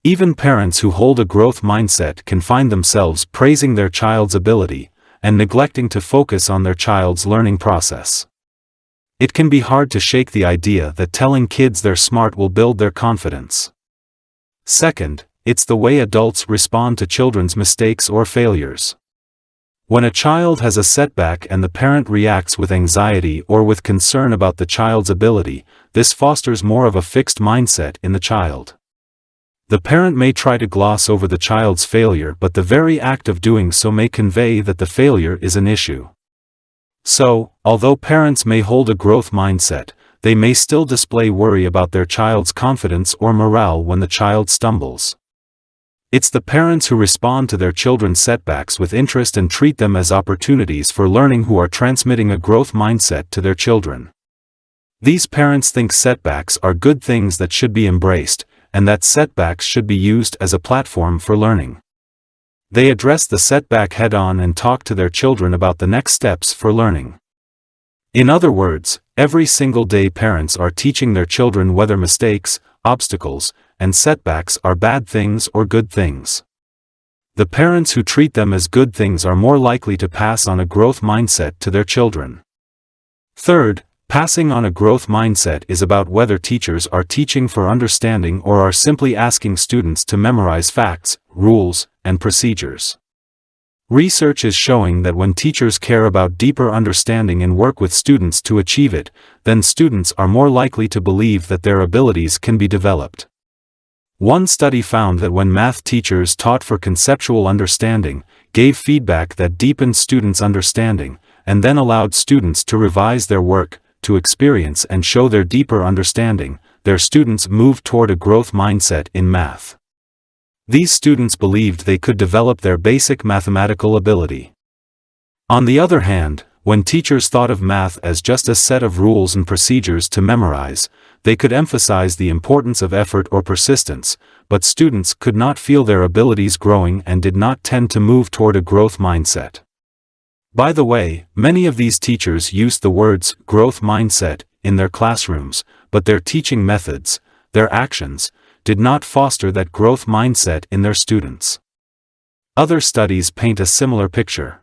Even parents who hold a growth mindset can find themselves praising their child's ability, and neglecting to focus on their child's learning process. It can be hard to shake the idea that telling kids they're smart will build their confidence. Second, it's the way adults respond to children's mistakes or failures. When a child has a setback and the parent reacts with anxiety or with concern about the child's ability, this fosters more of a fixed mindset in the child. The parent may try to gloss over the child's failure, but the very act of doing so may convey that the failure is an issue. So, although parents may hold a growth mindset, they may still display worry about their child's confidence or morale when the child stumbles. It's the parents who respond to their children's setbacks with interest and treat them as opportunities for learning who are transmitting a growth mindset to their children. These parents think setbacks are good things that should be embraced, and that setbacks should be used as a platform for learning. They address the setback head-on and talk to their children about the next steps for learning. In other words, every single day parents are teaching their children whether mistakes, obstacles, and setbacks are bad things or good things. The parents who treat them as good things are more likely to pass on a growth mindset to their children. Third, passing on a growth mindset is about whether teachers are teaching for understanding or are simply asking students to memorize facts, rules, and procedures. Research is showing that when teachers care about deeper understanding and work with students to achieve it, then students are more likely to believe that their abilities can be developed. One study found that when math teachers taught for conceptual understanding, gave feedback that deepened students' understanding, and then allowed students to revise their work, to experience and show their deeper understanding, their students moved toward a growth mindset in math. These students believed they could develop their basic mathematical ability. On the other hand, when teachers thought of math as just a set of rules and procedures to memorize, they could emphasize the importance of effort or persistence, but students could not feel their abilities growing and did not tend to move toward a growth mindset. By the way, many of these teachers used the words growth mindset in their classrooms, but their teaching methods, their actions, did not foster that growth mindset in their students. Other studies paint a similar picture.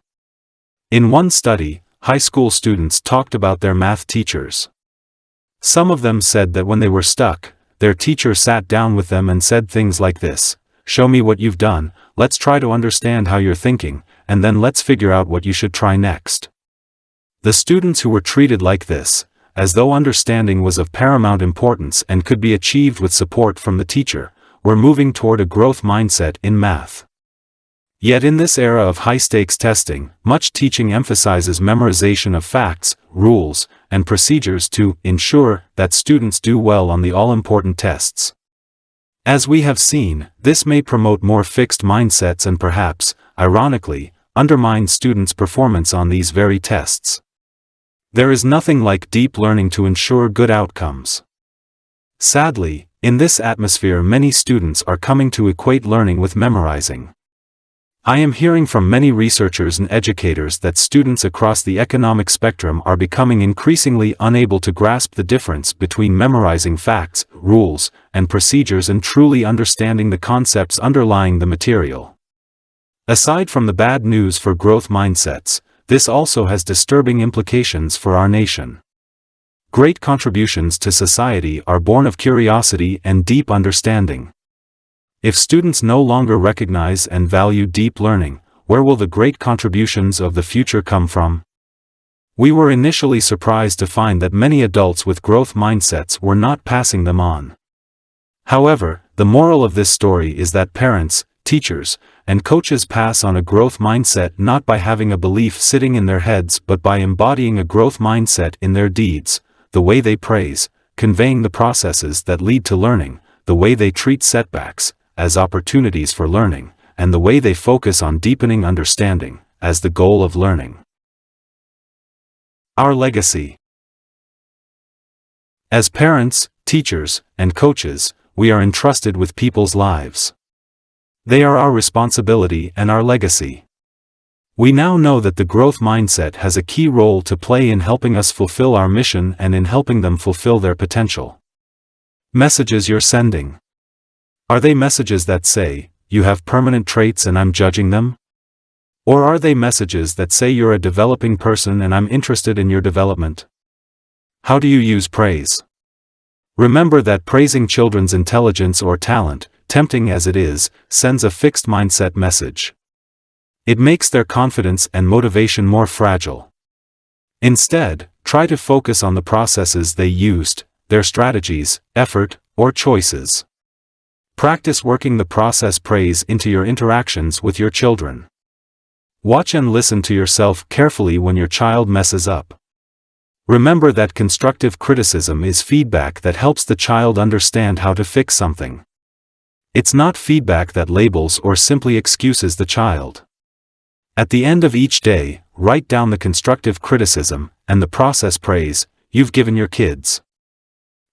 In one study, high school students talked about their math teachers. Some of them said that when they were stuck, their teacher sat down with them and said things like this: "Show me what you've done, let's try to understand how you're thinking, and then let's figure out what you should try next." The students who were treated like this, as though understanding was of paramount importance and could be achieved with support from the teacher, were moving toward a growth mindset in math. Yet in this era of high-stakes testing, much teaching emphasizes memorization of facts, rules, and procedures to ensure that students do well on the all-important tests. As we have seen, this may promote more fixed mindsets and perhaps, ironically, undermine students' performance on these very tests. There is nothing like deep learning to ensure good outcomes. Sadly, in this atmosphere many students are coming to equate learning with memorizing. I am hearing from many researchers and educators that students across the economic spectrum are becoming increasingly unable to grasp the difference between memorizing facts, rules, and procedures and truly understanding the concepts underlying the material. Aside from the bad news for growth mindsets, this also has disturbing implications for our nation. Great contributions to society are born of curiosity and deep understanding. If students no longer recognize and value deep learning, where will the great contributions of the future come from? We were initially surprised to find that many adults with growth mindsets were not passing them on. However, the moral of this story is that parents, teachers, and coaches pass on a growth mindset not by having a belief sitting in their heads but by embodying a growth mindset in their deeds, the way they praise, conveying the processes that lead to learning, the way they treat setbacks as opportunities for learning, and the way they focus on deepening understanding as the goal of learning. Our legacy. As parents, teachers, and coaches, we are entrusted with people's lives. They are our responsibility and our legacy. We now know that the growth mindset has a key role to play in helping us fulfill our mission and in helping them fulfill their potential. Messages you're sending. Are they messages that say, "You have permanent traits and I'm judging them"? Or are they messages that say you're a developing person and I'm interested in your development? How do you use praise? Remember that praising children's intelligence or talent, tempting as it is, sends a fixed mindset message. It makes their confidence and motivation more fragile. Instead, try to focus on the processes they used, their strategies, effort, or choices. Practice working the process praise into your interactions with your children. Watch and listen to yourself carefully when your child messes up. Remember that constructive criticism is feedback that helps the child understand how to fix something. It's not feedback that labels or simply excuses the child. At the end of each day, write down the constructive criticism and the process praise you've given your kids.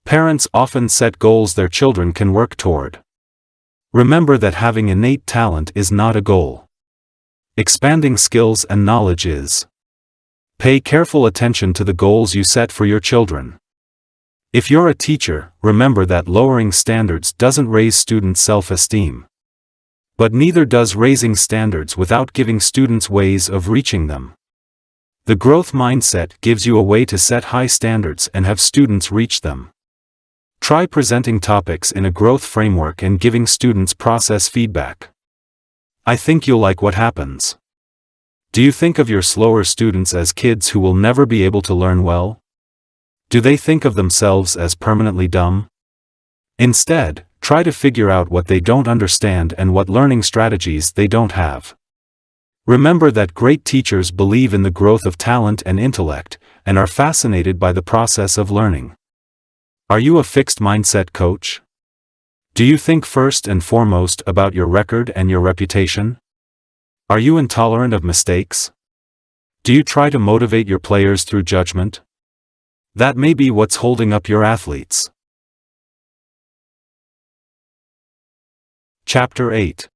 Parents often set goals their children can work toward. Remember that having innate talent is not a goal. Expanding skills and knowledge is. Pay careful attention to the goals you set for your children. If you're a teacher, remember that lowering standards doesn't raise students' self-esteem. But neither does raising standards without giving students ways of reaching them. The growth mindset gives you a way to set high standards and have students reach them. Try presenting topics in a growth framework and giving students process feedback. I think you'll like what happens. Do you think of your slower students as kids who will never be able to learn well? Do they think of themselves as permanently dumb? Instead, try to figure out what they don't understand and what learning strategies they don't have. Remember that great teachers believe in the growth of talent and intellect, and are fascinated by the process of learning. Are you a fixed mindset coach? Do you think first and foremost about your record and your reputation? Are you intolerant of mistakes? Do you try to motivate your players through judgment? That may be what's holding up your athletes. Chapter 8.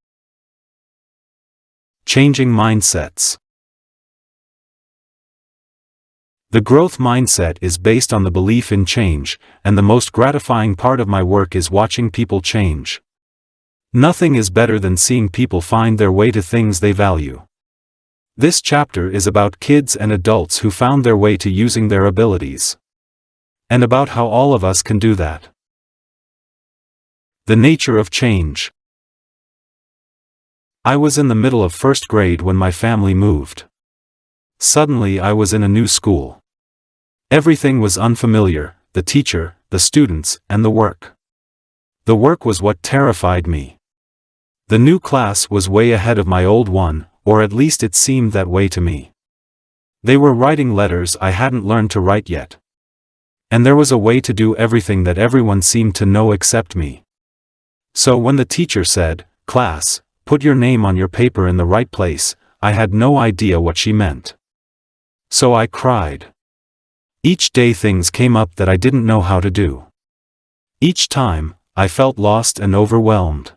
Changing Mindsets. The growth mindset is based on the belief in change, and the most gratifying part of my work is watching people change. Nothing is better than seeing people find their way to things they value. This chapter is about kids and adults who found their way to using their abilities. And about how all of us can do that. The nature of change. I was in the middle of first grade when my family moved. Suddenly I was in a new school. Everything was unfamiliar, the teacher, the students, and the work. The work was what terrified me. The new class was way ahead of my old one, or at least it seemed that way to me. They were writing letters I hadn't learned to write yet. And there was a way to do everything that everyone seemed to know except me. So when the teacher said, "Class, put your name on your paper in the right place," I had no idea what she meant. So I cried. Each day things came up that I didn't know how to do. Each time, I felt lost and overwhelmed.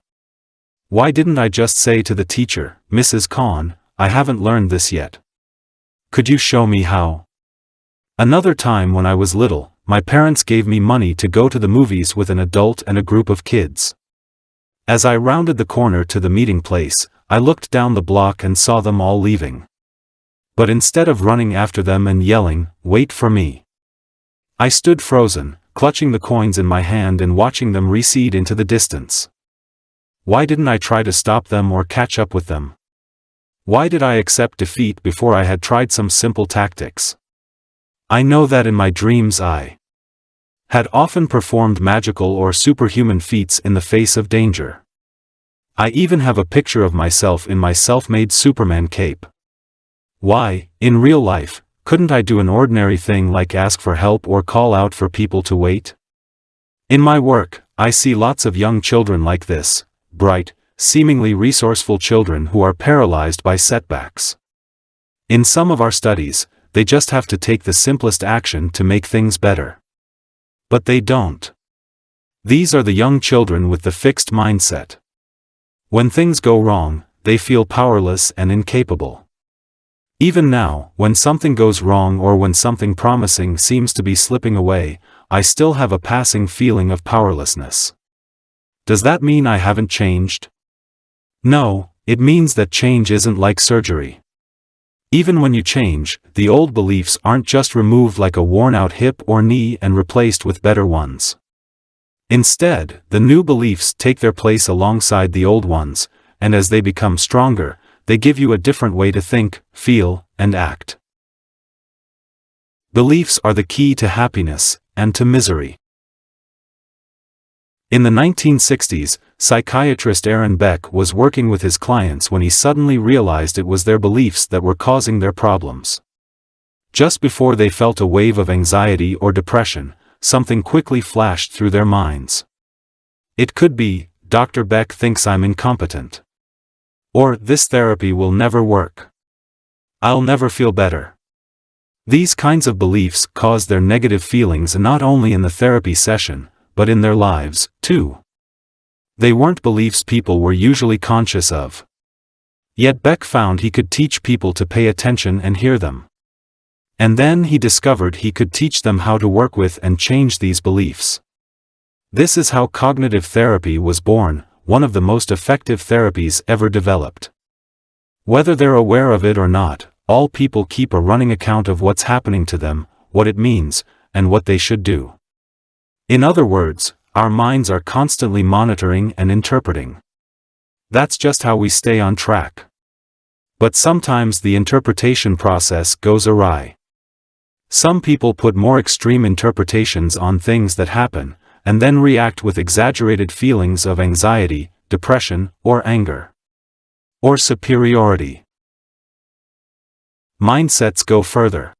Why didn't I just say to the teacher, "Mrs. Kahn, I haven't learned this yet. Could you show me how?" Another time when I was little, my parents gave me money to go to the movies with an adult and a group of kids. As I rounded the corner to the meeting place, I looked down the block and saw them all leaving. But instead of running after them and yelling, "Wait for me," I stood frozen, clutching the coins in my hand and watching them recede into the distance. Why didn't I try to stop them or catch up with them? Why did I accept defeat before I had tried some simple tactics? I know that in my dreams I had often performed magical or superhuman feats in the face of danger. I even have a picture of myself in my self-made Superman cape. Why, in real life, couldn't I do an ordinary thing like ask for help or call out for people to wait? In my work, I see lots of young children like this, bright, seemingly resourceful children who are paralyzed by setbacks. In some of our studies, they just have to take the simplest action to make things better. But they don't. These are the young children with the fixed mindset. When things go wrong, they feel powerless and incapable. Even now, when something goes wrong or when something promising seems to be slipping away, I still have a passing feeling of powerlessness. Does that mean I haven't changed? No, it means that change isn't like surgery. Even when you change, the old beliefs aren't just removed like a worn-out hip or knee and replaced with better ones. Instead, the new beliefs take their place alongside the old ones, and as they become stronger, they give you a different way to think, feel, and act. Beliefs are the key to happiness, and to misery. In the 1960s, psychiatrist Aaron Beck was working with his clients when he suddenly realized it was their beliefs that were causing their problems. Just before they felt a wave of anxiety or depression, something quickly flashed through their minds. It could be, "Dr. Beck thinks I'm incompetent." Or, "This therapy will never work. I'll never feel better." These kinds of beliefs cause their negative feelings not only in the therapy session, but in their lives, too. They weren't beliefs people were usually conscious of. Yet Beck found he could teach people to pay attention and hear them. And then he discovered he could teach them how to work with and change these beliefs. This is how cognitive therapy was born, one of the most effective therapies ever developed. Whether they're aware of it or not, all people keep a running account of what's happening to them, what it means, and what they should do. In other words, our minds are constantly monitoring and interpreting. That's just how we stay on track. But sometimes the interpretation process goes awry. Some people put more extreme interpretations on things that happen, and then react with exaggerated feelings of anxiety, depression, or anger. Or superiority. Mindsets go further.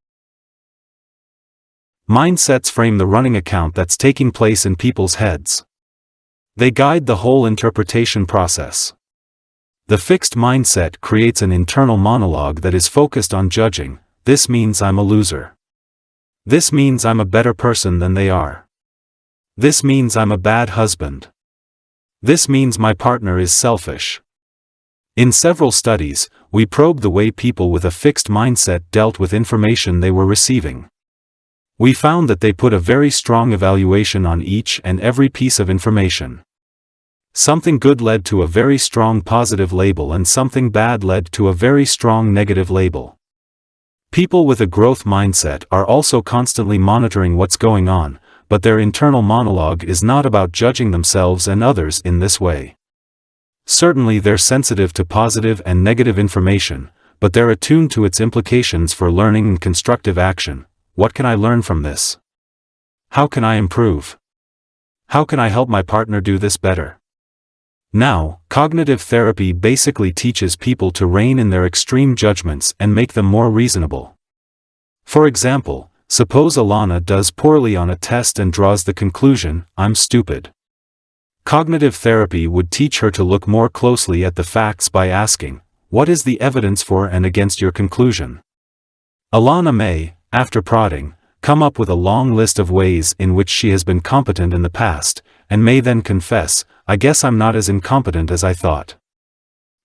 Mindsets frame the running account that's taking place in people's heads. They guide the whole interpretation process. The fixed mindset creates an internal monologue that is focused on judging. This means I'm a loser. This means I'm a better person than they are. This means I'm a bad husband. This means my partner is selfish. In several studies, we probed the way people with a fixed mindset dealt with information they were receiving. We found that they put a very strong evaluation on each and every piece of information. Something good led to a very strong positive label and something bad led to a very strong negative label. People with a growth mindset are also constantly monitoring what's going on, but their internal monologue is not about judging themselves and others in this way. Certainly they're sensitive to positive and negative information, but they're attuned to its implications for learning and constructive action. What can I learn from this? How can I improve? How can I help my partner do this better? Now, cognitive therapy basically teaches people to rein in their extreme judgments and make them more reasonable. For example, suppose Alana does poorly on a test and draws the conclusion, I'm stupid. Cognitive therapy would teach her to look more closely at the facts by asking, what is the evidence for and against your conclusion? Alana may, after prodding, come up with a long list of ways in which she has been competent in the past, and may then confess, I guess I'm not as incompetent as I thought.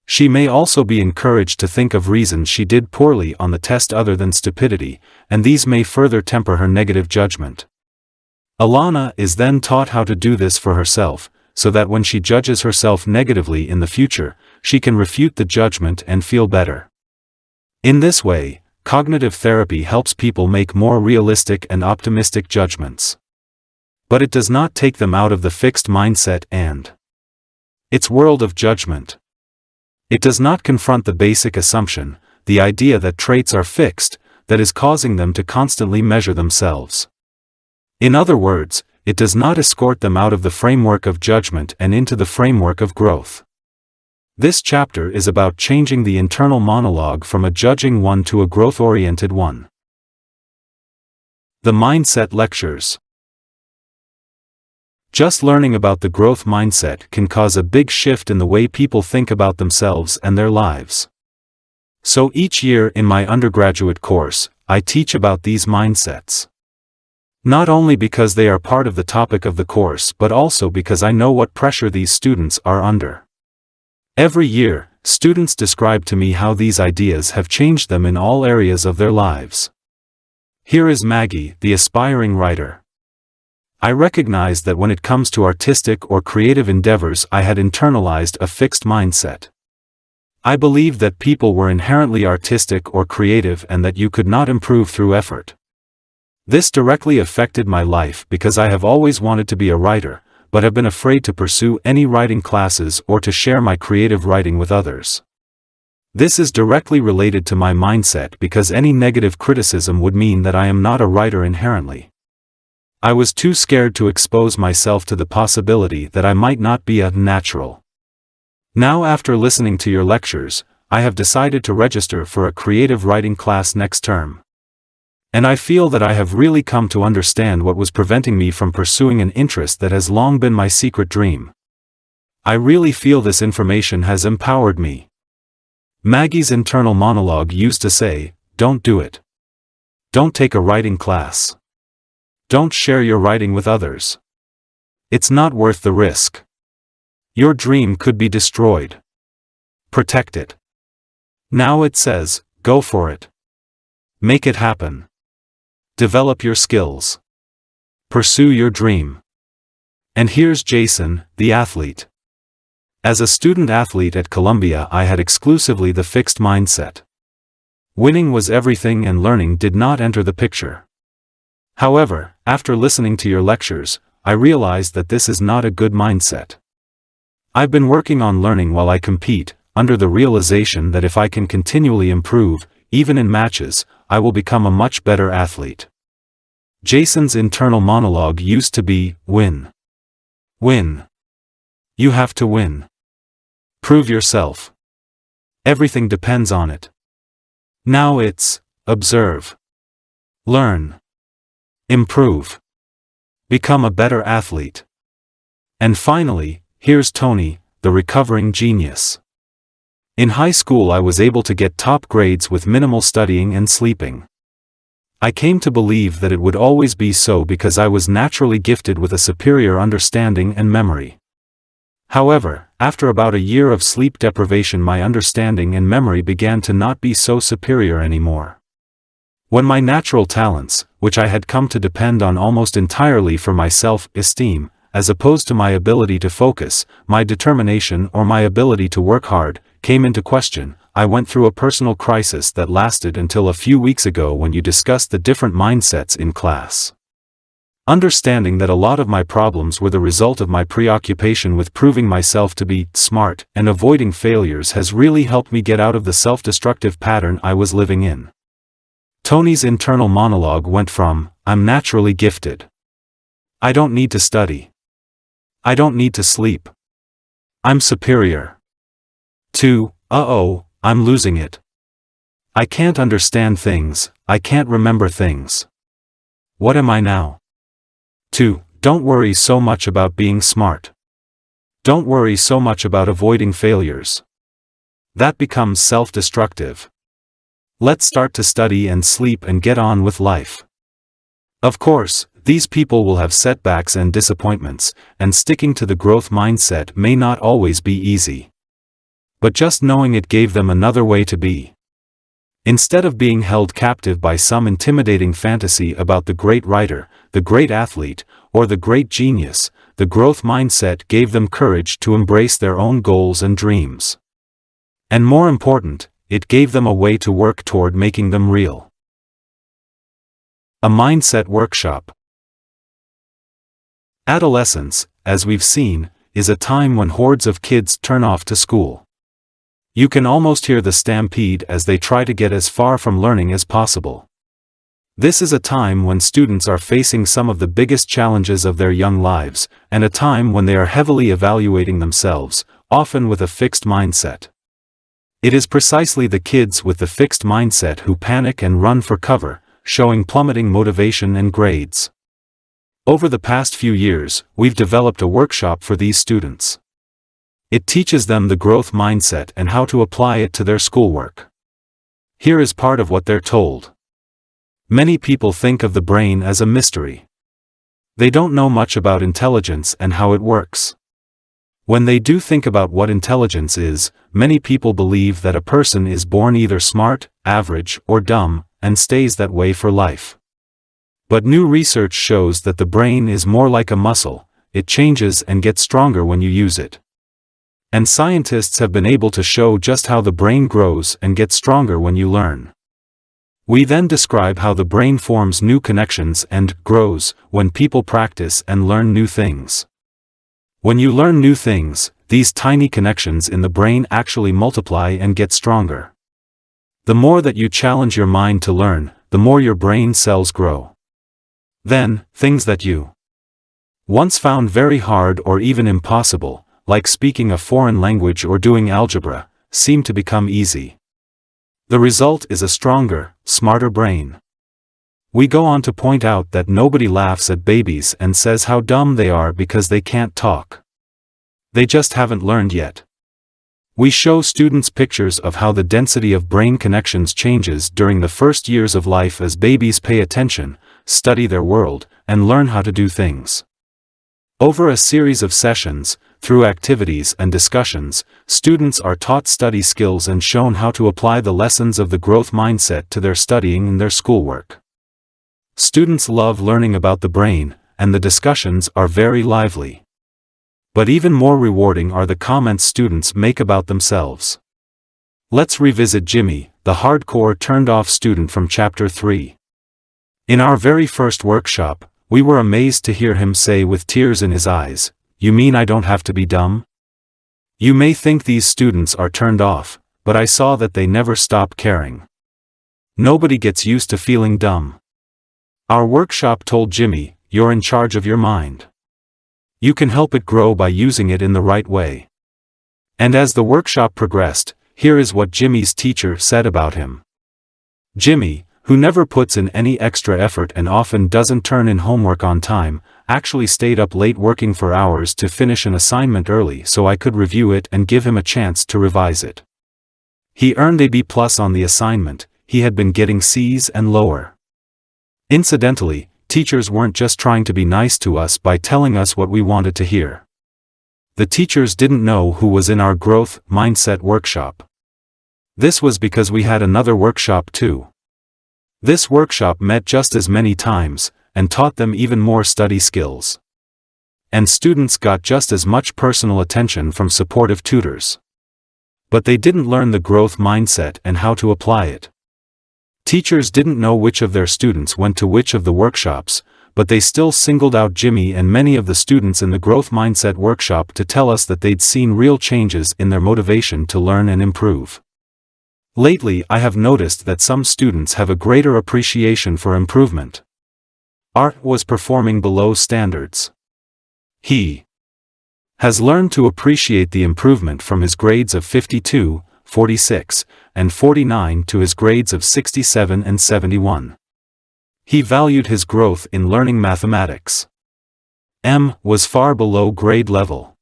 She may also be encouraged to think of reasons she did poorly on the test other than stupidity, and these may further temper her negative judgment. Alana is then taught how to do this for herself, so that when she judges herself negatively in the future, she can refute the judgment and feel better. In this way, cognitive therapy helps people make more realistic and optimistic judgments. But it does not take them out of the fixed mindset and its world of judgment. It does not confront the basic assumption, the idea that traits are fixed, that is causing them to constantly measure themselves. In other words, it does not escort them out of the framework of judgment and into the framework of growth. This chapter is about changing the internal monologue from a judging one to a growth-oriented one. The Mindset Lectures. Just learning about the growth mindset can cause a big shift in the way people think about themselves and their lives. So each year in my undergraduate course, I teach about these mindsets. Not only because they are part of the topic of the course but also because I know what pressure these students are under. Every year, students describe to me how these ideas have changed them in all areas of their lives. Here is Maggie, the aspiring writer. I recognized that when it comes to artistic or creative endeavors I had internalized a fixed mindset. I believed that people were inherently artistic or creative and that you could not improve through effort. This directly affected my life because I have always wanted to be a writer, but have been afraid to pursue any writing classes or to share my creative writing with others. This is directly related to my mindset because any negative criticism would mean that I am not a writer inherently. I was too scared to expose myself to the possibility that I might not be a natural. Now after listening to your lectures, I have decided to register for a creative writing class next term. And I feel that I have really come to understand what was preventing me from pursuing an interest that has long been my secret dream. I really feel this information has empowered me. Maggie's internal monologue used to say, don't do it. Don't take a writing class. Don't share your writing with others. It's not worth the risk. Your dream could be destroyed. Protect it. Now it says, go for it. Make it happen. Develop your skills. Pursue your dream. And here's Jason, the athlete. As a student athlete at Columbia, I had exclusively the fixed mindset. Winning was everything and learning did not enter the picture. However, after listening to your lectures, I realized that this is not a good mindset. I've been working on learning while I compete. under the realization that if I can continually improve, even in matches, I will become a much better athlete. Jason's internal monologue used to be, win. Win. You have to win. Prove yourself. Everything depends on it. Now it's, observe. Learn. Improve. Become a better athlete. And finally, here's Tony, the recovering genius. In high school I was able to get top grades with minimal studying and sleeping. I came to believe that it would always be so because I was naturally gifted with a superior understanding and memory. However, after about a year of sleep deprivation my understanding and memory began to not be so superior anymore. When my natural talents, which I had come to depend on almost entirely for my self-esteem, as opposed to my ability to focus, my determination or my ability to work hard, came into question, I went through a personal crisis that lasted until a few weeks ago when you discussed the different mindsets in class. Understanding that a lot of my problems were the result of my preoccupation with proving myself to be smart and avoiding failures has really helped me get out of the self-destructive pattern I was living in. Tony's internal monologue went from, I'm naturally gifted. I don't need to study. I don't need to sleep. I'm superior. To, uh-oh, I'm losing it. I can't understand things, I can't remember things. What am I now? To, don't worry so much about being smart. Don't worry so much about avoiding failures. That becomes self-destructive. Let's start to study and sleep and get on with life. Of course, these people will have setbacks and disappointments, and sticking to the growth mindset may not always be easy. But just knowing it gave them another way to be. Instead of being held captive by some intimidating fantasy about the great writer, the great athlete, or the great genius, the growth mindset gave them courage to embrace their own goals and dreams. And more important, it gave them a way to work toward making them real. A mindset workshop. Adolescence, as we've seen, is a time when hordes of kids turn off to school. You can almost hear the stampede as they try to get as far from learning as possible. This is a time when students are facing some of the biggest challenges of their young lives, and a time when they are heavily evaluating themselves, often with a fixed mindset. It is precisely the kids with the fixed mindset who panic and run for cover, showing plummeting motivation and grades. Over the past few years, we've developed a workshop for these students. It teaches them the growth mindset and how to apply it to their schoolwork. Here is part of what they're told. Many people think of the brain as a mystery. They don't know much about intelligence and how it works. When they do think about what intelligence is, many people believe that a person is born either smart, average, or dumb, and stays that way for life. But new research shows that the brain is more like a muscle, it changes and gets stronger when you use it. And scientists have been able to show just how the brain grows and gets stronger when you learn. We then describe how the brain forms new connections and grows when people practice and learn new things. When you learn new things, these tiny connections in the brain actually multiply and get stronger. The more that you challenge your mind to learn, the more your brain cells grow. Then, things that you once found very hard or even impossible, like speaking a foreign language or doing algebra, seem to become easy. The result is a stronger, smarter brain. We go on to point out that nobody laughs at babies and says how dumb they are because they can't talk. They just haven't learned yet. We show students pictures of how the density of brain connections changes during the first years of life as babies pay attention, study their world, and learn how to do things. Over a series of sessions, through activities and discussions, students are taught study skills and shown how to apply the lessons of the growth mindset to their studying and their schoolwork. Students love learning about the brain, and the discussions are very lively. But even more rewarding are the comments students make about themselves. Let's revisit Jimmy, the hardcore turned-off student from Chapter 3. In our very first workshop, we were amazed to hear him say with tears in his eyes, "You mean I don't have to be dumb? You may think these students are turned off, but I saw that they never stop caring. Nobody gets used to feeling dumb. Our workshop told Jimmy, "You're in charge of your mind. You can help it grow by using it in the right way." And as the workshop progressed, here is what Jimmy's teacher said about him. Jimmy, who never puts in any extra effort and often doesn't turn in homework on time, actually stayed up late working for hours to finish an assignment early so I could review it and give him a chance to revise it. He earned a B+ on the assignment. He had been getting C's and lower. Incidentally, teachers weren't just trying to be nice to us by telling us what we wanted to hear. The teachers didn't know who was in our growth mindset workshop. This was because we had another workshop too. This workshop met just as many times, and taught them even more study skills. And students got just as much personal attention from supportive tutors. But they didn't learn the growth mindset and how to apply it. Teachers didn't know which of their students went to which of the workshops, but they still singled out Jimmy and many of the students in the growth mindset workshop to tell us that they'd seen real changes in their motivation to learn and improve. Lately, I have noticed that some students have a greater appreciation for improvement. Art was performing below standards. He has learned to appreciate the improvement from his grades of 52, 46, and 49 to his grades of 67 and 71. He valued his growth in learning mathematics. M was far below grade level.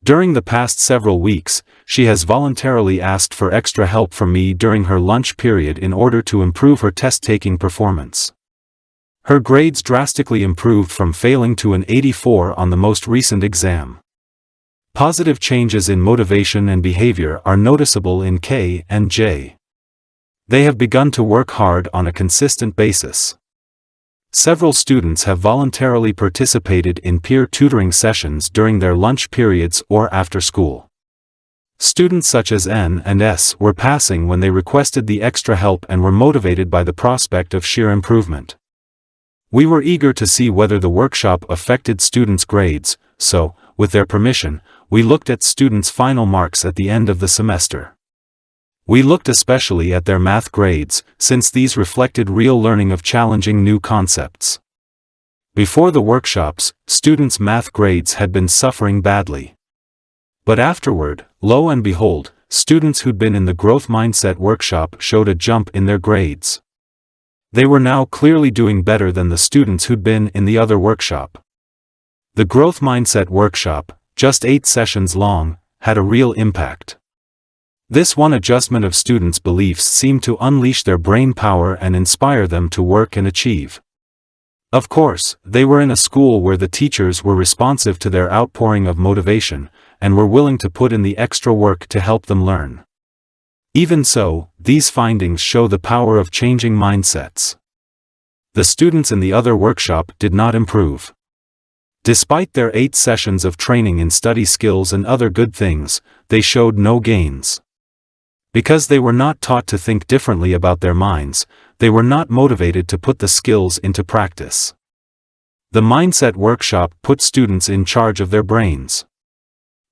During the past several weeks, she has voluntarily asked for extra help from me during her lunch period in order to improve her test-taking performance. Her grades drastically improved from failing to an 84 on the most recent exam. Positive changes in motivation and behavior are noticeable in K and J. They have begun to work hard on a consistent basis. Several students have voluntarily participated in peer tutoring sessions during their lunch periods or after school. Students such as N and S were passing when they requested the extra help and were motivated by the prospect of sheer improvement. We were eager to see whether the workshop affected students' grades, so, with their permission, we looked at students' final marks at the end of the semester. We looked especially at their math grades, since these reflected real learning of challenging new concepts. Before the workshops, students' math grades had been suffering badly. But afterward, lo and behold, students who'd been in the growth mindset workshop showed a jump in their grades. They were now clearly doing better than the students who'd been in the other workshop. The growth mindset workshop, just 8 sessions long, had a real impact. This one adjustment of students' beliefs seemed to unleash their brain power and inspire them to work and achieve. Of course, they were in a school where the teachers were responsive to their outpouring of motivation, and were willing to put in the extra work to help them learn. Even so, these findings show the power of changing mindsets. The students in the other workshop did not improve. Despite their 8 sessions of training in study skills and other good things, they showed no gains. Because they were not taught to think differently about their minds, they were not motivated to put the skills into practice. The Mindset Workshop put students in charge of their brains.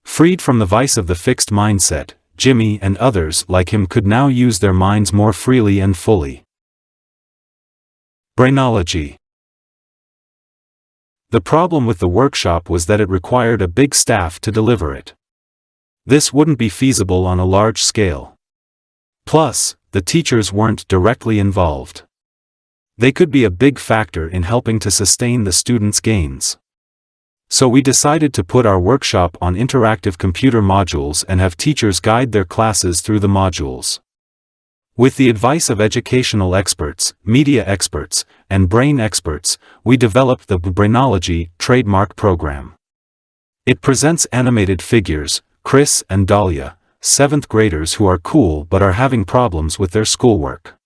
Freed from the vice of the fixed mindset, Jimmy and others like him could now use their minds more freely and fully. Brainology. The problem with the workshop was that it required a big staff to deliver it. This wouldn't be feasible on a large scale. Plus, the teachers weren't directly involved. They could be a big factor in helping to sustain the students' gains. So we decided to put our workshop on interactive computer modules and have teachers guide their classes through the modules. With the advice of educational experts, media experts, and brain experts, we developed the Brainology trademark program. It presents animated figures, Chris and Dahlia, 7th graders who are cool but are having problems with their schoolwork.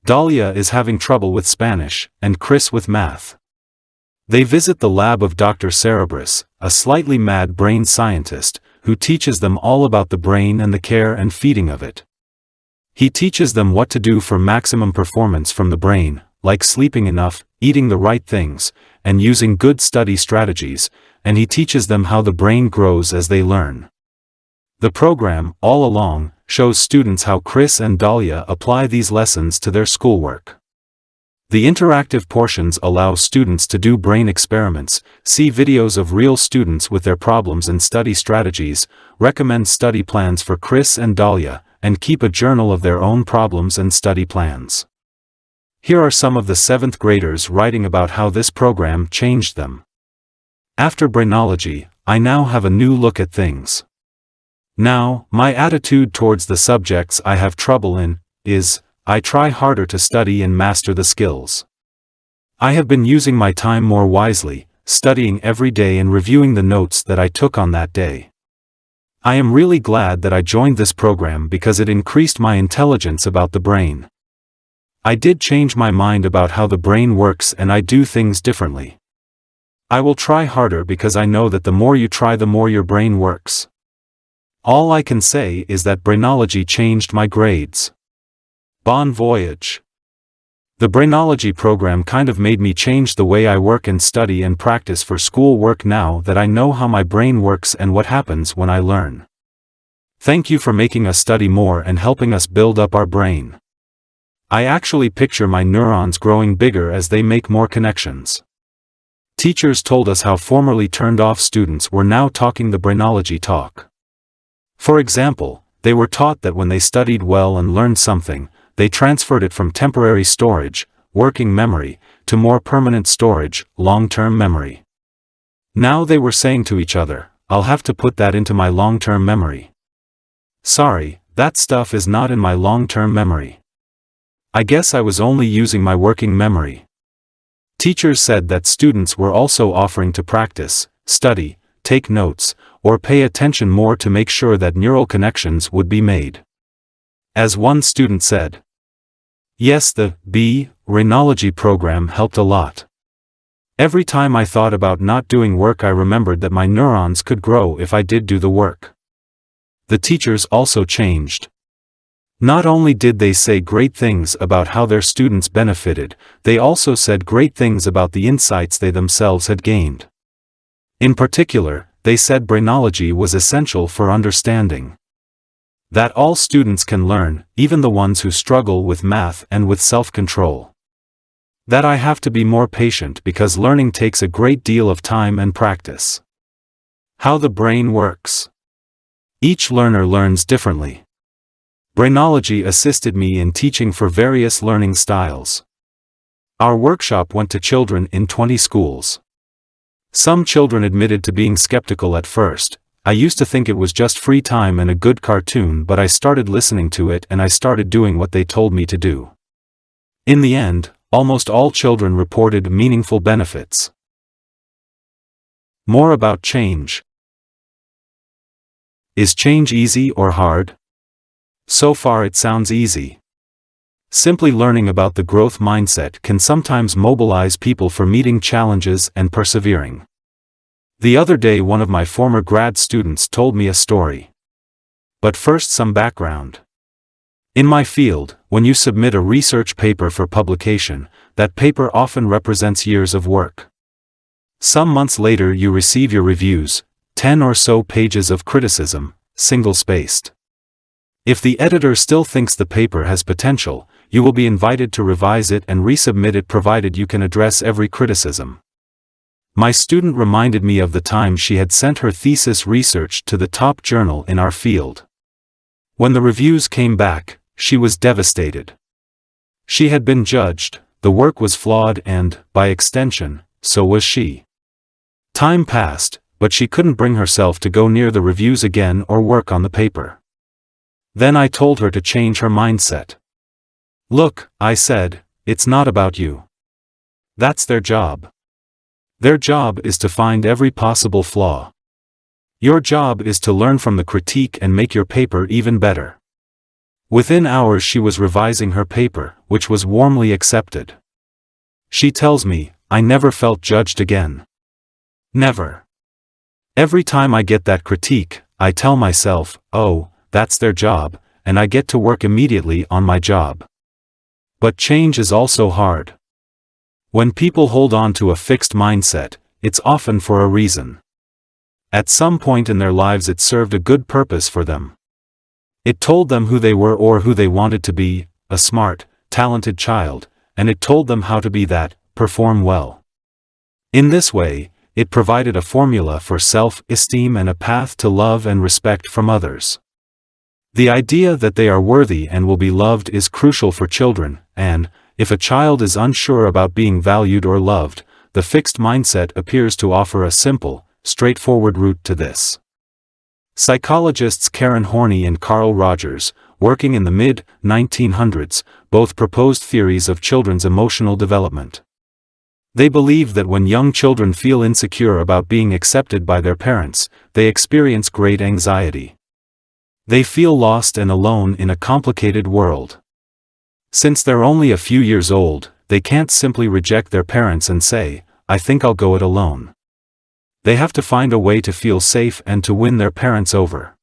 Dahlia is having trouble with Spanish, and Chris with math. They visit the lab of Dr. Cerebris, a slightly mad brain scientist, who teaches them all about the brain and the care and feeding of it. He teaches them what to do for maximum performance from the brain, like sleeping enough, eating the right things, and using good study strategies, and he teaches them how the brain grows as they learn. The program, all along, shows students how Chris and Dahlia apply these lessons to their schoolwork. The interactive portions allow students to do brain experiments, see videos of real students with their problems and study strategies, recommend study plans for Chris and Dahlia, and keep a journal of their own problems and study plans. Here are some of the 7th graders writing about how this program changed them. After brainology, I now have a new look at things. Now, my attitude towards the subjects I have trouble in is, I try harder to study and master the skills. I have been using my time more wisely, studying every day and reviewing the notes that I took on that day. I am really glad that I joined this program because it increased my intelligence about the brain. I did change my mind about how the brain works and I do things differently. I will try harder because I know that the more you try the more your brain works. All I can say is that brainology changed my grades. Bon voyage. The brainology program kind of made me change the way I work and study and practice for school work now that I know how my brain works and what happens when I learn. Thank you for making us study more and helping us build up our brain. I actually picture my neurons growing bigger as they make more connections. Teachers told us how formerly turned-off students were now talking the brainology talk. For example, they were taught that when they studied well and learned something, they transferred it from temporary storage, working memory, to more permanent storage, long-term memory. Now they were saying to each other, I'll have to put that into my long-term memory. Sorry, that stuff is not in my long-term memory. I guess I was only using my working memory. Teachers said that students were also offering to practice, study, take notes, or pay attention more to make sure that neural connections would be made. As one student said, yes, the brainology program helped a lot. Every time I thought about not doing work I remembered that my neurons could grow if I did do the work. The teachers also changed. Not only did they say great things about how their students benefited, they also said great things about the insights they themselves had gained. In particular, they said brainology was essential for understanding. That all students can learn, even the ones who struggle with math and with self-control. That I have to be more patient because learning takes a great deal of time and practice. How the brain works. Each learner learns differently. Brainology assisted me in teaching for various learning styles. Our workshop went to children in 20 schools. Some children admitted to being skeptical at first. I used to think it was just free time and a good cartoon, but I started listening to it and I started doing what they told me to do. In the end, almost all children reported meaningful benefits. More about change. Is change easy or hard? So far it sounds easy. Simply learning about the growth mindset can sometimes mobilize people for meeting challenges and persevering. The other day one of my former grad students told me a story. But first some background. In my field, when you submit a research paper for publication, that paper often represents years of work. Some months later you receive your reviews, 10 or so pages of criticism, single-spaced. If the editor still thinks the paper has potential, you will be invited to revise it and resubmit it provided you can address every criticism. My student reminded me of the time she had sent her thesis research to the top journal in our field. When the reviews came back, she was devastated. She had been judged, the work was flawed and, by extension, so was she. Time passed, but she couldn't bring herself to go near the reviews again or work on the paper. Then I told her to change her mindset. Look, I said, it's not about you. That's their job. Their job is to find every possible flaw. Your job is to learn from the critique and make your paper even better. Within hours she was revising her paper, which was warmly accepted. She tells me, I never felt judged again. Never. Every time I get that critique, I tell myself, oh, that's their job, and I get to work immediately on my job. But change is also hard. When people hold on to a fixed mindset, it's often for a reason. At some point in their lives it served a good purpose for them. It told them who they were or who they wanted to be, a smart, talented child, and it told them how to be that, perform well. In this way, it provided a formula for self-esteem and a path to love and respect from others. The idea that they are worthy and will be loved is crucial for children, and, if a child is unsure about being valued or loved, the fixed mindset appears to offer a simple, straightforward route to this. Psychologists Karen Horney and Carl Rogers, working in the mid-1900s, both proposed theories of children's emotional development. They believe that when young children feel insecure about being accepted by their parents, they experience great anxiety. They feel lost and alone in a complicated world. Since they're only a few years old, they can't simply reject their parents and say, "I think I'll go it alone." They have to find a way to feel safe and to win their parents over.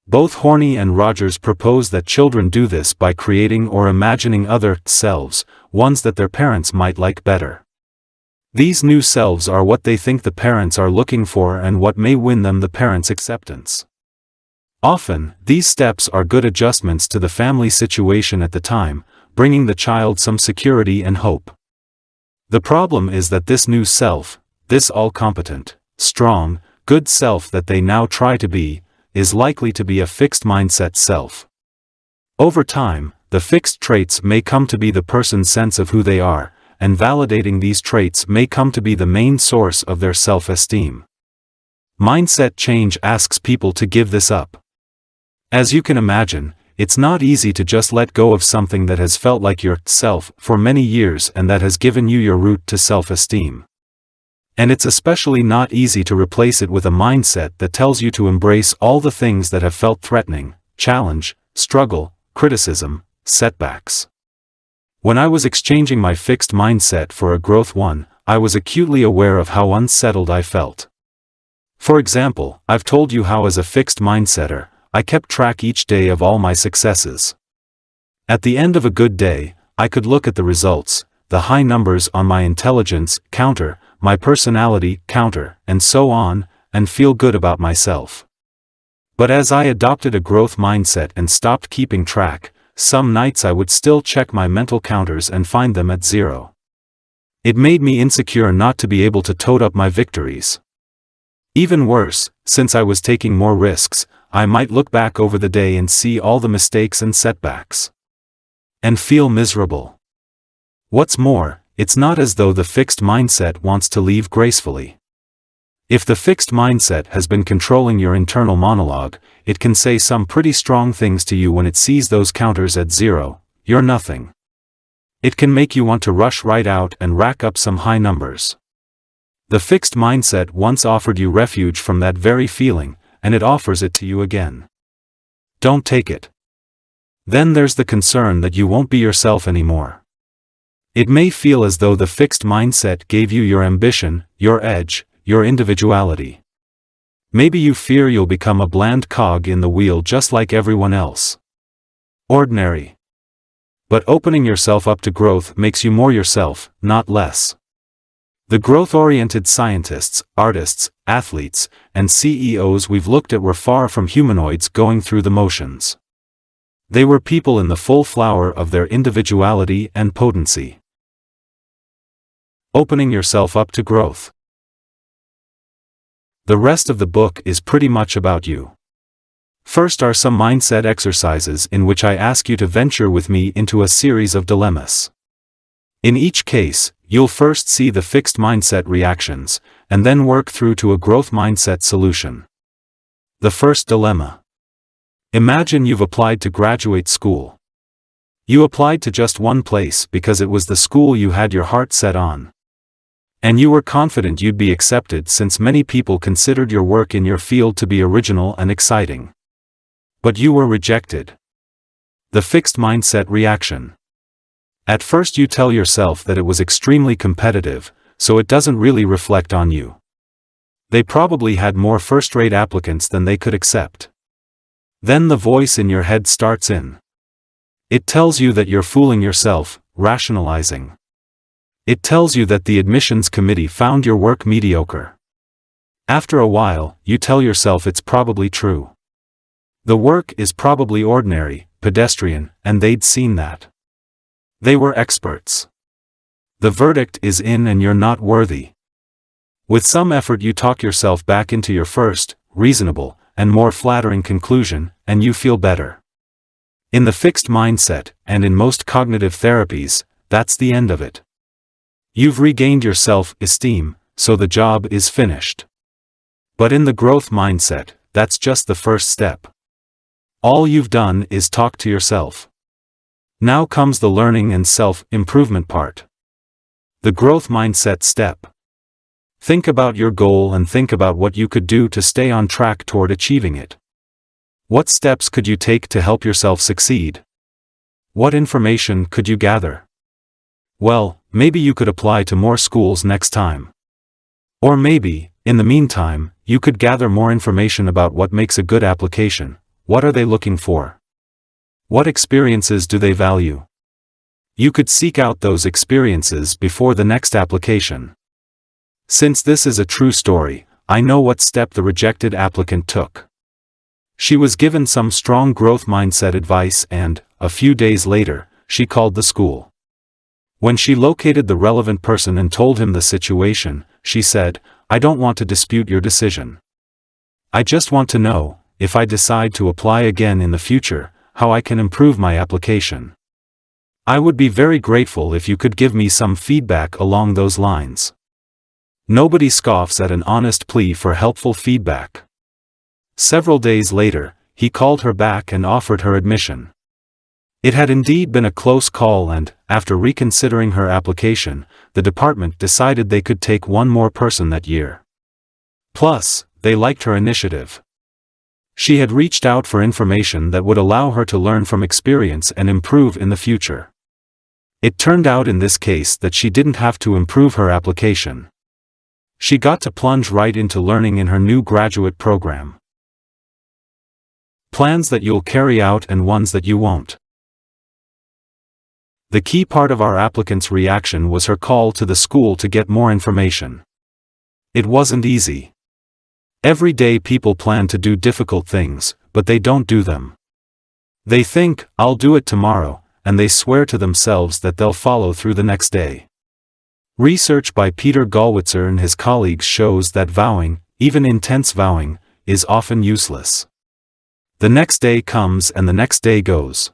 Both Horney and Rogers propose that children do this by creating or imagining other selves, ones that their parents might like better. These new selves are what they think the parents are looking for and what may win them the parents' acceptance. Often, these steps are good adjustments to the family situation at the time, bringing the child some security and hope. The problem is that this new self, this all-competent, strong, good self that they now try to be, is likely to be a fixed mindset self. Over time, the fixed traits may come to be the person's sense of who they are, and validating these traits may come to be the main source of their self-esteem. Mindset change asks people to give this up. As you can imagine, it's not easy to just let go of something that has felt like your self for many years and that has given you your root to self-esteem. And it's especially not easy to replace it with a mindset that tells you to embrace all the things that have felt threatening: challenge, struggle, criticism, setbacks. When I was exchanging my fixed mindset for a growth one, I was acutely aware of how unsettled I felt. For example, I've told you how as a fixed mindsetter, I kept track each day of all my successes. At the end of a good day, I could look at the results, the high numbers on my intelligence counter, my personality counter, and so on, and feel good about myself. But as I adopted a growth mindset and stopped keeping track, some nights I would still check my mental counters and find them at zero. It made me insecure not to be able to tote up my victories. Even worse, since I was taking more risks, I might look back over the day and see all the mistakes and setbacks. And feel miserable. What's more, it's not as though the fixed mindset wants to leave gracefully. If the fixed mindset has been controlling your internal monologue, it can say some pretty strong things to you when it sees those counters at zero: you're nothing. It can make you want to rush right out and rack up some high numbers. The fixed mindset once offered you refuge from that very feeling, and it offers it to you again. Don't take it. Then there's the concern that you won't be yourself anymore. It may feel as though the fixed mindset gave you your ambition, your edge, your individuality. Maybe you fear you'll become a bland cog in the wheel just like everyone else. Ordinary. But opening yourself up to growth makes you more yourself, not less. The growth-oriented scientists, artists, athletes, and CEOs we've looked at were far from humanoids going through the motions. They were people in the full flower of their individuality and potency. Opening yourself up to growth. The rest of the book is pretty much about you. First are some mindset exercises in which I ask you to venture with me into a series of dilemmas. In each case, you'll first see the fixed mindset reactions, and then work through to a growth mindset solution. The first dilemma. Imagine you've applied to graduate school. You applied to just one place because it was the school you had your heart set on. And you were confident you'd be accepted since many people considered your work in your field to be original and exciting. But you were rejected. The fixed mindset reaction. At first you tell yourself that it was extremely competitive, so it doesn't really reflect on you. They probably had more first-rate applicants than they could accept. Then the voice in your head starts in. It tells you that you're fooling yourself, rationalizing. It tells you that the admissions committee found your work mediocre. After a while, you tell yourself it's probably true. The work is probably ordinary, pedestrian, and they'd seen that. They were experts. The verdict is in and you're not worthy. With some effort you talk yourself back into your first, reasonable, and more flattering conclusion, and you feel better. In the fixed mindset, and in most cognitive therapies, that's the end of it. You've regained your self-esteem, so the job is finished. But in the growth mindset, that's just the first step. All you've done is talk to yourself. Now comes the learning and self-improvement part. The growth mindset step. Think about your goal and think about what you could do to stay on track toward achieving it. What steps could you take to help yourself succeed? What information could you gather? Well, maybe you could apply to more schools next time. Or maybe, in the meantime, you could gather more information about what makes a good application. What are they looking for? What experiences do they value? You could seek out those experiences before the next application. Since this is a true story, I know what step the rejected applicant took. She was given some strong growth mindset advice and, a few days later, she called the school. When she located the relevant person and told him the situation, she said, "I don't want to dispute your decision. I just want to know, if I decide to apply again in the future, how I can improve my application. I would be very grateful if you could give me some feedback along those lines." Nobody scoffs at an honest plea for helpful feedback. Several days later, he called her back and offered her admission. It had indeed been a close call and, after reconsidering her application, the department decided they could take one more person that year. Plus, they liked her initiative. She had reached out for information that would allow her to learn from experience and improve in the future. It turned out in this case that she didn't have to improve her application. She got to plunge right into learning in her new graduate program. Plans that you'll carry out and ones that you won't. The key part of our applicant's reaction was her call to the school to get more information. It wasn't easy. Every day people plan to do difficult things, but they don't do them. They think, "I'll do it tomorrow," and they swear to themselves that they'll follow through the next day. Research by Peter Gallwitzer and his colleagues shows that vowing, even intense vowing, is often useless. The next day comes and the next day goes.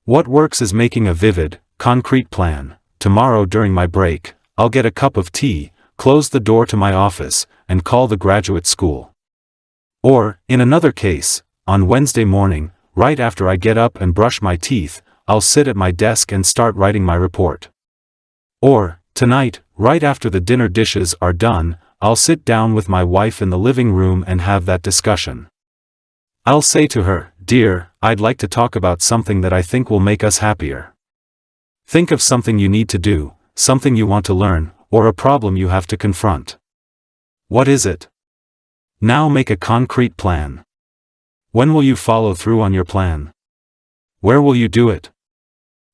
What works is making a vivid, concrete plan. Tomorrow during my break, I'll get a cup of tea, close the door to my office, and call the graduate school. Or, in another case, on Wednesday morning, right after I get up and brush my teeth, I'll sit at my desk and start writing my report. Or, tonight, right after the dinner dishes are done, I'll sit down with my wife in the living room and have that discussion. I'll say to her, "Dear, I'd like to talk about something that I think will make us happier." Think of something you need to do, something you want to learn, or a problem you have to confront. What is it? Now make a concrete plan. When will you follow through on your plan? Where will you do it?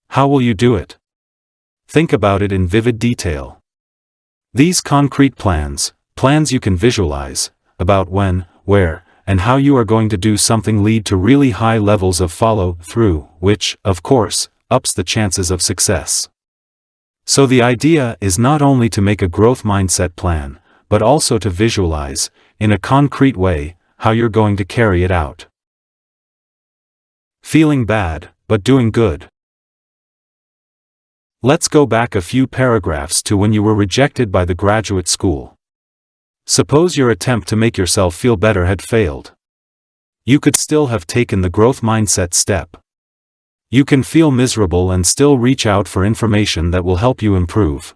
How will you do it? Think about it in vivid detail. These concrete plans you can visualize, about when, where, and how you are going to do something lead to really high levels of follow-through, which, of course, ups the chances of success. So the idea is not only to make a growth mindset plan, but also to visualize, in a concrete way, how you're going to carry it out. Feeling bad, but doing good. Let's go back a few paragraphs to when you were rejected by the graduate school. Suppose your attempt to make yourself feel better had failed. You could still have taken the growth mindset step. You can feel miserable and still reach out for information that will help you improve.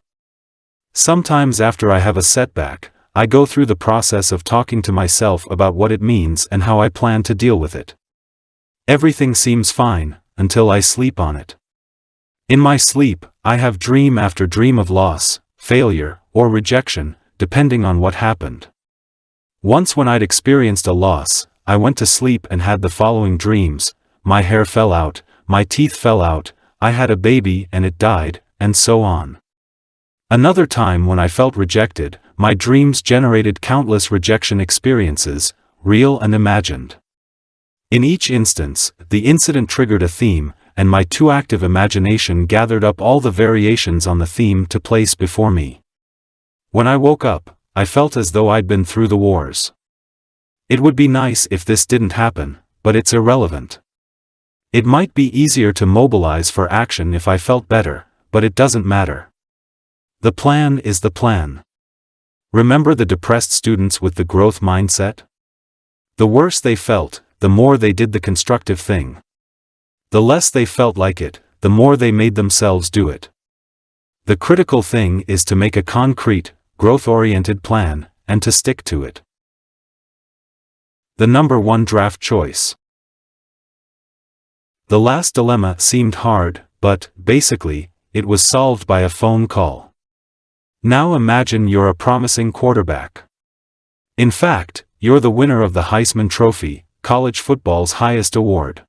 Sometimes after I have a setback, I go through the process of talking to myself about what it means and how I plan to deal with it. Everything seems fine, until I sleep on it. In my sleep, I have dream after dream of loss, failure, or rejection, depending on what happened. Once when I'd experienced a loss, I went to sleep and had the following dreams: my hair fell out, my teeth fell out, I had a baby and it died, and so on. Another time when I felt rejected, my dreams generated countless rejection experiences, real and imagined. In each instance, the incident triggered a theme, and my too active imagination gathered up all the variations on the theme to place before me. When I woke up, I felt as though I'd been through the wars. It would be nice if this didn't happen, but it's irrelevant. It might be easier to mobilize for action if I felt better, but it doesn't matter. The plan is the plan. Remember the depressed students with the growth mindset? The worse they felt, the more they did the constructive thing. The less they felt like it, the more they made themselves do it. The critical thing is to make a concrete, growth-oriented plan, and to stick to it. The number one draft choice. The last dilemma seemed hard, but, basically, it was solved by a phone call. Now imagine you're a promising quarterback. In fact, you're the winner of the Heisman Trophy, college football's highest award.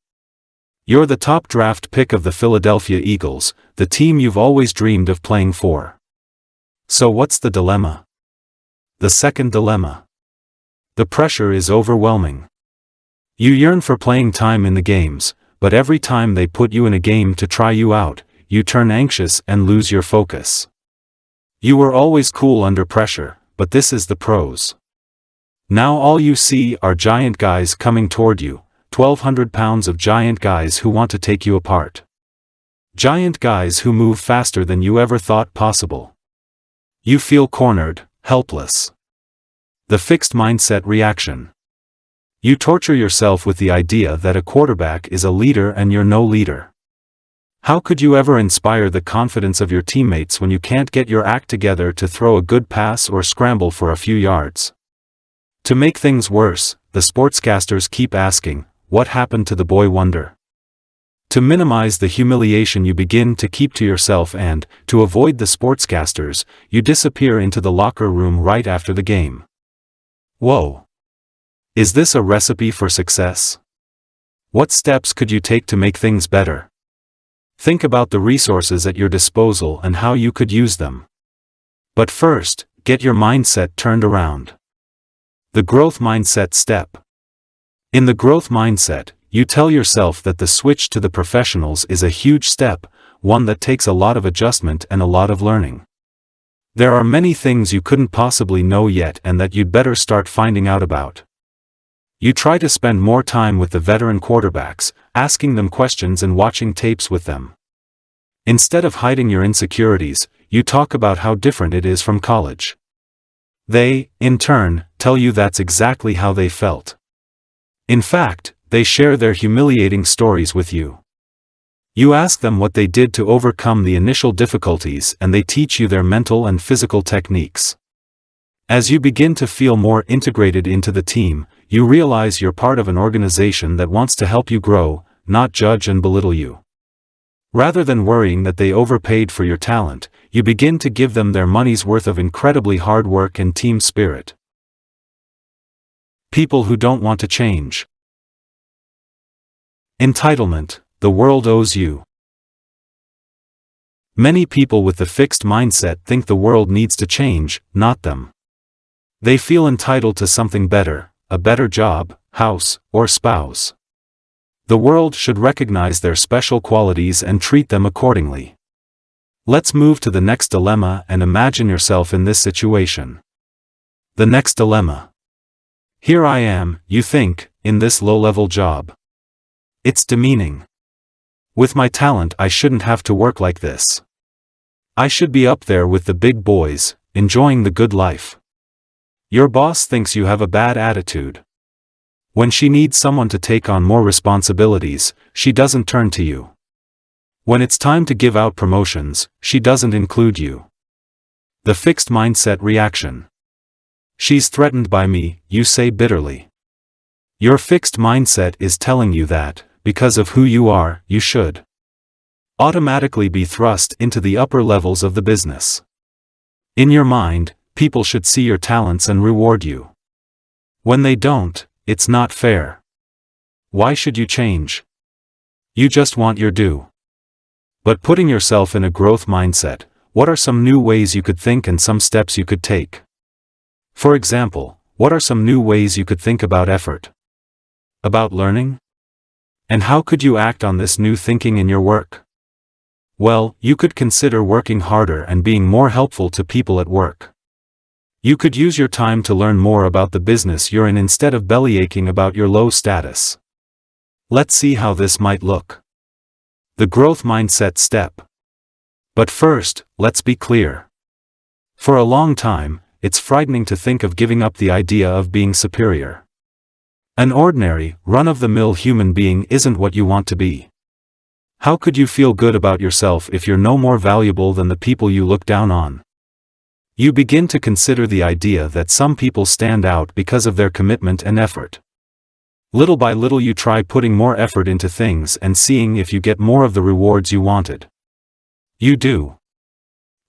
You're the top draft pick of the Philadelphia Eagles, the team you've always dreamed of playing for. So what's the dilemma? The second dilemma. The pressure is overwhelming. You yearn for playing time in the games, but every time they put you in a game to try you out, you turn anxious and lose your focus. You were always cool under pressure, but this is the pros. Now all you see are giant guys coming toward you, 1,200 pounds of giant guys who want to take you apart. Giant guys who move faster than you ever thought possible. You feel cornered, helpless. The fixed mindset reaction. You torture yourself with the idea that a quarterback is a leader and you're no leader. How could you ever inspire the confidence of your teammates when you can't get your act together to throw a good pass or scramble for a few yards? To make things worse, the sportscasters keep asking, "What happened to the boy wonder?" To minimize the humiliation, you begin to keep to yourself and, to avoid the sportscasters, you disappear into the locker room right after the game. Whoa! Is this a recipe for success? What steps could you take to make things better? Think about the resources at your disposal and how you could use them. But first, get your mindset turned around. The growth mindset step. In the growth mindset, you tell yourself that the switch to the professionals is a huge step, one that takes a lot of adjustment and a lot of learning. There are many things you couldn't possibly know yet and that you'd better start finding out about. You try to spend more time with the veteran quarterbacks, asking them questions and watching tapes with them. Instead of hiding your insecurities, you talk about how different it is from college. They, in turn, tell you that's exactly how they felt. In fact, they share their humiliating stories with you. You ask them what they did to overcome the initial difficulties and they teach you their mental and physical techniques. As you begin to feel more integrated into the team, you realize you're part of an organization that wants to help you grow, not judge and belittle you. Rather than worrying that they overpaid for your talent, you begin to give them their money's worth of incredibly hard work and team spirit. People who don't want to change. Entitlement, the world owes you. Many people with the fixed mindset think the world needs to change, not them. They feel entitled to something better, a better job, house, or spouse. The world should recognize their special qualities and treat them accordingly. Let's move to the next dilemma and imagine yourself in this situation. The next dilemma. Here I am, you think, in this low-level job. It's demeaning. With my talent, I shouldn't have to work like this. I should be up there with the big boys, enjoying the good life. Your boss thinks you have a bad attitude. When she needs someone to take on more responsibilities, she doesn't turn to you. When it's time to give out promotions, she doesn't include you. The fixed mindset reaction. She's threatened by me, you say bitterly. Your fixed mindset is telling you that, because of who you are, you should automatically be thrust into the upper levels of the business. In your mind, people should see your talents and reward you. When they don't, it's not fair. Why should you change? You just want your due. But putting yourself in a growth mindset, what are some new ways you could think and some steps you could take? For example, what are some new ways you could think about effort? About learning? And how could you act on this new thinking in your work? Well, you could consider working harder and being more helpful to people at work. You could use your time to learn more about the business you're in instead of bellyaching about your low status. Let's see how this might look. The growth mindset step. But first, let's be clear. For a long time, it's frightening to think of giving up the idea of being superior. An ordinary, run-of-the-mill human being isn't what you want to be. How could you feel good about yourself if you're no more valuable than the people you look down on? You begin to consider the idea that some people stand out because of their commitment and effort. Little by little you try putting more effort into things and seeing if you get more of the rewards you wanted. You do.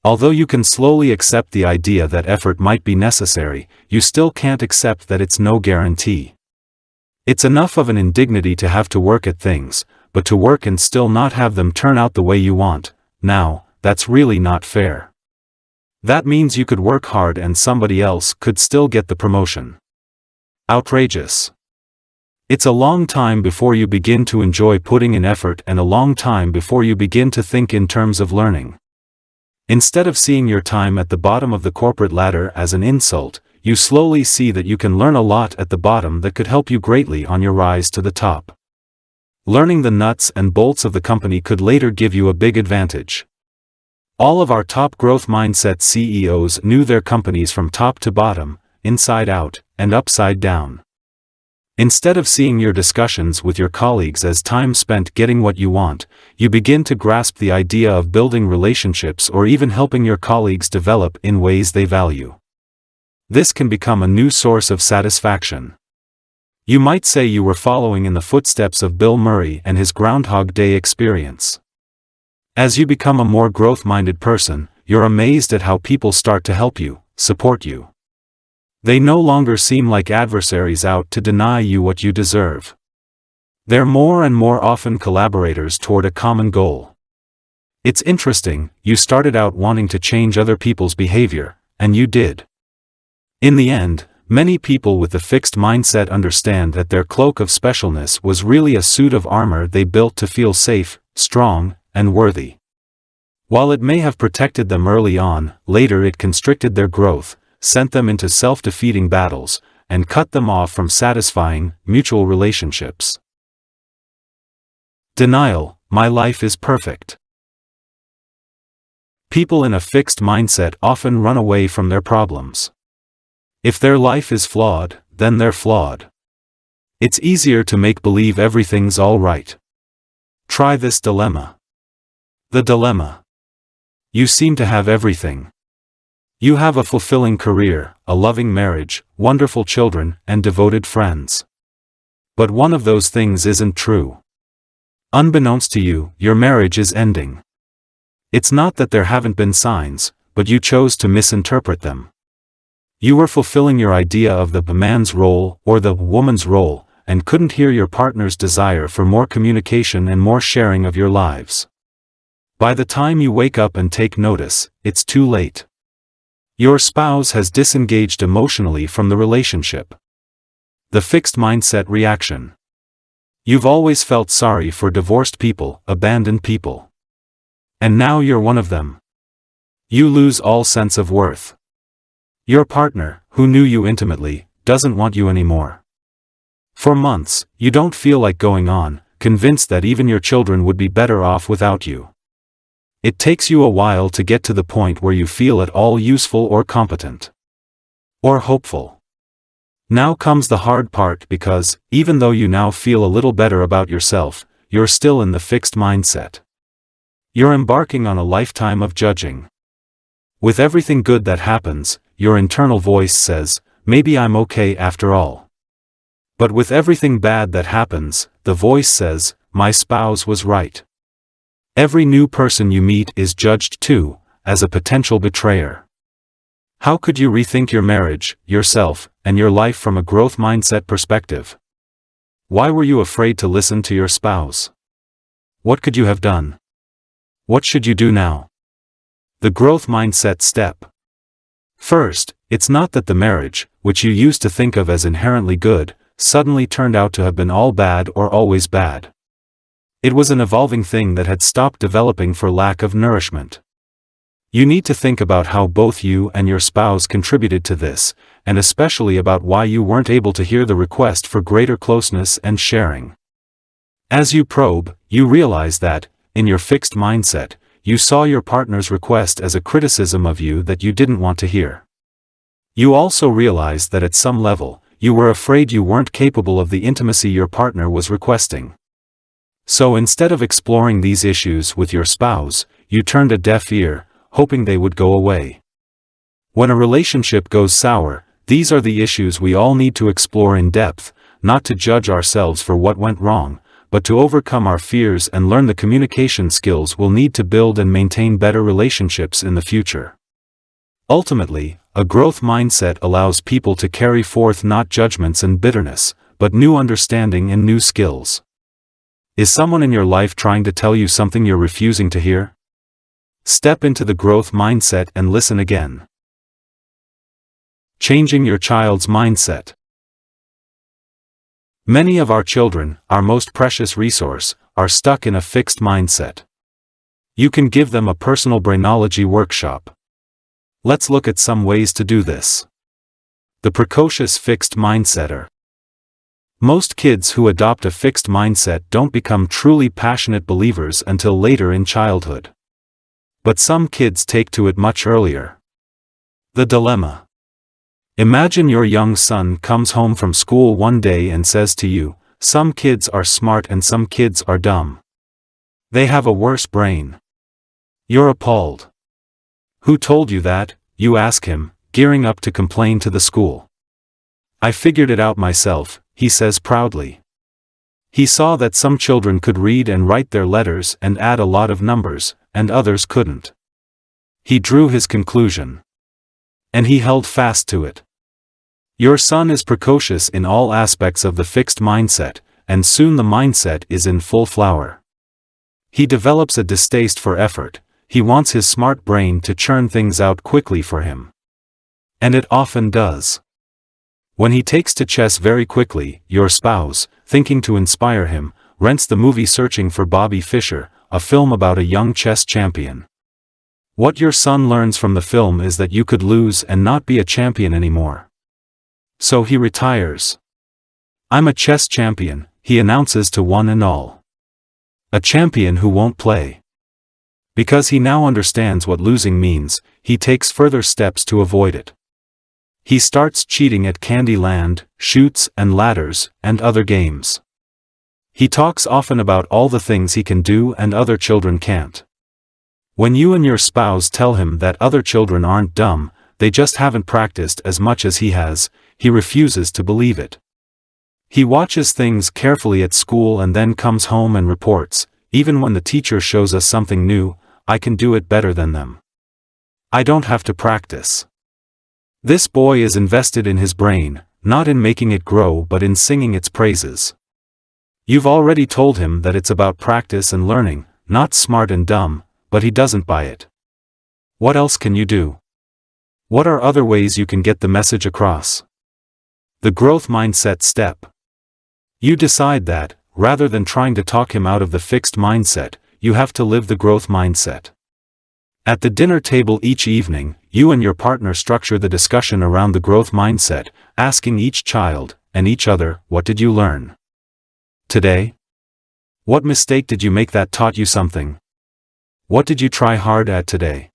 Although you can slowly accept the idea that effort might be necessary, you still can't accept that it's no guarantee. It's enough of an indignity to have to work at things, but to work and still not have them turn out the way you want. Now, that's really not fair. That means you could work hard and somebody else could still get the promotion. Outrageous. It's a long time before you begin to enjoy putting in effort and a long time before you begin to think in terms of learning. Instead of seeing your time at the bottom of the corporate ladder as an insult, you slowly see that you can learn a lot at the bottom that could help you greatly on your rise to the top. Learning the nuts and bolts of the company could later give you a big advantage. All of our top growth mindset CEOs knew their companies from top to bottom, inside out, and upside down. Instead of seeing your discussions with your colleagues as time spent getting what you want, you begin to grasp the idea of building relationships or even helping your colleagues develop in ways they value. This can become a new source of satisfaction. You might say you were following in the footsteps of Bill Murray and his Groundhog Day experience. As you become a more growth-minded person, you're amazed at how people start to help you, support you. They no longer seem like adversaries out to deny you what you deserve. They're more and more often collaborators toward a common goal. It's interesting, you started out wanting to change other people's behavior, and you did. In the end, many people with a fixed mindset understand that their cloak of specialness was really a suit of armor they built to feel safe, strong, and worthy. While it may have protected them early on, later it constricted their growth, sent them into self-defeating battles, and cut them off from satisfying, mutual relationships. Denial, my life is perfect. People in a fixed mindset often run away from their problems. If their life is flawed, then they're flawed. It's easier to make believe everything's all right. Try this dilemma. The dilemma. You seem to have everything. You have a fulfilling career, a loving marriage, wonderful children, and devoted friends. But one of those things isn't true. Unbeknownst to you, your marriage is ending. It's not that there haven't been signs, but you chose to misinterpret them. You were fulfilling your idea of the man's role or the woman's role, and couldn't hear your partner's desire for more communication and more sharing of your lives. By the time you wake up and take notice, it's too late. Your spouse has disengaged emotionally from the relationship. The fixed mindset reaction. You've always felt sorry for divorced people, abandoned people. And now you're one of them. You lose all sense of worth. Your partner, who knew you intimately, doesn't want you anymore. For months, you don't feel like going on, convinced that even your children would be better off without you. It takes you a while to get to the point where you feel at all useful or competent. Or hopeful. Now comes the hard part because, even though you now feel a little better about yourself, you're still in the fixed mindset. You're embarking on a lifetime of judging. With everything good that happens, your internal voice says, maybe I'm okay after all. But with everything bad that happens, the voice says, my spouse was right. Every new person you meet is judged too, as a potential betrayer. How could you rethink your marriage, yourself, and your life from a growth mindset perspective? Why were you afraid to listen to your spouse? What could you have done? What should you do now? The growth mindset step. First, It's not that the marriage, which you used to think of as inherently good, suddenly turned out to have been all bad or always bad. It was an evolving thing that had stopped developing for lack of nourishment. You need to think about how both you and your spouse contributed to this, and especially about why you weren't able to hear the request for greater closeness and sharing. As you probe, you realize that, in your fixed mindset, you saw your partner's request as a criticism of you that you didn't want to hear. You also realized that at some level, you were afraid you weren't capable of the intimacy your partner was requesting. So instead of exploring these issues with your spouse, you turned a deaf ear, hoping they would go away. When a relationship goes sour, these are the issues we all need to explore in depth, not to judge ourselves for what went wrong, but to overcome our fears and learn the communication skills we'll need to build and maintain better relationships in the future. Ultimately, a growth mindset allows people to carry forth not judgments and bitterness, but new understanding and new skills. Is someone in your life trying to tell you something you're refusing to hear? Step into the growth mindset and listen again. Changing your child's mindset. Many of our children, our most precious resource, are stuck in a fixed mindset. You can give them a personal brainology workshop. Let's look at some ways to do this. The precocious fixed mindsetter. Most kids who adopt a fixed mindset don't become truly passionate believers until later in childhood. But some kids take to it much earlier. The dilemma. Imagine your young son comes home from school one day and says to you, "Some kids are smart and some kids are dumb. They have a worse brain." You're appalled. "Who told you that?" you ask him, gearing up to complain to the school. "I figured it out myself," he says proudly. He saw that some children could read and write their letters and add a lot of numbers, and others couldn't. He drew his conclusion. And he held fast to it. Your son is precocious in all aspects of the fixed mindset, and soon the mindset is in full flower. He develops a distaste for effort. He wants his smart brain to churn things out quickly for him. And it often does. When he takes to chess very quickly, your spouse, thinking to inspire him, rents the movie Searching for Bobby Fischer, a film about a young chess champion. What your son learns from the film is that you could lose and not be a champion anymore. So he retires. "I'm a chess champion," he announces to one and all. A champion who won't play. Because he now understands what losing means, he takes further steps to avoid it. He starts cheating at Candyland, Chutes and Ladders, and other games. He talks often about all the things he can do and other children can't. When you and your spouse tell him that other children aren't dumb, they just haven't practiced as much as he has, he refuses to believe it. He watches things carefully at school and then comes home and reports, even when the teacher shows us something new, "I can do it better than them. I don't have to practice." This boy is invested in his brain, not in making it grow but in singing its praises. You've already told him that it's about practice and learning, not smart and dumb, but he doesn't buy it. What else can you do? What are other ways you can get the message across? The growth mindset step. You decide that, rather than trying to talk him out of the fixed mindset, you have to live the growth mindset. At the dinner table each evening, you and your partner structure the discussion around the growth mindset, asking each child, and each other, "What did you learn today? What mistake did you make that taught you something? What did you try hard at today?"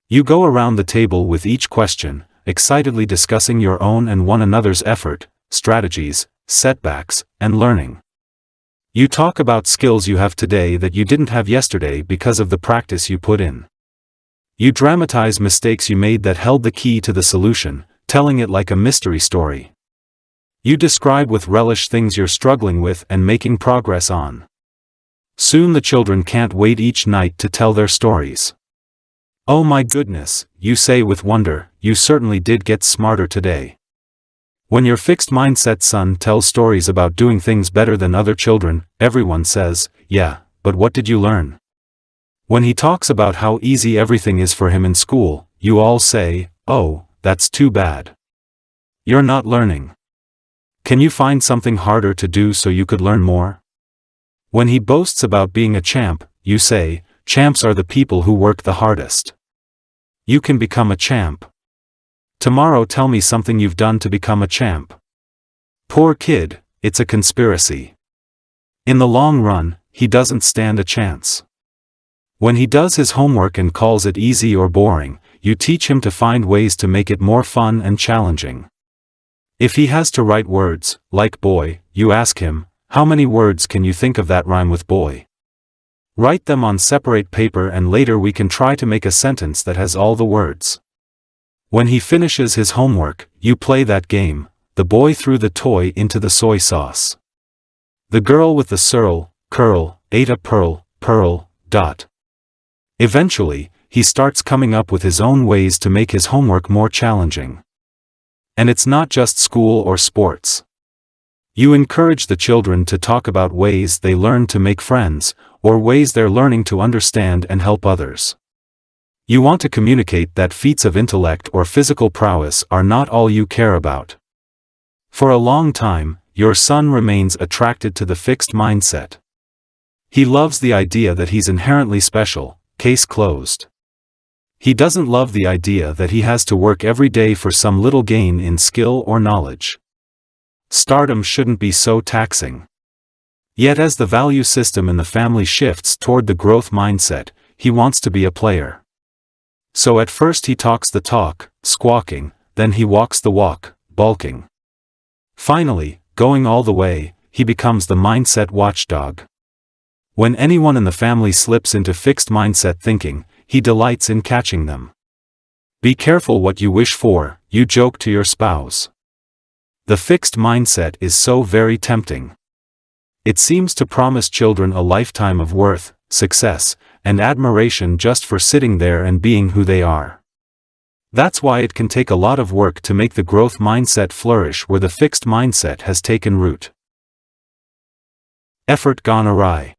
You go around the table with each question, excitedly discussing your own and one another's effort, strategies, setbacks, and learning. You talk about skills you have today that you didn't have yesterday because of the practice you put in. You dramatize mistakes you made that held the key to the solution, telling it like a mystery story. You describe with relish things you're struggling with and making progress on. Soon the children can't wait each night to tell their stories. "Oh my goodness," you say with wonder, "you certainly did get smarter today." When your fixed mindset son tells stories about doing things better than other children, everyone says, "Yeah, but what did you learn?" When he talks about how easy everything is for him in school, you all say, "Oh, that's too bad. You're not learning. Can you find something harder to do so you could learn more? When he boasts about being a champ, you say, champs are the people who work the hardest. You can become a champ. Tomorrow tell me something you've done to become a champ. Poor kid, it's a conspiracy. In the long run, he doesn't stand a chance. When he does his homework and calls it easy or boring, you teach him to find ways to make it more fun and challenging. If he has to write words, like boy, you ask him, how many words can you think of that rhyme with boy? Write them on separate paper and later we can try to make a sentence that has all the words. When he finishes his homework, you play that game, the boy threw the toy into the soy sauce. The girl with the curl, ate a pearl. Eventually, he starts coming up with his own ways to make his homework more challenging. And it's not just school or sports. You encourage the children to talk about ways they learn to make friends, or ways they're learning to understand and help others. You want to communicate that feats of intellect or physical prowess are not all you care about. For a long time, your son remains attracted to the fixed mindset. He loves the idea that he's inherently special, case closed. He doesn't love the idea that he has to work every day for some little gain in skill or knowledge. Stardom shouldn't be so taxing. Yet as the value system in the family shifts toward the growth mindset, he wants to be a player. So at first he talks the talk, squawking, then he walks the walk, bulking. Finally, going all the way, he becomes the mindset watchdog. When anyone in the family slips into fixed mindset thinking, he delights in catching them. Be careful what you wish for, you joke to your spouse. The fixed mindset is so very tempting. It seems to promise children a lifetime of worth, success, and admiration just for sitting there and being who they are. That's why it can take a lot of work to make the growth mindset flourish where the fixed mindset has taken root. Effort gone awry.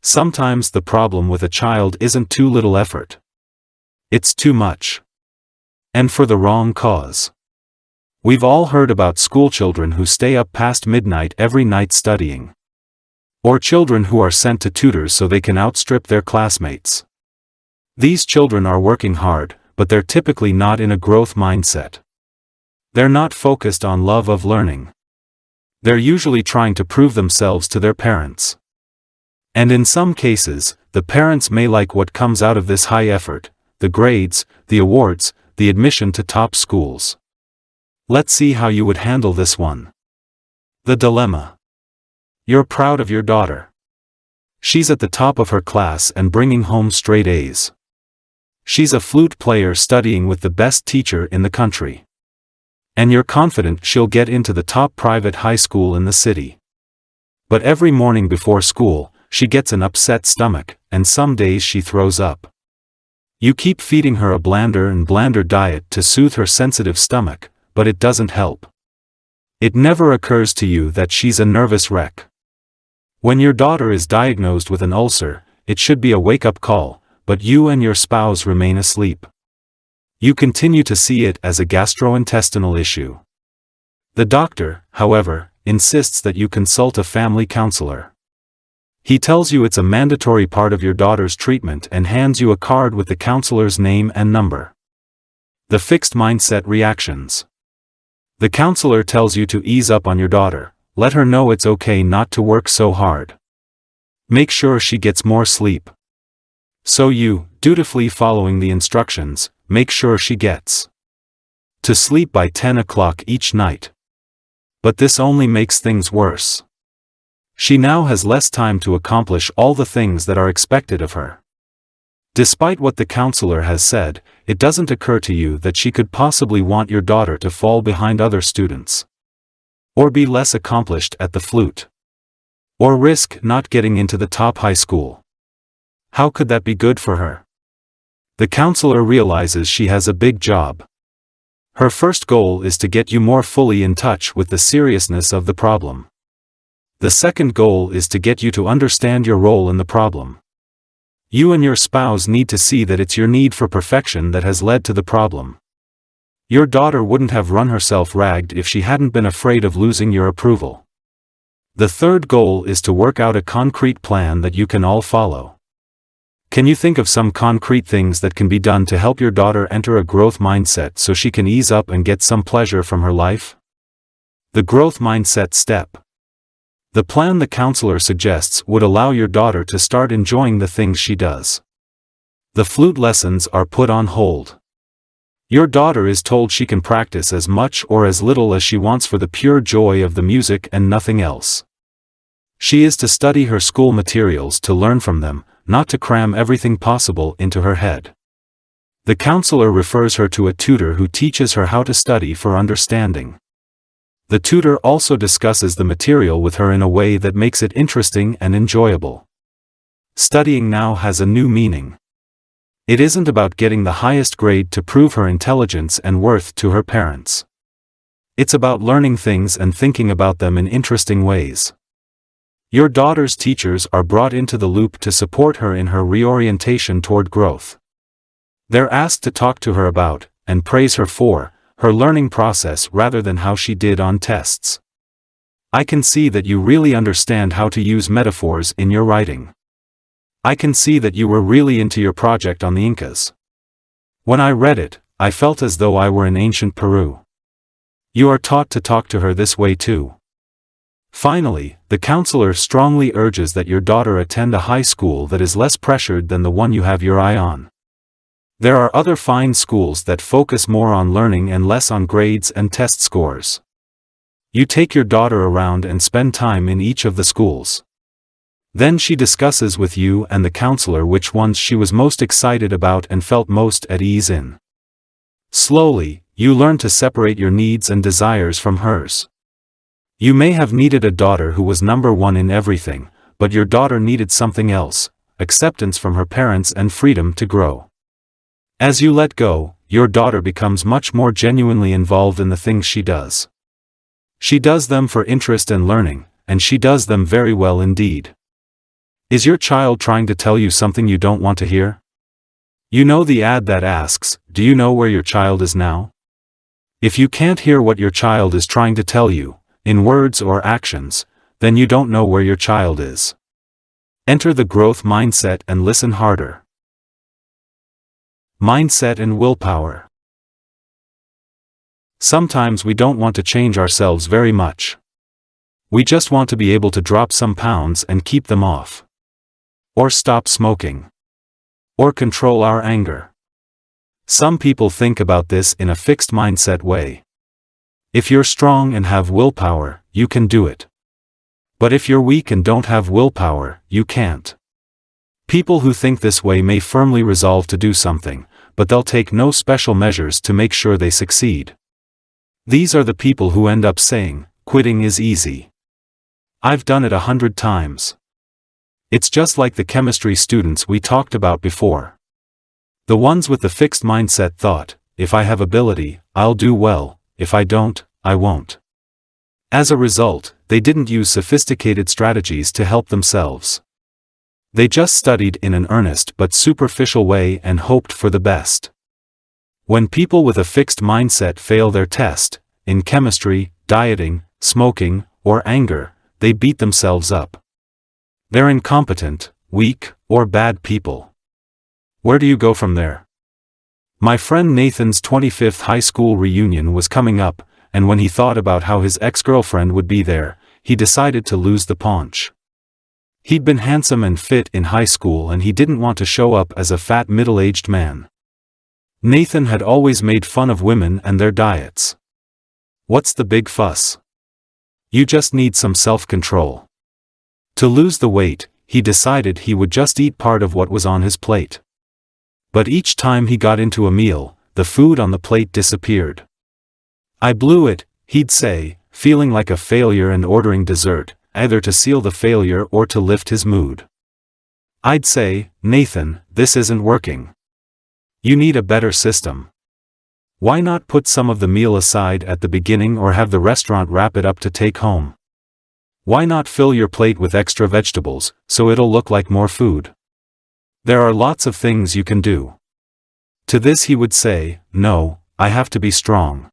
Sometimes the problem with a child isn't too little effort. It's too much. And for the wrong cause. We've all heard about schoolchildren who stay up past midnight every night studying. Or children who are sent to tutors so they can outstrip their classmates. These children are working hard, but they're typically not in a growth mindset. They're not focused on love of learning. They're usually trying to prove themselves to their parents. And in some cases, the parents may like what comes out of this high effort, the grades, the awards, the admission to top schools. Let's see how you would handle this one. The dilemma. You're proud of your daughter. She's at the top of her class and bringing home straight A's. She's a flute player studying with the best teacher in the country. And you're confident she'll get into the top private high school in the city. But every morning before school, she gets an upset stomach, and some days she throws up. You keep feeding her a blander and blander diet to soothe her sensitive stomach, but it doesn't help. It never occurs to you that she's a nervous wreck. When your daughter is diagnosed with an ulcer, it should be a wake-up call, but you and your spouse remain asleep. You continue to see it as a gastrointestinal issue. The doctor, however, insists that you consult a family counselor. He tells you it's a mandatory part of your daughter's treatment and hands you a card with the counselor's name and number. The fixed mindset reactions. The counselor tells you to ease up on your daughter, let her know it's okay not to work so hard. Make sure she gets more sleep. So you, dutifully following the instructions, make sure she gets to sleep by 10 o'clock each night. But this only makes things worse. She now has less time to accomplish all the things that are expected of her. Despite what the counselor has said, it doesn't occur to you that she could possibly want your daughter to fall behind other students. Or be less accomplished at the flute. Or risk not getting into the top high school. How could that be good for her? The counselor realizes she has a big job. Her first goal is to get you more fully in touch with the seriousness of the problem. The second goal is to get you to understand your role in the problem. You and your spouse need to see that it's your need for perfection that has led to the problem. Your daughter wouldn't have run herself ragged if she hadn't been afraid of losing your approval. The third goal is to work out a concrete plan that you can all follow. Can you think of some concrete things that can be done to help your daughter enter a growth mindset so she can ease up and get some pleasure from her life? The growth mindset step. The plan the counselor suggests would allow your daughter to start enjoying the things she does. The flute lessons are put on hold. Your daughter is told she can practice as much or as little as she wants for the pure joy of the music and nothing else. She is to study her school materials to learn from them, not to cram everything possible into her head. The counselor refers her to a tutor who teaches her how to study for understanding. The tutor also discusses the material with her in a way that makes it interesting and enjoyable. Studying now has a new meaning. It isn't about getting the highest grade to prove her intelligence and worth to her parents. It's about learning things and thinking about them in interesting ways. Your daughter's teachers are brought into the loop to support her in her reorientation toward growth. They're asked to talk to her about, and praise her for, her learning process rather than how she did on tests. I can see that you really understand how to use metaphors in your writing. I can see that you were really into your project on the Incas. When I read it, I felt as though I were in ancient Peru. You are taught to talk to her this way too. Finally, the counselor strongly urges that your daughter attend a high school that is less pressured than the one you have your eye on. There are other fine schools that focus more on learning and less on grades and test scores. You take your daughter around and spend time in each of the schools. Then she discusses with you and the counselor which ones she was most excited about and felt most at ease in. Slowly, you learn to separate your needs and desires from hers. You may have needed a daughter who was number one in everything, but your daughter needed something else, acceptance from her parents and freedom to grow. As you let go, your daughter becomes much more genuinely involved in the things she does. She does them for interest and learning, and she does them very well indeed. Is your child trying to tell you something you don't want to hear? You know the ad that asks, "Do you know where your child is now?" If you can't hear what your child is trying to tell you, in words or actions, then you don't know where your child is. Enter the growth mindset and listen harder. Mindset and willpower. Sometimes we don't want to change ourselves very much. We just want to be able to drop some pounds and keep them off. Or stop smoking. Or control our anger. Some people think about this in a fixed mindset way. If you're strong and have willpower, you can do it. But if you're weak and don't have willpower, you can't. People who think this way may firmly resolve to do something, but they'll take no special measures to make sure they succeed. These are the people who end up saying, "Quitting is easy. I've done it 100 times." It's just like the chemistry students we talked about before. The ones with the fixed mindset thought, "If I have ability, I'll do well, if I don't, I won't." As a result, they didn't use sophisticated strategies to help themselves. They just studied in an earnest but superficial way and hoped for the best. When people with a fixed mindset fail their test, in chemistry, dieting, smoking, or anger, they beat themselves up. They're incompetent, weak, or bad people. Where do you go from there? My friend Nathan's 25th high school reunion was coming up, and when he thought about how his ex-girlfriend would be there, he decided to lose the paunch. He'd been handsome and fit in high school and he didn't want to show up as a fat middle-aged man. Nathan had always made fun of women and their diets. What's the big fuss? You just need some self-control. To lose the weight, he decided he would just eat part of what was on his plate. But each time he got into a meal, the food on the plate disappeared. "I blew it," he'd say, feeling like a failure and ordering dessert, either to seal the failure or to lift his mood. I'd say, "Nathan, this isn't working. You need a better system. Why not put some of the meal aside at the beginning or have the restaurant wrap it up to take home? Why not fill your plate with extra vegetables, so it'll look like more food? There are lots of things you can do. To this he would say, no, I have to be strong.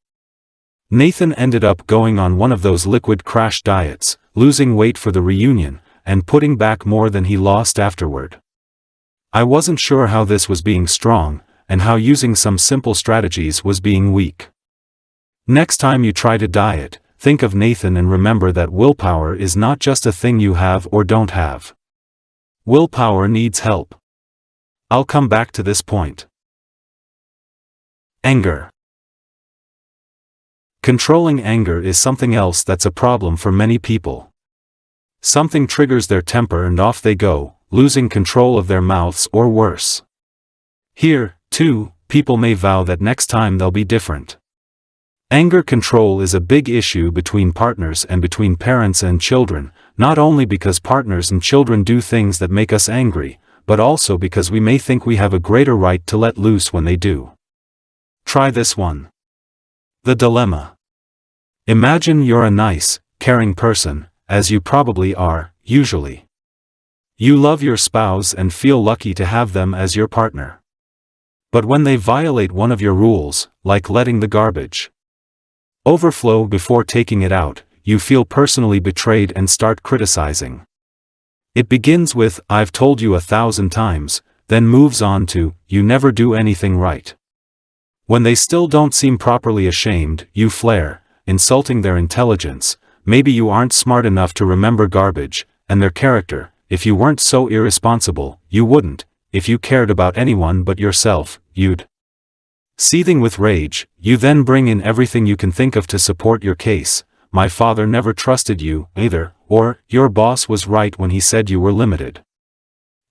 Nathan ended up going on one of those liquid crash diets, losing weight for the reunion, and putting back more than he lost afterward. I wasn't sure how this was being strong, and how using some simple strategies was being weak. Next time you try to diet, think of Nathan and remember that willpower is not just a thing you have or don't have. Willpower needs help. I'll come back to this point. Anger. Controlling anger is something else that's a problem for many people. Something triggers their temper and off they go, losing control of their mouths or worse. Here, too, people may vow that next time they'll be different. Anger control is a big issue between partners and between parents and children, not only because partners and children do things that make us angry, but also because we may think we have a greater right to let loose when they do. Try this one. The dilemma. Imagine you're a nice, caring person, as you probably are, usually. You love your spouse and feel lucky to have them as your partner. But when they violate one of your rules, like letting the garbage overflow before taking it out, you feel personally betrayed and start criticizing. It begins with, I've told you 1,000 times, then moves on to, you never do anything right. When they still don't seem properly ashamed, you flare, insulting their intelligence. Maybe you aren't smart enough to remember garbage, and their character. If you weren't so irresponsible, you wouldn't. If you cared about anyone but yourself, you'd. Seething with rage, you then bring in everything you can think of to support your case. My father never trusted you, either, or, your boss was right when he said you were limited.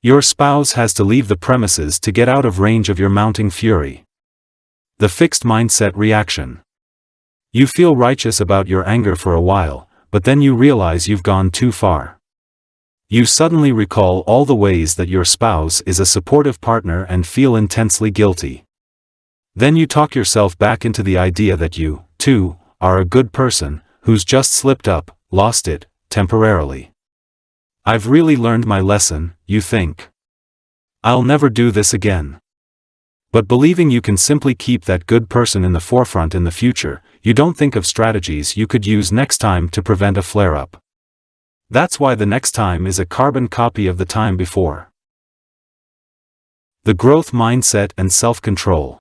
Your spouse has to leave the premises to get out of range of your mounting fury. The fixed mindset reaction. You feel righteous about your anger for a while, but then you realize you've gone too far. You suddenly recall all the ways that your spouse is a supportive partner and feel intensely guilty. Then you talk yourself back into the idea that you, too, are a good person, who's just slipped up, lost it, temporarily. I've really learned my lesson, you think. I'll never do this again. But believing you can simply keep that good person in the forefront in the future, you don't think of strategies you could use next time to prevent a flare-up. That's why the next time is a carbon copy of the time before. The growth mindset and self-control.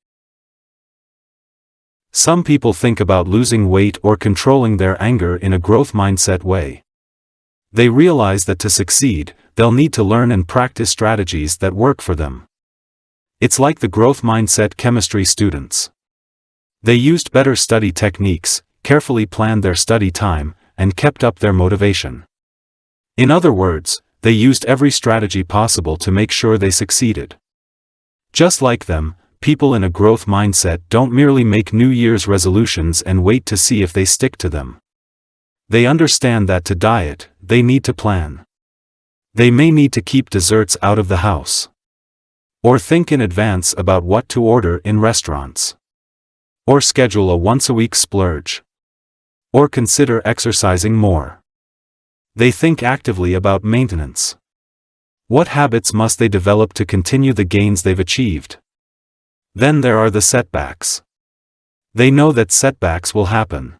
Some people think about losing weight or controlling their anger in a growth mindset way. They realize that to succeed, they'll need to learn and practice strategies that work for them. It's like the growth mindset chemistry students. They used better study techniques, carefully planned their study time, and kept up their motivation. In other words, they used every strategy possible to make sure they succeeded. Just like them, people in a growth mindset don't merely make New Year's resolutions and wait to see if they stick to them. They understand that to diet, they need to plan. They may need to keep desserts out of the house. Or think in advance about what to order in restaurants. Or schedule a once-a-week splurge. Or consider exercising more. They think actively about maintenance. What habits must they develop to continue the gains they've achieved? Then there are the setbacks. They know that setbacks will happen.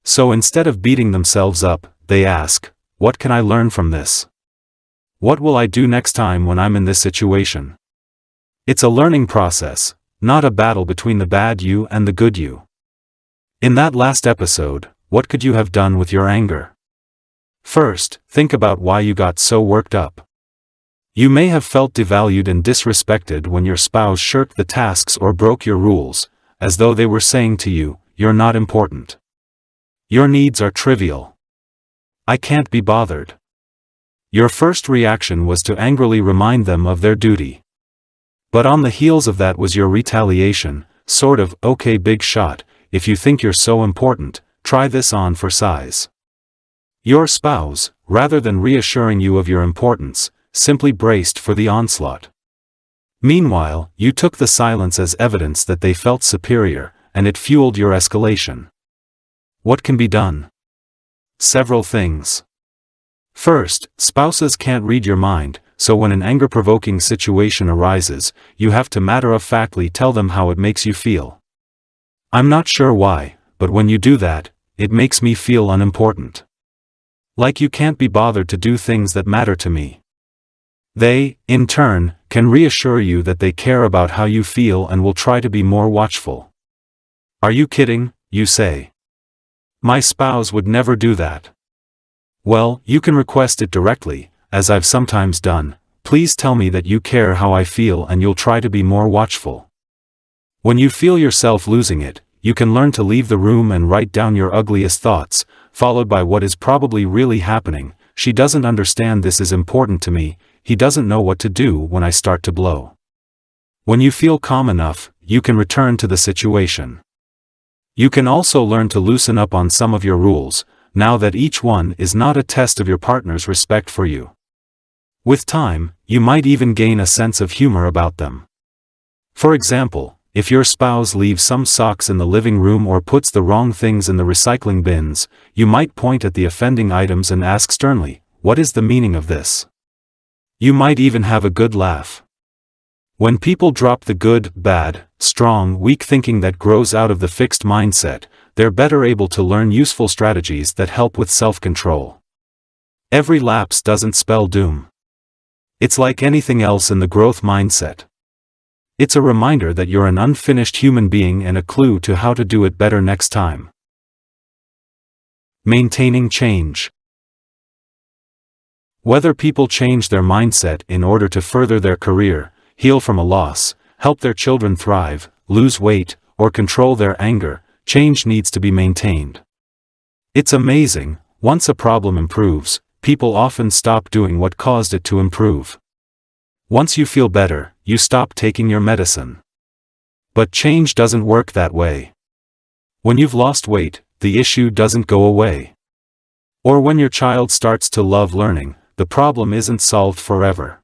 So instead of beating themselves up, they ask, what can I learn from this? What will I do next time when I'm in this situation? It's a learning process, not a battle between the bad you and the good you. In that last episode, what could you have done with your anger? First, think about why you got so worked up. You may have felt devalued and disrespected when your spouse shirked the tasks or broke your rules, as though they were saying to you, you're not important. Your needs are trivial. I can't be bothered. Your first reaction was to angrily remind them of their duty. But on the heels of that was your retaliation, sort of, okay big shot, if you think you're so important, try this on for size. Your spouse, rather than reassuring you of your importance, simply braced for the onslaught. Meanwhile, you took the silence as evidence that they felt superior, and it fueled your escalation. What can be done? Several things. First, spouses can't read your mind, so when an anger-provoking situation arises, you have to matter-of-factly tell them how it makes you feel. I'm not sure why, but when you do that, it makes me feel unimportant. Like you can't be bothered to do things that matter to me. They, in turn, can reassure you that they care about how you feel and will try to be more watchful. Are you kidding, you say? My spouse would never do that. Well, you can request it directly, as I've sometimes done. Please tell me that you care how I feel and you'll try to be more watchful. When you feel yourself losing it, you can learn to leave the room and write down your ugliest thoughts, followed by what is probably really happening. She doesn't understand this is important to me. He doesn't know what to do when I start to blow. When you feel calm enough, you can return to the situation. You can also learn to loosen up on some of your rules, now that each one is not a test of your partner's respect for you. With time, you might even gain a sense of humor about them. For example, if your spouse leaves some socks in the living room or puts the wrong things in the recycling bins, you might point at the offending items and ask sternly, "What is the meaning of this?" You might even have a good laugh. When people drop the good, bad, strong, weak thinking that grows out of the fixed mindset, they're better able to learn useful strategies that help with self-control. Every lapse doesn't spell doom. It's like anything else in the growth mindset. It's a reminder that you're an unfinished human being and a clue to how to do it better next time. Maintaining change. Whether people change their mindset in order to further their career, heal from a loss, help their children thrive, lose weight, or control their anger, change needs to be maintained. It's amazing, once a problem improves, people often stop doing what caused it to improve. Once you feel better, you stop taking your medicine. But change doesn't work that way. When you've lost weight, the issue doesn't go away. Or when your child starts to love learning, the problem isn't solved forever.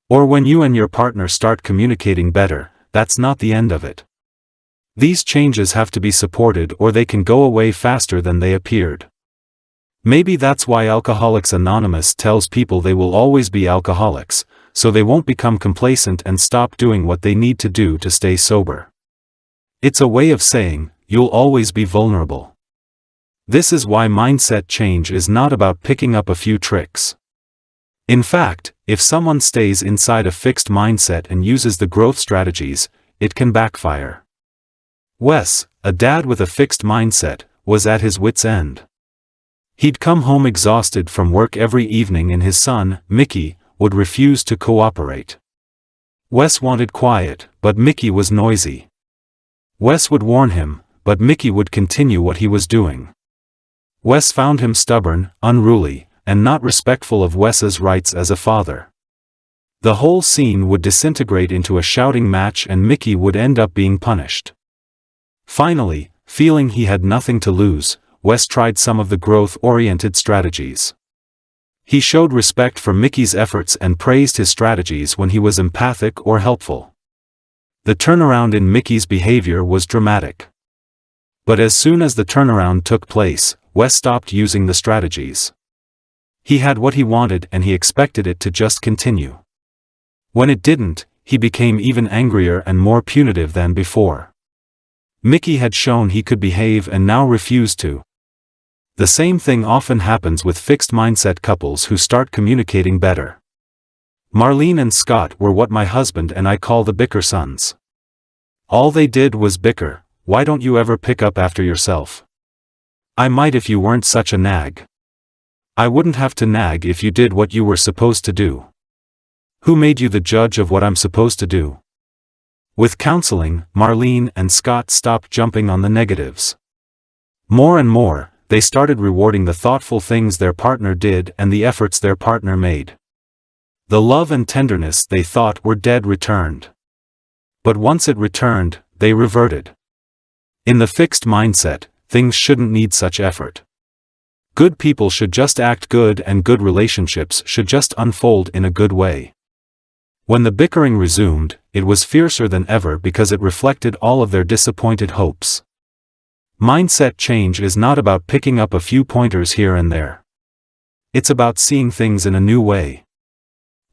Or when you and your partner start communicating better, that's not the end of it. These changes have to be supported or they can go away faster than they appeared. Maybe that's why Alcoholics Anonymous tells people they will always be alcoholics, so they won't become complacent and stop doing what they need to do to stay sober. It's a way of saying, you'll always be vulnerable. This is why mindset change is not about picking up a few tricks. In fact, if someone stays inside a fixed mindset and uses the growth strategies, it can backfire. Wes, a dad with a fixed mindset, was at his wit's end. He'd come home exhausted from work every evening and his son, Mickey, would refuse to cooperate. Wes wanted quiet, but Mickey was noisy. Wes would warn him, but Mickey would continue what he was doing. Wes found him stubborn, unruly, and not respectful of Wes's rights as a father. The whole scene would disintegrate into a shouting match and Mickey would end up being punished. Finally, feeling he had nothing to lose, Wes tried some of the growth-oriented strategies. He showed respect for Mickey's efforts and praised his strategies when he was empathic or helpful. The turnaround in Mickey's behavior was dramatic. But as soon as the turnaround took place, Wes stopped using the strategies. He had what he wanted and he expected it to just continue. When it didn't, he became even angrier and more punitive than before. Mickey had shown he could behave and now refused to. The same thing often happens with fixed mindset couples who start communicating better. Marlene and Scott were what my husband and I call the bicker sons. All they did was bicker. Why don't you ever pick up after yourself? I might if you weren't such a nag. I wouldn't have to nag if you did what you were supposed to do. Who made you the judge of what I'm supposed to do? With counseling, Marlene and Scott stopped jumping on the negatives. More and more, they started rewarding the thoughtful things their partner did and the efforts their partner made. The love and tenderness they thought were dead returned. But once it returned, they reverted. In the fixed mindset, things shouldn't need such effort. Good people should just act good and good relationships should just unfold in a good way. When the bickering resumed, it was fiercer than ever because it reflected all of their disappointed hopes. Mindset change is not about picking up a few pointers here and there. It's about seeing things in a new way.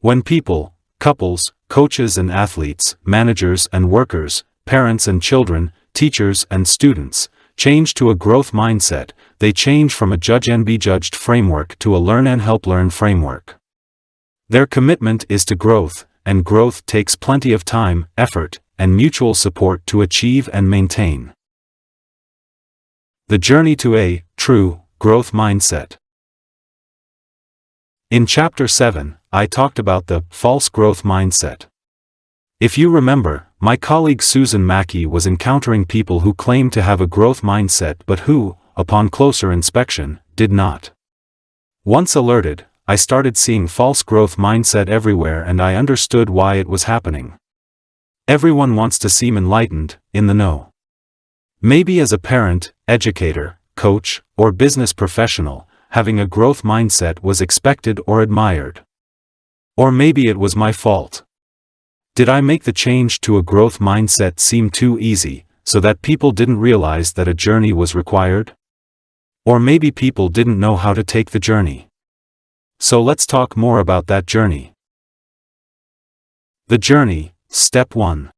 When people, couples, coaches and athletes, managers and workers, parents and children, teachers and students, change to a growth mindset, they change from a judge and be judged framework to a learn and help learn framework. Their commitment is to growth, and growth takes plenty of time, effort, and mutual support to achieve and maintain. The journey to a true growth mindset. In Chapter 7, I talked about the false growth mindset. If you remember, my colleague Susan Mackey was encountering people who claimed to have a growth mindset but who, upon closer inspection, did not. Once alerted, I started seeing false growth mindset everywhere and I understood why it was happening. Everyone wants to seem enlightened, in the know. Maybe as a parent, educator, coach, or business professional, having a growth mindset was expected or admired. Or maybe it was my fault. Did I make the change to a growth mindset seem too easy, so that people didn't realize that a journey was required? Or maybe people didn't know how to take the journey. So let's talk more about that journey. The journey, Step 1.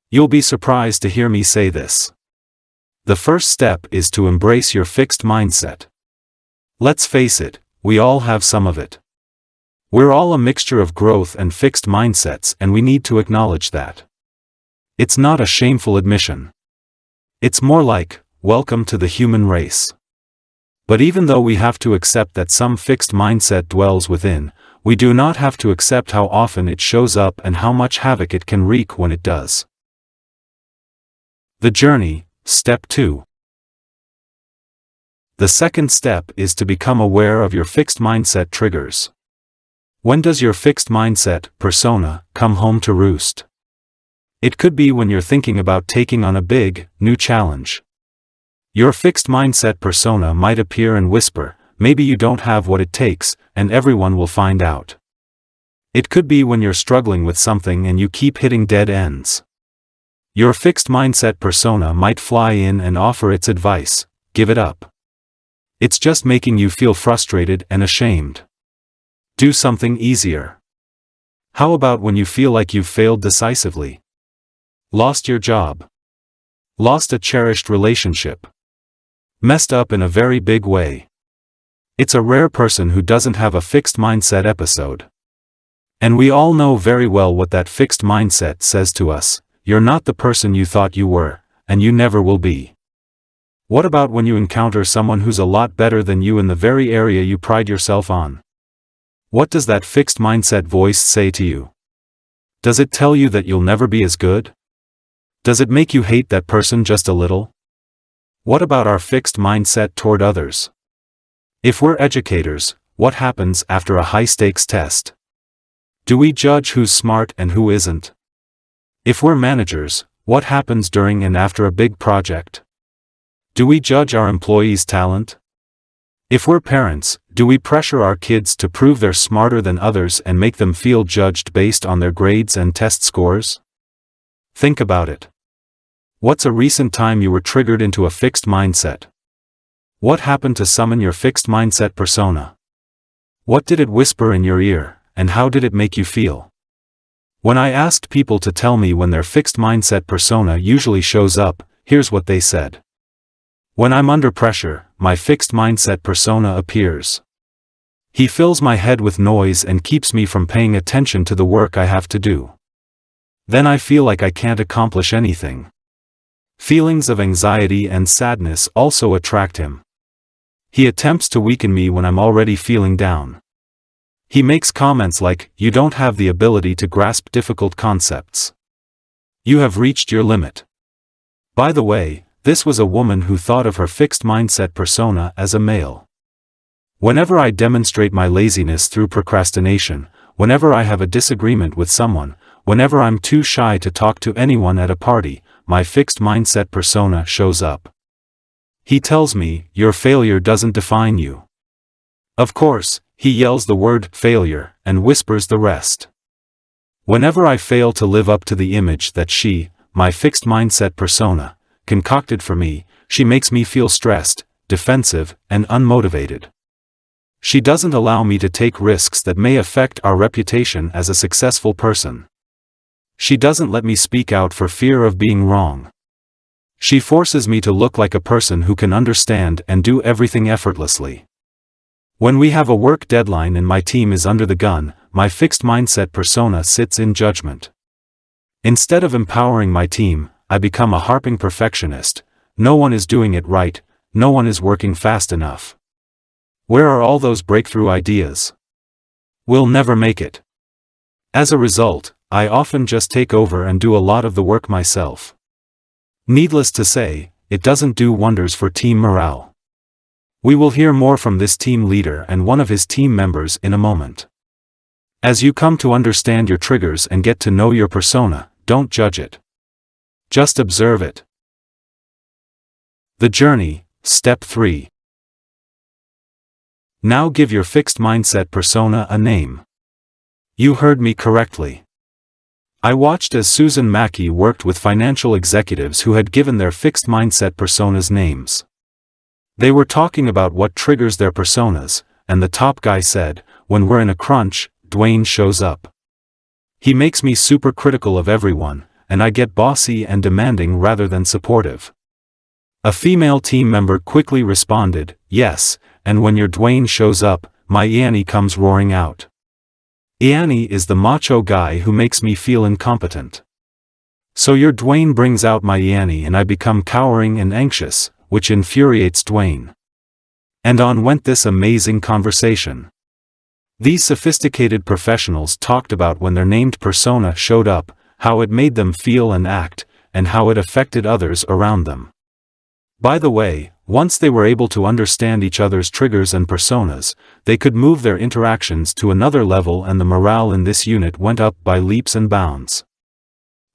You'll be surprised to hear me say this. The first step is to embrace your fixed mindset. Let's face it, we all have some of it. We're all a mixture of growth and fixed mindsets and we need to acknowledge that. It's not a shameful admission. It's more like, welcome to the human race. But even though we have to accept that some fixed mindset dwells within, we do not have to accept how often it shows up and how much havoc it can wreak when it does. The journey, Step 2. The second step is to become aware of your fixed mindset triggers. When does your fixed mindset, persona, come home to roost? It could be when you're thinking about taking on a big, new challenge. Your fixed mindset persona might appear and whisper, maybe you don't have what it takes, and everyone will find out. It could be when you're struggling with something and you keep hitting dead ends. Your fixed mindset persona might fly in and offer its advice, give it up. It's just making you feel frustrated and ashamed. Do something easier. How about when you feel like you've failed decisively? Lost your job. Lost a cherished relationship. Messed up in a very big way. It's a rare person who doesn't have a fixed mindset episode. And we all know very well what that fixed mindset says to us: you're not the person you thought you were, and you never will be. What about when you encounter someone who's a lot better than you in the very area you pride yourself on? What does that fixed mindset voice say to you? Does it tell you that you'll never be as good? Does it make you hate that person just a little? What about our fixed mindset toward others? If we're educators, what happens after a high-stakes test? Do we judge who's smart and who isn't? If we're managers, what happens during and after a big project? Do we judge our employees' talent? If we're parents, do we pressure our kids to prove they're smarter than others and make them feel judged based on their grades and test scores? Think about it. What's a recent time you were triggered into a fixed mindset? What happened to summon your fixed mindset persona? What did it whisper in your ear, and how did it make you feel? When I asked people to tell me when their fixed mindset persona usually shows up, here's what they said. When I'm under pressure, my fixed mindset persona appears. He fills my head with noise and keeps me from paying attention to the work I have to do. Then I feel like I can't accomplish anything. Feelings of anxiety and sadness also attract him. He attempts to weaken me when I'm already feeling down. He makes comments like, "You don't have the ability to grasp difficult concepts. You have reached your limit." By the way, this was a woman who thought of her fixed mindset persona as a male. Whenever I demonstrate my laziness through procrastination, whenever I have a disagreement with someone, whenever I'm too shy to talk to anyone at a party, my fixed mindset persona shows up. He tells me, "Your failure doesn't define you." Of course, he yells the word failure and whispers the rest. Whenever I fail to live up to the image that she, my fixed mindset persona, concocted for me, she makes me feel stressed, defensive, and unmotivated. She doesn't allow me to take risks that may affect our reputation as a successful person. She doesn't let me speak out for fear of being wrong. She forces me to look like a person who can understand and do everything effortlessly. When we have a work deadline and my team is under the gun, my fixed mindset persona sits in judgment. Instead of empowering my team, I become a harping perfectionist. No one is doing it right, no one is working fast enough. Where are all those breakthrough ideas? We'll never make it. As a result, I often just take over and do a lot of the work myself. Needless to say, it doesn't do wonders for team morale. We will hear more from this team leader and one of his team members in a moment. As you come to understand your triggers and get to know your persona, don't judge it. Just observe it. The journey, step 3. Now give your fixed mindset persona a name. You heard me correctly. I watched as Susan Mackey worked with financial executives who had given their fixed mindset personas names. They were talking about what triggers their personas, and the top guy said, "When we're in a crunch, Dwayne shows up. He makes me super critical of everyone, and I get bossy and demanding rather than supportive." A female team member quickly responded, "Yes, and when your Dwayne shows up, my Yanni comes roaring out. Yanni is the macho guy who makes me feel incompetent. So your Dwayne brings out my Yanni and I become cowering and anxious, which infuriates Dwayne." And on went this amazing conversation. These sophisticated professionals talked about when their named persona showed up, how it made them feel and act, and how it affected others around them. By the way, once they were able to understand each other's triggers and personas, they could move their interactions to another level, and the morale in this unit went up by leaps and bounds.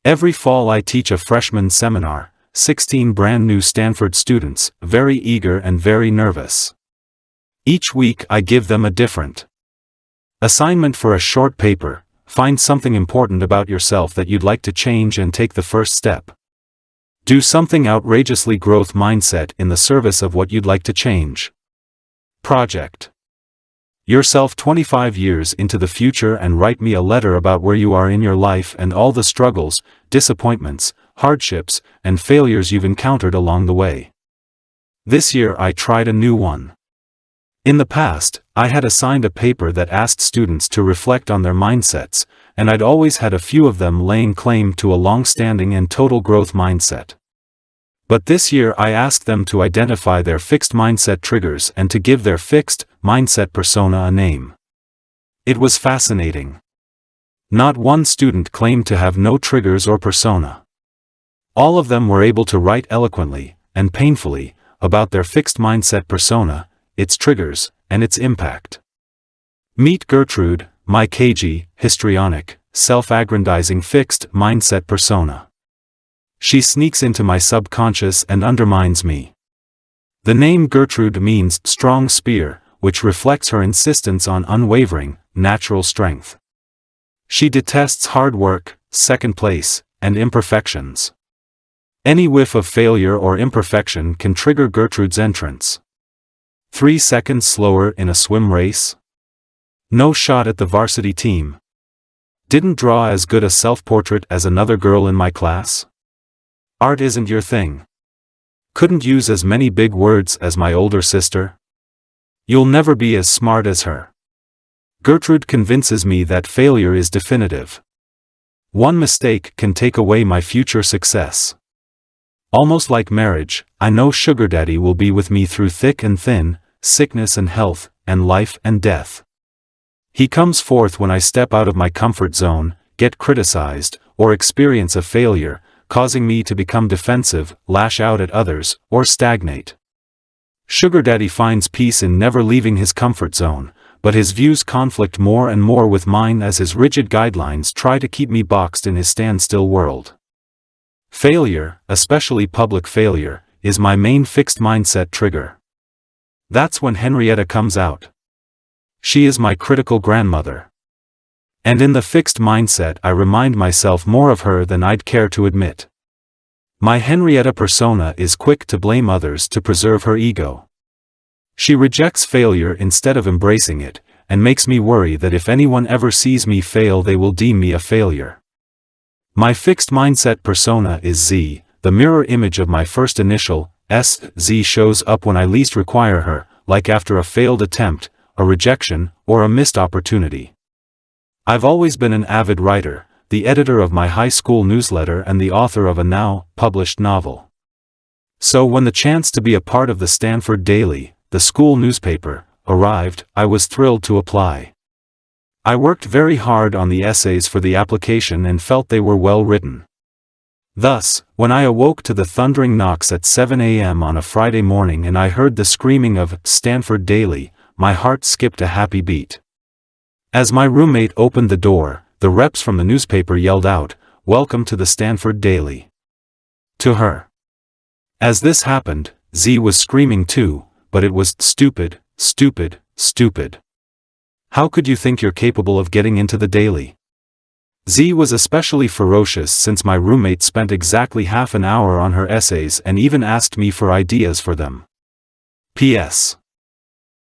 Every fall I teach a freshman seminar, 16 brand new Stanford students, very eager and very nervous. Each week I give them a different assignment for a short paper. Find something important about yourself that you'd like to change and take the first step. Do something outrageously growth mindset in the service of what you'd like to change. Project yourself 25 years into the future and write me a letter about where you are in your life and all the struggles, disappointments, hardships, and failures you've encountered along the way. This year I tried a new one. In the past, I had assigned a paper that asked students to reflect on their mindsets, and I'd always had a few of them laying claim to a long-standing and total growth mindset. But this year I asked them to identify their fixed mindset triggers and to give their fixed mindset persona a name. It was fascinating. Not one student claimed to have no triggers or persona. All of them were able to write eloquently, and painfully, about their fixed mindset persona, its triggers, and its impact. Meet Gertrude, my cagey, histrionic, self-aggrandizing fixed mindset persona. She sneaks into my subconscious and undermines me. The name Gertrude means strong spear, which reflects her insistence on unwavering, natural strength. She detests hard work, second place, and imperfections. Any whiff of failure or imperfection can trigger Gertrude's entrance. 3 seconds slower in a swim race? No shot at the varsity team. Didn't draw as good a self-portrait as another girl in my class? Art isn't your thing. Couldn't use as many big words as my older sister? You'll never be as smart as her. Gertrude convinces me that failure is definitive. One mistake can take away my future success. Almost like marriage, I know Sugar Daddy will be with me through thick and thin, sickness and health, and life and death. He comes forth when I step out of my comfort zone, get criticized, or experience a failure, causing me to become defensive, lash out at others, or stagnate. Sugar Daddy finds peace in never leaving his comfort zone, but his views conflict more and more with mine as his rigid guidelines try to keep me boxed in his standstill world. Failure, especially public failure, is my main fixed mindset trigger. That's when Henrietta comes out. She is my critical grandmother. And in the fixed mindset I remind myself more of her than I'd care to admit. My Henrietta persona is quick to blame others to preserve her ego. She rejects failure instead of embracing it, and makes me worry that if anyone ever sees me fail they will deem me a failure. My fixed mindset persona is Z, the mirror image of my first initial, S. Z shows up when I least require her, like after a failed attempt, a rejection, or a missed opportunity. I've always been an avid writer, the editor of my high school newsletter and the author of a now-published novel. So when the chance to be a part of the Stanford Daily, the school newspaper, arrived, I was thrilled to apply. I worked very hard on the essays for the application and felt they were well written. Thus, when I awoke to the thundering knocks at 7 a.m. on a Friday morning and I heard the screaming of Stanford Daily, my heart skipped a happy beat. As my roommate opened the door, the reps from the newspaper yelled out, "Welcome to the Stanford Daily." To her. As this happened, Z was screaming too, but it was stupid, stupid, stupid. How could you think you're capable of getting into the Daily? Z was especially ferocious since my roommate spent exactly half an hour on her essays and even asked me for ideas for them. P.S.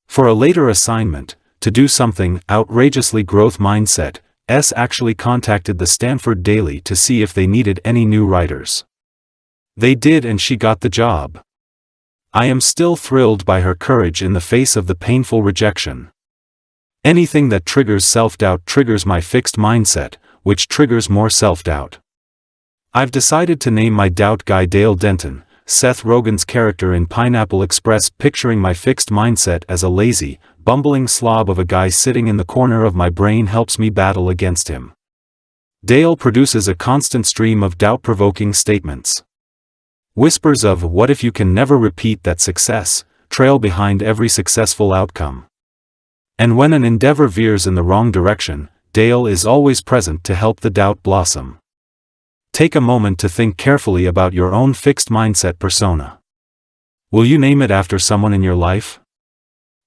For a later assignment, to do something outrageously growth mindset, S actually contacted the Stanford Daily to see if they needed any new writers. They did and she got the job. I am still thrilled by her courage in the face of the painful rejection. Anything that triggers self-doubt triggers my fixed mindset, which triggers more self-doubt. I've decided to name my doubt guy Dale Denton, Seth Rogen's character in Pineapple Express, picturing my fixed mindset as a lazy, bumbling slob of a guy sitting in the corner of my brain helps me battle against him. Dale produces a constant stream of doubt-provoking statements. Whispers of "what if you can never repeat that success" trail behind every successful outcome. And when an endeavor veers in the wrong direction, Dale is always present to help the doubt blossom. Take a moment to think carefully about your own fixed mindset persona. Will you name it after someone in your life?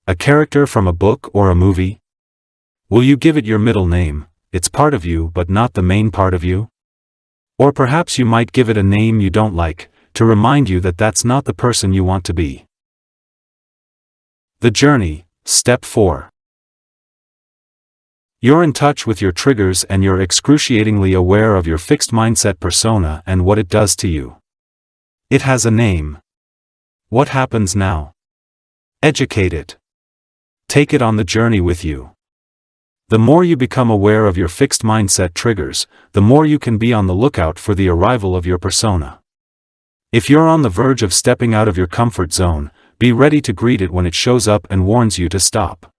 A character from a book or a movie? Will you give it your middle name? It's part of you but not the main part of you? Or perhaps you might give it a name you don't like, to remind you that that's not the person you want to be. The journey, Step 4. You're in touch with your triggers and you're excruciatingly aware of your fixed mindset persona and what it does to you. It has a name. What happens now? Educate it. Take it on the journey with you. The more you become aware of your fixed mindset triggers, the more you can be on the lookout for the arrival of your persona. If you're on the verge of stepping out of your comfort zone, be ready to greet it when it shows up and warns you to stop.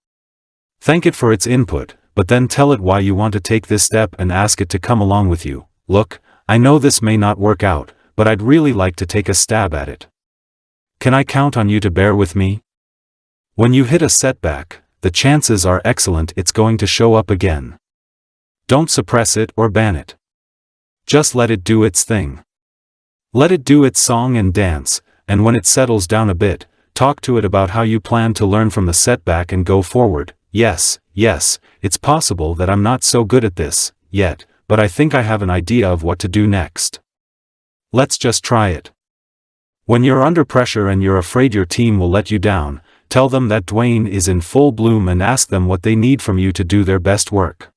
Thank it for its input, but then tell it why you want to take this step and ask it to come along with you. Look, I know this may not work out, but I'd really like to take a stab at it. Can I count on you to bear with me? When you hit a setback, the chances are excellent it's going to show up again. Don't suppress it or ban it. Just let it do its thing. Let it do its song and dance, and when it settles down a bit, talk to it about how you plan to learn from the setback and go forward. Yes, it's possible that I'm not so good at this yet, but I think I have an idea of what to do next. Let's just try it. When you're under pressure and you're afraid your team will let you down, tell them that Dwayne is in full bloom and ask them what they need from you to do their best work.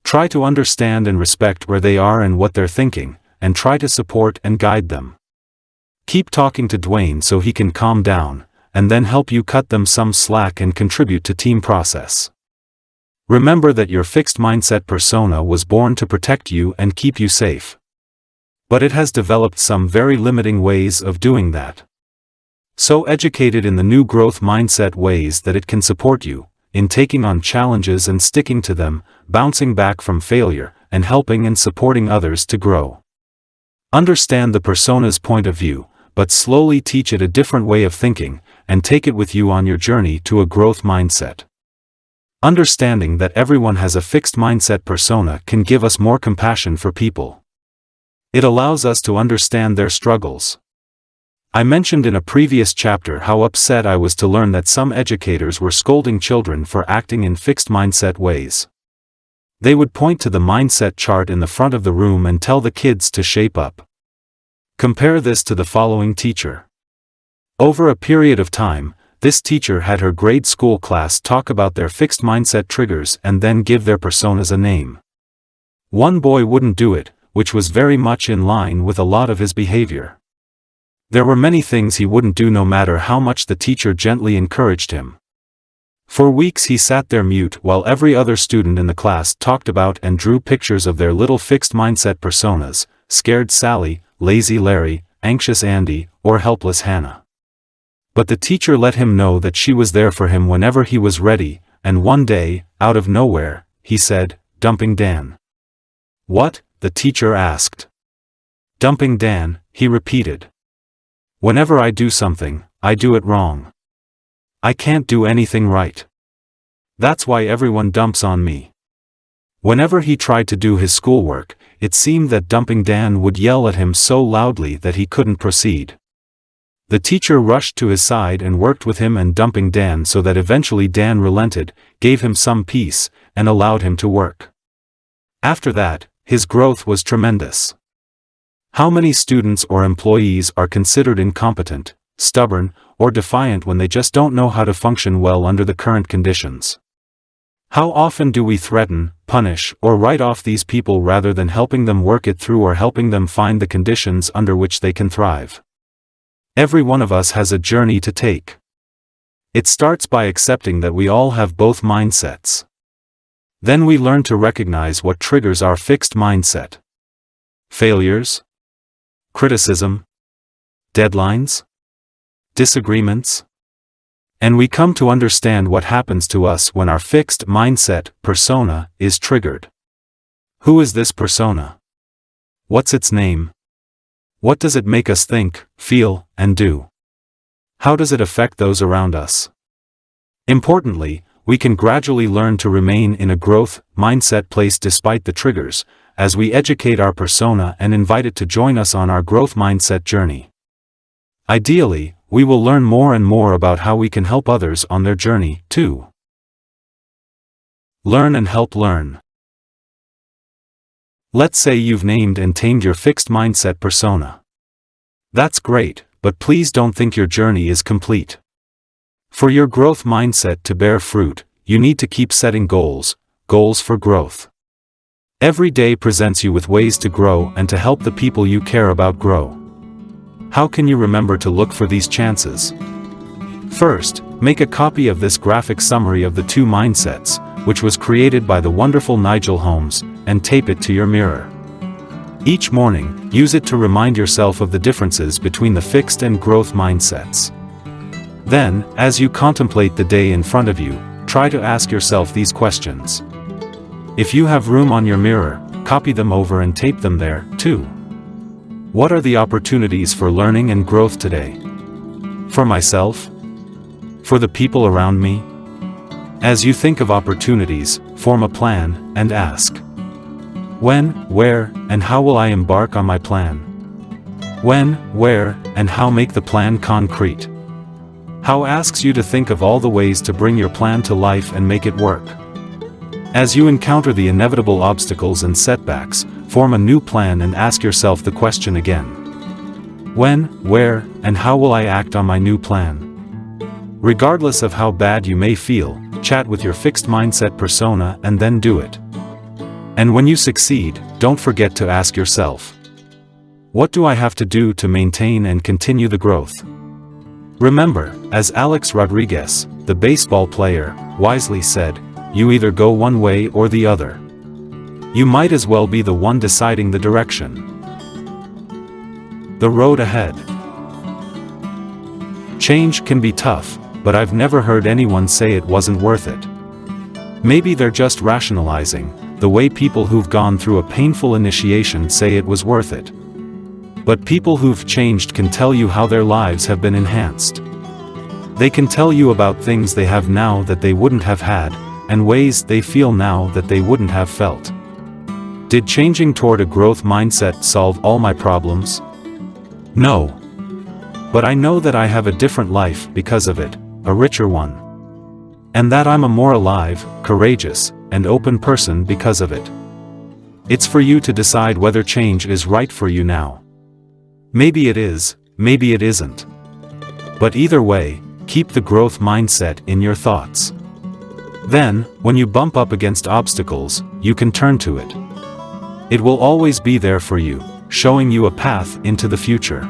Try to understand and respect where they are and what they're thinking, and try to support and guide them. Keep talking to Dwayne so he can calm down, and then help you cut them some slack and contribute to team process. Remember that your fixed mindset persona was born to protect you and keep you safe. But it has developed some very limiting ways of doing that. So educate it in the new growth mindset ways that it can support you, in taking on challenges and sticking to them, bouncing back from failure, and helping and supporting others to grow. Understand the persona's point of view, but slowly teach it a different way of thinking, and take it with you on your journey to a growth mindset. Understanding that everyone has a fixed mindset persona can give us more compassion for people. It allows us to understand their struggles. I mentioned in a previous chapter how upset I was to learn that some educators were scolding children for acting in fixed mindset ways. They would point to the mindset chart in the front of the room and tell the kids to shape up. Compare this to the following teacher. Over a period of time, this teacher had her grade school class talk about their fixed mindset triggers and then give their personas a name. One boy wouldn't do it, which was very much in line with a lot of his behavior. There were many things he wouldn't do no matter how much the teacher gently encouraged him. For weeks he sat there mute while every other student in the class talked about and drew pictures of their little fixed mindset personas: scared Sally, lazy Larry, anxious Andy, or helpless Hannah. But the teacher let him know that she was there for him whenever he was ready, and one day, out of nowhere, he said, "Dumping Dan." "What?" the teacher asked. "Dumping Dan," he repeated. "Whenever I do something, I do it wrong. I can't do anything right. That's why everyone dumps on me." Whenever he tried to do his schoolwork, it seemed that Dumping Dan would yell at him so loudly that he couldn't proceed. The teacher rushed to his side and worked with him and Dumping Dan so that eventually Dan relented, gave him some peace, and allowed him to work. After that, his growth was tremendous. How many students or employees are considered incompetent, stubborn, or defiant when they just don't know how to function well under the current conditions? How often do we threaten, punish, or write off these people rather than helping them work it through or helping them find the conditions under which they can thrive? Every one of us has a journey to take. It starts by accepting that we all have both mindsets. Then we learn to recognize what triggers our fixed mindset. Failures? Criticism? Deadlines? Disagreements? And we come to understand what happens to us when our fixed mindset, persona, is triggered. Who is this persona? What's its name? What does it make us think, feel, and do? How does it affect those around us? Importantly, we can gradually learn to remain in a growth mindset place despite the triggers, as we educate our persona and invite it to join us on our growth mindset journey. Ideally, we will learn more and more about how we can help others on their journey, too. Learn and help learn. Let's say you've named and tamed your fixed mindset persona. That's great, but please don't think your journey is complete. For your growth mindset to bear fruit, you need to keep setting goals for growth. Every day presents you with ways to grow and to help the people you care about grow. How can you remember to look for these chances? First, make a copy of this graphic summary of the two mindsets, which was created by the wonderful Nigel Holmes, and tape it to your mirror. Each morning, use it to remind yourself of the differences between the fixed and growth mindsets. Then, as you contemplate the day in front of you, try to ask yourself these questions. If you have room on your mirror, copy them over and tape them there, too. What are the opportunities for learning and growth today? For myself? For the people around me? As you think of opportunities, form a plan, and ask. When, where, and how will I embark on my plan? When, where, and how make the plan concrete? How asks you to think of all the ways to bring your plan to life and make it work. As you encounter the inevitable obstacles and setbacks, form a new plan and ask yourself the question again. When, where, and how will I act on my new plan? Regardless of how bad you may feel, chat with your fixed mindset persona and then do it. And when you succeed, don't forget to ask yourself, what do I have to do to maintain and continue the growth? Remember, as Alex Rodriguez, the baseball player, wisely said, you either go one way or the other. You might as well be the one deciding the direction. The road ahead. Change can be tough, but I've never heard anyone say it wasn't worth it. Maybe they're just rationalizing, the way people who've gone through a painful initiation say it was worth it. But people who've changed can tell you how their lives have been enhanced. They can tell you about things they have now that they wouldn't have had, and ways they feel now that they wouldn't have felt. Did changing toward a growth mindset solve all my problems? No. But I know that I have a different life because of it, a richer one. And that I'm a more alive, courageous, and open person because of it. It's for you to decide whether change is right for you now. Maybe it is, maybe it isn't. But either way, keep the growth mindset in your thoughts. Then, when you bump up against obstacles, you can turn to it. It will always be there for you, showing you a path into the future.